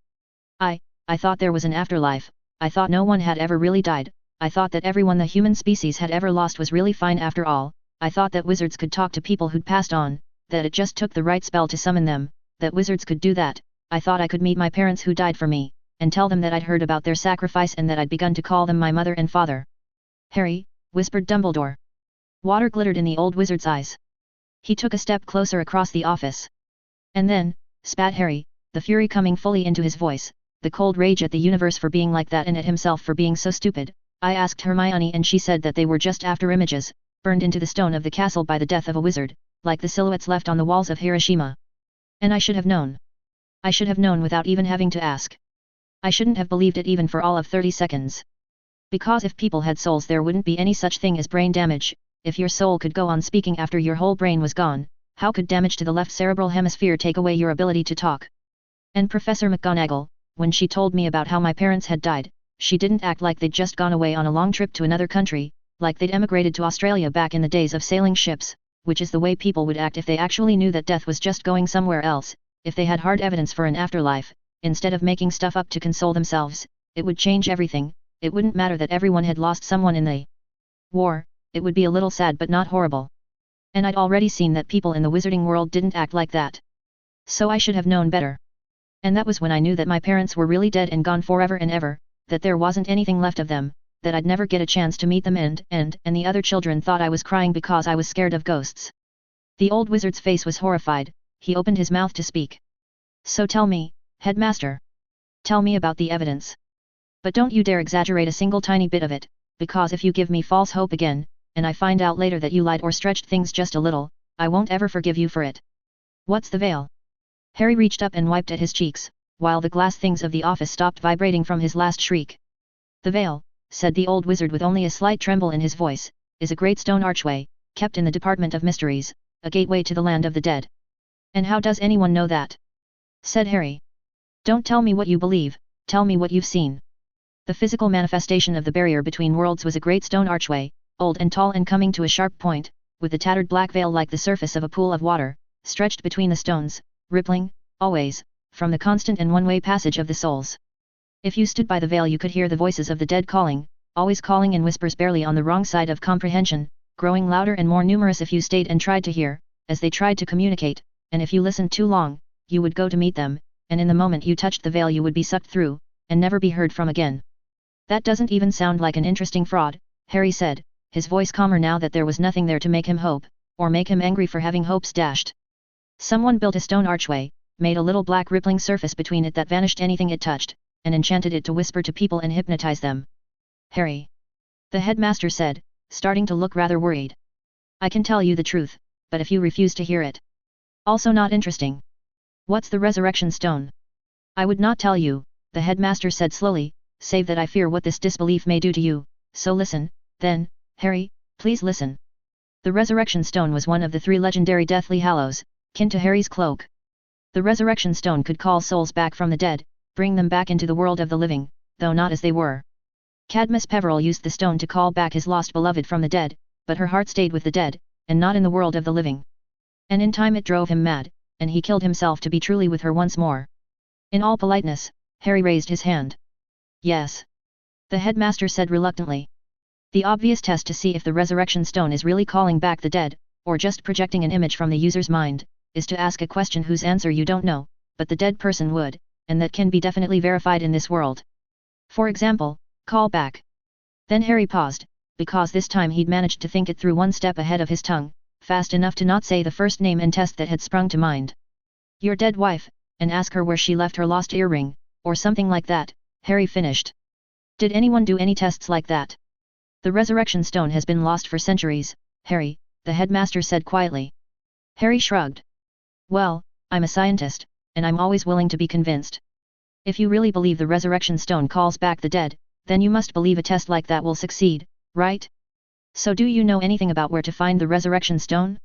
I thought there was an afterlife, I thought no one had ever really died, I thought that everyone the human species had ever lost was really fine after all. I thought that wizards could talk to people who'd passed on, that it just took the right spell to summon them, that wizards could do that. I thought I could meet my parents who died for me, and tell them that I'd heard about their sacrifice and that I'd begun to call them my mother and father. Harry, whispered Dumbledore. Water glittered in the old wizard's eyes. He took a step closer across the office. And then, spat Harry, the fury coming fully into his voice, the cold rage at the universe for being like that and at himself for being so stupid. I asked Hermione and she said that they were just after images, burned into the stone of the castle by the death of a wizard, like the silhouettes left on the walls of Hiroshima. And I should have known. I should have known without even having to ask. I shouldn't have believed it even for all of 30 seconds. Because if people had souls there wouldn't be any such thing as brain damage. If your soul could go on speaking after your whole brain was gone, how could damage to the left cerebral hemisphere take away your ability to talk? And Professor McGonagall, when she told me about how my parents had died, she didn't act like they'd just gone away on a long trip to another country, like they'd emigrated to Australia back in the days of sailing ships, which is the way people would act if they actually knew that death was just going somewhere else, if they had hard evidence for an afterlife. Instead of making stuff up to console themselves, it would change everything. It wouldn't matter that everyone had lost someone in the war, it would be a little sad but not horrible. And I'd already seen that people in the wizarding world didn't act like that. So I should have known better. And that was when I knew that my parents were really dead and gone forever and ever, that there wasn't anything left of them, that I'd never get a chance to meet them and the other children thought I was crying because I was scared of ghosts. The old wizard's face was horrified, he opened his mouth to speak. So tell me, headmaster. Tell me about the evidence. But don't you dare exaggerate a single tiny bit of it, because if you give me false hope again, and I find out later that you lied or stretched things just a little, I won't ever forgive you for it. What's the veil? Harry reached up and wiped at his cheeks, while the glass things of the office stopped vibrating from his last shriek. The veil, said the old wizard with only a slight tremble in his voice, is a great stone archway, kept in the Department of Mysteries, a gateway to the land of the dead. And how does anyone know that? Said Harry. Don't tell me what you believe, tell me what you've seen. The physical manifestation of the barrier between worlds was a great stone archway, old and tall and coming to a sharp point, with the tattered black veil like the surface of a pool of water, stretched between the stones, rippling, always, from the constant and one-way passage of the souls. If you stood by the veil you could hear the voices of the dead calling, always calling in whispers barely on the wrong side of comprehension, growing louder and more numerous if you stayed and tried to hear, as they tried to communicate, and if you listened too long, you would go to meet them, and in the moment you touched the veil you would be sucked through, and never be heard from again. That doesn't even sound like an interesting fraud, Harry said, his voice calmer now that there was nothing there to make him hope, or make him angry for having hopes dashed. Someone built a stone archway, made a little black rippling surface between it that vanished anything it touched, and enchanted it to whisper to people and hypnotize them. Harry. The headmaster said, starting to look rather worried. I can tell you the truth, but if you refuse to hear it. Also not interesting. What's the resurrection stone? I would not tell you, the headmaster said slowly, save that I fear what this disbelief may do to you, so listen, then, Harry, please listen. The resurrection stone was one of the 3 legendary Deathly Hallows, kin to Harry's cloak. The resurrection stone could call souls back from the dead, bring them back into the world of the living, though not as they were. Cadmus Peverell used the stone to call back his lost beloved from the dead, but her heart stayed with the dead, and not in the world of the living. And in time it drove him mad, and he killed himself to be truly with her once more. In all politeness, Harry raised his hand. Yes. The headmaster said reluctantly. The obvious test to see if the resurrection stone is really calling back the dead, or just projecting an image from the user's mind, is to ask a question whose answer you don't know, but the dead person would, and that can be definitely verified in this world. For example, call back. Then Harry paused, because this time he'd managed to think it through one step ahead of his tongue, fast enough to not say the first name and test that had sprung to mind. Your dead wife, and ask her where she left her lost earring, or something like that, Harry finished. Did anyone do any tests like that? The resurrection stone has been lost for centuries, Harry, the headmaster said quietly. Harry shrugged. Well, I'm a scientist, and I'm always willing to be convinced. If you really believe the resurrection stone calls back the dead, then you must believe a test like that will succeed, right? So do you know anything about where to find the resurrection stone?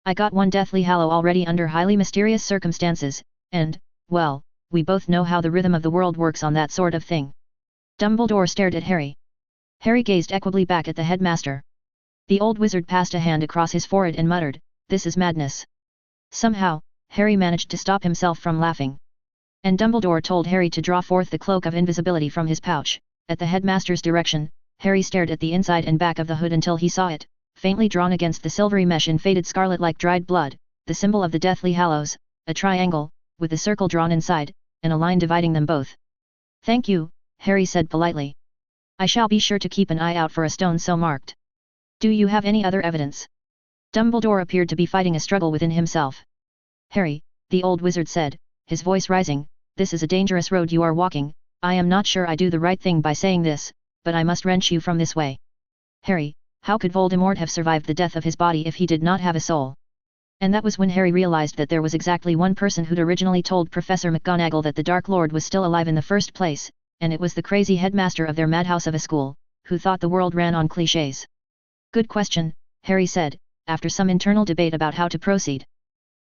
I got one Deathly Hallow already under highly mysterious circumstances, and, well, we both know how the rhythm of the world works on that sort of thing. Dumbledore stared at Harry. Harry gazed equably back at the headmaster. The old wizard passed a hand across his forehead and muttered, "This is madness." Somehow, Harry managed to stop himself from laughing. And Dumbledore told Harry to draw forth the cloak of invisibility from his pouch. At the headmaster's direction, Harry stared at the inside and back of the hood until he saw it, faintly drawn against the silvery mesh in faded scarlet like dried blood, the symbol of the Deathly Hallows, a triangle, with the circle drawn inside, and a line dividing them both. "Thank you," Harry said politely. "I shall be sure to keep an eye out for a stone so marked. Do you have any other evidence?" Dumbledore appeared to be fighting a struggle within himself. "Harry," the old wizard said, his voice rising, "this is a dangerous road you are walking. I am not sure I do the right thing by saying this, but I must wrench you from this way. Harry, how could Voldemort have survived the death of his body if he did not have a soul?" And that was when Harry realized that there was exactly one person who'd originally told Professor McGonagall that the Dark Lord was still alive in the first place, and it was the crazy headmaster of their madhouse of a school, who thought the world ran on clichés. "Good question," Harry said, after some internal debate about how to proceed.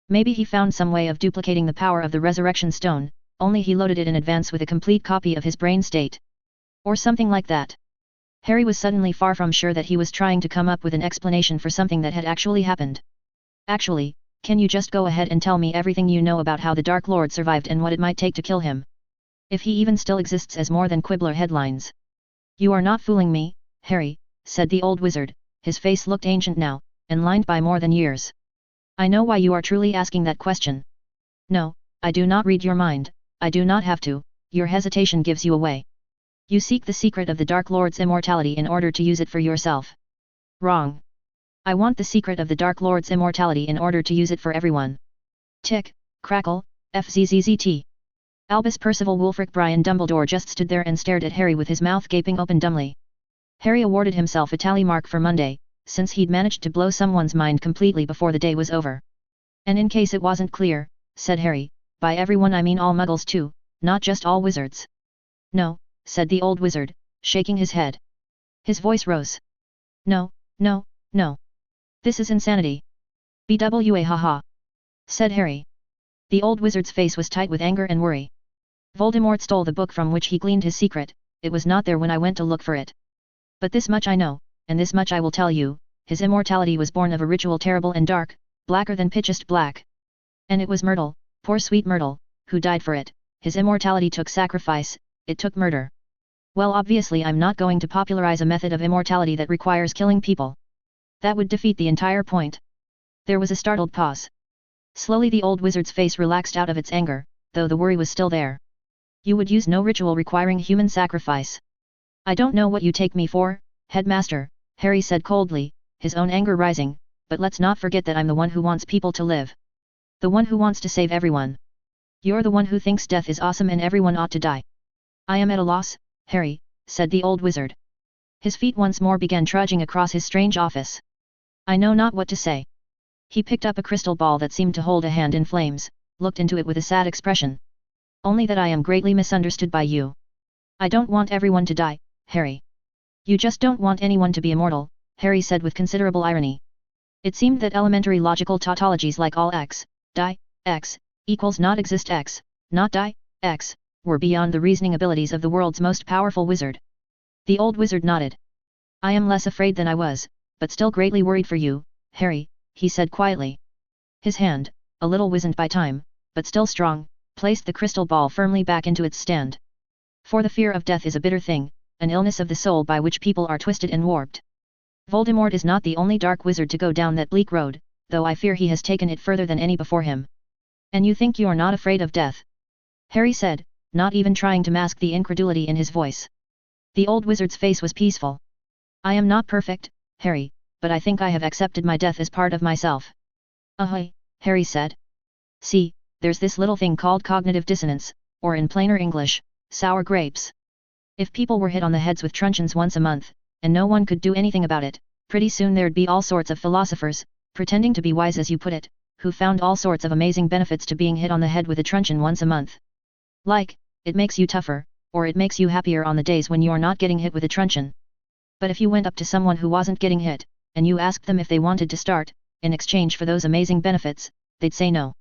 Maybe he found some way of duplicating the power of the Resurrection Stone, only he loaded it in advance with a complete copy of his brain state. Or something like that. Harry was suddenly far from sure that he was trying to come up with an explanation for something that had actually happened. "Actually, can you just go ahead and tell me everything you know about how the Dark Lord survived and what it might take to kill him? If he even still exists as more than Quibbler headlines." "You are not fooling me, Harry," said the old wizard, his face looked ancient now, and lined by more than years. "I know why you are truly asking that question. No, I do not read your mind, I do not have to, your hesitation gives you away. You seek the secret of the Dark Lord's immortality in order to use it for yourself. Wrong. I want the secret of the Dark Lord's immortality in order to use it for everyone." Tick, crackle, FZZZT. Albus Percival Wulfric Brian Dumbledore just stood there and stared at Harry with his mouth gaping open dumbly. Harry awarded himself a tally mark for Monday, since he'd managed to blow someone's mind completely before the day was over. "And in case it wasn't clear," said Harry, "by everyone I mean all muggles too, not just all wizards." "No," said the old wizard, shaking his head. His voice rose. "No, no, no. This is insanity." "Bwa haha," said Harry. The old wizard's face was tight with anger and worry. "Voldemort stole the book from which he gleaned his secret, it was not there when I went to look for it. But this much I know, and this much I will tell you, his immortality was born of a ritual terrible and dark, blacker than pitchest black. And it was Myrtle, poor sweet Myrtle, who died for it. His immortality took sacrifice, it took murder. Well, obviously I'm not going to popularize a method of immortality that requires killing people. That would defeat the entire point." There was a startled pause. Slowly the old wizard's face relaxed out of its anger, though the worry was still there. "You would use no ritual requiring human sacrifice." "I don't know what you take me for, Headmaster," Harry said coldly, his own anger rising, "but let's not forget that I'm the one who wants people to live. The one who wants to save everyone. You're the one who thinks death is awesome and everyone ought to die." "I am at a loss, Harry," said the old wizard. His feet once more began trudging across his strange office. "I know not what to say." He picked up a crystal ball that seemed to hold a hand in flames, looked into it with a sad expression. "Only that I am greatly misunderstood by you. I don't want everyone to die, Harry." "You just don't want anyone to be immortal," Harry said with considerable irony. It seemed that elementary logical tautologies like all x, die, x, equals not exist x, not die, x, were beyond the reasoning abilities of the world's most powerful wizard. The old wizard nodded. "I am less afraid than I was, but still greatly worried for you, Harry," he said quietly. His hand, a little wizened by time, but still strong, placed the crystal ball firmly back into its stand. "For the fear of death is a bitter thing, an illness of the soul by which people are twisted and warped. Voldemort is not the only dark wizard to go down that bleak road, though I fear he has taken it further than any before him." "And you think you're not afraid of death?" Harry said, not even trying to mask the incredulity in his voice. The old wizard's face was peaceful. "I am not perfect, Harry, but I think I have accepted my death as part of myself." "Ahoy," Harry said. "See, there's this little thing called cognitive dissonance, or in plainer English, sour grapes. If people were hit on the heads with truncheons once a month, and no one could do anything about it, pretty soon there'd be all sorts of philosophers, pretending to be wise as you put it, who found all sorts of amazing benefits to being hit on the head with a truncheon once a month. Like, it makes you tougher, or it makes you happier on the days when you're not getting hit with a truncheon. But if you went up to someone who wasn't getting hit, and you asked them if they wanted to start, in exchange for those amazing benefits, they'd say no.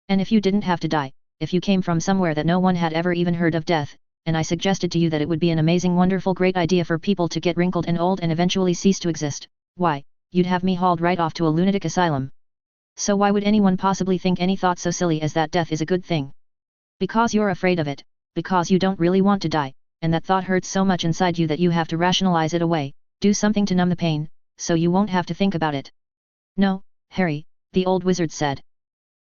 And if you didn't have to die, if you came from somewhere that no one had ever even heard of death, and I suggested to you that it would be an amazing wonderful great idea for people to get wrinkled and old and eventually cease to exist, why, you'd have me hauled right off to a lunatic asylum. So why would anyone possibly think any thought so silly as that death is a good thing? Because you're afraid of it, because you don't really want to die, and that thought hurts so much inside you that you have to rationalize it away, do something to numb the pain, so you won't have to think about it. No, Harry, the old wizard said.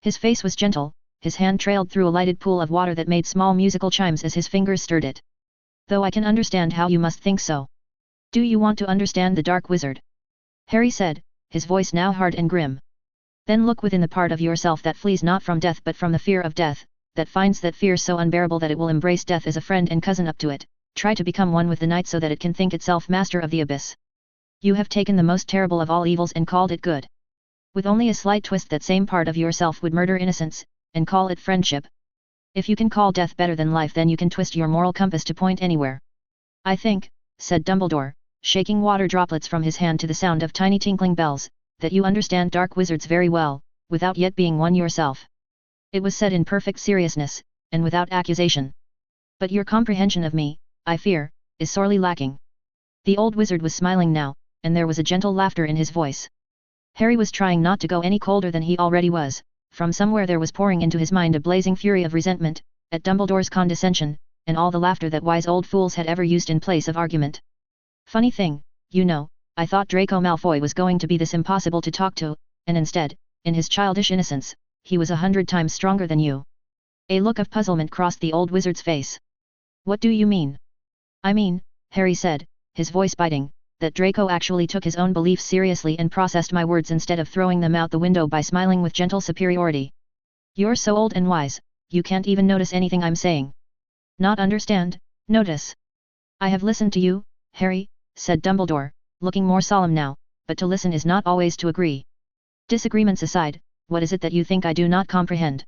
His face was gentle, his hand trailed through a lighted pool of water that made small musical chimes as his fingers stirred it. Though I can understand how you must think so. Do you want to understand the dark wizard? Harry said, his voice now hard and grim. Then look within the part of yourself that flees not from death but from the fear of death, that finds that fear so unbearable that it will embrace death as a friend and cousin up to it, try to become one with the night so that it can think itself master of the abyss. You have taken the most terrible of all evils and called it good. With only a slight twist that same part of yourself would murder innocence, and call it friendship. If you can call death better than life then you can twist your moral compass to point anywhere. I think, said Dumbledore, shaking water droplets from his hand to the sound of tiny tinkling bells, that you understand dark wizards very well, without yet being one yourself. It was said in perfect seriousness, and without accusation. But your comprehension of me, I fear, is sorely lacking. The old wizard was smiling now, and there was a gentle laughter in his voice. Harry was trying not to go any colder than he already was, from somewhere there was pouring into his mind a blazing fury of resentment, at Dumbledore's condescension, and all the laughter that wise old fools had ever used in place of argument. Funny thing, you know, I thought Draco Malfoy was going to be this impossible to talk to, and instead, in his childish innocence, he was 100 times stronger than you. A look of puzzlement crossed the old wizard's face. What do you mean? I mean, Harry said, his voice biting, that Draco actually took his own beliefs seriously and processed my words instead of throwing them out the window by smiling with gentle superiority. You're so old and wise, you can't even notice anything I'm saying. Not understand, notice. I have listened to you, Harry, said Dumbledore, looking more solemn now, but to listen is not always to agree. Disagreements aside, what is it that you think I do not comprehend?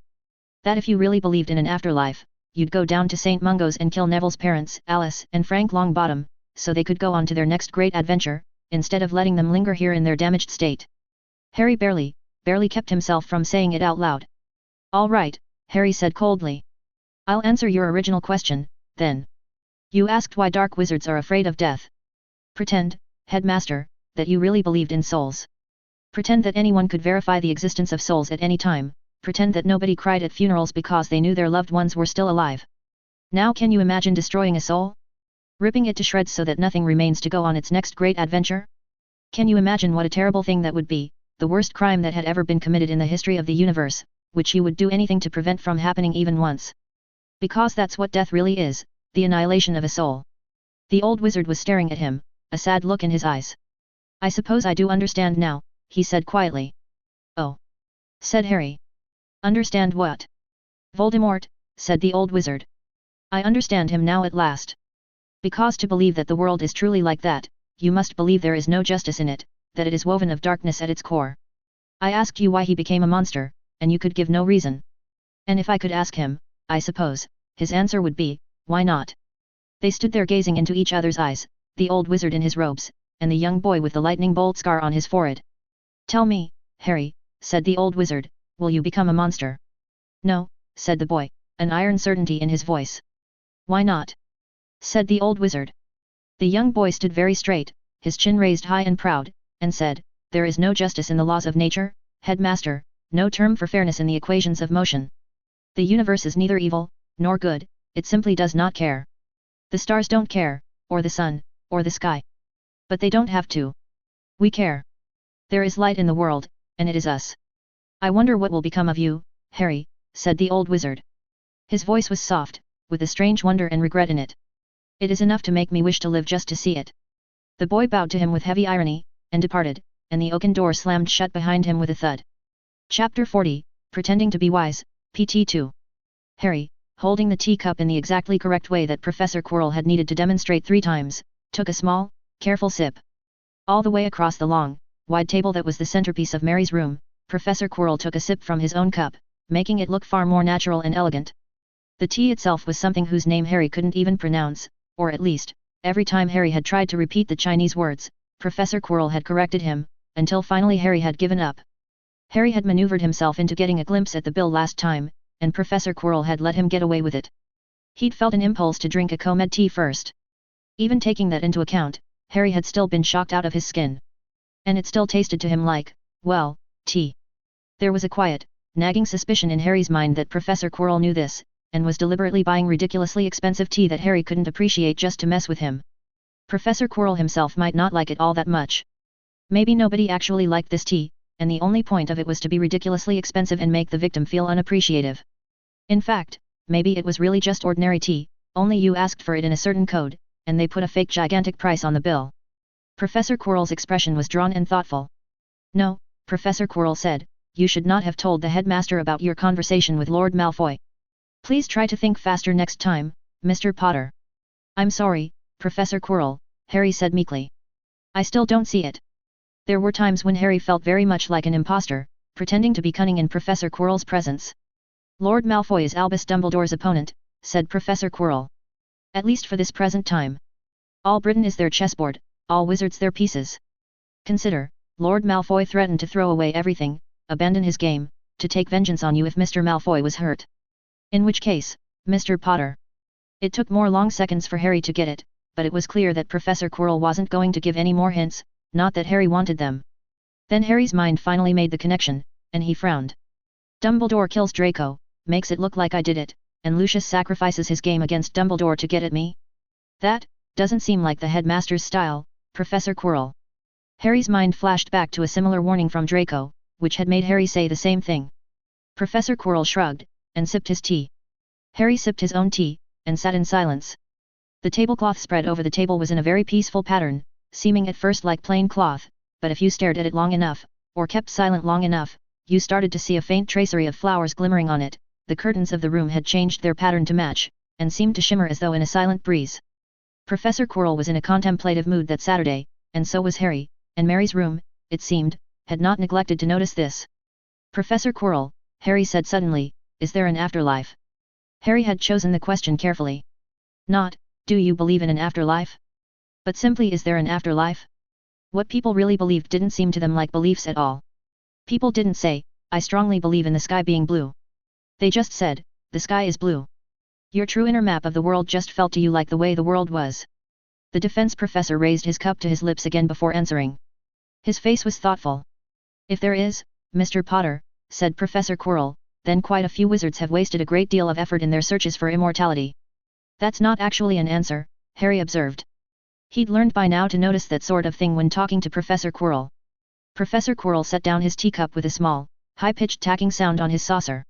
That if you really believed in an afterlife, you'd go down to St. Mungo's and kill Neville's parents, Alice and Frank Longbottom, so they could go on to their next great adventure, instead of letting them linger here in their damaged state. Harry barely kept himself from saying it out loud. All right, Harry said coldly. I'll answer your original question, then. You asked why dark wizards are afraid of death. Pretend, headmaster, that you really believed in souls. Pretend that anyone could verify the existence of souls at any time, pretend that nobody cried at funerals because they knew their loved ones were still alive. Now can you imagine destroying a soul? Ripping it to shreds so that nothing remains to go on its next great adventure? Can you imagine what a terrible thing that would be, the worst crime that had ever been committed in the history of the universe, which you would do anything to prevent from happening even once? Because that's what death really is, the annihilation of a soul. The old wizard was staring at him, a sad look in his eyes. I suppose I do understand now, he said quietly. Oh, said Harry. Understand what? Voldemort, said the old wizard. I understand him now at last. Because to believe that the world is truly like that, you must believe there is no justice in it, that it is woven of darkness at its core. I asked you why he became a monster, and you could give no reason. And if I could ask him, I suppose, his answer would be, why not? They stood there gazing into each other's eyes, the old wizard in his robes, and the young boy with the lightning bolt scar on his forehead. Tell me, Harry, said the old wizard, will you become a monster? No, said the boy, an iron certainty in his voice. Why not? Said the old wizard. The young boy stood very straight, his chin raised high and proud, and said, there is no justice in the laws of nature, headmaster, no term for fairness in the equations of motion. The universe is neither evil, nor good, it simply does not care. The stars don't care, or the sun, or the sky. But they don't have to. We care. There is light in the world, and it is us. I wonder what will become of you, Harry, said the old wizard. His voice was soft, with a strange wonder and regret in it. It is enough to make me wish to live just to see it. The boy bowed to him with heavy irony, and departed, and the oaken door slammed shut behind him with a thud. Chapter 40, Pretending to be Wise, PT2. Harry, holding the teacup in the exactly correct way that Professor Quirrell had needed to demonstrate 3 times, took a small, careful sip. All the way across the long, wide table that was the centerpiece of Mary's room, Professor Quirrell took a sip from his own cup, making it look far more natural and elegant. The tea itself was something whose name Harry couldn't even pronounce, or at least, every time Harry had tried to repeat the Chinese words, Professor Quirrell had corrected him, until finally Harry had given up. Harry had maneuvered himself into getting a glimpse at the bill last time, and Professor Quirrell had let him get away with it. He'd felt an impulse to drink a co-med tea first. Even taking that into account, Harry had still been shocked out of his skin. And it still tasted to him like, well, tea. There was a quiet, nagging suspicion in Harry's mind that Professor Quirrell knew this, and was deliberately buying ridiculously expensive tea that Harry couldn't appreciate just to mess with him. Professor Quirrell himself might not like it all that much. Maybe nobody actually liked this tea, and the only point of it was to be ridiculously expensive and make the victim feel unappreciative. In fact, maybe it was really just ordinary tea, only you asked for it in a certain code, and they put a fake gigantic price on the bill. Professor Quirrell's expression was drawn and thoughtful. No, Professor Quirrell said, you should not have told the headmaster about your conversation with Lord Malfoy. Please try to think faster next time, Mr. Potter. I'm sorry, Professor Quirrell, Harry said meekly. I still don't see it. There were times when Harry felt very much like an imposter, pretending to be cunning in Professor Quirrell's presence. Lord Malfoy is Albus Dumbledore's opponent, said Professor Quirrell. At least for this present time. All Britain is their chessboard, all wizards their pieces. Consider, Lord Malfoy threatened to throw away everything, abandon his game, to take vengeance on you if Mr. Malfoy was hurt. In which case, Mr. Potter. It took more long seconds for Harry to get it, but it was clear that Professor Quirrell wasn't going to give any more hints, not that Harry wanted them. Then Harry's mind finally made the connection, and he frowned. Dumbledore kills Draco, makes it look like I did it, and Lucius sacrifices his game against Dumbledore to get at me? That doesn't seem like the headmaster's style, Professor Quirrell. Harry's mind flashed back to a similar warning from Draco, which had made Harry say the same thing. Professor Quirrell shrugged, and sipped his tea. Harry sipped his own tea, and sat in silence. The tablecloth spread over the table was in a very peaceful pattern, seeming at first like plain cloth, but if you stared at it long enough, or kept silent long enough, you started to see a faint tracery of flowers glimmering on it. The curtains of the room had changed their pattern to match, and seemed to shimmer as though in a silent breeze. Professor Quirrell was in a contemplative mood that Saturday, and so was Harry, and Mary's room, it seemed, had not neglected to notice this. Professor Quirrell, Harry said suddenly, is there an afterlife? Harry had chosen the question carefully. Not, do you believe in an afterlife? But simply is there an afterlife? What people really believed didn't seem to them like beliefs at all. People didn't say, I strongly believe in the sky being blue. They just said, the sky is blue. Your true inner map of the world just felt to you like the way the world was. The defense professor raised his cup to his lips again before answering. His face was thoughtful. If there is, Mr. Potter, said Professor Quirrell, then quite a few wizards have wasted a great deal of effort in their searches for immortality. That's not actually an answer, Harry observed. He'd learned by now to notice that sort of thing when talking to Professor Quirrell. Professor Quirrell set down his teacup with a small, high-pitched tacking sound on his saucer.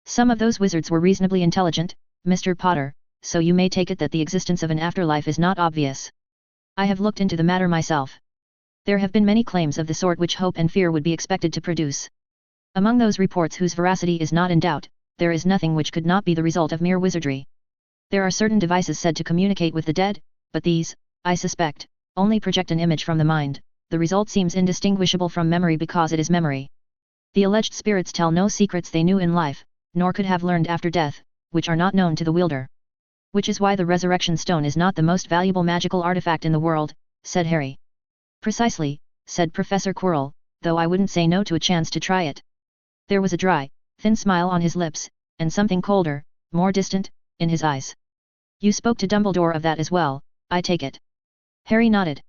Some of those wizards were reasonably intelligent, Mr. Potter, so you may take it that the existence of an afterlife is not obvious. I have looked into the matter myself. There have been many claims of the sort which hope and fear would be expected to produce. Among those reports whose veracity is not in doubt, there is nothing which could not be the result of mere wizardry. There are certain devices said to communicate with the dead, but these, I suspect, only project an image from the mind. The result seems indistinguishable from memory because it is memory. The alleged spirits tell no secrets they knew in life, nor could have learned after death, which are not known to the wielder. Which is why the resurrection stone is not the most valuable magical artifact in the world, said Harry. Precisely, said Professor Quirrell, though I wouldn't say no to a chance to try it. There was a dry, thin smile on his lips, and something colder, more distant, in his eyes. You spoke to Dumbledore of that as well, I take it. Harry nodded.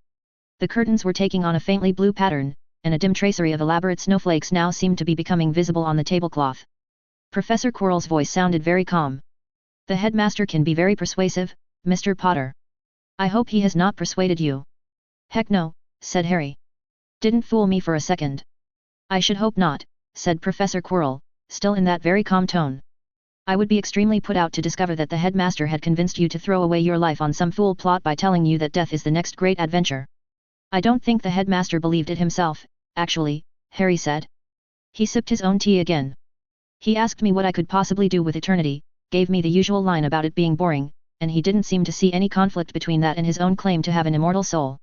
The curtains were taking on a faintly blue pattern, and a dim tracery of elaborate snowflakes now seemed to be becoming visible on the tablecloth. Professor Quirrell's voice sounded very calm. The headmaster can be very persuasive, Mr. Potter. I hope he has not persuaded you. Heck no, said Harry. Didn't fool me for a second. I should hope not, said Professor Quirrell, still in that very calm tone. I would be extremely put out to discover that the headmaster had convinced you to throw away your life on some fool plot by telling you that death is the next great adventure. I don't think the headmaster believed it himself, actually, Harry said. He sipped his own tea again. He asked me what I could possibly do with eternity, gave me the usual line about it being boring, and he didn't seem to see any conflict between that and his own claim to have an immortal soul.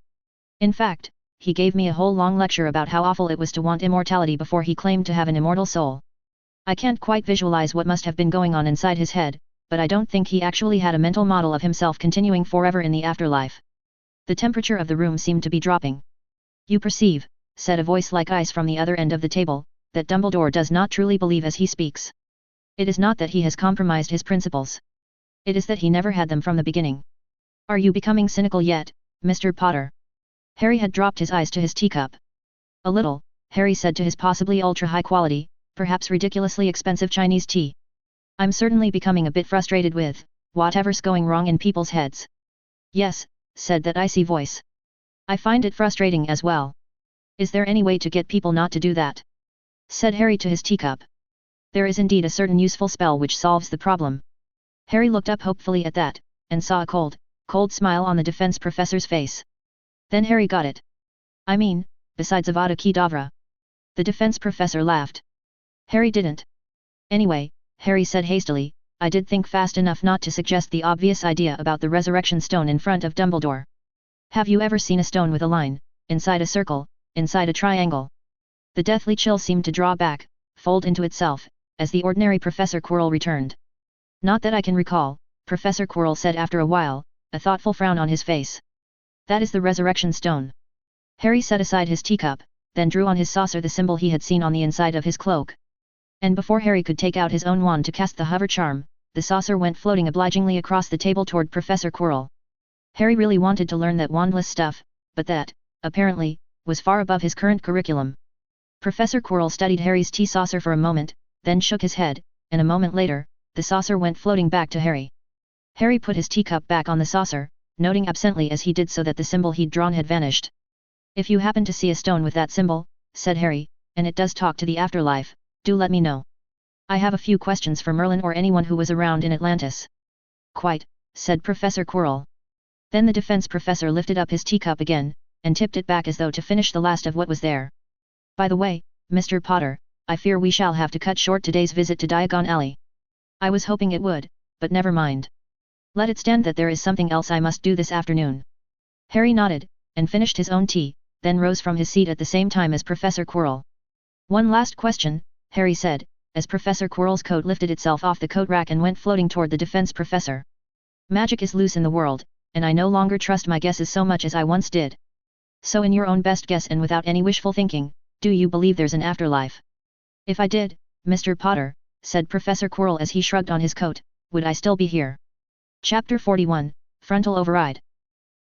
In fact, he gave me a whole long lecture about how awful it was to want immortality before he claimed to have an immortal soul. I can't quite visualize what must have been going on inside his head, but I don't think he actually had a mental model of himself continuing forever in the afterlife. The temperature of the room seemed to be dropping. You perceive, said a voice like ice from the other end of the table, that Dumbledore does not truly believe as he speaks. It is not that he has compromised his principles. It is that he never had them from the beginning. Are you becoming cynical yet, Mr. Potter? Harry had dropped his eyes to his teacup. A little, Harry said to his possibly ultra-high quality, perhaps ridiculously expensive Chinese tea. I'm certainly becoming a bit frustrated with whatever's going wrong in people's heads. Yes, said that icy voice. I find it frustrating as well. Is there any way to get people not to do that? Said Harry to his teacup. There is indeed a certain useful spell which solves the problem. Harry looked up hopefully at that, and saw a cold smile on the defense professor's face. Then Harry got it. I mean, besides Avada Kedavra. The defense professor laughed. Harry didn't. Anyway, Harry said hastily, I did think fast enough not to suggest the obvious idea about the resurrection stone in front of Dumbledore. Have you ever seen a stone with a line, inside a circle, inside a triangle? The deathly chill seemed to draw back, fold into itself, as the ordinary Professor Quirrell returned. Not that I can recall, Professor Quirrell said after a while, a thoughtful frown on his face. That is the resurrection stone. Harry set aside his teacup, then drew on his saucer the symbol he had seen on the inside of his cloak. And before Harry could take out his own wand to cast the hover charm, the saucer went floating obligingly across the table toward Professor Quirrell. Harry really wanted to learn that wandless stuff, but that, apparently, was far above his current curriculum. Professor Quirrell studied Harry's tea saucer for a moment, then shook his head, and a moment later, the saucer went floating back to Harry. Harry put his teacup back on the saucer, noting absently as he did so that the symbol he'd drawn had vanished. If you happen to see a stone with that symbol, said Harry, and it does talk to the afterlife, do let me know. I have a few questions for Merlin or anyone who was around in Atlantis. Quite, said Professor Quirrell. Then the defense professor lifted up his teacup again, and tipped it back as though to finish the last of what was there. By the way, Mr. Potter, I fear we shall have to cut short today's visit to Diagon Alley. I was hoping it would, but never mind. Let it stand that there is something else I must do this afternoon. Harry nodded, and finished his own tea, then rose from his seat at the same time as Professor Quirrell. One last question, Harry said, as Professor Quirrell's coat lifted itself off the coat rack and went floating toward the defense professor. Magic is loose in the world, and I no longer trust my guesses so much as I once did. So in your own best guess and without any wishful thinking, do you believe there's an afterlife? If I did, Mr. Potter, said Professor Quirrell as he shrugged on his coat, would I still be here? Chapter 41, Frontal Override.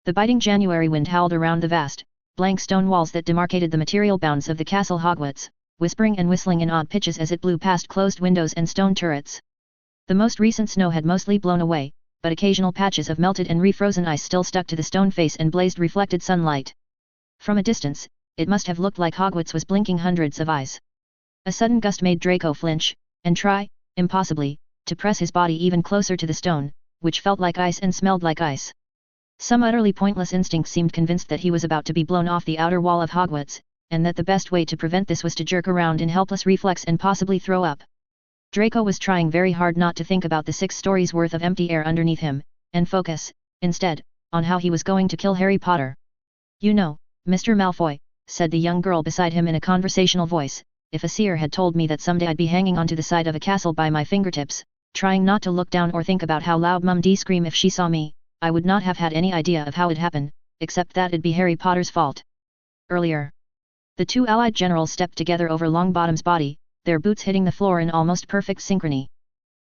The biting January wind howled around the vast, blank stone walls that demarcated the material bounds of the castle Hogwarts, whispering and whistling in odd pitches as it blew past closed windows and stone turrets. The most recent snow had mostly blown away, but occasional patches of melted and refrozen ice still stuck to the stone face and blazed reflected sunlight. From a distance, it must have looked like Hogwarts was blinking hundreds of eyes. A sudden gust made Draco flinch, and try, impossibly, to press his body even closer to the stone, which felt like ice and smelled like ice. Some utterly pointless instinct seemed convinced that he was about to be blown off the outer wall of Hogwarts, and that the best way to prevent this was to jerk around in helpless reflex and possibly throw up. Draco was trying very hard not to think about the 6 stories worth of empty air underneath him, and focus, instead, on how he was going to kill Harry Potter. You know, Mr. Malfoy, said the young girl beside him in a conversational voice, if a seer had told me that someday I'd be hanging onto the side of a castle by my fingertips, trying not to look down or think about how loud Mum'd scream if she saw me, I would not have had any idea of how it'd happen, except that it'd be Harry Potter's fault. Earlier. The 2 allied generals stepped together over Longbottom's body, their boots hitting the floor in almost perfect synchrony.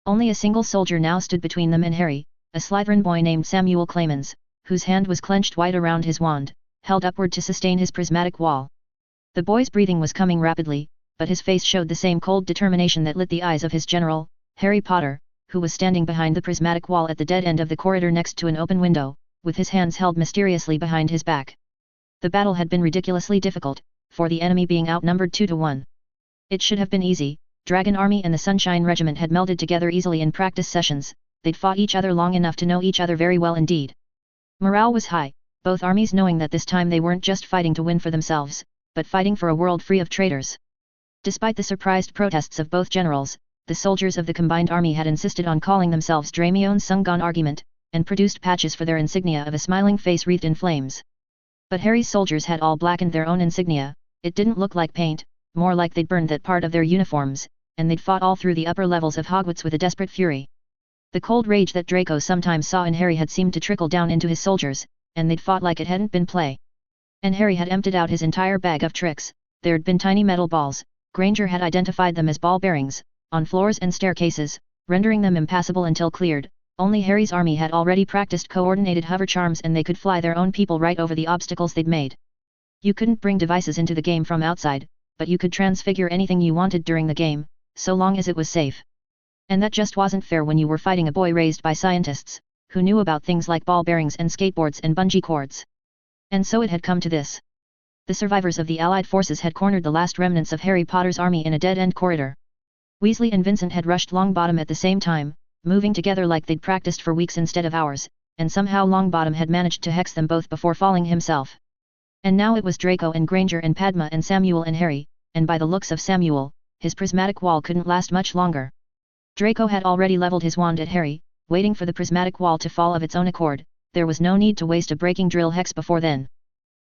Only a single soldier now stood between them and Harry, a Slytherin boy named Samuel Clemens, whose hand was clenched wide around his wand, held upward to sustain his prismatic wall. The boy's breathing was coming rapidly, but his face showed the same cold determination that lit the eyes of his general, Harry Potter, who was standing behind the prismatic wall at the dead end of the corridor next to an open window, with his hands held mysteriously behind his back. The battle had been ridiculously difficult, for the enemy being outnumbered 2 to 1. It should have been easy. Dragon Army and the Sunshine Regiment had melded together easily in practice sessions, they'd fought each other long enough to know each other very well indeed. Morale was high, both armies knowing that this time they weren't just fighting to win for themselves, but fighting for a world free of traitors. Despite the surprised protests of both generals, the soldiers of the combined army had insisted on calling themselves Dramion Sungon Argument, and produced patches for their insignia of a smiling face wreathed in flames. But Harry's soldiers had all blackened their own insignia. It didn't look like paint, more like they'd burned that part of their uniforms, and they'd fought all through the upper levels of Hogwarts with a desperate fury. The cold rage that Draco sometimes saw in Harry had seemed to trickle down into his soldiers, and they'd fought like it hadn't been play. And Harry had emptied out his entire bag of tricks. There'd been tiny metal balls, Granger had identified them as ball bearings, on floors and staircases, rendering them impassable until cleared. Only Harry's army had already practiced coordinated hover charms and they could fly their own people right over the obstacles they'd made. You couldn't bring devices into the game from outside, but you could transfigure anything you wanted during the game, so long as it was safe. And that just wasn't fair when you were fighting a boy raised by scientists, who knew about things like ball bearings and skateboards and bungee cords. And so it had come to this. The survivors of the Allied forces had cornered the last remnants of Harry Potter's army in a dead-end corridor. Weasley and Vincent had rushed Longbottom at the same time, moving together like they'd practiced for weeks instead of hours, and somehow Longbottom had managed to hex them both before falling himself. And now it was Draco and Granger and Padma and Samuel and Harry, and by the looks of Samuel, his prismatic wall couldn't last much longer. Draco had already leveled his wand at Harry, waiting for the prismatic wall to fall of its own accord. There was no need to waste a breaking drill hex before then.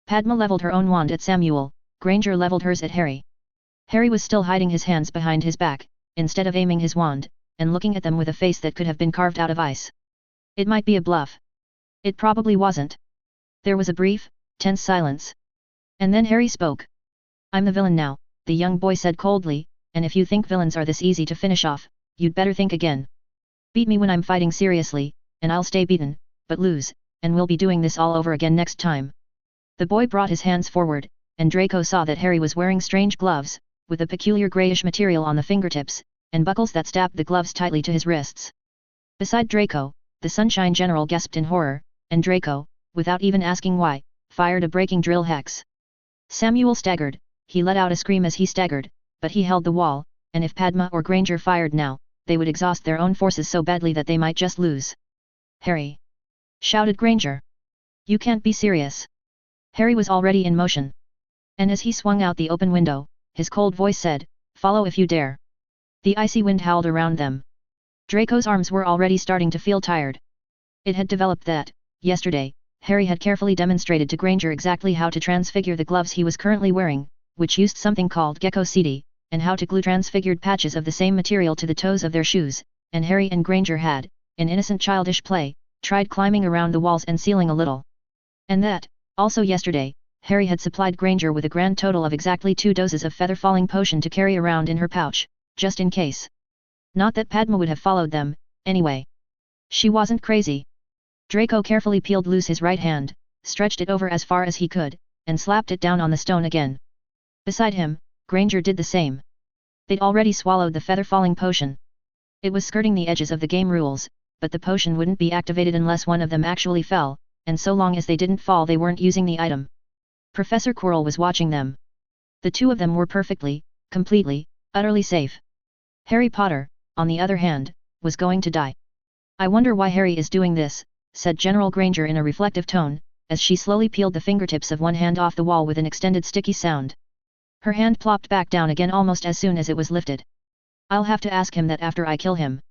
Padma leveled her own wand at Samuel, Granger leveled hers at Harry. Harry was still hiding his hands behind his back, instead of aiming his wand, and looking at them with a face that could have been carved out of ice. It might be a bluff. It probably wasn't. There was a brief, tense silence. And then Harry spoke. "I'm the villain now," the young boy said coldly, "and if you think villains are this easy to finish off, you'd better think again. Beat me when I'm fighting seriously, and I'll stay beaten, but lose, and we'll be doing this all over again next time." The boy brought his hands forward, and Draco saw that Harry was wearing strange gloves, with a peculiar greyish material on the fingertips, and buckles that stabbed the gloves tightly to his wrists. Beside Draco, the Sunshine General gasped in horror, and Draco, without even asking why, fired a breaking drill hex. Samuel staggered, he let out a scream as he staggered, but he held the wall, and if Padma or Granger fired now, they would exhaust their own forces so badly that they might just lose. "Harry!" shouted Granger. "You can't be serious." Harry was already in motion. And as he swung out the open window, his cold voice said, "Follow if you dare." The icy wind howled around them. Draco's arms were already starting to feel tired. It had developed that, yesterday, Harry had carefully demonstrated to Granger exactly how to transfigure the gloves he was currently wearing, which used something called Gecko CD, and how to glue transfigured patches of the same material to the toes of their shoes, and Harry and Granger had, in innocent childish play, tried climbing around the walls and sealing a little. And that, also yesterday, Harry had supplied Granger with a grand total of exactly 2 doses of feather-falling potion to carry around in her pouch, just in case. Not that Padma would have followed them, anyway. She wasn't crazy. Draco carefully peeled loose his right hand, stretched it over as far as he could, and slapped it down on the stone again. Beside him, Granger did the same. They'd already swallowed the feather-falling potion. It was skirting the edges of the game rules, but the potion wouldn't be activated unless one of them actually fell, and so long as they didn't fall they weren't using the item. Professor Quirrell was watching them. The two of them were perfectly, completely, utterly safe. Harry Potter, on the other hand, was going to die. "I wonder why Harry is doing this," said General Granger in a reflective tone, as she slowly peeled the fingertips of one hand off the wall with an extended sticky sound. Her hand plopped back down again almost as soon as it was lifted. "I'll have to ask him that after I kill him."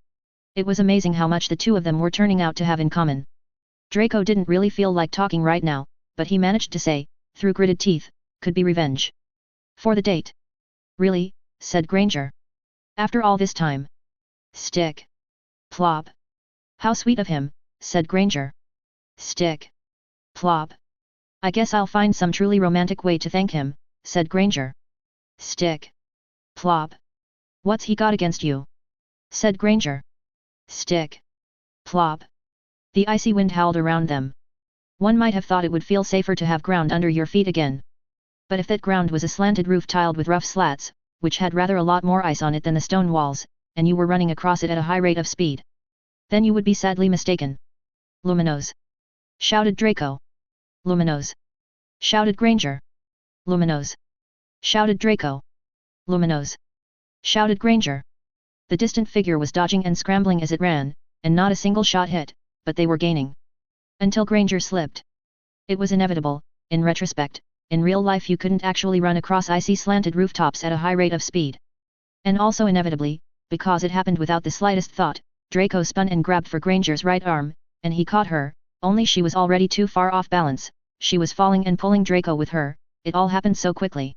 It was amazing how much the two of them were turning out to have in common. Draco didn't really feel like talking right now, but he managed to say, through gritted teeth, "Could be revenge. For the date." "Really?" said Granger. "After all this time?" "Stick. Plop." "How sweet of him," said Granger. "Stick. Plop. I guess I'll find some truly romantic way to thank him," said Granger. "Stick. Plop. What's he got against you?" said Granger. "Stick. Plop." The icy wind howled around them. One might have thought it would feel safer to have ground under your feet again. But if that ground was a slanted roof tiled with rough slats, which had rather a lot more ice on it than the stone walls, and you were running across it at a high rate of speed, then you would be sadly mistaken. "Luminous!" shouted Draco. "Luminous!" shouted Granger. "Luminous!" shouted Draco. "Luminous!" shouted Granger. The distant figure was dodging and scrambling as it ran, and not a single shot hit, but they were gaining. Until Granger slipped. It was inevitable, in retrospect. In real life you couldn't actually run across icy slanted rooftops at a high rate of speed. And also inevitably, because it happened without the slightest thought, Draco spun and grabbed for Granger's right arm, and he caught her, only she was already too far off balance. She was falling and pulling Draco with her. It all happened so quickly.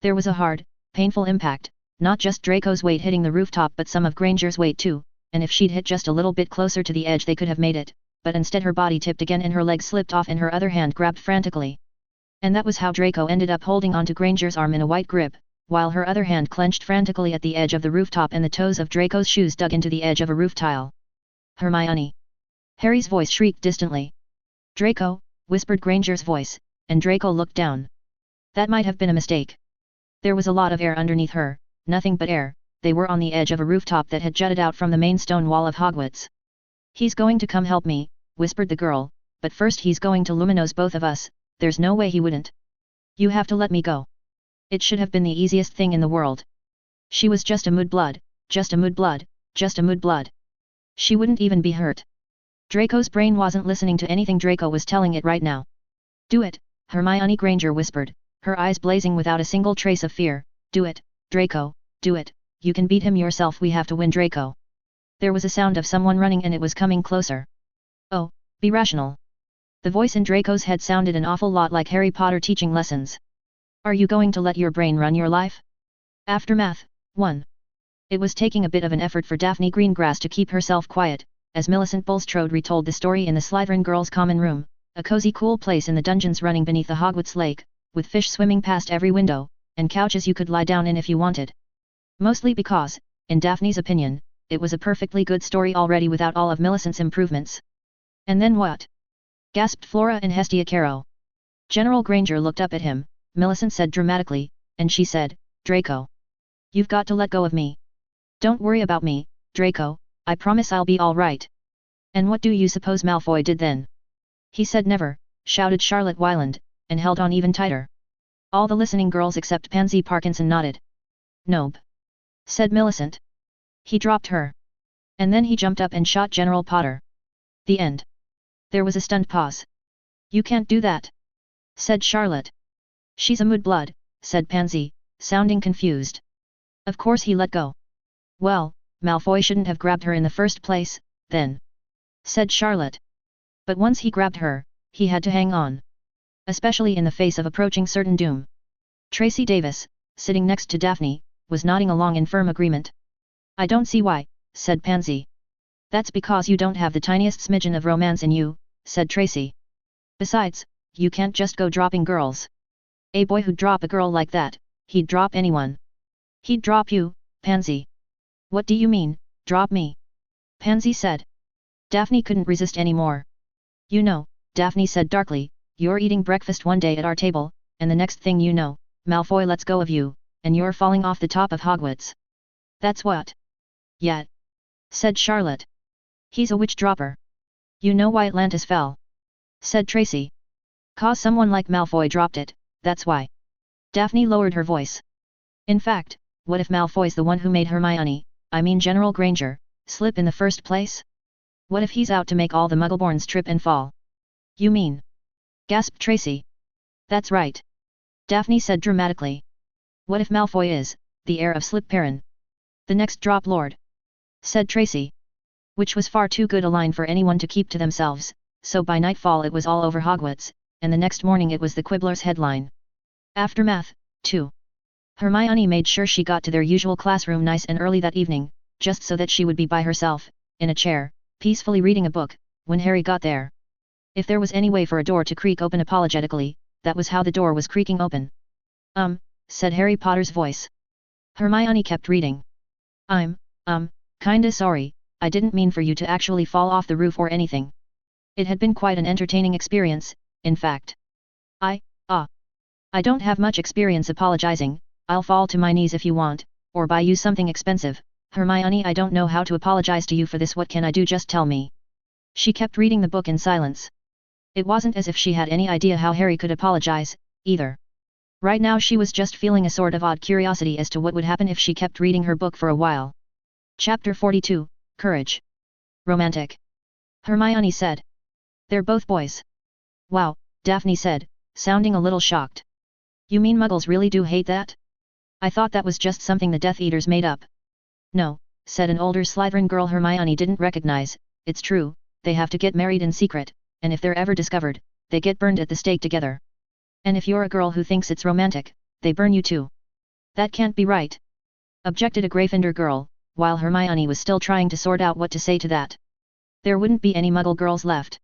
There was a hard, painful impact, not just Draco's weight hitting the rooftop but some of Granger's weight too, and if she'd hit just a little bit closer to the edge they could have made it, but instead her body tipped again and her leg slipped off and her other hand grabbed frantically. And that was how Draco ended up holding onto Granger's arm in a white grip, while her other hand clenched frantically at the edge of the rooftop and the toes of Draco's shoes dug into the edge of a roof tile. "Hermione!" Harry's voice shrieked distantly. "Draco!" whispered Granger's voice, and Draco looked down. That might have been a mistake. There was a lot of air underneath her, nothing but air, they were on the edge of a rooftop that had jutted out from the main stone wall of Hogwarts. "He's going to come help me," whispered the girl, "but first he's going to luminose both of us, there's no way he wouldn't. You have to let me go." It should have been the easiest thing in the world. She was just a mudblood, just a mudblood, just a mudblood. She wouldn't even be hurt. Draco's brain wasn't listening to anything Draco was telling it right now. "Do it," Hermione Granger whispered, her eyes blazing without a single trace of fear. "Do it, Draco, do it, you can beat him yourself, we have to win, Draco." There was a sound of someone running and it was coming closer. "Oh, be rational." The voice in Draco's head sounded an awful lot like Harry Potter teaching lessons. "Are you going to let your brain run your life?" Aftermath 1. It was taking a bit of an effort for Daphne Greengrass to keep herself quiet, as Millicent Bulstrode retold the story in the Slytherin girls' common room, a cozy cool place in the dungeons running beneath the Hogwarts lake, with fish swimming past every window, and couches you could lie down in if you wanted. Mostly because, in Daphne's opinion, it was a perfectly good story already without all of Millicent's improvements. "And then what?" gasped Flora and Hestia Caro. General Granger looked up at him, Millicent said dramatically, and she said, "Draco. You've got to let go of me. Don't worry about me, Draco, I promise I'll be all right." "And what do you suppose Malfoy did then?" "He said never," shouted Charlotte Wyland, and held on even tighter. All the listening girls except Pansy Parkinson nodded. "Nope," said Millicent. "He dropped her. And then he jumped up and shot General Potter." The end. There was a stunned pause. "You can't do that," said Charlotte. "She's a mudblood," said Pansy, sounding confused. "Of course he let go." "Well, Malfoy shouldn't have grabbed her in the first place, then," said Charlotte. "But once he grabbed her, he had to hang on. Especially in the face of approaching certain doom." Tracy Davis, sitting next to Daphne, was nodding along in firm agreement. "I don't see why," said Pansy. "That's because you don't have the tiniest smidgen of romance in you," said Tracy. "Besides, you can't just go dropping girls. A boy who'd drop a girl like that, he'd drop anyone." "He'd drop you, Pansy." "What do you mean, drop me?" Pansy said. Daphne couldn't resist any more. "You know," Daphne said darkly, "you're eating breakfast one day at our table, and the next thing you know, Malfoy lets go of you, and you're falling off the top of Hogwarts." "That's what?" "Yeah," said Charlotte. "He's a witch dropper." "You know why Atlantis fell?" said Tracy. "'Cause someone like Malfoy dropped it, that's why." Daphne lowered her voice. "In fact, what if Malfoy's the one who made Hermione, I mean General Granger, slip in the first place? What if he's out to make all the Muggleborns trip and fall?" "You mean?" gasped Tracy. "That's right," Daphne said dramatically. "What if Malfoy is the heir of Slytherin? The next drop lord?" said Tracy. Which was far too good a line for anyone to keep to themselves, so by nightfall it was all over Hogwarts, and the next morning it was the Quibbler's headline. Aftermath 2. Hermione made sure she got to their usual classroom nice and early that evening, just so that she would be by herself, in a chair, peacefully reading a book, when Harry got there. If there was any way for a door to creak open apologetically, that was how the door was creaking open. Said Harry Potter's voice. Hermione kept reading. "I'm, kinda sorry, I didn't mean for you to actually fall off the roof or anything. It had been quite an entertaining experience, in fact. I don't have much experience apologizing, I'll fall to my knees if you want, or buy you something expensive. Hermione, I don't know how to apologize to you for this, what can I do, just tell me." She kept reading the book in silence. It wasn't as if she had any idea how Harry could apologize, either. Right now she was just feeling a sort of odd curiosity as to what would happen if she kept reading her book for a while. Chapter 42, Courage. "Romantic," Hermione said. "They're both boys." "Wow," Daphne said, sounding a little shocked. "You mean Muggles really do hate that? I thought that was just something the Death Eaters made up." "No," said an older Slytherin girl Hermione didn't recognize, "it's true, they have to get married in secret, and if they're ever discovered, they get burned at the stake together. And if you're a girl who thinks it's romantic, they burn you too." "That can't be right," objected a Gryffindor girl, while Hermione was still trying to sort out what to say to that. There wouldn't be any Muggle girls left.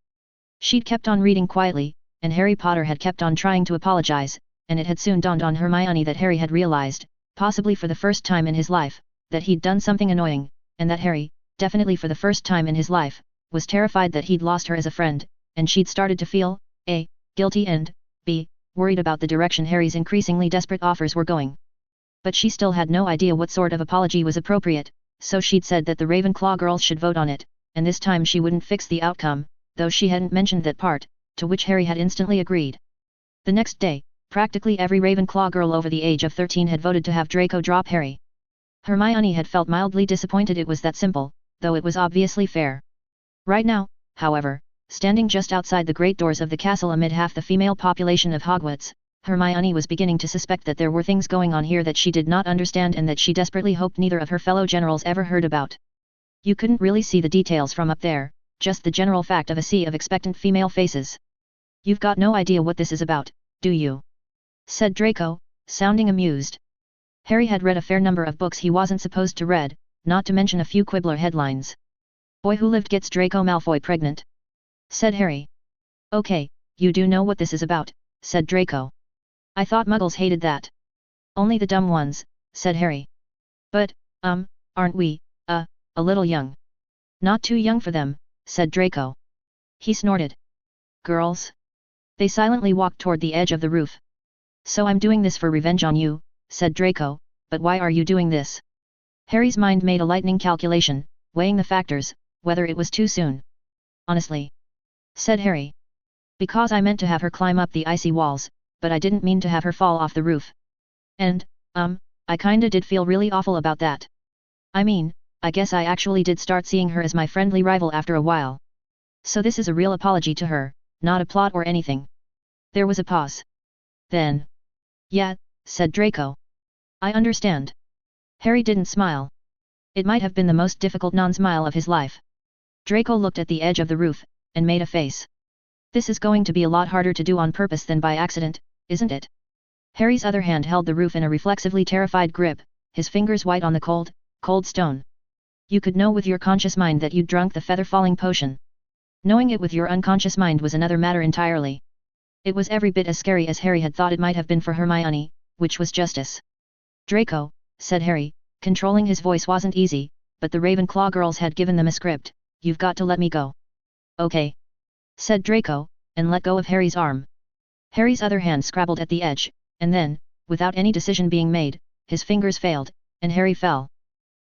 She'd kept on reading quietly, and Harry Potter had kept on trying to apologize, and it had soon dawned on Hermione that Harry had realized, possibly for the first time in his life, that he'd done something annoying, and that Harry, definitely for the first time in his life, was terrified that he'd lost her as a friend, and she'd started to feel, A, guilty and, B, worried about the direction Harry's increasingly desperate offers were going. But she still had no idea what sort of apology was appropriate, so she'd said that the Ravenclaw girls should vote on it, and this time she wouldn't fix the outcome, though she hadn't mentioned that part, to which Harry had instantly agreed. The next day, practically every Ravenclaw girl over the age of 13 had voted to have Draco drop Harry. Hermione had felt mildly disappointed it was that simple, though it was obviously fair. Right now, however, standing just outside the great doors of the castle amid half the female population of Hogwarts, Hermione was beginning to suspect that there were things going on here that she did not understand and that she desperately hoped neither of her fellow generals ever heard about. You couldn't really see the details from up there, just the general fact of a sea of expectant female faces. You've got no idea what this is about, do you? Said Draco, sounding amused. Harry had read a fair number of books he wasn't supposed to read, not to mention a few quibbler headlines. Boy who lived gets Draco Malfoy pregnant, said Harry. Okay, you do know what this is about, said Draco. I thought Muggles hated that. Only the dumb ones, said Harry. But, aren't we, a little young? Not too young for them, said Draco. He snorted. Girls? They silently walked toward the edge of the roof. So I'm doing this for revenge on you, said Draco, but why are you doing this? Harry's mind made a lightning calculation, weighing the factors, whether it was too soon. Honestly, said Harry. Because I meant to have her climb up the icy walls, but I didn't mean to have her fall off the roof. And, I kinda did feel really awful about that. I mean, I guess I actually did start seeing her as my friendly rival after a while. So this is a real apology to her, not a plot or anything. There was a pause. Then. Yeah, said Draco. I understand. Harry didn't smile. It might have been the most difficult non-smile of his life. Draco looked at the edge of the roof, and made a face. This is going to be a lot harder to do on purpose than by accident, isn't it? Harry's other hand held the roof in a reflexively terrified grip, his fingers white on the cold stone. You could know with your conscious mind that you'd drunk the feather-falling potion. Knowing it with your unconscious mind was another matter entirely. It was every bit as scary as Harry had thought it might have been for Hermione, which was justice. Draco, said Harry, controlling his voice wasn't easy, but the Ravenclaw girls had given them a script, you've got to let me go. Okay, said Draco, and let go of Harry's arm. Harry's other hand scrabbled at the edge, and then, without any decision being made, his fingers failed, and Harry fell.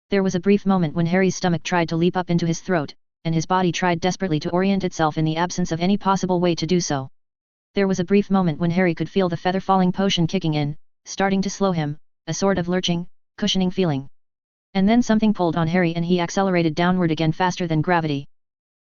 There was a brief moment when Harry's stomach tried to leap up into his throat, and his body tried desperately to orient itself in the absence of any possible way to do so. There was a brief moment when Harry could feel the feather-falling potion kicking in, starting to slow him, a sort of lurching, cushioning feeling. And then something pulled on Harry and he accelerated downward again faster than gravity.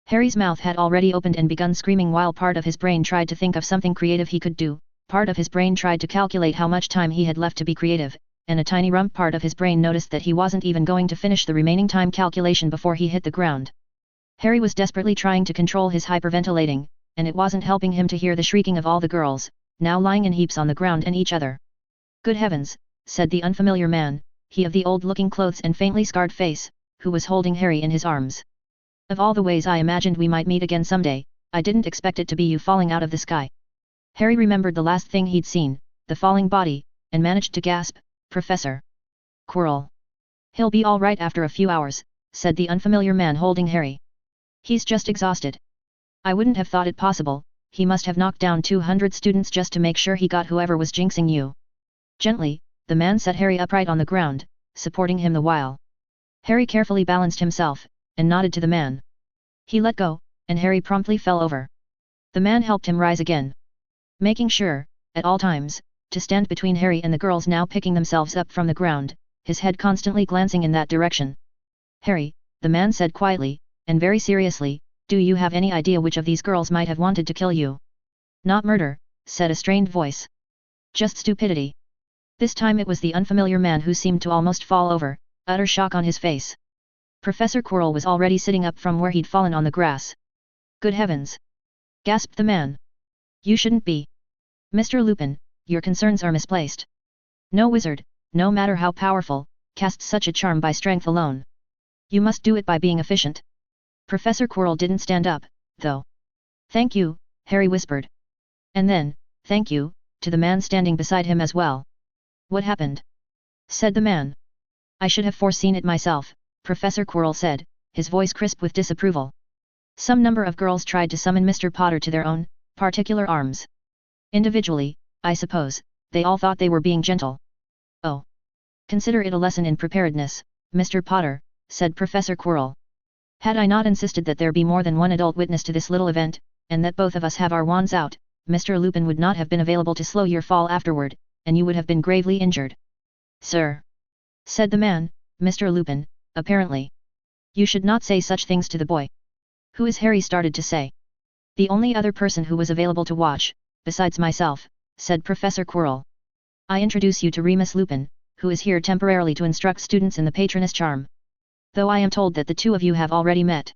Harry's mouth had already opened and begun screaming while part of his brain tried to think of something creative he could do, part of his brain tried to calculate how much time he had left to be creative, and a tiny rump part of his brain noticed that he wasn't even going to finish the remaining time calculation before he hit the ground. Harry was desperately trying to control his hyperventilating, and it wasn't helping him to hear the shrieking of all the girls, now lying in heaps on the ground and each other. Good heavens, said the unfamiliar man, he of the old-looking clothes and faintly scarred face, who was holding Harry in his arms. Of all the ways I imagined we might meet again someday, I didn't expect it to be you falling out of the sky. Harry remembered the last thing he'd seen, the falling body, and managed to gasp, Professor Quirrell. He'll be all right after a few hours, said the unfamiliar man holding Harry. He's just exhausted. I wouldn't have thought it possible, he must have knocked down 200 students just to make sure he got whoever was jinxing you. Gently, the man set Harry upright on the ground, supporting him the while. Harry carefully balanced himself, and nodded to the man. He let go, and Harry promptly fell over. The man helped him rise again. Making sure, at all times, to stand between Harry and the girls now picking themselves up from the ground, his head constantly glancing in that direction. Harry, the man said quietly, and very seriously, do you have any idea which of these girls might have wanted to kill you? Not murder, said a strained voice. Just stupidity. This time it was the unfamiliar man who seemed to almost fall over, utter shock on his face. Professor Quirrell was already sitting up from where he'd fallen on the grass. Good heavens! Gasped the man. You shouldn't be. Mr. Lupin, your concerns are misplaced. No wizard, no matter how powerful, casts such a charm by strength alone. You must do it by being efficient. Professor Quirrell didn't stand up, though. Thank you, Harry whispered. And then, thank you, to the man standing beside him as well. What happened? Said the man. I should have foreseen it myself, Professor Quirrell said, his voice crisp with disapproval. Some number of girls tried to summon Mr. Potter to their own, particular arms. Individually, I suppose, they all thought they were being gentle. Oh. Consider it a lesson in preparedness, Mr. Potter, said Professor Quirrell. Had I not insisted that there be more than one adult witness to this little event, and that both of us have our wands out, Mr. Lupin would not have been available to slow your fall afterward, and you would have been gravely injured. Sir, said the man, Mr. Lupin, apparently. You should not say such things to the boy. Who is Harry started to say. The only other person who was available to watch, besides myself, said Professor Quirrell. I introduce you to Remus Lupin, who is here temporarily to instruct students in the patroness charm. Though I am told that the two of you have already met.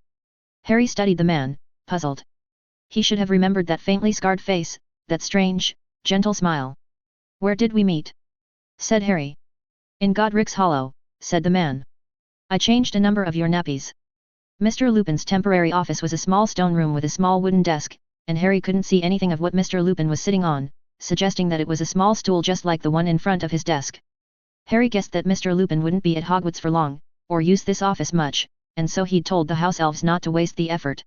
Harry studied the man, puzzled. He should have remembered that faintly scarred face, that strange, gentle smile. Where did we meet? Said Harry. In Godric's Hollow, said the man. I changed a number of your nappies. Mr. Lupin's temporary office was a small stone room with a small wooden desk, and Harry couldn't see anything of what Mr. Lupin was sitting on, suggesting that it was a small stool just like the one in front of his desk. Harry guessed that Mr. Lupin wouldn't be at Hogwarts for long, or use this office much, and so he'd told the house elves not to waste the effort.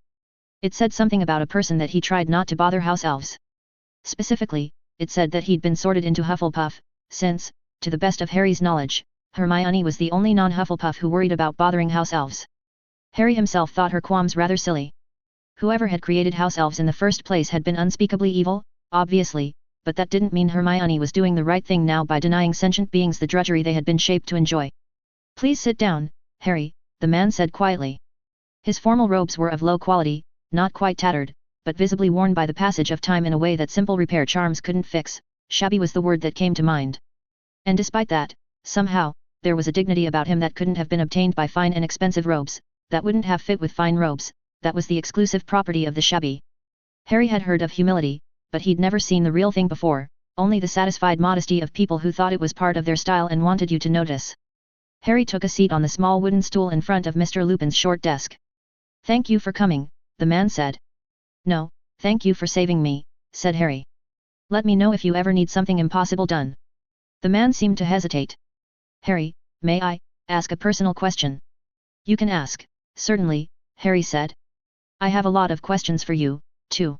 It said something about a person that he tried not to bother house elves. Specifically, it said that he'd been sorted into Hufflepuff, since, to the best of Harry's knowledge, Hermione was the only non-Hufflepuff who worried about bothering house elves. Harry himself thought her qualms rather silly. Whoever had created house elves in the first place had been unspeakably evil, obviously, but that didn't mean Hermione was doing the right thing now by denying sentient beings the drudgery they had been shaped to enjoy. Please sit down, Harry, the man said quietly. His formal robes were of low quality, not quite tattered, but visibly worn by the passage of time in a way that simple repair charms couldn't fix. Shabby was the word that came to mind. And despite that, somehow, there was a dignity about him that couldn't have been obtained by fine and expensive robes, that wouldn't have fit with fine robes, that was the exclusive property of the shabby. Harry had heard of humility, but he'd never seen the real thing before, only the satisfied modesty of people who thought it was part of their style and wanted you to notice. Harry took a seat on the small wooden stool in front of Mr. Lupin's short desk. Thank you for coming, the man said. No, thank you for saving me, said Harry. Let me know if you ever need something impossible done. The man seemed to hesitate. Harry, may I ask a personal question? You can ask, certainly, Harry said. I have a lot of questions for you, too.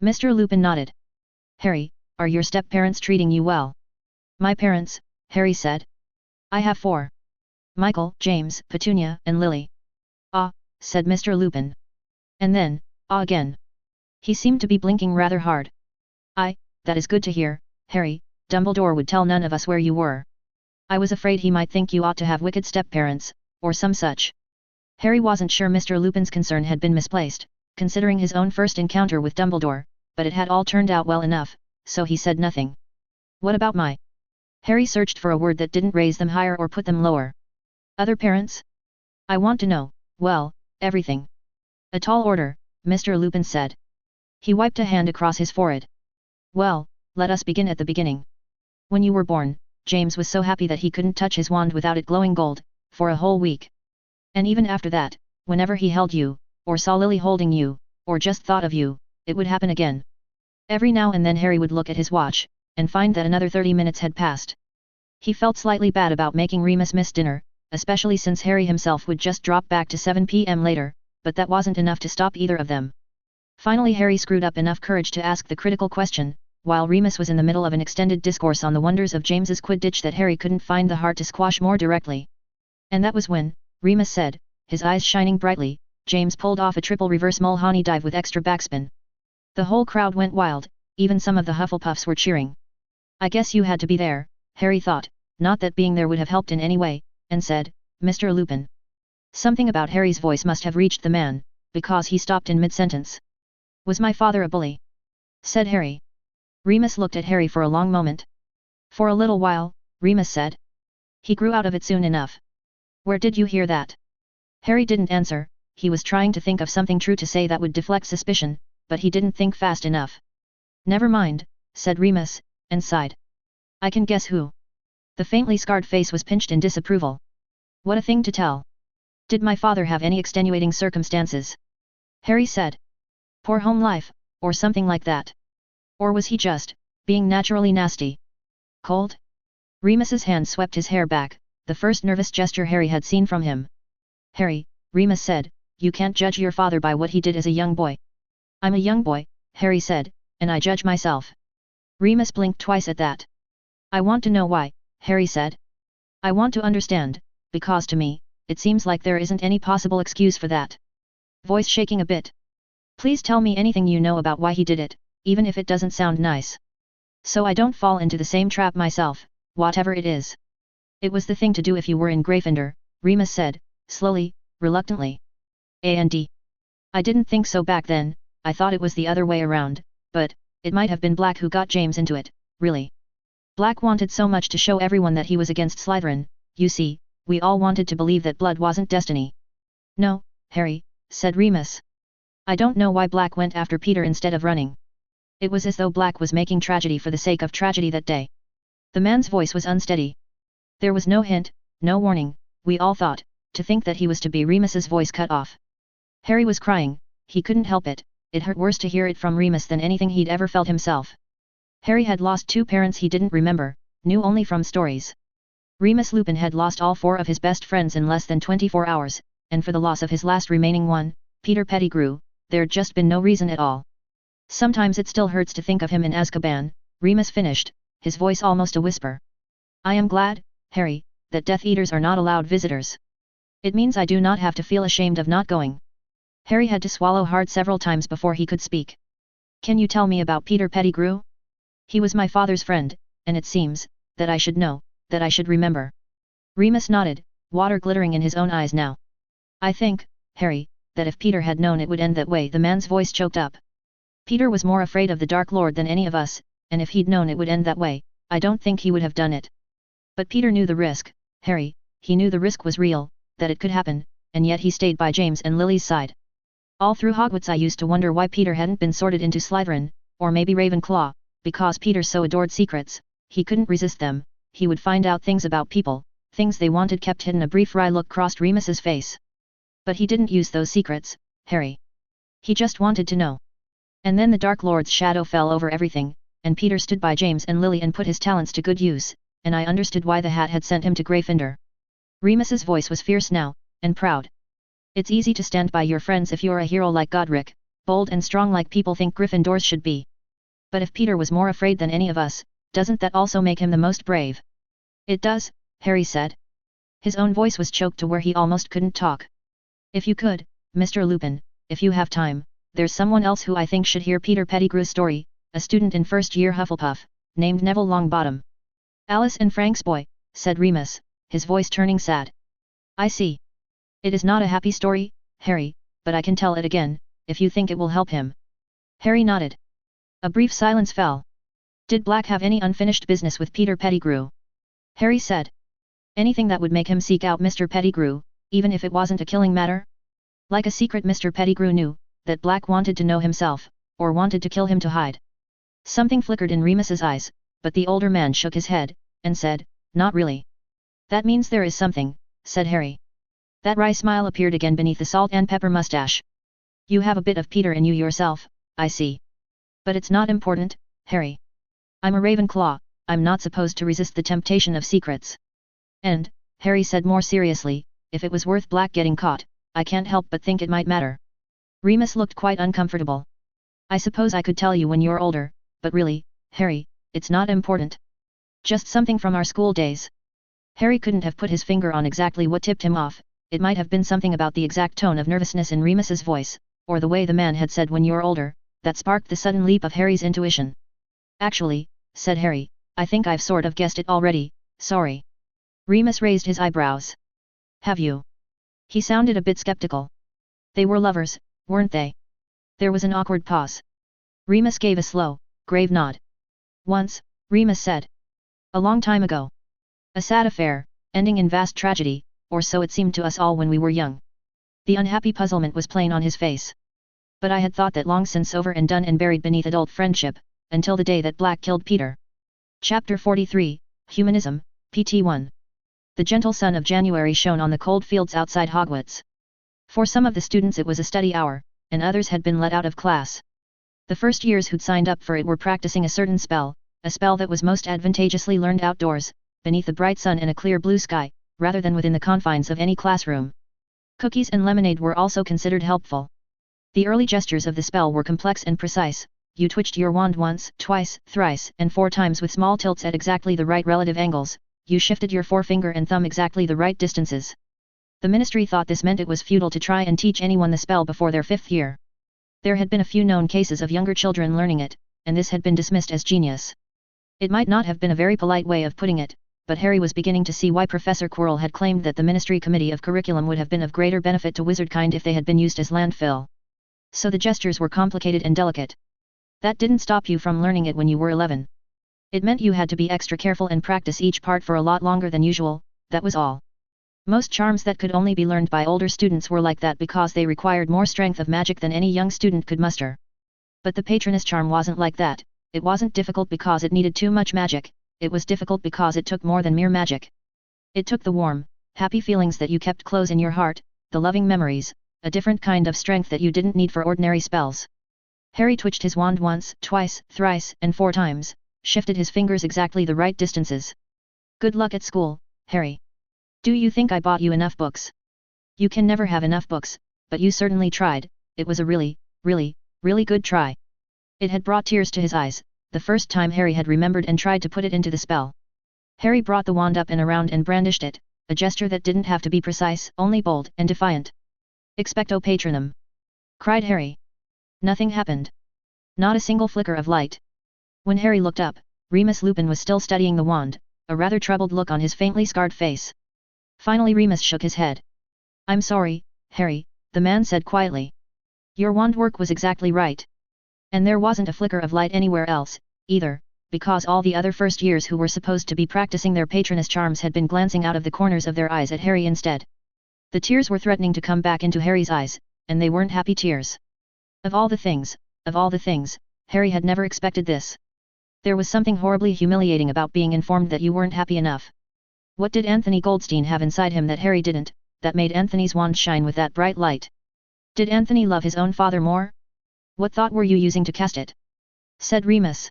Mr. Lupin nodded. Harry, are your step-parents treating you well? My parents, Harry said. I have 4. Michael, James, Petunia, and Lily. Ah, said Mr. Lupin. And then, ah again. He seemed to be blinking rather hard. That is good to hear, Harry. Dumbledore would tell none of us where you were. I was afraid he might think you ought to have wicked step-parents, or some such. Harry wasn't sure Mr. Lupin's concern had been misplaced, considering his own first encounter with Dumbledore, but it had all turned out well enough, so he said nothing. What about my? Harry searched for a word that didn't raise them higher or put them lower. Other parents? I want to know, well, everything. A tall order, Mr. Lupin said. He wiped a hand across his forehead. Well, let us begin at the beginning. When you were born, James was so happy that he couldn't touch his wand without it glowing gold, for a whole week. And even after that, whenever he held you, or saw Lily holding you, or just thought of you, it would happen again. Every now and then Harry would look at his watch, and find that another 30 minutes had passed. He felt slightly bad about making Remus miss dinner, especially since Harry himself would just drop back to 7 p.m. later, but that wasn't enough to stop either of them. Finally Harry screwed up enough courage to ask the critical question, while Remus was in the middle of an extended discourse on the wonders of James's Quidditch that Harry couldn't find the heart to squash more directly. And that was when, Remus said, his eyes shining brightly, James pulled off a triple reverse Mulhoney dive with extra backspin. The whole crowd went wild, even some of the Hufflepuffs were cheering. I guess you had to be there, Harry thought, not that being there would have helped in any way, and said, Mr. Lupin. Something about Harry's voice must have reached the man, because he stopped in mid-sentence. Was my father a bully? Said Harry. Remus looked at Harry for a long moment. For a little while, Remus said. He grew out of it soon enough. Where did you hear that? Harry didn't answer, he was trying to think of something true to say that would deflect suspicion, but he didn't think fast enough. Never mind, said Remus, and sighed. I can guess who. The faintly scarred face was pinched in disapproval. What a thing to tell. Did my father have any extenuating circumstances? Harry said. Poor home life, or something like that. Or was he just being naturally nasty? Cold? Remus's hand swept his hair back, the first nervous gesture Harry had seen from him. Harry, Remus said, you can't judge your father by what he did as a young boy. I'm a young boy, Harry said, and I judge myself. Remus blinked twice at that. I want to know why, Harry said. I want to understand, because to me, it seems like there isn't any possible excuse for that. Voice shaking a bit. Please tell me anything you know about why he did it, even if it doesn't sound nice. So I don't fall into the same trap myself, whatever it is. It was the thing to do if you were in Gryffindor, Remus said, slowly, reluctantly. And I didn't think so back then, I thought it was the other way around, but, it might have been Black who got James into it, really. Black wanted so much to show everyone that he was against Slytherin, you see, we all wanted to believe that blood wasn't destiny. No, Harry, said Remus. I don't know why Black went after Peter instead of running. It was as though Black was making tragedy for the sake of tragedy that day. The man's voice was unsteady. There was no hint, no warning, we all thought, to think that he was to be. Remus's voice cut off. Harry was crying, he couldn't help it, it hurt worse to hear it from Remus than anything he'd ever felt himself. Harry had lost 2 parents he didn't remember, knew only from stories. Remus Lupin had lost all 4 of his best friends in less than 24 hours, and for the loss of his last remaining one, Peter Pettigrew, there'd just been no reason at all. Sometimes it still hurts to think of him in Azkaban, Remus finished, his voice almost a whisper. I am glad, Harry, that Death Eaters are not allowed visitors. It means I do not have to feel ashamed of not going. Harry had to swallow hard several times before he could speak. Can you tell me about Peter Pettigrew? He was my father's friend, and it seems, that I should know, that I should remember. Remus nodded, water glittering in his own eyes now. I think, Harry, that if Peter had known it would end that way. The man's voice choked up. Peter was more afraid of the Dark Lord than any of us, and if he'd known it would end that way, I don't think he would have done it. But Peter knew the risk, Harry, he knew the risk was real, that it could happen, and yet he stayed by James and Lily's side. All through Hogwarts I used to wonder why Peter hadn't been sorted into Slytherin, or maybe Ravenclaw, because Peter so adored secrets, he couldn't resist them, he would find out things about people, things they wanted kept hidden. A brief wry look crossed Remus's face. But he didn't use those secrets, Harry. He just wanted to know. And then the Dark Lord's shadow fell over everything, and Peter stood by James and Lily and put his talents to good use, and I understood why the Hat had sent him to Gryffindor. Remus's voice was fierce now, and proud. It's easy to stand by your friends if you're a hero like Godric, bold and strong like people think Gryffindors should be. But if Peter was more afraid than any of us, doesn't that also make him the most brave? It does, Harry said. His own voice was choked to where he almost couldn't talk. If you could, Mr. Lupin, if you have time, there's someone else who I think should hear Peter Pettigrew's story, a student in first year Hufflepuff, named Neville Longbottom. Alice and Frank's boy, said Remus, his voice turning sad. I see. It is not a happy story, Harry, but I can tell it again, if you think it will help him. Harry nodded. A brief silence fell. Did Black have any unfinished business with Peter Pettigrew? Harry said. Anything that would make him seek out Mr. Pettigrew, even if it wasn't a killing matter? Like a secret Mr. Pettigrew knew, that Black wanted to know himself, or wanted to kill him to hide. Something flickered in Remus's eyes, but the older man shook his head, and said, not really. That means there is something, said Harry. That wry smile appeared again beneath the salt and pepper mustache. You have a bit of Peter in you yourself, I see. But it's not important, Harry. I'm a Ravenclaw, I'm not supposed to resist the temptation of secrets. And, Harry said more seriously, if it was worth Black getting caught, I can't help but think it might matter. Remus looked quite uncomfortable. I suppose I could tell you when you're older, but really, Harry, it's not important. Just something from our school days. Harry couldn't have put his finger on exactly what tipped him off. It might have been something about the exact tone of nervousness in Remus's voice, or the way the man had said when you're older, that sparked the sudden leap of Harry's intuition. Actually, said Harry, I think I've sort of guessed it already, sorry. Remus raised his eyebrows. Have you? He sounded a bit skeptical. They were lovers, weren't they? There was an awkward pause. Remus gave a slow, grave nod. Once, Remus said. A long time ago. A sad affair, ending in vast tragedy, or so it seemed to us all when we were young. The unhappy puzzlement was plain on his face. But I had thought that long since over and done and buried beneath adult friendship, until the day that Black killed Peter. Chapter 43, Humanism, PT1. The gentle sun of January shone on the cold fields outside Hogwarts. For some of the students it was a study hour, and others had been let out of class. The first years who'd signed up for it were practicing a certain spell, a spell that was most advantageously learned outdoors, beneath the bright sun and a clear blue sky, rather than within the confines of any classroom. Cookies and lemonade were also considered helpful. The early gestures of the spell were complex and precise. You twitched your wand once, twice, thrice, and 4 times with small tilts at exactly the right relative angles, you shifted your forefinger and thumb exactly the right distances. The ministry thought this meant it was futile to try and teach anyone the spell before their 5th year. There had been a few known cases of younger children learning it, and this had been dismissed as genius. It might not have been a very polite way of putting it, but Harry was beginning to see why Professor Quirrell had claimed that the Ministry Committee of Curriculum would have been of greater benefit to wizardkind if they had been used as landfill. So the gestures were complicated and delicate. That didn't stop you from learning it when you were 11. It meant you had to be extra careful and practice each part for a lot longer than usual, that was all. Most charms that could only be learned by older students were like that because they required more strength of magic than any young student could muster. But the Patroness charm wasn't like that. It wasn't difficult because it needed too much magic, it was difficult because it took more than mere magic. It took the warm, happy feelings that you kept close in your heart, the loving memories, a different kind of strength that you didn't need for ordinary spells. Harry twitched his wand once, twice, thrice, and 4 times, shifted his fingers exactly the right distances. Good luck at school, Harry. Do you think I bought you enough books? You can never have enough books, but you certainly tried. It was a really, really, really good try. It had brought tears to his eyes, the first time Harry had remembered and tried to put it into the spell. Harry brought the wand up and around and brandished it, a gesture that didn't have to be precise, only bold and defiant. Expecto Patronum! Cried Harry. Nothing happened. Not a single flicker of light. When Harry looked up, Remus Lupin was still studying the wand, a rather troubled look on his faintly scarred face. Finally Remus shook his head. I'm sorry, Harry, the man said quietly. Your wand work was exactly right. And there wasn't a flicker of light anywhere else, either, because all the other first years who were supposed to be practicing their Patroness charms had been glancing out of the corners of their eyes at Harry instead. The tears were threatening to come back into Harry's eyes, and they weren't happy tears. Of all the things, Harry had never expected this. There was something horribly humiliating about being informed that you weren't happy enough. What did Anthony Goldstein have inside him that Harry didn't, that made Anthony's wand shine with that bright light? Did Anthony love his own father more? What thought were you using to cast it? Said Remus.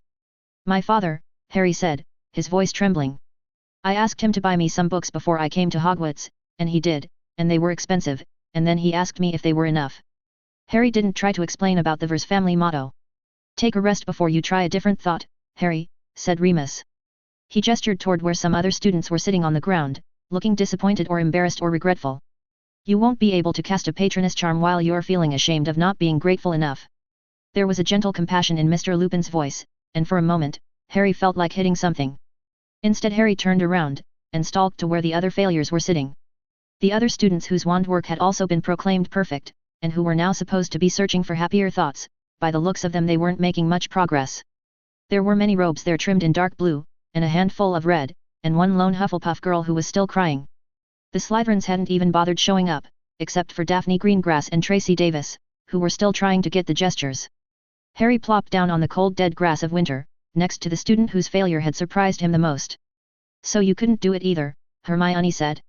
My father, Harry said, his voice trembling. I asked him to buy me some books before I came to Hogwarts, and he did, and they were expensive, and then he asked me if they were enough. Harry didn't try to explain about the Vers family motto. Take a rest before you try a different thought, Harry, said Remus. He gestured toward where some other students were sitting on the ground, looking disappointed or embarrassed or regretful. You won't be able to cast a Patroness charm while you're feeling ashamed of not being grateful enough. There was a gentle compassion in Mr. Lupin's voice, and for a moment, Harry felt like hitting something. Instead Harry turned around, and stalked to where the other failures were sitting. The other students whose wand work had also been proclaimed perfect, and who were now supposed to be searching for happier thoughts, by the looks of them they weren't making much progress. There were many robes there trimmed in dark blue, and a handful of red, and one lone Hufflepuff girl who was still crying. The Slytherins hadn't even bothered showing up, except for Daphne Greengrass and Tracy Davis, who were still trying to get the gestures. Harry plopped down on the cold dead grass of winter, next to the student whose failure had surprised him the most. So you couldn't do it either, Hermione said.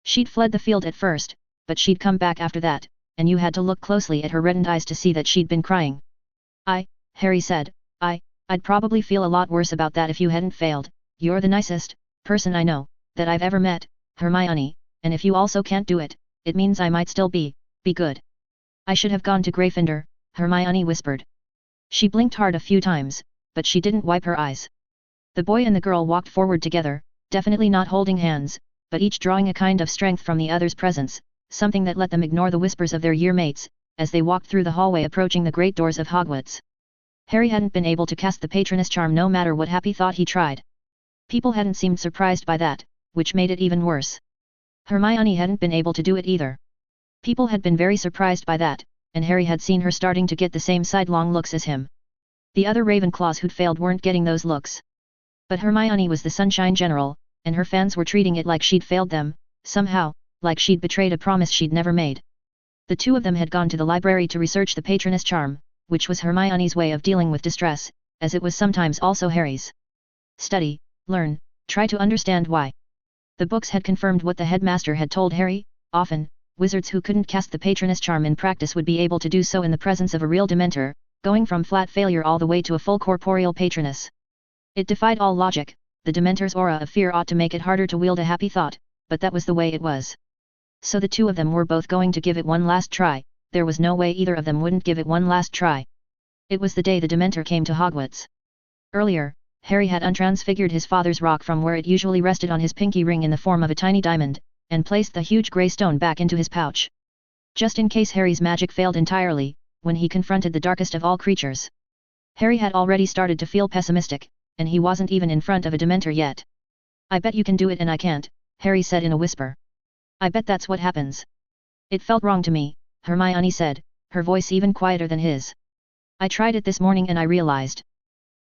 She'd fled the field at first, but she'd come back after that, and you had to look closely at her reddened eyes to see that she'd been crying. Harry said, I'd probably feel a lot worse about that if you hadn't failed. You're the nicest person I know, that I've ever met, Hermione, and if you also can't do it, it means I might still be good. I should have gone to Gryffindor, Hermione whispered. She blinked hard a few times, but she didn't wipe her eyes. The boy and the girl walked forward together, definitely not holding hands, but each drawing a kind of strength from the other's presence, something that let them ignore the whispers of their year mates, as they walked through the hallway approaching the great doors of Hogwarts. Harry hadn't been able to cast the Patroness charm no matter what Happy thought he tried. People hadn't seemed surprised by that, which made it even worse. Hermione hadn't been able to do it either. People had been very surprised by that, and Harry had seen her starting to get the same sidelong looks as him. The other Ravenclaws who'd failed weren't getting those looks. But Hermione was the Sunshine General, and her fans were treating it like she'd failed them, somehow, like she'd betrayed a promise she'd never made. The two of them had gone to the library to research the Patroness charm, which was Hermione's way of dealing with distress, as it was sometimes also Harry's. Study, learn, try to understand why. The books had confirmed what the headmaster had told Harry. Often, wizards who couldn't cast the Patroness charm in practice would be able to do so in the presence of a real Dementor, going from flat failure all the way to a full corporeal Patroness. It defied all logic. The Dementor's aura of fear ought to make it harder to wield a happy thought, but that was the way it was. So the two of them were both going to give it one last try. There was no way either of them wouldn't give it one last try. It was the day the Dementor came to Hogwarts. Earlier, Harry had untransfigured his father's rock from where it usually rested on his pinky ring in the form of a tiny diamond, and placed the huge grey stone back into his pouch. Just in case Harry's magic failed entirely, when he confronted the darkest of all creatures. Harry had already started to feel pessimistic, and he wasn't even in front of a Dementor yet. "I bet you can do it and I can't," Harry said in a whisper. "I bet that's what happens." "It felt wrong to me," Hermione said, her voice even quieter than his. "I tried it this morning and I realized.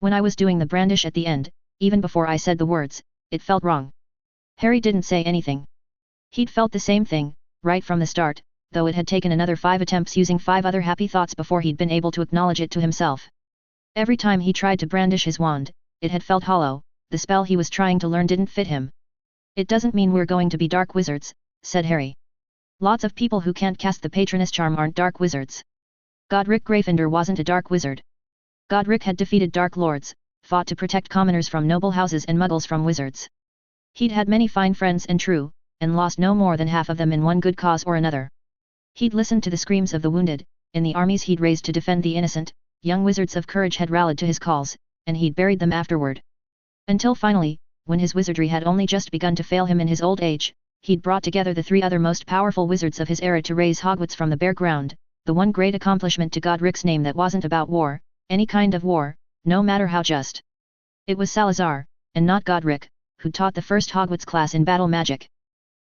When I was doing the brandish at the end, even before I said the words, it felt wrong." Harry didn't say anything. He'd felt the same thing, right from the start, though it had taken another 5 attempts using 5 other happy thoughts before he'd been able to acknowledge it to himself. Every time he tried to brandish his wand, it had felt hollow, the spell he was trying to learn didn't fit him. "It doesn't mean we're going to be dark wizards," said Harry. "Lots of people who can't cast the Patronus charm aren't dark wizards. Godric Gryffindor wasn't a dark wizard. Godric had defeated dark lords, fought to protect commoners from noble houses and muggles from wizards. He'd had many fine friends and true, and lost no more than half of them in one good cause or another. He'd listened to the screams of the wounded, in the armies he'd raised to defend the innocent, young wizards of courage had rallied to his calls, and he'd buried them afterward. Until finally, when his wizardry had only just begun to fail him in his old age, he'd brought together the 3 other most powerful wizards of his era to raise Hogwarts from the bare ground, the one great accomplishment to Godric's name that wasn't about war, any kind of war, no matter how just. It was Salazar, and not Godric, who taught the first Hogwarts class in battle magic.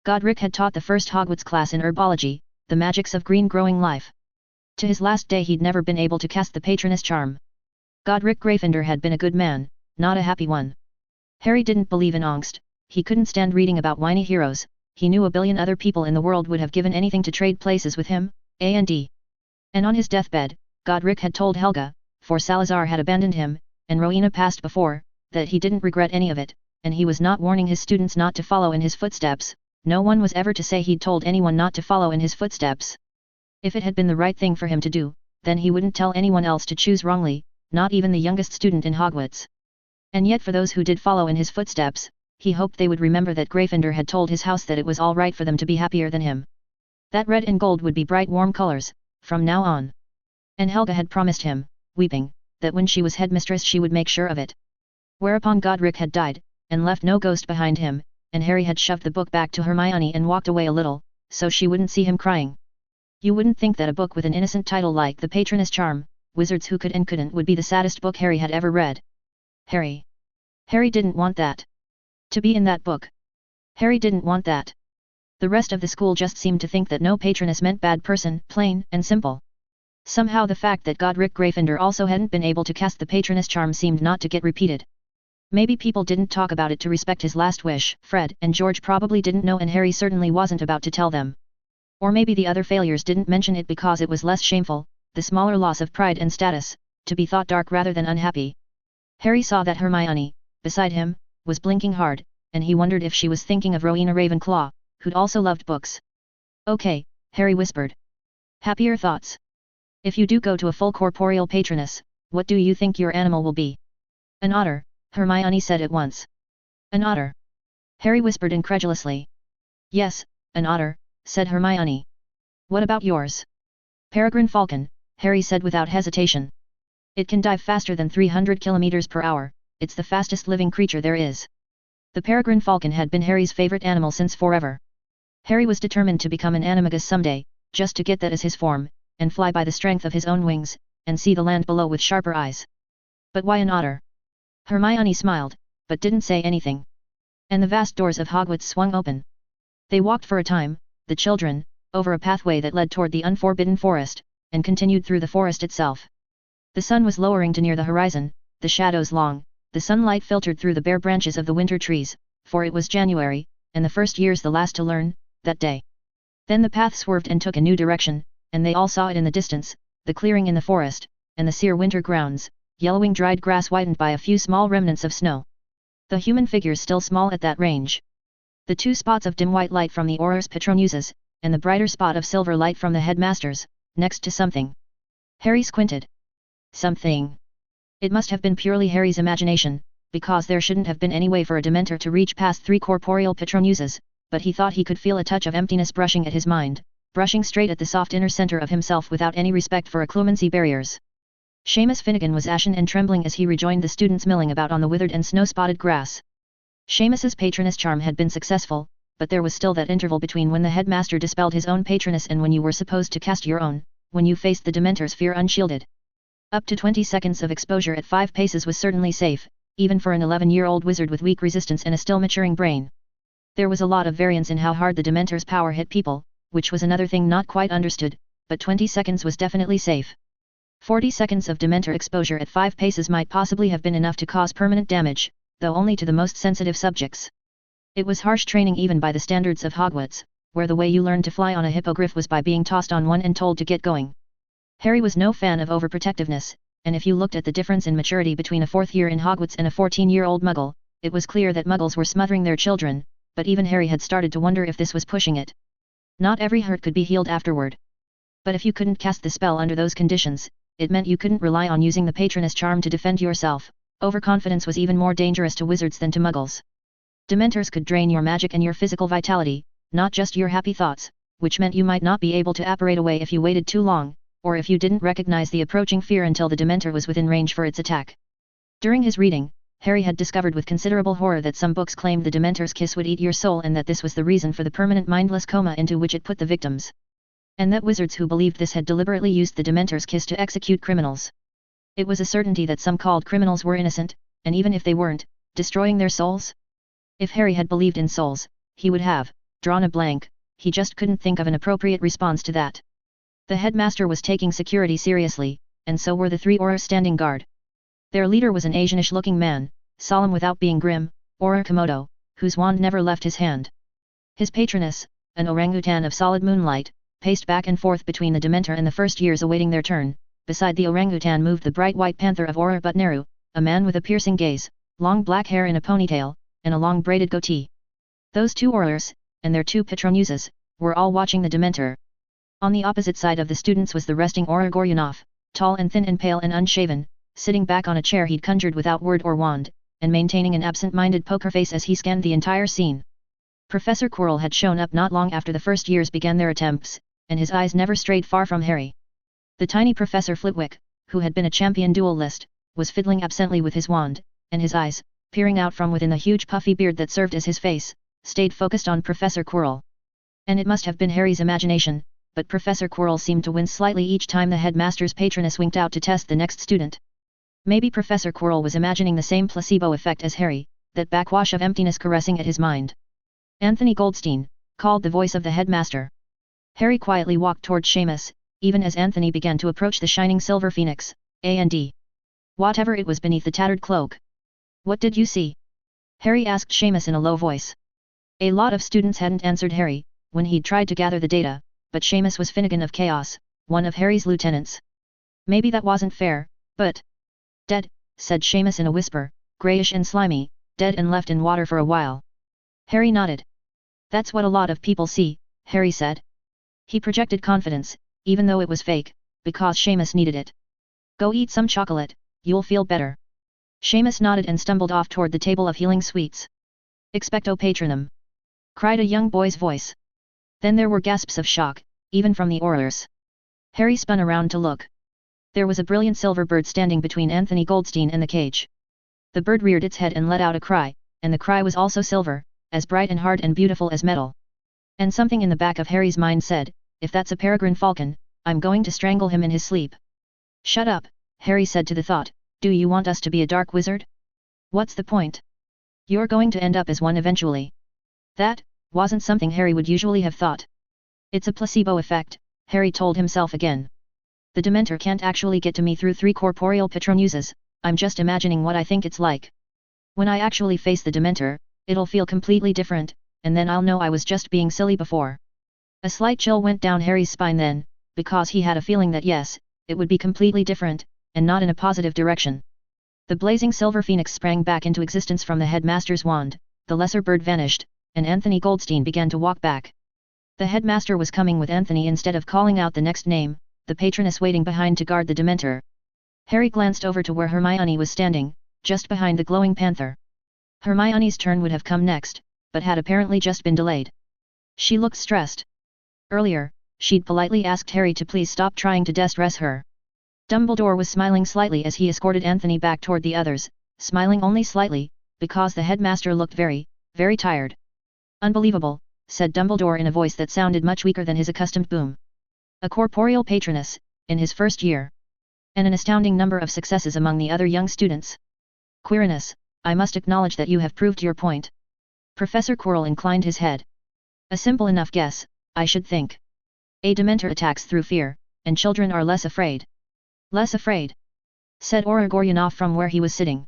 Godric had taught the first Hogwarts class in herbology, the magics of green growing life. To his last day he'd never been able to cast the Patronus charm. Godric Gryffindor had been a good man, not a happy one. Harry didn't believe in angst, he couldn't stand reading about whiny heroes, he knew a billion other people in the world would have given anything to trade places with him, and on his deathbed, Godric had told Helga, for Salazar had abandoned him, and Rowena passed before, that he didn't regret any of it, and he was not warning his students not to follow in his footsteps. No one was ever to say he'd told anyone not to follow in his footsteps. If it had been the right thing for him to do, then he wouldn't tell anyone else to choose wrongly, not even the youngest student in Hogwarts. And yet for those who did follow in his footsteps, he hoped they would remember that Gryffindor had told his house that it was all right for them to be happier than him. That red and gold would be bright warm colors, from now on. And Helga had promised him, weeping, that when she was headmistress she would make sure of it. Whereupon Godric had died, and left no ghost behind him, and Harry had shoved the book back to Hermione and walked away a little, so she wouldn't see him crying. You wouldn't think that a book with an innocent title like The Patronus Charm, Wizards Who Could and Couldn't would be the saddest book Harry had ever read. Harry didn't want that. To be in that book. Harry didn't want that. The rest of the school just seemed to think that no Patronus meant bad person, plain and simple. Somehow the fact that Godric Gryffindor also hadn't been able to cast the Patronus charm seemed not to get repeated. Maybe people didn't talk about it to respect his last wish, Fred and George probably didn't know and Harry certainly wasn't about to tell them. Or maybe the other failures didn't mention it because it was less shameful, the smaller loss of pride and status, to be thought dark rather than unhappy. Harry saw that Hermione, beside him, was blinking hard, and he wondered if she was thinking of Rowena Ravenclaw, who'd also loved books. "Okay," Harry whispered. "Happier thoughts. If you do go to a full corporeal patroness, what do you think your animal will be?" "An otter," Hermione said at once. "An otter?" Harry whispered incredulously. "Yes, an otter," said Hermione. "What about yours?" "Peregrine falcon," Harry said without hesitation. "It can dive faster than 300 kilometers per hour, it's the fastest living creature there is." The peregrine falcon had been Harry's favorite animal since forever. Harry was determined to become an animagus someday, just to get that as his form, and fly by the strength of his own wings, and see the land below with sharper eyes. "But why an otter?" Hermione smiled, but didn't say anything. And the vast doors of Hogwarts swung open. They walked for a time, the children, over a pathway that led toward the unforbidden forest, and continued through the forest itself. The sun was lowering to near the horizon, the shadows long, the sunlight filtered through the bare branches of the winter trees, for it was January, and the first year's the last to learn, that day. Then the path swerved and took a new direction, and they all saw it in the distance, the clearing in the forest, and the sere winter grounds, yellowing dried grass whitened by a few small remnants of snow. The human figures still small at that range. The 2 spots of dim white light from the Aurors Patronuses, and the brighter spot of silver light from the headmasters, next to something. Harry squinted. Something. It must have been purely Harry's imagination, because there shouldn't have been any way for a Dementor to reach past 3 corporeal Patronuses, but he thought he could feel a touch of emptiness brushing at his mind, brushing straight at the soft inner center of himself without any respect for occlumency barriers. Seamus Finnegan was ashen and trembling as he rejoined the students milling about on the withered and snow-spotted grass. Seamus's patroness charm had been successful, but there was still that interval between when the headmaster dispelled his own patroness and when you were supposed to cast your own, when you faced the Dementor's fear unshielded. Up to 20 seconds of exposure at 5 paces was certainly safe, even for an 11-year-old wizard with weak resistance and a still maturing brain. There was a lot of variance in how hard the Dementor's power hit people, which was another thing not quite understood, but 20 seconds was definitely safe. 40 seconds of Dementor exposure at 5 paces might possibly have been enough to cause permanent damage, though only to the most sensitive subjects. It was harsh training even by the standards of Hogwarts, where the way you learned to fly on a hippogriff was by being tossed on one and told to get going. Harry was no fan of overprotectiveness, and if you looked at the difference in maturity between a 4th year in Hogwarts and a 14-year-old Muggle, it was clear that Muggles were smothering their children, but even Harry had started to wonder if this was pushing it. Not every hurt could be healed afterward. But if you couldn't cast the spell under those conditions, it meant you couldn't rely on using the patroness charm to defend yourself. Overconfidence was even more dangerous to wizards than to Muggles. Dementors could drain your magic and your physical vitality, not just your happy thoughts, which meant you might not be able to apparate away if you waited too long, or if you didn't recognize the approaching fear until the Dementor was within range for its attack. During his reading, Harry had discovered with considerable horror that some books claimed the Dementor's kiss would eat your soul and that this was the reason for the permanent mindless coma into which it put the victims. And that wizards who believed this had deliberately used the Dementor's kiss to execute criminals. It was a certainty that some called criminals were innocent, and even if they weren't, destroying their souls? If Harry had believed in souls, he would have drawn a blank. He just couldn't think of an appropriate response to that. The headmaster was taking security seriously, and so were the 3 Aurors standing guard. Their leader was an Asianish-looking man, solemn without being grim, Auror Komodo, whose wand never left his hand. His patroness, an orangutan of solid moonlight, paced back and forth between the Dementor and the first years awaiting their turn. Beside the orangutan moved the bright white panther of Auror Butneru, a man with a piercing gaze, long black hair in a ponytail, and a long braided goatee. Those 2 Aurors, and their 2 Patronuses, were all watching the Dementor. On the opposite side of the students was the resting Auror Goryunov, tall and thin and pale and unshaven, sitting back on a chair he'd conjured without word or wand, and maintaining an absent-minded poker face as he scanned the entire scene. Professor Quirrell had shown up not long after the first years began their attempts, and his eyes never strayed far from Harry. The tiny Professor Flitwick, who had been a champion duelist, was fiddling absently with his wand, and his eyes, peering out from within the huge puffy beard that served as his face, stayed focused on Professor Quirrell. And it must have been Harry's imagination, but Professor Quirrell seemed to wince slightly each time the headmaster's patroness winked out to test the next student. Maybe Professor Quirrell was imagining the same placebo effect as Harry, that backwash of emptiness caressing at his mind. Anthony Goldstein, called the voice of the headmaster. Harry quietly walked toward Seamus, even as Anthony began to approach the shining silver phoenix, and whatever it was beneath the tattered cloak. What did you see? Harry asked Seamus in a low voice. A lot of students hadn't answered Harry, when he'd tried to gather the data, but Seamus was Finnegan of Chaos, one of Harry's lieutenants. Maybe that wasn't fair, but... Dead, said Seamus in a whisper, greyish and slimy, dead and left in water for a while. Harry nodded. That's what a lot of people see, Harry said. He projected confidence, even though it was fake, because Seamus needed it. Go eat some chocolate, you'll feel better. Seamus nodded and stumbled off toward the table of healing sweets. Expecto Patronum! Cried a young boy's voice. Then there were gasps of shock, even from the Aurors. Harry spun around to look. There was a brilliant silver bird standing between Anthony Goldstein and the cage. The bird reared its head and let out a cry, and the cry was also silver, as bright and hard and beautiful as metal. And something in the back of Harry's mind said, if that's a peregrine falcon, I'm going to strangle him in his sleep. Shut up, Harry said to the thought, do you want us to be a dark wizard? What's the point? You're going to end up as one eventually. That wasn't something Harry would usually have thought. It's a placebo effect, Harry told himself again. The Dementor can't actually get to me through 3 corporeal Patronuses, I'm just imagining what I think it's like. When I actually face the Dementor, it'll feel completely different, and then I'll know I was just being silly before. A slight chill went down Harry's spine then, because he had a feeling that yes, it would be completely different, and not in a positive direction. The blazing silver phoenix sprang back into existence from the headmaster's wand, the lesser bird vanished, and Anthony Goldstein began to walk back. The headmaster was coming with Anthony instead of calling out the next name, the patroness waiting behind to guard the Dementor. Harry glanced over to where Hermione was standing, just behind the glowing panther. Hermione's turn would have come next, but had apparently just been delayed. She looked stressed. Earlier, she'd politely asked Harry to please stop trying to distress her. Dumbledore was smiling slightly as he escorted Anthony back toward the others, smiling only slightly, because the headmaster looked very, very tired. Unbelievable, said Dumbledore in a voice that sounded much weaker than his accustomed boom. A corporeal patroness, in his first year. And an astounding number of successes among the other young students. Quirinus, I must acknowledge that you have proved your point. Professor Quirrell inclined his head. A simple enough guess, I should think. A Dementor attacks through fear, and children are less afraid. Less afraid? Said Oragoryanov from where he was sitting.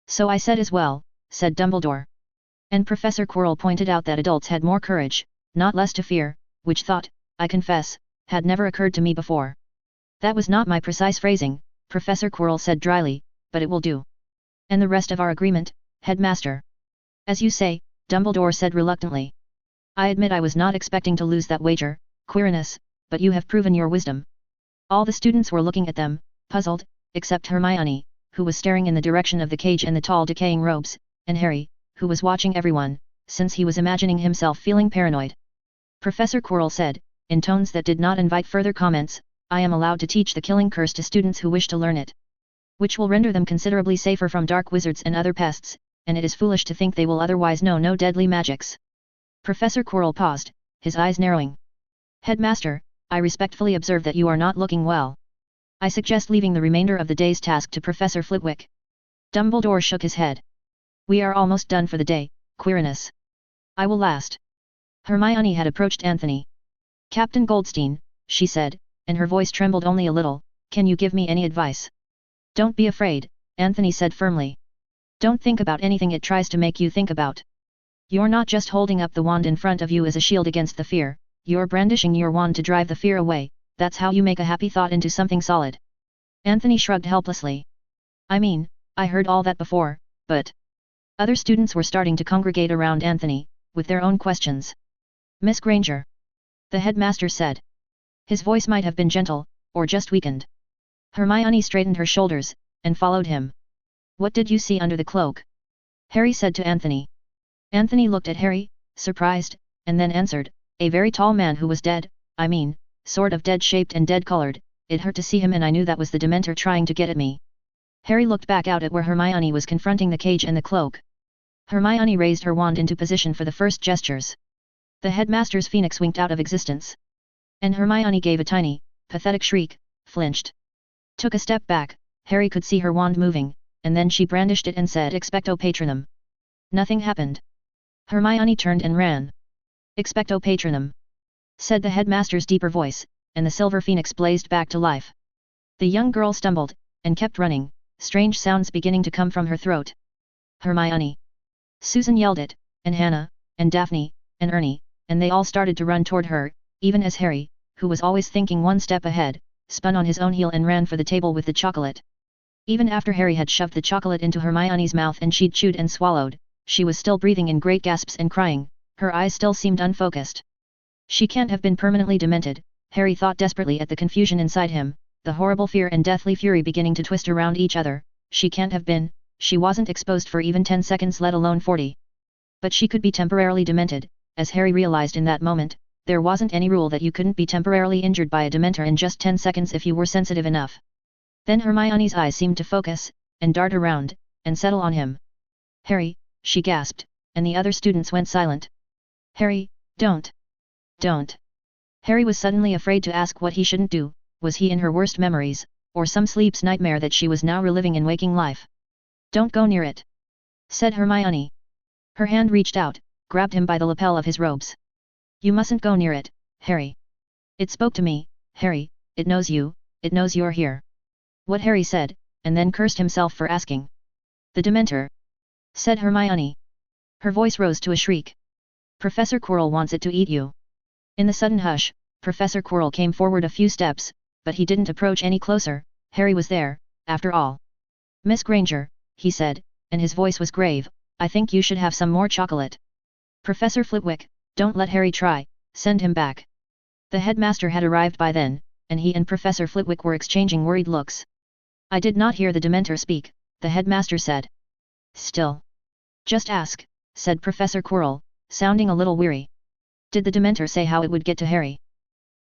So I said as well, said Dumbledore. And Professor Quirrell pointed out that adults had more courage, not less to fear, which thought, I confess, had never occurred to me before. That was not my precise phrasing, Professor Quirrell said dryly, but it will do. And the rest of our agreement, headmaster? As you say, Dumbledore said reluctantly. I admit I was not expecting to lose that wager, Quirinus, but you have proven your wisdom. All the students were looking at them, puzzled, except Hermione, who was staring in the direction of the cage and the tall decaying robes, and Harry, who was watching everyone, since he was imagining himself feeling paranoid. Professor Quirrell said, in tones that did not invite further comments, I am allowed to teach the killing curse to students who wish to learn it. Which will render them considerably safer from dark wizards and other pests, and it is foolish to think they will otherwise know no deadly magics. Professor Quirrell paused, his eyes narrowing. Headmaster, I respectfully observe that you are not looking well. I suggest leaving the remainder of the day's task to Professor Flitwick. Dumbledore shook his head. We are almost done for the day, Quirinus. I will last. Hermione had approached Anthony. Captain Goldstein, she said, and her voice trembled only a little, can you give me any advice? Don't be afraid, Anthony said firmly. Don't think about anything it tries to make you think about. You're not just holding up the wand in front of you as a shield against the fear, you're brandishing your wand to drive the fear away, that's how you make a happy thought into something solid. Anthony shrugged helplessly. I mean, I heard all that before, but... Other students were starting to congregate around Anthony, with their own questions. Miss Granger. The headmaster said. His voice might have been gentle, or just weakened. Hermione straightened her shoulders, and followed him. What did you see under the cloak? Harry said to Anthony. Anthony looked at Harry, surprised, and then answered, a very tall man who was dead, I mean, sort of dead-shaped and dead-colored, it hurt to see him and I knew that was the Dementor trying to get at me. Harry looked back out at where Hermione was confronting the cage and the cloak. Hermione raised her wand into position for the first gestures. The headmaster's phoenix winked out of existence. And Hermione gave a tiny, pathetic shriek, flinched. Took a step back, Harry could see her wand moving, and then she brandished it and said Expecto Patronum. Nothing happened. Hermione turned and ran. Expecto Patronum, said the headmaster's deeper voice, and the silver phoenix blazed back to life. The young girl stumbled, and kept running, strange sounds beginning to come from her throat. Hermione. Susan yelled it, and Hannah, and Daphne, and Ernie, and they all started to run toward her, even as Harry, who was always thinking one step ahead, spun on his own heel and ran for the table with the chocolate. Even after Harry had shoved the chocolate into Hermione's mouth and she'd chewed and swallowed, she was still breathing in great gasps and crying, her eyes still seemed unfocused. She can't have been permanently demented, Harry thought desperately at the confusion inside him, the horrible fear and deathly fury beginning to twist around each other, she can't have been, she wasn't exposed for even 10 seconds let alone 40. But she could be temporarily demented, as Harry realized in that moment, there wasn't any rule that you couldn't be temporarily injured by a Dementor in just 10 seconds if you were sensitive enough. Then Hermione's eyes seemed to focus, and dart around, and settle on him. Harry, she gasped, and the other students went silent. Harry, don't. Don't. Harry was suddenly afraid to ask what he shouldn't do, was he in her worst memories, or some sleep's nightmare that she was now reliving in waking life? Don't go near it, said Hermione. Her hand reached out, grabbed him by the lapel of his robes. You mustn't go near it, Harry. It spoke to me, Harry, it knows you, it knows you're here. What Harry said, and then cursed himself for asking. The Dementor, said Hermione. Her voice rose to a shriek. Professor Quirrell wants it to eat you. In the sudden hush, Professor Quirrell came forward a few steps, but he didn't approach any closer, Harry was there, after all. Miss Granger, he said, and his voice was grave, I think you should have some more chocolate. Professor Flitwick, don't let Harry try, send him back. The headmaster had arrived by then, and he and Professor Flitwick were exchanging worried looks. I did not hear the Dementor speak, the headmaster said. Still. Just ask, said Professor Quirrell, sounding a little weary. Did the Dementor say how it would get to Harry?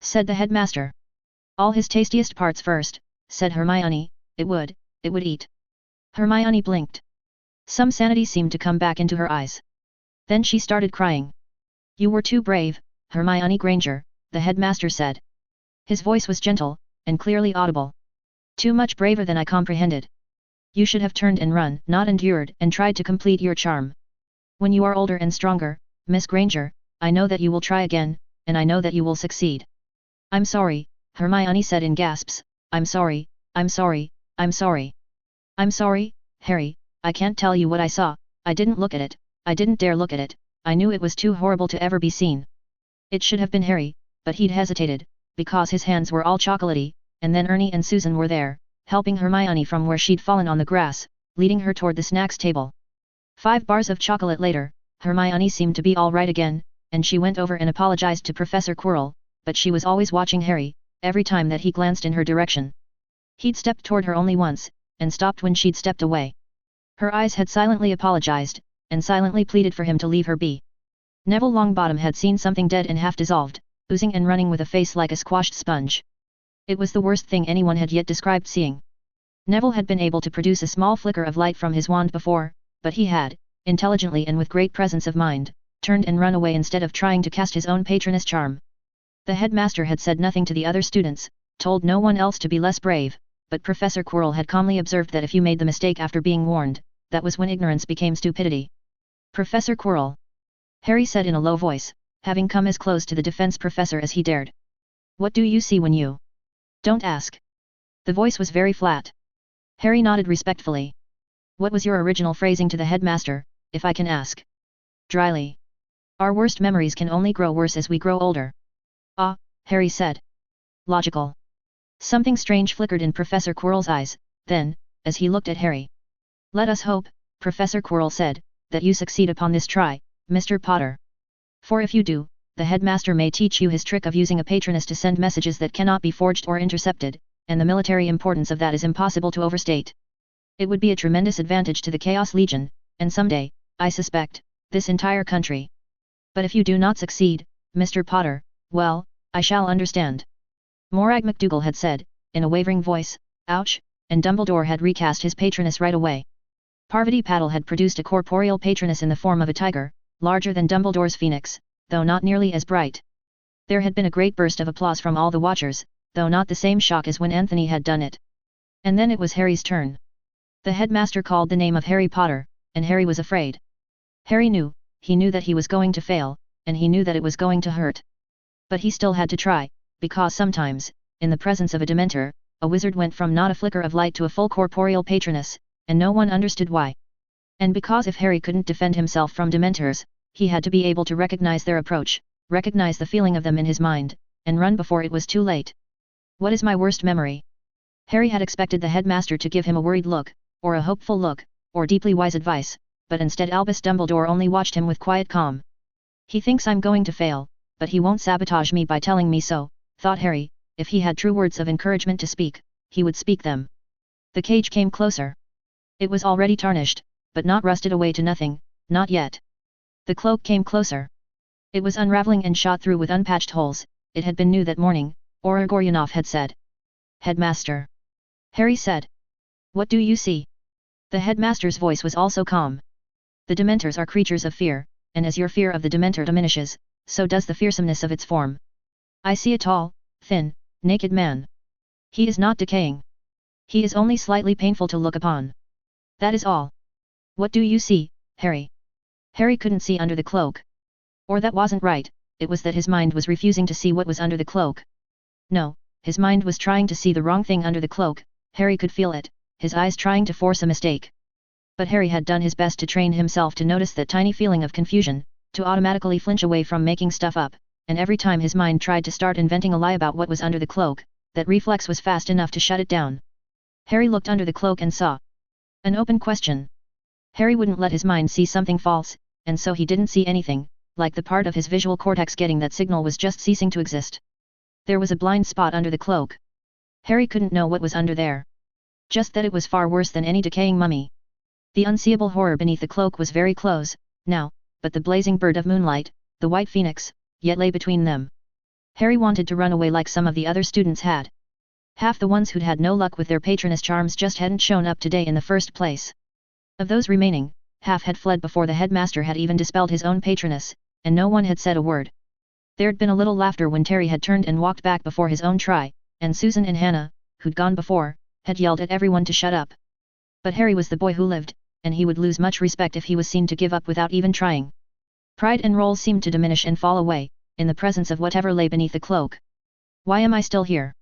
Said the headmaster. All his tastiest parts first, said Hermione, it would eat. Hermione blinked. Some sanity seemed to come back into her eyes. Then she started crying. You were too brave, Hermione Granger, the headmaster said. His voice was gentle, and clearly audible. Too much braver than I comprehended. You should have turned and run, not endured, and tried to complete your charm. When you are older and stronger, Miss Granger, I know that you will try again, and I know that you will succeed. I'm sorry, Hermione said in gasps, I'm sorry, I'm sorry, I'm sorry. I'm sorry, Harry, I can't tell you what I saw, I didn't look at it, I didn't dare look at it, I knew it was too horrible to ever be seen. It should have been Harry, but he'd hesitated, because his hands were all chocolatey, and then Ernie and Susan were there, helping Hermione from where she'd fallen on the grass, leading her toward the snacks table. 5 bars of chocolate later, Hermione seemed to be all right again, and she went over and apologized to Professor Quirrell, but she was always watching Harry, every time that he glanced in her direction. He'd stepped toward her only once, and stopped when she'd stepped away. Her eyes had silently apologized, and silently pleaded for him to leave her be. Neville Longbottom had seen something dead and half dissolved, oozing and running with a face like a squashed sponge. It was the worst thing anyone had yet described seeing. Neville had been able to produce a small flicker of light from his wand before, but he had, intelligently and with great presence of mind, turned and run away instead of trying to cast his own patroness charm. The headmaster had said nothing to the other students, told no one else to be less brave, but Professor Quirrell had calmly observed that if you made the mistake after being warned, that was when ignorance became stupidity. Professor Quirrell, Harry said in a low voice, having come as close to the defense professor as he dared. What do you see when you don't ask? The voice was very flat. Harry nodded respectfully. What was your original phrasing to the headmaster, if I can ask? Dryly. Our worst memories can only grow worse as we grow older. Ah, Harry said. Logical. Something strange flickered in Professor Quirrell's eyes, then, as he looked at Harry. Let us hope, Professor Quirrell said, that you succeed upon this try, Mr. Potter. For if you do, the headmaster may teach you his trick of using a patroness to send messages that cannot be forged or intercepted, and the military importance of that is impossible to overstate. It would be a tremendous advantage to the Chaos Legion, and someday, I suspect, this entire country. But if you do not succeed, Mr. Potter, well, I shall understand. Morag McDougal had said, in a wavering voice, ouch, and Dumbledore had recast his patroness right away. Parvati Patil had produced a corporeal patroness in the form of a tiger, larger than Dumbledore's phoenix, though not nearly as bright. There had been a great burst of applause from all the watchers, though not the same shock as when Anthony had done it. And then it was Harry's turn. The headmaster called the name of Harry Potter, and Harry was afraid. Harry knew that he was going to fail, and he knew that it was going to hurt. But he still had to try, because sometimes, in the presence of a Dementor, a wizard went from not a flicker of light to a full corporeal patroness, and no one understood why. And because if Harry couldn't defend himself from Dementors, he had to be able to recognize their approach, recognize the feeling of them in his mind, and run before it was too late. What is my worst memory? Harry had expected the headmaster to give him a worried look, or a hopeful look, or deeply wise advice, but instead Albus Dumbledore only watched him with quiet calm. He thinks I'm going to fail, but he won't sabotage me by telling me so, thought Harry. If he had true words of encouragement to speak, he would speak them. The cage came closer. It was already tarnished, but not rusted away to nothing, not yet. The cloak came closer. It was unraveling and shot through with unpatched holes. It had been new that morning, Auror Goryanov had said. Headmaster. Harry said. What do you see? The headmaster's voice was also calm. The Dementors are creatures of fear, and as your fear of the Dementor diminishes, so does the fearsomeness of its form. I see a tall, thin, naked man. He is not decaying. He is only slightly painful to look upon. That is all. What do you see, Harry? Harry couldn't see under the cloak. Or that wasn't right, it was that his mind was refusing to see what was under the cloak. No, his mind was trying to see the wrong thing under the cloak. Harry could feel it, his eyes trying to force a mistake. But Harry had done his best to train himself to notice that tiny feeling of confusion, to automatically flinch away from making stuff up, and every time his mind tried to start inventing a lie about what was under the cloak, that reflex was fast enough to shut it down. Harry looked under the cloak and saw an open question. Harry wouldn't let his mind see something false, and so he didn't see anything, like the part of his visual cortex getting that signal was just ceasing to exist. There was a blind spot under the cloak. Harry couldn't know what was under there. Just that it was far worse than any decaying mummy. The unseeable horror beneath the cloak was very close, now, but the blazing bird of moonlight, the white phoenix, yet lay between them. Harry wanted to run away like some of the other students had. Half the ones who'd had no luck with their patroness charms just hadn't shown up today in the first place. Of those remaining, half had fled before the headmaster had even dispelled his own patroness, and no one had said a word. There'd been a little laughter when Terry had turned and walked back before his own try, and Susan and Hannah, who'd gone before, had yelled at everyone to shut up. But Harry was the boy who lived, and he would lose much respect if he was seen to give up without even trying. Pride and role seemed to diminish and fall away, in the presence of whatever lay beneath the cloak. Why am I still here?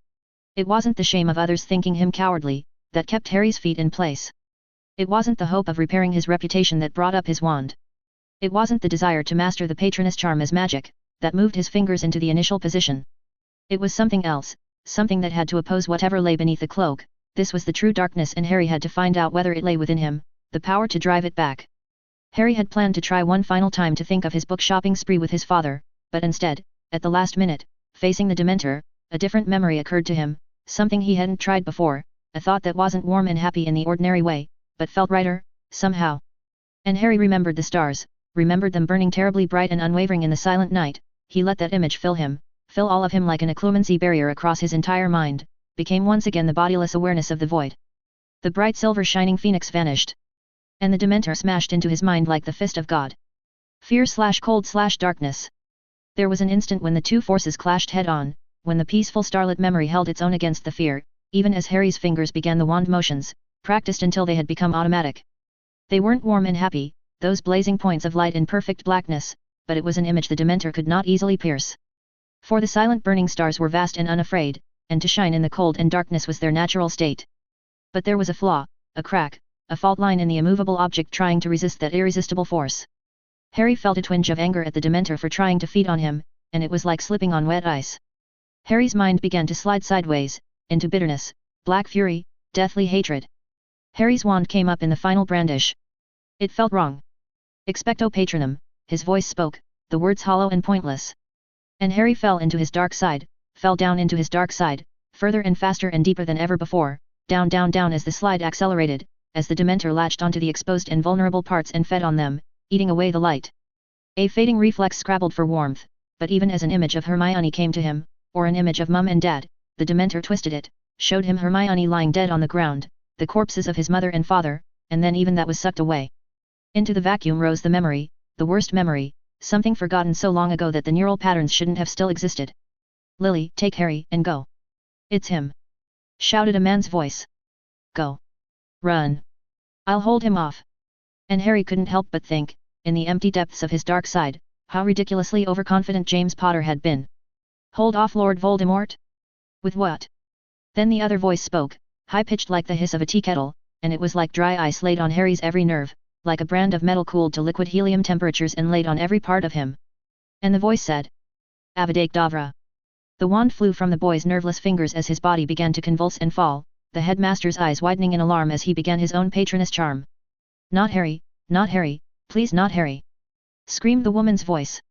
It wasn't the shame of others thinking him cowardly, that kept Harry's feet in place. It wasn't the hope of repairing his reputation that brought up his wand. It wasn't the desire to master the patroness charm as magic, that moved his fingers into the initial position. It was something else, something that had to oppose whatever lay beneath the cloak. This was the true darkness and Harry had to find out whether it lay within him, the power to drive it back. Harry had planned to try one final time to think of his book shopping spree with his father, but instead, at the last minute, facing the Dementor, a different memory occurred to him, something he hadn't tried before, a thought that wasn't warm and happy in the ordinary way, but felt righter, somehow. And Harry remembered the stars, remembered them burning terribly bright and unwavering in the silent night. He let that image fill him, fill all of him like an occlumency barrier across his entire mind, became once again the bodiless awareness of the void. The bright silver shining phoenix vanished. And the Dementor smashed into his mind like the fist of God. Fear/cold/darkness. There was an instant when the two forces clashed head-on, when the peaceful starlit memory held its own against the fear, even as Harry's fingers began the wand motions, practiced until they had become automatic. They weren't warm and happy, those blazing points of light in perfect blackness, but it was an image the Dementor could not easily pierce. For the silent burning stars were vast and unafraid, and to shine in the cold and darkness was their natural state. But there was a flaw, a crack, a fault line in the immovable object trying to resist that irresistible force. Harry felt a twinge of anger at the Dementor for trying to feed on him, and it was like slipping on wet ice. Harry's mind began to slide sideways, into bitterness, black fury, deathly hatred. Harry's wand came up in the final brandish. It felt wrong. Expecto patronum, his voice spoke, the words hollow and pointless. And Harry fell into his dark side, fell down into his dark side, further and faster and deeper than ever before, down down down as the slide accelerated, as the Dementor latched onto the exposed and vulnerable parts and fed on them, eating away the light. A fading reflex scrabbled for warmth, but even as an image of Hermione came to him, or an image of Mum and Dad, the Dementor twisted it, showed him Hermione lying dead on the ground, the corpses of his mother and father, and then even that was sucked away. Into the vacuum rose the memory, the worst memory, something forgotten so long ago that the neural patterns shouldn't have still existed. Lily, take Harry and go. It's him. Shouted a man's voice. Go. Run. I'll hold him off. And Harry couldn't help but think, in the empty depths of his dark side, how ridiculously overconfident James Potter had been. Hold off Lord Voldemort? With what? Then the other voice spoke, high-pitched like the hiss of a tea kettle, and it was like dry ice laid on Harry's every nerve, like a brand of metal cooled to liquid helium temperatures and laid on every part of him. And the voice said, Avada Kedavra. The wand flew from the boy's nerveless fingers as his body began to convulse and fall, the headmaster's eyes widening in alarm as he began his own patroness charm. Not Harry, please not Harry! Screamed the woman's voice.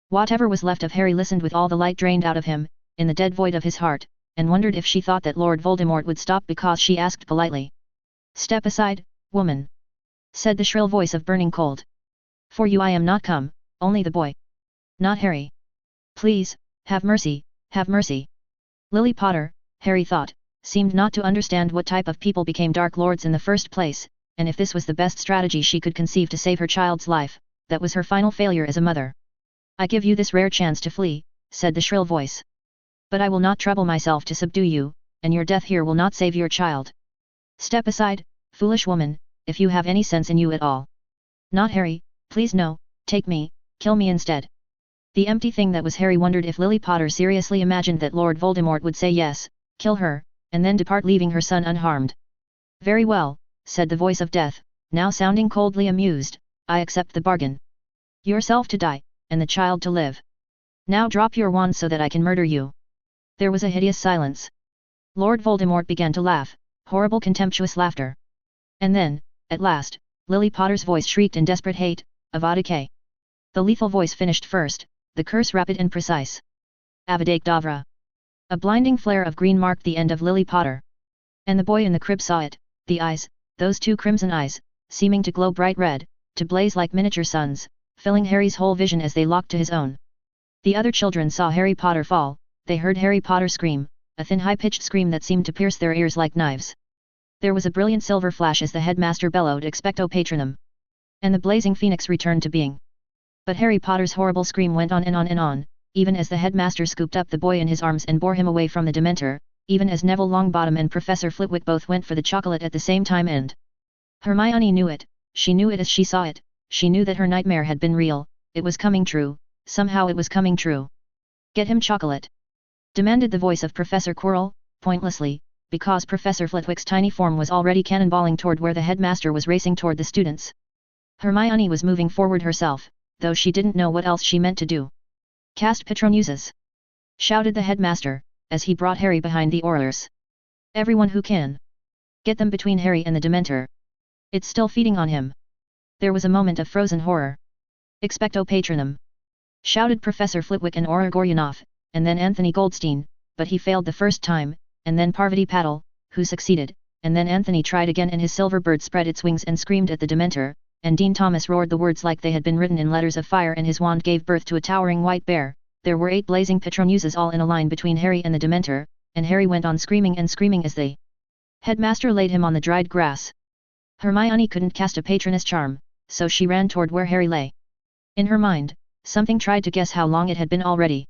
Whatever was left of Harry listened with all the light drained out of him, in the dead void of his heart, and wondered if she thought that Lord Voldemort would stop because she asked politely. Step aside, woman! Said the shrill voice of burning cold. For you I am not come, only the boy. Not Harry. Please, have mercy, have mercy. Lily Potter, Harry thought, seemed not to understand what type of people became Dark Lords in the first place, and if this was the best strategy she could conceive to save her child's life, that was her final failure as a mother. I give you this rare chance to flee, said the shrill voice. But I will not trouble myself to subdue you, and your death here will not save your child. Step aside, foolish woman, if you have any sense in you at all. Not Harry, please no, take me, kill me instead. The empty thing that was Harry wondered if Lily Potter seriously imagined that Lord Voldemort would say yes, kill her, and then depart leaving her son unharmed. Very well, said the voice of death, now sounding coldly amused, I accept the bargain. Yourself to die, and the child to live. Now drop your wand so that I can murder you. There was a hideous silence. Lord Voldemort began to laugh, horrible contemptuous laughter. And then, at last, Lily Potter's voice shrieked in desperate hate, Avada Kedavra. The lethal voice finished first, the curse rapid and precise. Avada Kedavra. A blinding flare of green marked the end of Lily Potter. And the boy in the crib saw it, the eyes, those two crimson eyes, seeming to glow bright red, to blaze like miniature suns, filling Harry's whole vision as they locked to his own. The other children saw Harry Potter fall, they heard Harry Potter scream, a thin high-pitched scream that seemed to pierce their ears like knives. There was a brilliant silver flash as the headmaster bellowed expecto patronum. And the blazing phoenix returned to being. But Harry Potter's horrible scream went on and on and on, even as the headmaster scooped up the boy in his arms and bore him away from the Dementor, even as Neville Longbottom and Professor Flitwick both went for the chocolate at the same time and... Hermione knew it, she knew it as she saw it, she knew that her nightmare had been real, it was coming true, somehow it was coming true. Get him chocolate! Demanded the voice of Professor Quirrell, pointlessly, because Professor Flitwick's tiny form was already cannonballing toward where the headmaster was racing toward the students. Hermione was moving forward herself, though she didn't know what else she meant to do. Cast Patronuses! Shouted the headmaster, as he brought Harry behind the Aurors. Everyone who can! Get them between Harry and the Dementor. It's still feeding on him. There was a moment of frozen horror. Expecto Patronum! Shouted Professor Flitwick and Auror Goryunov, and then Anthony Goldstein, but he failed the first time, and then Parvati Patil, who succeeded, and then Anthony tried again and his silver bird spread its wings and screamed at the Dementor, and Dean Thomas roared the words like they had been written in letters of fire and his wand gave birth to a towering white bear. There were 8 blazing Patronuses all in a line between Harry and the Dementor, and Harry went on screaming and screaming as the headmaster laid him on the dried grass. Hermione couldn't cast a Patronus charm, so she ran toward where Harry lay. In her mind, something tried to guess how long it had been already.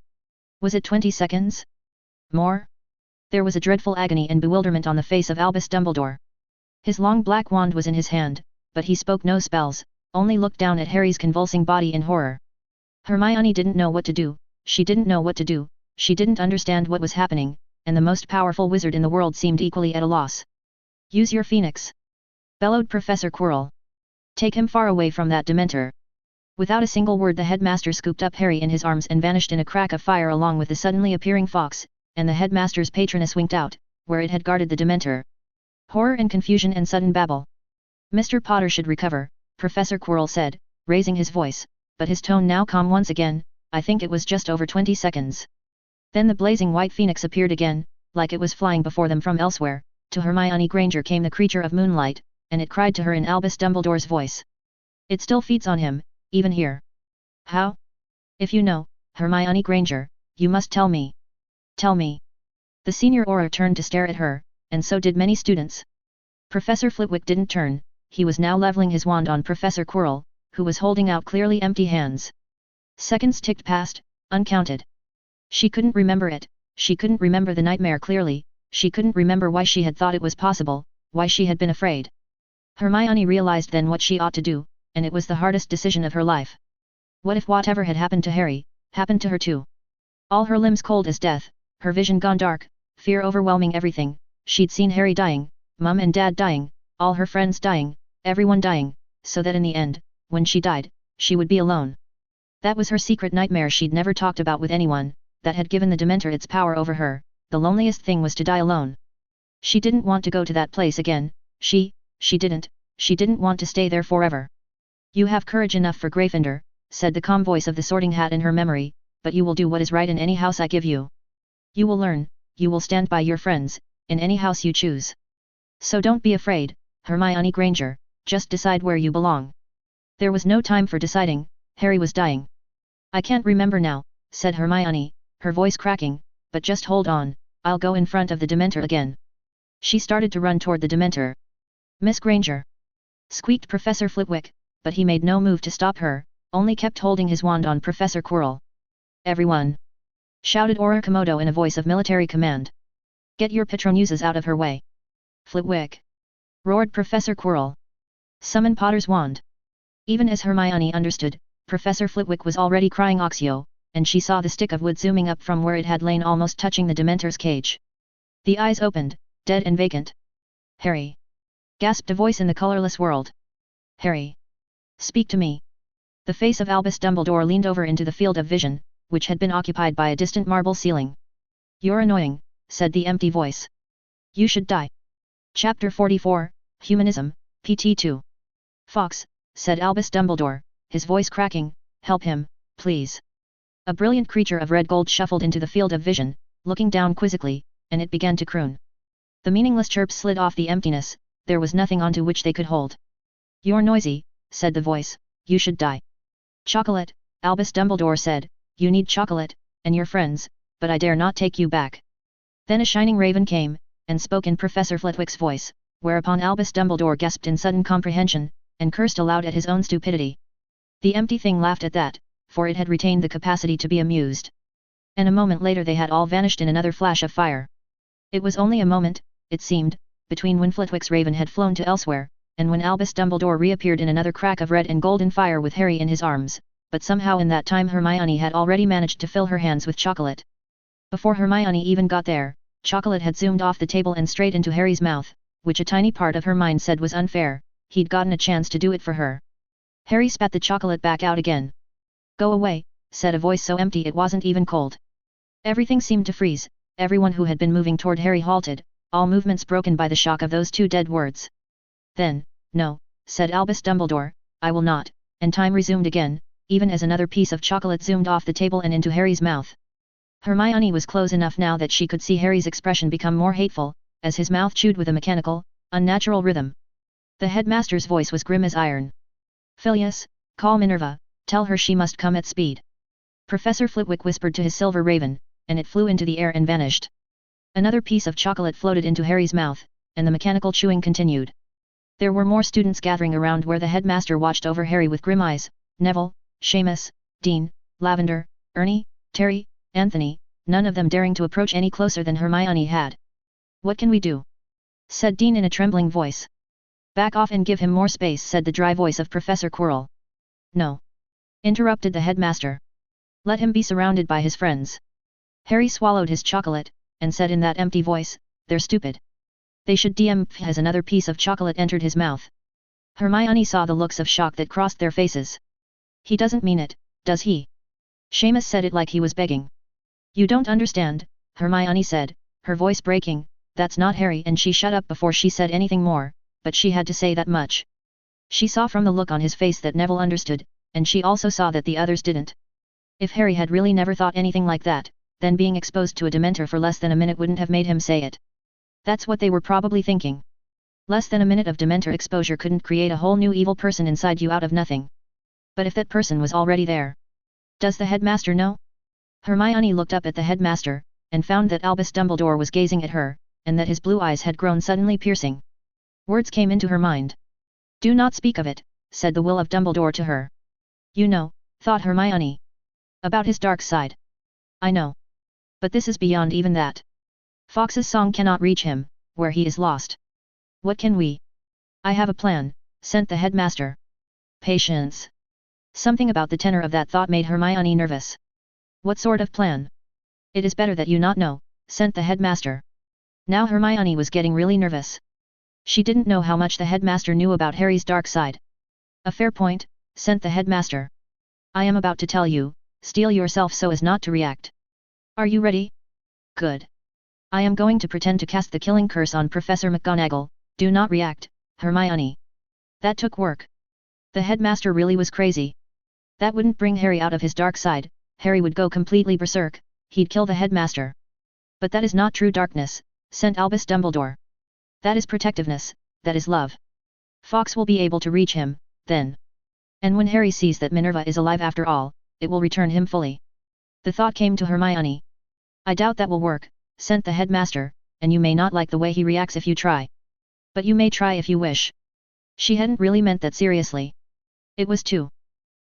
Was it 20 seconds? More? There was a dreadful agony and bewilderment on the face of Albus Dumbledore. His long black wand was in his hand, but he spoke no spells, only looked down at Harry's convulsing body in horror. Hermione didn't know what to do, she didn't know what to do, she didn't understand what was happening, and the most powerful wizard in the world seemed equally at a loss. Use your phoenix! Bellowed Professor Quirrell. Take him far away from that Dementor. Without a single word the headmaster scooped up Harry in his arms and vanished in a crack of fire along with the suddenly appearing fox, and the headmaster's Patronus winked out, where it had guarded the Dementor. Horror and confusion and sudden babble. Mr. Potter should recover, Professor Quirrell said, raising his voice, but his tone now calm once again. I think it was just over 20 seconds. Then the blazing white phoenix appeared again, like it was flying before them from elsewhere. To Hermione Granger came the creature of moonlight, and it cried to her in Albus Dumbledore's voice. It still feeds on him, even here. How? If you know, Hermione Granger, you must tell me. Tell me. The senior Auror turned to stare at her, and so did many students. Professor Flitwick didn't turn, he was now leveling his wand on Professor Quirrell, who was holding out clearly empty hands. Seconds ticked past, uncounted. She couldn't remember it, she couldn't remember the nightmare clearly, she couldn't remember why she had thought it was possible, why she had been afraid. Hermione realized then what she ought to do, and it was the hardest decision of her life. What if whatever had happened to Harry, happened to her too? All her limbs cold as death, her vision gone dark, fear overwhelming everything, she'd seen Harry dying, Mum and Dad dying, all her friends dying, everyone dying, so that in the end, when she died, she would be alone. That was her secret nightmare she'd never talked about with anyone, that had given the Dementor its power over her. The loneliest thing was to die alone. She didn't want to go to that place again, she didn't want to stay there forever. You have courage enough for Gryffindor, said the calm voice of the Sorting Hat in her memory, but you will do what is right in any house I give you. You will learn, you will stand by your friends, in any house you choose. So don't be afraid, Hermione Granger, just decide where you belong. There was no time for deciding, Harry was dying. I can't remember now, said Hermione, her voice cracking, but just hold on, I'll go in front of the Dementor again. She started to run toward the Dementor. Miss Granger! Squeaked Professor Flitwick, but he made no move to stop her, only kept holding his wand on Professor Quirrell. Everyone! Shouted Auror Komodo in a voice of military command. Get your Patronuses out of her way. Flitwick! Roared Professor Quirrell. Summon Potter's wand. Even as Hermione understood, Professor Flitwick was already crying Oxio, and she saw the stick of wood zooming up from where it had lain almost touching the Dementor's cage. The eyes opened, dead and vacant. Harry! Gasped a voice in the colorless world. Harry! Speak to me! The face of Albus Dumbledore leaned over into the field of vision, which had been occupied by a distant marble ceiling. You're annoying, said the empty voice. You should die. Chapter 44, Humanism, PT2. Fox, said Albus Dumbledore, his voice cracking, help him, please. A brilliant creature of red gold shuffled into the field of vision, looking down quizzically, and it began to croon. The meaningless chirps slid off the emptiness, there was nothing onto which they could hold. You're noisy, said the voice, you should die. Chocolate, Albus Dumbledore said, you need chocolate, and your friends, but I dare not take you back. Then a shining raven came, and spoke in Professor Flitwick's voice, whereupon Albus Dumbledore gasped in sudden comprehension, and cursed aloud at his own stupidity. The empty thing laughed at that, for it had retained the capacity to be amused. And a moment later they had all vanished in another flash of fire. It was only a moment, it seemed, between when Flitwick's raven had flown to elsewhere, and when Albus Dumbledore reappeared in another crack of red and golden fire with Harry in his arms, but somehow in that time Hermione had already managed to fill her hands with chocolate. Before Hermione even got there, chocolate had zoomed off the table and straight into Harry's mouth, which a tiny part of her mind said was unfair. He'd gotten a chance to do it for her. Harry spat the chocolate back out again. "Go away," said a voice so empty it wasn't even cold. Everything seemed to freeze, everyone who had been moving toward Harry halted, all movements broken by the shock of those two dead words. "Then, no," said Albus Dumbledore, "I will not," and time resumed again, even as another piece of chocolate zoomed off the table and into Harry's mouth. Hermione was close enough now that she could see Harry's expression become more hateful, as his mouth chewed with a mechanical, unnatural rhythm. The headmaster's voice was grim as iron. "Phileas, call Minerva, tell her she must come at speed." Professor Flitwick whispered to his silver raven, and it flew into the air and vanished. Another piece of chocolate floated into Harry's mouth, and the mechanical chewing continued. There were more students gathering around where the headmaster watched over Harry with grim eyes: Neville, Seamus, Dean, Lavender, Ernie, Terry, Anthony, none of them daring to approach any closer than Hermione had. "What can we do?" said Dean in a trembling voice. "Back off and give him more space," said the dry voice of Professor Quirrell. "No," interrupted the headmaster. "Let him be surrounded by his friends." Harry swallowed his chocolate, and said in that empty voice, "They're stupid. They should DMF." As another piece of chocolate entered his mouth. Hermione saw the looks of shock that crossed their faces. "He doesn't mean it, does he?" Seamus said it like he was begging. "You don't understand," Hermione said, her voice breaking, "that's not Harry," and she shut up before she said anything more, but she had to say that much. She saw from the look on his face that Neville understood, and she also saw that the others didn't. If Harry had really never thought anything like that, then being exposed to a Dementor for less than a minute wouldn't have made him say it. That's what they were probably thinking. Less than a minute of Dementor exposure couldn't create a whole new evil person inside you out of nothing. But if that person was already there. Does the headmaster know? Hermione looked up at the headmaster, and found that Albus Dumbledore was gazing at her, and that his blue eyes had grown suddenly piercing. Words came into her mind. "Do not speak of it," said the will of Dumbledore to her. "You know," thought Hermione. "About his dark side." "I know. But this is beyond even that. Fox's song cannot reach him, where he is lost. What can we?" "I have a plan," sent the headmaster. "Patience." Something about the tenor of that thought made Hermione nervous. "What sort of plan?" "It is better that you not know," sent the headmaster. Now Hermione was getting really nervous. She didn't know how much the headmaster knew about Harry's dark side. "A fair point," sent the headmaster. "I am about to tell you, steel yourself so as not to react. Are you ready?" "Good. I am going to pretend to cast the killing curse on Professor McGonagall. Do not react, Hermione." That took work. The headmaster really was crazy. That wouldn't bring Harry out of his dark side. Harry would go completely berserk, he'd kill the headmaster. "But that is not true darkness," sent Albus Dumbledore. "That is protectiveness, that is love. Fawkes will be able to reach him, then. And when Harry sees that Minerva is alive after all, it will return him fully." The thought came to Hermione. "I doubt that will work," sent the headmaster, "and you may not like the way he reacts if you try. But you may try if you wish." She hadn't really meant that seriously. It was too.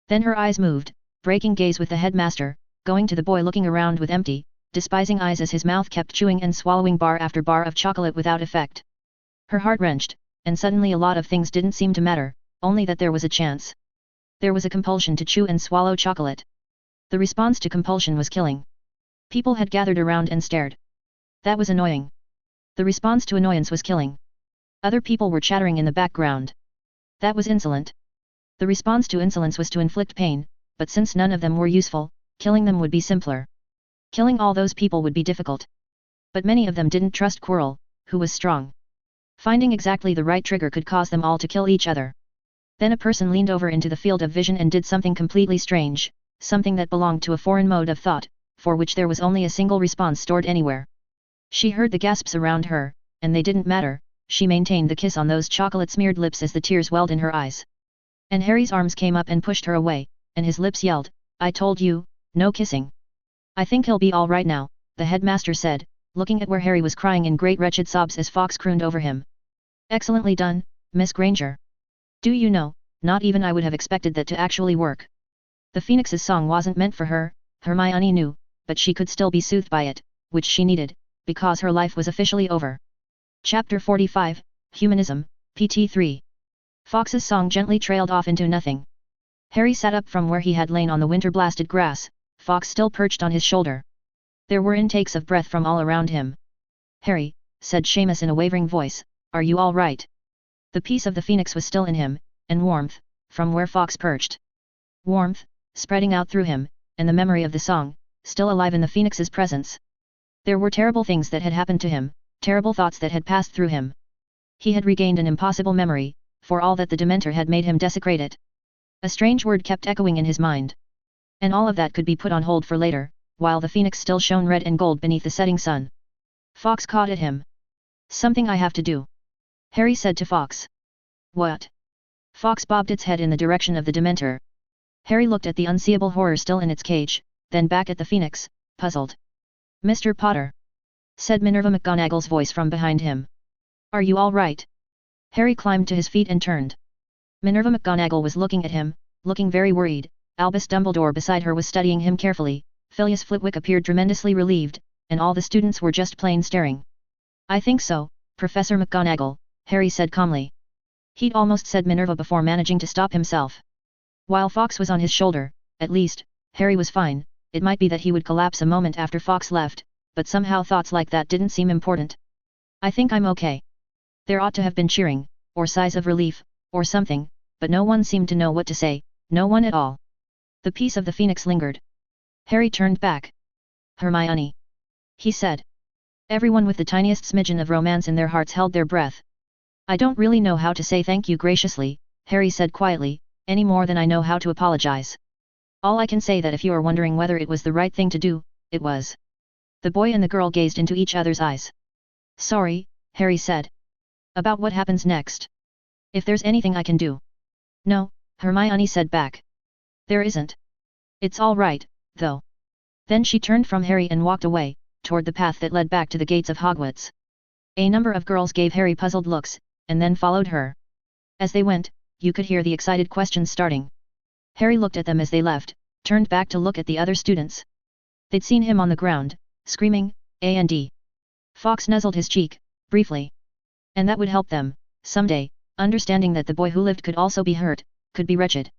Then her eyes moved, breaking gaze with the headmaster, going to the boy looking around with empty, despising eyes as his mouth kept chewing and swallowing bar after bar of chocolate without effect. Her heart wrenched, and suddenly a lot of things didn't seem to matter, only that there was a chance. There was a compulsion to chew and swallow chocolate. The response to compulsion was killing. People had gathered around and stared. That was annoying. The response to annoyance was killing. Other people were chattering in the background. That was insolent. The response to insolence was to inflict pain, but since none of them were useful, killing them would be simpler. Killing all those people would be difficult. But many of them didn't trust Quirrell, who was strong. Finding exactly the right trigger could cause them all to kill each other. Then a person leaned over into the field of vision and did something completely strange, something that belonged to a foreign mode of thought, for which there was only a single response stored anywhere. She heard the gasps around her, and they didn't matter. She maintained the kiss on those chocolate-smeared lips as the tears welled in her eyes. And Harry's arms came up and pushed her away, and his lips yelled, "I told you, no kissing." "I think he'll be all right now," the headmaster said, looking at where Harry was crying in great wretched sobs as Fawkes crooned over him. Excellently done, Miss Granger. Do you know, not even I would have expected that to actually work. The Phoenix's song wasn't meant for her, Hermione knew, but she could still be soothed by it, which she needed, because her life was officially over. Chapter 45, Humanism, PT3. Fawkes's song gently trailed off into nothing. Harry sat up from where he had lain on the winter-blasted grass, Fawkes still perched on his shoulder. There were intakes of breath from all around him. Harry, said Seamus in a wavering voice, are you all right? The peace of the Phoenix was still in him, and warmth, from where Fawkes perched. Warmth, spreading out through him, and the memory of the song, still alive in the Phoenix's presence. There were terrible things that had happened to him, terrible thoughts that had passed through him. He had regained an impossible memory, for all that the Dementor had made him desecrate it. A strange word kept echoing in his mind. And all of that could be put on hold for later, while the Phoenix still shone red and gold beneath the setting sun. Fawkes caught at him. Something I have to do. Harry said to Fawkes. What? Fawkes bobbed its head in the direction of the Dementor. Harry looked at the unseeable horror still in its cage, then back at the Phoenix, puzzled. Mr. Potter, said Minerva McGonagall's voice from behind him. Are you all right? Harry climbed to his feet and turned. Minerva McGonagall was looking at him, looking very worried. Albus Dumbledore beside her was studying him carefully. Phileas Flitwick appeared tremendously relieved, and all the students were just plain staring. I think so, Professor McGonagall, Harry said calmly. He'd almost said Minerva before managing to stop himself. While Fawkes was on his shoulder, at least, Harry was fine. It might be that he would collapse a moment after Fawkes left, but somehow thoughts like that didn't seem important. I think I'm okay. There ought to have been cheering, or sighs of relief, or something, but no one seemed to know what to say, no one at all. The peace of the Phoenix lingered. Harry turned back. Hermione, he said. Everyone with the tiniest smidgen of romance in their hearts held their breath. I don't really know how to say thank you graciously, Harry said quietly, any more than I know how to apologize. All I can say that if you are wondering whether it was the right thing to do, it was. The boy and the girl gazed into each other's eyes. Sorry, Harry said. About what happens next? If there's anything I can do. No, Hermione said back. There isn't. It's all right, though. Then she turned from Harry and walked away, toward the path that led back to the gates of Hogwarts. A number of girls gave Harry puzzled looks, and then followed her. As they went, you could hear the excited questions starting. Harry looked at them as they left, turned back to look at the other students. They'd seen him on the ground, screaming, A&D. Fawkes nuzzled his cheek, briefly. And that would help them, someday, understanding that the boy who lived could also be hurt, could be wretched.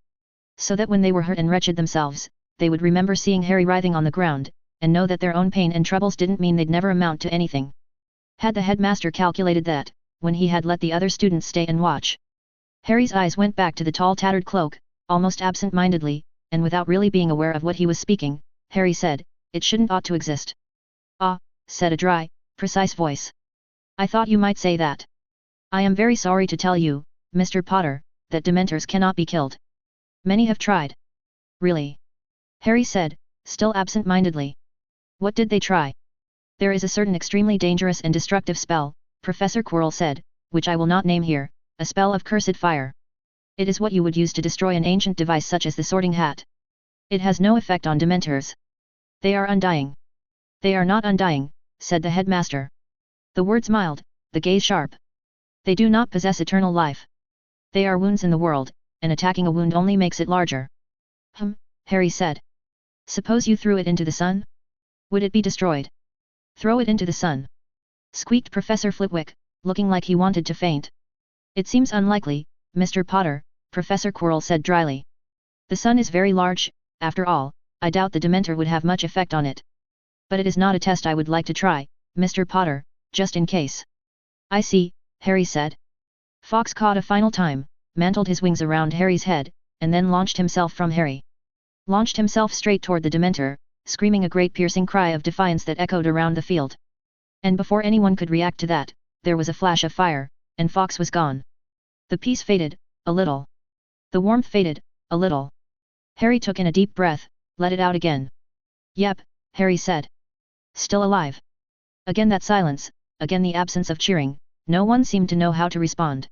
So that when they were hurt and wretched themselves, they would remember seeing Harry writhing on the ground, and know that their own pain and troubles didn't mean they'd never amount to anything. Had the headmaster calculated that, when he had let the other students stay and watch? Harry's eyes went back to the tall tattered cloak, almost absent-mindedly, and without really being aware of what he was speaking, Harry said, it shouldn't ought to exist. Ah, said a dry, precise voice. I thought you might say that. I am very sorry to tell you, Mr. Potter, that Dementors cannot be killed. Many have tried. Really? Harry said, still absent-mindedly. What did they try? There is a certain extremely dangerous and destructive spell, Professor Quirrell said, which I will not name here, a spell of cursed fire. It is what you would use to destroy an ancient device such as the Sorting Hat. It has no effect on Dementors. They are undying. They are not undying, said the headmaster. The words mild, the gaze sharp. They do not possess eternal life. They are wounds in the world, and attacking a wound only makes it larger. Harry said. Suppose you threw it into the sun? Would it be destroyed? Throw it into the sun. Squeaked Professor Flitwick, looking like he wanted to faint. It seems unlikely, Mr. Potter, Professor Quirrell said dryly. The sun is very large, after all, I doubt the Dementor would have much effect on it. But it is not a test I would like to try, Mr. Potter, just in case. I see, Harry said. Fawkes caught a final time, mantled his wings around Harry's head, and then launched himself from Harry. Launched himself straight toward the Dementor, screaming a great piercing cry of defiance that echoed around the field. And before anyone could react to that, there was a flash of fire, and Fawkes was gone. The peace faded, a little. The warmth faded, a little. Harry took in a deep breath, let it out again. Yep, Harry said. Still alive. Again that silence, again the absence of cheering, no one seemed to know how to respond.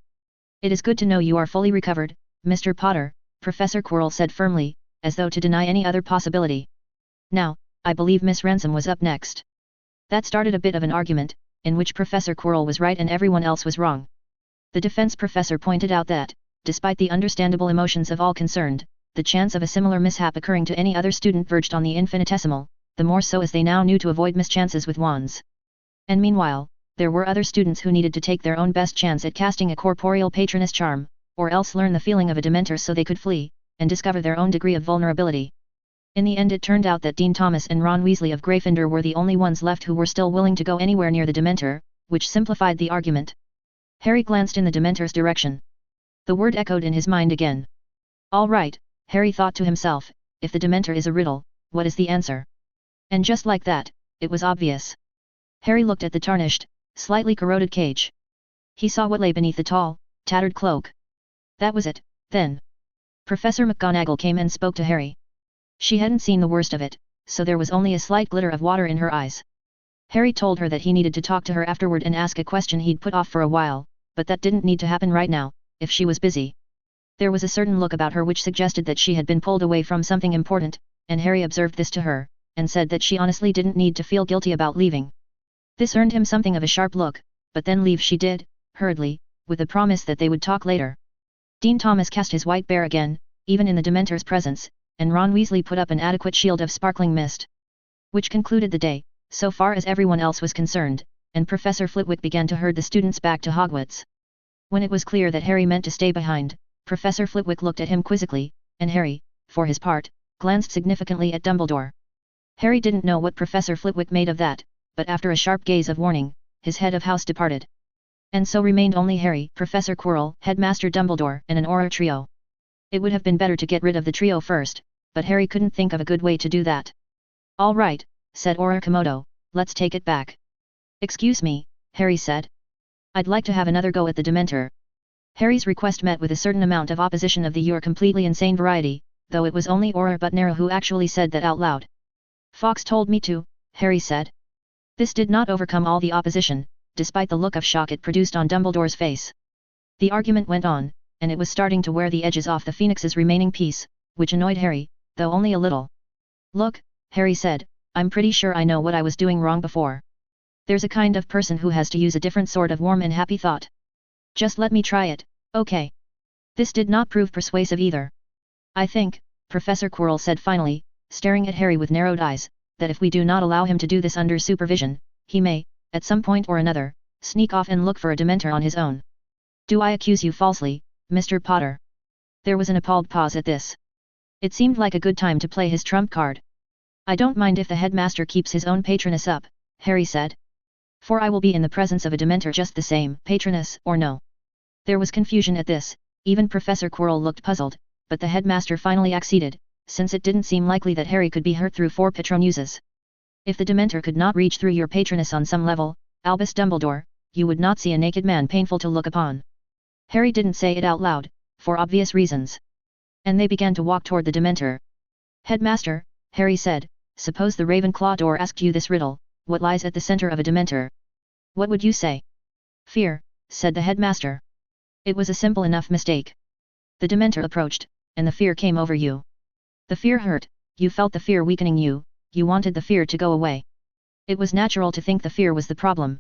It is good to know you are fully recovered, Mr. Potter, Professor Quirrell said firmly, as though to deny any other possibility. Now, I believe Miss Ransom was up next. That started a bit of an argument, in which Professor Quirrell was right and everyone else was wrong. The defense professor pointed out that, despite the understandable emotions of all concerned, the chance of a similar mishap occurring to any other student verged on the infinitesimal, the more so as they now knew to avoid mischances with wands. And meanwhile, there were other students who needed to take their own best chance at casting a corporeal patroness charm, or else learn the feeling of a Dementor so they could flee, and discover their own degree of vulnerability. In the end it turned out that Dean Thomas and Ron Weasley of Gryffindor were the only ones left who were still willing to go anywhere near the Dementor, which simplified the argument. Harry glanced in the Dementor's direction. The word echoed in his mind again. All right, Harry thought to himself, if the Dementor is a riddle, what is the answer? And just like that, it was obvious. Harry looked at the tarnished, slightly corroded cage. He saw what lay beneath the tall, tattered cloak. That was it, then. Professor McGonagall came and spoke to Harry. She hadn't seen the worst of it, so there was only a slight glitter of water in her eyes. Harry told her that he needed to talk to her afterward and ask a question he'd put off for a while, but that didn't need to happen right now, if she was busy. There was a certain look about her which suggested that she had been pulled away from something important, and Harry observed this to her, and said that she honestly didn't need to feel guilty about leaving. This earned him something of a sharp look, but then leave she did, hurriedly, with the promise that they would talk later. Dean Thomas cast his white bear again, even in the Dementor's presence, and Ron Weasley put up an adequate shield of sparkling mist. Which concluded the day, so far as everyone else was concerned, and Professor Flitwick began to herd the students back to Hogwarts. When it was clear that Harry meant to stay behind, Professor Flitwick looked at him quizzically, and Harry, for his part, glanced significantly at Dumbledore. Harry didn't know what Professor Flitwick made of that, but after a sharp gaze of warning, his head of house departed. And so remained only Harry, Professor Quirrell, Headmaster Dumbledore, and an Auror trio. It would have been better to get rid of the trio first, but Harry couldn't think of a good way to do that. All right, said Auror Komodo, let's take it back. Excuse me, Harry said. I'd like to have another go at the Dementor. Harry's request met with a certain amount of opposition of the "you're completely insane" variety, though it was only Auror Butnera who actually said that out loud. Fox told me to, Harry said. This did not overcome all the opposition, despite the look of shock it produced on Dumbledore's face. The argument went on, and it was starting to wear the edges off the Phoenix's remaining piece, which annoyed Harry, though only a little. Look, Harry said, I'm pretty sure I know what I was doing wrong before. There's a kind of person who has to use a different sort of warm and happy thought. Just let me try it, okay? This did not prove persuasive either. I think, Professor Quirrell said finally, staring at Harry with narrowed eyes, that if we do not allow him to do this under supervision, he may, at some point or another, sneak off and look for a Dementor on his own. Do I accuse you falsely, Mr. Potter? There was an appalled pause at this. It seemed like a good time to play his trump card. I don't mind if the headmaster keeps his own patroness up, Harry said. For I will be in the presence of a Dementor just the same, patroness or no. There was confusion at this, even Professor Quirrell looked puzzled, but the headmaster finally acceded, since it didn't seem likely that Harry could be hurt through 4 Patronuses. If the Dementor could not reach through your patroness on some level, Albus Dumbledore, you would not see a naked man painful to look upon. Harry didn't say it out loud, for obvious reasons. And they began to walk toward the Dementor. Headmaster, Harry said, suppose the Ravenclaw door asked you this riddle, what lies at the center of a Dementor? What would you say? Fear, said the headmaster. It was a simple enough mistake. The Dementor approached, and the fear came over you. The fear hurt, you felt the fear weakening you, you wanted the fear to go away. It was natural to think the fear was the problem.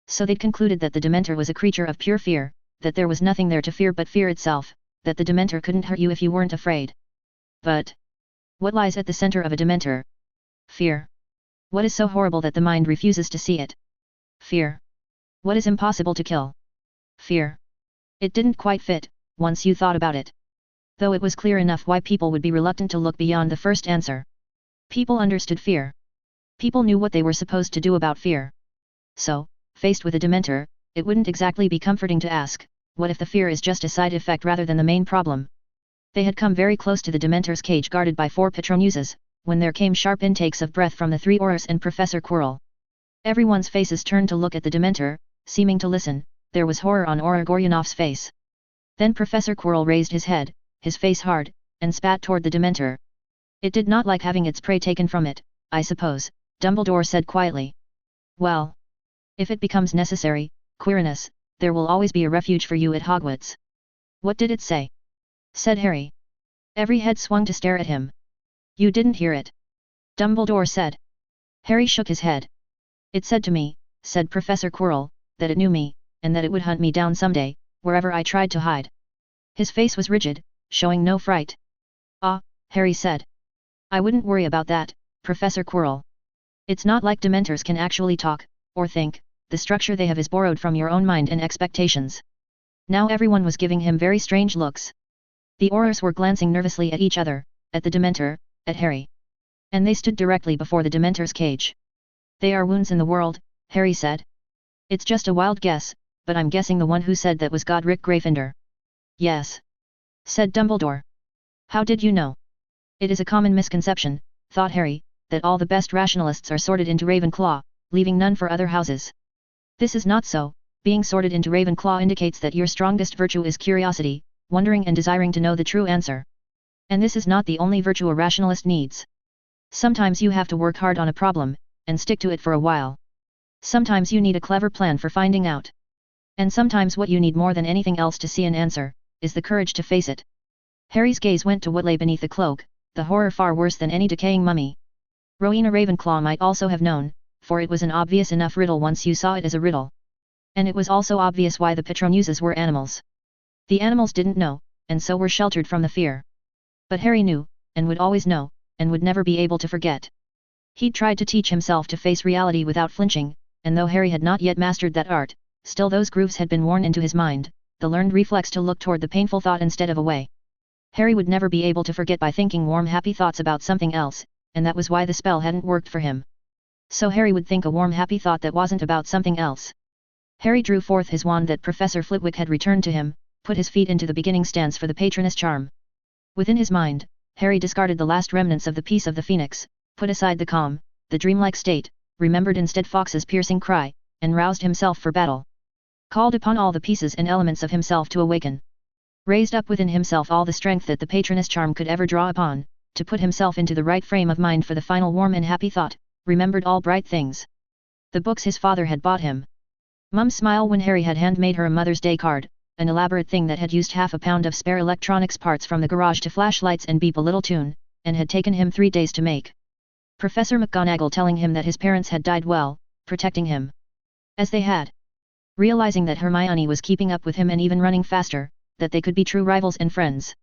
So they'd concluded that the Dementor was a creature of pure fear, that there was nothing there to fear but fear itself, that the Dementor couldn't hurt you if you weren't afraid. But what lies at the center of a Dementor? Fear. What is so horrible that the mind refuses to see it? Fear. What is impossible to kill? Fear. It didn't quite fit, once you thought about it. Though it was clear enough why people would be reluctant to look beyond the first answer. People understood fear. People knew what they were supposed to do about fear. So, faced with a Dementor, it wouldn't exactly be comforting to ask, what if the fear is just a side effect rather than the main problem? They had come very close to the Dementor's cage guarded by 4 Patronuses, when there came sharp intakes of breath from the 3 Aurors and Professor Quirrell. Everyone's faces turned to look at the Dementor, seeming to listen. There was horror on Auror Goryonov's face. Then Professor Quirrell raised his head, his face hard, and spat toward the Dementor. It did not like having its prey taken from it, I suppose, Dumbledore said quietly. Well, if it becomes necessary, Quirinus, there will always be a refuge for you at Hogwarts. What did it say? Said Harry. Every head swung to stare at him. You didn't hear it. Dumbledore said. Harry shook his head. It said to me, said Professor Quirrell, that it knew me, and that it would hunt me down someday, wherever I tried to hide. His face was rigid, showing no fright. Ah, Harry said. I wouldn't worry about that, Professor Quirrell. It's not like Dementors can actually talk, or think, the structure they have is borrowed from your own mind and expectations. Now everyone was giving him very strange looks. The Aurors were glancing nervously at each other, at the Dementor, at Harry. And they stood directly before the Dementor's cage. They are wounds in the world, Harry said. It's just a wild guess, but I'm guessing the one who said that was Godric Gryffindor. Yes. Said Dumbledore. How did you know? It is a common misconception, thought Harry, that all the best rationalists are sorted into Ravenclaw, leaving none for other houses. This is not so. Being sorted into Ravenclaw indicates that your strongest virtue is curiosity, wondering and desiring to know the true answer. And this is not the only virtue a rationalist needs. Sometimes you have to work hard on a problem, and stick to it for a while. Sometimes you need a clever plan for finding out. And sometimes what you need more than anything else to see an answer, is the courage to face it. Harry's gaze went to what lay beneath the cloak, the horror far worse than any decaying mummy. Rowena Ravenclaw might also have known, for it was an obvious enough riddle once you saw it as a riddle. And it was also obvious why the Petronuses were animals. The animals didn't know, and so were sheltered from the fear. But Harry knew, and would always know, and would never be able to forget. He'd tried to teach himself to face reality without flinching, and though Harry had not yet mastered that art, still those grooves had been worn into his mind, the learned reflex to look toward the painful thought instead of away. Harry would never be able to forget by thinking warm happy thoughts about something else, and that was why the spell hadn't worked for him. So Harry would think a warm happy thought that wasn't about something else. Harry drew forth his wand that Professor Flitwick had returned to him, put his feet into the beginning stance for the Patronus charm. Within his mind, Harry discarded the last remnants of the Peace of the Phoenix, put aside the calm, the dreamlike state, remembered instead Fawkes's piercing cry, and roused himself for battle. Called upon all the pieces and elements of himself to awaken. Raised up within himself all the strength that the Patronus charm could ever draw upon, to put himself into the right frame of mind for the final warm and happy thought, remembered all bright things. The books his father had bought him. Mum's smile when Harry had handmade her a Mother's Day card, an elaborate thing that had used half a pound of spare electronics parts from the garage to flash lights and beep a little tune, and had taken him 3 days to make. Professor McGonagall telling him that his parents had died well, protecting him. As they had. Realizing that Hermione was keeping up with him and even running faster, that they could be true rivals and friends.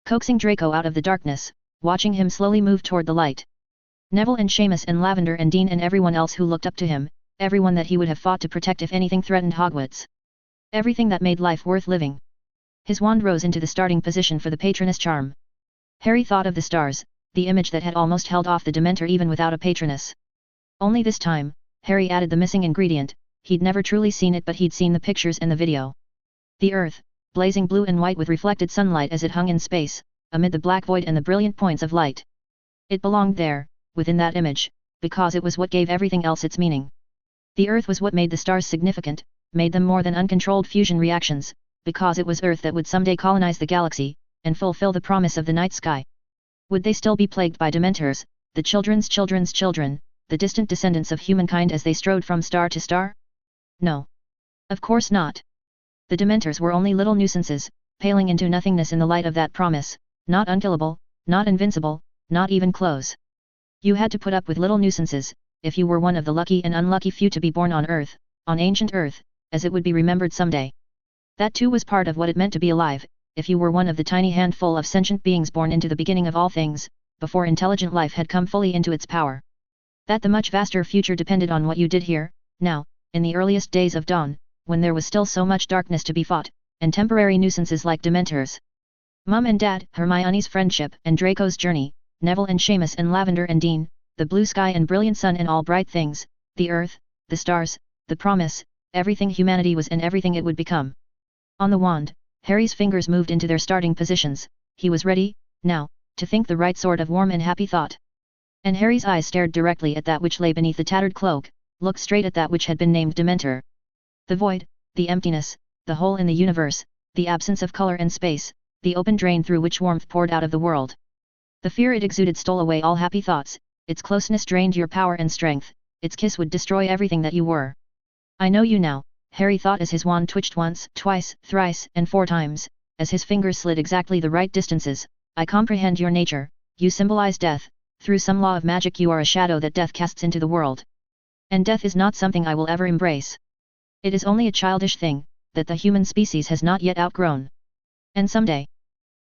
Coaxing Draco out of the darkness, watching him slowly move toward the light. Neville and Seamus and Lavender and Dean and everyone else who looked up to him, everyone that he would have fought to protect if anything threatened Hogwarts. Everything that made life worth living. His wand rose into the starting position for the Patronus charm. Harry thought of the stars, the image that had almost held off the Dementor even without a Patronus. Only this time, Harry added the missing ingredient. He'd never truly seen it, but he'd seen the pictures and the video. The Earth, blazing blue and white with reflected sunlight as it hung in space, amid the black void and the brilliant points of light. It belonged there, within that image, because it was what gave everything else its meaning. The Earth was what made the stars significant, made them more than uncontrolled fusion reactions, because it was Earth that would someday colonize the galaxy, and fulfill the promise of the night sky. Would they still be plagued by Dementors, the children's children's children, the distant descendants of humankind as they strode from star to star? No. Of course not. The Dementors were only little nuisances, paling into nothingness in the light of that promise, not unkillable, not invincible, not even close. You had to put up with little nuisances, if you were one of the lucky and unlucky few to be born on Earth, on ancient Earth, as it would be remembered someday. That too was part of what it meant to be alive, if you were one of the tiny handful of sentient beings born into the beginning of all things, before intelligent life had come fully into its power. That the much vaster future depended on what you did here, now, in the earliest days of dawn, when there was still so much darkness to be fought, and temporary nuisances like Dementors. Mum and Dad, Hermione's friendship and Draco's journey, Neville and Seamus and Lavender and Dean, the blue sky and brilliant sun and all bright things, the Earth, the stars, the promise, everything humanity was and everything it would become. On the wand, Harry's fingers moved into their starting positions. He was ready, now, to think the right sort of warm and happy thought. And Harry's eyes stared directly at that which lay beneath the tattered cloak, looked straight at that which had been named Dementor. The void, the emptiness, the hole in the universe, the absence of color and space, the open drain through which warmth poured out of the world. The fear it exuded stole away all happy thoughts, its closeness drained your power and strength, its kiss would destroy everything that you were. I know you now, Harry thought as his wand twitched once, twice, thrice, and 4 times, as his fingers slid exactly the right distances. I comprehend your nature, you symbolize death, through some law of magic you are a shadow that death casts into the world. And death is not something I will ever embrace. It is only a childish thing, that the human species has not yet outgrown. And someday,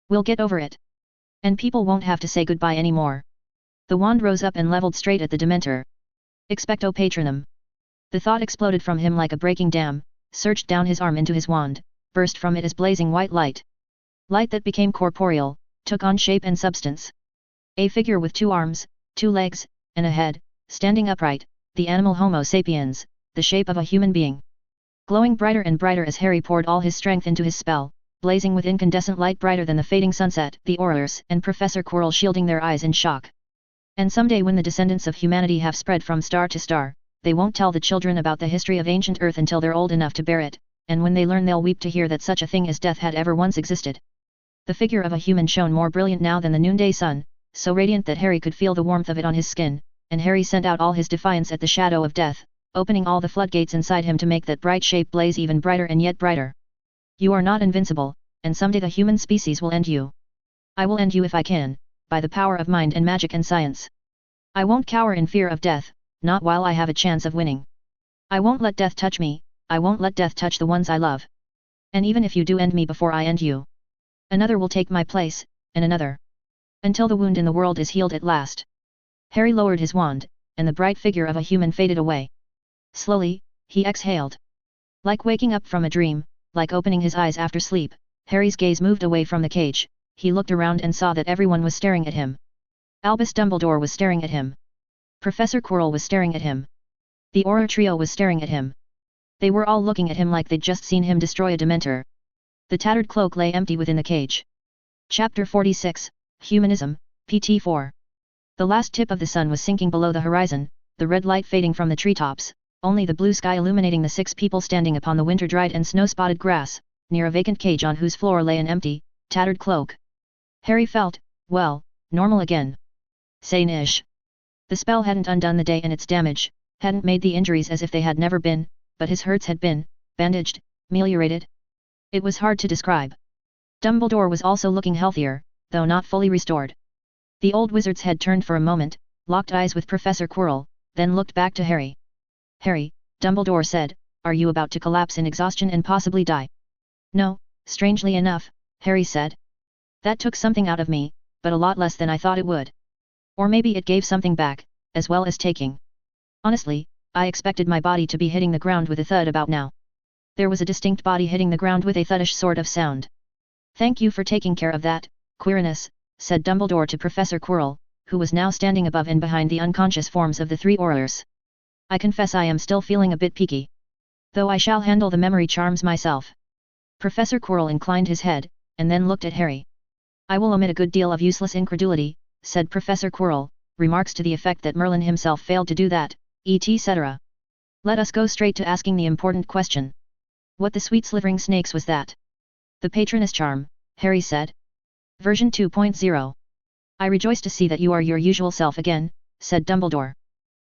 we'll get over it. And people won't have to say goodbye anymore. The wand rose up and leveled straight at the Dementor. Expecto Patronum. The thought exploded from him like a breaking dam, surged down his arm into his wand, burst from it as blazing white light. Light that became corporeal, took on shape and substance. A figure with 2 arms, 2 legs, and a head, standing upright, the animal Homo sapiens, the shape of a human being. Glowing brighter and brighter as Harry poured all his strength into his spell, blazing with incandescent light brighter than the fading sunset, the Aurors and Professor Quirrell shielding their eyes in shock. And someday when the descendants of humanity have spread from star to star, they won't tell the children about the history of ancient Earth until they're old enough to bear it, and when they learn they'll weep to hear that such a thing as death had ever once existed. The figure of a human shone more brilliant now than the noonday sun, so radiant that Harry could feel the warmth of it on his skin, and Harry sent out all his defiance at the shadow of death, opening all the floodgates inside him to make that bright shape blaze even brighter and yet brighter. You are not invincible, and someday the human species will end you. I will end you if I can, by the power of mind and magic and science. I won't cower in fear of death, not while I have a chance of winning. I won't let death touch me, I won't let death touch the ones I love. And even if you do end me before I end you, another will take my place, and another. Until the wound in the world is healed at last. Harry lowered his wand, and the bright figure of a human faded away. Slowly, he exhaled. Like waking up from a dream, like opening his eyes after sleep, Harry's gaze moved away from the cage. He looked around and saw that everyone was staring at him. Albus Dumbledore was staring at him. Professor Quirrell was staring at him. The Auror trio was staring at him. They were all looking at him like they'd just seen him destroy a Dementor. The tattered cloak lay empty within the cage. Chapter 46, Humanism, PT4. The last tip of the sun was sinking below the horizon, the red light fading from the treetops, only the blue sky illuminating the 6 people standing upon the winter-dried and snow-spotted grass, near a vacant cage on whose floor lay an empty, tattered cloak. Harry felt, well, normal again. Sane-ish. The spell hadn't undone the day and its damage, hadn't made the injuries as if they had never been, but his hurts had been, bandaged, ameliorated. It was hard to describe. Dumbledore was also looking healthier, though not fully restored. The old wizard's head turned for a moment, locked eyes with Professor Quirrell, then looked back to Harry. Harry, Dumbledore said, are you about to collapse in exhaustion and possibly die? No, strangely enough, Harry said. That took something out of me, but a lot less than I thought it would. Or maybe it gave something back, as well as taking. Honestly, I expected my body to be hitting the ground with a thud about now. There was a distinct body hitting the ground with a thuddish sort of sound. Thank you for taking care of that, Quirinus, said Dumbledore to Professor Quirrell, who was now standing above and behind the unconscious forms of the 3 Aurors. I confess I am still feeling a bit peaky. Though I shall handle the memory charms myself. Professor Quirrell inclined his head, and then looked at Harry. I will omit a good deal of useless incredulity, said Professor Quirrell, remarks to the effect that Merlin himself failed to do that, etc. Let us go straight to asking the important question. What the sweet slithering snakes was that? The Patronus charm, Harry said. Version 2.0. I rejoice to see that you are your usual self again, said Dumbledore.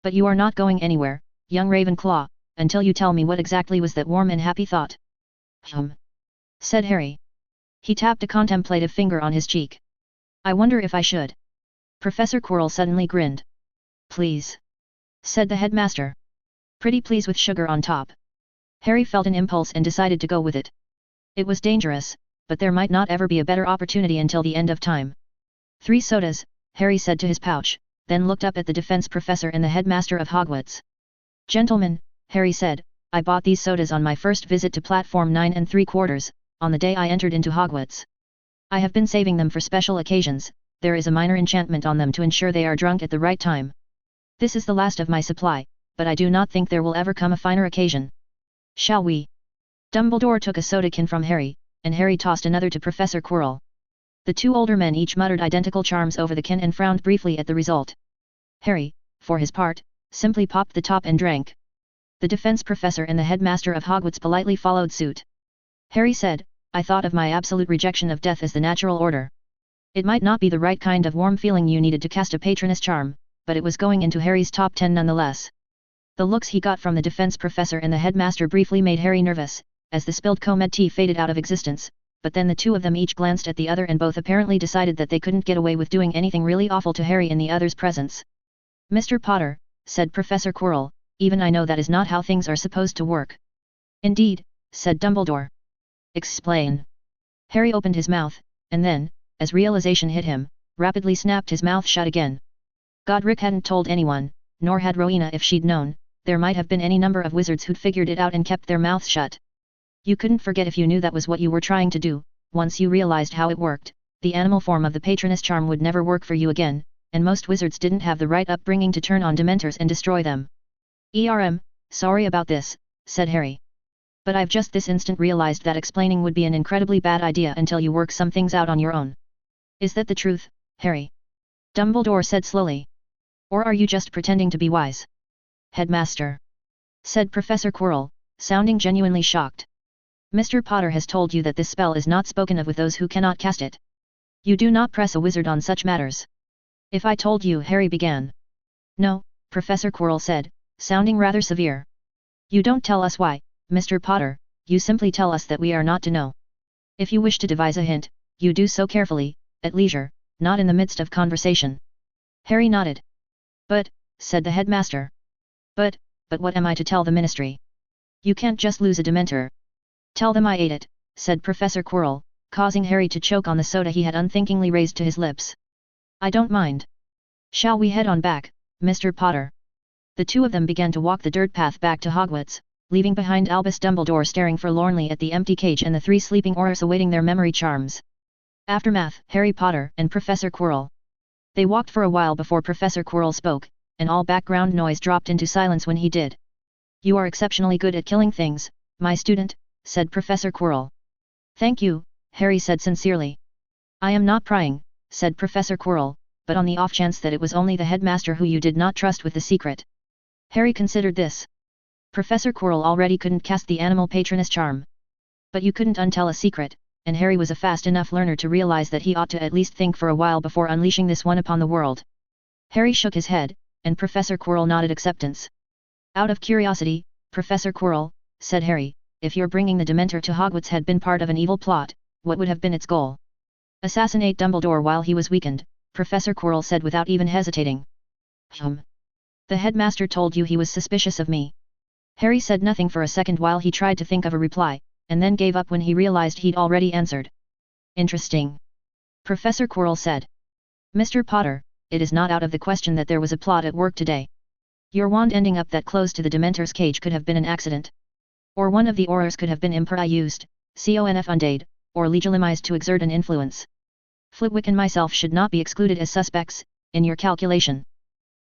But you are not going anywhere, young Ravenclaw, until you tell me what exactly was that warm and happy thought. Said Harry. He tapped a contemplative finger on his cheek. I wonder if I should. Professor Quirrell suddenly grinned. Please. Said the headmaster. Pretty please with sugar on top. Harry felt an impulse and decided to go with it. It was dangerous, but there might not ever be a better opportunity until the end of time. 3 sodas, Harry said to his pouch, then looked up at the defense professor and the headmaster of Hogwarts. Gentlemen, Harry said, I bought these sodas on my first visit to platform 9 3/4, on the day I entered into Hogwarts. I have been saving them for special occasions, there is a minor enchantment on them to ensure they are drunk at the right time. This is the last of my supply, but I do not think there will ever come a finer occasion. Shall we? Dumbledore took a sodakin from Harry, and Harry tossed another to Professor Quirrell. The 2 older men each muttered identical charms over the kin and frowned briefly at the result. Harry, for his part, simply popped the top and drank. The defense professor and the headmaster of Hogwarts politely followed suit. Harry said, I thought of my absolute rejection of death as the natural order. It might not be the right kind of warm feeling you needed to cast a Patronus charm, but it was going into Harry's top 10 nonetheless. The looks he got from the defense professor and the headmaster briefly made Harry nervous, as the spilled Comed tea faded out of existence, but then the 2 of them each glanced at the other and both apparently decided that they couldn't get away with doing anything really awful to Harry in the other's presence. Mr. Potter, said Professor Quirrell, even I know that is not how things are supposed to work. Indeed, said Dumbledore. Explain. Harry opened his mouth, and then, as realization hit him, rapidly snapped his mouth shut again. Godric hadn't told anyone, nor had Rowena if she'd known. There might have been any number of wizards who'd figured it out and kept their mouths shut. You couldn't forget if you knew that was what you were trying to do. Once you realized how it worked, the animal form of the Patronus charm would never work for you again, and most wizards didn't have the right upbringing to turn on Dementors and destroy them. Sorry about this, said Harry. But I've just this instant realized that explaining would be an incredibly bad idea until you work some things out on your own. Is that the truth, Harry? Dumbledore said slowly. Or are you just pretending to be wise? Headmaster, said Professor Quirrell, sounding genuinely shocked. Mr. Potter has told you that this spell is not spoken of with those who cannot cast it. You do not press a wizard on such matters. If I told you, Harry began. No, Professor Quirrell said, sounding rather severe. You don't tell us why, Mr. Potter, you simply tell us that we are not to know. If you wish to devise a hint, you do so carefully, at leisure, not in the midst of conversation. Harry nodded. But, said the headmaster. But what am I to tell the ministry? You can't just lose a Dementor. Tell them I ate it, said Professor Quirrell, causing Harry to choke on the soda he had unthinkingly raised to his lips. I don't mind. Shall we head on back, Mr. Potter? The two of them began to walk the dirt path back to Hogwarts, leaving behind Albus Dumbledore staring forlornly at the empty cage and the three sleeping Aurors awaiting their memory charms. Aftermath, Harry Potter and Professor Quirrell. They walked for a while before Professor Quirrell spoke, and all background noise dropped into silence when he did. You are exceptionally good at killing things, my student, said Professor Quirrell. Thank you, Harry said sincerely. I am not prying, said Professor Quirrell, but on the off chance that it was only the headmaster who you did not trust with the secret. Harry considered this. Professor Quirrell already couldn't cast the animal Patronus charm. But you couldn't untell a secret, and Harry was a fast enough learner to realize that he ought to at least think for a while before unleashing this one upon the world. Harry shook his head, and Professor Quirrell nodded acceptance. Out of curiosity, Professor Quirrell, said Harry, if your bringing the Dementor to Hogwarts had been part of an evil plot, what would have been its goal? Assassinate Dumbledore while he was weakened, Professor Quirrell said without even hesitating. The headmaster told you he was suspicious of me. Harry said nothing for a second while he tried to think of a reply, and then gave up when he realized he'd already answered. Interesting. Professor Quirrell said. Mr. Potter, it is not out of the question that there was a plot at work today. Your wand ending up that close to the Dementor's cage could have been an accident. Or one of the Aurors could have been improvised, conf or legitimized to exert an influence. Flitwick and myself should not be excluded as suspects, in your calculation.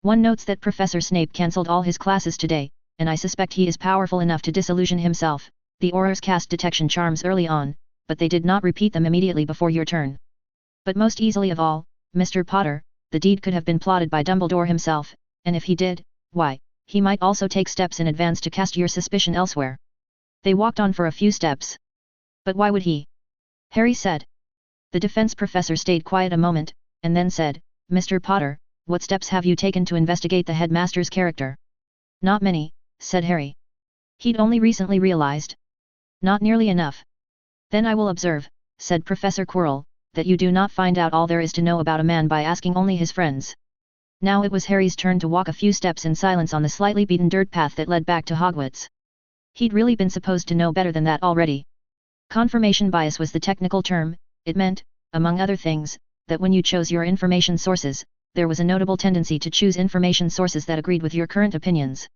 One notes that Professor Snape cancelled all his classes today, and I suspect he is powerful enough to disillusion himself. The Aurors cast detection charms early on, but they did not repeat them immediately before your turn. But most easily of all, Mr. Potter, the deed could have been plotted by Dumbledore himself, and if he did, why, he might also take steps in advance to cast your suspicion elsewhere. They walked on for a few steps. But why would he? Harry said. The defense professor stayed quiet a moment, and then said, Mr. Potter, what steps have you taken to investigate the headmaster's character? Not many, said Harry. He'd only recently realized. Not nearly enough. Then I will observe, said Professor Quirrell, that you do not find out all there is to know about a man by asking only his friends. Now it was Harry's turn to walk a few steps in silence on the slightly beaten dirt path that led back to Hogwarts. He'd really been supposed to know better than that already. Confirmation bias was the technical term. It meant, among other things, that when you chose your information sources, there was a notable tendency to choose information sources that agreed with your current opinions.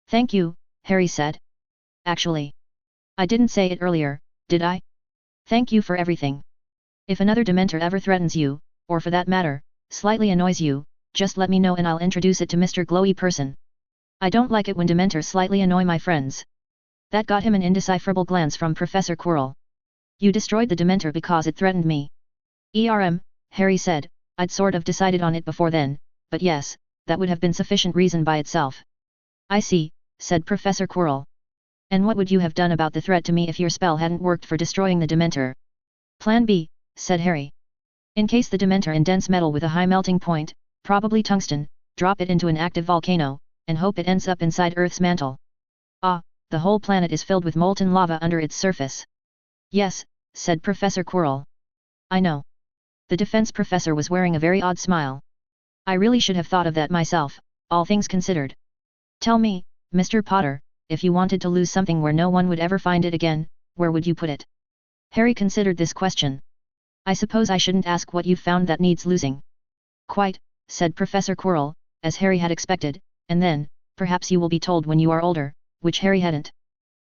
Thank you, Harry said. Actually, I didn't say it earlier, did I? Thank you for everything. If another Dementor ever threatens you, or for that matter, slightly annoys you, just let me know and I'll introduce it to Mr. Glowy Person. I don't like it when Dementors slightly annoy my friends. That got him an indecipherable glance from Professor Quirrell. You destroyed the Dementor because it threatened me. Harry said, I'd sort of decided on it before then, but yes, that would have been sufficient reason by itself. I see, said Professor Quirrell. And what would you have done about the threat to me if your spell hadn't worked for destroying the Dementor? Plan B, said Harry. Encase the Dementor in dense metal with a high melting point, probably tungsten, drop it into an active volcano, and hope it ends up inside Earth's mantle. Ah, the whole planet is filled with molten lava under its surface. Yes, said Professor Quirrell. I know. The defense professor was wearing a very odd smile. I really should have thought of that myself, all things considered. Tell me, Mr. Potter, if you wanted to lose something where no one would ever find it again, where would you put it? Harry considered this question. I suppose I shouldn't ask what you've found that needs losing. Quite, said Professor Quirrell, as Harry had expected, and then, perhaps you will be told when you are older, which Harry hadn't.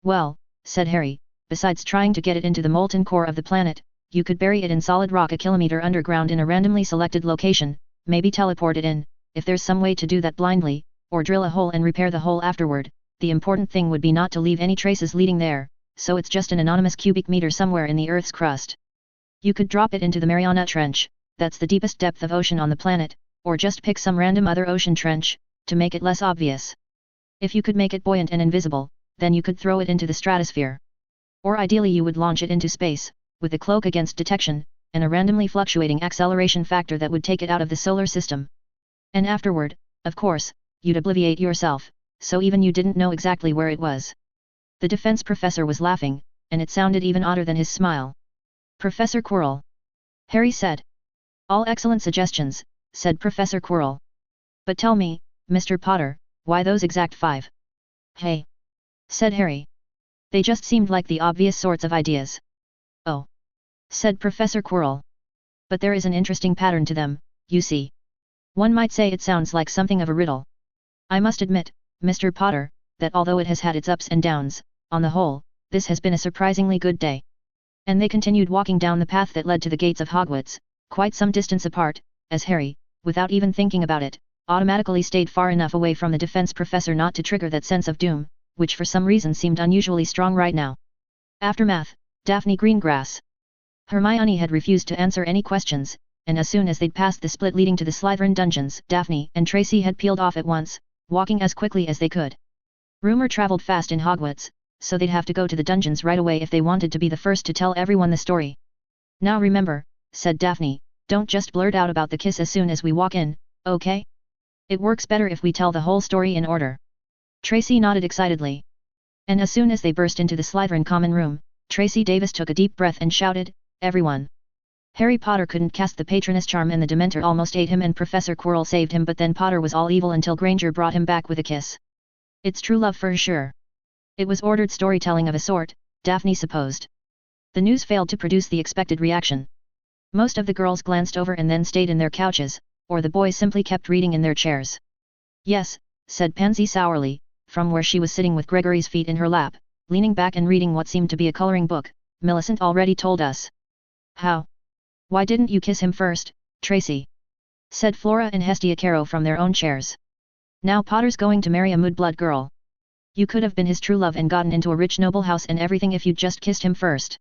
Well, said Harry, besides trying to get it into the molten core of the planet, you could bury it in solid rock a kilometer underground in a randomly selected location, maybe teleport it in, if there's some way to do that blindly, or drill a hole and repair the hole afterward. The important thing would be not to leave any traces leading there, so it's just an anonymous cubic meter somewhere in the Earth's crust. You could drop it into the Mariana Trench, that's the deepest depth of ocean on the planet, or just pick some random other ocean trench, to make it less obvious. If you could make it buoyant and invisible, then you could throw it into the stratosphere. Or ideally you would launch it into space, with a cloak against detection, and a randomly fluctuating acceleration factor that would take it out of the solar system. And afterward, of course, you'd obliviate yourself, so even you didn't know exactly where it was. The defense professor was laughing, and it sounded even odder than his smile. Professor Quirrell. Harry said. All excellent suggestions, said Professor Quirrell. But tell me, Mr. Potter, why those exact 5? Hey! Said Harry. They just seemed like the obvious sorts of ideas. Oh! Said Professor Quirrell. But there is an interesting pattern to them, you see. One might say it sounds like something of a riddle. I must admit, Mr. Potter, that although it has had its ups and downs, on the whole, this has been a surprisingly good day. And they continued walking down the path that led to the gates of Hogwarts, quite some distance apart, as Harry, without even thinking about it, automatically stayed far enough away from the defense professor not to trigger that sense of doom, which for some reason seemed unusually strong right now. Aftermath, Daphne Greengrass. Hermione had refused to answer any questions, and as soon as they'd passed the split leading to the Slytherin dungeons, Daphne and Tracy had peeled off at once, walking as quickly as they could. Rumor traveled fast in Hogwarts, so they'd have to go to the dungeons right away if they wanted to be the first to tell everyone the story. Now remember, said Daphne, don't just blurt out about the kiss as soon as we walk in, okay? It works better if we tell the whole story in order. Tracy nodded excitedly. And as soon as they burst into the Slytherin common room, Tracy Davis took a deep breath and shouted, everyone! Harry Potter couldn't cast the Patronus charm and the Dementor almost ate him and Professor Quirrell saved him, but then Potter was all evil until Granger brought him back with a kiss. It's true love for sure. It was ordered storytelling of a sort, Daphne supposed. The news failed to produce the expected reaction. Most of the girls glanced over and then stayed in their couches, or the boys simply kept reading in their chairs. Yes, said Pansy sourly, from where she was sitting with Gregory's feet in her lap, leaning back and reading what seemed to be a coloring book. Millicent already told us. How? Why didn't you kiss him first, Tracy? Said Flora and Hestia Caro from their own chairs. Now Potter's going to marry a mudblood girl. You could have been his true love and gotten into a rich noble house and everything if you'd just kissed him first.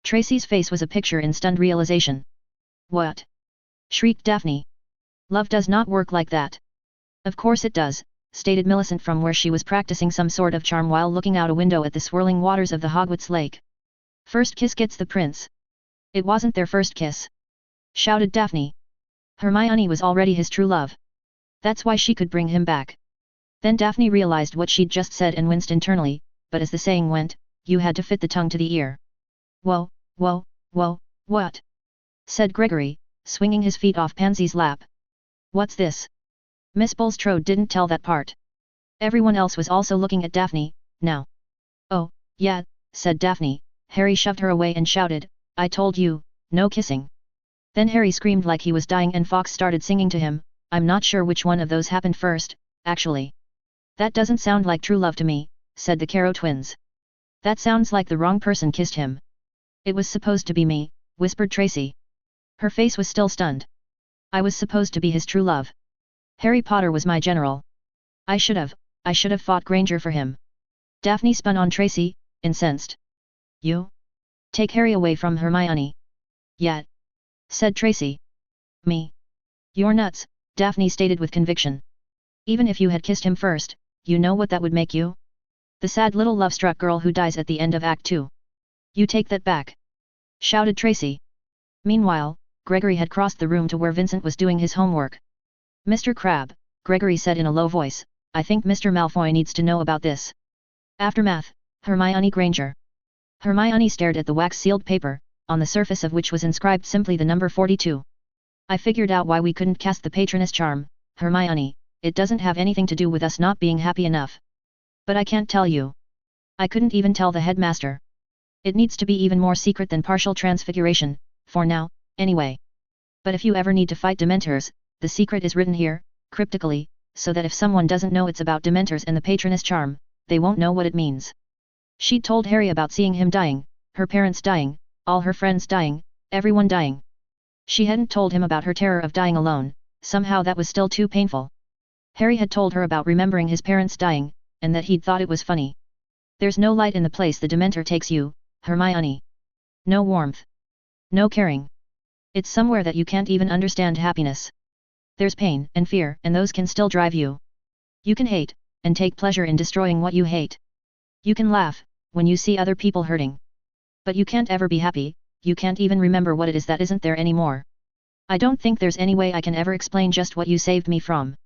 Tracy's face was a picture in stunned realization. What? Shrieked Daphne. Love does not work like that. Of course it does, stated Millicent from where she was practicing some sort of charm while looking out a window at the swirling waters of the Hogwarts lake. First kiss gets the prince. It wasn't their first kiss. Shouted Daphne. Hermione was already his true love. That's why she could bring him back. Then Daphne realized what she'd just said and winced internally, but as the saying went, you had to fit the tongue to the ear. Whoa, whoa, whoa, what? Said Gregory, swinging his feet off Pansy's lap. What's this? Miss Bulstrode didn't tell that part. Everyone else was also looking at Daphne, now. Oh, yeah, said Daphne. Harry shoved her away and shouted, I told you, no kissing. Then Harry screamed like he was dying and Fox started singing to him, I'm not sure which one of those happened first, actually. That doesn't sound like true love to me, said the Caro twins. That sounds like the wrong person kissed him. It was supposed to be me, whispered Tracy. Her face was still stunned. I was supposed to be his true love. Harry Potter was my general. I should have fought Granger for him. Daphne spun on Tracy, incensed. You? Take Harry away from Hermione. Yet. Said Tracy. Me. You're nuts, Daphne stated with conviction. Even if you had kissed him first, you know what that would make you? The sad little love-struck girl who dies at the end of Act 2. You take that back. Shouted Tracy. Meanwhile, Gregory had crossed the room to where Vincent was doing his homework. Mr. Crabbe, Gregory said in a low voice, I think Mr. Malfoy needs to know about this. Aftermath, Hermione Granger. Hermione stared at the wax-sealed paper, on the surface of which was inscribed simply the number 42. I figured out why we couldn't cast the Patronus charm, Hermione, it doesn't have anything to do with us not being happy enough. But I can't tell you. I couldn't even tell the headmaster. It needs to be even more secret than partial transfiguration, for now, anyway. But if you ever need to fight Dementors, the secret is written here, cryptically, so that if someone doesn't know it's about Dementors and the Patroness charm, they won't know what it means. She'd told Harry about seeing him dying, her parents dying, all her friends dying, everyone dying. She hadn't told him about her terror of dying alone, somehow that was still too painful. Harry had told her about remembering his parents dying, and that he'd thought it was funny. There's no light in the place the Dementor takes you, Hermione. No warmth. No caring. It's somewhere that you can't even understand happiness. There's pain and fear, and those can still drive you. You can hate, and take pleasure in destroying what you hate. You can laugh, when you see other people hurting. But you can't ever be happy, you can't even remember what it is that isn't there anymore. I don't think there's any way I can ever explain just what you saved me from.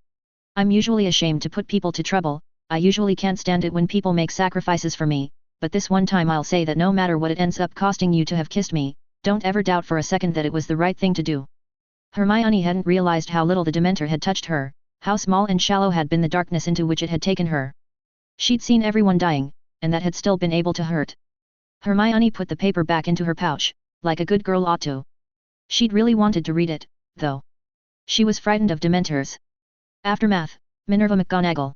I'm usually ashamed to put people to trouble, I usually can't stand it when people make sacrifices for me, but this one time I'll say that no matter what it ends up costing you to have kissed me, don't ever doubt for a second that it was the right thing to do. Hermione hadn't realized how little the Dementor had touched her, how small and shallow had been the darkness into which it had taken her. She'd seen everyone dying, and that had still been able to hurt. Hermione put the paper back into her pouch, like a good girl ought to. She'd really wanted to read it, though. She was frightened of Dementors. Aftermath, Minerva McGonagall.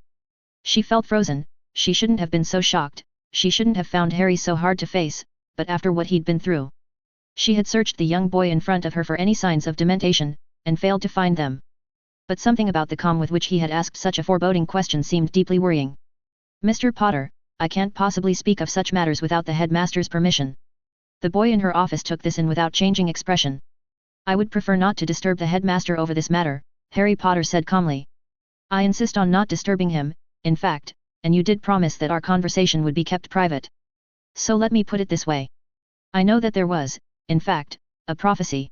She felt frozen, she shouldn't have been so shocked, she shouldn't have found Harry so hard to face, but after what he'd been through. She had searched the young boy in front of her for any signs of dementation, and failed to find them. But something about the calm with which he had asked such a foreboding question seemed deeply worrying. Mr. Potter, I can't possibly speak of such matters without the headmaster's permission. The boy in her office took this in without changing expression. I would prefer not to disturb the headmaster over this matter, Harry Potter said calmly. I insist on not disturbing him, in fact, and you did promise that our conversation would be kept private. So let me put it this way. I know that there was, in fact, a prophecy.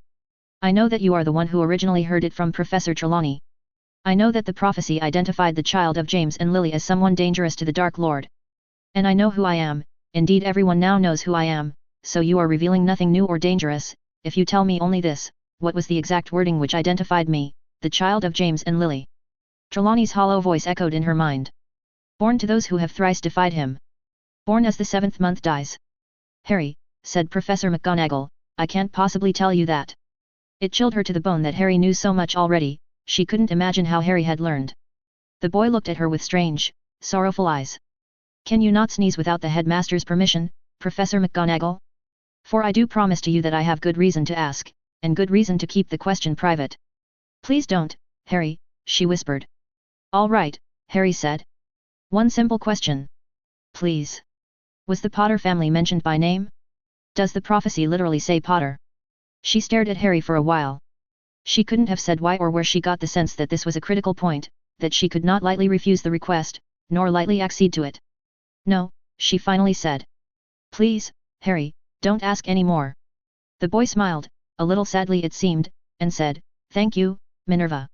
I know that you are the one who originally heard it from Professor Trelawney. I know that the prophecy identified the child of James and Lily as someone dangerous to the Dark Lord. And I know who I am, indeed everyone now knows who I am, so you are revealing nothing new or dangerous, if you tell me only this, what was the exact wording which identified me, the child of James and Lily? Trelawney's hollow voice echoed in her mind. Born to those who have thrice defied him. Born as the 7th month dies. Harry, said Professor McGonagall, I can't possibly tell you that. It chilled her to the bone that Harry knew so much already, she couldn't imagine how Harry had learned. The boy looked at her with strange, sorrowful eyes. Can you not sneeze without the headmaster's permission, Professor McGonagall? For I do promise to you that I have good reason to ask, and good reason to keep the question private. Please don't, Harry, she whispered. All right, Harry said. One simple question. Please. Was the Potter family mentioned by name? Does the prophecy literally say Potter? She stared at Harry for a while. She couldn't have said why or where she got the sense that this was a critical point, that she could not lightly refuse the request, nor lightly accede to it. No, she finally said. Please, Harry, don't ask any more. The boy smiled, a little sadly it seemed, and said, Thank you, Minerva.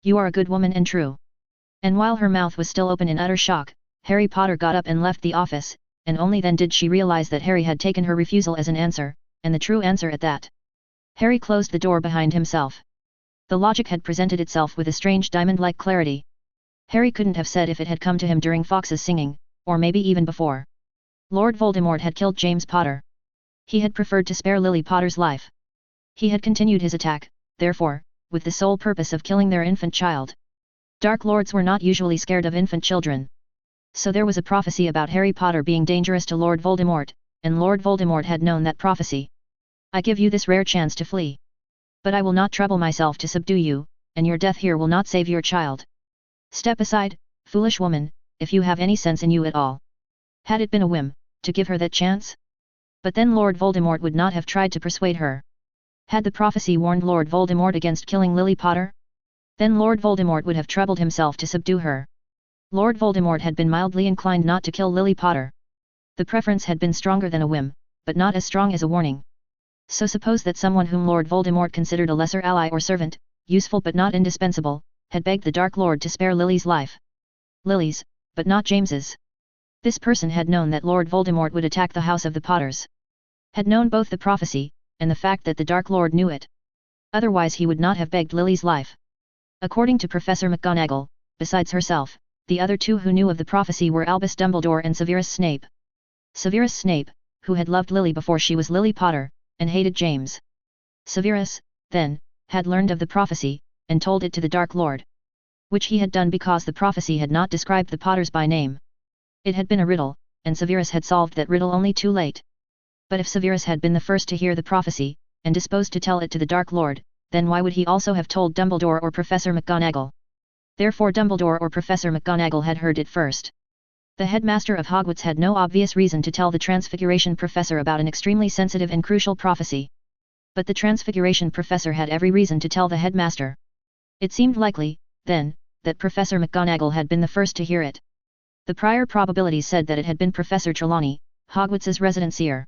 You are a good woman and true. And while her mouth was still open in utter shock, Harry Potter got up and left the office, and only then did she realize that Harry had taken her refusal as an answer, and the true answer at that. Harry closed the door behind himself. The logic had presented itself with a strange diamond-like clarity. Harry couldn't have said if it had come to him during Fawkes's singing, or maybe even before. Lord Voldemort had killed James Potter. He had preferred to spare Lily Potter's life. He had continued his attack, therefore, with the sole purpose of killing their infant child. Dark Lords were not usually scared of infant children. So there was a prophecy about Harry Potter being dangerous to Lord Voldemort, and Lord Voldemort had known that prophecy. I give you this rare chance to flee. But I will not trouble myself to subdue you, and your death here will not save your child. Step aside, foolish woman, if you have any sense in you at all. Had it been a whim, to give her that chance? But then Lord Voldemort would not have tried to persuade her. Had the prophecy warned Lord Voldemort against killing Lily Potter? Then Lord Voldemort would have troubled himself to subdue her. Lord Voldemort had been mildly inclined not to kill Lily Potter. The preference had been stronger than a whim, but not as strong as a warning. So suppose that someone whom Lord Voldemort considered a lesser ally or servant, useful but not indispensable, had begged the Dark Lord to spare Lily's life. Lily's, but not James's. This person had known that Lord Voldemort would attack the House of the Potters. Had known both the prophecy, and the fact that the Dark Lord knew it. Otherwise he would not have begged Lily's life. According to Professor McGonagall, besides herself, The other two who knew of the prophecy were Albus Dumbledore and Severus Snape. Severus Snape, who had loved Lily before she was Lily Potter, and hated James. Severus, then, had learned of the prophecy, and told it to the Dark Lord. Which he had done because the prophecy had not described the Potters by name. It had been a riddle, and Severus had solved that riddle only too late. But if Severus had been the first to hear the prophecy, and disposed to tell it to the Dark Lord, then why would he also have told Dumbledore or Professor McGonagall? Therefore Dumbledore or Professor McGonagall had heard it first. The headmaster of Hogwarts had no obvious reason to tell the Transfiguration Professor about an extremely sensitive and crucial prophecy. But the Transfiguration Professor had every reason to tell the headmaster. It seemed likely, then, that Professor McGonagall had been the first to hear it. The prior probabilities said that it had been Professor Trelawney, Hogwarts's resident seer.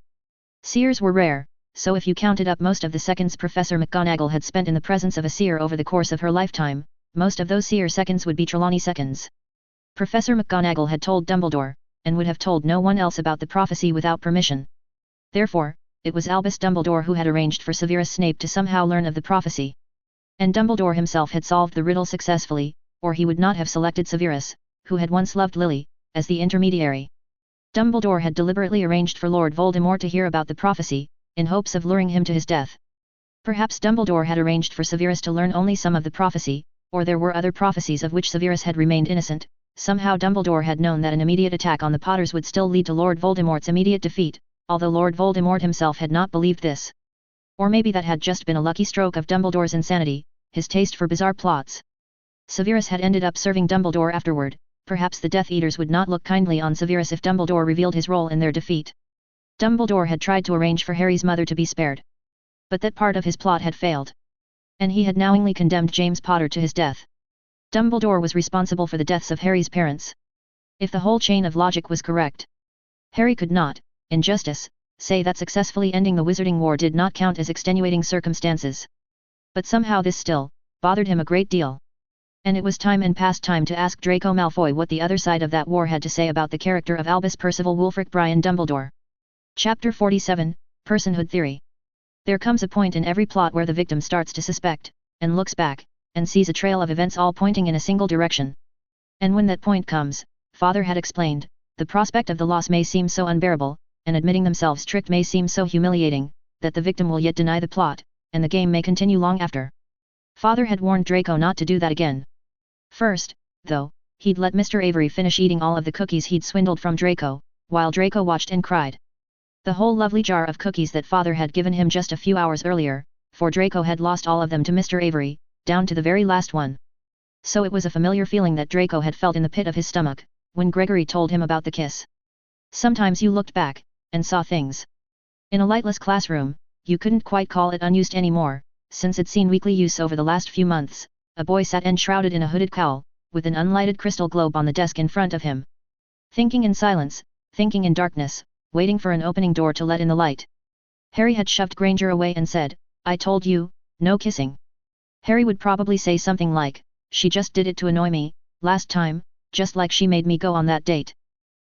Seers were rare, so if you counted up most of the seconds Professor McGonagall had spent in the presence of a seer over the course of her lifetime, most of those seer seconds would be Trelawney seconds. Professor McGonagall had told Dumbledore, and would have told no one else about the prophecy without permission. Therefore, it was Albus Dumbledore who had arranged for Severus Snape to somehow learn of the prophecy. And Dumbledore himself had solved the riddle successfully, or he would not have selected Severus, who had once loved Lily, as the intermediary. Dumbledore had deliberately arranged for Lord Voldemort to hear about the prophecy, in hopes of luring him to his death. Perhaps Dumbledore had arranged for Severus to learn only some of the prophecy, or there were other prophecies of which Severus had remained innocent. Somehow Dumbledore had known that an immediate attack on the Potters would still lead to Lord Voldemort's immediate defeat, although Lord Voldemort himself had not believed this. Or maybe that had just been a lucky stroke of Dumbledore's insanity, his taste for bizarre plots. Severus had ended up serving Dumbledore afterward. Perhaps the Death Eaters would not look kindly on Severus if Dumbledore revealed his role in their defeat. Dumbledore had tried to arrange for Harry's mother to be spared. But that part of his plot had failed. And he had knowingly condemned James Potter to his death. Dumbledore was responsible for the deaths of Harry's parents. If the whole chain of logic was correct, Harry could not, in justice, say that successfully ending the Wizarding War did not count as extenuating circumstances. But somehow this still bothered him a great deal. And it was time and past time to ask Draco Malfoy what the other side of that war had to say about the character of Albus Percival Wulfric Brian Dumbledore. Chapter 47, Personhood Theory. There comes a point in every plot where the victim starts to suspect, and looks back, and sees a trail of events all pointing in a single direction. And when that point comes, Father had explained, the prospect of the loss may seem so unbearable, and admitting themselves tricked may seem so humiliating, that the victim will yet deny the plot, and the game may continue long after. Father had warned Draco not to do that again. First, though, he'd let Mr. Avery finish eating all of the cookies he'd swindled from Draco, while Draco watched and cried. The whole lovely jar of cookies that Father had given him just a few hours earlier, for Draco had lost all of them to Mr. Avery, down to the very last one. So it was a familiar feeling that Draco had felt in the pit of his stomach, when Gregory told him about the kiss. Sometimes you looked back, and saw things. In a lightless classroom, you couldn't quite call it unused anymore, since it's seen weekly use over the last few months. A boy sat enshrouded in a hooded cowl, with an unlighted crystal globe on the desk in front of him. Thinking in silence, thinking in darkness, waiting for an opening door to let in the light. Harry had shoved Granger away and said, "I told you, no kissing." Harry would probably say something like, "She just did it to annoy me, last time, just like she made me go on that date."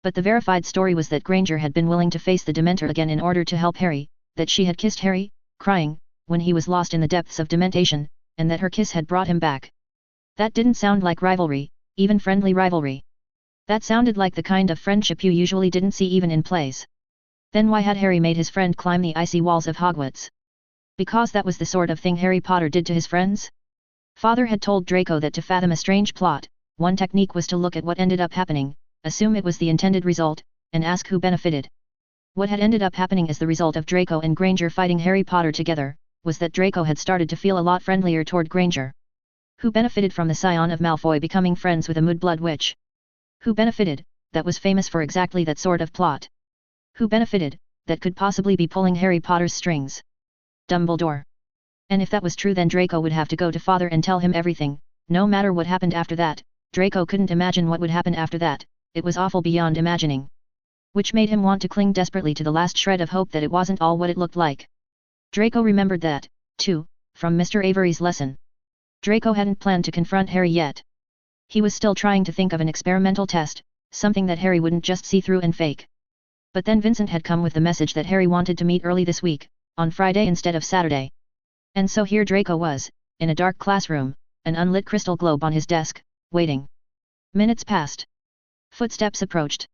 But the verified story was that Granger had been willing to face the Dementor again in order to help Harry, that she had kissed Harry, crying, when he was lost in the depths of dementation, and that her kiss had brought him back. That didn't sound like rivalry, even friendly rivalry. That sounded like the kind of friendship you usually didn't see even in plays. Then why had Harry made his friend climb the icy walls of Hogwarts? Because that was the sort of thing Harry Potter did to his friends? Father had told Draco that to fathom a strange plot, one technique was to look at what ended up happening, assume it was the intended result, and ask who benefited. What had ended up happening as the result of Draco and Granger fighting Harry Potter together, was that Draco had started to feel a lot friendlier toward Granger. Who benefited from the scion of Malfoy becoming friends with a Mudblood witch? Who benefited, that was famous for exactly that sort of plot? Who benefited, that could possibly be pulling Harry Potter's strings? Dumbledore. And if that was true, then Draco would have to go to Father and tell him everything. No matter what happened after that, Draco couldn't imagine what would happen after that. It was awful beyond imagining. Which made him want to cling desperately to the last shred of hope that it wasn't all what it looked like. Draco remembered that, too, from Mr. Avery's lesson. Draco hadn't planned to confront Harry yet. He was still trying to think of an experimental test, something that Harry wouldn't just see through and fake. But then Vincent had come with the message that Harry wanted to meet early this week, on Friday instead of Saturday. And so here Draco was, in a dark classroom, an unlit crystal globe on his desk, waiting. Minutes passed. Footsteps approached.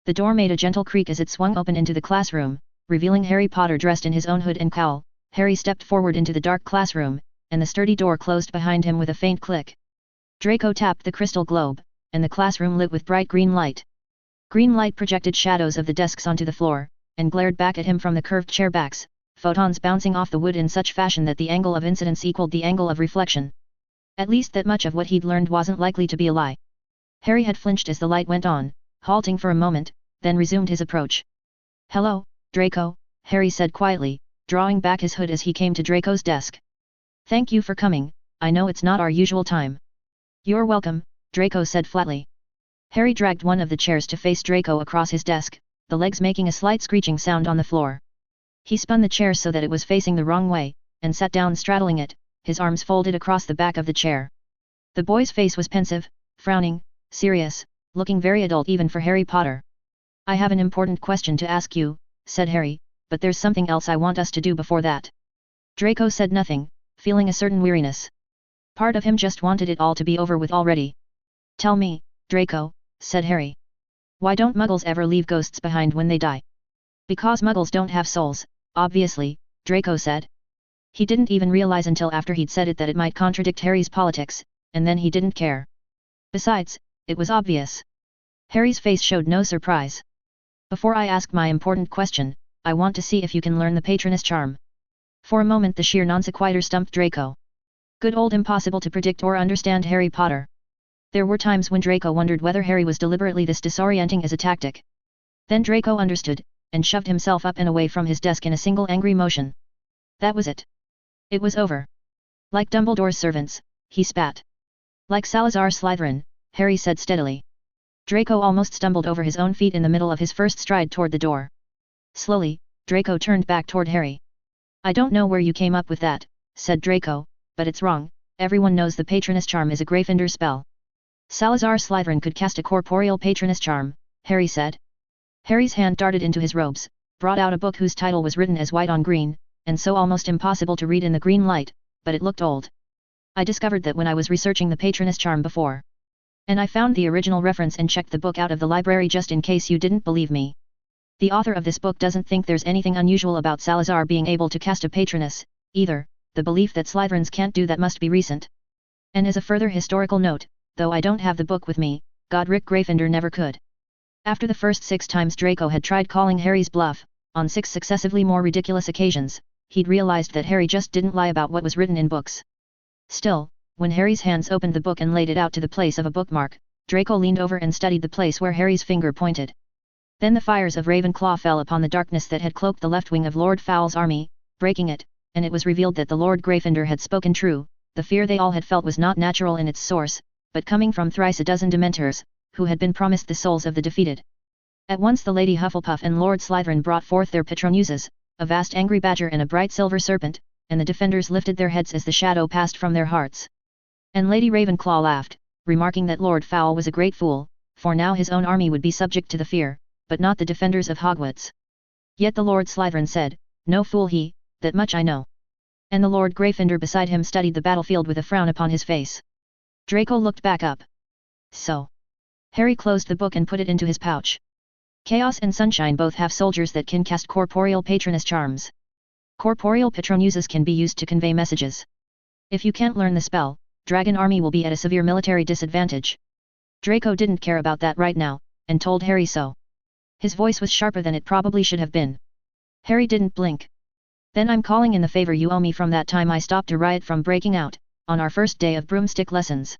The door made a gentle creak as it swung open into the classroom, revealing Harry Potter dressed in his own hood and cowl. Harry stepped forward into the dark classroom, and the sturdy door closed behind him with a faint click. Draco tapped the crystal globe, and the classroom lit with bright green light. Green light projected shadows of the desks onto the floor, and glared back at him from the curved chair backs, photons bouncing off the wood in such fashion that the angle of incidence equaled the angle of reflection. At least that much of what he'd learned wasn't likely to be a lie. Harry had flinched as the light went on, halting for a moment, then resumed his approach. "Hello, Draco," Harry said quietly, drawing back his hood as he came to Draco's desk. "Thank you for coming, I know it's not our usual time." "You're welcome," Draco said flatly. Harry dragged one of the chairs to face Draco across his desk, the legs making a slight screeching sound on the floor. He spun the chair so that it was facing the wrong way, and sat down straddling it, his arms folded across the back of the chair. The boy's face was pensive, frowning, serious, looking very adult even for Harry Potter. "I have an important question to ask you," said Harry, "but there's something else I want us to do before that." Draco said nothing, feeling a certain weariness. Part of him just wanted it all to be over with already. "Tell me, Draco," said Harry. "Why don't muggles ever leave ghosts behind when they die?" "Because muggles don't have souls, obviously," Draco said. He didn't even realize until after he'd said it that it might contradict Harry's politics, and then he didn't care. Besides, it was obvious. Harry's face showed no surprise. "Before I ask my important question, I want to see if you can learn the Patronus charm." For a moment the sheer non-sequitur stumped Draco. Good old impossible to predict or understand Harry Potter. There were times when Draco wondered whether Harry was deliberately this disorienting as a tactic. Then Draco understood, and shoved himself up and away from his desk in a single angry motion. That was it. It was over. "Like Dumbledore's servants," he spat. "Like Salazar Slytherin," Harry said steadily. Draco almost stumbled over his own feet in the middle of his first stride toward the door. Slowly, Draco turned back toward Harry. "I don't know where you came up with that," said Draco, "but it's wrong. Everyone knows the Patronus charm is a Gryffindor spell." "Salazar Slytherin could cast a corporeal Patronus charm," Harry said. Harry's hand darted into his robes, brought out a book whose title was written as white on green, and so almost impossible to read in the green light, but it looked old. "I discovered that when I was researching the Patronus charm before. And I found the original reference and checked the book out of the library just in case you didn't believe me. The author of this book doesn't think there's anything unusual about Salazar being able to cast a Patronus, either. The belief that Slytherins can't do that must be recent. And as a further historical note, though I don't have the book with me, Godric Gryffindor never could." After the first 6 times Draco had tried calling Harry's bluff, on 6 successively more ridiculous occasions, he'd realized that Harry just didn't lie about what was written in books. Still, when Harry's hands opened the book and laid it out to the place of a bookmark, Draco leaned over and studied the place where Harry's finger pointed. Then the fires of Ravenclaw fell upon the darkness that had cloaked the left wing of Lord Foul's army, breaking it, and it was revealed that the Lord Gryffindor had spoken true. The fear they all had felt was not natural in its source, but coming from thrice a dozen Dementors, who had been promised the souls of the defeated. At once the Lady Hufflepuff and Lord Slytherin brought forth their Patronuses, a vast angry badger and a bright silver serpent, and the defenders lifted their heads as the shadow passed from their hearts. And Lady Ravenclaw laughed, remarking that Lord Foul was a great fool, for now his own army would be subject to the fear, but not the defenders of Hogwarts. Yet the Lord Slytherin said, "No fool he, that much I know." And the Lord Gryffindor beside him studied the battlefield with a frown upon his face. Draco looked back up. "So." Harry closed the book and put it into his pouch. "Chaos and Sunshine both have soldiers that can cast corporeal Patronus charms. Corporeal Patronuses can be used to convey messages. If you can't learn the spell, Dragon Army will be at a severe military disadvantage." Draco didn't care about that right now, and told Harry so. His voice was sharper than it probably should have been. Harry didn't blink. "Then I'm calling in the favor you owe me from that time I stopped a riot from breaking out, on our first day of broomstick lessons.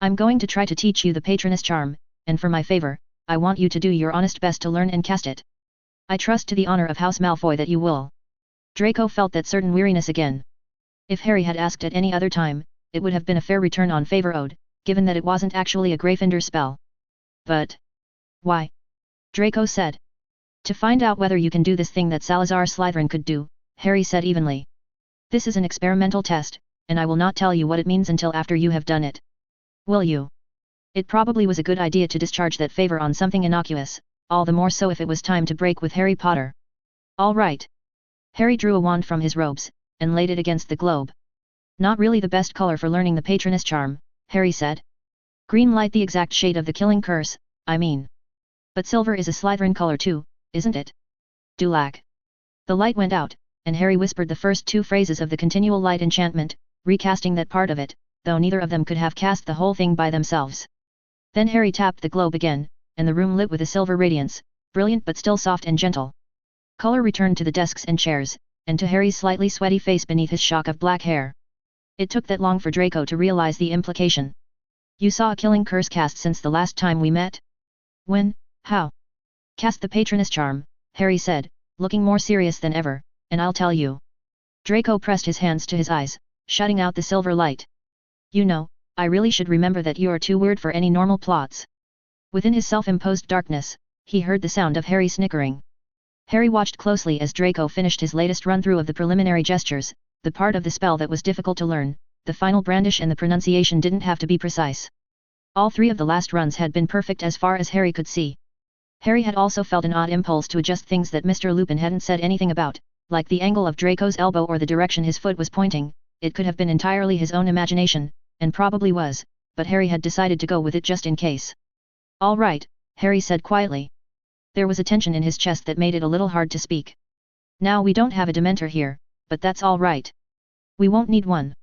I'm going to try to teach you the Patronus charm, and for my favor, I want you to do your honest best to learn and cast it. I trust to the honor of House Malfoy that you will." Draco felt that certain weariness again. If Harry had asked at any other time, it would have been a fair return on favor owed, given that it wasn't actually a Gryffindor spell. "But why?" Draco said. "To find out whether you can do this thing that Salazar Slytherin could do," Harry said evenly. "This is an experimental test, and I will not tell you what it means until after you have done it. Will you?" It probably was a good idea to discharge that favor on something innocuous, all the more so if it was time to break with Harry Potter. "All right." Harry drew a wand from his robes, and laid it against the globe. "Not really the best color for learning the Patronus charm," Harry said. Green light, the exact shade of the killing curse, I mean. But silver is a Slytherin color too, isn't it? Dulac. The light went out, and Harry whispered the first two phrases of the continual light enchantment, recasting that part of it, though neither of them could have cast the whole thing by themselves. Then Harry tapped the globe again, and the room lit with a silver radiance, brilliant but still soft and gentle. Color returned to the desks and chairs, and to Harry's slightly sweaty face beneath his shock of black hair. It took that long for Draco to realize the implication. You saw a killing curse cast since the last time we met? When? How? Cast the Patronus charm, Harry said, looking more serious than ever, and I'll tell you. Draco pressed his hands to his eyes, shutting out the silver light. You know, I really should remember that you are too weird for any normal plots. Within his self-imposed darkness, he heard the sound of Harry snickering. Harry watched closely as Draco finished his latest run-through of the preliminary gestures, the part of the spell that was difficult to learn, the final brandish, and the pronunciation didn't have to be precise. All three of the last runs had been perfect as far as Harry could see. Harry had also felt an odd impulse to adjust things that Mr. Lupin hadn't said anything about, like the angle of Draco's elbow or the direction his foot was pointing. It could have been entirely his own imagination, and probably was, but Harry had decided to go with it just in case. All right, Harry said quietly. There was a tension in his chest that made it a little hard to speak. Now we don't have a Dementor here, but that's all right. We won't need one.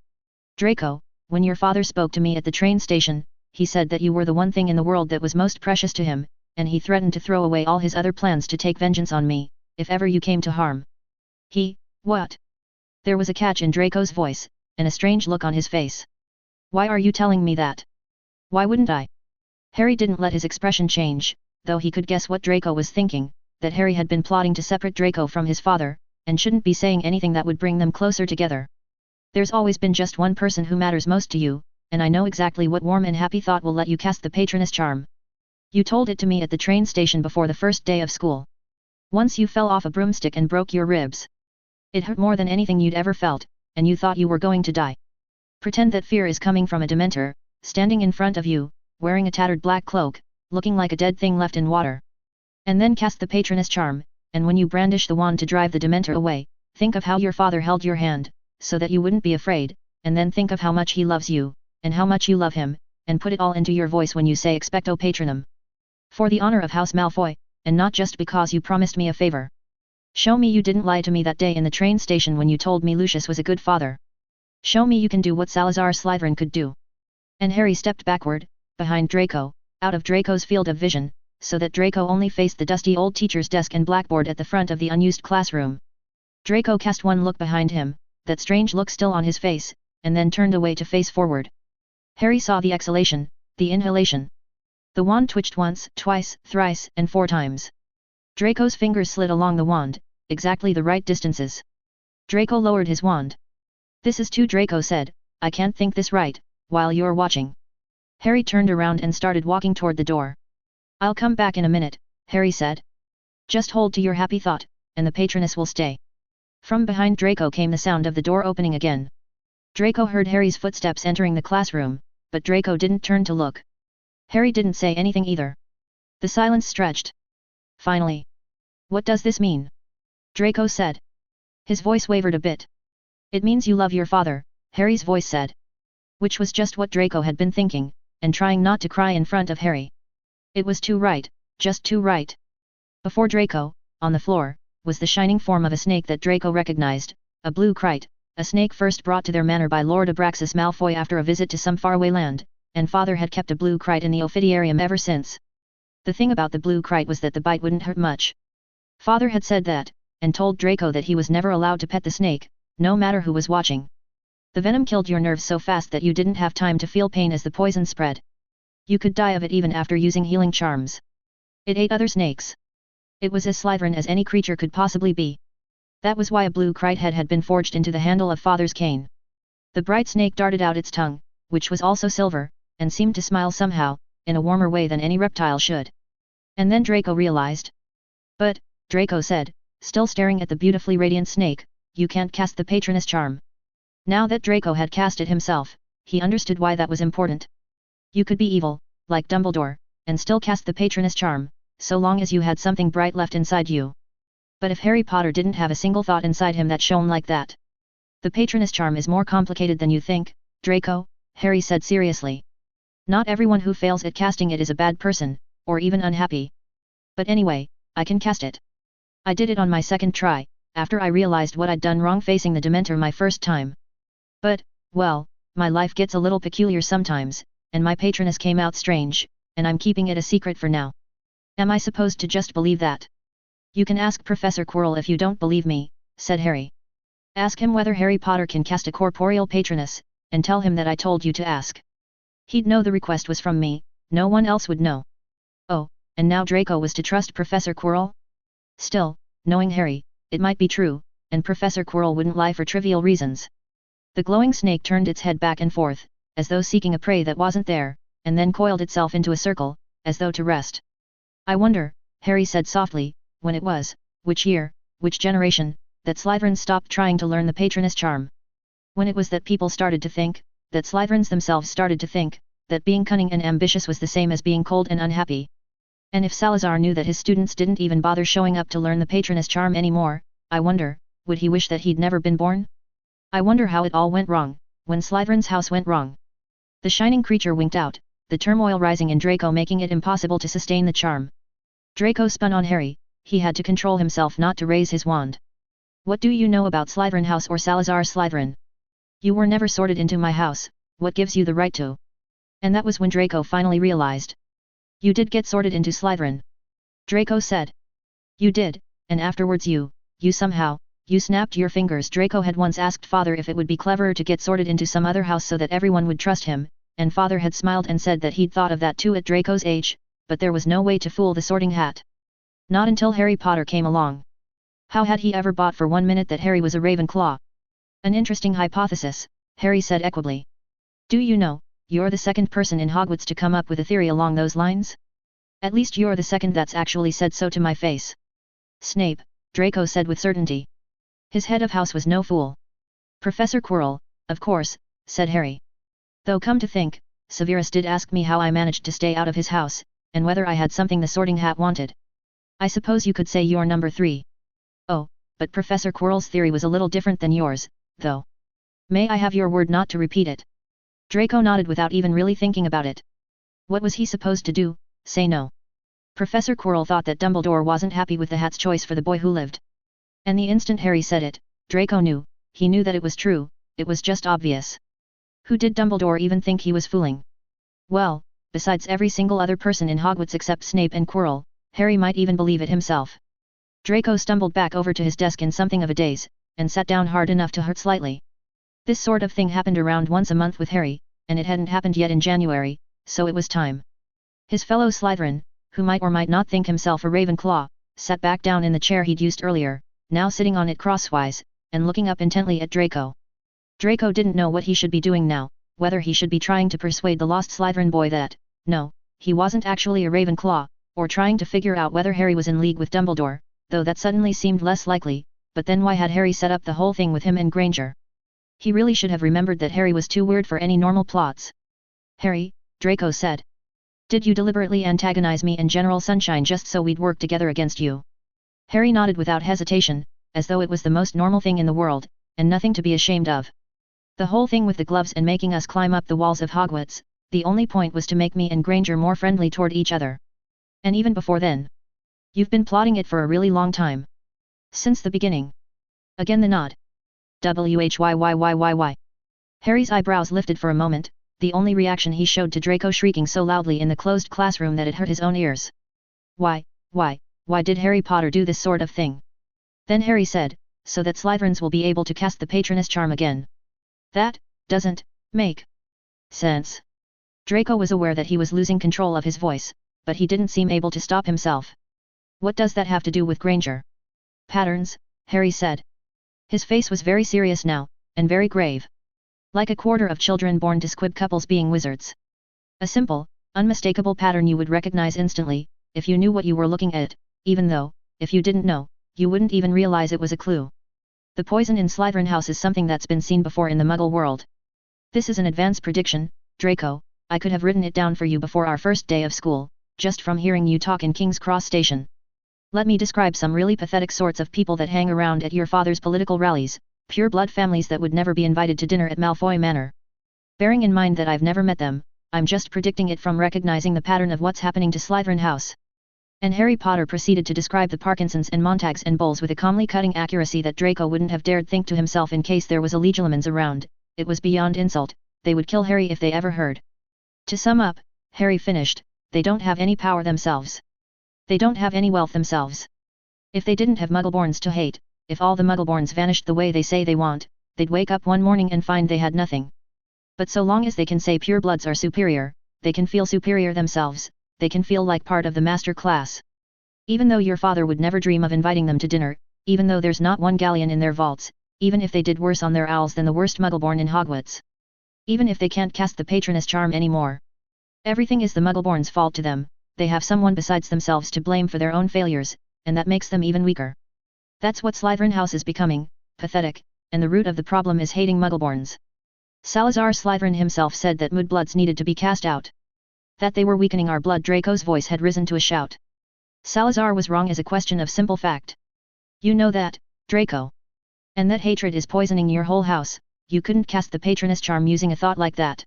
Draco, when your father spoke to me at the train station, he said that you were the one thing in the world that was most precious to him, and he threatened to throw away all his other plans to take vengeance on me, if ever you came to harm. What? There was a catch in Draco's voice, and a strange look on his face. Why are you telling me that? Why wouldn't I? Harry didn't let his expression change, though he could guess what Draco was thinking, that Harry had been plotting to separate Draco from his father, and shouldn't be saying anything that would bring them closer together. There's always been just one person who matters most to you, and I know exactly what warm and happy thought will let you cast the Patronus charm. You told it to me at the train station before the first day of school. Once you fell off a broomstick and broke your ribs. It hurt more than anything you'd ever felt, and you thought you were going to die. Pretend that fear is coming from a Dementor, standing in front of you, wearing a tattered black cloak, looking like a dead thing left in water. And then cast the Patronus charm, and when you brandish the wand to drive the Dementor away, think of how your father held your hand, so that you wouldn't be afraid, and then think of how much he loves you, and how much you love him, and put it all into your voice when you say Expecto Patronum. For the honor of House Malfoy, and not just because you promised me a favor. Show me you didn't lie to me that day in the train station when you told me Lucius was a good father. Show me you can do what Salazar Slytherin could do. And Harry stepped backward, behind Draco, out of Draco's field of vision, so that Draco only faced the dusty old teacher's desk and blackboard at the front of the unused classroom. Draco cast one look behind him, that strange look still on his face, and then turned away to face forward. Harry saw the exhalation, the inhalation. The wand twitched once, twice, thrice, and 4 times. Draco's fingers slid along the wand, exactly the right distances. Draco lowered his wand. This is too, Draco said, I can't think this right, while you're watching. Harry turned around and started walking toward the door. I'll come back in a minute, Harry said. Just hold to your happy thought, and the Patronus will stay. From behind Draco came the sound of the door opening again. Draco heard Harry's footsteps entering the classroom, but Draco didn't turn to look. Harry didn't say anything either. The silence stretched. Finally. What does this mean? Draco said. His voice wavered a bit. It means you love your father, Harry's voice said. Which was just what Draco had been thinking, and trying not to cry in front of Harry. It was too right, just too right. Before Draco, on the floor, was the shining form of a snake that Draco recognized, a blue kite, a snake first brought to their manor by Lord Abraxas Malfoy after a visit to some faraway land, and father had kept a blue kite in the Ophidiarium ever since. The thing about the blue kite was that the bite wouldn't hurt much. Father had said that, and told Draco that he was never allowed to pet the snake, no matter who was watching. The venom killed your nerves so fast that you didn't have time to feel pain as the poison spread. You could die of it even after using healing charms. It ate other snakes. It was as Slytherin as any creature could possibly be. That was why a blue kite head had been forged into the handle of father's cane. The bright snake darted out its tongue, which was also silver, and seemed to smile somehow, in a warmer way than any reptile should. And then Draco realized. But, Draco said, still staring at the beautifully radiant snake, you can't cast the Patronus charm. Now that Draco had cast it himself, he understood why that was important. You could be evil, like Dumbledore, and still cast the Patronus charm, so long as you had something bright left inside you. But if Harry Potter didn't have a single thought inside him that shone like that. The Patronus charm is more complicated than you think, Draco, Harry said seriously. Not everyone who fails at casting it is a bad person, or even unhappy. But anyway, I can cast it. I did it on my second try, after I realized what I'd done wrong facing the Dementor my first time. But, well, my life gets a little peculiar sometimes, and my patroness came out strange, and I'm keeping it a secret for now. Am I supposed to just believe that? You can ask Professor Quirrell if you don't believe me, said Harry. Ask him whether Harry Potter can cast a corporeal patroness, and tell him that I told you to ask. He'd know the request was from me, no one else would know. Oh, and now Draco was to trust Professor Quirrell? Still, knowing Harry, it might be true, and Professor Quirrell wouldn't lie for trivial reasons. The glowing snake turned its head back and forth, as though seeking a prey that wasn't there, and then coiled itself into a circle, as though to rest. I wonder, Harry said softly, when it was, which year, which generation, that Slytherins stopped trying to learn the patroness charm. When it was that people started to think, that Slytherins themselves started to think, that being cunning and ambitious was the same as being cold and unhappy. And if Salazar knew that his students didn't even bother showing up to learn the patroness charm anymore, I wonder, would he wish that he'd never been born? I wonder how it all went wrong, when Slytherin's house went wrong. The shining creature winked out, the turmoil rising in Draco making it impossible to sustain the charm. Draco spun on Harry, he had to control himself not to raise his wand. What do you know about Slytherin House or Salazar Slytherin? You were never sorted into my house, what gives you the right to? And that was when Draco finally realized. You did get sorted into Slytherin. Draco said. You did, and afterwards you snapped your fingers. Draco had once asked Father if it would be cleverer to get sorted into some other house so that everyone would trust him, and Father had smiled and said that he'd thought of that too at Draco's age, but there was no way to fool the sorting hat. Not until Harry Potter came along. How had he ever bought for 1 minute that Harry was a Ravenclaw? An interesting hypothesis, Harry said equably. Do you know, you're the second person in Hogwarts to come up with a theory along those lines? At least you're the second that's actually said so to my face. Snape, Draco said with certainty. His head of house was no fool. Professor Quirrell, of course, said Harry. Though come to think, Severus did ask me how I managed to stay out of his house, and whether I had something the sorting hat wanted. I suppose you could say you're number 3. Oh, but Professor Quirrell's theory was a little different than yours, though. May I have your word not to repeat it? Draco nodded without even really thinking about it. What was he supposed to do, say no? Professor Quirrell thought that Dumbledore wasn't happy with the hat's choice for the boy who lived. And the instant Harry said it, Draco knew, he knew that it was true, it was just obvious. Who did Dumbledore even think he was fooling? Well, besides every single other person in Hogwarts except Snape and Quirrell, Harry might even believe it himself. Draco stumbled back over to his desk in something of a daze, and sat down hard enough to hurt slightly. This sort of thing happened around once a month with Harry, and it hadn't happened yet in January, so it was time. His fellow Slytherin, who might or might not think himself a Ravenclaw, sat back down in the chair he'd used earlier, now sitting on it crosswise, and looking up intently at Draco. Draco didn't know what he should be doing now, whether he should be trying to persuade the lost Slytherin boy that, no, he wasn't actually a Ravenclaw, or trying to figure out whether Harry was in league with Dumbledore, though that suddenly seemed less likely, but then why had Harry set up the whole thing with him and Granger? He really should have remembered that Harry was too weird for any normal plots. Harry, Draco said. Did you deliberately antagonize me and General Sunshine just so we'd work together against you? Harry nodded without hesitation, as though it was the most normal thing in the world, and nothing to be ashamed of. The whole thing with the gloves and making us climb up the walls of Hogwarts, the only point was to make me and Granger more friendly toward each other. And even before then. You've been plotting it for a really long time. Since the beginning. Again the nod. Whyy. Harry's eyebrows lifted for a moment, the only reaction he showed to Draco shrieking so loudly in the closed classroom that it hurt his own ears. Why did Harry Potter do this sort of thing? Then Harry said, so that Slytherins will be able to cast the patroness charm again. That doesn't make sense. Draco was aware that he was losing control of his voice, but he didn't seem able to stop himself. What does that have to do with Granger? Patterns, Harry said. His face was very serious now, and very grave. Like a quarter of children born to squib couples being wizards. A simple, unmistakable pattern you would recognize instantly, if you knew what you were looking at, even though, if you didn't know, you wouldn't even realize it was a clue. The poison in Slytherin House is something that's been seen before in the Muggle world. This is an advanced prediction, Draco, I could have written it down for you before our first day of school, just from hearing you talk in King's Cross Station. Let me describe some really pathetic sorts of people that hang around at your father's political rallies, pure-blood families that would never be invited to dinner at Malfoy Manor. Bearing in mind that I've never met them, I'm just predicting it from recognizing the pattern of what's happening to Slytherin House. And Harry Potter proceeded to describe the Parkinsons and Montags and Bowles with a calmly cutting accuracy that Draco wouldn't have dared think to himself in case there was a Legilimens around. It was beyond insult, they would kill Harry if they ever heard. To sum up, Harry finished, they don't have any power themselves. They don't have any wealth themselves. If they didn't have Muggleborns to hate, if all the Muggleborns vanished the way they say they want, they'd wake up one morning and find they had nothing. But so long as they can say purebloods are superior, they can feel superior themselves, they can feel like part of the master class. Even though your father would never dream of inviting them to dinner, even though there's not one galleon in their vaults, even if they did worse on their owls than the worst Muggleborn in Hogwarts. Even if they can't cast the Patronus charm anymore. Everything is the Muggleborn's fault to them, they have someone besides themselves to blame for their own failures, and that makes them even weaker. That's what Slytherin House is becoming, pathetic, and the root of the problem is hating Muggleborns. Salazar Slytherin himself said that mudbloods needed to be cast out. That they were weakening our blood. Draco's voice had risen to a shout. Salazar was wrong as a question of simple fact. You know that, Draco. And that hatred is poisoning your whole house, you couldn't cast the Patronus charm using a thought like that.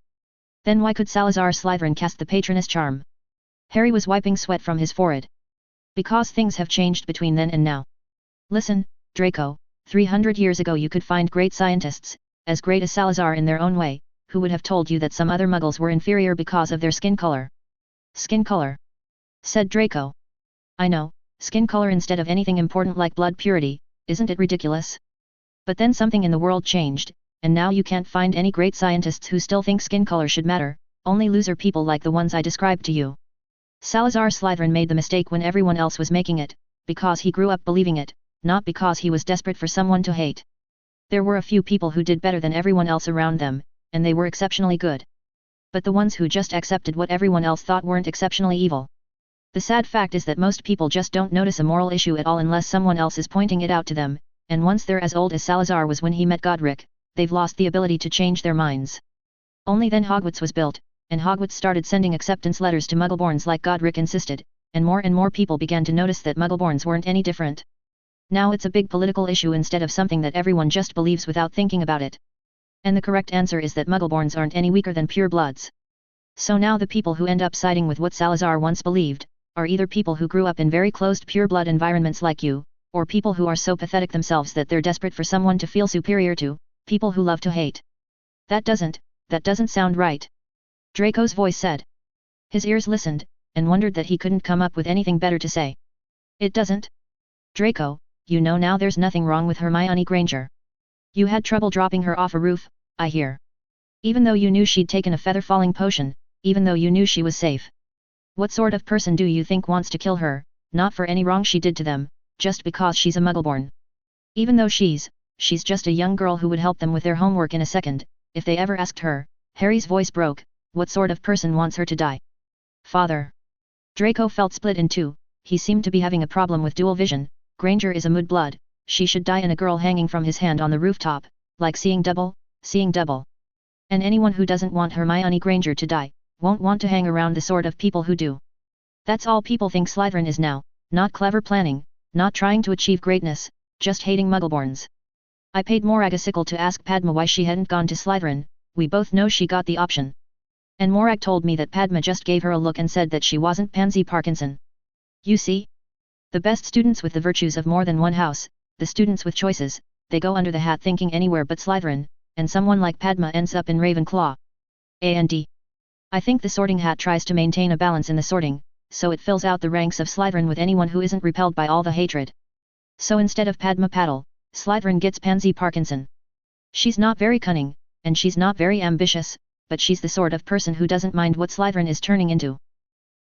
Then why could Salazar Slytherin cast the Patronus charm? Harry was wiping sweat from his forehead. Because things have changed between then and now. Listen, Draco, 300 years ago you could find great scientists, as great as Salazar in their own way, who would have told you that some other Muggles were inferior because of their skin color. Skin color? Said Draco. I know, skin color instead of anything important like blood purity, isn't it ridiculous? But then something in the world changed, and now you can't find any great scientists who still think skin color should matter, only loser people like the ones I described to you. Salazar Slytherin made the mistake when everyone else was making it, because he grew up believing it, not because he was desperate for someone to hate. There were a few people who did better than everyone else around them, and they were exceptionally good. But the ones who just accepted what everyone else thought weren't exceptionally evil. The sad fact is that most people just don't notice a moral issue at all unless someone else is pointing it out to them, and once they're as old as Salazar was when he met Godric, they've lost the ability to change their minds. Only then Hogwarts was built, and Hogwarts started sending acceptance letters to Muggleborns like Godric insisted, and more people began to notice that Muggleborns weren't any different. Now it's a big political issue instead of something that everyone just believes without thinking about it. And the correct answer is that Muggleborns aren't any weaker than purebloods. So now the people who end up siding with what Salazar once believed, are either people who grew up in very closed pureblood environments like you, or people who are so pathetic themselves that they're desperate for someone to feel superior to, people who love to hate. That doesn't sound right. Draco's voice said. His ears listened, and wondered that he couldn't come up with anything better to say. It doesn't? Draco, you know now there's nothing wrong with Hermione Granger. You had trouble dropping her off a roof, I hear. Even though you knew she'd taken a feather-falling potion, even though you knew she was safe. What sort of person do you think wants to kill her, not for any wrong she did to them, just because she's a Muggleborn? Even though she's just a young girl who would help them with their homework in a second, if they ever asked her. Harry's voice broke, what sort of person wants her to die? Father. Draco felt split in two, he seemed to be having a problem with dual vision. Granger is a mudblood, she should die, and a girl hanging from his hand on the rooftop, like seeing double. And anyone who doesn't want Hermione Granger to die, won't want to hang around the sort of people who do. That's all people think Slytherin is now, not clever planning, not trying to achieve greatness, just hating Muggleborns. I paid Morag a sickle to ask Padma why she hadn't gone to Slytherin, we both know she got the option. And Morag told me that Padma just gave her a look and said that she wasn't Pansy Parkinson. You see? The best students with the virtues of more than one house, the students with choices, they go under the hat thinking anywhere but Slytherin, and someone like Padma ends up in Ravenclaw. A&D. I think the sorting hat tries to maintain a balance in the sorting, so it fills out the ranks of Slytherin with anyone who isn't repelled by all the hatred. So instead of Padma Patil, Slytherin gets Pansy Parkinson. She's not very cunning, and she's not very ambitious, but she's the sort of person who doesn't mind what Slytherin is turning into.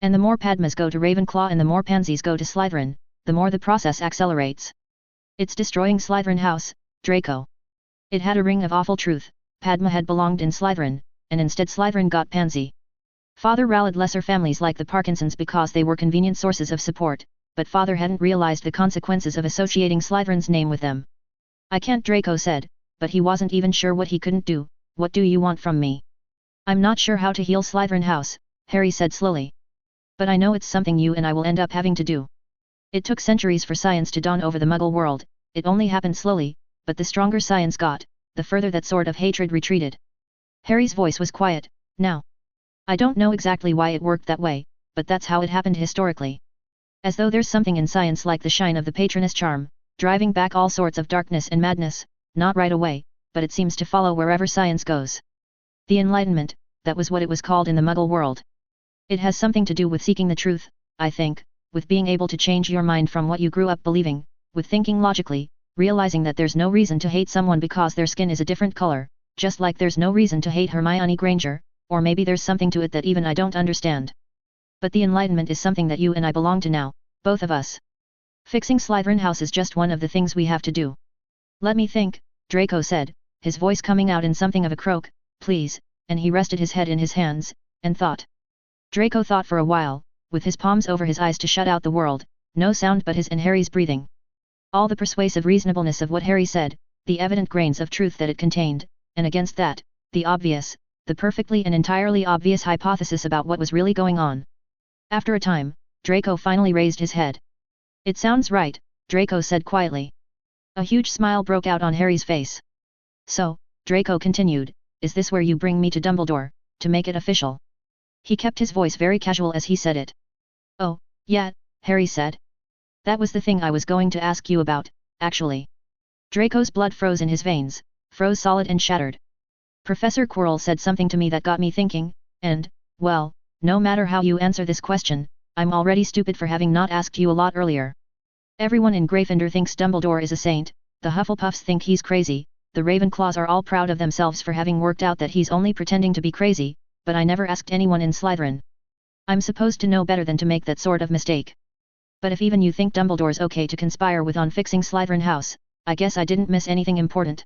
And the more Padmas go to Ravenclaw and the more Pansies go to Slytherin, the more the process accelerates. It's destroying Slytherin House, Draco. It had a ring of awful truth, Padma had belonged in Slytherin, and instead Slytherin got Pansy. Father rallied lesser families like the Parkinsons because they were convenient sources of support, but Father hadn't realized the consequences of associating Slytherin's name with them. I can't, Draco said, but he wasn't even sure what he couldn't do. What do you want from me? I'm not sure how to heal Slytherin House, Harry said slowly. But I know it's something you and I will end up having to do. It took centuries for science to dawn over the Muggle world, it only happened slowly, but the stronger science got, the further that sort of hatred retreated. Harry's voice was quiet, now. I don't know exactly why it worked that way, but that's how it happened historically. As though there's something in science like the shine of the patroness charm, driving back all sorts of darkness and madness, not right away, but it seems to follow wherever science goes. The Enlightenment, that was what it was called in the Muggle world. It has something to do with seeking the truth, I think, with being able to change your mind from what you grew up believing, with thinking logically, realizing that there's no reason to hate someone because their skin is a different color, just like there's no reason to hate Hermione Granger, or maybe there's something to it that even I don't understand. But the Enlightenment is something that you and I belong to now, both of us. Fixing Slytherin House is just one of the things we have to do. Let me think, Draco said, his voice coming out in something of a croak, please, and he rested his head in his hands, and thought. Draco thought for a while, with his palms over his eyes to shut out the world, no sound but his and Harry's breathing. All the persuasive reasonableness of what Harry said, the evident grains of truth that it contained, and against that, the obvious, the perfectly and entirely obvious hypothesis about what was really going on. After a time, Draco finally raised his head. It sounds right, Draco said quietly. A huge smile broke out on Harry's face. So, Draco continued, is this where you bring me to Dumbledore, to make it official? He kept his voice very casual as he said it. Oh, yeah, Harry said. That was the thing I was going to ask you about, actually. Draco's blood froze in his veins, froze solid and shattered. Professor Quirrell said something to me that got me thinking, and, well, no matter how you answer this question, I'm already stupid for having not asked you a lot earlier. Everyone in Gryffindor thinks Dumbledore is a saint, the Hufflepuffs think he's crazy, the Ravenclaws are all proud of themselves for having worked out that he's only pretending to be crazy, but I never asked anyone in Slytherin. I'm supposed to know better than to make that sort of mistake. But if even you think Dumbledore's okay to conspire with on fixing Slytherin House, I guess I didn't miss anything important.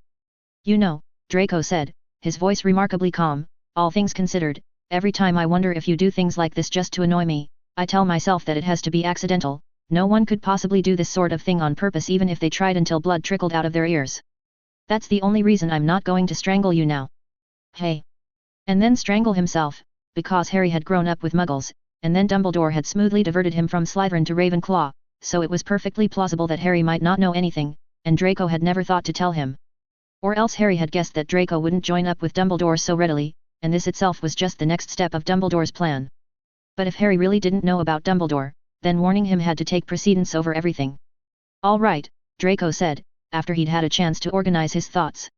You know, Draco said, his voice remarkably calm, all things considered, every time I wonder if you do things like this just to annoy me, I tell myself that it has to be accidental, no one could possibly do this sort of thing on purpose even if they tried until blood trickled out of their ears. That's the only reason I'm not going to strangle you now. Hey. And then strangle himself, because Harry had grown up with Muggles, and then Dumbledore had smoothly diverted him from Slytherin to Ravenclaw, so it was perfectly plausible that Harry might not know anything, and Draco had never thought to tell him. Or else Harry had guessed that Draco wouldn't join up with Dumbledore so readily, and this itself was just the next step of Dumbledore's plan. But if Harry really didn't know about Dumbledore, then warning him had to take precedence over everything. All right, Draco said, after he'd had a chance to organize his thoughts.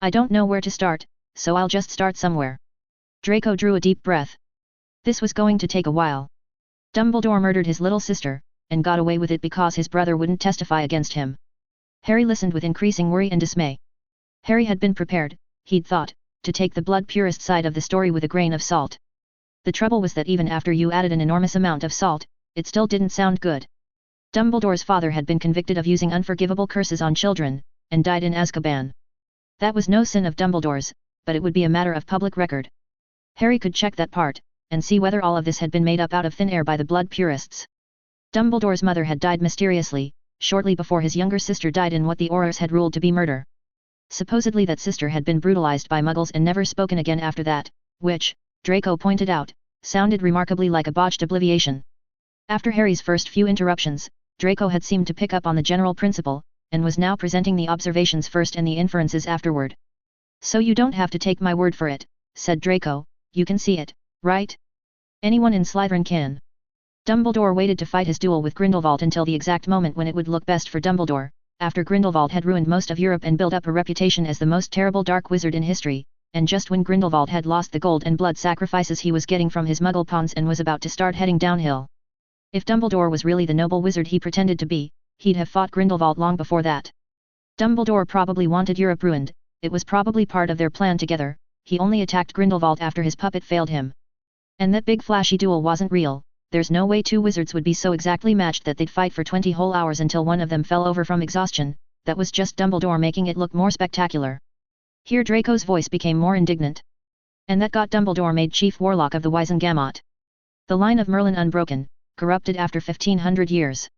I don't know where to start, so I'll just start somewhere. Draco drew a deep breath. This was going to take a while. Dumbledore murdered his little sister, and got away with it because his brother wouldn't testify against him. Harry listened with increasing worry and dismay. Harry had been prepared, he'd thought, to take the blood purist side of the story with a grain of salt. The trouble was that even after you added an enormous amount of salt, it still didn't sound good. Dumbledore's father had been convicted of using unforgivable curses on children, and died in Azkaban. That was no sin of Dumbledore's, but it would be a matter of public record. Harry could check that part, and see whether all of this had been made up out of thin air by the blood purists. Dumbledore's mother had died mysteriously, shortly before his younger sister died in what the Aurors had ruled to be murder. Supposedly that sister had been brutalized by Muggles and never spoken again after that, which, Draco pointed out, sounded remarkably like a botched obliviation. After Harry's first few interruptions, Draco had seemed to pick up on the general principle, and was now presenting the observations first and the inferences afterward. So you don't have to take my word for it, said Draco, you can see it, right? Anyone in Slytherin can. Dumbledore waited to fight his duel with Grindelwald until the exact moment when it would look best for Dumbledore, after Grindelwald had ruined most of Europe and built up a reputation as the most terrible dark wizard in history, and just when Grindelwald had lost the gold and blood sacrifices he was getting from his Muggle pawns and was about to start heading downhill. If Dumbledore was really the noble wizard he pretended to be, he'd have fought Grindelwald long before that. Dumbledore probably wanted Europe ruined, it was probably part of their plan together, he only attacked Grindelwald after his puppet failed him. And that big flashy duel wasn't real, there's no way two wizards would be so exactly matched that they'd fight for 20 whole hours until one of them fell over from exhaustion, that was just Dumbledore making it look more spectacular. Here Draco's voice became more indignant. And that got Dumbledore made Chief Warlock of the Wizengamot. The line of Merlin unbroken, corrupted after 1500 years.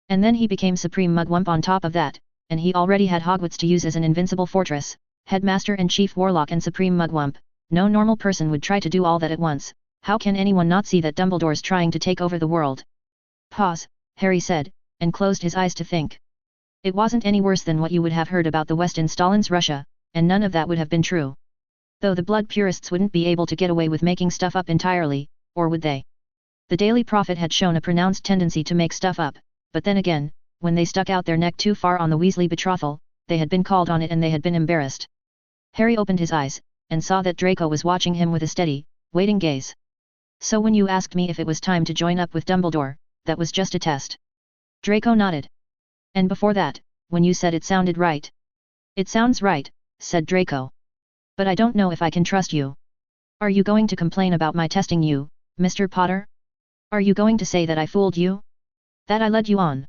And then he became Supreme Mugwump on top of that, and he already had Hogwarts to use as an invincible fortress, Headmaster and Chief Warlock and Supreme Mugwump. No normal person would try to do all that at once. How can anyone not see that Dumbledore's trying to take over the world? Pause, Harry said, and closed his eyes to think. It wasn't any worse than what you would have heard about the West in Stalin's Russia, and none of that would have been true. Though the blood purists wouldn't be able to get away with making stuff up entirely, or would they? The Daily Prophet had shown a pronounced tendency to make stuff up, but then again, when they stuck out their neck too far on the Weasley betrothal, they had been called on it and they had been embarrassed. Harry opened his eyes, and saw that Draco was watching him with a steady, waiting gaze. So when you asked me if it was time to join up with Dumbledore, that was just a test. Draco nodded. And before that, when you said it sounded right. It sounds right, said Draco. But I don't know if I can trust you. Are you going to complain about my testing you, Mr. Potter? Are you going to say that I fooled you? That I led you on?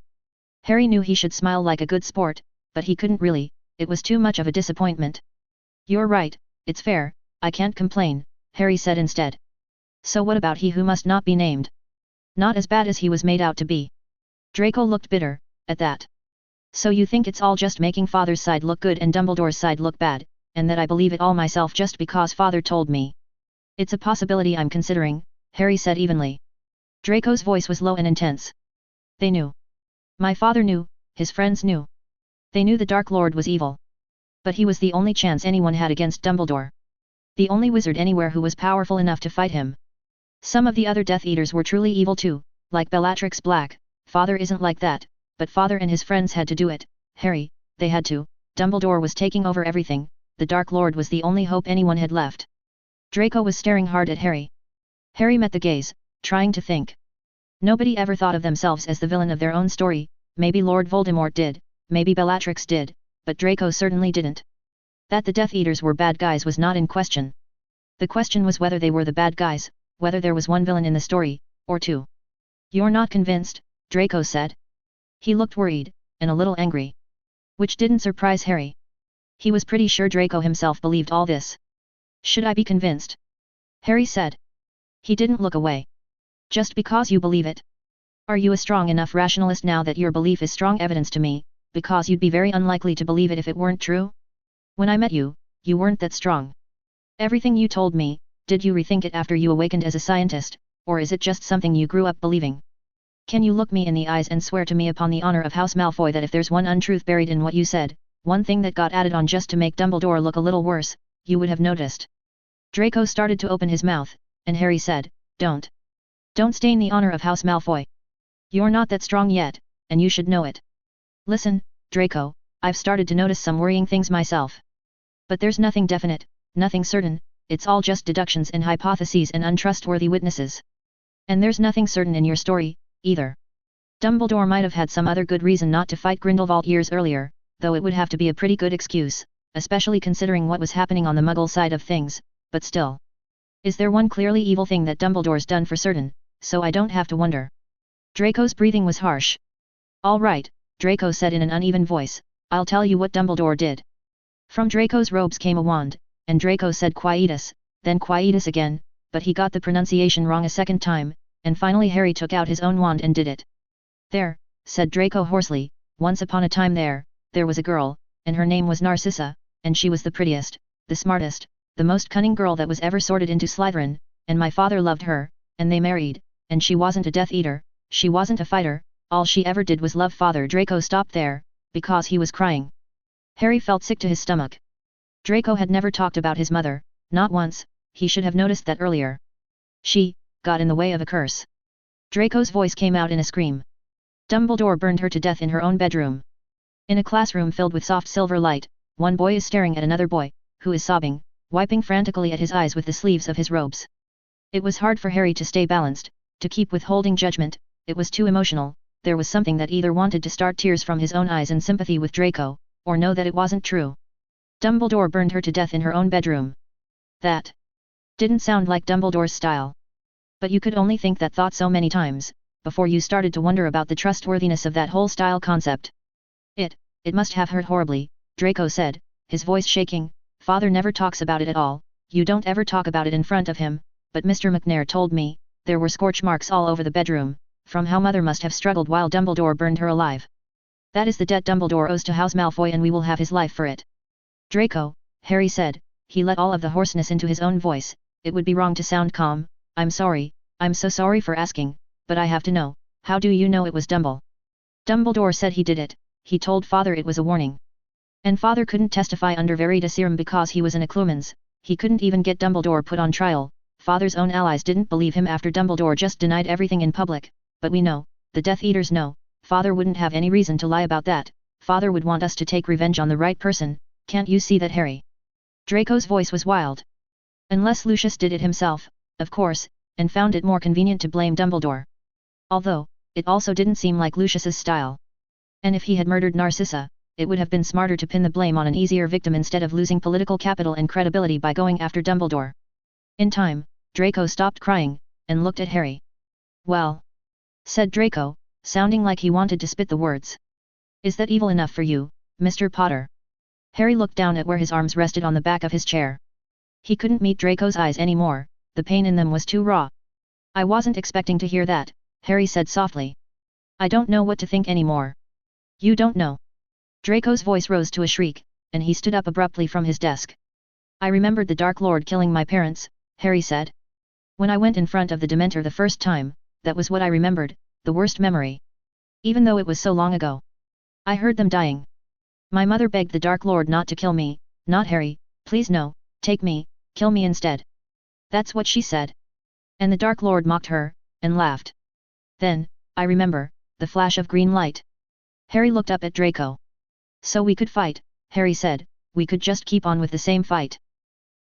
Harry knew he should smile like a good sport, but he couldn't really, it was too much of a disappointment. You're right, it's fair, I can't complain, Harry said instead. So what about he who must not be named? Not as bad as he was made out to be. Draco looked bitter, at that. So you think it's all just making Father's side look good and Dumbledore's side look bad, and that I believe it all myself just because Father told me? It's a possibility I'm considering, Harry said evenly. Draco's voice was low and intense. They knew. My father knew, his friends knew. They knew the Dark Lord was evil. But he was the only chance anyone had against Dumbledore. The only wizard anywhere who was powerful enough to fight him. Some of the other Death Eaters were truly evil too, like Bellatrix Black. Father isn't like that, but Father and his friends had to do it, Harry, they had to. Dumbledore was taking over everything, the Dark Lord was the only hope anyone had left. Draco was staring hard at Harry. Harry met the gaze, trying to think. Nobody ever thought of themselves as the villain of their own story, maybe Lord Voldemort did, maybe Bellatrix did, but Draco certainly didn't. That the Death Eaters were bad guys was not in question. The question was whether they were the bad guys, whether there was one villain in the story, or two. You're not convinced, Draco said. He looked worried, and a little angry. Which didn't surprise Harry. He was pretty sure Draco himself believed all this. Should I be convinced? Harry said. He didn't look away. Just because you believe it? Are you a strong enough rationalist now that your belief is strong evidence to me, because you'd be very unlikely to believe it if it weren't true? When I met you, you weren't that strong. Everything you told me, did you rethink it after you awakened as a scientist, or is it just something you grew up believing? Can you look me in the eyes and swear to me upon the honor of House Malfoy that if there's one untruth buried in what you said, one thing that got added on just to make Dumbledore look a little worse, you would have noticed? Draco started to open his mouth, and Harry said, Don't. Don't stain the honor of House Malfoy. You're not that strong yet, and you should know it. Listen, Draco, I've started to notice some worrying things myself. But there's nothing definite, nothing certain, it's all just deductions and hypotheses and untrustworthy witnesses. And there's nothing certain in your story, either. Dumbledore might have had some other good reason not to fight Grindelwald years earlier, though it would have to be a pretty good excuse, especially considering what was happening on the Muggle side of things, but still. Is there one clearly evil thing that Dumbledore's done for certain, so I don't have to wonder? Draco's breathing was harsh. All right, Draco said in an uneven voice, I'll tell you what Dumbledore did. From Draco's robes came a wand, and Draco said Quietus, then Quietus again, but he got the pronunciation wrong a second time, and finally Harry took out his own wand and did it. There, said Draco hoarsely, once upon a time there was a girl, and her name was Narcissa, and she was the prettiest, the smartest, the most cunning girl that was ever sorted into Slytherin, and my father loved her, and they married, and she wasn't a Death Eater, she wasn't a fighter, all she ever did was love Father. Draco stopped there, because he was crying. Harry felt sick to his stomach. Draco had never talked about his mother, not once, he should have noticed that earlier. She got in the way of a curse. Draco's voice came out in a scream. Dumbledore burned her to death in her own bedroom. In a classroom filled with soft silver light, one boy is staring at another boy, who is sobbing, wiping frantically at his eyes with the sleeves of his robes. It was hard for Harry to stay balanced, to keep withholding judgment, it was too emotional, there was something that either wanted to start tears from his own eyes in sympathy with Draco, or know that it wasn't true. Dumbledore burned her to death in her own bedroom. That didn't sound like Dumbledore's style. But you could only think that thought so many times, before you started to wonder about the trustworthiness of that whole style concept. It must have hurt horribly, Draco said, his voice shaking. Father never talks about it at all, you don't ever talk about it in front of him, but Mr. McNair told me, there were scorch marks all over the bedroom, from how Mother must have struggled while Dumbledore burned her alive. That is the debt Dumbledore owes to House Malfoy and we will have his life for it. Draco, Harry said, he let all of the hoarseness into his own voice, it would be wrong to sound calm, I'm sorry, I'm so sorry for asking, but I have to know, how do you know it was Dumbledore said he did it, he told Father it was a warning. And Father couldn't testify under veritaserum because he was an Occlumens, he couldn't even get Dumbledore put on trial. Father's own allies didn't believe him after Dumbledore just denied everything in public, but we know, the Death Eaters know, Father wouldn't have any reason to lie about that. Father would want us to take revenge on the right person, can't you see that, Harry? Draco's voice was wild. Unless Lucius did it himself, of course, and found it more convenient to blame Dumbledore. Although, it also didn't seem like Lucius's style. And if he had murdered Narcissa, it would have been smarter to pin the blame on an easier victim instead of losing political capital and credibility by going after Dumbledore. In time, Draco stopped crying, and looked at Harry. "Well," said Draco, sounding like he wanted to spit the words. "Is that evil enough for you, Mr. Potter?" Harry looked down at where his arms rested on the back of his chair. He couldn't meet Draco's eyes anymore, the pain in them was too raw. "I wasn't expecting to hear that," Harry said softly. "I don't know what to think anymore." "You don't know?" Draco's voice rose to a shriek, and he stood up abruptly from his desk. "I remembered the Dark Lord killing my parents," Harry said. "When I went in front of the Dementor the first time, that was what I remembered, the worst memory. Even though it was so long ago. I heard them dying. My mother begged the Dark Lord not to kill me, not Harry, please no, take me, kill me instead. That's what she said. And the Dark Lord mocked her, and laughed. Then, I remember, the flash of green light." Harry looked up at Draco. "So we could fight," Harry said, "we could just keep on with the same fight.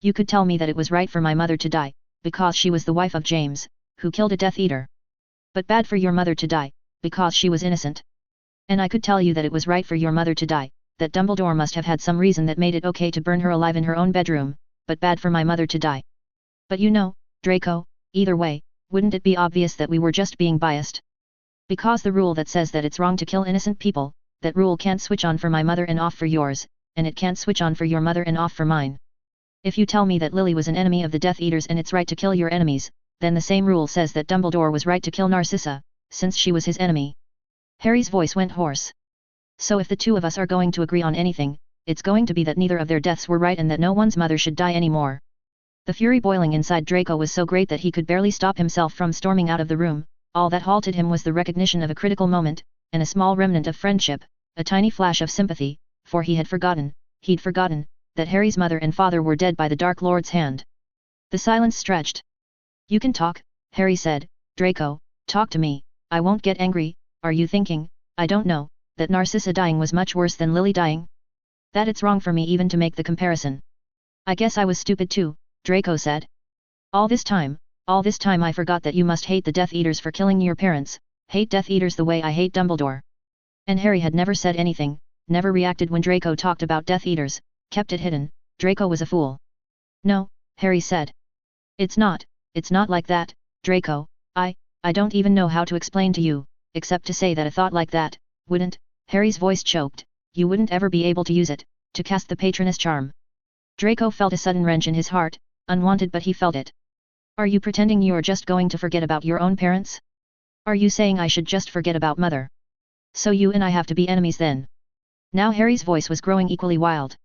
You could tell me that it was right for my mother to die, because she was the wife of James, who killed a Death Eater. But bad for your mother to die, because she was innocent. And I could tell you that it was right for your mother to die, that Dumbledore must have had some reason that made it okay to burn her alive in her own bedroom, but bad for my mother to die. But you know, Draco, either way, wouldn't it be obvious that we were just being biased? Because the rule that says that it's wrong to kill innocent people, that rule can't switch on for my mother and off for yours, and it can't switch on for your mother and off for mine. If you tell me that Lily was an enemy of the Death Eaters and it's right to kill your enemies, then the same rule says that Dumbledore was right to kill Narcissa, since she was his enemy." Harry's voice went hoarse. "So if the two of us are going to agree on anything, it's going to be that neither of their deaths were right and that no one's mother should die anymore." The fury boiling inside Draco was so great that he could barely stop himself from storming out of the room. All that halted him was the recognition of a critical moment, and a small remnant of friendship, a tiny flash of sympathy, for he'd forgotten, that Harry's mother and father were dead by the Dark Lord's hand. The silence stretched. "You can talk," Harry said. "Draco, talk to me. I won't get angry. Are you thinking, I don't know, that Narcissa dying was much worse than Lily dying? That it's wrong for me even to make the comparison?" "I guess I was stupid too," Draco said. All this time I forgot that you must hate the Death Eaters for killing your parents, hate Death Eaters the way I hate Dumbledore." And Harry had never said anything, never reacted when Draco talked about Death Eaters, kept it hidden. Draco was a fool. "No," Harry said. It's not like that, Draco, I don't even know how to explain to you, except to say that a thought like that, wouldn't," Harry's voice choked, "you wouldn't ever be able to use it, to cast the Patronus charm." Draco felt a sudden wrench in his heart, unwanted but he felt it. "Are you pretending you're just going to forget about your own parents? Are you saying I should just forget about Mother? So you and I have to be enemies then?" Now Harry's voice was growing equally wild.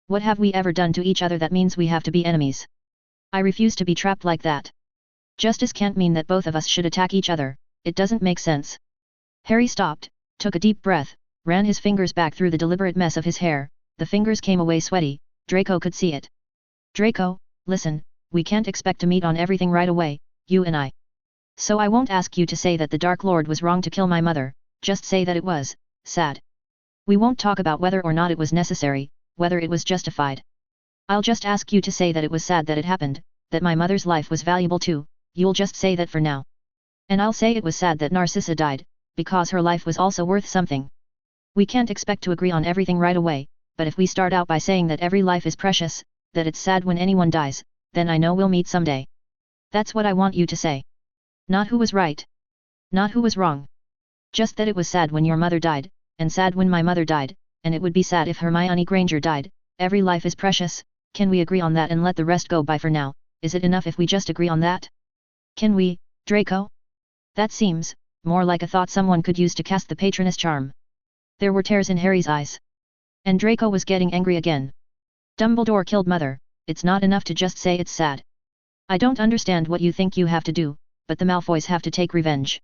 "What have we ever done to each other that means we have to be enemies? I refuse to be trapped like that. Justice can't mean that both of us should attack each other, it doesn't make sense." Harry stopped, took a deep breath, ran his fingers back through the deliberate mess of his hair, the fingers came away sweaty, Draco could see it. "Draco, listen, we can't expect to meet on everything right away, you and I. So I won't ask you to say that the Dark Lord was wrong to kill my mother, just say that it was, sad. We won't talk about whether or not it was necessary, whether it was justified. I'll just ask you to say that it was sad that it happened, that my mother's life was valuable too, you'll just say that for now. And I'll say it was sad that Narcissa died, because her life was also worth something. We can't expect to agree on everything right away, but if we start out by saying that every life is precious, that it's sad when anyone dies, then I know we'll meet someday. That's what I want you to say. Not who was right. Not who was wrong. Just that it was sad when your mother died, and sad when my mother died, and it would be sad if Hermione Granger died. Every life is precious. Can we agree on that and let the rest go by for now? Is it enough if we just agree on that? Can we, Draco? That seems more like a thought someone could use to cast the Patronus charm." There were tears in Harry's eyes. And Draco was getting angry again. "Dumbledore killed Mother, it's not enough to just say it's sad. I don't understand what you think you have to do, but the Malfoys have to take revenge.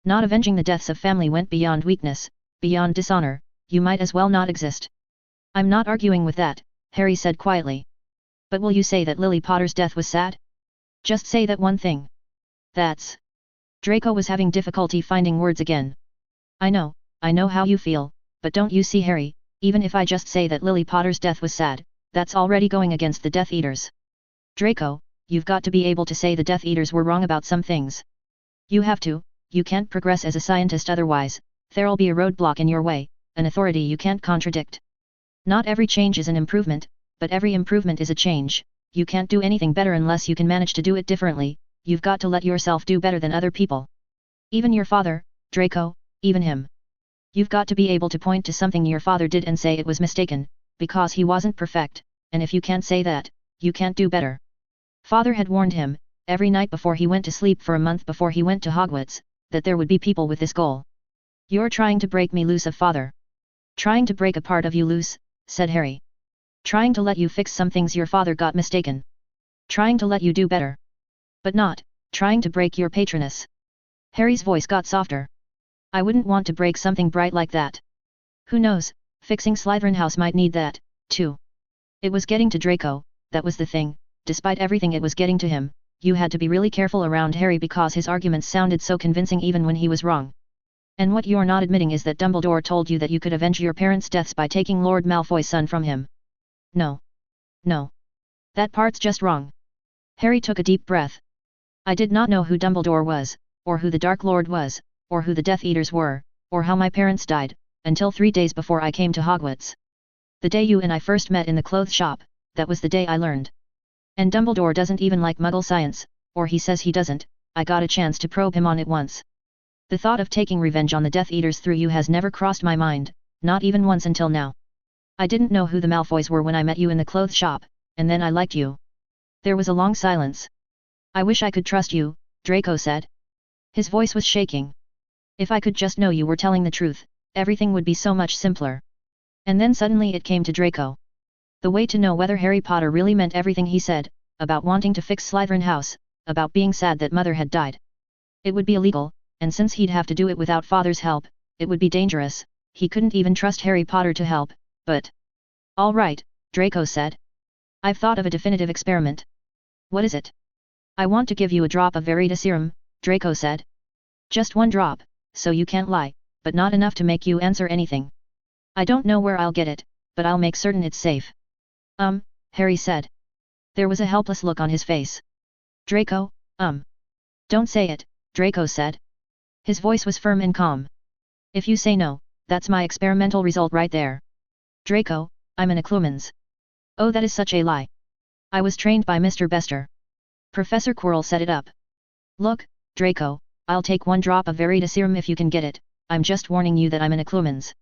Not avenging the deaths of family went beyond weakness, beyond dishonor, you might as well not exist." "I'm not arguing with that," Harry said quietly. But will you say that Lily Potter's death was sad? Just say that one thing. That's... Draco was having difficulty finding words again. I know how you feel, but don't you see, Harry, even if I just say that Lily Potter's death was sad, that's already going against the Death Eaters. Draco, you've got to be able to say the Death Eaters were wrong about some things. You have to, you can't progress as a scientist otherwise, there'll be a roadblock in your way, an authority you can't contradict. Not every change is an improvement, but every improvement is a change. You can't do anything better unless you can manage to do it differently, you've got to let yourself do better than other people. Even your father, Draco, even him. You've got to be able to point to something your father did and say it was mistaken, because he wasn't perfect, and if you can't say that, you can't do better. Father had warned him, every night before he went to sleep for a month before he went to Hogwarts, that there would be people with this goal. You're trying to break me loose of father. Trying to break a part of you loose, said Harry. Trying to let you fix some things your father got mistaken. Trying to let you do better. But not, trying to break your patroness. Harry's voice got softer. I wouldn't want to break something bright like that. Who knows, fixing Slytherin House might need that, too. It was getting to Draco, that was the thing, despite everything it was getting to him, you had to be really careful around Harry because his arguments sounded so convincing even when he was wrong. And what you're not admitting is that Dumbledore told you that you could avenge your parents' deaths by taking Lord Malfoy's son from him. No. No. That part's just wrong. Harry took a deep breath. I did not know who Dumbledore was, or who the Dark Lord was, or who the Death Eaters were, or how my parents died, until 3 days before I came to Hogwarts. The day you and I first met in the clothes shop, that was the day I learned. And Dumbledore doesn't even like Muggle science, or he says he doesn't, I got a chance to probe him on it once. The thought of taking revenge on the Death Eaters through you has never crossed my mind, not even once until now. I didn't know who the Malfoys were when I met you in the clothes shop, and then I liked you. There was a long silence. I wish I could trust you, Draco said. His voice was shaking. If I could just know you were telling the truth, everything would be so much simpler. And then suddenly it came to Draco. The way to know whether Harry Potter really meant everything he said, about wanting to fix Slytherin House, about being sad that Mother had died. It would be illegal, and since he'd have to do it without Father's help, it would be dangerous, he couldn't even trust Harry Potter to help, but... All right, Draco said. I've thought of a definitive experiment. What is it? I want to give you a drop of Veritaserum, Draco said. Just one drop, so you can't lie, but not enough to make you answer anything. I don't know where I'll get it, but I'll make certain it's safe. Harry said. There was a helpless look on his face. Draco, Don't say it, Draco said. His voice was firm and calm. If you say no, that's my experimental result right there. Draco, I'm an Occlumens. Oh, that is such a lie. I was trained by Mr. Bester. Professor Quirrell set it up. Look, Draco, I'll take one drop of Veritaserum if you can get it, I'm just warning you that I'm an Occlumens.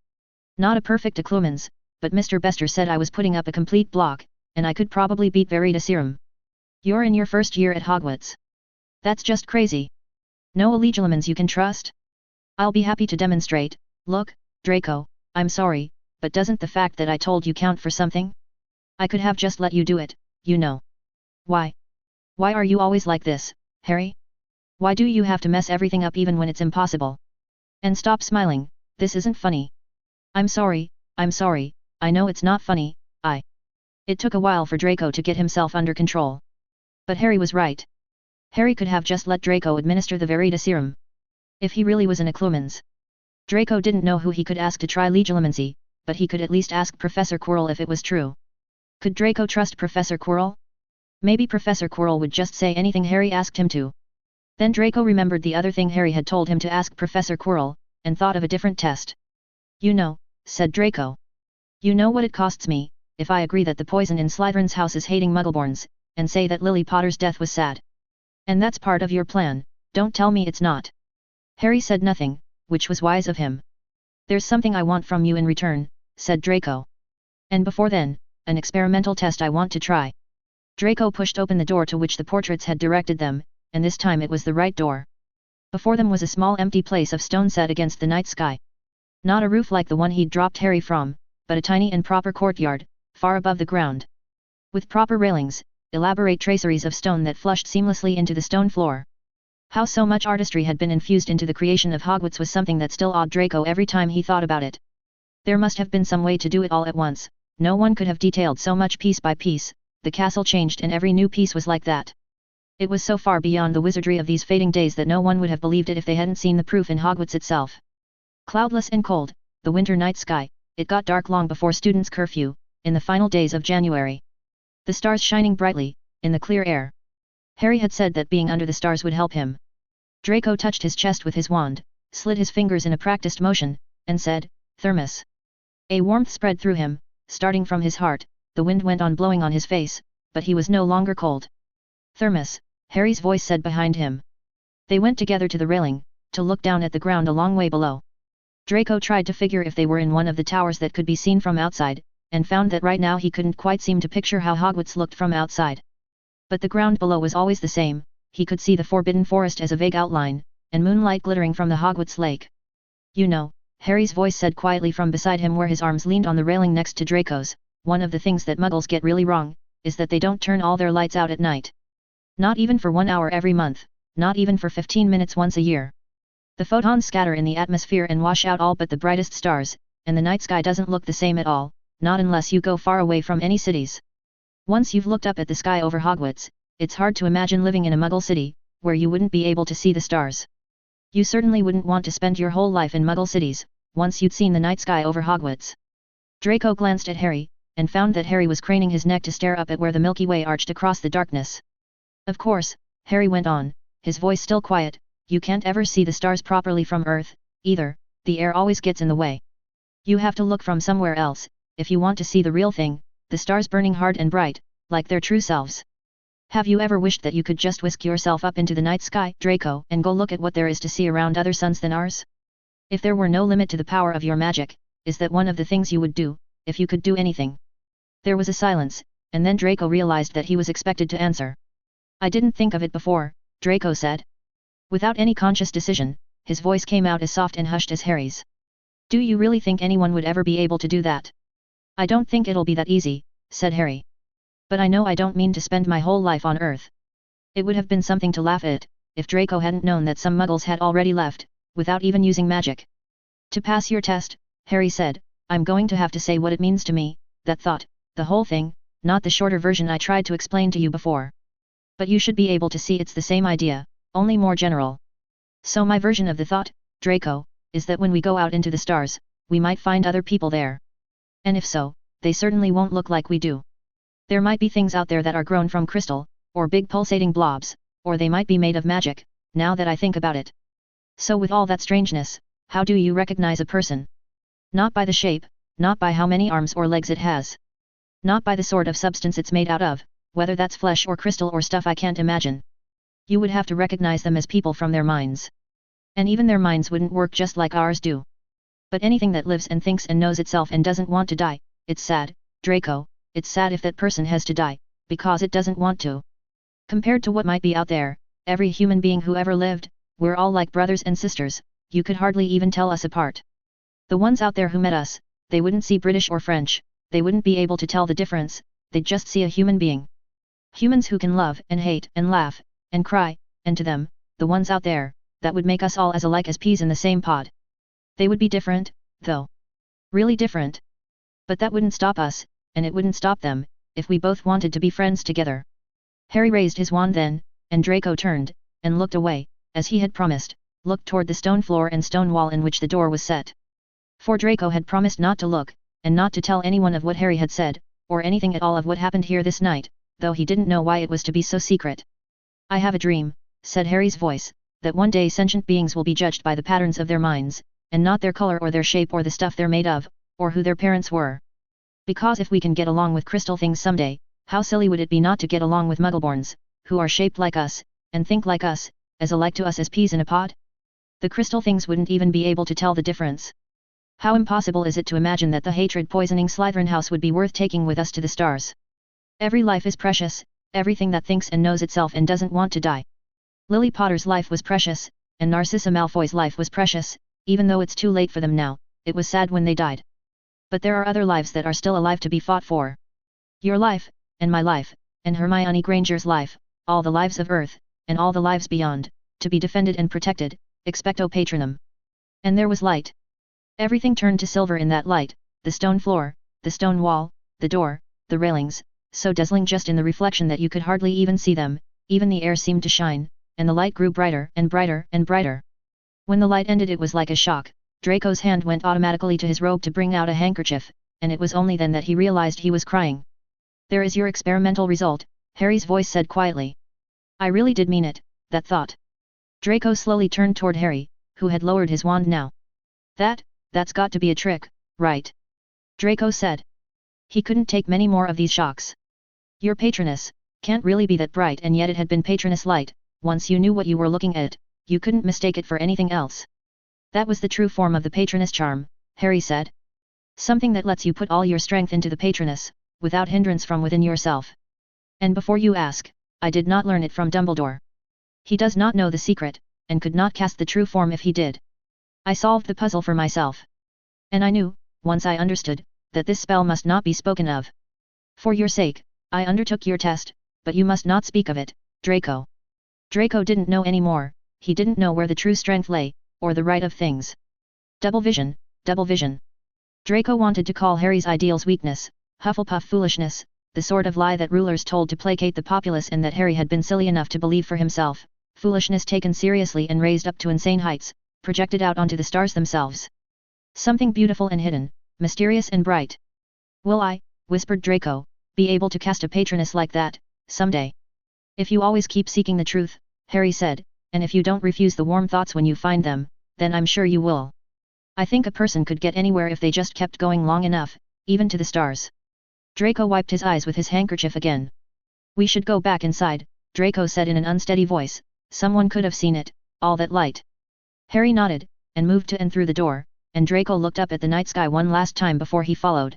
Not a perfect Occlumens, but Mr. Bester said I was putting up a complete block, and I could probably beat Veritaserum. You're in your first year at Hogwarts. That's just crazy. No Legilumens you can trust? I'll be happy to demonstrate. Look, Draco, I'm sorry, but doesn't the fact that I told you count for something? I could have just let you do it, you know. Why? Why are you always like this, Harry? Why do you have to mess everything up even when it's impossible? And stop smiling, this isn't funny. I'm sorry, I know it's not funny, It took a while for Draco to get himself under control. But Harry was right. Harry could have just let Draco administer the Veritaserum. If he really was an Occlumens. Draco didn't know who he could ask to try Legilumency, but he could at least ask Professor Quirrell if it was true. Could Draco trust Professor Quirrell? Maybe Professor Quirrell would just say anything Harry asked him to. Then Draco remembered the other thing Harry had told him to ask Professor Quirrell, and thought of a different test. You know, said Draco. You know what it costs me, if I agree that the poison in Slytherin's house is hating Muggleborns, and say that Lily Potter's death was sad. And that's part of your plan, don't tell me it's not. Harry said nothing, which was wise of him. There's something I want from you in return, said Draco. And before then, an experimental test I want to try. Draco pushed open the door to which the portraits had directed them, and this time it was the right door. Before them was a small empty place of stone set against the night sky. Not a roof like the one he'd dropped Harry from, but a tiny and proper courtyard, far above the ground. With proper railings, elaborate traceries of stone that flushed seamlessly into the stone floor. How so much artistry had been infused into the creation of Hogwarts was something that still awed Draco every time he thought about it. There must have been some way to do it all at once, no one could have detailed so much piece by piece, the castle changed and every new piece was like that. It was so far beyond the wizardry of these fading days that no one would have believed it if they hadn't seen the proof in Hogwarts itself. Cloudless and cold, the winter night sky, it got dark long before students' curfew, in the final days of January. The stars shining brightly, in the clear air. Harry had said that being under the stars would help him. Draco touched his chest with his wand, slid his fingers in a practiced motion, and said, "Thermos." A warmth spread through him, starting from his heart, the wind went on blowing on his face, but he was no longer cold. "Thermos," Harry's voice said behind him. They went together to the railing, to look down at the ground a long way below. Draco tried to figure if they were in one of the towers that could be seen from outside, and found that right now he couldn't quite seem to picture how Hogwarts looked from outside. But the ground below was always the same, he could see the Forbidden Forest as a vague outline, and moonlight glittering from the Hogwarts lake. "You know," Harry's voice said quietly from beside him where his arms leaned on the railing next to Draco's, "one of the things that Muggles get really wrong, is that they don't turn all their lights out at night. Not even for 1 hour every month, not even for 15 minutes once a year. The photons scatter in the atmosphere and wash out all but the brightest stars, and the night sky doesn't look the same at all, not unless you go far away from any cities. Once you've looked up at the sky over Hogwarts, it's hard to imagine living in a Muggle city, where you wouldn't be able to see the stars. You certainly wouldn't want to spend your whole life in Muggle cities, once you'd seen the night sky over Hogwarts." Draco glanced at Harry, and found that Harry was craning his neck to stare up at where the Milky Way arched across the darkness. "Of course," Harry went on, his voice still quiet, "you can't ever see the stars properly from Earth, either, the air always gets in the way. You have to look from somewhere else, if you want to see the real thing, the stars burning hard and bright, like their true selves. Have you ever wished that you could just whisk yourself up into the night sky, Draco, and go look at what there is to see around other suns than ours? If there were no limit to the power of your magic, is that one of the things you would do, if you could do anything?" There was a silence, and then Draco realized that he was expected to answer. "I didn't think of it before," Draco said. Without any conscious decision, his voice came out as soft and hushed as Harry's. "Do you really think anyone would ever be able to do that?" "I don't think it'll be that easy," said Harry. "But I know I don't mean to spend my whole life on Earth." It would have been something to laugh at, if Draco hadn't known that some Muggles had already left, without even using magic. "To pass your test," Harry said, "I'm going to have to say what it means to me, that thought, the whole thing, not the shorter version I tried to explain to you before. But you should be able to see it's the same idea, only more general. So my version of the thought, Draco, is that when we go out into the stars, we might find other people there. And if so, they certainly won't look like we do. There might be things out there that are grown from crystal, or big pulsating blobs, or they might be made of magic, now that I think about it. So with all that strangeness, how do you recognize a person? Not by the shape, not by how many arms or legs it has. Not by the sort of substance it's made out of, whether that's flesh or crystal or stuff I can't imagine. You would have to recognize them as people from their minds. And even their minds wouldn't work just like ours do. But anything that lives and thinks and knows itself and doesn't want to die, it's sad, Draco, it's sad if that person has to die, because it doesn't want to. Compared to what might be out there, every human being who ever lived, we're all like brothers and sisters, you could hardly even tell us apart. The ones out there who met us, they wouldn't see British or French, they wouldn't be able to tell the difference, they'd just see a human being. Humans who can love and hate and laugh, and cry, and to them, the ones out there, that would make us all as alike as peas in the same pod. They would be different, though. Really different. But that wouldn't stop us, and it wouldn't stop them, if we both wanted to be friends together." Harry raised his wand then, and Draco turned, and looked away, as he had promised, looked toward the stone floor and stone wall in which the door was set. For Draco had promised not to look, and not to tell anyone of what Harry had said, or anything at all of what happened here this night, though he didn't know why it was to be so secret. "I have a dream," said Harry's voice, "that one day sentient beings will be judged by the patterns of their minds, and not their color or their shape or the stuff they're made of, or who their parents were. Because if we can get along with crystal things someday, how silly would it be not to get along with Muggleborns, who are shaped like us, and think like us, as alike to us as peas in a pod? The crystal things wouldn't even be able to tell the difference. How impossible is it to imagine that the hatred-poisoning Slytherin house would be worth taking with us to the stars? Every life is precious, everything that thinks and knows itself and doesn't want to die. Lily Potter's life was precious, and Narcissa Malfoy's life was precious, even though it's too late for them now, it was sad when they died. But there are other lives that are still alive to be fought for. Your life, and my life, and Hermione Granger's life, all the lives of Earth, and all the lives beyond, to be defended and protected, expecto patronum." And there was light. Everything turned to silver in that light, the stone floor, the stone wall, the door, the railings, so dazzling just in the reflection that you could hardly even see them, even the air seemed to shine, and the light grew brighter and brighter and brighter. When the light ended it was like a shock, Draco's hand went automatically to his robe to bring out a handkerchief, and it was only then that he realized he was crying. "There is your experimental result," Harry's voice said quietly. "I really did mean it, that thought." Draco slowly turned toward Harry, who had lowered his wand now. That's got to be a trick, right?" Draco said. He couldn't take many more of these shocks. "Your patroness can't really be that bright, and yet it had been patroness light. Once you knew what you were looking at, you couldn't mistake it for anything else." "That was the true form of the patroness charm," Harry said. "Something that lets you put all your strength into the patroness, without hindrance from within yourself. And before you ask, I did not learn it from Dumbledore. He does not know the secret, and could not cast the true form if he did. I solved the puzzle for myself. And I knew, once I understood, that this spell must not be spoken of. For your sake, I undertook your test, but you must not speak of it, Draco." Draco didn't know any more. He didn't know where the true strength lay, or the right of things. Double vision, double vision. Draco wanted to call Harry's ideals weakness, Hufflepuff foolishness, the sort of lie that rulers told to placate the populace and that Harry had been silly enough to believe for himself, foolishness taken seriously and raised up to insane heights, projected out onto the stars themselves. Something beautiful and hidden, mysterious and bright. "Will I," whispered Draco, "be able to cast a patroness like that, someday?" "If you always keep seeking the truth," Harry said, "and if you don't refuse the warm thoughts when you find them, then I'm sure you will. I think a person could get anywhere if they just kept going long enough, even to the stars." Draco wiped his eyes with his handkerchief again. "We should go back inside," Draco said in an unsteady voice. "Someone could have seen it, all that light." Harry nodded, and moved to and through the door, and Draco looked up at the night sky one last time before he followed.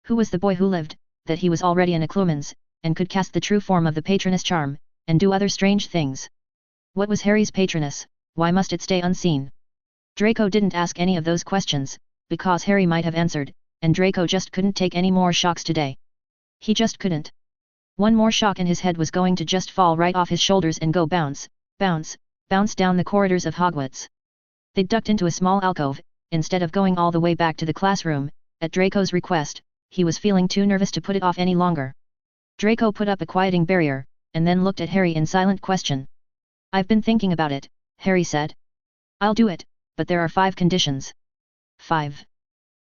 Who was the boy who lived, that he was already an Occlumens, and could cast the true form of the patroness charm, and do other strange things? What was Harry's patroness? Why must it stay unseen? Draco didn't ask any of those questions, because Harry might have answered, and Draco just couldn't take any more shocks today. He just couldn't. One more shock and his head was going to just fall right off his shoulders and go bounce, bounce, bounce down the corridors of Hogwarts. They'd ducked into a small alcove, instead of going all the way back to the classroom. At Draco's request, he was feeling too nervous to put it off any longer. Draco put up a quieting barrier, and then looked at Harry in silent question. "I've been thinking about it," Harry said. "I'll do it, but there are 5 conditions." 5.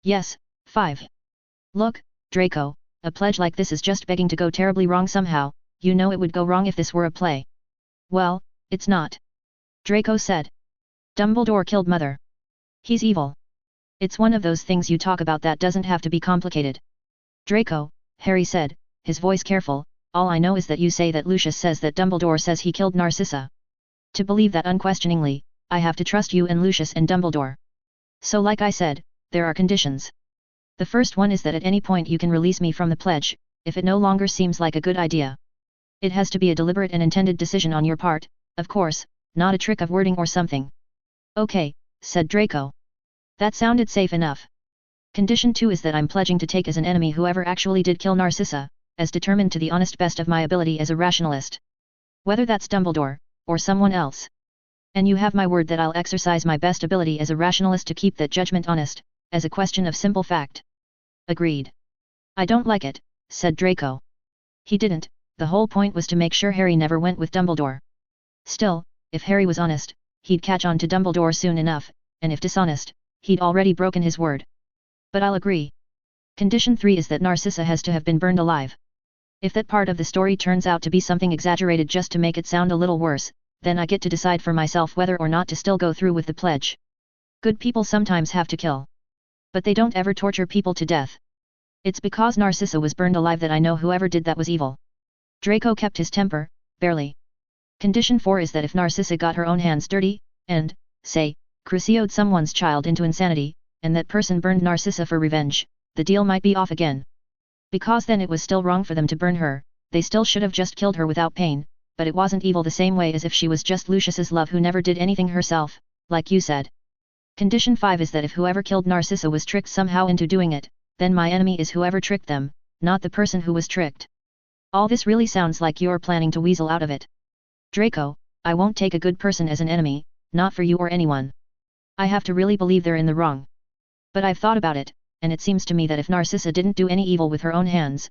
"Yes, 5. Look, Draco, a pledge like this is just begging to go terribly wrong somehow. You know it would go wrong if this were a play." "Well, it's not," Draco said. "Dumbledore killed Mother. He's evil. It's one of those things you talk about that doesn't have to be complicated." "Draco," Harry said, his voice careful, "all I know is that you say that Lucius says that Dumbledore says he killed Narcissa. To believe that unquestioningly, I have to trust you and Lucius and Dumbledore. So like I said, there are conditions. The first one is that at any point you can release me from the pledge, if it no longer seems like a good idea. It has to be a deliberate and intended decision on your part, of course, not a trick of wording or something." "Okay," said Draco. That sounded safe enough. "Condition 2 is that I'm pledging to take as an enemy whoever actually did kill Narcissa, as determined to the honest best of my ability as a rationalist. Whether that's Dumbledore, or someone else. And you have my word that I'll exercise my best ability as a rationalist to keep that judgment honest, as a question of simple fact." "Agreed." "I don't like it," said Draco. He didn't. The whole point was to make sure Harry never went with Dumbledore. Still, if Harry was honest, he'd catch on to Dumbledore soon enough, and if dishonest, he'd already broken his word. "But I'll agree. Condition 3 is that Narcissa has to have been burned alive. If that part of the story turns out to be something exaggerated just to make it sound a little worse, then I get to decide for myself whether or not to still go through with the pledge. Good people sometimes have to kill. But they don't ever torture people to death. It's because Narcissa was burned alive that I know whoever did that was evil." Draco kept his temper, barely. Condition 4 is that if Narcissa got her own hands dirty, and, say, crucioed someone's child into insanity, and that person burned Narcissa for revenge, the deal might be off again. Because then it was still wrong for them to burn her, they still should have just killed her without pain, but it wasn't evil the same way as if she was just Lucius's love who never did anything herself, like you said. Condition 5 is that if whoever killed Narcissa was tricked somehow into doing it, then my enemy is whoever tricked them, not the person who was tricked. All this really sounds like you're planning to weasel out of it. Draco, I won't take a good person as an enemy, not for you or anyone. I have to really believe they're in the wrong. But I've thought about it, and it seems to me that if Narcissa didn't do any evil with her own hands,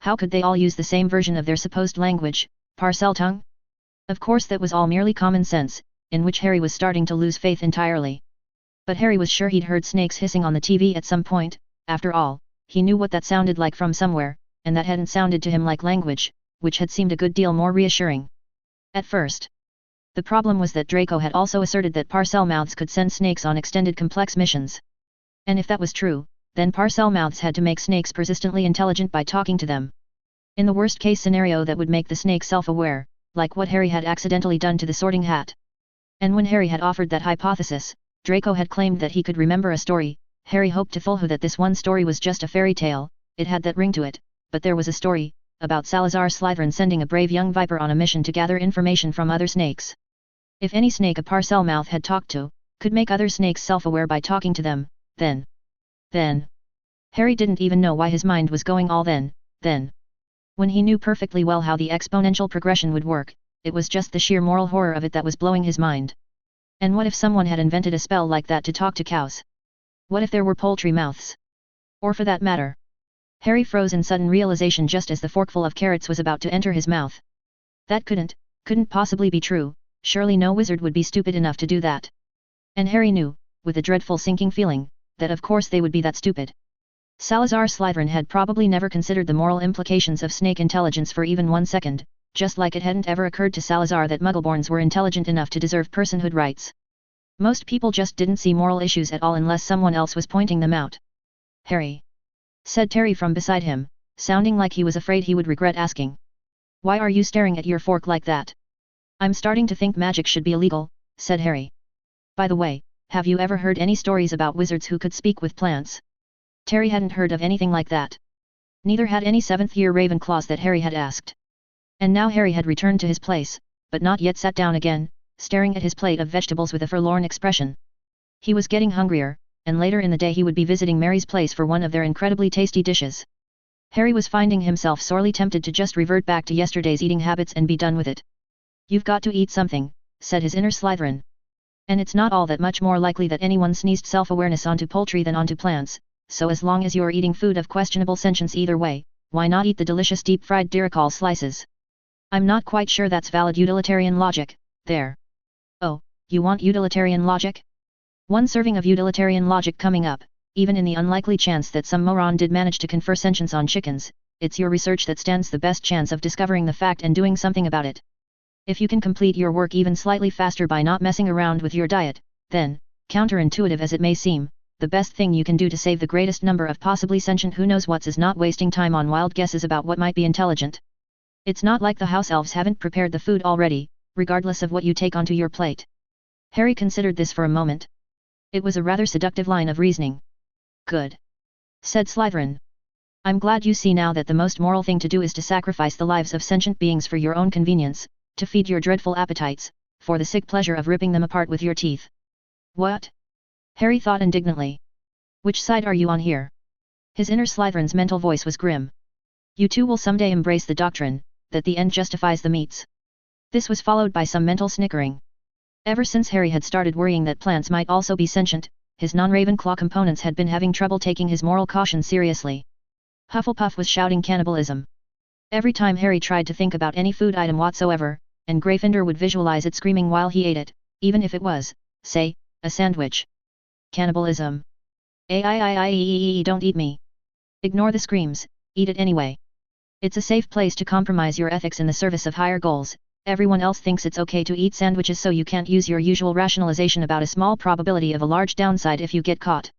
How could they all use the same version of their supposed language, parcel tongue? Of course that was all merely common sense, in which Harry was starting to lose faith entirely. But Harry was sure he'd heard snakes hissing on the TV at some point. After all, he knew what that sounded like from somewhere, and that hadn't sounded to him like language, which had seemed a good deal more reassuring. At first. The problem was that Draco had also asserted that parcel mouths could send snakes on extended complex missions. And if that was true, then parcel mouths had to make snakes persistently intelligent by talking to them. In the worst case scenario, that would make the snake self-aware, like what Harry had accidentally done to the Sorting Hat. And when Harry had offered that hypothesis, Draco had claimed that he could remember a story. Harry hoped to fool that this one story was just a fairy tale, it had that ring to it, but there was a story, about Salazar Slytherin sending a brave young viper on a mission to gather information from other snakes. If any snake a parcel mouth had talked to, could make other snakes self-aware by talking to them, then. Harry didn't even know why his mind was going all then. When he knew perfectly well how the exponential progression would work, it was just the sheer moral horror of it that was blowing his mind. And what if someone had invented a spell like that to talk to cows? What if there were poultry mouths? Or for that matter. Harry froze in sudden realization just as the forkful of carrots was about to enter his mouth. That couldn't possibly be true, surely no wizard would be stupid enough to do that. And Harry knew, with a dreadful sinking feeling, that of course they would be that stupid. Salazar Slytherin had probably never considered the moral implications of snake intelligence for even 1 second, just like it hadn't ever occurred to Salazar that Muggleborns were intelligent enough to deserve personhood rights. Most people just didn't see moral issues at all unless someone else was pointing them out. Harry, said Terry from beside him, sounding like he was afraid he would regret asking. Why are you staring at your fork like that? I'm starting to think magic should be illegal, said Harry. By the way, have you ever heard any stories about wizards who could speak with plants? Terry hadn't heard of anything like that. Neither had any 7th-year Ravenclaws that Harry had asked. And now Harry had returned to his place, but not yet sat down again, staring at his plate of vegetables with a forlorn expression. He was getting hungrier, and later in the day he would be visiting Mary's place for one of their incredibly tasty dishes. Harry was finding himself sorely tempted to just revert back to yesterday's eating habits and be done with it. You've got to eat something, said his inner Slytherin. And it's not all that much more likely that anyone sneezed self-awareness onto poultry than onto plants, so as long as you're eating food of questionable sentience either way, why not eat the delicious deep-fried Diricol slices? I'm not quite sure that's valid utilitarian logic, there. Oh, you want utilitarian logic? One serving of utilitarian logic coming up, even in the unlikely chance that some moron did manage to confer sentience on chickens, it's your research that stands the best chance of discovering the fact and doing something about it. If you can complete your work even slightly faster by not messing around with your diet, then, counterintuitive as it may seem, the best thing you can do to save the greatest number of possibly sentient who-knows-whats is not wasting time on wild guesses about what might be intelligent. It's not like the house elves haven't prepared the food already, regardless of what you take onto your plate. Harry considered this for a moment. It was a rather seductive line of reasoning. Good, said Slytherin. I'm glad you see now that the most moral thing to do is to sacrifice the lives of sentient beings for your own convenience, to feed your dreadful appetites, for the sick pleasure of ripping them apart with your teeth. What? Harry thought indignantly. Which side are you on here? His inner Slytherin's mental voice was grim. You too will someday embrace the doctrine, that the end justifies the means. This was followed by some mental snickering. Ever since Harry had started worrying that plants might also be sentient, his non-Ravenclaw components had been having trouble taking his moral caution seriously. Hufflepuff was shouting cannibalism. Every time Harry tried to think about any food item whatsoever, and Gryffindor would visualize it screaming while he ate it, even if it was, say, a sandwich. Cannibalism. Don't eat me. Ignore the screams, eat it anyway. It's a safe place to compromise your ethics in the service of higher goals. Everyone else thinks it's okay to eat sandwiches, so you can't use your usual rationalization about a small probability of a large downside if you get caught.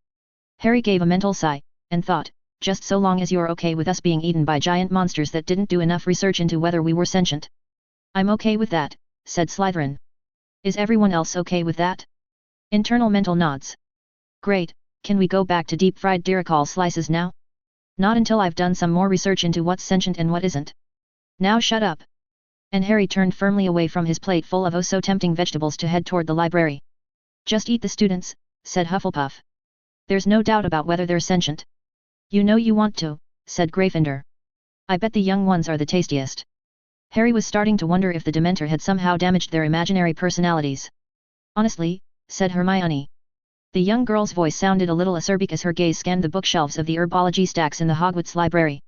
Harry gave a mental sigh, and thought, just so long as you're okay with us being eaten by giant monsters that didn't do enough research into whether we were sentient. I'm okay with that, said Slytherin. Is everyone else okay with that? Internal mental nods. Great, can we go back to deep-fried Diricol slices now? Not until I've done some more research into what's sentient and what isn't. Now shut up. And Harry turned firmly away from his plate full of oh-so-tempting vegetables to head toward the library. Just eat the students, said Hufflepuff. There's no doubt about whether they're sentient. You know you want to, said Gryffindor. I bet the young ones are the tastiest. Harry was starting to wonder if the Dementor had somehow damaged their imaginary personalities. Honestly, said Hermione. The young girl's voice sounded a little acerbic as her gaze scanned the bookshelves of the herbology stacks in the Hogwarts library.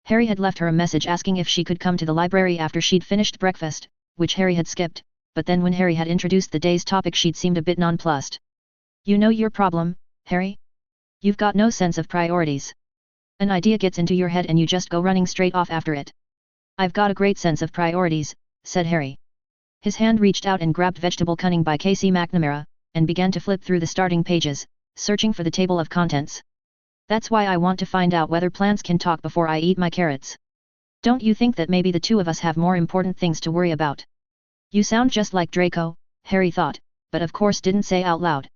Harry had left her a message asking if she could come to the library after she'd finished breakfast, which Harry had skipped, but then when Harry had introduced the day's topic she'd seemed a bit nonplussed. You know your problem, Harry? You've got no sense of priorities. An idea gets into your head and you just go running straight off after it. I've got a great sense of priorities, said Harry. His hand reached out and grabbed Vegetable Cunning by Casey McNamara, and began to flip through the starting pages, searching for the table of contents. That's why I want to find out whether plants can talk before I eat my carrots. Don't you think that maybe the two of us have more important things to worry about? You sound just like Draco, Harry thought, but of course didn't say out loud.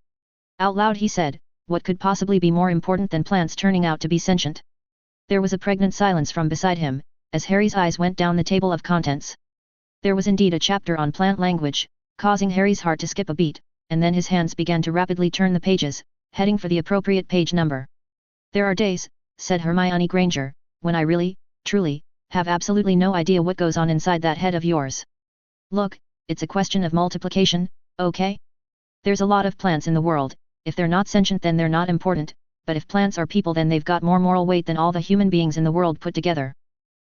Out loud he said, what could possibly be more important than plants turning out to be sentient? There was a pregnant silence from beside him, as Harry's eyes went down the table of contents. There was indeed a chapter on plant language, causing Harry's heart to skip a beat, and then his hands began to rapidly turn the pages, heading for the appropriate page number. There are days, said Hermione Granger, when I really, truly, have absolutely no idea what goes on inside that head of yours. Look, it's a question of multiplication, okay? There's a lot of plants in the world, if they're not sentient then they're not important, but if plants are people then they've got more moral weight than all the human beings in the world put together.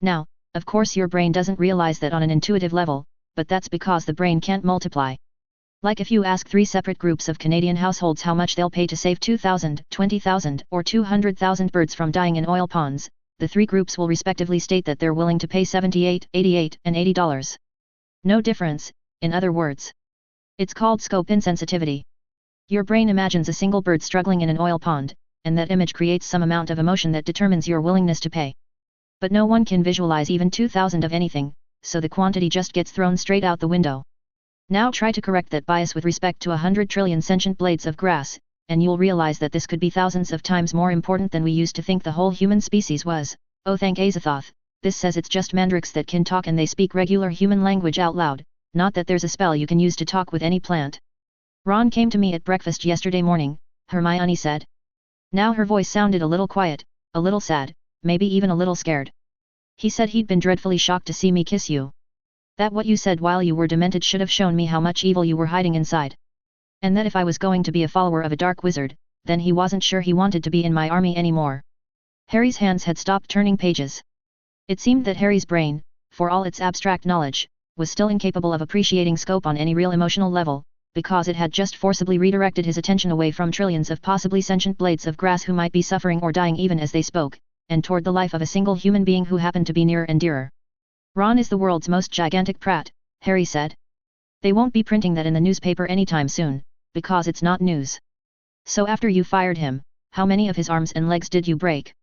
Now, of course your brain doesn't realize that on an intuitive level, but that's because the brain can't multiply. Like if you ask 3 separate groups of Canadian households how much they'll pay to save 2,000, 20,000, or 200,000 birds from dying in oil ponds, the 3 groups will respectively state that they're willing to pay $78, $88, and $80. No difference, in other words. It's called scope insensitivity. Your brain imagines a single bird struggling in an oil pond, and that image creates some amount of emotion that determines your willingness to pay. But no one can visualize even 2,000 of anything, so the quantity just gets thrown straight out the window. Now try to correct that bias with respect to 100 trillion sentient blades of grass, and you'll realize that this could be thousands of times more important than we used to think the whole human species was. Oh thank Azathoth, this says it's just mandrakes that can talk and they speak regular human language out loud, not that there's a spell you can use to talk with any plant. Ron came to me at breakfast yesterday morning, Hermione said. Now her voice sounded a little quiet, a little sad, maybe even a little scared. He said he'd been dreadfully shocked to see me kiss you. That what you said while you were demented should have shown me how much evil you were hiding inside. And that if I was going to be a follower of a dark wizard, then he wasn't sure he wanted to be in my army anymore. Harry's hands had stopped turning pages. It seemed that Harry's brain, for all its abstract knowledge, was still incapable of appreciating scope on any real emotional level, because it had just forcibly redirected his attention away from trillions of possibly sentient blades of grass who might be suffering or dying even as they spoke, and toward the life of a single human being who happened to be nearer and dearer. Ron is the world's most gigantic prat, Harry said. They won't be printing that in the newspaper anytime soon, because it's not news. So after you fired him, how many of his arms and legs did you break?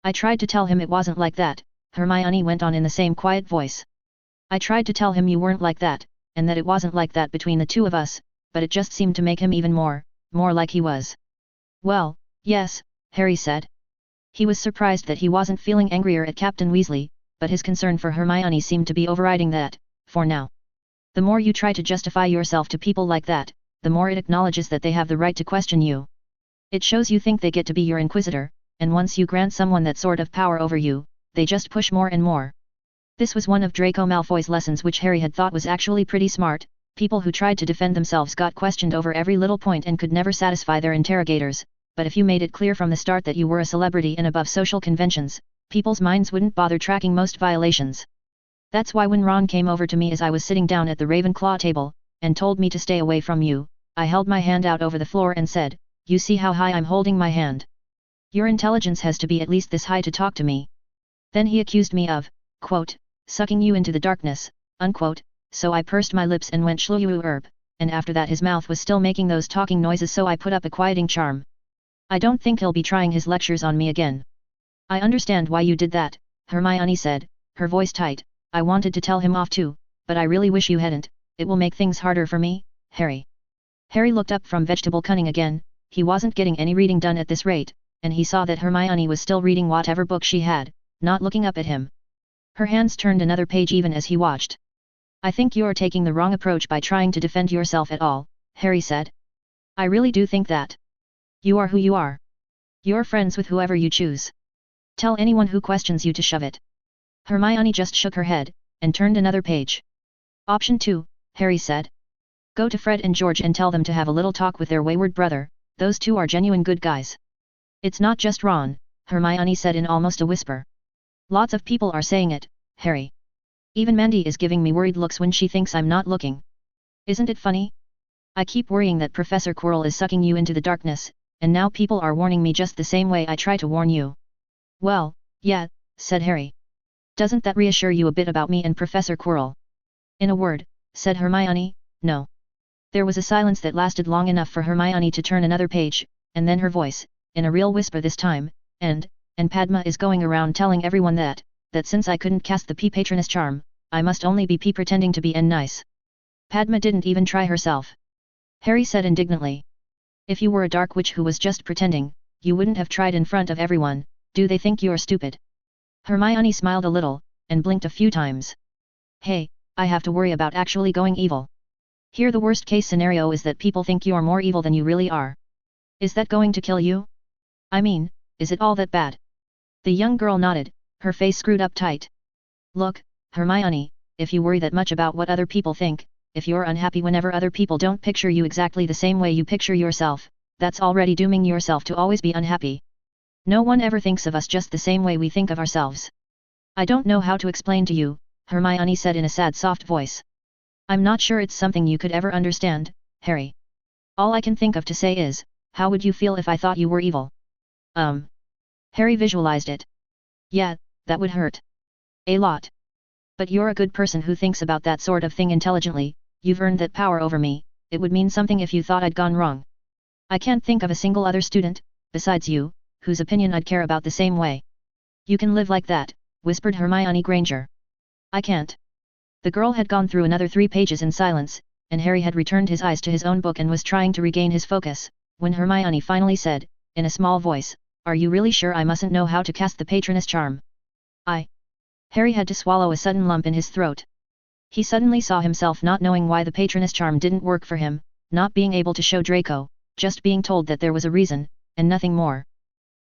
I tried to tell him it wasn't like that, Hermione went on in the same quiet voice. I tried to tell him you weren't like that, and that it wasn't like that between the two of us, but it just seemed to make him even more like he was. Well, yes, Harry said. He was surprised that he wasn't feeling angrier at Captain Weasley, but his concern for Hermione seemed to be overriding that, for now. The more you try to justify yourself to people like that, the more it acknowledges that they have the right to question you. It shows you think they get to be your inquisitor, and once you grant someone that sort of power over you, they just push more and more. This was one of Draco Malfoy's lessons which Harry had thought was actually pretty smart. People who tried to defend themselves got questioned over every little point and could never satisfy their interrogators, but if you made it clear from the start that you were a celebrity and above social conventions, people's minds wouldn't bother tracking most violations. That's why when Ron came over to me as I was sitting down at the Ravenclaw table, and told me to stay away from you, I held my hand out over the floor and said, you see how high I'm holding my hand? Your intelligence has to be at least this high to talk to me. Then he accused me of, quote, sucking you into the darkness, unquote, so I pursed my lips and went shlu-herb, and after that his mouth was still making those talking noises so I put up a quieting charm. I don't think he'll be trying his lectures on me again. I understand why you did that, Hermione said, her voice tight. I wanted to tell him off too, but I really wish you hadn't, it will make things harder for me, Harry. Harry looked up from Vegetable Cunning again, he wasn't getting any reading done at this rate, and he saw that Hermione was still reading whatever book she had, not looking up at him. Her hands turned another page even as he watched. I think you're taking the wrong approach by trying to defend yourself at all, Harry said. I really do think that. You are who you are. You're friends with whoever you choose. Tell anyone who questions you to shove it. Hermione just shook her head, and turned another page. Option 2, Harry said. Go to Fred and George and tell them to have a little talk with their wayward brother, those two are genuine good guys. It's not just Ron, Hermione said in almost a whisper. Lots of people are saying it, Harry. Even Mandy is giving me worried looks when she thinks I'm not looking. Isn't it funny? I keep worrying that Professor Quirrell is sucking you into the darkness, and now people are warning me just the same way I try to warn you. Well, yeah, said Harry. Doesn't that reassure you a bit about me and Professor Quirrell? In a word, said Hermione, no. There was a silence that lasted long enough for Hermione to turn another page, and then her voice, in a real whisper this time, and Padma is going around telling everyone that since I couldn't cast the P-Patronus charm, I must only be P pretending to be nice. Padma didn't even try herself. Harry said indignantly. If you were a dark witch who was just pretending, you wouldn't have tried in front of everyone. Do they think you're stupid? Hermione smiled a little, and blinked a few times. Hey, I have to worry about actually going evil. Here the worst case scenario is that people think you're more evil than you really are. Is that going to kill you? I mean, is it all that bad? The young girl nodded, her face screwed up tight. Look, Hermione, if you worry that much about what other people think, if you're unhappy whenever other people don't picture you exactly the same way you picture yourself, that's already dooming yourself to always be unhappy. No one ever thinks of us just the same way we think of ourselves. I don't know how to explain to you, Hermione said in a sad soft voice. I'm not sure it's something you could ever understand, Harry. All I can think of to say is, how would you feel if I thought you were evil? Harry visualized it. Yeah, that would hurt. A lot. But you're a good person who thinks about that sort of thing intelligently. You've earned that power over me. It would mean something if you thought I'd gone wrong. I can't think of a single other student, besides you, whose opinion I'd care about the same way. You can live like that, whispered Hermione Granger. I can't. The girl had gone through another 3 pages in silence, and Harry had returned his eyes to his own book and was trying to regain his focus, when Hermione finally said, in a small voice, Are you really sure I mustn't know how to cast the Patronus charm? Harry had to swallow a sudden lump in his throat. He suddenly saw himself not knowing why the Patronus charm didn't work for him, not being able to show Draco, just being told that there was a reason, and nothing more.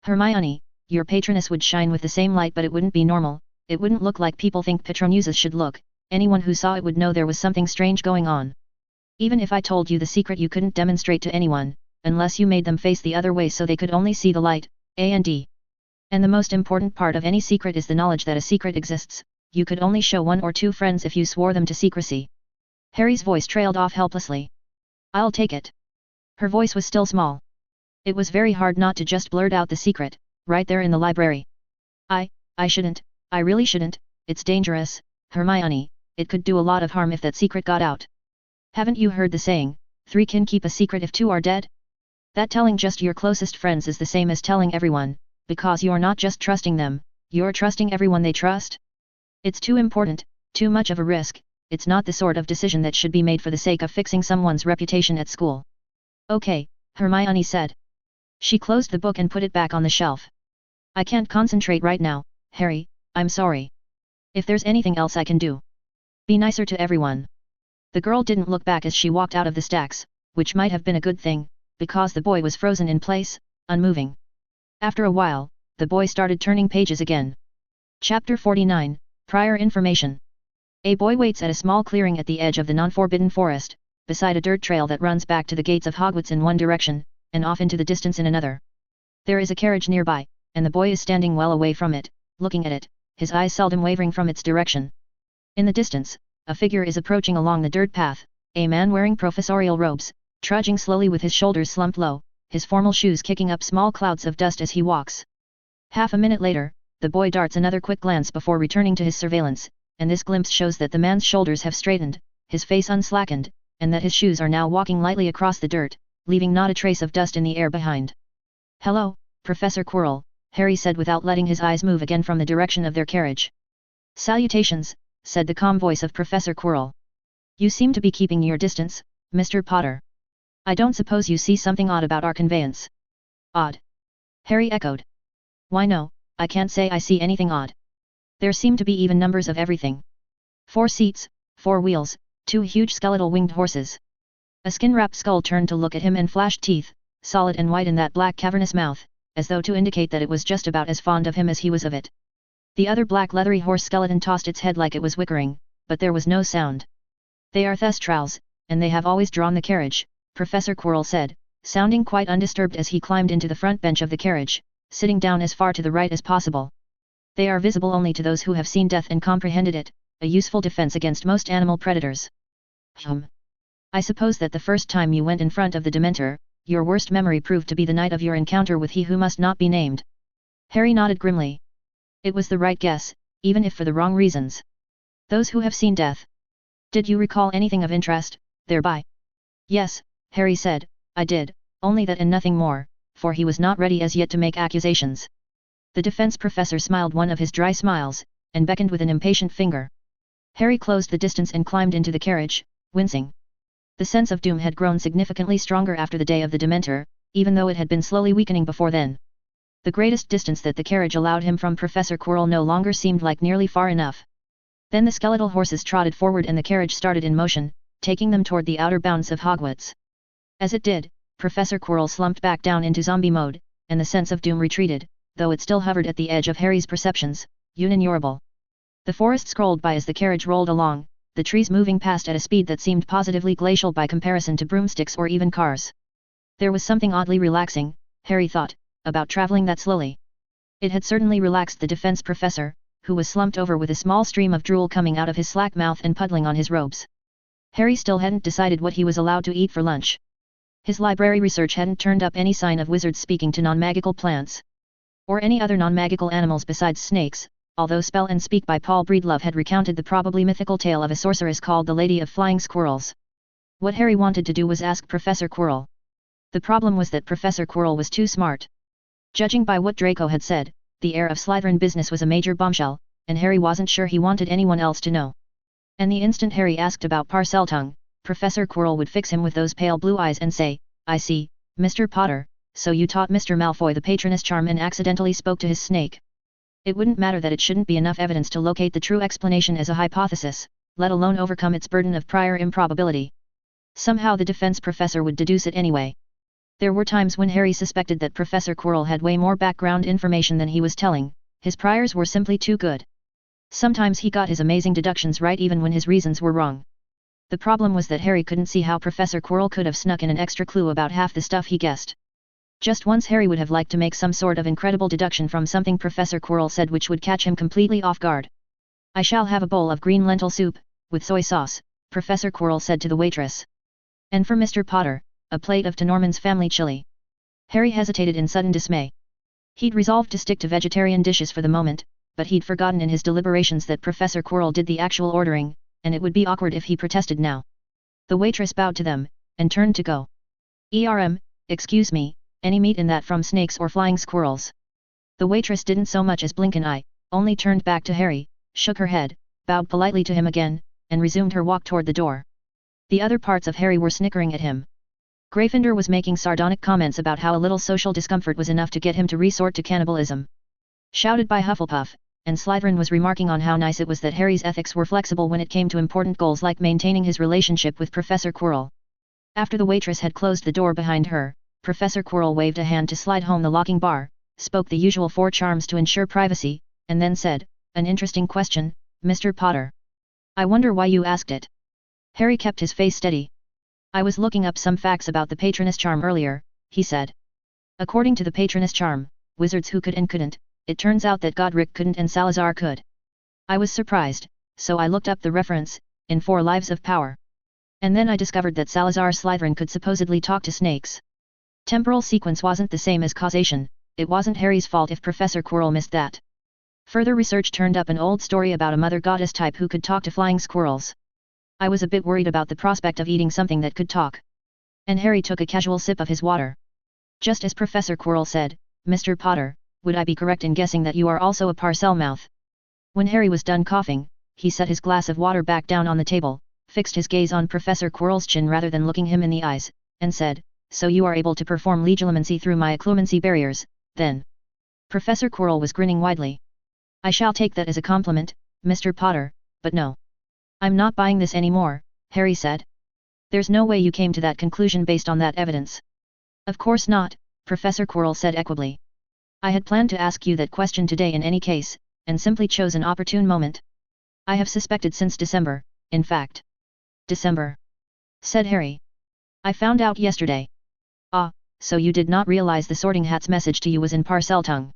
Hermione, your Patronus would shine with the same light, but it wouldn't be normal, it wouldn't look like people think Patronuses should look. Anyone who saw it would know there was something strange going on. Even if I told you the secret, you couldn't demonstrate to anyone, unless you made them face the other way so they could only see the light, and the most important part of any secret is the knowledge that a secret exists. You could only show 1 or 2 friends if you swore them to secrecy. Harry's voice trailed off helplessly. I'll take it. Her voice was still small. It was very hard not to just blurt out the secret, right there in the library. I shouldn't, I really shouldn't, it's dangerous, Hermione, it could do a lot of harm if that secret got out. Haven't you heard the saying, 3 can keep a secret if 2 are dead? That telling just your closest friends is the same as telling everyone, because you're not just trusting them, you're trusting everyone they trust. It's too important, too much of a risk, it's not the sort of decision that should be made for the sake of fixing someone's reputation at school. Okay, Hermione said. She closed the book and put it back on the shelf. I can't concentrate right now, Harry, I'm sorry. If there's anything else I can do. Be nicer to everyone. The girl didn't look back as she walked out of the stacks, which might have been a good thing, because the boy was frozen in place, unmoving. After a while, the boy started turning pages again. Chapter 49, Prior Information. A boy waits at a small clearing at the edge of the non-forbidden forest, beside a dirt trail that runs back to the gates of Hogwarts in one direction, and off into the distance in another. There is a carriage nearby, and the boy is standing well away from it, looking at it, his eyes seldom wavering from its direction. In the distance, a figure is approaching along the dirt path, a man wearing professorial robes, trudging slowly with his shoulders slumped low, his formal shoes kicking up small clouds of dust as he walks. Half a minute later, the boy darts another quick glance before returning to his surveillance, and this glimpse shows that the man's shoulders have straightened, his face unslackened, and that his shoes are now walking lightly across the dirt, leaving not a trace of dust in the air behind. Hello, Professor Quirrell, Harry said without letting his eyes move again from the direction of their carriage. Salutations, said the calm voice of Professor Quirrell. You seem to be keeping your distance, Mr. Potter. I don't suppose you see something odd about our conveyance. Odd? Harry echoed. Why no, I can't say I see anything odd. There seem to be even numbers of everything. 4 seats, 4 wheels, 2 huge skeletal winged horses. A skin-wrapped skull turned to look at him and flashed teeth, solid and white in that black cavernous mouth, as though to indicate that it was just about as fond of him as he was of it. The other black leathery horse skeleton tossed its head like it was whickering, but there was no sound. They are Thestrals, and they have always drawn the carriage, Professor Quirrell said, sounding quite undisturbed as he climbed into the front bench of the carriage, sitting down as far to the right as possible. They are visible only to those who have seen death and comprehended it, a useful defense against most animal predators. I suppose that the first time you went in front of the Dementor, your worst memory proved to be the night of your encounter with he who must not be named. Harry nodded grimly. It was the right guess, even if for the wrong reasons. Those who have seen death. Did you recall anything of interest, thereby? Yes, Harry said, I did, only that and nothing more, for he was not ready as yet to make accusations. The defense professor smiled one of his dry smiles, and beckoned with an impatient finger. Harry closed the distance and climbed into the carriage, wincing. The sense of doom had grown significantly stronger after the day of the Dementor, even though it had been slowly weakening before then. The greatest distance that the carriage allowed him from Professor Quirrell no longer seemed like nearly far enough. Then the skeletal horses trotted forward and the carriage started in motion, taking them toward the outer bounds of Hogwarts. As it did, Professor Quirrell slumped back down into zombie mode, and the sense of doom retreated, though it still hovered at the edge of Harry's perceptions, unignorable. The forest scrolled by as the carriage rolled along, the trees moving past at a speed that seemed positively glacial by comparison to broomsticks or even cars. There was something oddly relaxing, Harry thought, about traveling that slowly. It had certainly relaxed the defense professor, who was slumped over with a small stream of drool coming out of his slack mouth and puddling on his robes. Harry still hadn't decided what he was allowed to eat for lunch. His library research hadn't turned up any sign of wizards speaking to non-magical plants. Or any other non-magical animals besides snakes, although Spell and Speak by Paul Breedlove had recounted the probably mythical tale of a sorceress called the Lady of Flying Squirrels. What Harry wanted to do was ask Professor Quirrell. The problem was that Professor Quirrell was too smart. Judging by what Draco had said, the heir of Slytherin business was a major bombshell, and Harry wasn't sure he wanted anyone else to know. And the instant Harry asked about Parseltongue, Professor Quirrell would fix him with those pale blue eyes and say, I see, Mr. Potter, so you taught Mr. Malfoy the Patronus charm and accidentally spoke to his snake. It wouldn't matter that it shouldn't be enough evidence to locate the true explanation as a hypothesis, let alone overcome its burden of prior improbability. Somehow the defense professor would deduce it anyway. There were times when Harry suspected that Professor Quirrell had way more background information than he was telling, his priors were simply too good. Sometimes he got his amazing deductions right even when his reasons were wrong. The problem was that Harry couldn't see how Professor Quirrell could have snuck in an extra clue about half the stuff he guessed. Just once Harry would have liked to make some sort of incredible deduction from something Professor Quirrell said which would catch him completely off guard. I shall have a bowl of green lentil soup, with soy sauce, Professor Quirrell said to the waitress. And for Mr. Potter, a plate of Tenorman's family chili. Harry hesitated in sudden dismay. He'd resolved to stick to vegetarian dishes for the moment, but he'd forgotten in his deliberations that Professor Quirrell did the actual ordering, and it would be awkward if he protested now. The waitress bowed to them, and turned to go. Excuse me, any meat in that from snakes or flying squirrels? The waitress didn't so much as blink an eye, only turned back to Harry, shook her head, bowed politely to him again, and resumed her walk toward the door. The other parts of Harry were snickering at him. Gryffindor was making sardonic comments about how a little social discomfort was enough to get him to resort to cannibalism. Shouted by Hufflepuff, and Slytherin was remarking on how nice it was that Harry's ethics were flexible when it came to important goals like maintaining his relationship with Professor Quirrell. After the waitress had closed the door behind her, Professor Quirrell waved a hand to slide home the locking bar, spoke the usual 4 charms to ensure privacy, and then said, An interesting question, Mr. Potter. I wonder why you asked it. Harry kept his face steady. I was looking up some facts about the Patronus charm earlier, he said. According to the Patronus charm, wizards who could and couldn't, it turns out that Godric couldn't and Salazar could. I was surprised, so I looked up the reference, in 4 Lives of Power. And then I discovered that Salazar Slytherin could supposedly talk to snakes. Temporal sequence wasn't the same as causation, it wasn't Harry's fault if Professor Quirrell missed that. Further research turned up an old story about a mother goddess type who could talk to flying squirrels. I was a bit worried about the prospect of eating something that could talk. And Harry took a casual sip of his water. Just as Professor Quirrell said, Mr. Potter, would I be correct in guessing that you are also a Parselmouth? When Harry was done coughing, he set his glass of water back down on the table, fixed his gaze on Professor Quirrell's chin rather than looking him in the eyes, and said, So you are able to perform legilimency through my occlumency barriers, then? Professor Quirrell was grinning widely. I shall take that as a compliment, Mr. Potter, but no. I'm not buying this anymore, Harry said. There's no way you came to that conclusion based on that evidence. Of course not, Professor Quirrell said equably. I had planned to ask you that question today in any case, and simply chose an opportune moment. I have suspected since December, in fact. December? Said Harry. I found out yesterday. Ah, so you did not realize the Sorting Hat's message to you was in Parseltongue.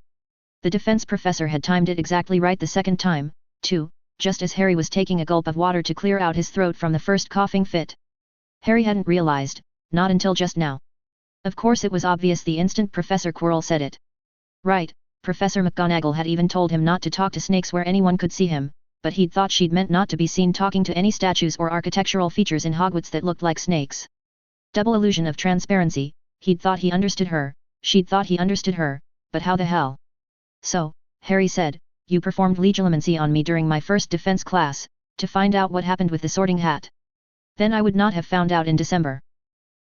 The defense professor had timed it exactly right the second time, too, just as Harry was taking a gulp of water to clear out his throat from the first coughing fit. Harry hadn't realized, not until just now. Of course it was obvious the instant Professor Quirrell said it. Right, Professor McGonagall had even told him not to talk to snakes where anyone could see him, but he'd thought she'd meant not to be seen talking to any statues or architectural features in Hogwarts that looked like snakes. Double illusion of transparency, he'd thought he understood her, she'd thought he understood her, but how the hell? So, Harry said, you performed legilimency on me during my first defense class, to find out what happened with the Sorting Hat. Then I would not have found out in December.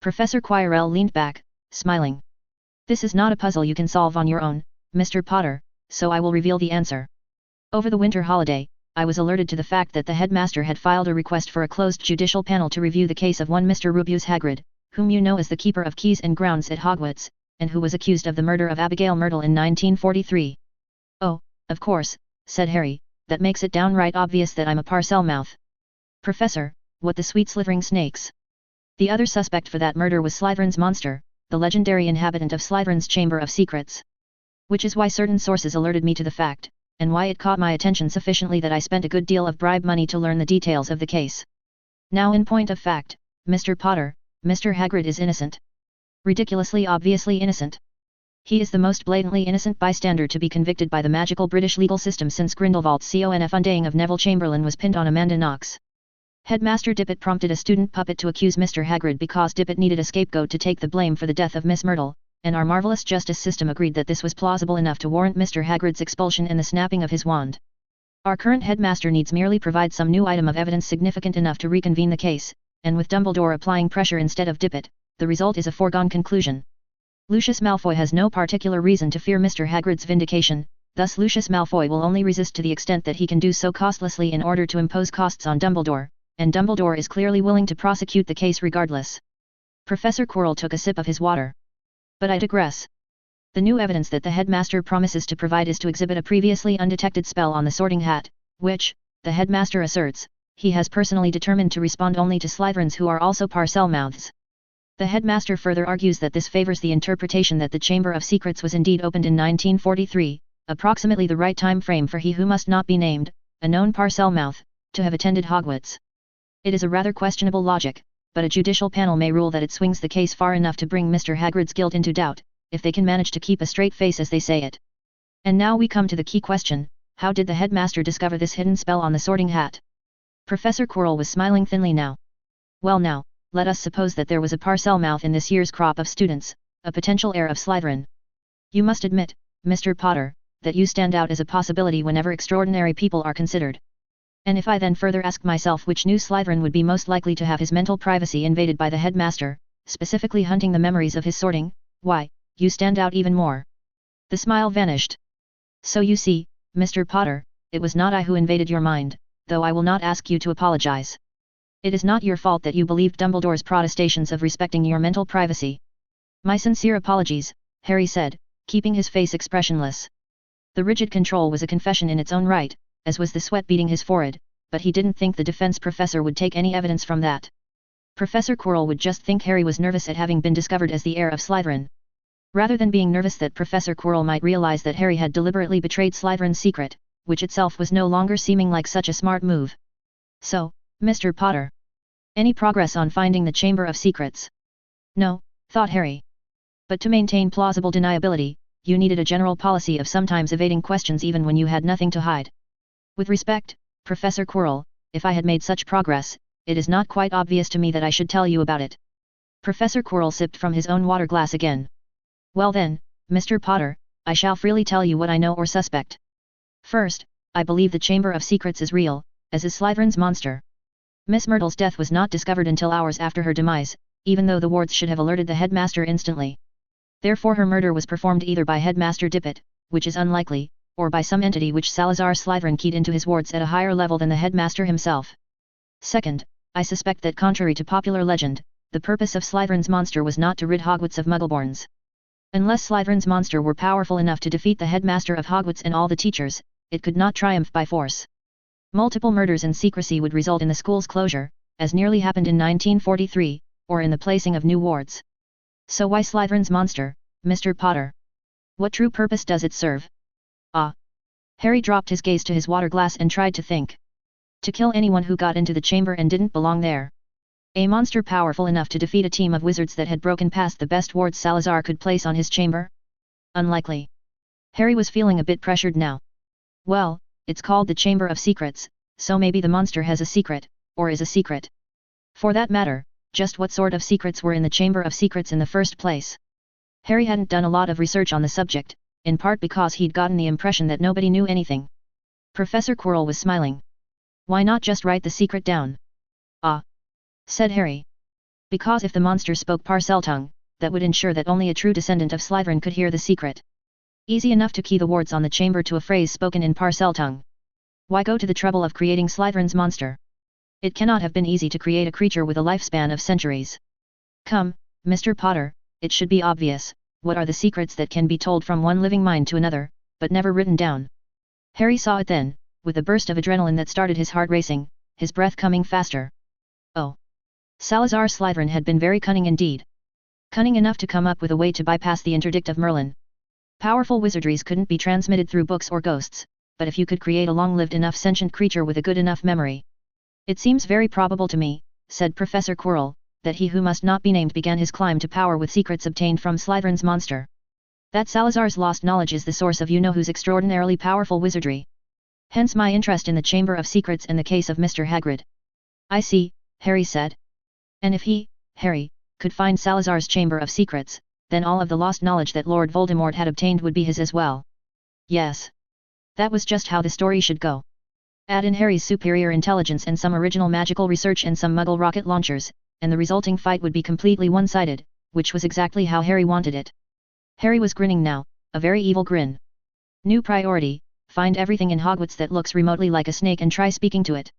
Professor Quirrell leaned back, smiling. This is not a puzzle you can solve on your own, Mr. Potter, so I will reveal the answer. Over the winter holiday, I was alerted to the fact that the headmaster had filed a request for a closed judicial panel to review the case of one Mr. Rubeus Hagrid, whom you know as the keeper of keys and grounds at Hogwarts, and who was accused of the murder of Abigail Myrtle in 1943. Oh, of course, said Harry, that makes it downright obvious that I'm a Parselmouth. Professor, what the sweet slithering snakes? The other suspect for that murder was Slytherin's monster, the legendary inhabitant of Slytherin's Chamber of Secrets. Which is why certain sources alerted me to the fact, and why it caught my attention sufficiently that I spent a good deal of bribe money to learn the details of the case. Now in point of fact, Mr. Potter, Mr. Hagrid is innocent. Ridiculously obviously innocent. He is the most blatantly innocent bystander to be convicted by the magical British legal system since Grindelwald's conf undying of Neville Chamberlain was pinned on Amanda Knox. Headmaster Dippet prompted a student puppet to accuse Mr. Hagrid because Dippet needed a scapegoat to take the blame for the death of Miss Myrtle, and our marvellous justice system agreed that this was plausible enough to warrant Mr. Hagrid's expulsion and the snapping of his wand. Our current headmaster needs merely provide some new item of evidence significant enough to reconvene the case, and with Dumbledore applying pressure instead of Dippet, the result is a foregone conclusion. Lucius Malfoy has no particular reason to fear Mr. Hagrid's vindication, thus Lucius Malfoy will only resist to the extent that he can do so costlessly in order to impose costs on Dumbledore, and Dumbledore is clearly willing to prosecute the case regardless. Professor Quirrell took a sip of his water. But I digress. The new evidence that the headmaster promises to provide is to exhibit a previously undetected spell on the Sorting Hat, which, the headmaster asserts, he has personally determined to respond only to Slytherins who are also Parselmouths. The headmaster further argues that this favors the interpretation that the Chamber of Secrets was indeed opened in 1943, approximately the right time frame for he who must not be named, a known Parselmouth, to have attended Hogwarts. It is a rather questionable logic, but a judicial panel may rule that it swings the case far enough to bring Mr. Hagrid's guilt into doubt, if they can manage to keep a straight face as they say it. And now we come to the key question, how did the headmaster discover this hidden spell on the Sorting Hat? Professor Quirrell was smiling thinly now. Well now, let us suppose that there was a Parselmouth in this year's crop of students, a potential heir of Slytherin. You must admit, Mr. Potter, that you stand out as a possibility whenever extraordinary people are considered. And if I then further ask myself which new Slytherin would be most likely to have his mental privacy invaded by the headmaster, specifically hunting the memories of his sorting, why, you stand out even more. The smile vanished. So you see, Mr. Potter, it was not I who invaded your mind, though I will not ask you to apologize. It is not your fault that you believed Dumbledore's protestations of respecting your mental privacy. My sincere apologies, Harry said, keeping his face expressionless. The rigid control was a confession in its own right, as was the sweat beading his forehead, but he didn't think the defense professor would take any evidence from that. Professor Quirrell would just think Harry was nervous at having been discovered as the heir of Slytherin. Rather than being nervous that Professor Quirrell might realize that Harry had deliberately betrayed Slytherin's secret, which itself was no longer seeming like such a smart move. So, Mr. Potter. Any progress on finding the Chamber of Secrets? No, thought Harry. But to maintain plausible deniability, you needed a general policy of sometimes evading questions even when you had nothing to hide. With respect, Professor Quirrell, if I had made such progress, it is not quite obvious to me that I should tell you about it. Professor Quirrell sipped from his own water glass again. Well then, Mr. Potter, I shall freely tell you what I know or suspect. First, I believe the Chamber of Secrets is real, as is Slytherin's monster. Miss Myrtle's death was not discovered until hours after her demise, even though the wards should have alerted the headmaster instantly. Therefore her murder was performed either by Headmaster Dippet, which is unlikely, or by some entity which Salazar Slytherin keyed into his wards at a higher level than the headmaster himself. Second, I suspect that contrary to popular legend, the purpose of Slytherin's monster was not to rid Hogwarts of Muggleborns. Unless Slytherin's monster were powerful enough to defeat the headmaster of Hogwarts and all the teachers, it could not triumph by force. Multiple murders in secrecy would result in the school's closure, as nearly happened in 1943, or in the placing of new wards. So why Slytherin's monster, Mr. Potter? What true purpose does it serve? Harry dropped his gaze to his water glass and tried to think. To kill anyone who got into the chamber and didn't belong there. A monster powerful enough to defeat a team of wizards that had broken past the best wards Salazar could place on his chamber? Unlikely. Harry was feeling a bit pressured now. Well, it's called the Chamber of Secrets, so maybe the monster has a secret, or is a secret. For that matter, just what sort of secrets were in the Chamber of Secrets in the first place? Harry hadn't done a lot of research on the subject, in part because he'd gotten the impression that nobody knew anything. Professor Quirrell was smiling. Why not just write the secret down? Ah, said Harry. Because if the monster spoke Parseltongue, that would ensure that only a true descendant of Slytherin could hear the secret. Easy enough to key the wards on the chamber to a phrase spoken in Parseltongue. Why go to the trouble of creating Slytherin's monster? It cannot have been easy to create a creature with a lifespan of centuries. Come, Mr. Potter, it should be obvious, what are the secrets that can be told from one living mind to another, but never written down? Harry saw it then, with a burst of adrenaline that started his heart racing, his breath coming faster. Oh! Salazar Slytherin had been very cunning indeed. Cunning enough to come up with a way to bypass the interdict of Merlin. Powerful wizardries couldn't be transmitted through books or ghosts, but if you could create a long-lived enough sentient creature with a good enough memory. It seems very probable to me, said Professor Quirrell, that he who must not be named began his climb to power with secrets obtained from Slytherin's monster. That Salazar's lost knowledge is the source of you-know-who's extraordinarily powerful wizardry. Hence my interest in the Chamber of Secrets and the case of Mr. Hagrid. I see, Harry said. And if he, Harry, could find Salazar's Chamber of Secrets, then all of the lost knowledge that Lord Voldemort had obtained would be his as well. Yes. That was just how the story should go. Add in Harry's superior intelligence and some original magical research and some Muggle rocket launchers, and the resulting fight would be completely one-sided, which was exactly how Harry wanted it. Harry was grinning now, a very evil grin. New priority, find everything in Hogwarts that looks remotely like a snake and try speaking to it.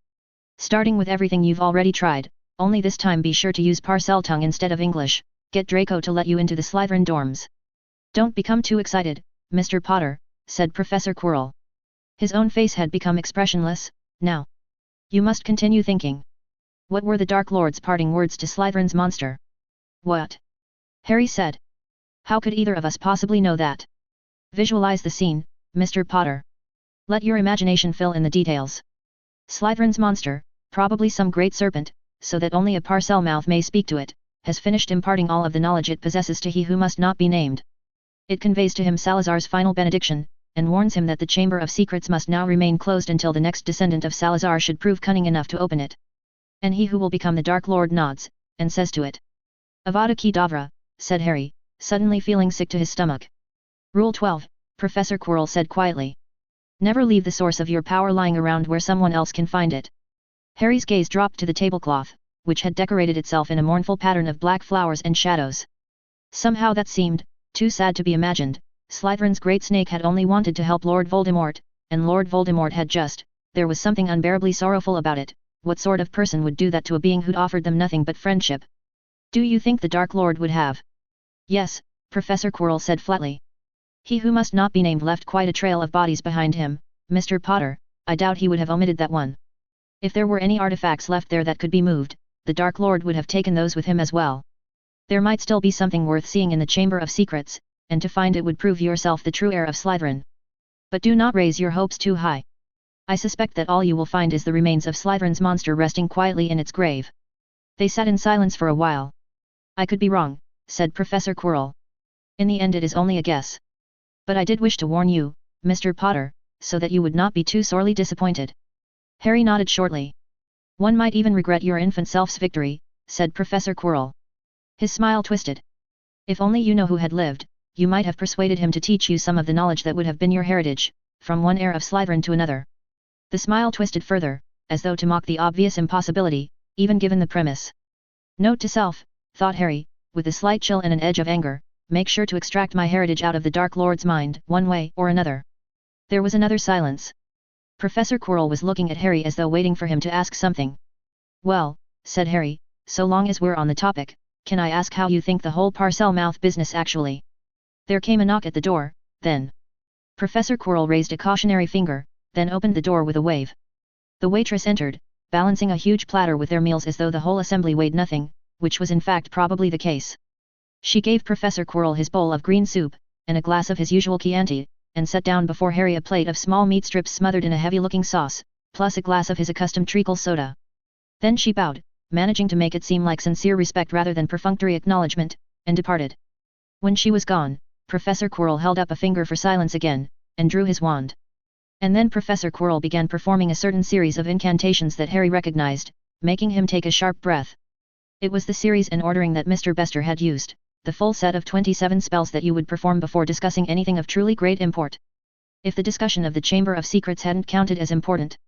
Starting with everything you've already tried, only this time be sure to use Parseltongue instead of English, get Draco to let you into the Slytherin dorms. Don't become too excited, Mr. Potter, said Professor Quirrell. His own face had become expressionless, now. You must continue thinking. What were the Dark Lord's parting words to Slytherin's monster? What? Harry said. How could either of us possibly know that? Visualize the scene, Mr. Potter. Let your imagination fill in the details. Slytherin's monster, probably some great serpent, so that only a Parselmouth may speak to it, has finished imparting all of the knowledge it possesses to he who must not be named. It conveys to him Salazar's final benediction, and warns him that the Chamber of Secrets must now remain closed until the next descendant of Salazar should prove cunning enough to open it. And he who will become the Dark Lord nods, and says to it. Avada Kedavra, said Harry, suddenly feeling sick to his stomach. Rule 12, Professor Quirrell said quietly. Never leave the source of your power lying around where someone else can find it. Harry's gaze dropped to the tablecloth, which had decorated itself in a mournful pattern of black flowers and shadows. Somehow that seemed, too sad to be imagined. Slytherin's great snake had only wanted to help Lord Voldemort, and Lord Voldemort had just, there was something unbearably sorrowful about it. What sort of person would do that to a being who'd offered them nothing but friendship? Do you think the Dark Lord would have? Yes, Professor Quirrell said flatly. He who must not be named left quite a trail of bodies behind him, Mr. Potter. I doubt he would have omitted that one. If there were any artifacts left there that could be moved, the Dark Lord would have taken those with him as well. There might still be something worth seeing in the Chamber of Secrets, and to find it would prove yourself the true heir of Slytherin. But do not raise your hopes too high. I suspect that all you will find is the remains of Slytherin's monster resting quietly in its grave. They sat in silence for a while. I could be wrong, said Professor Quirrell. In the end it is only a guess. But I did wish to warn you, Mr. Potter, so that you would not be too sorely disappointed. Harry nodded shortly. One might even regret your infant self's victory, said Professor Quirrell. His smile twisted. If only you know who had lived, you might have persuaded him to teach you some of the knowledge that would have been your heritage, from one heir of Slytherin to another. The smile twisted further, as though to mock the obvious impossibility, even given the premise. Note to self, thought Harry, with a slight chill and an edge of anger, make sure to extract my heritage out of the Dark Lord's mind, one way or another. There was another silence. Professor Quirrell was looking at Harry as though waiting for him to ask something. Well, said Harry, so long as we're on the topic, can I ask how you think the whole Parselmouth business actually? There came a knock at the door, then. Professor Quirrell raised a cautionary finger, then opened the door with a wave. The waitress entered, balancing a huge platter with their meals as though the whole assembly weighed nothing, which was in fact probably the case. She gave Professor Quirrell his bowl of green soup, and a glass of his usual Chianti, and set down before Harry a plate of small meat strips smothered in a heavy-looking sauce, plus a glass of his accustomed treacle soda. Then she bowed, managing to make it seem like sincere respect rather than perfunctory acknowledgement, and departed. When she was gone, Professor Quirrell held up a finger for silence again, and drew his wand. And then Professor Quirrell began performing a certain series of incantations that Harry recognized, making him take a sharp breath. It was the series and ordering that Mr. Bester had used, the full set of 27 spells that you would perform before discussing anything of truly great import. If the discussion of the Chamber of Secrets hadn't counted as important.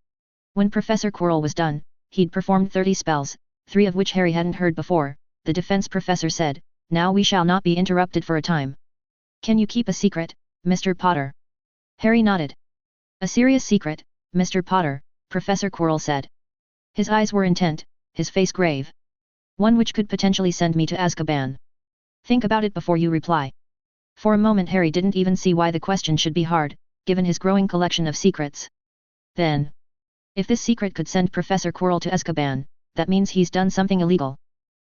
When Professor Quirrell was done, he'd performed 30 spells, 3 of which Harry hadn't heard before. The defense professor said, "Now we shall not be interrupted for a time. Can you keep a secret, Mr. Potter?" Harry nodded. "A serious secret, Mr. Potter," Professor Quirrell said. His eyes were intent, his face grave. "One which could potentially send me to Azkaban. Think about it before you reply." For a moment Harry didn't even see why the question should be hard, given his growing collection of secrets. Then, if this secret could send Professor Quirrell to Azkaban, that means he's done something illegal.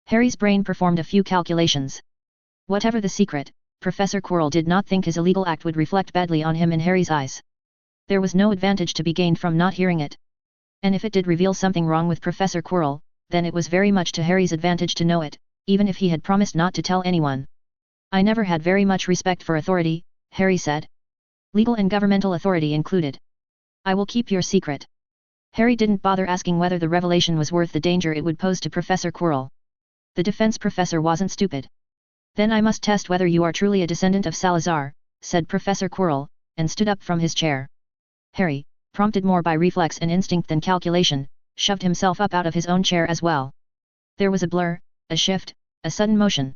Harry's brain performed a few calculations. Whatever the secret, Professor Quirrell did not think his illegal act would reflect badly on him in Harry's eyes. There was no advantage to be gained from not hearing it. And if it did reveal something wrong with Professor Quirrell, then it was very much to Harry's advantage to know it, even if he had promised not to tell anyone. "I never had very much respect for authority," Harry said. "Legal and governmental authority included. I will keep your secret." Harry didn't bother asking whether the revelation was worth the danger it would pose to Professor Quirrell. The defense professor wasn't stupid. "Then I must test whether you are truly a descendant of Salazar," said Professor Quirrell, and stood up from his chair. Harry, prompted more by reflex and instinct than calculation, shoved himself up out of his own chair as well. There was a blur, a shift, a sudden motion.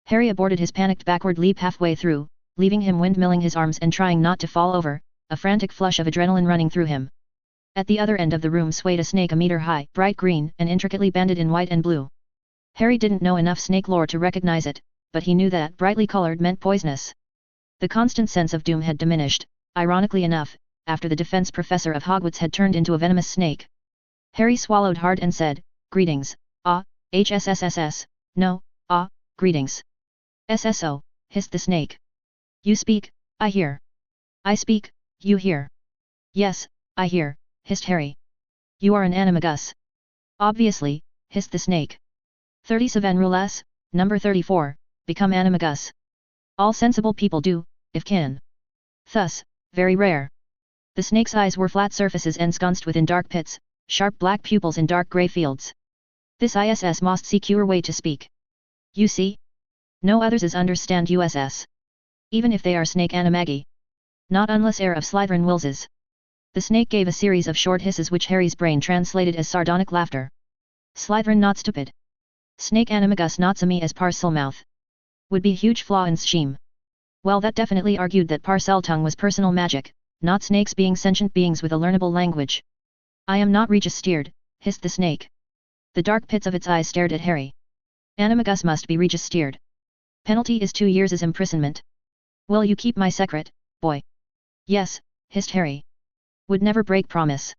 Harry aborted his panicked backward leap halfway through, leaving him windmilling his arms and trying not to fall over, a frantic flush of adrenaline running through him. At the other end of the room swayed a snake a meter high, bright green and intricately banded in white and blue. Harry didn't know enough snake lore to recognize it, but he knew that brightly colored meant poisonous. The constant sense of doom had diminished, ironically enough, after the defense professor of Hogwarts had turned into a venomous snake. Harry swallowed hard and said, "Greetings, HSSSS, no, greetings." "SSO, hissed the snake. "You speak, I hear." "I speak, you hear." "Yes, I hear," hissed Harry. "You are an animagus." "Obviously," hissed the snake. 30 Savanrulas, number 34, become animagus. All sensible people do, if can. Thus, very rare. The snake's eyes were flat surfaces ensconced within dark pits, sharp black pupils in dark grey fields. "This ISS must secure way to speak. You see? No others as understand USS. Even if they are snake animagi. Not unless heir of Slytherin Willses." The snake gave a series of short hisses which Harry's brain translated as sardonic laughter. "Slytherin not stupid. Snake animagus not me as Parselmouth. Would be huge flaw in scheme." Well, that definitely argued that Parseltongue was personal magic, not snakes being sentient beings with a learnable language. "I am not Regis-steered," hissed the snake. The dark pits of its eyes stared at Harry. "Animagus must be Regis-steered. Penalty is 2 years' imprisonment. Will you keep my secret, boy?" "Yes," hissed Harry. "Would never break promise."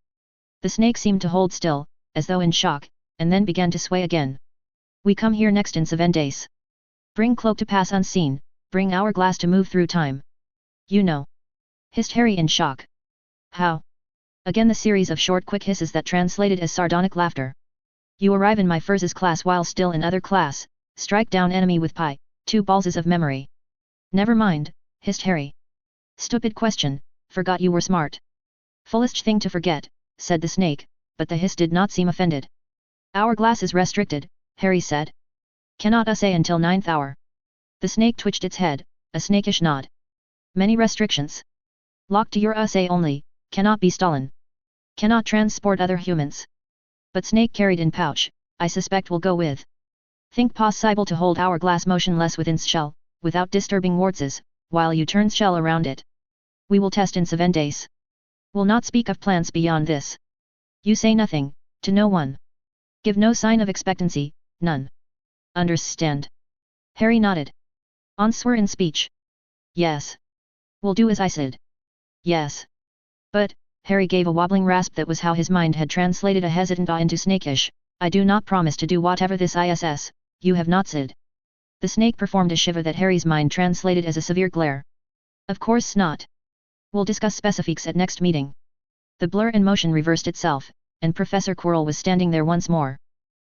The snake seemed to hold still, as though in shock, and then began to sway again. "We come here next in 7 days. Bring cloak to pass unseen, bring hourglass to move through time. You know," hissed Harry in shock. "How?" Again the series of short quick hisses that translated as sardonic laughter. "You arrive in my Furz's class while still in other class, strike down enemy with 2 balls of memory." "Never mind," hissed Harry. "Stupid question, forgot you were smart." "Foolish thing to forget," said the snake, but the hiss did not seem offended. "Hourglass is restricted," Harry said. "Cannot say until 9th hour." The snake twitched its head, a snakish nod. "Many restrictions. Locked to your say only, cannot be stolen. Cannot transport other humans. But snake carried in pouch, I suspect will go with. Think possible to hold hourglass motionless within shell, without disturbing wards, while you turn shell around it. We will test in 7 days. Will not speak of plans beyond this. You say nothing, to no one. Give no sign of expectancy, none. Understand?" Harry nodded. "Answer in speech." "Yes. Will do as I said." "Yes. But," Harry gave a wobbling rasp that was how his mind had translated a hesitant into snakish, "I do not promise to do whatever this ISS, you have not said." The snake performed a shiver that Harry's mind translated as a severe glare. "Of course not. We'll discuss specifics at next meeting. The blur in motion reversed itself, and Professor Quirrell was standing there once more.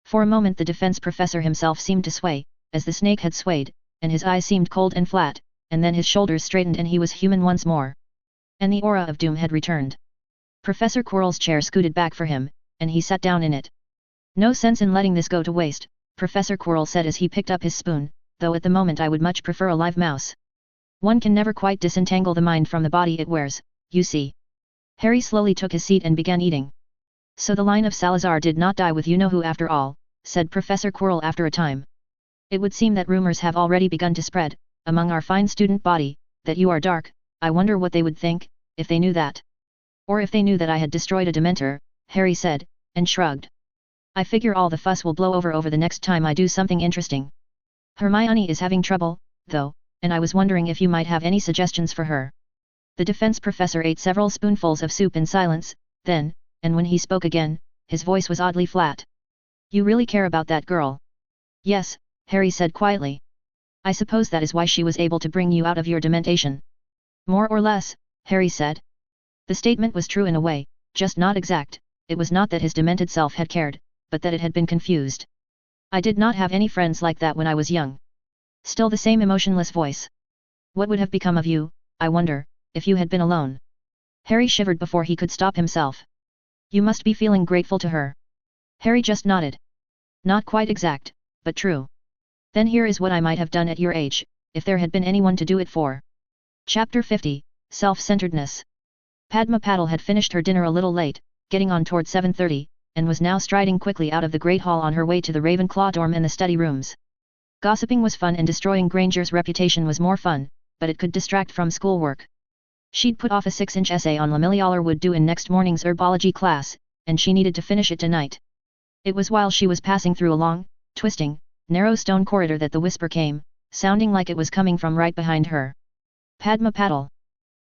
For a moment the defense professor himself seemed to sway, as the snake had swayed, and his eyes seemed cold and flat, and then his shoulders straightened and he was human once more. And the aura of doom had returned. Professor Quirrell's chair scooted back for him, and he sat down in it. No sense in letting this go to waste, Professor Quirrell said as he picked up his spoon, though at the moment I would much prefer a live mouse. One can never quite disentangle the mind from the body it wears, you see. Harry slowly took his seat and began eating. So the line of Salazar did not die with you-know-who after all, said Professor Quirrell after a time. It would seem that rumors have already begun to spread, among our fine student body, that you are dark. I wonder what they would think, if they knew that. Or if they knew that I had destroyed a Dementor, Harry said, and shrugged. I figure all the fuss will blow over the next time I do something interesting. Hermione is having trouble, though, and I was wondering if you might have any suggestions for her. The defense professor ate several spoonfuls of soup in silence, then, and when he spoke again, his voice was oddly flat. You really care about that girl? Yes, Harry said quietly. I suppose that is why she was able to bring you out of your dementation. More or less, Harry said. The statement was true in a way, just not exact. It was not that his demented self had cared, but that it had been confused. I did not have any friends like that when I was young. Still the same emotionless voice. What would have become of you, I wonder, if you had been alone? Harry shivered before he could stop himself. You must be feeling grateful to her. Harry just nodded. Not quite exact, but true. Then here is what I might have done at your age, if there had been anyone to do it for. Chapter 50, Self-Centeredness. Padma Patil had finished her dinner a little late, getting on toward 7:30, and was now striding quickly out of the Great Hall on her way to the Ravenclaw dorm and the study rooms. Gossiping was fun and destroying Granger's reputation was more fun, but it could distract from schoolwork. She'd put off a 6-inch essay on Lamillialer would do in next morning's herbology class, and she needed to finish it tonight. It was while she was passing through a long, twisting, narrow stone corridor that the whisper came, sounding like it was coming from right behind her. Padma Patil.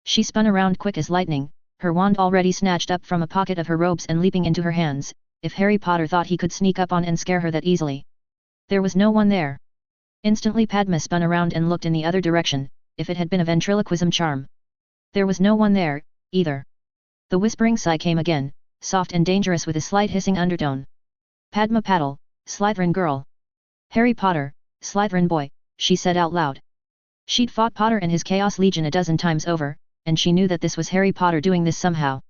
She spun around quick as lightning, her wand already snatched up from a pocket of her robes and leaping into her hands, if Harry Potter thought he could sneak up on and scare her that easily. There was no one there. Instantly Padma spun around and looked in the other direction, if it had been a ventriloquism charm. There was no one there, either. The whispering sigh came again, soft and dangerous with a slight hissing undertone. Padma Patil, Slytherin girl. Harry Potter, Slytherin boy, she said out loud. She'd fought Potter and his Chaos Legion a dozen times over, and she knew that this was Harry Potter doing this somehow.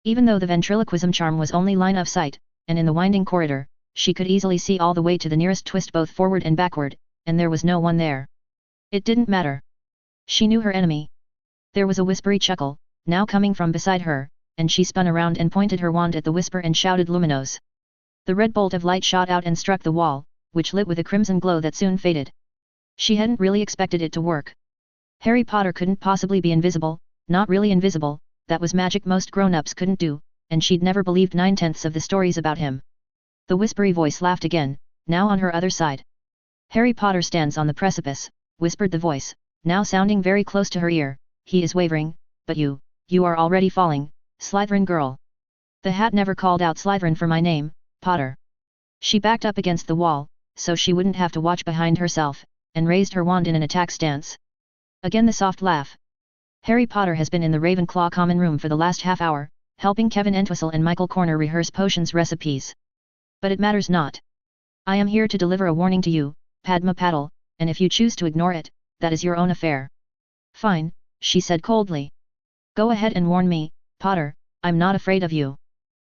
Even though the ventriloquism charm was only line of sight, and in the winding corridor, she could easily see all the way to the nearest twist both forward and backward, and there was no one there. It didn't matter. She knew her enemy. There was a whispery chuckle, now coming from beside her, and she spun around and pointed her wand at the whisper and shouted Luminos. The red bolt of light shot out and struck the wall, which lit with a crimson glow that soon faded. She hadn't really expected it to work. Harry Potter couldn't possibly be invisible, not really invisible, that was magic most grown-ups couldn't do, and she'd never believed 9/10 of the stories about him. The whispery voice laughed again, now on her other side. Harry Potter stands on the precipice, whispered the voice, now sounding very close to her ear. He is wavering, but you are already falling, Slytherin girl. The hat never called out Slytherin for my name, Potter. She backed up against the wall, so she wouldn't have to watch behind herself, and raised her wand in an attack stance. Again the soft laugh. Harry Potter has been in the Ravenclaw common room for the last half hour, helping Kevin Entwistle and Michael Corner rehearse potions recipes. But it matters not. I am here to deliver a warning to you, Padma Patil, and if you choose to ignore it, that is your own affair. Fine, she said coldly. Go ahead and warn me, Potter, I'm not afraid of you.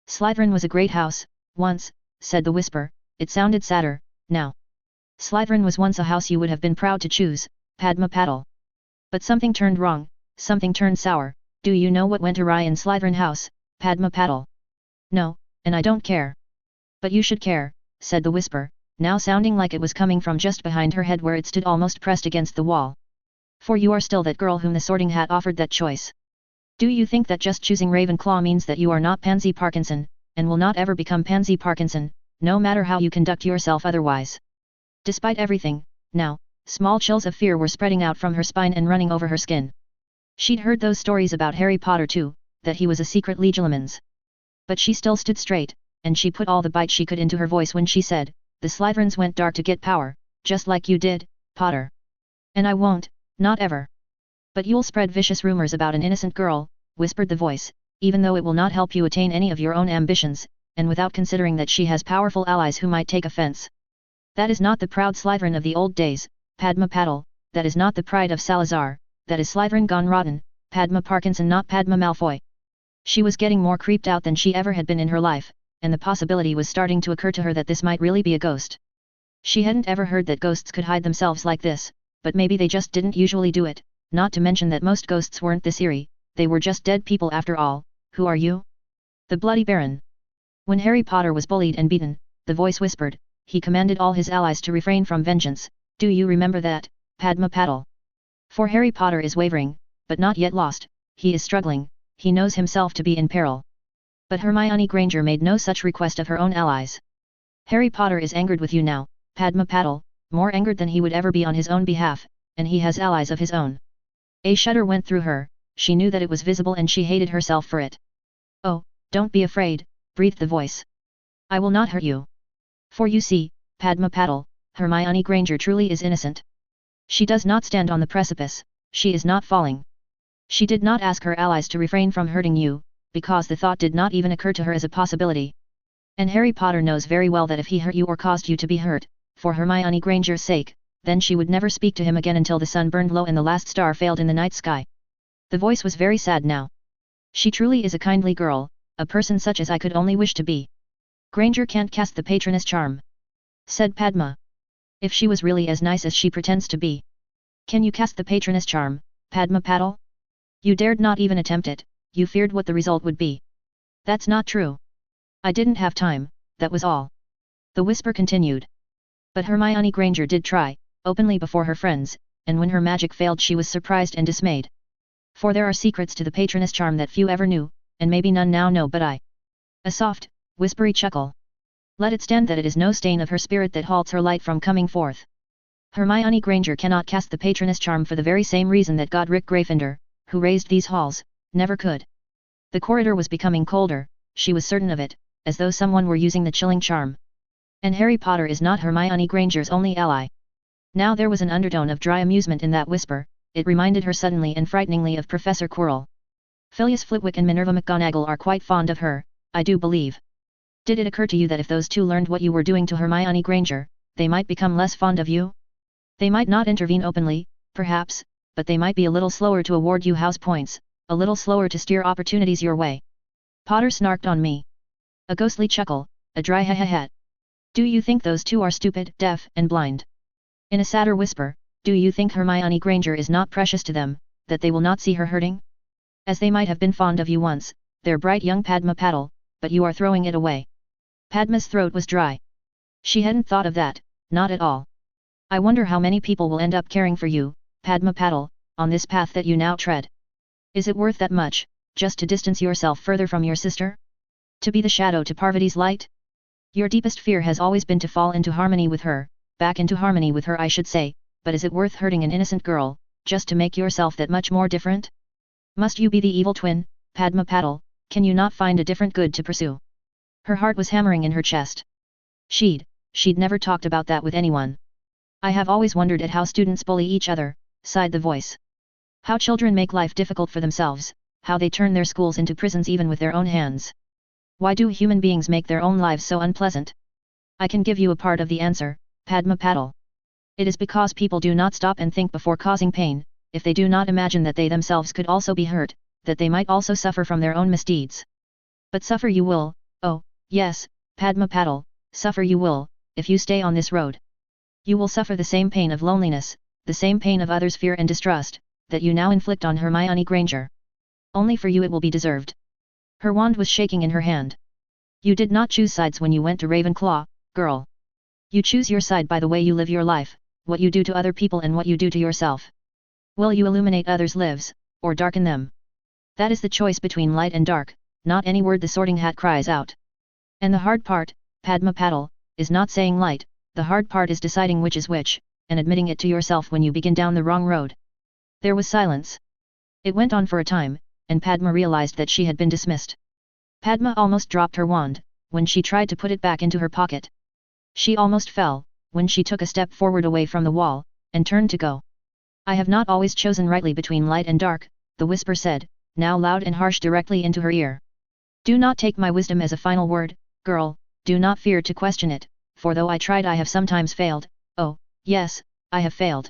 Slytherin was a great house, once, said the whisper, it sounded sadder, now. Slytherin was once a house you would have been proud to choose, Padma Patil. But something turned wrong, something turned sour. Do you know what went awry in Slytherin house, Padma Patil? No, and I don't care. But you should care, said the whisper, now sounding like it was coming from just behind her head where it stood almost pressed against the wall. For you are still that girl whom the Sorting Hat offered that choice. Do you think that just choosing Ravenclaw means that you are not Pansy Parkinson, and will not ever become Pansy Parkinson, no matter how you conduct yourself otherwise? Despite everything, now, small chills of fear were spreading out from her spine and running over her skin. She'd heard those stories about Harry Potter too, that he was a secret Legilimens. But she still stood straight, and she put all the bite she could into her voice when she said, the Slytherins went dark to get power, just like you did, Potter. And I won't, not ever. But you'll spread vicious rumors about an innocent girl, whispered the voice, even though it will not help you attain any of your own ambitions, and without considering that she has powerful allies who might take offense. That is not the proud Slytherin of the old days, Padma Patil, that is not the pride of Salazar, that is Slytherin gone rotten, Padma Parkinson not Padma Malfoy. She was getting more creeped out than she ever had been in her life, and the possibility was starting to occur to her that this might really be a ghost. She hadn't ever heard that ghosts could hide themselves like this, but maybe they just didn't usually do it, not to mention that most ghosts weren't this eerie, they were just dead people after all. Who are you? The Bloody Baron. When Harry Potter was bullied and beaten, the voice whispered, he commanded all his allies to refrain from vengeance. Do you remember that, Padma Patil? For Harry Potter is wavering, but not yet lost, he is struggling, he knows himself to be in peril. But Hermione Granger made no such request of her own allies. Harry Potter is angered with you now, Padma Patil, more angered than he would ever be on his own behalf, and he has allies of his own. A shudder went through her, she knew that it was visible and she hated herself for it. Oh, don't be afraid, breathed the voice. I will not hurt you. For you see, Padma Patil, Hermione Granger truly is innocent. She does not stand on the precipice, she is not falling. She did not ask her allies to refrain from hurting you, because the thought did not even occur to her as a possibility. And Harry Potter knows very well that if he hurt you or caused you to be hurt, for Hermione Granger's sake, then she would never speak to him again until the sun burned low and the last star failed in the night sky. The voice was very sad now. She truly is a kindly girl, a person such as I could only wish to be. Granger can't cast the patroness charm, said Padma. If she was really as nice as she pretends to be. Can you cast the patroness charm, Padma Patil? You dared not even attempt it, you feared what the result would be. That's not true. I didn't have time, that was all. The whisper continued. But Hermione Granger did try, openly before her friends, and when her magic failed she was surprised and dismayed. For there are secrets to the patroness charm that few ever knew, and maybe none now know but I. A soft, whispery chuckle. Let it stand that it is no stain of her spirit that halts her light from coming forth. Hermione Granger cannot cast the patroness charm for the very same reason that Godric Gryffindor, who raised these halls, never could. The corridor was becoming colder, she was certain of it, as though someone were using the chilling charm. And Harry Potter is not Hermione Granger's only ally. Now there was an undertone of dry amusement in that whisper, it reminded her suddenly and frighteningly of Professor Quirrell. Phileas Flitwick and Minerva McGonagall are quite fond of her, I do believe. Did it occur to you that if those two learned what you were doing to Hermione Granger, they might become less fond of you? They might not intervene openly, perhaps, but they might be a little slower to award you house points, a little slower to steer opportunities your way. Potter snarked on me. A ghostly chuckle, a dry ha-ha-ha. Do you think those two are stupid, deaf, and blind? In a sadder whisper, do you think Hermione Granger is not precious to them, that they will not see her hurting? As they might have been fond of you once, their bright young Padma Patil, but you are throwing it away. Padma's throat was dry. She hadn't thought of that, not at all. I wonder how many people will end up caring for you, Padma Patil, on this path that you now tread. Is it worth that much, just to distance yourself further from your sister? To be the shadow to Parvati's light? Your deepest fear has always been to fall into harmony with her, back into harmony with her I should say, but is it worth hurting an innocent girl, just to make yourself that much more different? Must you be the evil twin, Padma Patil, can you not find a different good to pursue? Her heart was hammering in her chest. She'd never talked about that with anyone. I have always wondered at how students bully each other, sighed the voice. How children make life difficult for themselves, how they turn their schools into prisons even with their own hands. Why do human beings make their own lives so unpleasant? I can give you a part of the answer, Padma Patil. It is because people do not stop and think before causing pain, if they do not imagine that they themselves could also be hurt, that they might also suffer from their own misdeeds. But suffer you will, oh, yes, Padma Patil, suffer you will, if you stay on this road. You will suffer the same pain of loneliness, the same pain of others' fear and distrust, that you now inflict on Hermione Granger. Only for you it will be deserved. Her wand was shaking in her hand. You did not choose sides when you went to Ravenclaw, girl. You choose your side by the way you live your life, what you do to other people and what you do to yourself. Will you illuminate others' lives, or darken them? That is the choice between light and dark, not any word the Sorting Hat cries out. And the hard part, Padma Patil, is not saying light, the hard part is deciding which is which, and admitting it to yourself when you begin down the wrong road. There was silence. It went on for a time, and Padma realized that she had been dismissed. Padma almost dropped her wand, when she tried to put it back into her pocket. She almost fell, when she took a step forward away from the wall, and turned to go. I have not always chosen rightly between light and dark, the whisper said, now loud and harsh directly into her ear. Do not take my wisdom as a final word, girl, do not fear to question it, for though I tried I have sometimes failed, oh, yes, I have failed.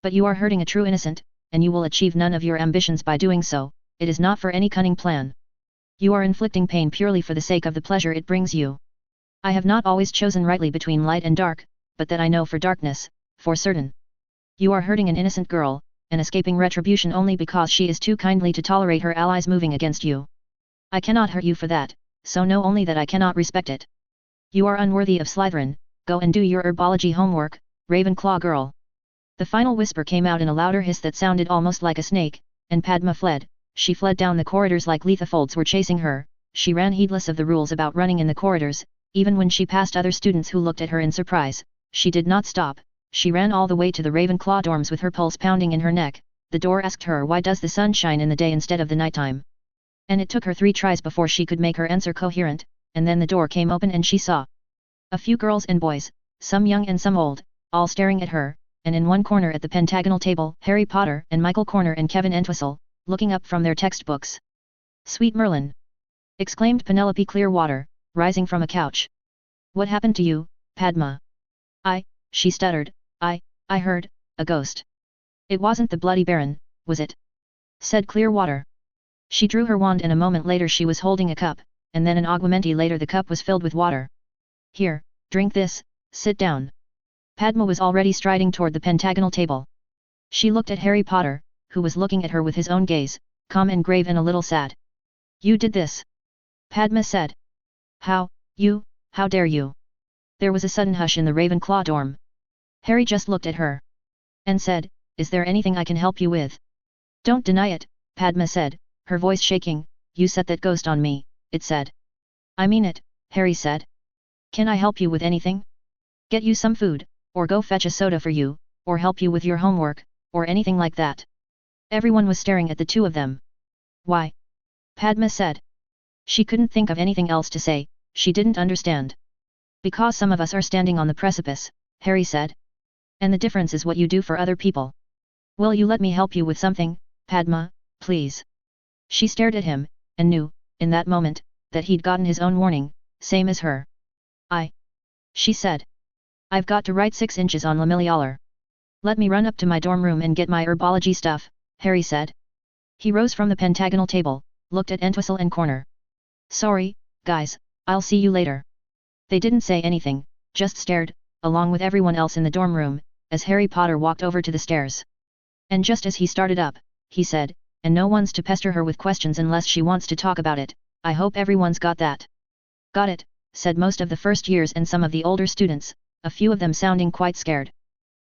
But you are hurting a true innocent, and you will achieve none of your ambitions by doing so, it is not for any cunning plan. You are inflicting pain purely for the sake of the pleasure it brings you. I have not always chosen rightly between light and dark, but that I know for darkness, for certain. You are hurting an innocent girl, and escaping retribution only because she is too kindly to tolerate her allies moving against you. I cannot hurt you for that, so know only that I cannot respect it. You are unworthy of Slytherin, go and do your herbology homework, Ravenclaw girl. The final whisper came out in a louder hiss that sounded almost like a snake, and Padma fled. She fled down the corridors like lethafolds were chasing her, she ran heedless of the rules about running in the corridors, even when she passed other students who looked at her in surprise, she did not stop, she ran all the way to the Ravenclaw dorms with her pulse pounding in her neck. The door asked her why does the sun shine in the day instead of the nighttime. And it took her 3 tries before she could make her answer coherent, and then the door came open and she saw a few girls and boys, some young and some old, all staring at her, and in one corner at the pentagonal table, Harry Potter and Michael Corner and Kevin Entwistle, looking up from their textbooks. Sweet Merlin! Exclaimed Penelope Clearwater, rising from a couch. What happened to you, Padma? She stuttered, I heard, a ghost. It wasn't the Bloody Baron, was it? Said Clearwater. She drew her wand and a moment later she was holding a cup, and then an augmenti later the cup was filled with water. Here, drink this, sit down. Padma was already striding toward the pentagonal table. She looked at Harry Potter, who was looking at her with his own gaze, calm and grave and a little sad. You did this? Padma said. How dare you? There was a sudden hush in the Ravenclaw dorm. Harry just looked at her. And said, is there anything I can help you with? Don't deny it, Padma said, her voice shaking, you set that ghost on me, it said. I mean it, Harry said. Can I help you with anything? Get you some food, or go fetch a soda for you, or help you with your homework, or anything like that. Everyone was staring at the two of them. Why? Padma said. She couldn't think of anything else to say, she didn't understand. Because some of us are standing on the precipice, Harry said. And the difference is what you do for other people. Will you let me help you with something, Padma, please? She stared at him, and knew, in that moment, that he'd gotten his own warning, same as her. She said. I've got to write 6 inches on Lamillialer. Let me run up to my dorm room and get my herbology stuff, Harry said. He rose from the pentagonal table, looked at Entwistle and Corner. Sorry, guys, I'll see you later. They didn't say anything, just stared, along with everyone else in the dorm room, as Harry Potter walked over to the stairs. And just as he started up, he said, and no one's to pester her with questions unless she wants to talk about it, I hope everyone's got that. Got it, said most of the first years and some of the older students, a few of them sounding quite scared.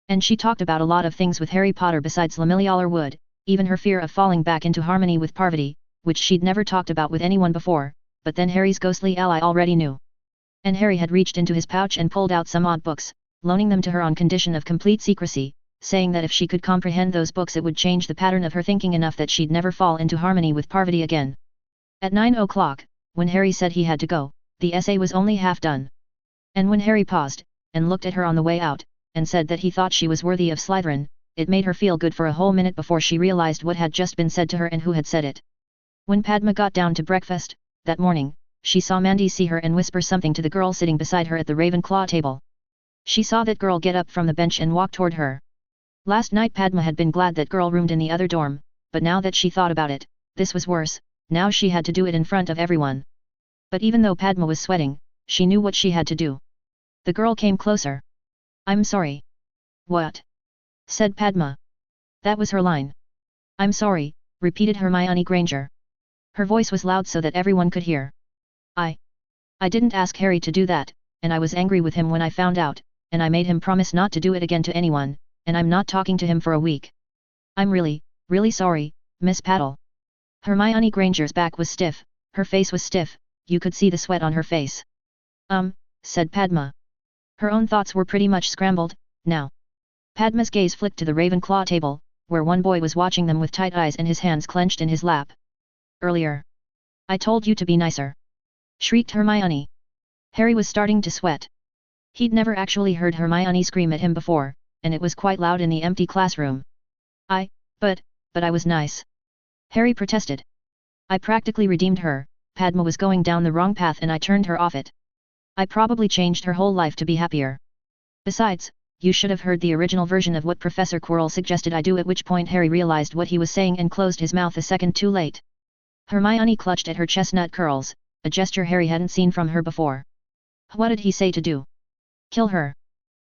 And she talked about a lot of things with Harry Potter besides Lamillialer Wood, even her fear of falling back into harmony with Parvati, which she'd never talked about with anyone before, but then Harry's ghostly ally already knew. And Harry had reached into his pouch and pulled out some odd books, loaning them to her on condition of complete secrecy, saying that if she could comprehend those books it would change the pattern of her thinking enough that she'd never fall into harmony with Parvati again. At 9 o'clock, when Harry said he had to go, the essay was only half done. And when Harry paused, and looked at her on the way out, and said that he thought she was worthy of Slytherin, it made her feel good for a whole minute before she realized what had just been said to her and who had said it. When Padma got down to breakfast, that morning, she saw Mandy see her and whisper something to the girl sitting beside her at the Ravenclaw table. She saw that girl get up from the bench and walk toward her. Last night Padma had been glad that girl roomed in the other dorm, but now that she thought about it, this was worse, now she had to do it in front of everyone. But even though Padma was sweating, she knew what she had to do. The girl came closer. I'm sorry. What? Said Padma. That was her line. I'm sorry, repeated Hermione Granger. Her voice was loud so that everyone could hear. I didn't ask Harry to do that, and I was angry with him when I found out, and I made him promise not to do it again to anyone, and I'm not talking to him for a week. I'm really sorry, Miss Paddle. Hermione Granger's back was stiff, her face was stiff, you could see the sweat on her face. Said Padma. Her own thoughts were pretty much scrambled, now. Padma's gaze flicked to the Ravenclaw table, where one boy was watching them with tight eyes and his hands clenched in his lap. Earlier. I told you to be nicer. Shrieked Hermione. Harry was starting to sweat. He'd never actually heard Hermione scream at him before, and it was quite loud in the empty classroom. I, but I was nice. Harry protested. I practically redeemed her. Padma was going down the wrong path and I turned her off it. I probably changed her whole life to be happier. Besides, you should have heard the original version of what Professor Quirrell suggested I do, at which point Harry realized what he was saying and closed his mouth a second too late. Hermione clutched at her chestnut curls, a gesture Harry hadn't seen from her before. What did he say to do? Kill her.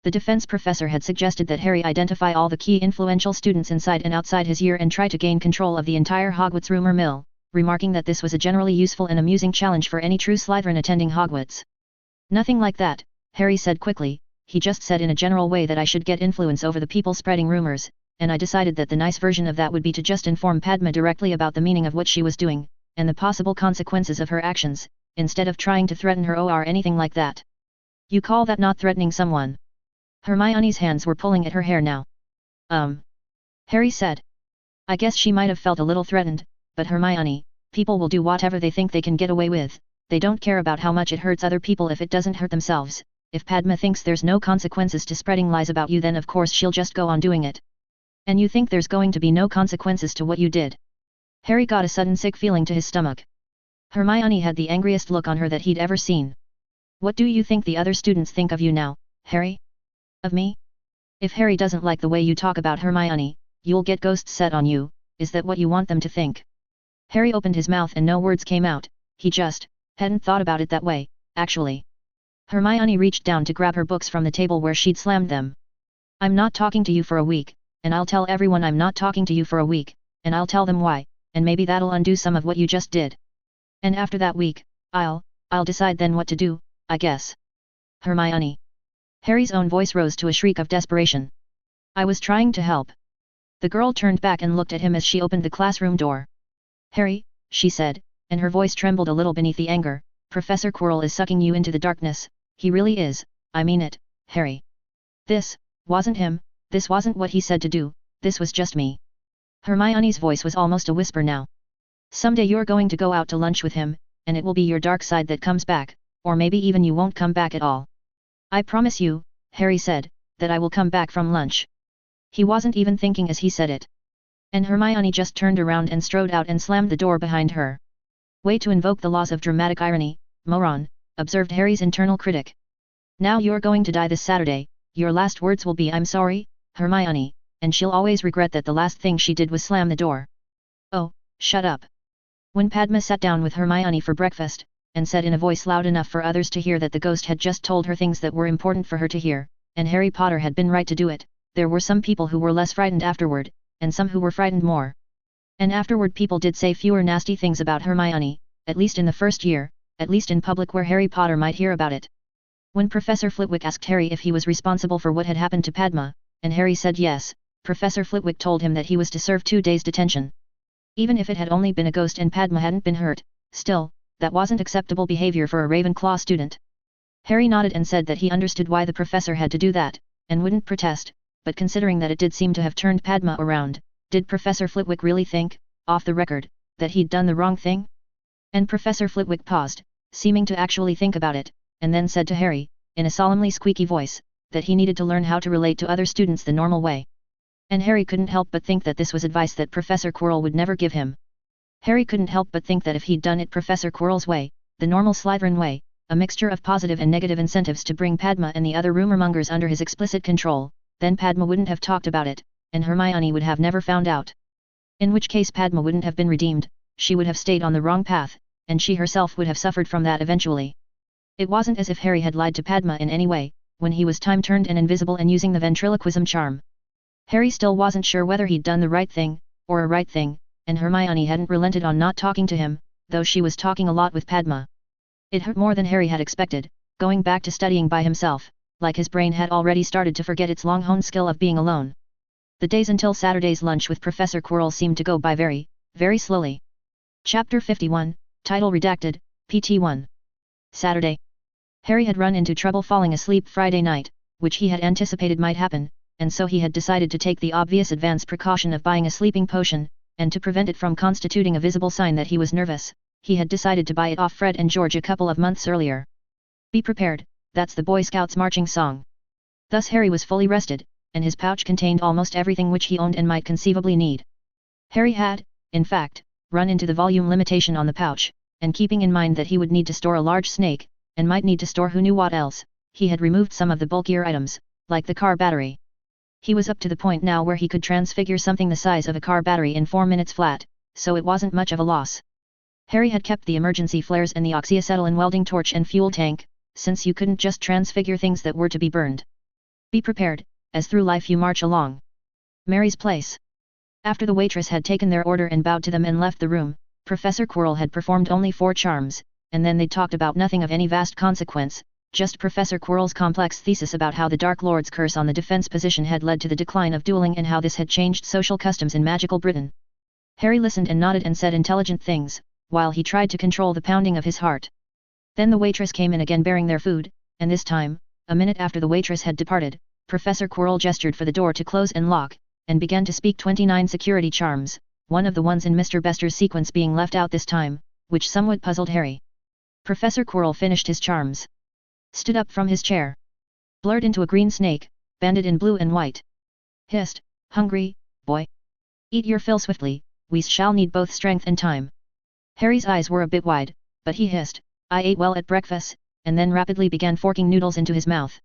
The defense professor had suggested that Harry identify all the key influential students inside and outside his year and try to gain control of the entire Hogwarts rumor mill, remarking that this was a generally useful and amusing challenge for any true Slytherin attending Hogwarts. Nothing like that, Harry said quickly. He just said in a general way that I should get influence over the people spreading rumors, and I decided that the nice version of that would be to just inform Padma directly about the meaning of what she was doing, and the possible consequences of her actions, instead of trying to threaten her or anything like that. You call that not threatening someone? Hermione's hands were pulling at her hair now. Harry said. I guess she might have felt a little threatened, but Hermione, people will do whatever they think they can get away with, they don't care about how much it hurts other people if it doesn't hurt themselves. If Padma thinks there's no consequences to spreading lies about you, then of course she'll just go on doing it. And you think there's going to be no consequences to what you did? Harry got a sudden sick feeling to his stomach. Hermione had the angriest look on her that he'd ever seen. What do you think the other students think of you now, Harry? Of me? If Harry doesn't like the way you talk about Hermione, you'll get ghosts set on you, is that what you want them to think? Harry opened his mouth and no words came out, he just hadn't thought about it that way, actually. Hermione reached down to grab her books from the table where she'd slammed them. I'm not talking to you for a week, and I'll tell everyone I'm not talking to you for a week, and I'll tell them why, and maybe that'll undo some of what you just did. And after that week, I'll decide then what to do, I guess. Hermione. Harry's own voice rose to a shriek of desperation. I was trying to help. The girl turned back and looked at him as she opened the classroom door. Harry, she said, and her voice trembled a little beneath the anger, Professor Quirrell is sucking you into the darkness, he really is, I mean it, Harry. This wasn't him, this wasn't what he said to do, this was just me. Hermione's voice was almost a whisper now. Someday you're going to go out to lunch with him, and it will be your dark side that comes back, or maybe even you won't come back at all. I promise you, Harry said, that I will come back from lunch. He wasn't even thinking as he said it. And Hermione just turned around and strode out and slammed the door behind her. Way to invoke the laws of dramatic irony, moron, observed Harry's internal critic. Now you're going to die this Saturday, your last words will be I'm sorry, Hermione, and she'll always regret that the last thing she did was slam the door. Oh, shut up. When Padma sat down with Hermione for breakfast, and said in a voice loud enough for others to hear that the ghost had just told her things that were important for her to hear, and Harry Potter had been right to do it, there were some people who were less frightened afterward, and some who were frightened more. And afterward people did say fewer nasty things about Hermione, at least in the first year, at least in public where Harry Potter might hear about it. When Professor Flitwick asked Harry if he was responsible for what had happened to Padma, and Harry said yes, Professor Flitwick told him that he was to serve 2 days detention. Even if it had only been a ghost and Padma hadn't been hurt, still, that wasn't acceptable behavior for a Ravenclaw student. Harry nodded and said that he understood why the professor had to do that, and wouldn't protest, but considering that it did seem to have turned Padma around, did Professor Flitwick really think, off the record, that he'd done the wrong thing? And Professor Flitwick paused, seeming to actually think about it, and then said to Harry, in a solemnly squeaky voice, that he needed to learn how to relate to other students the normal way. And Harry couldn't help but think that this was advice that Professor Quirrell would never give him. Harry couldn't help but think that if he'd done it Professor Quirrell's way, the normal Slytherin way, a mixture of positive and negative incentives to bring Padma and the other rumor-mongers under his explicit control, then Padma wouldn't have talked about it, and Hermione would have never found out. In which case Padma wouldn't have been redeemed, she would have stayed on the wrong path, and she herself would have suffered from that eventually. It wasn't as if Harry had lied to Padma in any way, when he was time-turned and invisible and using the ventriloquism charm. Harry still wasn't sure whether he'd done the right thing, or a right thing, and Hermione hadn't relented on not talking to him, though she was talking a lot with Padma. It hurt more than Harry had expected, going back to studying by himself, like his brain had already started to forget its long-honed skill of being alone. The days until Saturday's lunch with Professor Quirrell seemed to go by very, very slowly. Chapter 51, Title Redacted, PT1. Saturday. Harry had run into trouble falling asleep Friday night, which he had anticipated might happen, and so he had decided to take the obvious advance precaution of buying a sleeping potion, and to prevent it from constituting a visible sign that he was nervous, he had decided to buy it off Fred and George a couple of months earlier. Be prepared, that's the Boy Scouts marching song. Thus Harry was fully rested, and his pouch contained almost everything which he owned and might conceivably need. Harry had, in fact, run into the volume limitation on the pouch, and keeping in mind that he would need to store a large snake, and might need to store who knew what else, he had removed some of the bulkier items, like the car battery. He was up to the point now where he could transfigure something the size of a car battery in 4 minutes flat, so it wasn't much of a loss. Harry had kept the emergency flares and the oxyacetylene welding torch and fuel tank, since you couldn't just transfigure things that were to be burned. Be prepared, as through life you march along. Mary's place. After the waitress had taken their order and bowed to them and left the room, Professor Quirrell had performed only 4 charms, and then they talked about nothing of any vast consequence, just Professor Quirrell's complex thesis about how the Dark Lord's curse on the defense position had led to the decline of dueling and how this had changed social customs in magical Britain. Harry listened and nodded and said intelligent things, while he tried to control the pounding of his heart. Then the waitress came in again bearing their food, and this time, a minute after the waitress had departed, Professor Quirrell gestured for the door to close and lock, and began to speak 29 security charms, one of the ones in Mr. Bester's sequence being left out this time, which somewhat puzzled Harry. Professor Quirrell finished his charms. Stood up from his chair. Blurred into a green snake, banded in blue and white. Hissed, hungry, boy? Eat your fill swiftly, we shall need both strength and time. Harry's eyes were a bit wide, but he hissed, I ate well at breakfast, and then rapidly began forking noodles into his mouth.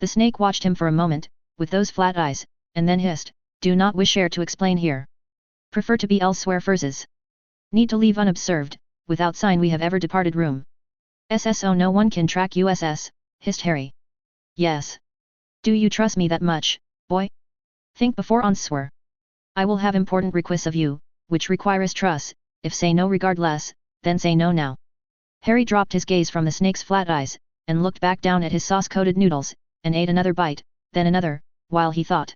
The snake watched him for a moment, with those flat eyes, and then hissed, do not wish to explain here. Prefer to be elsewhere Furzes. Need to leave unobserved, without sign we have ever departed room. SSO no one can track USS, hissed Harry. Yes. Do you trust me that much, boy? Think before answer. I will have important requests of you, which requires trust, if say no regardless, then say no now. Harry dropped his gaze from the snake's flat eyes, and looked back down at his sauce-coated noodles, and ate another bite, then another, while he thought.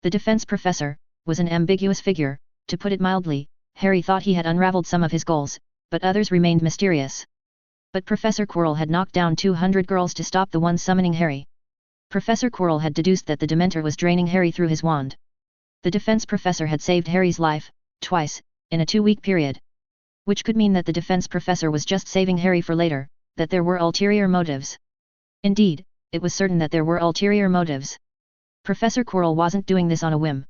The defense professor was an ambiguous figure, to put it mildly. Harry thought he had unraveled some of his goals, but others remained mysterious. But Professor Quirrell had knocked down 200 girls to stop the one summoning Harry. Professor Quirrell had deduced that the Dementor was draining Harry through his wand. The defense professor had saved Harry's life, twice, in a 2-week period. Which could mean that the defense professor was just saving Harry for later, that there were ulterior motives. Indeed, it was certain that there were ulterior motives. Professor Quirrell wasn't doing this on a whim.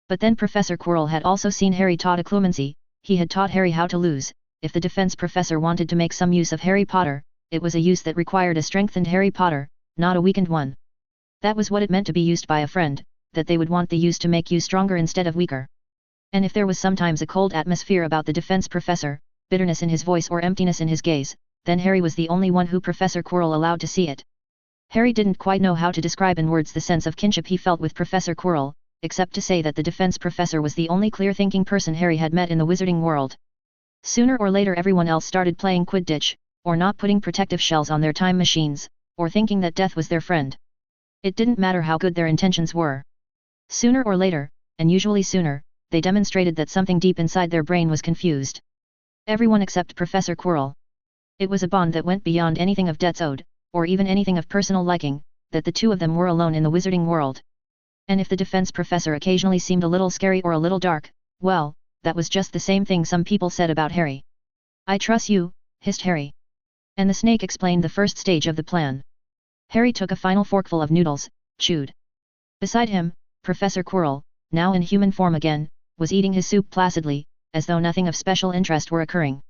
But then Professor Quirrell had also seen Harry taught a clemency, he had taught Harry how to lose. If the defense professor wanted to make some use of Harry Potter, it was a use that required a strengthened Harry Potter, not a weakened one. That was what it meant to be used by a friend, that they would want the use to make you stronger instead of weaker. And if there was sometimes a cold atmosphere about the defense professor, bitterness in his voice or emptiness in his gaze, then Harry was the only one who Professor Quirrell allowed to see it. Harry didn't quite know how to describe in words the sense of kinship he felt with Professor Quirrell, except to say that the defense professor was the only clear-thinking person Harry had met in the wizarding world. Sooner or later everyone else started playing Quidditch, or not putting protective shells on their time machines, or thinking that death was their friend. It didn't matter how good their intentions were. Sooner or later, and usually sooner, they demonstrated that something deep inside their brain was confused. Everyone except Professor Quirrell. It was a bond that went beyond anything of debts owed, or even anything of personal liking, that the two of them were alone in the wizarding world. And if the defense professor occasionally seemed a little scary or a little dark, well, that was just the same thing some people said about Harry. I trust you, hissed Harry. And the snake explained the first stage of the plan. Harry took a final forkful of noodles, chewed. Beside him, Professor Quirrell, now in human form again, was eating his soup placidly, as though nothing of special interest were occurring.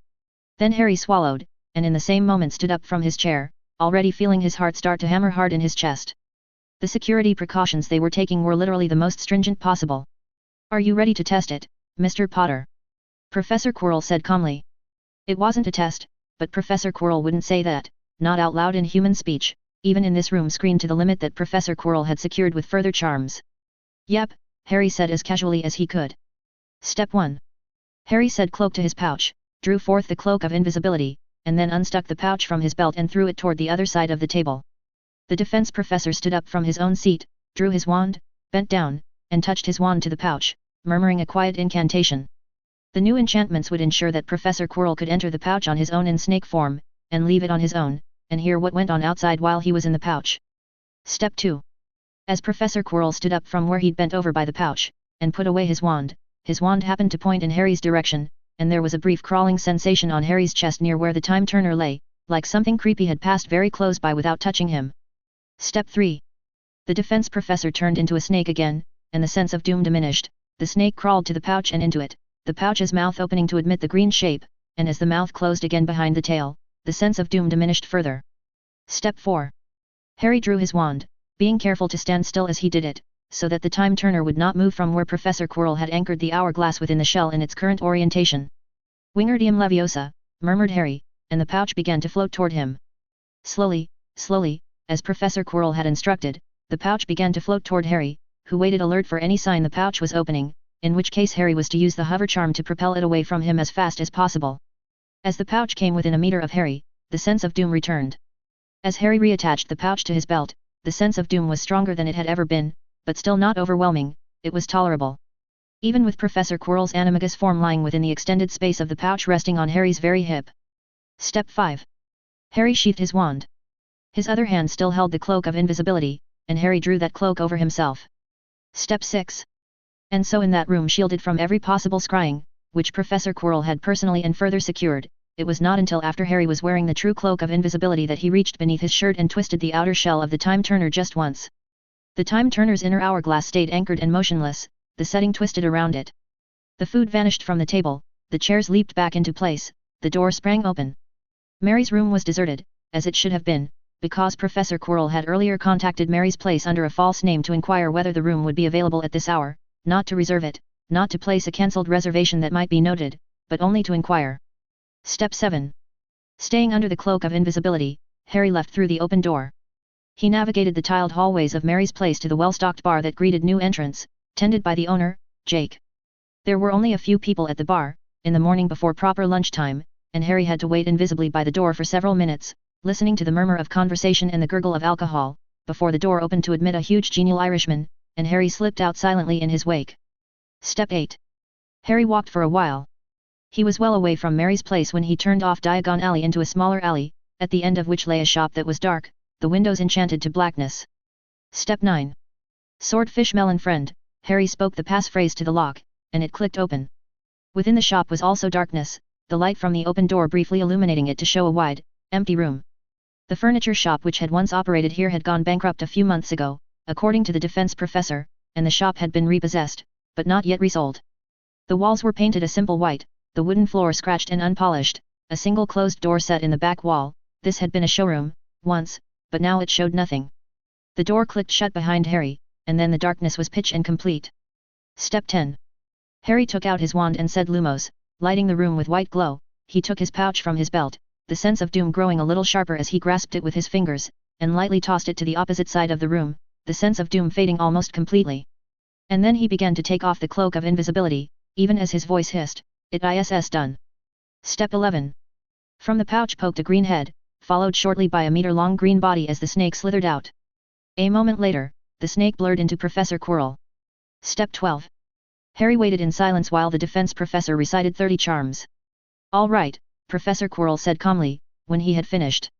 Then Harry swallowed, and in the same moment stood up from his chair, already feeling his heart start to hammer hard in his chest. The security precautions they were taking were literally the most stringent possible. Are you ready to test it, Mr. Potter? Professor Quirrell said calmly. It wasn't a test, but Professor Quirrell wouldn't say that, not out loud in human speech, even in this room screened to the limit that Professor Quirrell had secured with further charms. Yep, Harry said as casually as he could. Step 1. Harry said cloak to his pouch, drew forth the cloak of invisibility, and then unstuck the pouch from his belt and threw it toward the other side of the table. The defense professor stood up from his own seat, drew his wand, bent down, and touched his wand to the pouch, murmuring a quiet incantation. The new enchantments would ensure that Professor Quirrell could enter the pouch on his own in snake form, and leave it on his own, and hear what went on outside while he was in the pouch. Step 2. As Professor Quirrell stood up from where he'd bent over by the pouch, and put away his wand happened to point in Harry's direction, and there was a brief crawling sensation on Harry's chest near where the time turner lay, like something creepy had passed very close by without touching him. Step 3. The defense professor turned into a snake again, and the sense of doom diminished. The snake crawled to the pouch and into it, the pouch's mouth opening to admit the green shape, and as the mouth closed again behind the tail, the sense of doom diminished further. Step 4. Harry drew his wand, being careful to stand still as he did it, so that the time turner would not move from where Professor Quirrell had anchored the hourglass within the shell in its current orientation. Wingardium Leviosa, murmured Harry, and the pouch began to float toward him. Slowly, slowly, as Professor Quirrell had instructed, the pouch began to float toward Harry, who waited alert for any sign the pouch was opening, in which case Harry was to use the hover charm to propel it away from him as fast as possible. As the pouch came within a meter of Harry, the sense of doom returned. As Harry reattached the pouch to his belt, the sense of doom was stronger than it had ever been, but still not overwhelming, it was tolerable. Even with Professor Quirrell's animagus form lying within the extended space of the pouch resting on Harry's very hip. Step 5. Harry sheathed his wand. His other hand still held the cloak of invisibility, and Harry drew that cloak over himself. Step 6. And so in that room shielded from every possible scrying, which Professor Quirrell had personally and further secured, it was not until after Harry was wearing the true cloak of invisibility that he reached beneath his shirt and twisted the outer shell of the time turner just once. The time turner's inner hourglass stayed anchored and motionless, the setting twisted around it. The food vanished from the table, the chairs leaped back into place, the door sprang open. Mary's room was deserted, as it should have been, because Professor Quirrell had earlier contacted Mary's place under a false name to inquire whether the room would be available at this hour, not to reserve it, not to place a cancelled reservation that might be noted, but only to inquire. Step 7. Staying under the cloak of invisibility, Harry left through the open door. He navigated the tiled hallways of Mary's place to the well-stocked bar that greeted new entrants, tended by the owner, Jake. There were only a few people at the bar, in the morning before proper lunchtime, and Harry had to wait invisibly by the door for several minutes, listening to the murmur of conversation and the gurgle of alcohol, before the door opened to admit a huge genial Irishman, and Harry slipped out silently in his wake. Step 8. Harry walked for a while. He was well away from Mary's place when he turned off Diagon Alley into a smaller alley, at the end of which lay a shop that was dark, the windows enchanted to blackness. Step 9. Swordfish Melon Friend, Harry spoke the passphrase to the lock, and it clicked open. Within the shop was also darkness, the light from the open door briefly illuminating it to show a wide, empty room. The furniture shop which had once operated here had gone bankrupt a few months ago, according to the defense professor, and the shop had been repossessed, but not yet resold. The walls were painted a simple white, the wooden floor scratched and unpolished, a single closed door set in the back wall. This had been a showroom, once, but now it showed nothing. The door clicked shut behind Harry, and then the darkness was pitch and complete. Step 10. Harry took out his wand and said Lumos, lighting the room with white glow. He took his pouch from his belt, the sense of doom growing a little sharper as he grasped it with his fingers, and lightly tossed it to the opposite side of the room, the sense of doom fading almost completely. And then he began to take off the cloak of invisibility, even as his voice hissed, "It is done." Step 11. From the pouch poked a green head, followed shortly by a meter-long green body as the snake slithered out. A moment later, the snake blurred into Professor Quirrell. Step 12. Harry waited in silence while the defense professor recited 30 charms. "All right," Professor Quirrell said calmly, when he had finished.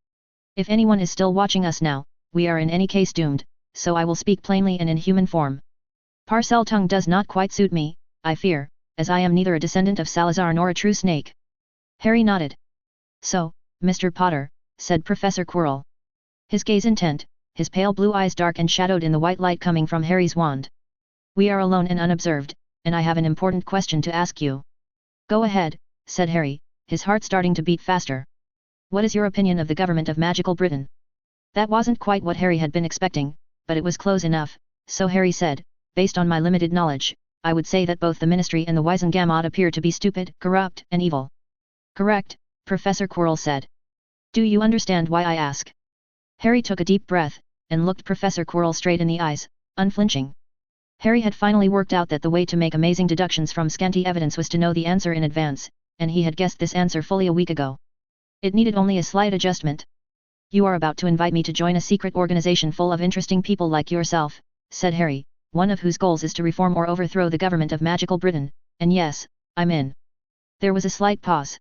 "If anyone is still watching us now, we are in any case doomed, so I will speak plainly and in human form. Parcel tongue does not quite suit me, I fear, as I am neither a descendant of Salazar nor a true snake." Harry nodded. "So, Mr. Potter," said Professor Quirrell. His gaze intent, his pale blue eyes dark and shadowed in the white light coming from Harry's wand. "We are alone and unobserved, and I have an important question to ask you." "Go ahead," said Harry, his heart starting to beat faster. "What is your opinion of the government of magical Britain?" That wasn't quite what Harry had been expecting, but it was close enough, so Harry said, "Based on my limited knowledge, I would say that both the Ministry and the Wisengamot appear to be stupid, corrupt, and evil." "Correct," Professor Quirrell said. "Do you understand why I ask?" Harry took a deep breath, and looked Professor Quirrell straight in the eyes, unflinching. Harry had finally worked out that the way to make amazing deductions from scanty evidence was to know the answer in advance, and he had guessed this answer fully a week ago. It needed only a slight adjustment. "You are about to invite me to join a secret organization full of interesting people like yourself," said Harry, "one of whose goals is to reform or overthrow the government of magical Britain, and yes, I'm in." There was a slight pause.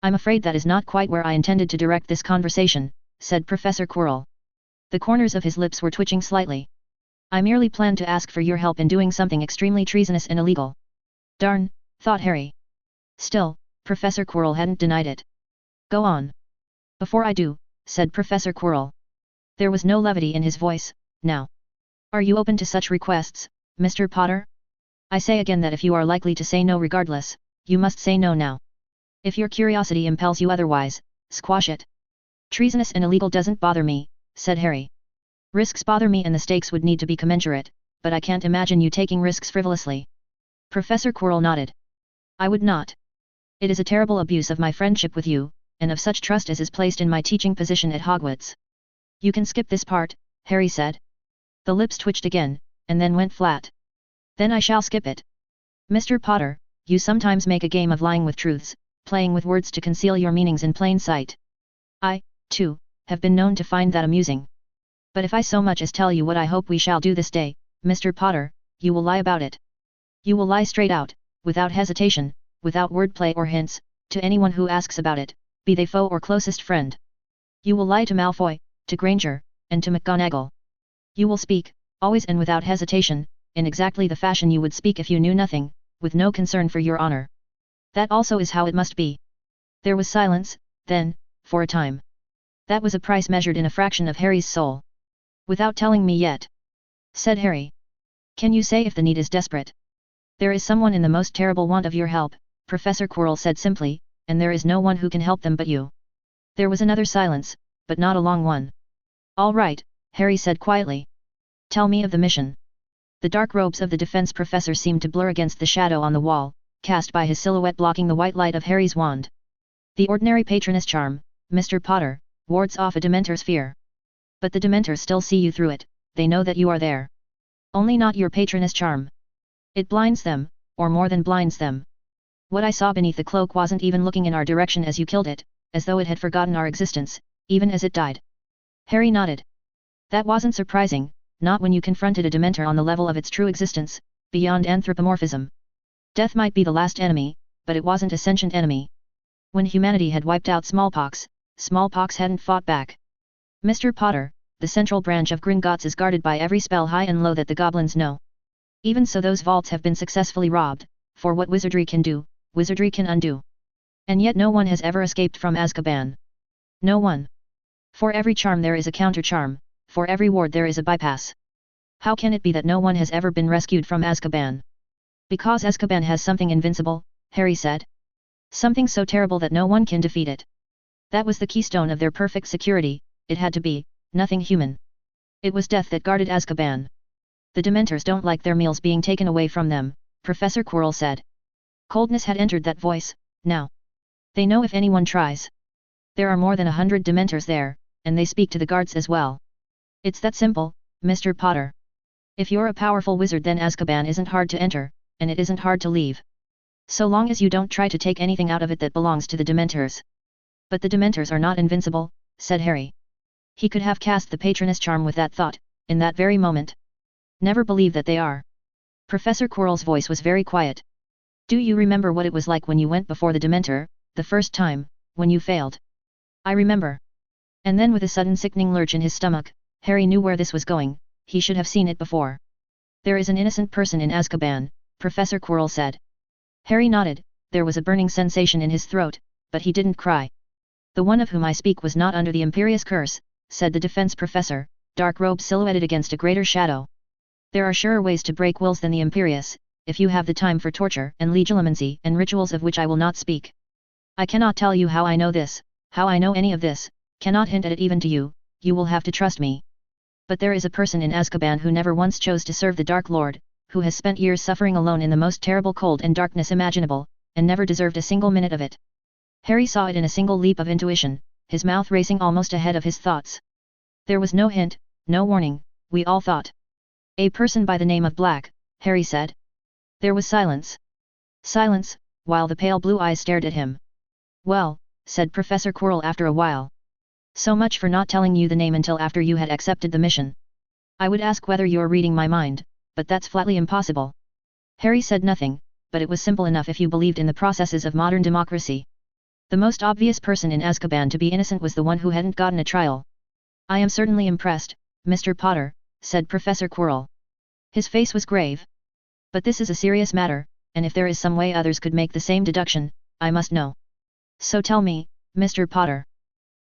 "I'm afraid that is not quite where I intended to direct this conversation," said Professor Quirrell. The corners of his lips were twitching slightly. "I merely planned to ask for your help in doing something extremely treasonous and illegal." "Darn," thought Harry. Still, Professor Quirrell hadn't denied it. "Go on." "Before I do," said Professor Quirrell. There was no levity in his voice, now. Are you open to such requests, Mr. Potter? I say again that if you are likely to say no regardless, you must say no now. If your curiosity impels you otherwise, squash it. Treasonous and illegal doesn't bother me, said Harry. Risks bother me and the stakes would need to be commensurate, but I can't imagine you taking risks frivolously. Professor Quirrell nodded. I would not. It is a terrible abuse of my friendship with you, and of such trust as is placed in my teaching position at Hogwarts. You can skip this part, Harry said. The lips twitched again, and then went flat. Then I shall skip it. Mr. Potter, you sometimes make a game of lying with truths, playing with words to conceal your meanings in plain sight. I, too, have been known to find that amusing. But if I so much as tell you what I hope we shall do this day, Mr. Potter, you will lie about it. You will lie straight out, without hesitation, without wordplay or hints, to anyone who asks about it, be they foe or closest friend. You will lie to Malfoy, to Granger, and to McGonagall. You will speak, always and without hesitation, in exactly the fashion you would speak if you knew nothing, with no concern for your honor. That also is how it must be. There was silence, then, for a time. That was a price measured in a fraction of Harry's soul. Without telling me yet, said Harry. Can you say if the need is desperate? There is someone in the most terrible want of your help, Professor Quirrell said simply, and there is no one who can help them but you. There was another silence, but not a long one. All right, Harry said quietly. Tell me of the mission. The dark robes of the defense professor seemed to blur against the shadow on the wall, cast by his silhouette blocking the white light of Harry's wand. The ordinary Patronus charm, Mr. Potter, wards off a Dementor's fear. But the Dementors still see you through it, they know that you are there. Only not your Patronus charm. It blinds them, or more than blinds them. What I saw beneath the cloak wasn't even looking in our direction as you killed it, as though it had forgotten our existence, even as it died. Harry nodded. That wasn't surprising, not when you confronted a Dementor on the level of its true existence, beyond anthropomorphism. Death might be the last enemy, but it wasn't a sentient enemy. When humanity had wiped out smallpox, smallpox hadn't fought back. Mr. Potter, the central branch of Gringotts is guarded by every spell high and low that the goblins know. Even so those vaults have been successfully robbed, for what wizardry can do, wizardry can undo. And yet no one has ever escaped from Azkaban. No one. For every charm there is a counter-charm, for every ward there is a bypass. How can it be that no one has ever been rescued from Azkaban? Because Azkaban has something invincible, Harry said. Something so terrible that no one can defeat it. That was the keystone of their perfect security, it had to be, nothing human. It was death that guarded Azkaban. The Dementors don't like their meals being taken away from them, Professor Quirrell said. Coldness had entered that voice, now. They know if anyone tries. There are more than 100 Dementors there, and they speak to the guards as well. It's that simple, Mr. Potter. If you're a powerful wizard then Azkaban isn't hard to enter, and it isn't hard to leave. So long as you don't try to take anything out of it that belongs to the Dementors. But the Dementors are not invincible, said Harry. He could have cast the Patronus charm with that thought, in that very moment. Never believe that they are. Professor Quirrell's voice was very quiet. Do you remember what it was like when you went before the Dementor, the first time, when you failed? I remember. And then with a sudden sickening lurch in his stomach, Harry knew where this was going, he should have seen it before. There is an innocent person in Azkaban, Professor Quirrell said. Harry nodded, there was a burning sensation in his throat, but he didn't cry. The one of whom I speak was not under the imperious curse, said the defense professor, dark robes silhouetted against a greater shadow. There are surer ways to break wills than the imperious, if you have the time for torture and legilimency and rituals of which I will not speak. I cannot tell you how I know this, how I know any of this, cannot hint at it even to you, you will have to trust me. But there is a person in Azkaban who never once chose to serve the Dark Lord, who has spent years suffering alone in the most terrible cold and darkness imaginable, and never deserved a single minute of it. Harry saw it in a single leap of intuition, his mouth racing almost ahead of his thoughts. There was no hint, no warning, we all thought. A person by the name of Black, Harry said. There was silence. Silence, while the pale blue eyes stared at him. Well, said Professor Quirrell after a while. So much for not telling you the name until after you had accepted the mission. I would ask whether you're reading my mind, but that's flatly impossible. Harry said nothing, but it was simple enough if you believed in the processes of modern democracy. The most obvious person in Azkaban to be innocent was the one who hadn't gotten a trial. I am certainly impressed, Mr. Potter, said Professor Quirrell. His face was grave. But this is a serious matter, and if there is some way others could make the same deduction, I must know. So tell me, Mr. Potter.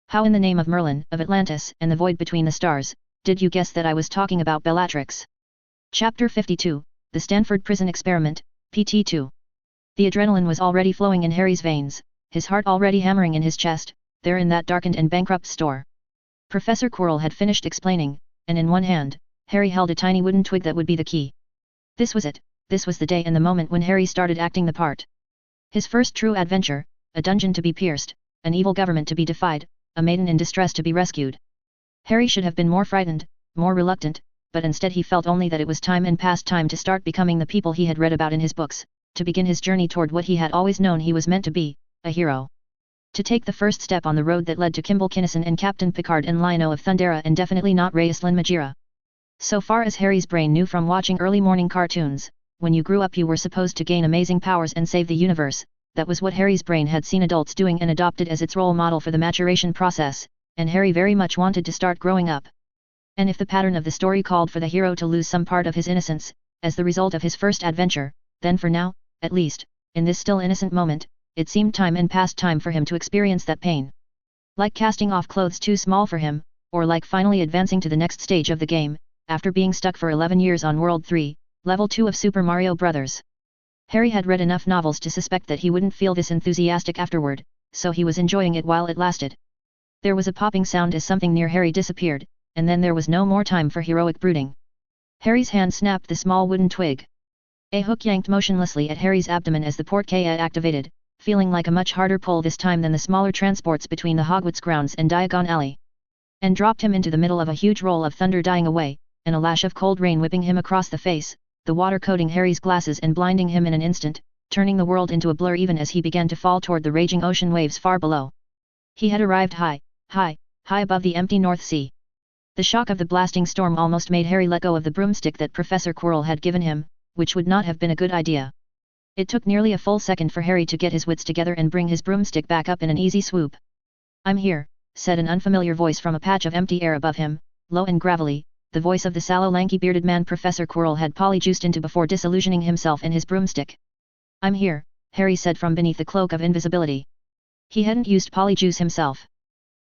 How in the name of Merlin, of Atlantis, and the void between the stars, did you guess that I was talking about Bellatrix? Chapter 52, The Stanford Prison Experiment, PT2. The adrenaline was already flowing in Harry's veins, his heart already hammering in his chest, there in that darkened and bankrupt store. Professor Quirrell had finished explaining, and in one hand, Harry held a tiny wooden twig that would be the key. This was it, this was the day and the moment when Harry started acting the part. His first true adventure, a dungeon to be pierced, an evil government to be defied, a maiden in distress to be rescued. Harry should have been more frightened, more reluctant, but instead he felt only that it was time and past time to start becoming the people he had read about in his books, to begin his journey toward what he had always known he was meant to be, a hero. To take the first step on the road that led to Kimball Kinnison and Captain Picard and Lionel of Thundera and definitely not Raistlin Majira. So far as Harry's brain knew from watching early morning cartoons, when you grew up you were supposed to gain amazing powers and save the universe, that was what Harry's brain had seen adults doing and adopted as its role model for the maturation process, and Harry very much wanted to start growing up. And if the pattern of the story called for the hero to lose some part of his innocence, as the result of his first adventure, then for now, at least, in this still innocent moment, it seemed time and past time for him to experience that pain. Like casting off clothes too small for him, or like finally advancing to the next stage of the game, after being stuck for 11 years on World 3, Level 2 of Super Mario Bros. Harry had read enough novels to suspect that he wouldn't feel this enthusiastic afterward, so he was enjoying it while it lasted. There was a popping sound as something near Harry disappeared, and then there was no more time for heroic brooding. Harry's hand snapped the small wooden twig. A hook yanked motionlessly at Harry's abdomen as the portkey activated, feeling like a much harder pull this time than the smaller transports between the Hogwarts grounds and Diagon Alley. And dropped him into the middle of a huge roll of thunder dying away, and a lash of cold rain whipping him across the face, the water coating Harry's glasses and blinding him in an instant, turning the world into a blur even as he began to fall toward the raging ocean waves far below. He had arrived high above the empty North Sea. The shock of the blasting storm almost made Harry let go of the broomstick that Professor Quirrell had given him, which would not have been a good idea. It took nearly a full second for Harry to get his wits together and bring his broomstick back up in an easy swoop. "I'm here," said an unfamiliar voice from a patch of empty air above him, low and gravelly, the voice of the sallow lanky bearded man Professor Quirrell had polyjuiced into before disillusioning himself and his broomstick. "I'm here," Harry said from beneath the cloak of invisibility. He hadn't used polyjuice himself.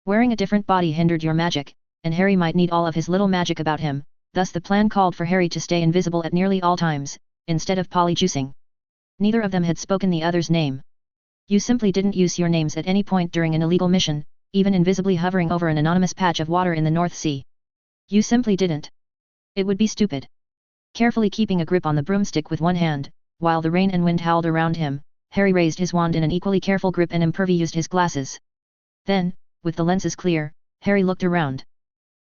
Wearing a different body hindered your magic, and Harry might need all of his little magic about him, thus the plan called for Harry to stay invisible at nearly all times, instead of polyjuicing. Neither of them had spoken the other's name. You simply didn't use your names at any point during an illegal mission, even invisibly hovering over an anonymous patch of water in the North Sea. You simply didn't. It would be stupid. Carefully keeping a grip on the broomstick with one hand, while the rain and wind howled around him, Harry raised his wand in an equally careful grip and imperviused his glasses. Then, with the lenses clear, Harry looked around.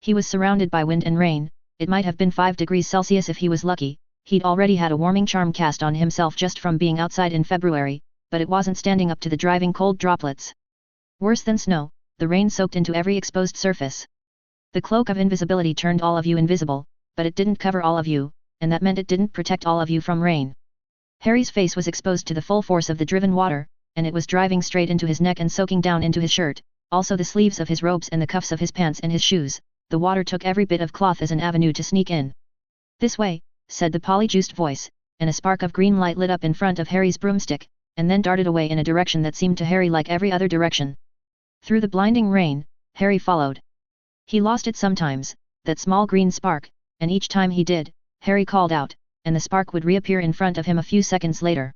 He was surrounded by wind and rain. It might have been 5 degrees Celsius if he was lucky. He'd already had a warming charm cast on himself just from being outside in February, but it wasn't standing up to the driving cold droplets. Worse than snow, the rain soaked into every exposed surface. The cloak of invisibility turned all of you invisible, but it didn't cover all of you, and that meant it didn't protect all of you from rain. Harry's face was exposed to the full force of the driven water, and it was driving straight into his neck and soaking down into his shirt, also the sleeves of his robes and the cuffs of his pants and his shoes. The water took every bit of cloth as an avenue to sneak in. "This way," said the polyjuiced voice, and a spark of green light lit up in front of Harry's broomstick, and then darted away in a direction that seemed to Harry like every other direction. Through the blinding rain, Harry followed. He lost it sometimes, that small green spark, and each time he did, Harry called out, and the spark would reappear in front of him a few seconds later.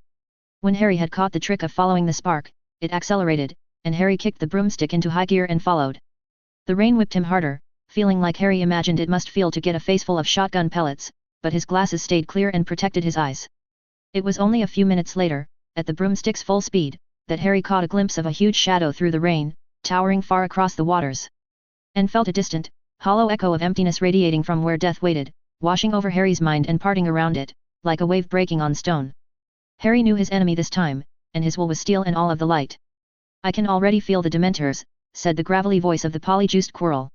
When Harry had caught the trick of following the spark, it accelerated, and Harry kicked the broomstick into high gear and followed. The rain whipped him harder, feeling like Harry imagined it must feel to get a faceful of shotgun pellets, but his glasses stayed clear and protected his eyes. It was only a few minutes later, at the broomstick's full speed, that Harry caught a glimpse of a huge shadow through the rain, towering far across the waters. And felt a distant, hollow echo of emptiness radiating from where death waited, washing over Harry's mind and parting around it, like a wave breaking on stone. Harry knew his enemy this time, and his will was steel and all of the light. "I can already feel the Dementors," said the gravelly voice of the polyjuiced Quirrell.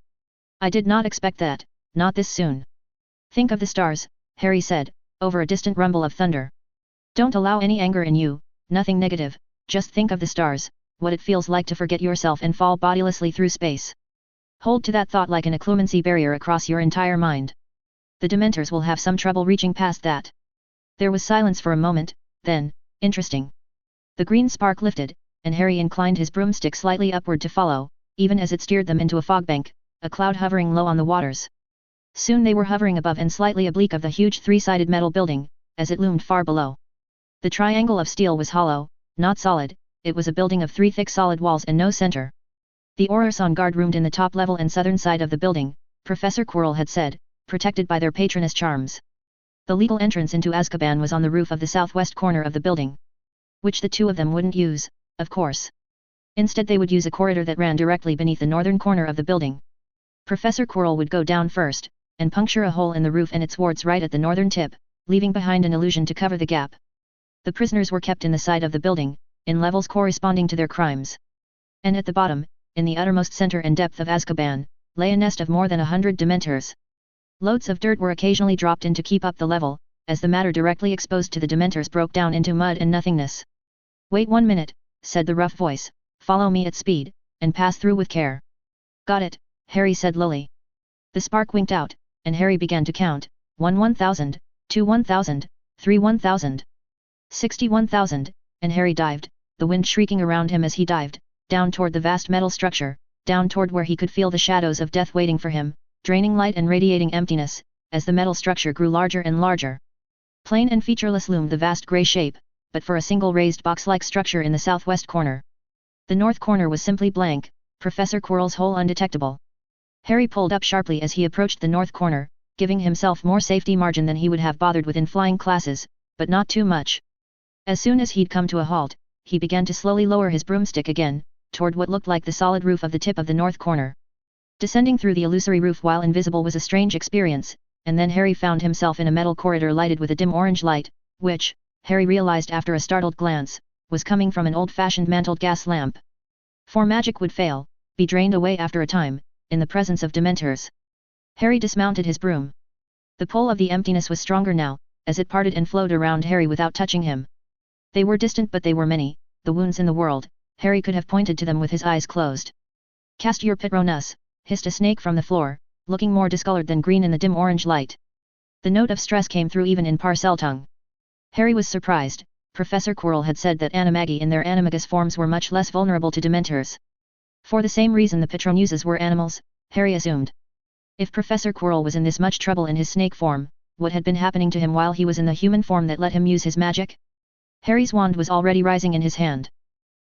"I did not expect that, not this soon." "Think of the stars," Harry said, over a distant rumble of thunder. "Don't allow any anger in you, nothing negative, just think of the stars, what it feels like to forget yourself and fall bodilessly through space. Hold to that thought like an occlumency barrier across your entire mind. The Dementors will have some trouble reaching past that." There was silence for a moment, then, "Interesting." The green spark lifted, and Harry inclined his broomstick slightly upward to follow, even as it steered them into a fogbank, a cloud hovering low on the waters. Soon they were hovering above and slightly oblique of the huge three-sided metal building, as it loomed far below. The triangle of steel was hollow, not solid, it was a building of 3 thick solid walls and no center. The Aurors on guard roomed in the top level and southern side of the building, Professor Quirrell had said, protected by their patroness charms. The legal entrance into Azkaban was on the roof of the southwest corner of the building, which the two of them wouldn't use, of course. Instead they would use a corridor that ran directly beneath the northern corner of the building. Professor Quirrell would go down first, and puncture a hole in the roof and its wards right at the northern tip, leaving behind an illusion to cover the gap. The prisoners were kept in the side of the building, in levels corresponding to their crimes. And at the bottom, in the uttermost center and depth of Azkaban, lay a nest of more than 100 Dementors. Loads of dirt were occasionally dropped in to keep up the level, as the matter directly exposed to the Dementors broke down into mud and nothingness. "Wait 1 minute," said the rough voice, "follow me at speed, and pass through with care." "Got it," Harry said lowly. The spark winked out, and Harry began to count, 1 1,000, 2 1,000, 3 1,000. 61,000, and Harry dived, the wind shrieking around him as he dived, down toward the vast metal structure, down toward where he could feel the shadows of death waiting for him, draining light and radiating emptiness, as the metal structure grew larger and larger. Plain and featureless loomed the vast grey shape, but for a single raised box-like structure in the southwest corner. The north corner was simply blank, Professor Quirrell's hole undetectable. Harry pulled up sharply as he approached the north corner, giving himself more safety margin than he would have bothered with in flying classes, but not too much. As soon as he'd come to a halt, he began to slowly lower his broomstick again, toward what looked like the solid roof of the tip of the north corner. Descending through the illusory roof while invisible was a strange experience, and then Harry found himself in a metal corridor lighted with a dim orange light, which, Harry realized after a startled glance, was coming from an old-fashioned mantled gas lamp. For magic would fail, be drained away after a time, in the presence of Dementors. Harry dismounted his broom. The pull of the emptiness was stronger now, as it parted and flowed around Harry without touching him. They were distant but they were many, the wounds in the world, Harry could have pointed to them with his eyes closed. "Cast your Patronus," hissed a snake from the floor, looking more discolored than green in the dim orange light. The note of stress came through even in Parseltongue. Harry was surprised. Professor Quirrell had said that animagi in their animagus forms were much less vulnerable to Dementors. For the same reason the Patronuses were animals, Harry assumed. If Professor Quirrell was in this much trouble in his snake form, what had been happening to him while he was in the human form that let him use his magic? Harry's wand was already rising in his hand.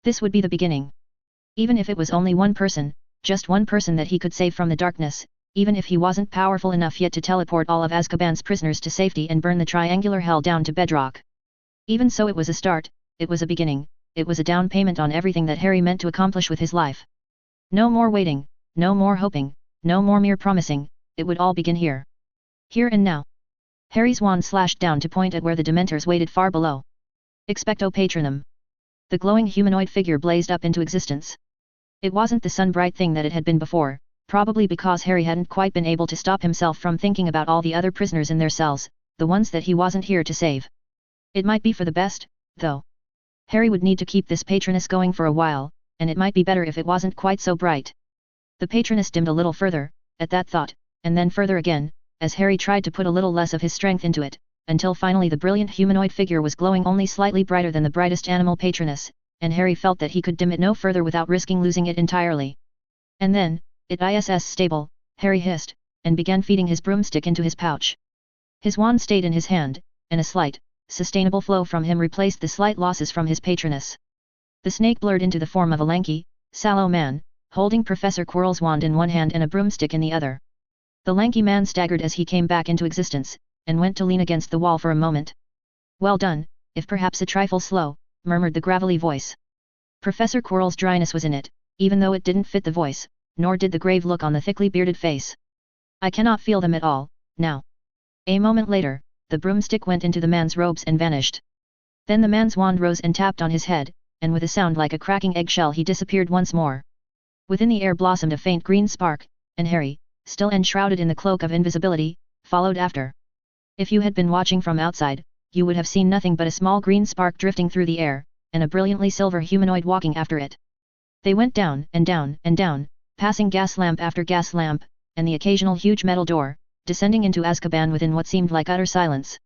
This would be the beginning. Even if it was only one person, just one person that he could save from the darkness, even if he wasn't powerful enough yet to teleport all of Azkaban's prisoners to safety and burn the triangular hell down to bedrock. Even so, it was a start, it was a beginning, it was a down payment on everything that Harry meant to accomplish with his life. No more waiting, no more hoping, no more mere promising, it would all begin here. Here and now. Harry's wand slashed down to point at where the Dementors waited far below. Expecto Patronum. The glowing humanoid figure blazed up into existence. It wasn't the sun-bright thing that it had been before, probably because Harry hadn't quite been able to stop himself from thinking about all the other prisoners in their cells, the ones that he wasn't here to save. It might be for the best, though. Harry would need to keep this Patronus going for a while, and it might be better if it wasn't quite so bright. The Patronus dimmed a little further, at that thought, and then further again, as Harry tried to put a little less of his strength into it, until finally the brilliant humanoid figure was glowing only slightly brighter than the brightest animal Patronus, and Harry felt that he could dim it no further without risking losing it entirely. And then, "It is stable," Harry hissed, and began feeding his broomstick into his pouch. His wand stayed in his hand, and a slight, sustainable flow from him replaced the slight losses from his Patronus. The snake blurred into the form of a lanky, sallow man, holding Professor Quirrell's wand in one hand and a broomstick in the other. The lanky man staggered as he came back into existence, and went to lean against the wall for a moment. "Well done, if perhaps a trifle slow," murmured the gravelly voice. Professor Quirrell's dryness was in it, even though it didn't fit the voice, nor did the grave look on the thickly bearded face. "I cannot feel them at all, now." A moment later, the broomstick went into the man's robes and vanished. Then the man's wand rose and tapped on his head, and with a sound like a cracking eggshell he disappeared once more. Within the air blossomed a faint green spark, and Harry, still enshrouded in the cloak of invisibility, followed after. If you had been watching from outside, you would have seen nothing but a small green spark drifting through the air, and a brilliantly silver humanoid walking after it. They went down and down and down, passing gas lamp after gas lamp, and the occasional huge metal door, descending into Azkaban within what seemed like utter silence.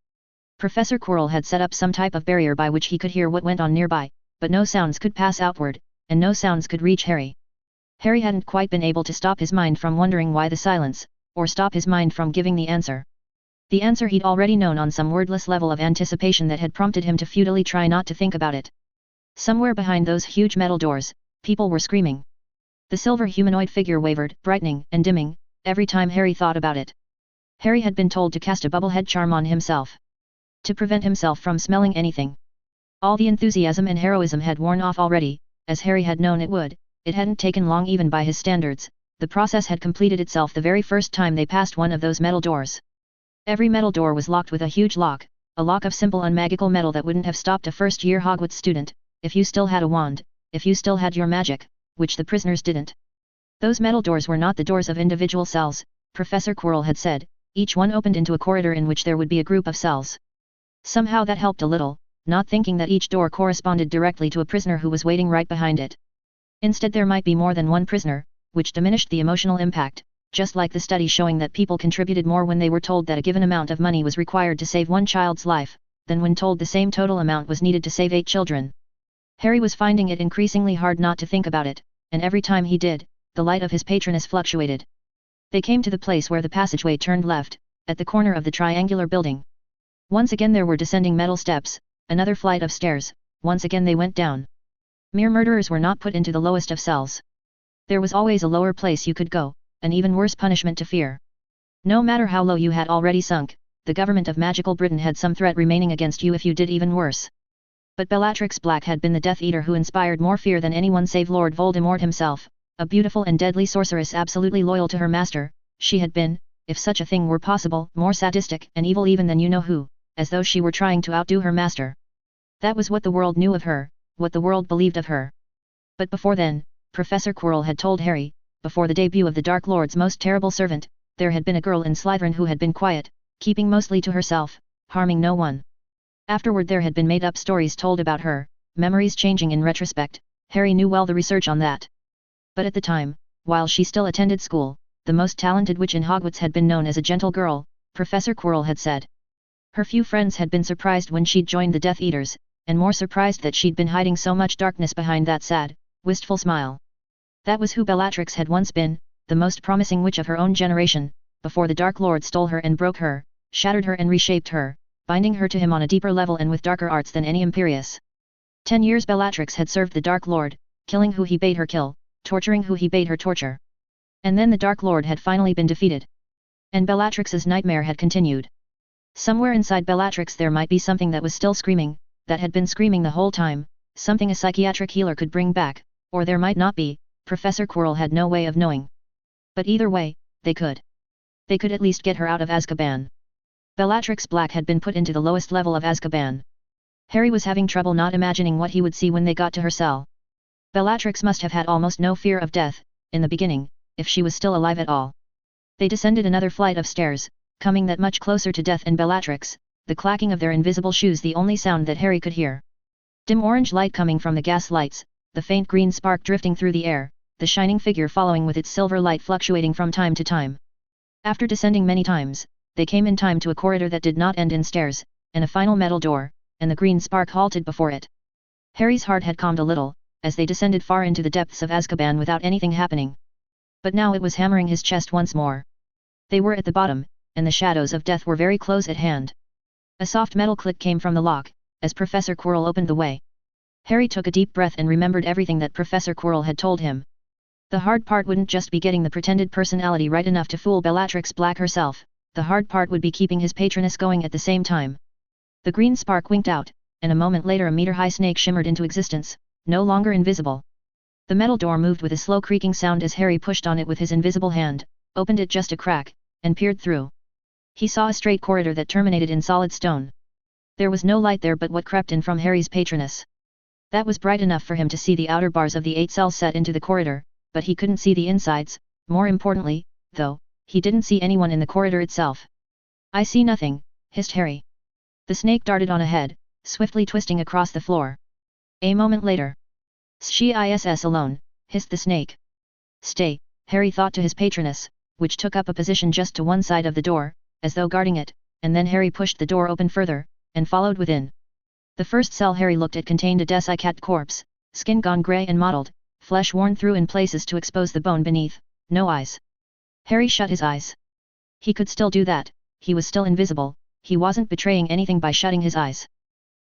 Professor Quirrell had set up some type of barrier by which he could hear what went on nearby, but no sounds could pass outward, and no sounds could reach Harry. Harry hadn't quite been able to stop his mind from wondering why the silence, or stop his mind from giving the answer. The answer he'd already known on some wordless level of anticipation that had prompted him to futilely try not to think about it. Somewhere behind those huge metal doors, people were screaming. The silver humanoid figure wavered, brightening and dimming, every time Harry thought about it. Harry had been told to cast a bubblehead charm on himself, to prevent himself from smelling anything. All the enthusiasm and heroism had worn off already, as Harry had known it would. It hadn't taken long even by his standards. The process had completed itself the very first time they passed one of those metal doors. Every metal door was locked with a huge lock, a lock of simple unmagical metal that wouldn't have stopped a first-year Hogwarts student, if you still had a wand, if you still had your magic, which the prisoners didn't. Those metal doors were not the doors of individual cells, Professor Quirrell had said, each one opened into a corridor in which there would be a group of cells. Somehow that helped a little, not thinking that each door corresponded directly to a prisoner who was waiting right behind it. Instead there might be more than one prisoner, which diminished the emotional impact, just like the study showing that people contributed more when they were told that a given amount of money was required to save one child's life, than when told the same total amount was needed to save 8 children. Harry was finding it increasingly hard not to think about it, and every time he did, the light of his patroness fluctuated. They came to the place where the passageway turned left, at the corner of the triangular building. Once again there were descending metal steps, another flight of stairs, once again they went down. Mere murderers were not put into the lowest of cells. There was always a lower place you could go, an even worse punishment to fear. No matter how low you had already sunk, the government of magical Britain had some threat remaining against you if you did even worse. But Bellatrix Black had been the Death Eater who inspired more fear than anyone save Lord Voldemort himself, a beautiful and deadly sorceress absolutely loyal to her master. She had been, if such a thing were possible, more sadistic and evil even than you-know-who, as though she were trying to outdo her master. That was what the world knew of her, what the world believed of her. But before then, Professor Quirrell had told Harry, before the debut of the Dark Lord's most terrible servant, there had been a girl in Slytherin who had been quiet, keeping mostly to herself, harming no one. Afterward there had been made-up stories told about her, memories changing in retrospect. Harry knew well the research on that. But at the time, while she still attended school, the most talented witch in Hogwarts had been known as a gentle girl, Professor Quirrell had said. Her few friends had been surprised when she'd joined the Death Eaters, and more surprised that she'd been hiding so much darkness behind that sad, wistful smile. That was who Bellatrix had once been, the most promising witch of her own generation, before the Dark Lord stole her and broke her, shattered her and reshaped her, binding her to him on a deeper level and with darker arts than any Imperius. 10 years Bellatrix had served the Dark Lord, killing who he bade her kill, torturing who he bade her torture. And then the Dark Lord had finally been defeated. And Bellatrix's nightmare had continued. Somewhere inside Bellatrix there might be something that was still screaming, that had been screaming the whole time, something a psychiatric healer could bring back, or there might not be. Professor Quirrell had no way of knowing. But either way, they could. They could at least get her out of Azkaban. Bellatrix Black had been put into the lowest level of Azkaban. Harry was having trouble not imagining what he would see when they got to her cell. Bellatrix must have had almost no fear of death, in the beginning, if she was still alive at all. They descended another flight of stairs, coming that much closer to death and Bellatrix, the clacking of their invisible shoes the only sound that Harry could hear. Dim orange light coming from the gas lights, the faint green spark drifting through the air, the shining figure following with its silver light fluctuating from time to time. After descending many times, they came in time to a corridor that did not end in stairs, and a final metal door, and the green spark halted before it. Harry's heart had calmed a little, as they descended far into the depths of Azkaban without anything happening. But now it was hammering his chest once more. They were at the bottom, and the shadows of death were very close at hand. A soft metal click came from the lock, as Professor Quirrell opened the way. Harry took a deep breath and remembered everything that Professor Quirrell had told him. The hard part wouldn't just be getting the pretended personality right enough to fool Bellatrix Black herself, the hard part would be keeping his patroness going at the same time. The green spark winked out, and a moment later a meter-high snake shimmered into existence, no longer invisible. The metal door moved with a slow creaking sound as Harry pushed on it with his invisible hand, opened it just a crack, and peered through. He saw a straight corridor that terminated in solid stone. There was no light there but what crept in from Harry's patroness. That was bright enough for him to see the outer bars of the 8 cells set into the corridor, but he couldn't see the insides. More importantly, though, he didn't see anyone in the corridor itself. "I see nothing," hissed Harry. The snake darted on ahead, swiftly twisting across the floor. A moment later. "She is alone," hissed the snake. "Stay," Harry thought to his patroness, which took up a position just to one side of the door, as though guarding it, and then Harry pushed the door open further, and followed within. The first cell Harry looked at contained a desiccated corpse, skin gone grey and mottled, flesh worn through in places to expose the bone beneath, no eyes. Harry shut his eyes. He could still do that, he was still invisible, he wasn't betraying anything by shutting his eyes.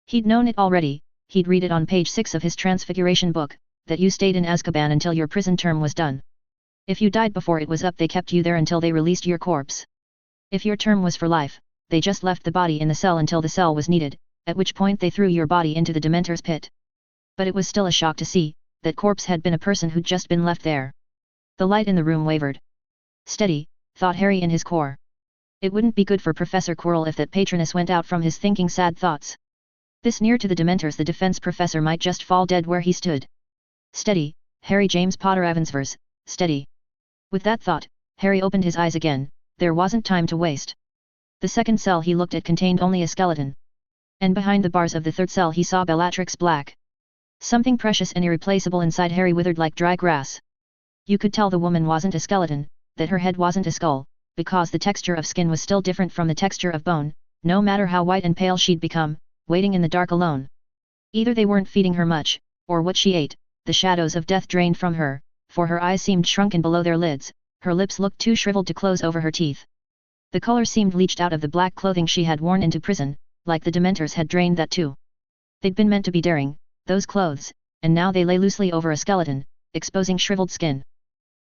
He'd known it already, he'd read it on page 6 of his Transfiguration book, that you stayed in Azkaban until your prison term was done. If you died before it was up they kept you there until they released your corpse. If your term was for life, they just left the body in the cell until the cell was needed, at which point they threw your body into the Dementor's pit. But it was still a shock to see, that corpse had been a person who'd just been left there. The light in the room wavered. Steady, thought Harry in his core. It wouldn't be good for Professor Quirrell if that patroness went out from his thinking sad thoughts. This near to the Dementors the defense professor might just fall dead where he stood. Steady, Harry James Potter Evansvers, steady. With that thought, Harry opened his eyes again, there wasn't time to waste. The second cell he looked at contained only a skeleton. And behind the bars of the third cell he saw Bellatrix Black. Something precious and irreplaceable inside Harry withered like dry grass. You could tell the woman wasn't a skeleton, that her head wasn't a skull, because the texture of skin was still different from the texture of bone, no matter how white and pale she'd become, waiting in the dark alone. Either they weren't feeding her much, or what she ate, the shadows of death drained from her, for her eyes seemed shrunken below their lids, her lips looked too shriveled to close over her teeth. The color seemed leached out of the black clothing she had worn into prison, like the Dementors had drained that too. They'd been meant to be daring, those clothes, and now they lay loosely over a skeleton, exposing shriveled skin.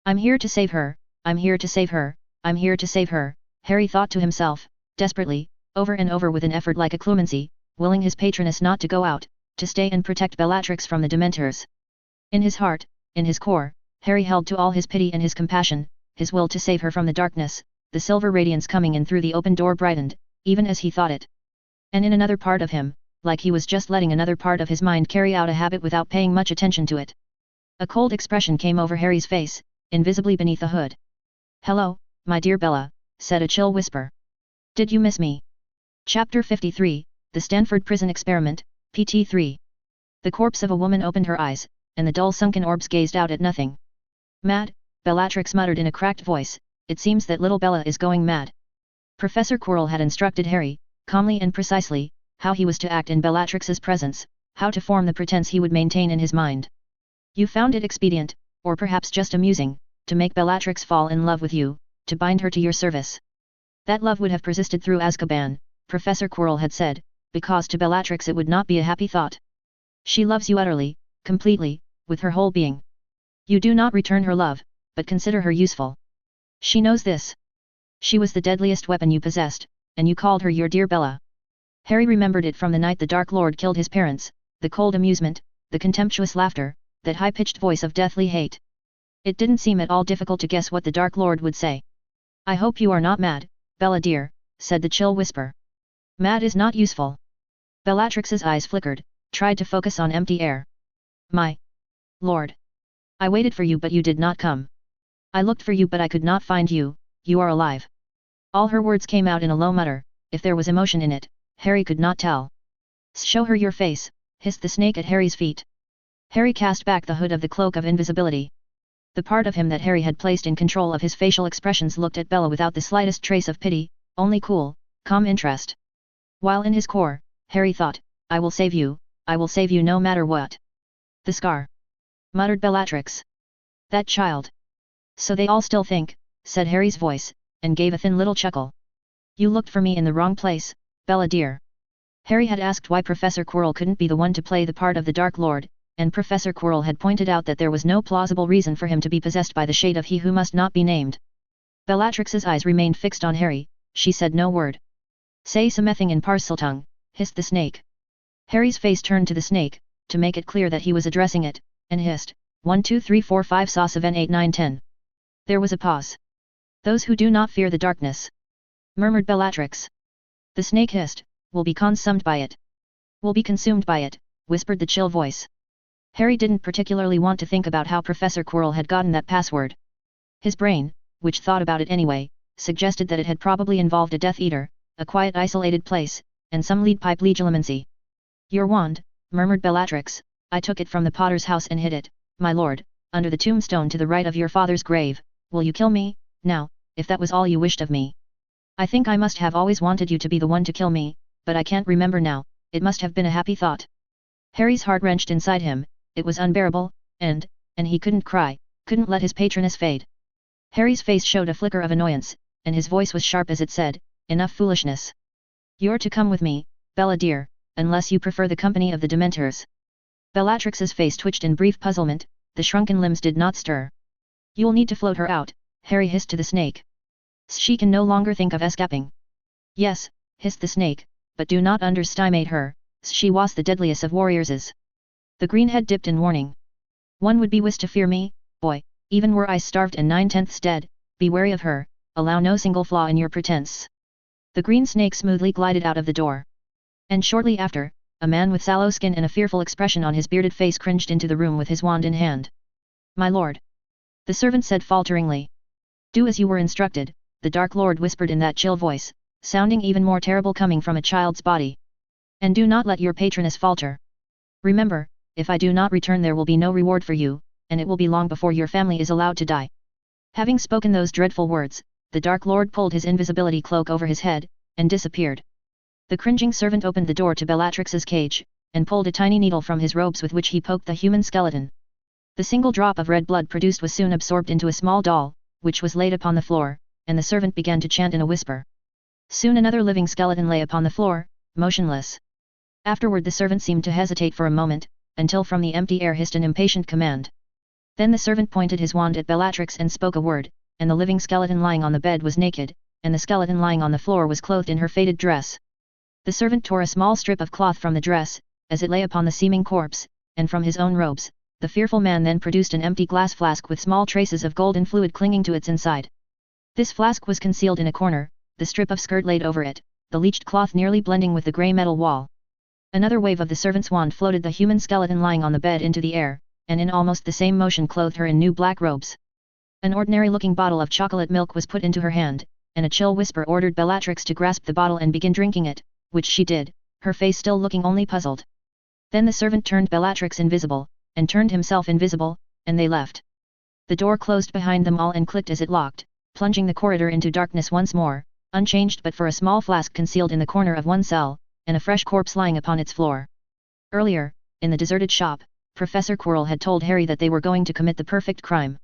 I'm here to save her, I'm here to save her, I'm here to save her, Harry thought to himself, desperately, over and over with an effort like a clemency, willing his patroness not to go out, to stay and protect Bellatrix from the Dementors. In his heart, in his core, Harry held to all his pity and his compassion, his will to save her from the darkness, the silver radiance coming in through the open door brightened, even as he thought it. And in another part of him, like he was just letting another part of his mind carry out a habit without paying much attention to it. A cold expression came over Harry's face, invisibly beneath the hood. "Hello, my dear Bella," said a chill whisper. "Did you miss me?" Chapter 53, The Stanford Prison Experiment, PT 3. The corpse of a woman opened her eyes, and the dull sunken orbs gazed out at nothing. "Mad," Bellatrix muttered in a cracked voice, "it seems that little Bella is going mad." Professor Quirrell had instructed Harry, calmly and precisely, how he was to act in Bellatrix's presence, how to form the pretense he would maintain in his mind. "You found it expedient, or perhaps just amusing, to make Bellatrix fall in love with you, to bind her to your service. That love would have persisted through Azkaban," Professor Quirrell had said, "because to Bellatrix it would not be a happy thought. She loves you utterly, completely, with her whole being. You do not return her love, but consider her useful. She knows this. She was the deadliest weapon you possessed, and you called her your dear Bella." Harry remembered it from the night the Dark Lord killed his parents, the cold amusement, the contemptuous laughter, that high-pitched voice of deathly hate. It didn't seem at all difficult to guess what the Dark Lord would say. "I hope you are not mad, Bella dear," said the chill whisper. "Mad is not useful." Bellatrix's eyes flickered, tried to focus on empty air. "My lord. I waited for you but you did not come. I looked for you but I could not find you, you are alive." All her words came out in a low mutter, if there was emotion in it, Harry could not tell. "Show her your face," hissed the snake at Harry's feet. Harry cast back the hood of the cloak of invisibility. The part of him that Harry had placed in control of his facial expressions looked at Bella without the slightest trace of pity, only cool, calm interest. While in his core, Harry thought, I will save you no matter what." "The scar," muttered Bellatrix. "That child." "So they all still think," said Harry's voice, and gave a thin little chuckle. "You looked for me in the wrong place, Bella dear." Harry had asked why Professor Quirrell couldn't be the one to play the part of the Dark Lord, and Professor Quirrell had pointed out that there was no plausible reason for him to be possessed by the shade of he who must not be named. Bellatrix's eyes remained fixed on Harry, she said no word. "Say something in Parseltongue," hissed the snake. Harry's face turned to the snake, to make it clear that he was addressing it, and hissed, 1 2 3 4 5 saw 7 8 9 10. There was a pause. "Those who do not fear the darkness," murmured Bellatrix. The snake hissed, "will be consumed by it." "Will be consumed by it," whispered the chill voice. Harry didn't particularly want to think about how Professor Quirrell had gotten that password. His brain, which thought about it anyway, suggested that it had probably involved a Death Eater, a quiet isolated place, and some lead pipe legilimency. "Your wand," murmured Bellatrix, "I took it from the potter's house and hid it, my lord, under the tombstone to the right of your father's grave. Will you kill me, now, if that was all you wished of me? I think I must have always wanted you to be the one to kill me, but I can't remember now, it must have been a happy thought." Harry's heart wrenched inside him, it was unbearable, and he couldn't cry, couldn't let his patroness fade. Harry's face showed a flicker of annoyance, and his voice was sharp as it said, "Enough foolishness. You're to come with me, Bella dear, unless you prefer the company of the Dementors." Bellatrix's face twitched in brief puzzlement, the shrunken limbs did not stir. "You'll need to float her out," Harry hissed to the snake. "She can no longer think of escaping." "Yes," hissed the snake, "but do not underestimate her, she was the deadliest of warriorses." The green head dipped in warning. "One would be wise to fear me, boy, even were I starved and 9/10 dead, be wary of her, allow no single flaw in your pretense." The green snake smoothly glided out of the door. And shortly after, a man with sallow skin and a fearful expression on his bearded face cringed into the room with his wand in hand. "My lord," the servant said falteringly. "Do as you were instructed," the Dark Lord whispered in that chill voice, sounding even more terrible coming from a child's body. "And do not let your patroness falter. Remember, if I do not return there will be no reward for you, and it will be long before your family is allowed to die." Having spoken those dreadful words, the Dark Lord pulled his invisibility cloak over his head, and disappeared. The cringing servant opened the door to Bellatrix's cage, and pulled a tiny needle from his robes with which he poked the human skeleton. The single drop of red blood produced was soon absorbed into a small doll, which was laid upon the floor, and the servant began to chant in a whisper. Soon another living skeleton lay upon the floor, motionless. Afterward the servant seemed to hesitate for a moment, until from the empty air hissed an impatient command. Then the servant pointed his wand at Bellatrix and spoke a word, and the living skeleton lying on the bed was naked, and the skeleton lying on the floor was clothed in her faded dress. The servant tore a small strip of cloth from the dress, as it lay upon the seeming corpse, and from his own robes, the fearful man then produced an empty glass flask with small traces of golden fluid clinging to its inside. This flask was concealed in a corner, the strip of skirt laid over it, the leached cloth nearly blending with the grey metal wall. Another wave of the servant's wand floated the human skeleton lying on the bed into the air, and in almost the same motion clothed her in new black robes. An ordinary-looking bottle of chocolate milk was put into her hand, and a chill whisper ordered Bellatrix to grasp the bottle and begin drinking it, which she did, her face still looking only puzzled. Then the servant turned Bellatrix invisible, and turned himself invisible, and they left. The door closed behind them all and clicked as it locked, plunging the corridor into darkness once more, unchanged but for a small flask concealed in the corner of one cell, and a fresh corpse lying upon its floor. Earlier, in the deserted shop, Professor Quirrell had told Harry that they were going to commit the perfect crime.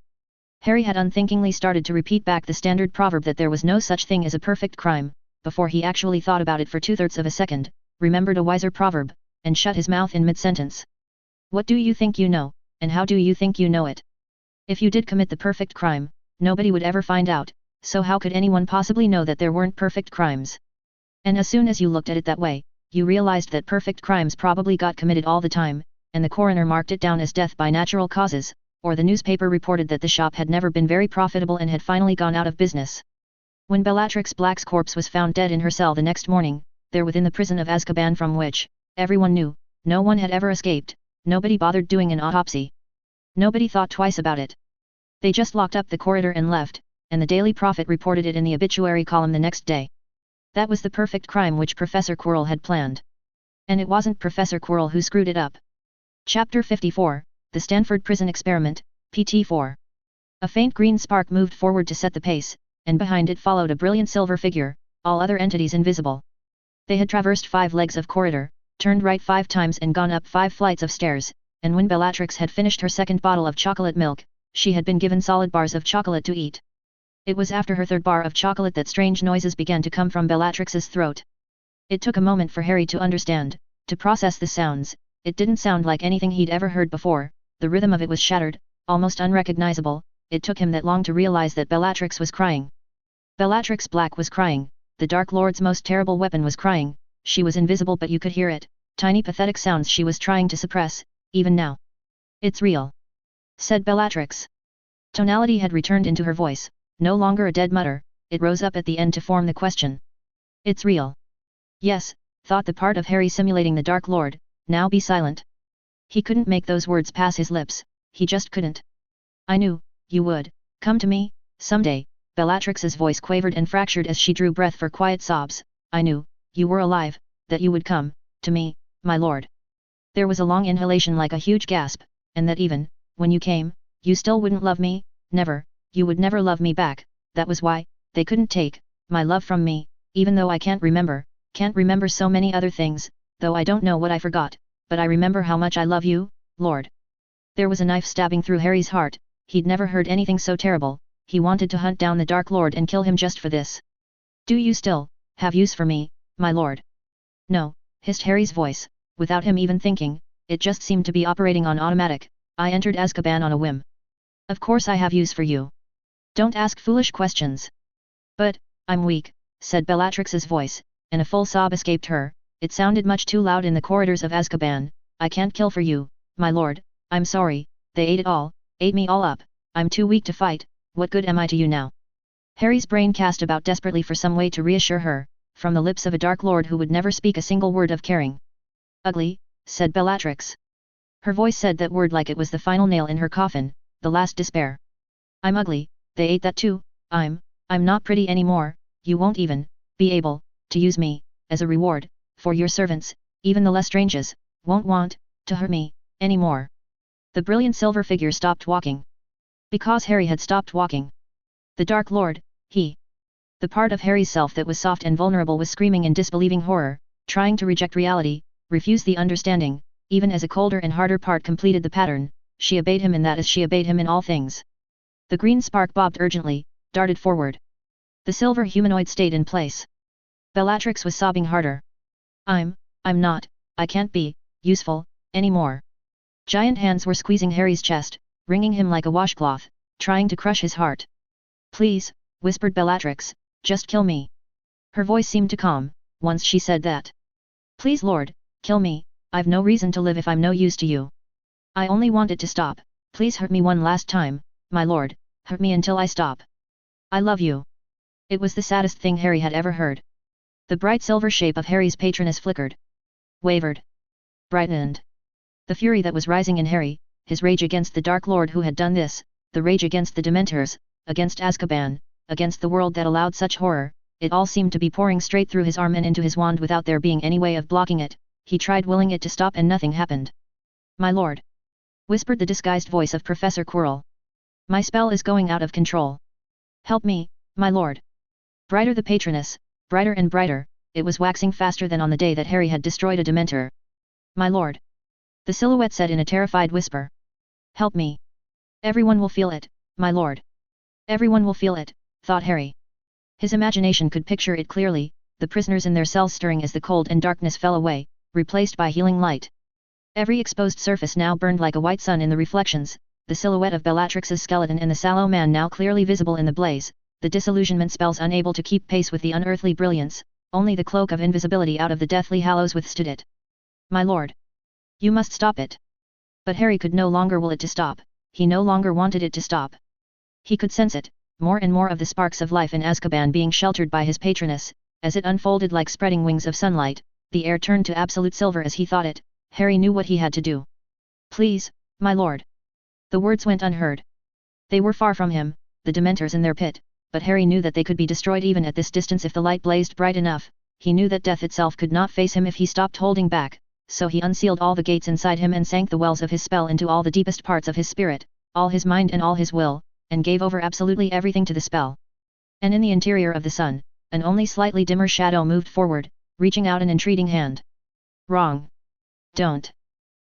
Harry had unthinkingly started to repeat back the standard proverb that there was no such thing as a perfect crime, before he actually thought about it for 2/3 of a second, remembered a wiser proverb, and shut his mouth in mid-sentence. "What do you think you know, and how do you think you know it? If you did commit the perfect crime, nobody would ever find out, so how could anyone possibly know that there weren't perfect crimes? And as soon as you looked at it that way, you realized that perfect crimes probably got committed all the time, and the coroner marked it down as death by natural causes, or the newspaper reported that the shop had never been very profitable and had finally gone out of business. When Bellatrix Black's corpse was found dead in her cell the next morning, there within the prison of Azkaban from which, everyone knew, no one had ever escaped, nobody bothered doing an autopsy. Nobody thought twice about it. They just locked up the corridor and left, and the Daily Prophet reported it in the obituary column the next day. That was the perfect crime which Professor Quirrell had planned. And it wasn't Professor Quirrell who screwed it up. Chapter 54, The Stanford Prison Experiment, PT4. A faint green spark moved forward to set the pace, and behind it followed a brilliant silver figure, all other entities invisible. They had traversed 5 legs of corridor, turned right 5 times and gone up 5 flights of stairs, and when Bellatrix had finished her second bottle of chocolate milk, she had been given solid bars of chocolate to eat. It was after her third bar of chocolate that strange noises began to come from Bellatrix's throat. It took a moment for Harry to understand, to process the sounds. It didn't sound like anything he'd ever heard before, the rhythm of it was shattered, almost unrecognizable. It took him that long to realize that Bellatrix was crying. Bellatrix Black was crying, the Dark Lord's most terrible weapon was crying. She was invisible but you could hear it, tiny pathetic sounds she was trying to suppress, even now. "It's real," said Bellatrix. Tonality had returned into her voice, no longer a dead mutter. It rose up at the end to form the question. "It's real." "Yes," thought the part of Harry simulating the Dark Lord, "now be silent." He couldn't make those words pass his lips, he just couldn't. "I knew, you would, come to me, someday," Bellatrix's voice quavered and fractured as she drew breath for quiet sobs. "I knew, you were alive, that you would come, to me, my lord." There was a long inhalation like a huge gasp, "and that even, when you came, you still wouldn't love me, never, you would never love me back, that was why, they couldn't take, my love from me, even though I can't remember so many other things, though I don't know what I forgot, but I remember how much I love you, Lord." There was a knife stabbing through Harry's heart, he'd never heard anything so terrible. he wanted to hunt down the Dark Lord and kill him just for this. Do you still have use for me, my lord? No, hissed Harry's voice, without him even thinking, it just seemed to be operating on automatic. I entered Azkaban on a whim. Of course I have use for you. Don't ask foolish questions. But, I'm weak, said Bellatrix's voice, and a full sob escaped her. It sounded much too loud in the corridors of Azkaban. I can't kill for you, my lord, I'm sorry, they ate me all up, I'm too weak to fight, what good am I to you now? Harry's brain cast about desperately for some way to reassure her, from the lips of a Dark Lord who would never speak a single word of caring. Ugly, said Bellatrix. Her voice said that word like it was the final nail in her coffin, the last despair. I'm ugly, they ate that too, I'm not pretty anymore, you won't even be able to use me as a reward for your servants, even the Lestranges won't want to hurt me anymore. The brilliant silver figure stopped walking. Because Harry had stopped walking. The Dark Lord, the part of Harry's self that was soft and vulnerable was screaming in disbelieving horror, trying to reject reality, refuse the understanding, even as a colder and harder part completed the pattern, she obeyed him in that as she obeyed him in all things. The green spark bobbed urgently, darted forward. The silver humanoid stayed in place. Bellatrix was sobbing harder. I'm not, I can't be useful anymore. Giant hands were squeezing Harry's chest, wringing him like a washcloth, trying to crush his heart. Please, whispered Bellatrix, just kill me. Her voice seemed to calm, once she said that. Please Lord, kill me, I've no reason to live if I'm no use to you. I only want it to stop, please hurt me one last time, my lord, hurt me until I stop. I love you. It was the saddest thing Harry had ever heard. The bright silver shape of Harry's patroness flickered. Wavered. Brightened. The fury that was rising in Harry, his rage against the Dark Lord who had done this, the rage against the Dementors, against Azkaban, against the world that allowed such horror, it all seemed to be pouring straight through his arm and into his wand without there being any way of blocking it. He tried willing it to stop and nothing happened. My lord, whispered the disguised voice of Professor Quirrell. My spell is going out of control. Help me, my lord. Brighter the patroness, brighter and brighter, it was waxing faster than on the day that Harry had destroyed a Dementor. My lord. The silhouette said in a terrified whisper. Help me. Everyone will feel it, my lord. Everyone will feel it, thought Harry. His imagination could picture it clearly, the prisoners in their cells stirring as the cold and darkness fell away, replaced by healing light. Every exposed surface now burned like a white sun in the reflections, the silhouette of Bellatrix's skeleton and the sallow man now clearly visible in the blaze, the disillusionment spells unable to keep pace with the unearthly brilliance, only the cloak of invisibility out of the deathly hallows withstood it. My lord. You must stop it. But Harry could no longer will it to stop, he no longer wanted it to stop. He could sense it, more and more of the sparks of life in Azkaban being sheltered by his patroness, as it unfolded like spreading wings of sunlight, the air turned to absolute silver as he thought it, Harry knew what he had to do. Please, my lord. The words went unheard. They were far from him, the Dementors in their pit, but Harry knew that they could be destroyed even at this distance if the light blazed bright enough, he knew that death itself could not face him if he stopped holding back, so he unsealed all the gates inside him and sank the wells of his spell into all the deepest parts of his spirit, all his mind and all his will, and gave over absolutely everything to the spell. And in the interior of the sun, an only slightly dimmer shadow moved forward, reaching out an entreating hand. Wrong. Don't.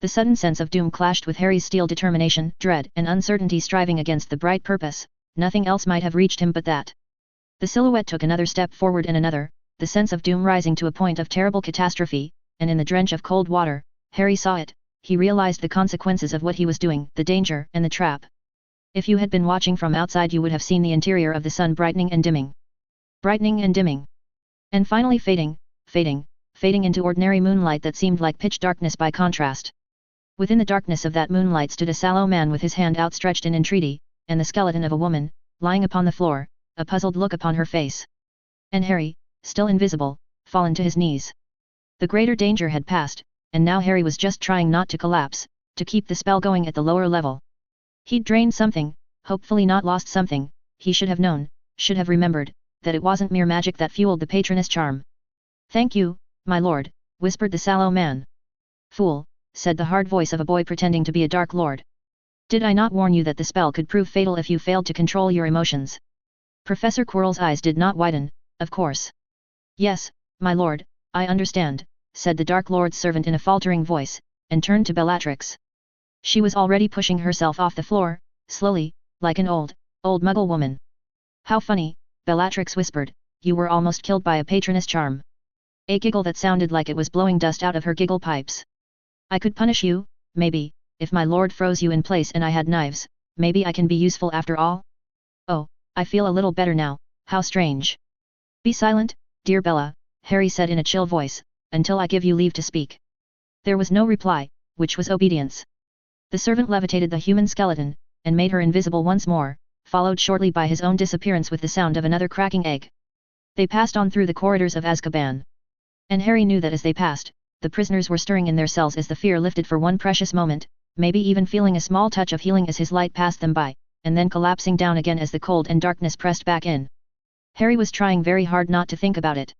The sudden sense of doom clashed with Harry's steel determination, dread and uncertainty striving against the bright purpose, nothing else might have reached him but that. The silhouette took another step forward and another, the sense of doom rising to a point of terrible catastrophe, and in the drench of cold water, Harry saw it, he realized the consequences of what he was doing, the danger and the trap. If you had been watching from outside you would have seen the interior of the sun brightening and dimming. Brightening and dimming. And finally fading into ordinary moonlight that seemed like pitch darkness by contrast. Within the darkness of that moonlight stood a sallow man with his hand outstretched in entreaty, and the skeleton of a woman, lying upon the floor, a puzzled look upon her face. And Harry, still invisible, fallen to his knees. The greater danger had passed, and now Harry was just trying not to collapse, to keep the spell going at the lower level. He'd drained something, hopefully not lost something, he should have known, should have remembered, that it wasn't mere magic that fueled the patroness charm. Thank you, my lord, whispered the sallow man. Fool, said the hard voice of a boy pretending to be a Dark Lord. Did I not warn you that the spell could prove fatal if you failed to control your emotions? Professor Quirrell's eyes did not widen, of course. Yes, my lord, I understand, said the Dark Lord's servant in a faltering voice, and turned to Bellatrix. She was already pushing herself off the floor, slowly, like an old Muggle woman. How funny, Bellatrix whispered, you were almost killed by a patroness charm. A giggle that sounded like it was blowing dust out of her giggle pipes. I could punish you, maybe, if my lord froze you in place and I had knives, maybe I can be useful after all? Oh, I feel a little better now, how strange. Be silent, dear Bella, Harry said in a chill voice, until I give you leave to speak. There was no reply, which was obedience. The servant levitated the human skeleton, and made her invisible once more, followed shortly by his own disappearance with the sound of another cracking egg. They passed on through the corridors of Azkaban. And Harry knew that as they passed, the prisoners were stirring in their cells as the fear lifted for one precious moment, maybe even feeling a small touch of healing as his light passed them by, and then collapsing down again as the cold and darkness pressed back in. Harry was trying very hard not to think about it.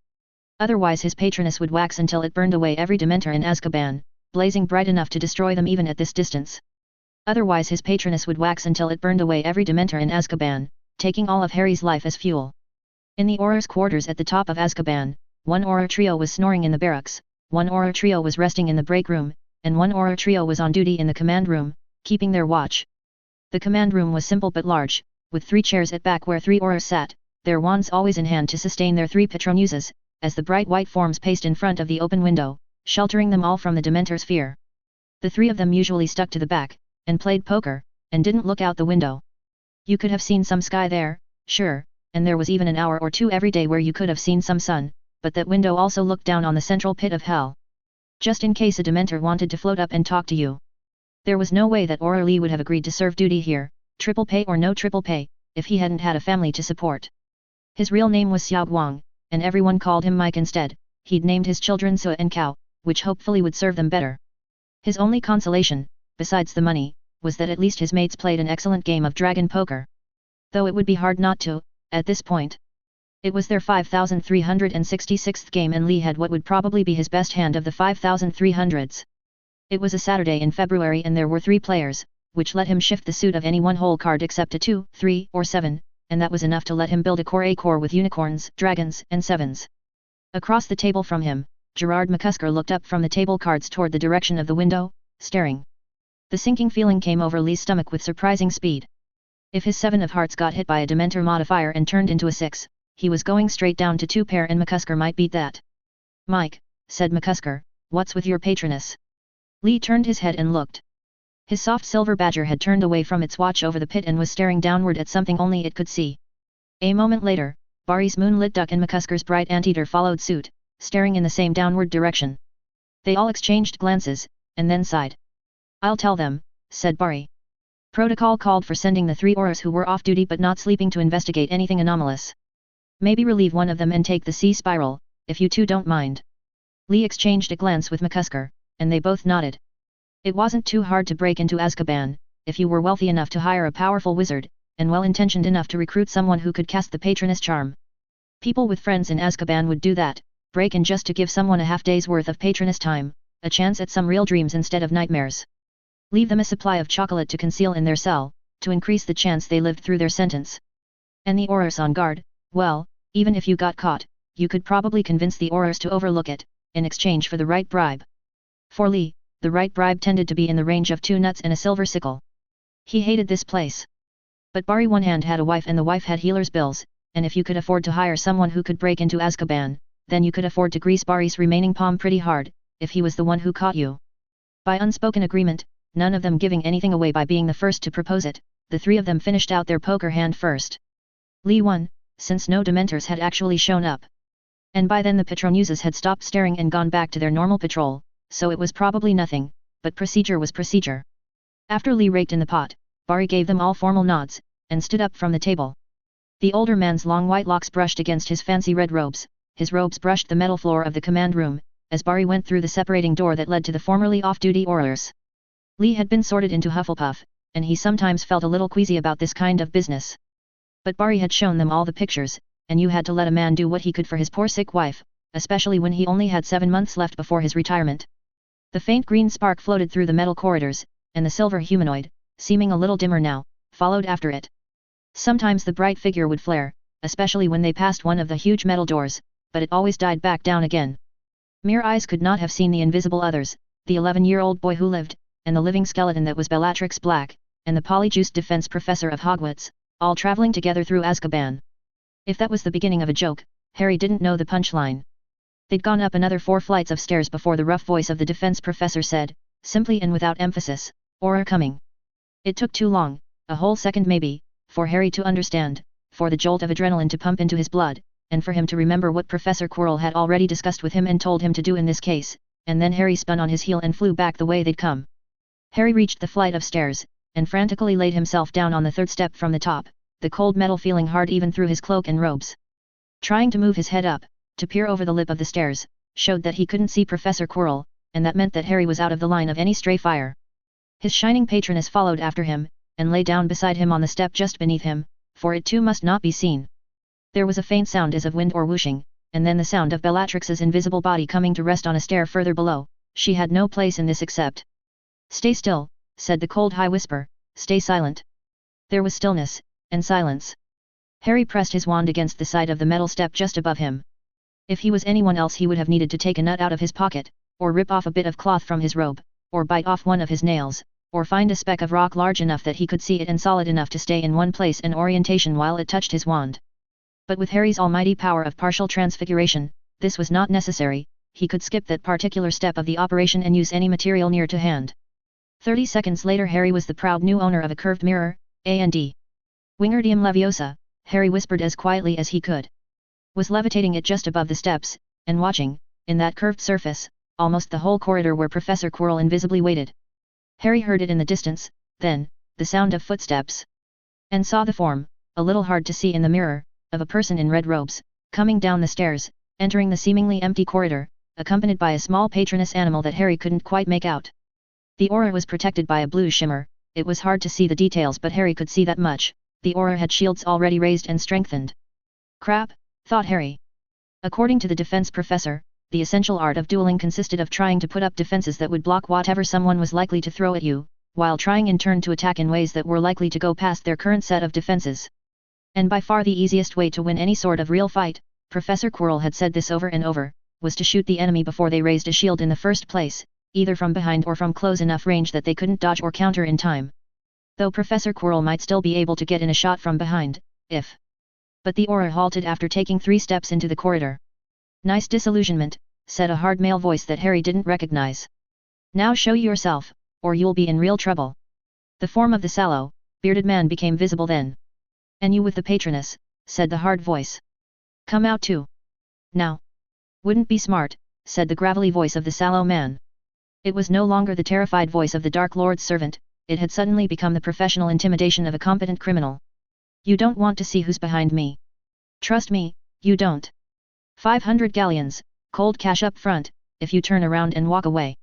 Otherwise his patroness would wax until it burned away every Dementor in Azkaban, blazing bright enough to destroy them even at this distance. Otherwise his patroness would wax until it burned away every Dementor in Azkaban, taking all of Harry's life as fuel. In the Auror's quarters at the top of Azkaban, one Auror trio was snoring in the barracks, one Auror trio was resting in the break room, and one Auror trio was on duty in the command room, keeping their watch. The command room was simple but large, with 3 chairs at back where 3 Aurors sat, their wands always in hand to sustain their 3 Patronuses, as the bright white forms paced in front of the open window, sheltering them all from the Dementor's fear. The 3 of them usually stuck to the back, and played poker, and didn't look out the window. You could have seen some sky there, sure, and there was even an hour or 2 every day where you could have seen some sun, but that window also looked down on the central pit of hell. Just in case a Dementor wanted to float up and talk to you. There was no way that Auror Lee would have agreed to serve duty here, triple pay or no triple pay, if he hadn't had a family to support. His real name was Xiao Guang, and everyone called him Mike instead. He'd named his children Sue and Cao, which hopefully would serve them better. His only consolation, besides the money, was that at least his mates played an excellent game of dragon poker. Though it would be hard not to, at this point. It was their 5,366th game and Lee had what would probably be his best hand of the 5,300s. It was a Saturday in February and there were 3 players, which let him shift the suit of any one whole card except a 2, 3, or 7, and that was enough to let him build a core with unicorns, dragons, and 7s. Across the table from him, Gerard McCusker looked up from the table cards toward the direction of the window, staring. The sinking feeling came over Lee's stomach with surprising speed. If his 7 of hearts got hit by a Dementor modifier and turned into a 6, he was going straight down to 2 pair and McCusker might beat that. Mike, said McCusker, what's with your patroness? Lee turned his head and looked. His soft silver badger had turned away from its watch over the pit and was staring downward at something only it could see. A moment later, Barry's moonlit duck and McCusker's bright anteater followed suit, staring in the same downward direction. They all exchanged glances, and then sighed. I'll tell them, said Barry. Protocol called for sending the 3 Aurors who were off duty but not sleeping to investigate anything anomalous. Maybe relieve one of them and take the sea spiral, if you two don't mind. Lee exchanged a glance with McCusker, and they both nodded. It wasn't too hard to break into Azkaban, if you were wealthy enough to hire a powerful wizard, and well-intentioned enough to recruit someone who could cast the patroness charm. People with friends in Azkaban would do that, break in just to give someone a half-day's worth of patroness time, a chance at some real dreams instead of nightmares. Leave them a supply of chocolate to conceal in their cell, to increase the chance they lived through their sentence. And the Aurors on guard, well, even if you got caught, you could probably convince the Aurors to overlook it, in exchange for the right bribe. For Lee, the right bribe tended to be in the range of 2 nuts and a silver sickle. He hated this place. But Barry one hand had a wife and the wife had healer's bills, and if you could afford to hire someone who could break into Azkaban, then you could afford to grease Barry's remaining palm pretty hard, if he was the one who caught you. By unspoken agreement, none of them giving anything away by being the first to propose it, the 3 of them finished out their poker hand first. Lee won, since no Dementors had actually shown up. And by then the Patronuses had stopped staring and gone back to their normal patrol, so it was probably nothing, but procedure was procedure. After Lee raked in the pot, Barry gave them all formal nods, and stood up from the table. The older man's long white locks brushed against his fancy red robes, his robes brushed the metal floor of the command room, as Barry went through the separating door that led to the formerly off-duty Aurors. Lee had been sorted into Hufflepuff, and he sometimes felt a little queasy about this kind of business. But Barry had shown them all the pictures, and you had to let a man do what he could for his poor sick wife, especially when he only had 7 months left before his retirement. The faint green spark floated through the metal corridors, and the silver humanoid, seeming a little dimmer now, followed after it. Sometimes the bright figure would flare, especially when they passed one of the huge metal doors, but it always died back down again. Mere eyes could not have seen the invisible others, the 11-year-old boy who lived, and the living skeleton that was Bellatrix Black, and the polyjuiced defense professor of Hogwarts, all traveling together through Azkaban. If that was the beginning of a joke, Harry didn't know the punchline. They'd gone up another 4 flights of stairs before the rough voice of the defense professor said, simply and without emphasis, "Aura coming." It took too long, a whole second maybe, for Harry to understand, for the jolt of adrenaline to pump into his blood, and for him to remember what Professor Quirrell had already discussed with him and told him to do in this case, and then Harry spun on his heel and flew back the way they'd come. Harry reached the flight of stairs, and frantically laid himself down on the 3rd step from the top, the cold metal feeling hard even through his cloak and robes. Trying to move his head up, to peer over the lip of the stairs, showed that he couldn't see Professor Quirrell, and that meant that Harry was out of the line of any stray fire. His shining patroness followed after him, and lay down beside him on the step just beneath him, for it too must not be seen. There was a faint sound as of wind or whooshing, and then the sound of Bellatrix's invisible body coming to rest on a stair further below. She had no place in this except. "Stay still," said the cold high whisper, "stay silent." There was stillness, and silence. Harry pressed his wand against the side of the metal step just above him. If he was anyone else he would have needed to take a nut out of his pocket, or rip off a bit of cloth from his robe, or bite off one of his nails, or find a speck of rock large enough that he could see it and solid enough to stay in one place and orientation while it touched his wand. But with Harry's almighty power of partial transfiguration, this was not necessary. He could skip that particular step of the operation and use any material near to hand. 30 seconds later Harry was the proud new owner of a curved mirror, and Wingardium Leviosa, Harry whispered as quietly as he could. Was levitating it just above the steps, and watching, in that curved surface, almost the whole corridor where Professor Quirrell invisibly waited. Harry heard it in the distance, then, the sound of footsteps. And saw the form, a little hard to see in the mirror, of a person in red robes, coming down the stairs, entering the seemingly empty corridor, accompanied by a small patroness animal that Harry couldn't quite make out. The aura was protected by a blue shimmer. It was hard to see the details but Harry could see that much. The aura had shields already raised and strengthened. Crap, thought Harry. According to the defense professor, the essential art of dueling consisted of trying to put up defenses that would block whatever someone was likely to throw at you, while trying in turn to attack in ways that were likely to go past their current set of defenses. And by far the easiest way to win any sort of real fight, Professor Quirrell had said this over and over, was to shoot the enemy before they raised a shield in the first place, either from behind or from close enough range that they couldn't dodge or counter in time. Though Professor Quirrell might still be able to get in a shot from behind, if. But the aura halted after taking 3 steps into the corridor. "Nice disillusionment," said a hard male voice that Harry didn't recognize. "Now show yourself, or you'll be in real trouble." The form of the sallow, bearded man became visible then. "And you with the patroness," said the hard voice. "Come out too. Now." "Wouldn't be smart," said the gravelly voice of the sallow man. It was no longer the terrified voice of the Dark Lord's servant, it had suddenly become the professional intimidation of a competent criminal. "You don't want to see who's behind me. Trust me, you don't. 500 galleons, cold cash up front, if you turn around and walk away.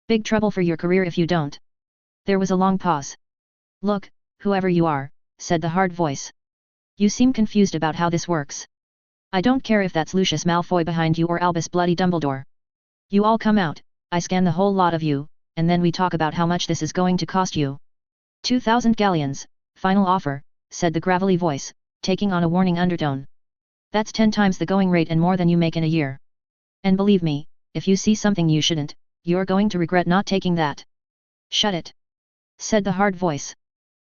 Big trouble for your career if you don't." There was a long pause. "Look, whoever you are," said the hard voice. "You seem confused about how this works. I don't care if that's Lucius Malfoy behind you or Albus Bloody Dumbledore. You all come out, I scan the whole lot of you, and then we talk about how much this is going to cost you." 2,000 galleons, final offer, said the gravelly voice, taking on a warning undertone. "That's 10 times the going rate and more than you make in a year. And believe me, if you see something you shouldn't, you're going to regret not taking that." "Shut it," said the hard voice.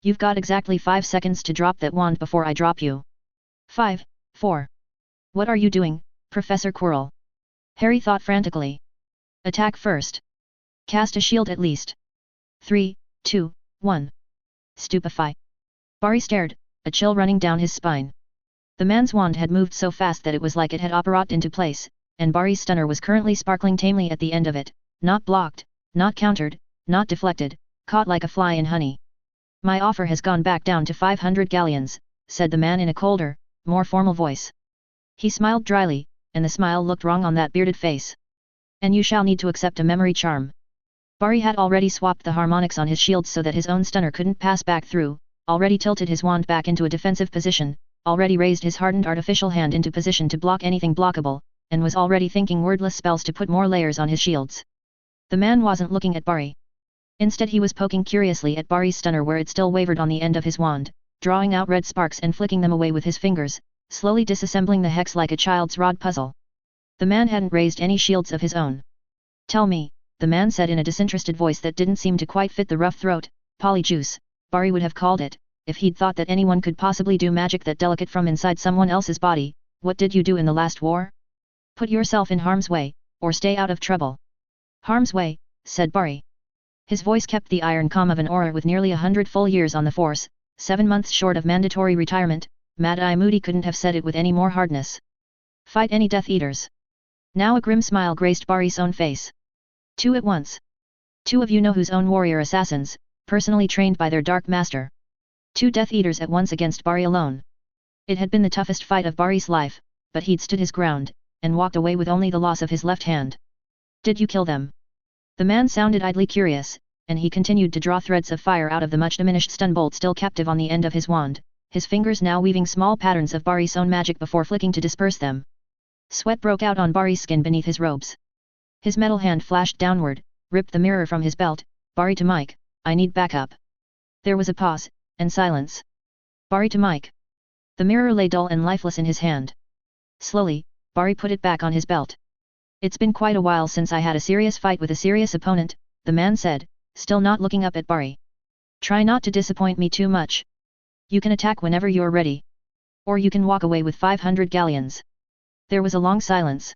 "You've got exactly 5 seconds to drop that wand before I drop you." 5, 4. "What are you doing, Professor Quirrell?" Harry thought frantically. "Attack first. Cast a shield at least. 3, 2, 1. Stupefy." Barry stared, a chill running down his spine. The man's wand had moved so fast that it was like it had apparat into place, and Barry's stunner was currently sparkling tamely at the end of it, not blocked, not countered, not deflected, caught like a fly in honey. "My offer has gone back down to 500 galleons, said the man in a colder, more formal voice. He smiled dryly, and the smile looked wrong on that bearded face. "And you shall need to accept a memory charm." Barry had already swapped the harmonics on his shield so that his own stunner couldn't pass back through, already tilted his wand back into a defensive position, already raised his hardened artificial hand into position to block anything blockable, and was already thinking wordless spells to put more layers on his shields. The man wasn't looking at Barry. Instead he was poking curiously at Barry's stunner where it still wavered on the end of his wand, drawing out red sparks and flicking them away with his fingers, slowly disassembling the hex like a child's rod puzzle. The man hadn't raised any shields of his own. "Tell me," the man said in a disinterested voice that didn't seem to quite fit the rough throat, "Polyjuice," Barry would have called it, if he'd thought that anyone could possibly do magic that delicate from inside someone else's body. What did you do in the last war? Put yourself in harm's way, or stay out of trouble. Harm's way, said Bari. His voice kept the iron calm of an aura with nearly 100 full years on the force, 7 months short of mandatory retirement. Mad Eye Moody couldn't have said it with any more hardness. Fight any Death Eaters. Now a grim smile graced Bari's own face. 2 at once. 2 of you know whose own warrior assassins, personally trained by their Dark Master. 2 Death Eaters at once against Bari alone. It had been the toughest fight of Bari's life, but he'd stood his ground, and walked away with only the loss of his left hand. Did you kill them? The man sounded idly curious, and he continued to draw threads of fire out of the much diminished stun bolt still captive on the end of his wand, his fingers now weaving small patterns of Bari's own magic before flicking to disperse them. Sweat broke out on Bari's skin beneath his robes. His metal hand flashed downward, ripped the mirror from his belt. Bari to Mike, I need backup. There was a pause, and silence. Bari to Mike. The mirror lay dull and lifeless in his hand. Slowly, Bari put it back on his belt. It's been quite a while since I had a serious fight with a serious opponent, the man said, still not looking up at Bari. Try not to disappoint me too much. You can attack whenever you're ready. Or you can walk away with 500 galleons. There was a long silence.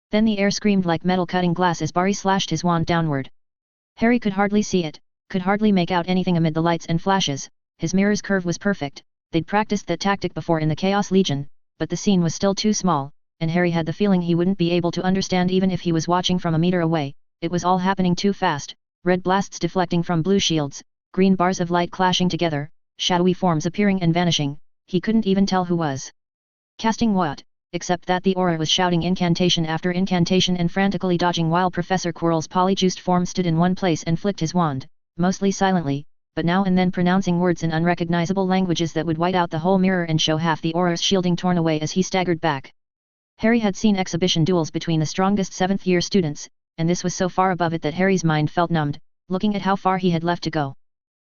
Then the air screamed like metal cutting glass as Bari slashed his wand downward. Harry could hardly see it, could hardly make out anything amid the lights and flashes. His mirror's curve was perfect. They'd practiced that tactic before in the Chaos Legion, but the scene was still too small, and Harry had the feeling he wouldn't be able to understand even if he was watching from a meter away. It was all happening too fast, red blasts deflecting from blue shields, green bars of light clashing together, shadowy forms appearing and vanishing. He couldn't even tell who was casting what, except that the aura was shouting incantation after incantation and frantically dodging while Professor Quirrell's polyjuiced form stood in one place and flicked his wand, mostly silently, but now and then pronouncing words in unrecognizable languages that would white out the whole mirror and show half the aura's shielding torn away as he staggered back. Harry had seen exhibition duels between the strongest 7th-year students, and this was so far above it that Harry's mind felt numbed, looking at how far he had left to go.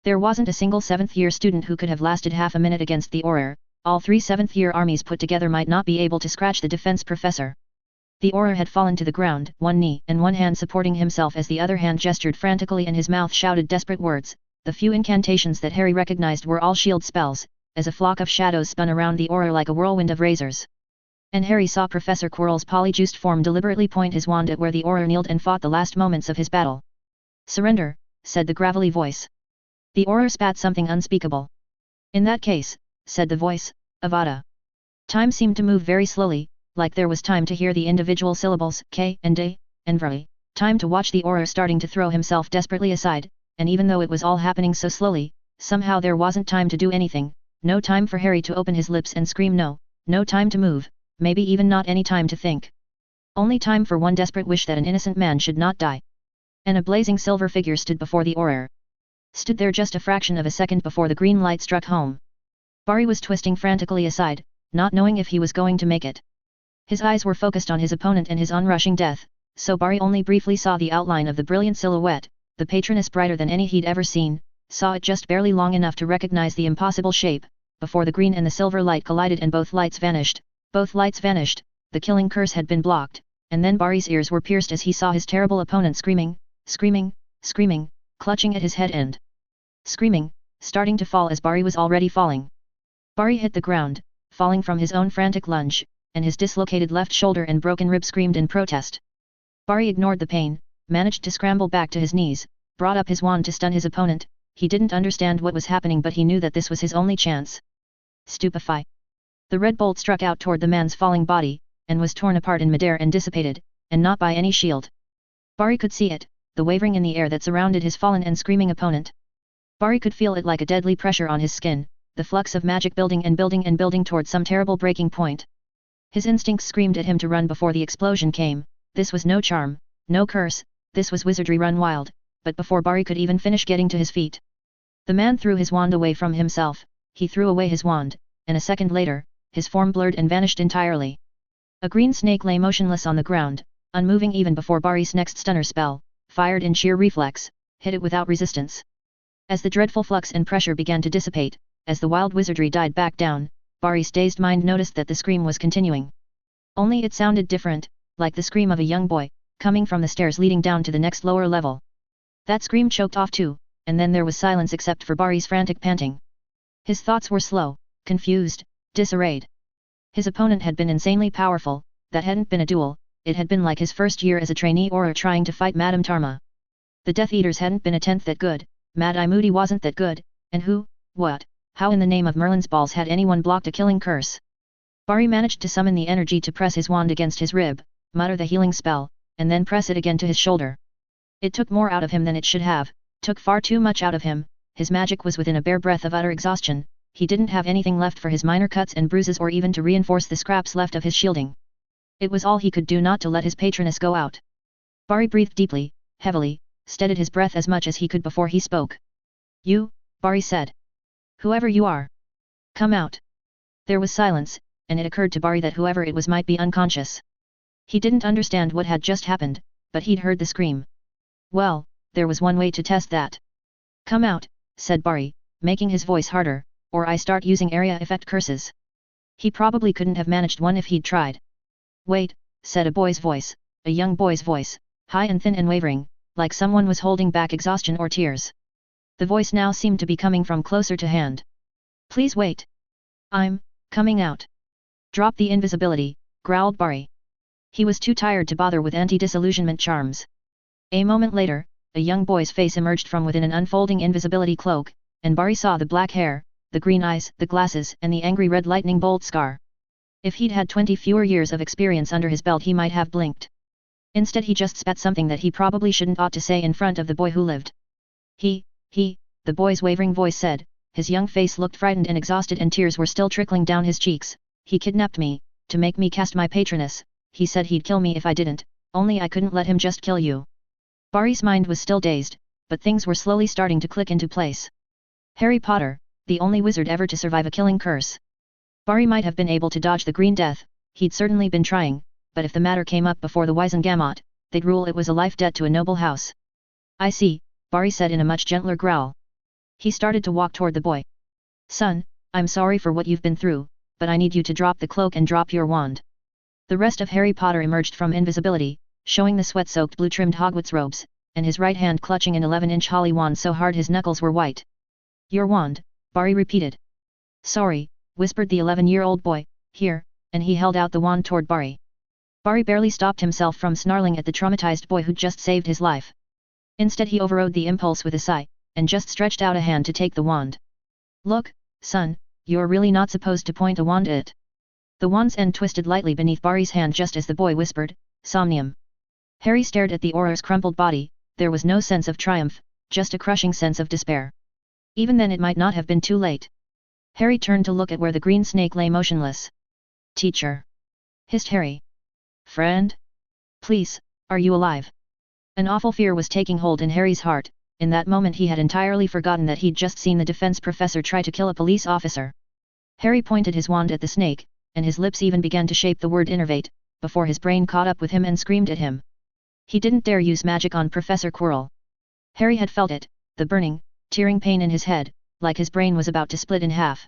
There wasn't a single 7th-year student who could have lasted half a minute against the aura. All 3 7th-year armies put together might not be able to scratch the defense professor. The aura had fallen to the ground, one knee and one hand supporting himself as the other hand gestured frantically and his mouth shouted desperate words. The few incantations that Harry recognized were all shield spells, as a flock of shadows spun around the aura like a whirlwind of razors. And Harry saw Professor Quirrell's polyjuiced form deliberately point his wand at where the aura kneeled and fought the last moments of his battle. Surrender, said the gravelly voice. The aura spat something unspeakable. In that case, said the voice, Avada. Time seemed to move very slowly, like there was time to hear the individual syllables K and D, and Vri, time to watch the aura starting to throw himself desperately aside, and even though it was all happening so slowly, somehow there wasn't time to do anything, no time for Harry to open his lips and scream no, no time to move, maybe even not any time to think. Only time for one desperate wish that an innocent man should not die. And a blazing silver figure stood before the aura. Stood there just a fraction of a second before the green light struck home. Bari was twisting frantically aside, not knowing if he was going to make it. His eyes were focused on his opponent and his onrushing death, so Bari only briefly saw the outline of the brilliant silhouette, the patroness brighter than any he'd ever seen, saw it just barely long enough to recognize the impossible shape, before the green and the silver light collided and both lights vanished. Both lights vanished, the killing curse had been blocked, and then Bari's ears were pierced as he saw his terrible opponent screaming, screaming, screaming, clutching at his head and screaming, starting to fall as Bari was already falling. Bari hit the ground, falling from his own frantic lunge, and his dislocated left shoulder and broken rib screamed in protest. Bari ignored the pain, managed to scramble back to his knees, brought up his wand to stun his opponent. He didn't understand what was happening, but he knew that this was his only chance. Stupefy. The red bolt struck out toward the man's falling body, and was torn apart in midair and dissipated, and not by any shield. Bari could see it, the wavering in the air that surrounded his fallen and screaming opponent. Bari could feel it like a deadly pressure on his skin, the flux of magic building and building and building toward some terrible breaking point. His instincts screamed at him to run before the explosion came. This was no charm, no curse, this was wizardry run wild, but before Bari could even finish getting to his feet, the man threw his wand away from himself. He threw away his wand, and a second later, his form blurred and vanished entirely. A green snake lay motionless on the ground, unmoving even before Bari's next stunner spell, fired in sheer reflex, hit it without resistance. As the dreadful flux and pressure began to dissipate, as the wild wizardry died back down, Bari's dazed mind noticed that the scream was continuing. Only it sounded different, like the scream of a young boy, coming from the stairs leading down to the next lower level. That scream choked off too, and then there was silence except for Bari's frantic panting. His thoughts were slow, confused, disarrayed. His opponent had been insanely powerful, that hadn't been a duel, it had been like his first year as a trainee or trying to fight Madame Tarma. The Death Eaters hadn't been a tenth that good, Mad Eye Moody wasn't that good, and who, what, how in the name of Merlin's balls had anyone blocked a killing curse? Bari managed to summon the energy to press his wand against his rib, mutter the healing spell, and then press it again to his shoulder. It took more out of him than it should have, took far too much out of him, his magic was within a bare breath of utter exhaustion, he didn't have anything left for his minor cuts and bruises or even to reinforce the scraps left of his shielding. It was all he could do not to let his patroness go out. Bari breathed deeply, heavily, steadied his breath as much as he could before he spoke. You, Bari said. Whoever you are. Come out. There was silence, and it occurred to Bari that whoever it was might be unconscious. He didn't understand what had just happened, but he'd heard the scream. Well, there was one way to test that. Come out, said Bari, making his voice harder, or I start using area effect curses. He probably couldn't have managed one if he'd tried. Wait, said a boy's voice, a young boy's voice, high and thin and wavering, like someone was holding back exhaustion or tears. The voice now seemed to be coming from closer to hand. Please wait. I'm coming out. Drop the invisibility, growled Bari. He was too tired to bother with anti-disillusionment charms. A moment later, a young boy's face emerged from within an unfolding invisibility cloak, and Bari saw the black hair, the green eyes, the glasses, and the angry red lightning bolt scar. If he'd had 20 fewer years of experience under his belt he might have blinked. Instead he just spat something that he probably shouldn't ought to say in front of the boy who lived. He, the boy's wavering voice said, his young face looked frightened and exhausted and tears were still trickling down his cheeks. He kidnapped me, to make me cast my patroness, he said he'd kill me if I didn't, only I couldn't let him just kill you. Bari's mind was still dazed, but things were slowly starting to click into place. Harry Potter, the only wizard ever to survive a killing curse. Bari might have been able to dodge the Green Death, he'd certainly been trying, but if the matter came up before the Wisengamot, they'd rule it was a life debt to a noble house. I see, Bari said in a much gentler growl. He started to walk toward the boy. Son, I'm sorry for what you've been through, but I need you to drop the cloak and drop your wand. The rest of Harry Potter emerged from invisibility, showing the sweat-soaked blue-trimmed Hogwarts robes, and his right hand clutching an 11-inch holly wand so hard his knuckles were white. Your wand, Bari repeated. Sorry, whispered the 11-year-old boy, here, and he held out the wand toward Bari. Bari barely stopped himself from snarling at the traumatized boy who'd just saved his life. Instead he overrode the impulse with a sigh, and just stretched out a hand to take the wand. Look, son, you're really not supposed to point a wand at it. The wand's end twisted lightly beneath Bari's hand just as the boy whispered, Somnium. Harry stared at the Auror's crumpled body, there was no sense of triumph, just a crushing sense of despair. Even then it might not have been too late. Harry turned to look at where the green snake lay motionless. Teacher. Hissed Harry. Friend? Please, are you alive? An awful fear was taking hold in Harry's heart. In that moment he had entirely forgotten that he'd just seen the defense professor try to kill a police officer. Harry pointed his wand at the snake, and his lips even began to shape the word innervate, before his brain caught up with him and screamed at him. He didn't dare use magic on Professor Quirrell. Harry had felt it, the burning, tearing pain in his head, like his brain was about to split in half.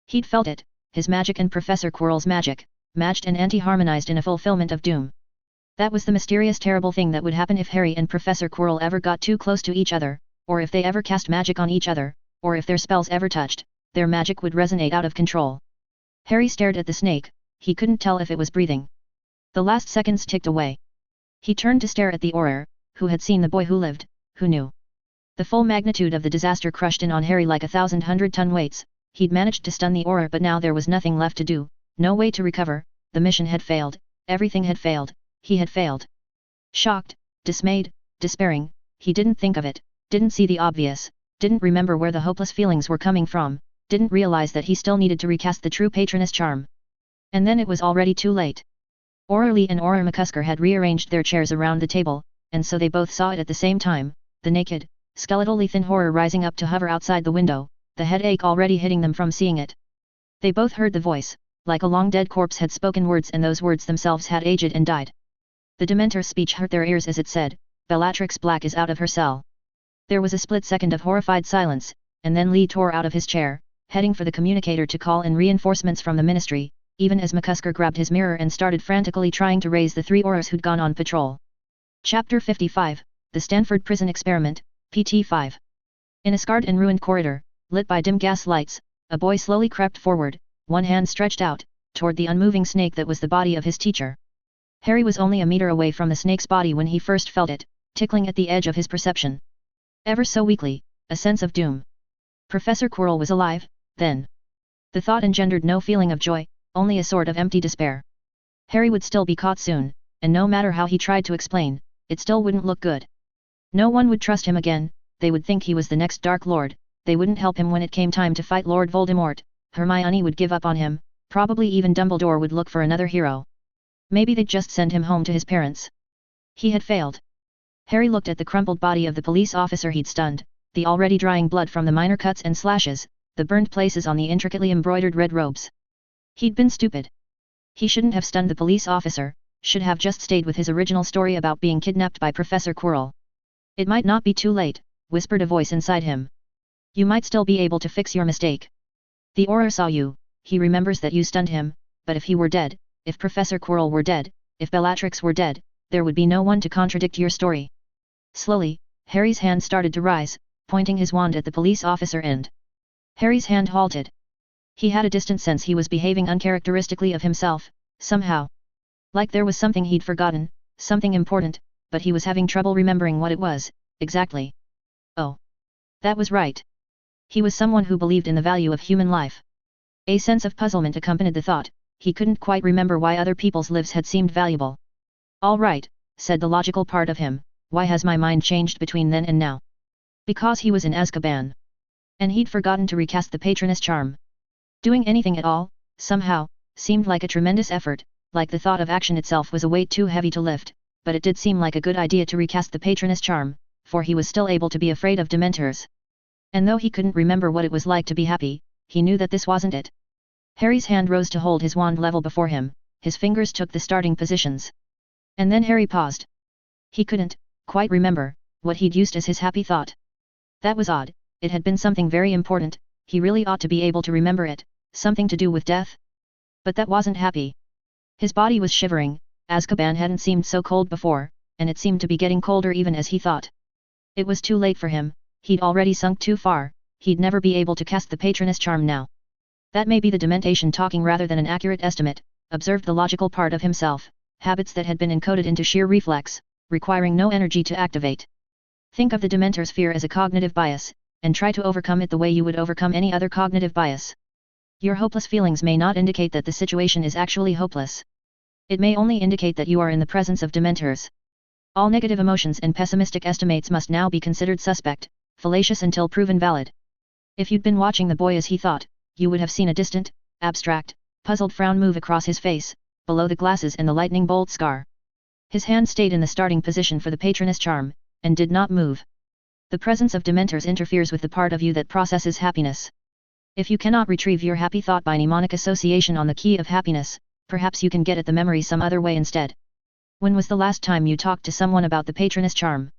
He'd felt it, his magic and Professor Quirrell's magic, matched and anti-harmonized in a fulfillment of doom. That was the mysterious terrible thing that would happen if Harry and Professor Quirrell ever got too close to each other, or if they ever cast magic on each other, or if their spells ever touched, their magic would resonate out of control. Harry stared at the snake, he couldn't tell if it was breathing. The last seconds ticked away. He turned to stare at the Auror, who had seen the boy who lived, who knew. The full magnitude of the disaster crushed in on Harry like 1,000 hundred-ton weights, he'd managed to stun the Auror but now there was nothing left to do, no way to recover, the mission had failed, everything had failed. He had failed. Shocked, dismayed, despairing, he didn't think of it, didn't see the obvious, didn't remember where the hopeless feelings were coming from, didn't realize that he still needed to recast the true patroness charm. And then it was already too late. Auror Lee and Auror McCusker had rearranged their chairs around the table, and so they both saw it at the same time, the naked, skeletally thin horror rising up to hover outside the window, the headache already hitting them from seeing it. They both heard the voice, like a long-dead corpse had spoken words and those words themselves had aged and died. The Dementor's speech hurt their ears as it said, Bellatrix Black is out of her cell. There was a split second of horrified silence, and then Lee tore out of his chair, heading for the communicator to call in reinforcements from the ministry, even as McCusker grabbed his mirror and started frantically trying to raise the 3 Aurors who'd gone on patrol. Chapter 55, The Stanford Prison Experiment, PT 5. In a scarred and ruined corridor, lit by dim gas lights, a boy slowly crept forward, one hand stretched out, toward the unmoving snake that was the body of his teacher. Harry was only a meter away from the snake's body when he first felt it, tickling at the edge of his perception. Ever so weakly, a sense of doom. Professor Quirrell was alive, then. The thought engendered no feeling of joy, only a sort of empty despair. Harry would still be caught soon, and no matter how he tried to explain, it still wouldn't look good. No one would trust him again, they would think he was the next Dark Lord, they wouldn't help him when it came time to fight Lord Voldemort, Hermione would give up on him, probably even Dumbledore would look for another hero. Maybe they'd just send him home to his parents. He had failed. Harry looked at the crumpled body of the police officer he'd stunned, the already drying blood from the minor cuts and slashes, the burned places on the intricately embroidered red robes. He'd been stupid. He shouldn't have stunned the police officer, should have just stayed with his original story about being kidnapped by Professor Quirrell. It might not be too late, whispered a voice inside him. You might still be able to fix your mistake. The Auror saw you, he remembers that you stunned him, but if he were dead, if Professor Quirrell were dead, if Bellatrix were dead, there would be no one to contradict your story. Slowly, Harry's hand started to rise, pointing his wand at the police officer and Harry's hand halted. He had a distant sense he was behaving uncharacteristically of himself, somehow. Like there was something he'd forgotten, something important, but he was having trouble remembering what it was, exactly. Oh. That was right. He was someone who believed in the value of human life. A sense of puzzlement accompanied the thought, he couldn't quite remember why other people's lives had seemed valuable. All right, said the logical part of him, why has my mind changed between then and now? Because he was in Azkaban. And he'd forgotten to recast the Patronus charm. Doing anything at all, somehow, seemed like a tremendous effort, like the thought of action itself was a weight too heavy to lift, but it did seem like a good idea to recast the Patronus charm, for he was still able to be afraid of Dementors. And though he couldn't remember what it was like to be happy, he knew that this wasn't it. Harry's hand rose to hold his wand level before him, his fingers took the starting positions. And then Harry paused. He couldn't quite remember what he'd used as his happy thought. That was odd, it had been something very important, he really ought to be able to remember it, something to do with death. But that wasn't happy. His body was shivering, Azkaban hadn't seemed so cold before, and it seemed to be getting colder even as he thought. It was too late for him, he'd already sunk too far, he'd never be able to cast the Patronus charm now. That may be the dementation talking rather than an accurate estimate, observed the logical part of himself, habits that had been encoded into sheer reflex, requiring no energy to activate. Think of the Dementor's fear as a cognitive bias, and try to overcome it the way you would overcome any other cognitive bias. Your hopeless feelings may not indicate that the situation is actually hopeless. It may only indicate that you are in the presence of Dementors. All negative emotions and pessimistic estimates must now be considered suspect, fallacious until proven valid. If you'd been watching the boy as he thought, you would have seen a distant, abstract, puzzled frown move across his face, below the glasses and the lightning bolt scar. His hand stayed in the starting position for the Patronus charm, and did not move. The presence of Dementors interferes with the part of you that processes happiness. If you cannot retrieve your happy thought by mnemonic association on the key of happiness, perhaps you can get at the memory some other way instead. When was the last time you talked to someone about the Patronus charm?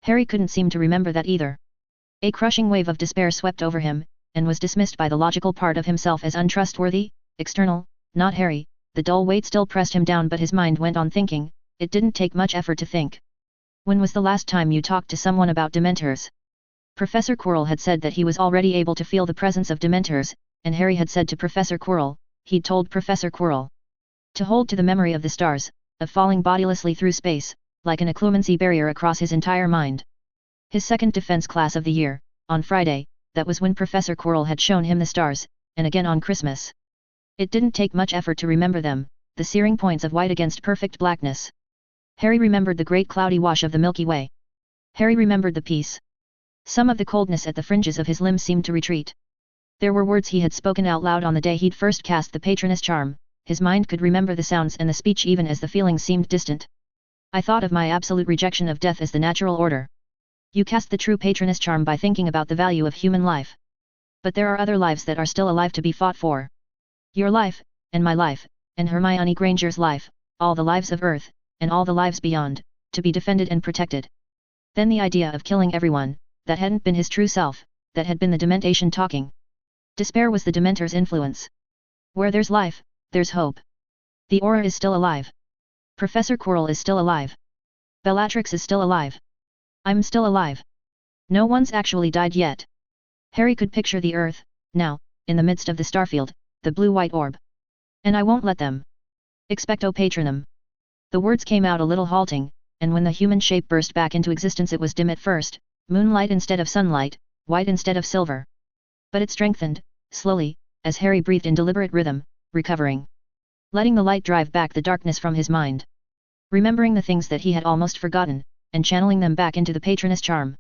Harry couldn't seem to remember that either. A crushing wave of despair swept over him, and was dismissed by the logical part of himself as untrustworthy, external, not Harry. The dull weight still pressed him down, but his mind went on thinking. It didn't take much effort to think. When was the last time you talked to someone about Dementors? Professor Quirrell had said that he was already able to feel the presence of Dementors, and Harry had said to Professor Quirrell, he'd told Professor Quirrell to hold to the memory of the stars, of falling bodilessly through space, like an occlumency barrier across his entire mind. His second defense class of the year, on Friday, that was when Professor Quirrell had shown him the stars, and again on Christmas. It didn't take much effort to remember them, the searing points of white against perfect blackness. Harry remembered the great cloudy wash of the Milky Way. Harry remembered the peace. Some of the coldness at the fringes of his limbs seemed to retreat. There were words he had spoken out loud on the day he'd first cast the Patronus charm. His mind could remember the sounds and the speech even as the feelings seemed distant. I thought of my absolute rejection of death as the natural order. You cast the true Patronus charm by thinking about the value of human life. But there are other lives that are still alive to be fought for. Your life, and my life, and Hermione Granger's life, all the lives of Earth, and all the lives beyond, to be defended and protected. Then the idea of killing everyone, that hadn't been his true self, that had been the dementation talking. Despair was the Dementor's influence. Where there's life, there's hope. The Auror is still alive. Professor Quirrell is still alive. Bellatrix is still alive. I'm still alive. No one's actually died yet. Harry could picture the Earth, now, in the midst of the starfield, the blue-white orb. And I won't let them. Expecto Patronum. The words came out a little halting, and when the human shape burst back into existence it was dim at first, moonlight instead of sunlight, white instead of silver. But it strengthened, slowly, as Harry breathed in deliberate rhythm, recovering. Letting the light drive back the darkness from his mind. Remembering the things that he had almost forgotten, and channeling them back into the patroness charm.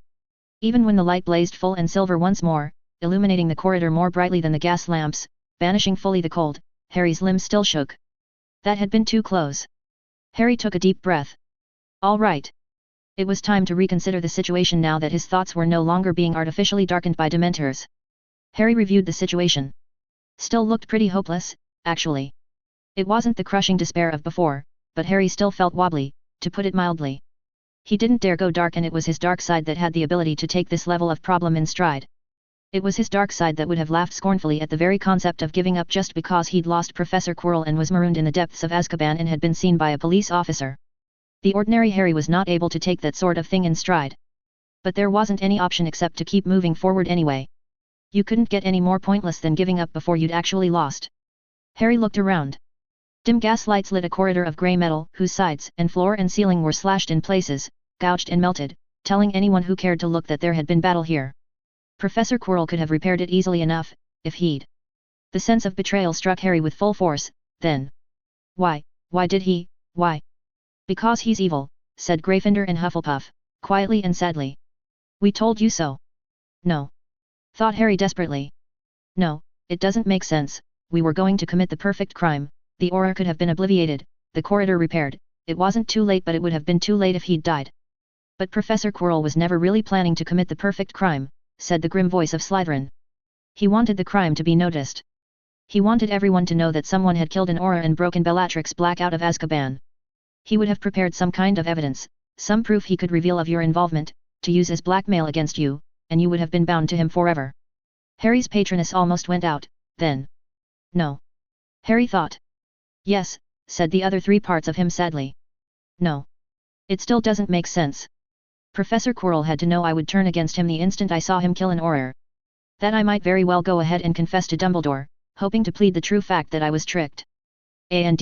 Even when the light blazed full and silver once more, illuminating the corridor more brightly than the gas lamps, banishing fully the cold, Harry's limbs still shook. That had been too close. Harry took a deep breath. All right. It was time to reconsider the situation now that his thoughts were no longer being artificially darkened by dementors. Harry reviewed the situation. Still looked pretty hopeless, actually. It wasn't the crushing despair of before, but Harry still felt wobbly, to put it mildly. He didn't dare go dark, and it was his dark side that had the ability to take this level of problem in stride. It was his dark side that would have laughed scornfully at the very concept of giving up just because he'd lost Professor Quirrell and was marooned in the depths of Azkaban and had been seen by a police officer. The ordinary Harry was not able to take that sort of thing in stride. But there wasn't any option except to keep moving forward anyway. You couldn't get any more pointless than giving up before you'd actually lost. Harry looked around. Dim gas lights lit a corridor of grey metal whose sides and floor and ceiling were slashed in places, gouged and melted, telling anyone who cared to look that there had been battle here. Professor Quirrell could have repaired it easily enough, if he'd. The sense of betrayal struck Harry with full force, then. Why did he, why? Because he's evil, said Gryffindor and Hufflepuff, quietly and sadly. We told you so. No. Thought Harry desperately. No, it doesn't make sense. We were going to commit the perfect crime, the aura could have been obliterated, the corridor repaired, it wasn't too late, but it would have been too late if he'd died. But Professor Quirrell was never really planning to commit the perfect crime, said the grim voice of Slytherin. He wanted the crime to be noticed. He wanted everyone to know that someone had killed an aura and broken Bellatrix Black out of Azkaban. He would have prepared some kind of evidence, some proof he could reveal of your involvement, to use as blackmail against you, and you would have been bound to him forever. Harry's patroness almost went out, then. No. Harry thought. Yes, said the other three parts of him sadly. No. It still doesn't make sense. Professor Quirrell had to know I would turn against him the instant I saw him kill an auror. That I might very well go ahead and confess to Dumbledore, hoping to plead the true fact that I was tricked. And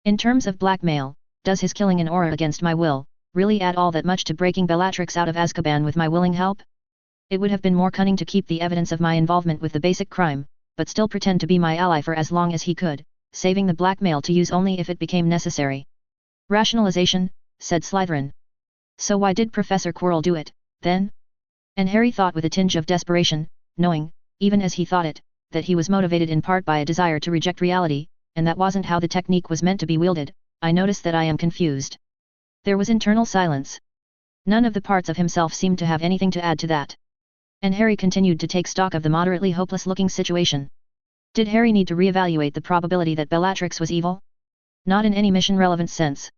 in terms of blackmail, does his killing an aura against my will, really add all that much to breaking Bellatrix out of Azkaban with my willing help? It would have been more cunning to keep the evidence of my involvement with the basic crime, but still pretend to be my ally for as long as he could, saving the blackmail to use only if it became necessary. Rationalization, said Slytherin. So why did Professor Quirrell do it, then? And Harry thought with a tinge of desperation, knowing, even as he thought it, that he was motivated in part by a desire to reject reality, and that wasn't how the technique was meant to be wielded. I notice that I am confused. There was internal silence. None of the parts of himself seemed to have anything to add to that. And Harry continued to take stock of the moderately hopeless-looking situation. Did Harry need to reevaluate the probability that Bellatrix was evil? Not in any mission-relevant sense.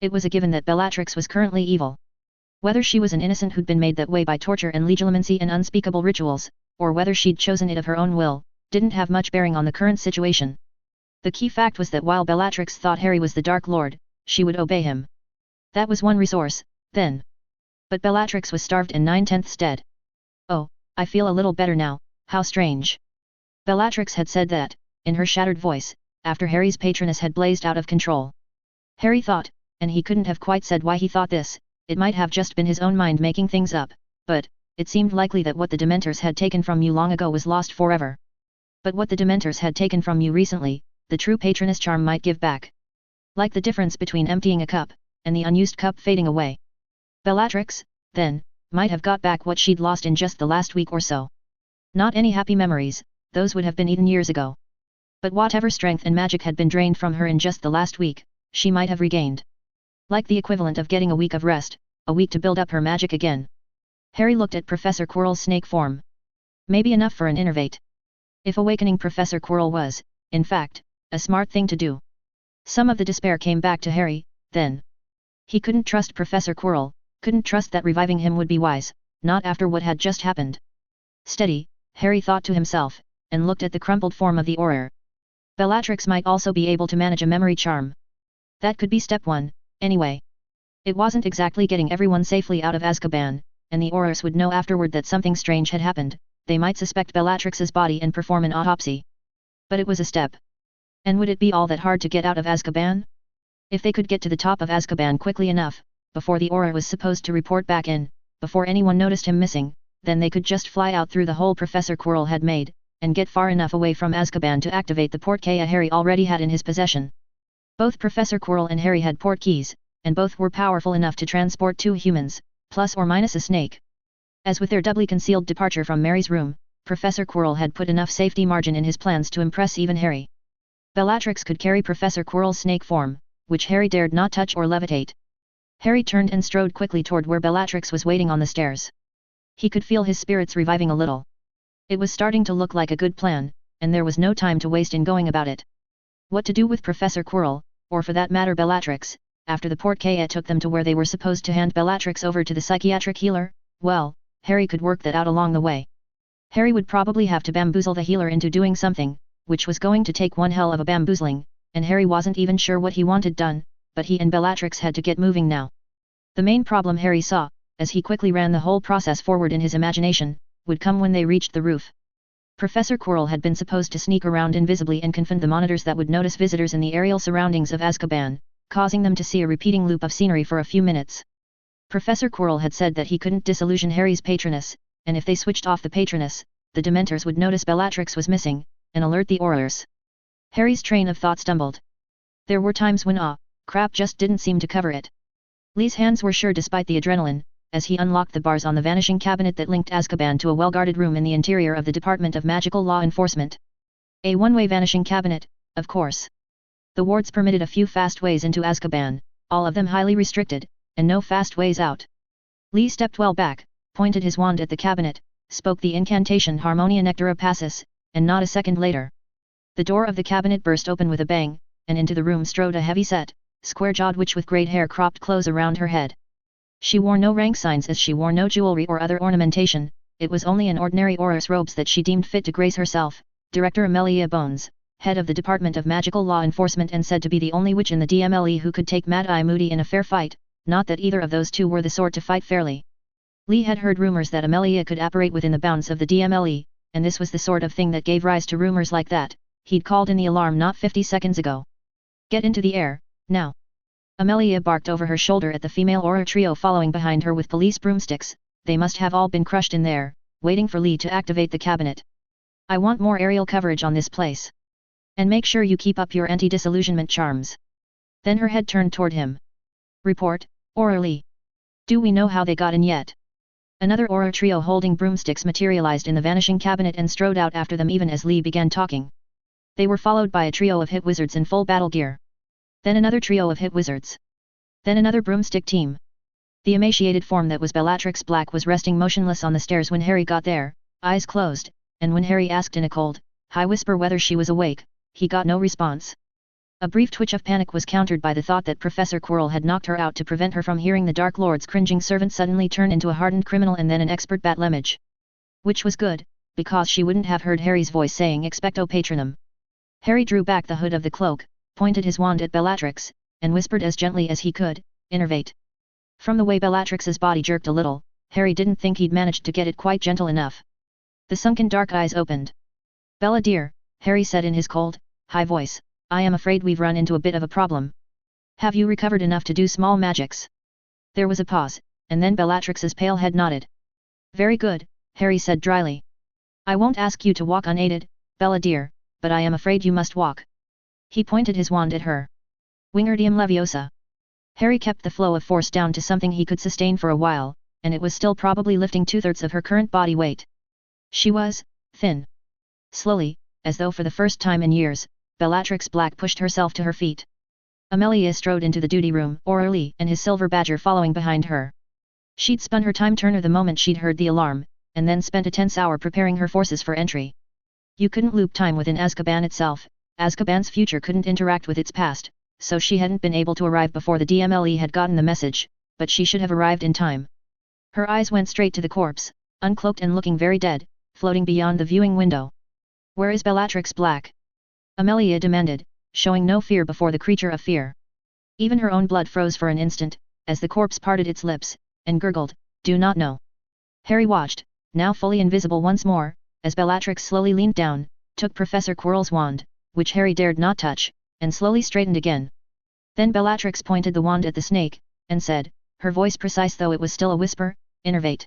It was a given that Bellatrix was currently evil. Whether she was an innocent who'd been made that way by torture and legilimency and unspeakable rituals, or whether she'd chosen it of her own will, didn't have much bearing on the current situation. The key fact was that while Bellatrix thought Harry was the Dark Lord, she would obey him. That was one resource, then. But Bellatrix was starved and 9/10 dead. Oh, I feel a little better now, how strange. Bellatrix had said that, in her shattered voice, after Harry's patroness had blazed out of control. Harry thought, and he couldn't have quite said why he thought this, it might have just been his own mind making things up, but, it seemed likely that what the Dementors had taken from you long ago was lost forever. But what the Dementors had taken from you recently, the true patroness charm might give back. Like the difference between emptying a cup, and the unused cup fading away. Bellatrix, then, might have got back what she'd lost in just the last week or so. Not any happy memories, those would have been eaten years ago. But whatever strength and magic had been drained from her in just the last week, she might have regained. Like the equivalent of getting a week of rest, a week to build up her magic again. Harry looked at Professor Quirrell's snake form. Maybe enough for an innervate. If awakening Professor Quirrell was, in fact, a smart thing to do. Some of the despair came back to Harry, then. He couldn't trust Professor Quirrell, couldn't trust that reviving him would be wise, not after what had just happened. Steady, Harry thought to himself, and looked at the crumpled form of the auror. Bellatrix might also be able to manage a memory charm. That could be step one, anyway. It wasn't exactly getting everyone safely out of Azkaban, and the aurors would know afterward that something strange had happened, they might suspect Bellatrix's body and perform an autopsy. But it was a step. And would it be all that hard to get out of Azkaban? If they could get to the top of Azkaban quickly enough, before the Auror was supposed to report back in, before anyone noticed him missing, then they could just fly out through the hole Professor Quirrell had made, and get far enough away from Azkaban to activate the portkey Harry already had in his possession. Both Professor Quirrell and Harry had portkeys, and both were powerful enough to transport 2 humans, plus or minus a snake. As with their doubly concealed departure from Mary's room, Professor Quirrell had put enough safety margin in his plans to impress even Harry. Bellatrix could carry Professor Quirrell's snake form, which Harry dared not touch or levitate. Harry turned and strode quickly toward where Bellatrix was waiting on the stairs. He could feel his spirits reviving a little. It was starting to look like a good plan, and there was no time to waste in going about it. What to do with Professor Quirrell, or for that matter Bellatrix, after the portkey took them to where they were supposed to hand Bellatrix over to the psychiatric healer? Well, Harry could work that out along the way. Harry would probably have to bamboozle the healer into doing something, which was going to take one hell of a bamboozling, and Harry wasn't even sure what he wanted done, but he and Bellatrix had to get moving now. The main problem Harry saw, as he quickly ran the whole process forward in his imagination, would come when they reached the roof. Professor Quirrell had been supposed to sneak around invisibly and confine the monitors that would notice visitors in the aerial surroundings of Azkaban, causing them to see a repeating loop of scenery for a few minutes. Professor Quirrell had said that he couldn't disillusion Harry's patroness, and if they switched off the patroness, the Dementors would notice Bellatrix was missing, and alert the Aurors. Harry's train of thought stumbled. There were times when crap just didn't seem to cover it. Lee's hands were sure despite the adrenaline, as he unlocked the bars on the vanishing cabinet that linked Azkaban to a well-guarded room in the interior of the Department of Magical Law Enforcement. A one-way vanishing cabinet, of course. The wards permitted a few fast ways into Azkaban, all of them highly restricted, and no fast ways out. Lee stepped well back, pointed his wand at the cabinet, spoke the incantation Harmonia Nectara Passus, and not a second later, the door of the cabinet burst open with a bang, and into the room strode a heavy-set, square-jawed witch with great hair cropped close around her head. She wore no rank signs as she wore no jewelry or other ornamentation, it was only in ordinary Auror's robes that she deemed fit to grace herself, Director Amelia Bones, head of the Department of Magical Law Enforcement and said to be the only witch in the DMLE who could take Mad-Eye Moody in a fair fight, not that either of those two were the sort to fight fairly. Lee had heard rumors that Amelia could operate within the bounds of the DMLE, and this was the sort of thing that gave rise to rumors like that. He'd called in the alarm not 50 seconds ago. Get into the air, now. Amelia barked over her shoulder at the female Auror trio following behind her with police broomsticks. They must have all been crushed in there, waiting for Lee to activate the cabinet. I want more aerial coverage on this place. And make sure you keep up your anti-disillusionment charms. Then her head turned toward him. Report, Auror Lee. Do we know how they got in yet? Another Auror trio holding broomsticks materialized in the vanishing cabinet and strode out after them even as Lee began talking. They were followed by a trio of hit wizards in full battle gear. Then another trio of hit wizards. Then another broomstick team. The emaciated form that was Bellatrix Black was resting motionless on the stairs when Harry got there, eyes closed, and when Harry asked in a cold, high whisper whether she was awake, he got no response. A brief twitch of panic was countered by the thought that Professor Quirrell had knocked her out to prevent her from hearing the Dark Lord's cringing servant suddenly turn into a hardened criminal and then an expert bat-lemage. Which was good, because she wouldn't have heard Harry's voice saying expecto patronum. Harry drew back the hood of the cloak, pointed his wand at Bellatrix, and whispered as gently as he could, innervate. From the way Bellatrix's body jerked a little, Harry didn't think he'd managed to get it quite gentle enough. The sunken dark eyes opened. Bella dear, Harry said in his cold, high voice, I am afraid we've run into a bit of a problem. Have you recovered enough to do small magics? There was a pause, and then Bellatrix's pale head nodded. Very good, Harry said dryly. I won't ask you to walk unaided, Bella dear, but I am afraid you must walk. He pointed his wand at her. Wingardium Leviosa. Harry kept the flow of force down to something he could sustain for a while, and it was still probably lifting 2/3 of her current body weight. She was thin. Slowly, as though for the first time in years, Bellatrix Black pushed herself to her feet. Amelia strode into the duty room, Auror Lee and his silver badger following behind her. She'd spun her time turner the moment she'd heard the alarm, and then spent a tense hour preparing her forces for entry. You couldn't loop time within Azkaban itself, Azkaban's future couldn't interact with its past, so she hadn't been able to arrive before the DMLE had gotten the message, but she should have arrived in time. Her eyes went straight to the corpse, uncloaked and looking very dead, floating beyond the viewing window. Where is Bellatrix Black? Amelia demanded, showing no fear before the creature of fear. Even her own blood froze for an instant, as the corpse parted its lips, and gurgled, do not know. Harry watched, now fully invisible once more, as Bellatrix slowly leaned down, took Professor Quirrell's wand, which Harry dared not touch, and slowly straightened again. Then Bellatrix pointed the wand at the snake, and said, her voice precise though it was still a whisper, "Innervate."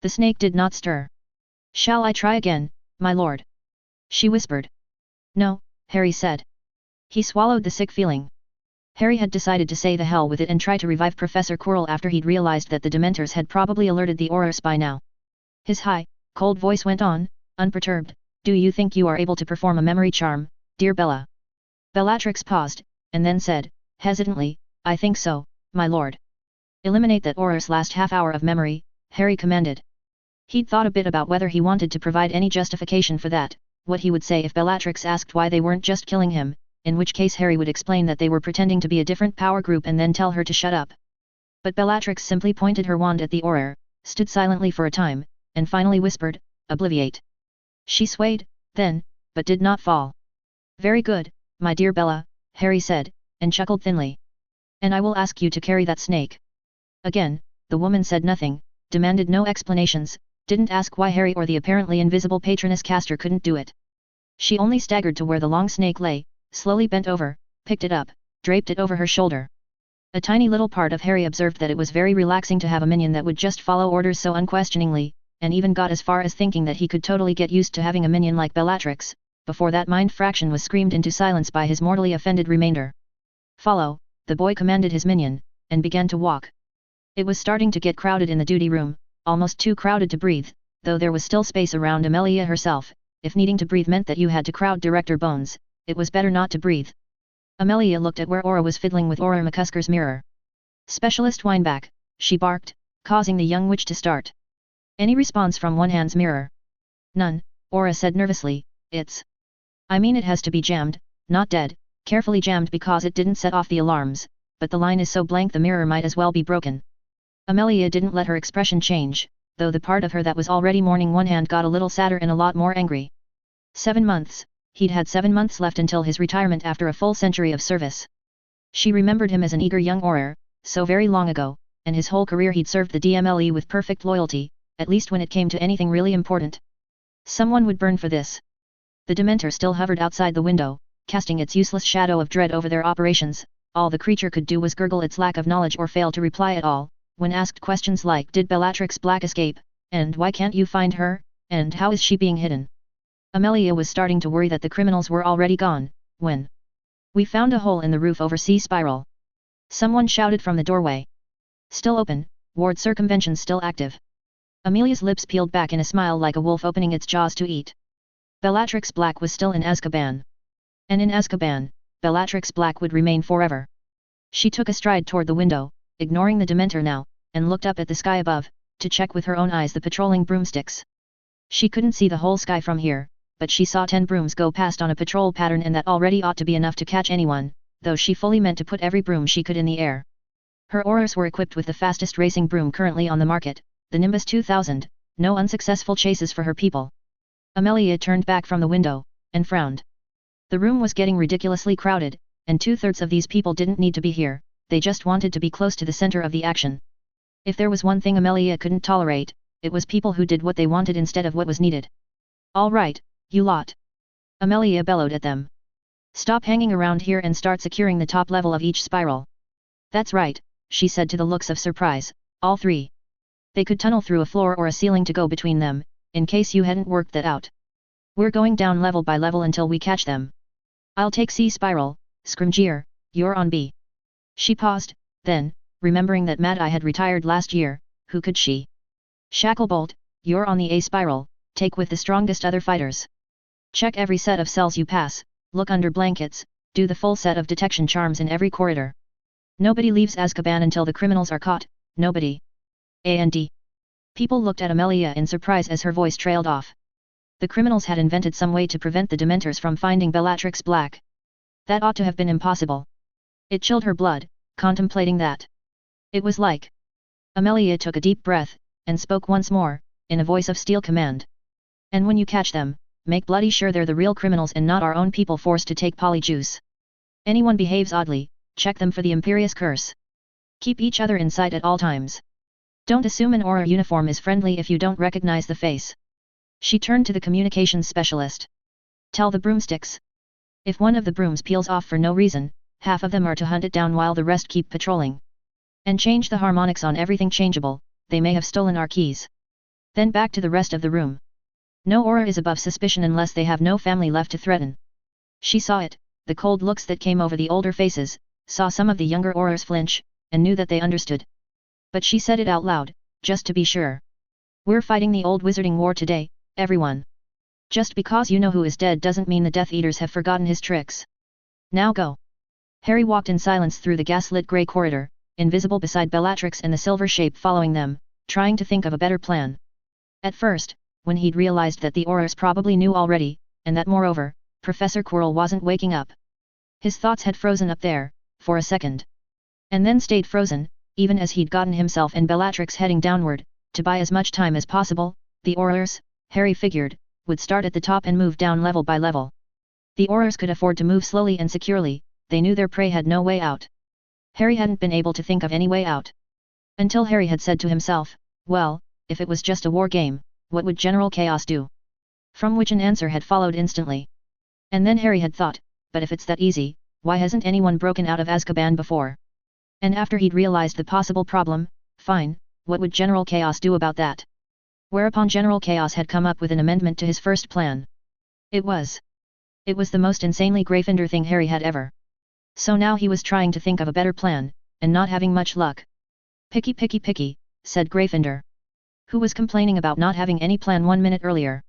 The snake did not stir. "Shall I try again, my lord?" she whispered. "No," Harry said. He swallowed the sick feeling. Harry had decided to say the hell with it and try to revive Professor Quirrell after he'd realized that the Dementors had probably alerted the Aurors by now. His high, cold voice went on, unperturbed, "Do you think you are able to perform a memory charm, dear Bella?" Bellatrix paused, and then said, hesitantly, "I think so, my lord." "Eliminate that Auror's last half hour of memory," Harry commanded. He'd thought a bit about whether he wanted to provide any justification for that, what he would say if Bellatrix asked why they weren't just killing him, in which case Harry would explain that they were pretending to be a different power group and then tell her to shut up. But Bellatrix simply pointed her wand at the Auror, stood silently for a time, and finally whispered, "Obliviate." She swayed, then, but did not fall. "Very good, my dear Bella," Harry said, and chuckled thinly. "And I will ask you to carry that snake." Again, the woman said nothing, demanded no explanations, didn't ask why Harry or the apparently invisible patroness Castor couldn't do it. She only staggered to where the long snake lay, slowly bent over, picked it up, draped it over her shoulder. A tiny little part of Harry observed that it was very relaxing to have a minion that would just follow orders so unquestioningly, and even got as far as thinking that he could totally get used to having a minion like Bellatrix, before that mind fraction was screamed into silence by his mortally offended remainder. "Follow," the boy commanded his minion, and began to walk. It was starting to get crowded in the duty room, almost too crowded to breathe, though there was still space around Amelia herself. If needing to breathe meant that you had to crowd Director Bones, it was better not to breathe. Amelia looked at where Aura was fiddling with Auror McCusker's mirror. "Specialist Wineback," she barked, causing the young witch to start. "Any response from One Hand's mirror?" "None," Aura said nervously. I mean it has to be jammed, not dead, carefully jammed because it didn't set off the alarms, but the line is so blank the mirror might as well be broken." Amelia didn't let her expression change, though the part of her that was already mourning One Hand got a little sadder and a lot more angry. 7 months, he'd had 7 months left until his retirement after a full century of service. She remembered him as an eager young Auror, so very long ago, and his whole career he'd served the DMLE with perfect loyalty, at least when it came to anything really important. Someone would burn for this. The Dementor still hovered outside the window, casting its useless shadow of dread over their operations. All the creature could do was gurgle its lack of knowledge or fail to reply at all, when asked questions like "Did Bellatrix Black escape?" and "Why can't you find her?" and "How is she being hidden?" Amelia was starting to worry that the criminals were already gone, when "We found a hole in the roof over C Spiral." Someone shouted from the doorway. "Still open, ward circumvention still active." Amelia's lips peeled back in a smile like a wolf opening its jaws to eat. Bellatrix Black was still in Azkaban. And in Azkaban, Bellatrix Black would remain forever. She took a stride toward the window, ignoring the Dementor now, and looked up at the sky above, to check with her own eyes the patrolling broomsticks. She couldn't see the whole sky from here, but she saw 10 brooms go past on a patrol pattern, and that already ought to be enough to catch anyone, though she fully meant to put every broom she could in the air. Her Aurors were equipped with the fastest racing broom currently on the market, the Nimbus 2000, no unsuccessful chases for her people. Amelia turned back from the window, and frowned. The room was getting ridiculously crowded, and 2/3 of these people didn't need to be here, they just wanted to be close to the center of the action. If there was one thing Amelia couldn't tolerate, it was people who did what they wanted instead of what was needed. "All right, you lot," Amelia bellowed at them. "Stop hanging around here and start securing the top level of each spiral." "That's right," she said to the looks of surprise, "all 3. They could tunnel through a floor or a ceiling to go between them, in case you hadn't worked that out. We're going down level by level until we catch them. I'll take C Spiral, Scrimgeour, you're on B." She paused, then, remembering that Mad Eye had retired last year, who could she? "Shacklebolt, you're on the A Spiral, take with the strongest other fighters. Check every set of cells you pass, look under blankets, do the full set of detection charms in every corridor. Nobody leaves Azkaban until the criminals are caught, nobody." And people looked at Amelia in surprise as her voice trailed off. The criminals had invented some way to prevent the Dementors from finding Bellatrix Black. That ought to have been impossible. It chilled her blood, contemplating that. It was like. Amelia took a deep breath, and spoke once more, in a voice of steel command. "And when you catch them, make bloody sure they're the real criminals and not our own people forced to take polyjuice. Anyone behaves oddly, check them for the Imperious Curse. Keep each other in sight at all times." Don't assume an aura uniform is friendly if you don't recognize the face. She turned to the communications specialist. Tell the broomsticks. If one of the brooms peels off for no reason, half of them are to hunt it down while the rest keep patrolling. And change the harmonics on everything changeable, they may have stolen our keys. Then back to the rest of the room. No aura is above suspicion unless they have no family left to threaten. She saw it, the cold looks that came over the older faces, saw some of the younger auras flinch, and knew that they understood. But she said it out loud, just to be sure. We're fighting the old wizarding war today, everyone. Just because you know who is dead doesn't mean the Death Eaters have forgotten his tricks. Now go. Harry walked in silence through the gaslit grey corridor, invisible beside Bellatrix and the silver shape following them, trying to think of a better plan. At first, when he'd realized that the auras probably knew already, and that moreover, Professor Quirrell wasn't waking up. His thoughts had frozen up there, for a second. And then stayed frozen, even as he'd gotten himself and Bellatrix heading downward, to buy as much time as possible. The auras, Harry figured, would start at the top and move down level by level. The auras could afford to move slowly and securely, they knew their prey had no way out. Harry hadn't been able to think of any way out. Until Harry had said to himself, well, if it was just a war game, what would General Chaos do? From which an answer had followed instantly. And then Harry had thought, but if it's that easy, why hasn't anyone broken out of Azkaban before? And after he'd realized the possible problem, fine, what would General Chaos do about that? Whereupon General Chaos had come up with an amendment to his first plan. It was the most insanely Gryffindor thing Harry had ever. So now he was trying to think of a better plan, and not having much luck. Picky, said Gryffindor. Who was complaining about not having any plan 1 minute earlier?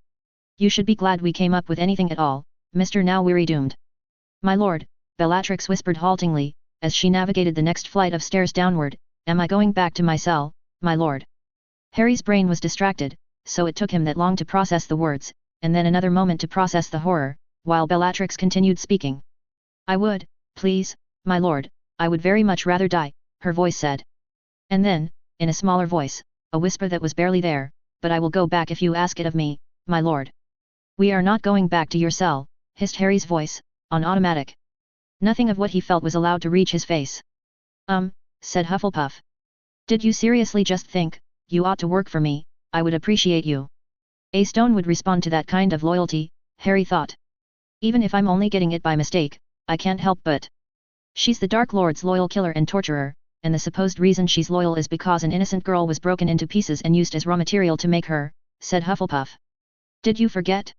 You should be glad we came up with anything at all, Mr. Now Weary Doomed. My lord, Bellatrix whispered haltingly, as she navigated the next flight of stairs downward, am I going back to my cell, my lord? Harry's brain was distracted, so it took him that long to process the words, and then another moment to process the horror, while Bellatrix continued speaking. I would, please, my lord, I would very much rather die, her voice said. And then, in a smaller voice, a whisper that was barely there, but I will go back if you ask it of me, my lord. We are not going back to your cell, hissed Harry's voice, on automatic. Nothing of what he felt was allowed to reach his face. Said Hufflepuff. Did you seriously just think, you ought to work for me, I would appreciate you. A stone would respond to that kind of loyalty, Harry thought. Even if I'm only getting it by mistake, I can't help but. She's the Dark Lord's loyal killer and torturer, and the supposed reason she's loyal is because an innocent girl was broken into pieces and used as raw material to make her, said Hufflepuff. Did you forget?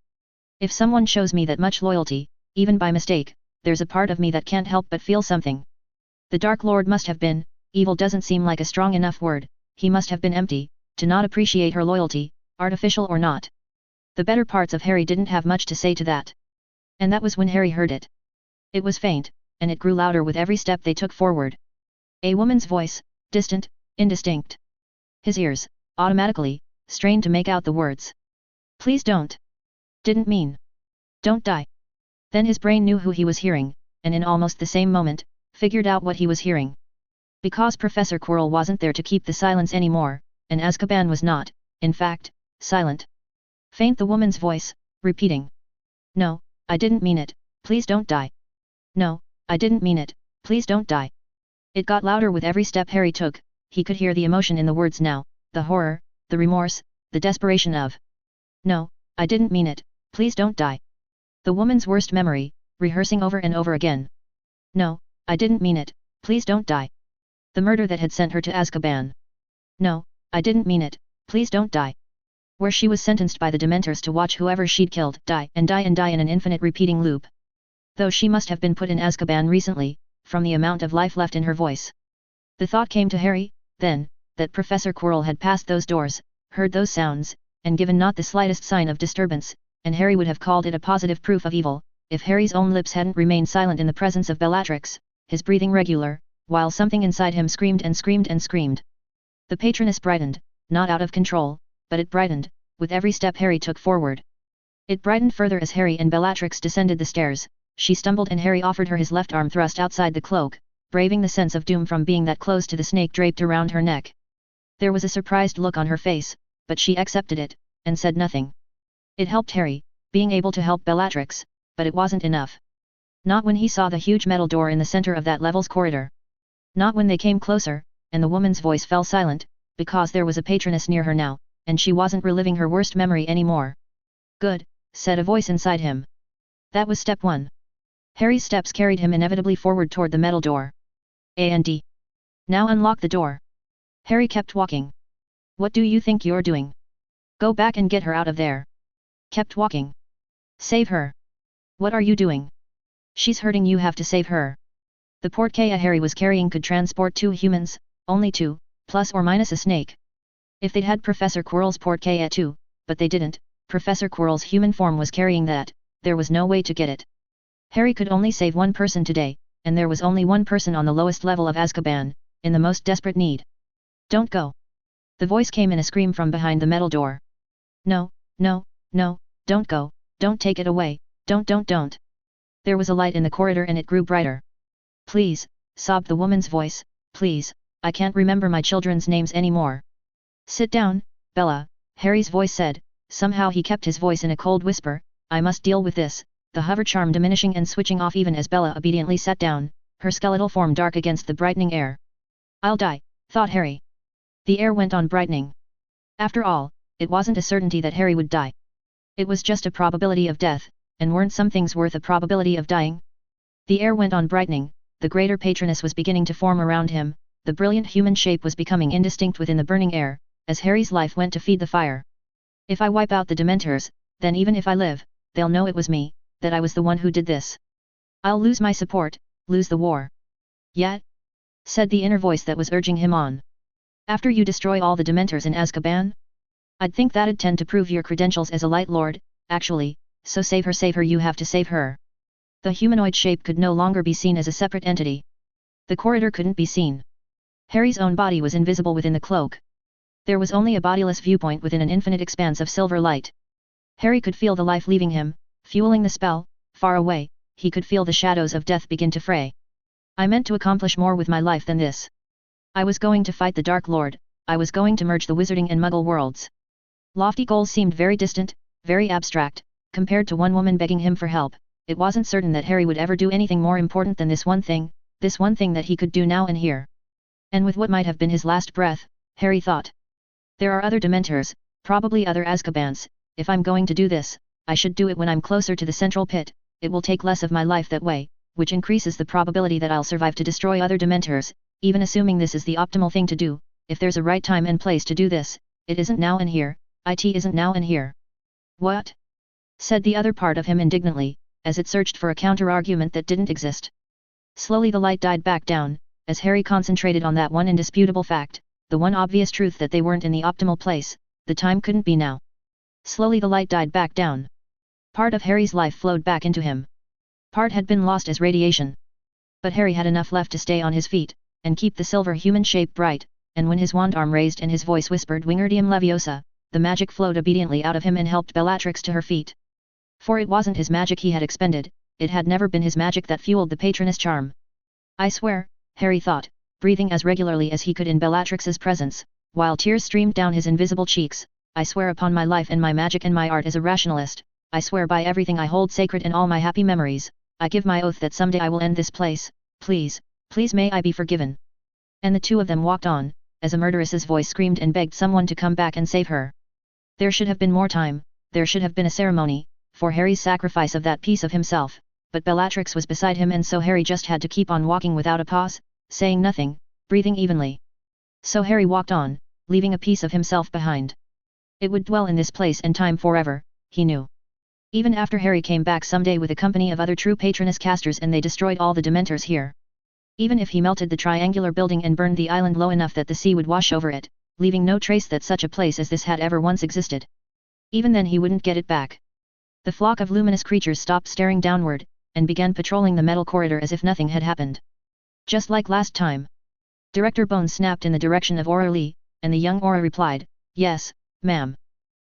If someone shows me that much loyalty, even by mistake, there's a part of me that can't help but feel something. The Dark Lord must have been, evil doesn't seem like a strong enough word, he must have been empty, to not appreciate her loyalty, artificial or not. The better parts of Harry didn't have much to say to that. And that was when Harry heard it. It was faint, and it grew louder with every step they took forward. A woman's voice, distant, indistinct. His ears, automatically, strained to make out the words. Please don't. Didn't mean. Don't die. Then his brain knew who he was hearing, and in almost the same moment, figured out what he was hearing. Because Professor Quirrell wasn't there to keep the silence anymore, and Azkaban was not, in fact, silent. Faint the woman's voice, repeating. No, I didn't mean it, please don't die. No, I didn't mean it, please don't die. It got louder with every step Harry took, he could hear the emotion in the words now, the horror, the remorse, the desperation of. No, I didn't mean it, please don't die. The woman's worst memory, rehearsing over and over again. No, I didn't mean it, please don't die. The murder that had sent her to Azkaban. No, I didn't mean it, please don't die. Where she was sentenced by the Dementors to watch whoever she'd killed die and die and die in an infinite repeating loop. Though she must have been put in Azkaban recently, from the amount of life left in her voice. The thought came to Harry, then, that Professor Quirrell had passed those doors, heard those sounds, and given not the slightest sign of disturbance, and Harry would have called it a positive proof of evil, if Harry's own lips hadn't remained silent in the presence of Bellatrix, his breathing regular, while something inside him screamed and screamed and screamed. The patroness brightened, not out of control, but it brightened, with every step Harry took forward. It brightened further as Harry and Bellatrix descended the stairs. She stumbled and Harry offered her his left arm thrust outside the cloak, braving the sense of doom from being that close to the snake draped around her neck. There was a surprised look on her face, but she accepted it, and said nothing. It helped Harry, being able to help Bellatrix, but it wasn't enough. Not when he saw the huge metal door in the center of that level's corridor. Not when they came closer, and the woman's voice fell silent, because there was a patroness near her now, and she wasn't reliving her worst memory anymore. Good, said a voice inside him. That was step 1. Harry's steps carried him inevitably forward toward the metal door. And now unlock the door. Harry kept walking. What do you think you're doing? Go back and get her out of there. Kept walking. Save her. What are you doing? She's hurting, you have to save her. The portkey Harry was carrying could transport 2 humans, only 2, plus or minus a snake. If they'd had Professor Quirrell's portkey too, but they didn't, Professor Quirrell's human form was carrying that, there was no way to get it. Harry could only save 1 person today, and there was only 1 person on the lowest level of Azkaban, in the most desperate need. Don't go. The voice came in a scream from behind the metal door. No, no, no, don't go, don't take it away, don't. There was a light in the corridor and it grew brighter. Please, sobbed the woman's voice, please, I can't remember my children's names anymore. Sit down, Bella, Harry's voice said. Somehow he kept his voice in a cold whisper. I must deal with this, the hover charm diminishing and switching off even as Bella obediently sat down, her skeletal form dark against the brightening air. I'll die, thought Harry. The air went on brightening. After all, it wasn't a certainty that Harry would die. It was just a probability of death, and weren't some things worth a probability of dying? The air went on brightening, the greater patroness was beginning to form around him, the brilliant human shape was becoming indistinct within the burning air, as Harry's life went to feed the fire. If I wipe out the Dementors, then even if I live, they'll know it was me, that I was the one who did this. I'll lose my support, lose the war. Yet? Said the inner voice that was urging him on. After you destroy all the Dementors in Azkaban? I'd think that'd tend to prove your credentials as a Light Lord, actually, so save her, you have to save her. The humanoid shape could no longer be seen as a separate entity. The corridor couldn't be seen. Harry's own body was invisible within the cloak. There was only a bodiless viewpoint within an infinite expanse of silver light. Harry could feel the life leaving him, fueling the spell. Far away, he could feel the shadows of death begin to fray. I meant to accomplish more with my life than this. I was going to fight the Dark Lord, I was going to merge the Wizarding and Muggle worlds. Lofty goals seemed very distant, very abstract, compared to one woman begging him for help. It wasn't certain that Harry would ever do anything more important than this one thing that he could do now and here. And with what might have been his last breath, Harry thought. There are other Dementors, probably other Azkabans. If I'm going to do this, I should do it when I'm closer to the central pit. It will take less of my life that way, which increases the probability that I'll survive to destroy other Dementors, even assuming this is the optimal thing to do. If there's a right time and place to do this, it isn't now and here, it isn't now and here. What? Said the other part of him indignantly, as it searched for a counter-argument that didn't exist. Slowly the light died back down, as Harry concentrated on that one indisputable fact, the one obvious truth that they weren't in the optimal place, the time couldn't be now. Slowly the light died back down. Part of Harry's life flowed back into him. Part had been lost as radiation. But Harry had enough left to stay on his feet, and keep the silver human shape bright, and when his wand arm raised and his voice whispered Wingardium Leviosa, the magic flowed obediently out of him and helped Bellatrix to her feet. For it wasn't his magic he had expended, it had never been his magic that fueled the patroness charm. I swear, Harry thought, breathing as regularly as he could in Bellatrix's presence, while tears streamed down his invisible cheeks, I swear upon my life and my magic and my art as a rationalist, I swear by everything I hold sacred and all my happy memories, I give my oath that someday I will end this place, please, please may I be forgiven. And the two of them walked on, as a murderess's voice screamed and begged someone to come back and save her. There should have been more time, there should have been a ceremony, for Harry's sacrifice of that piece of himself, but Bellatrix was beside him and so Harry just had to keep on walking without a pause, saying nothing, breathing evenly. So Harry walked on, leaving a piece of himself behind. It would dwell in this place and time forever, he knew. Even after Harry came back someday with a company of other true patroness casters and they destroyed all the Dementors here. Even if he melted the triangular building and burned the island low enough that the sea would wash over it, leaving no trace that such a place as this had ever once existed. Even then he wouldn't get it back. The flock of luminous creatures stopped staring downward, and began patrolling the metal corridor as if nothing had happened. Just like last time. Director Bones snapped in the direction of Aurora Lee, and the young Aurora replied, "Yes, ma'am."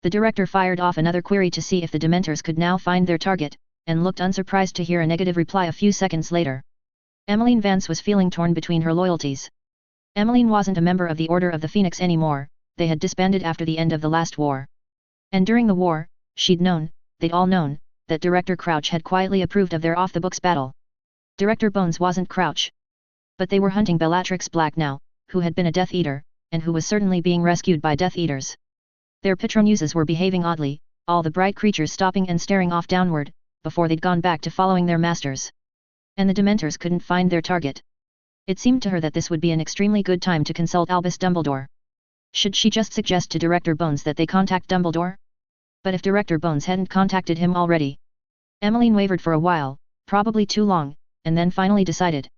The director fired off another query to see if the Dementors could now find their target, and looked unsurprised to hear a negative reply a few seconds later. Emmeline Vance was feeling torn between her loyalties. Emmeline wasn't a member of the Order of the Phoenix anymore, they had disbanded after the end of the last war. And during the war, she'd known, they'd all known, that Director Crouch had quietly approved of their off-the-books battle. Director Bones wasn't Crouch. But they were hunting Bellatrix Black now, who had been a Death Eater, and who was certainly being rescued by Death Eaters. Their Patronuses were behaving oddly, all the bright creatures stopping and staring off downward, before they'd gone back to following their masters. And the Dementors couldn't find their target. It seemed to her that this would be an extremely good time to consult Albus Dumbledore. Should she just suggest to Director Bones that they contact Dumbledore? But if Director Bones hadn't contacted him already? Emmeline wavered for a while, probably too long, and then finally decided.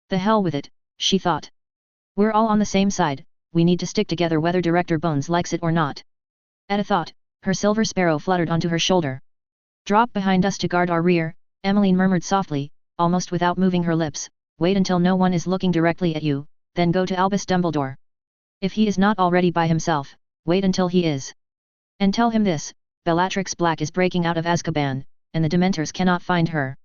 The hell with it, she thought. We're all on the same side, we need to stick together whether Director Bones likes it or not. At a thought, her silver sparrow fluttered onto her shoulder. Drop behind us to guard our rear, Emmeline murmured softly, almost without moving her lips. Wait until no one is looking directly at you, then go to Albus Dumbledore. If he is not already by himself, wait until he is. And tell him this, Bellatrix Black is breaking out of Azkaban, and the Dementors cannot find her.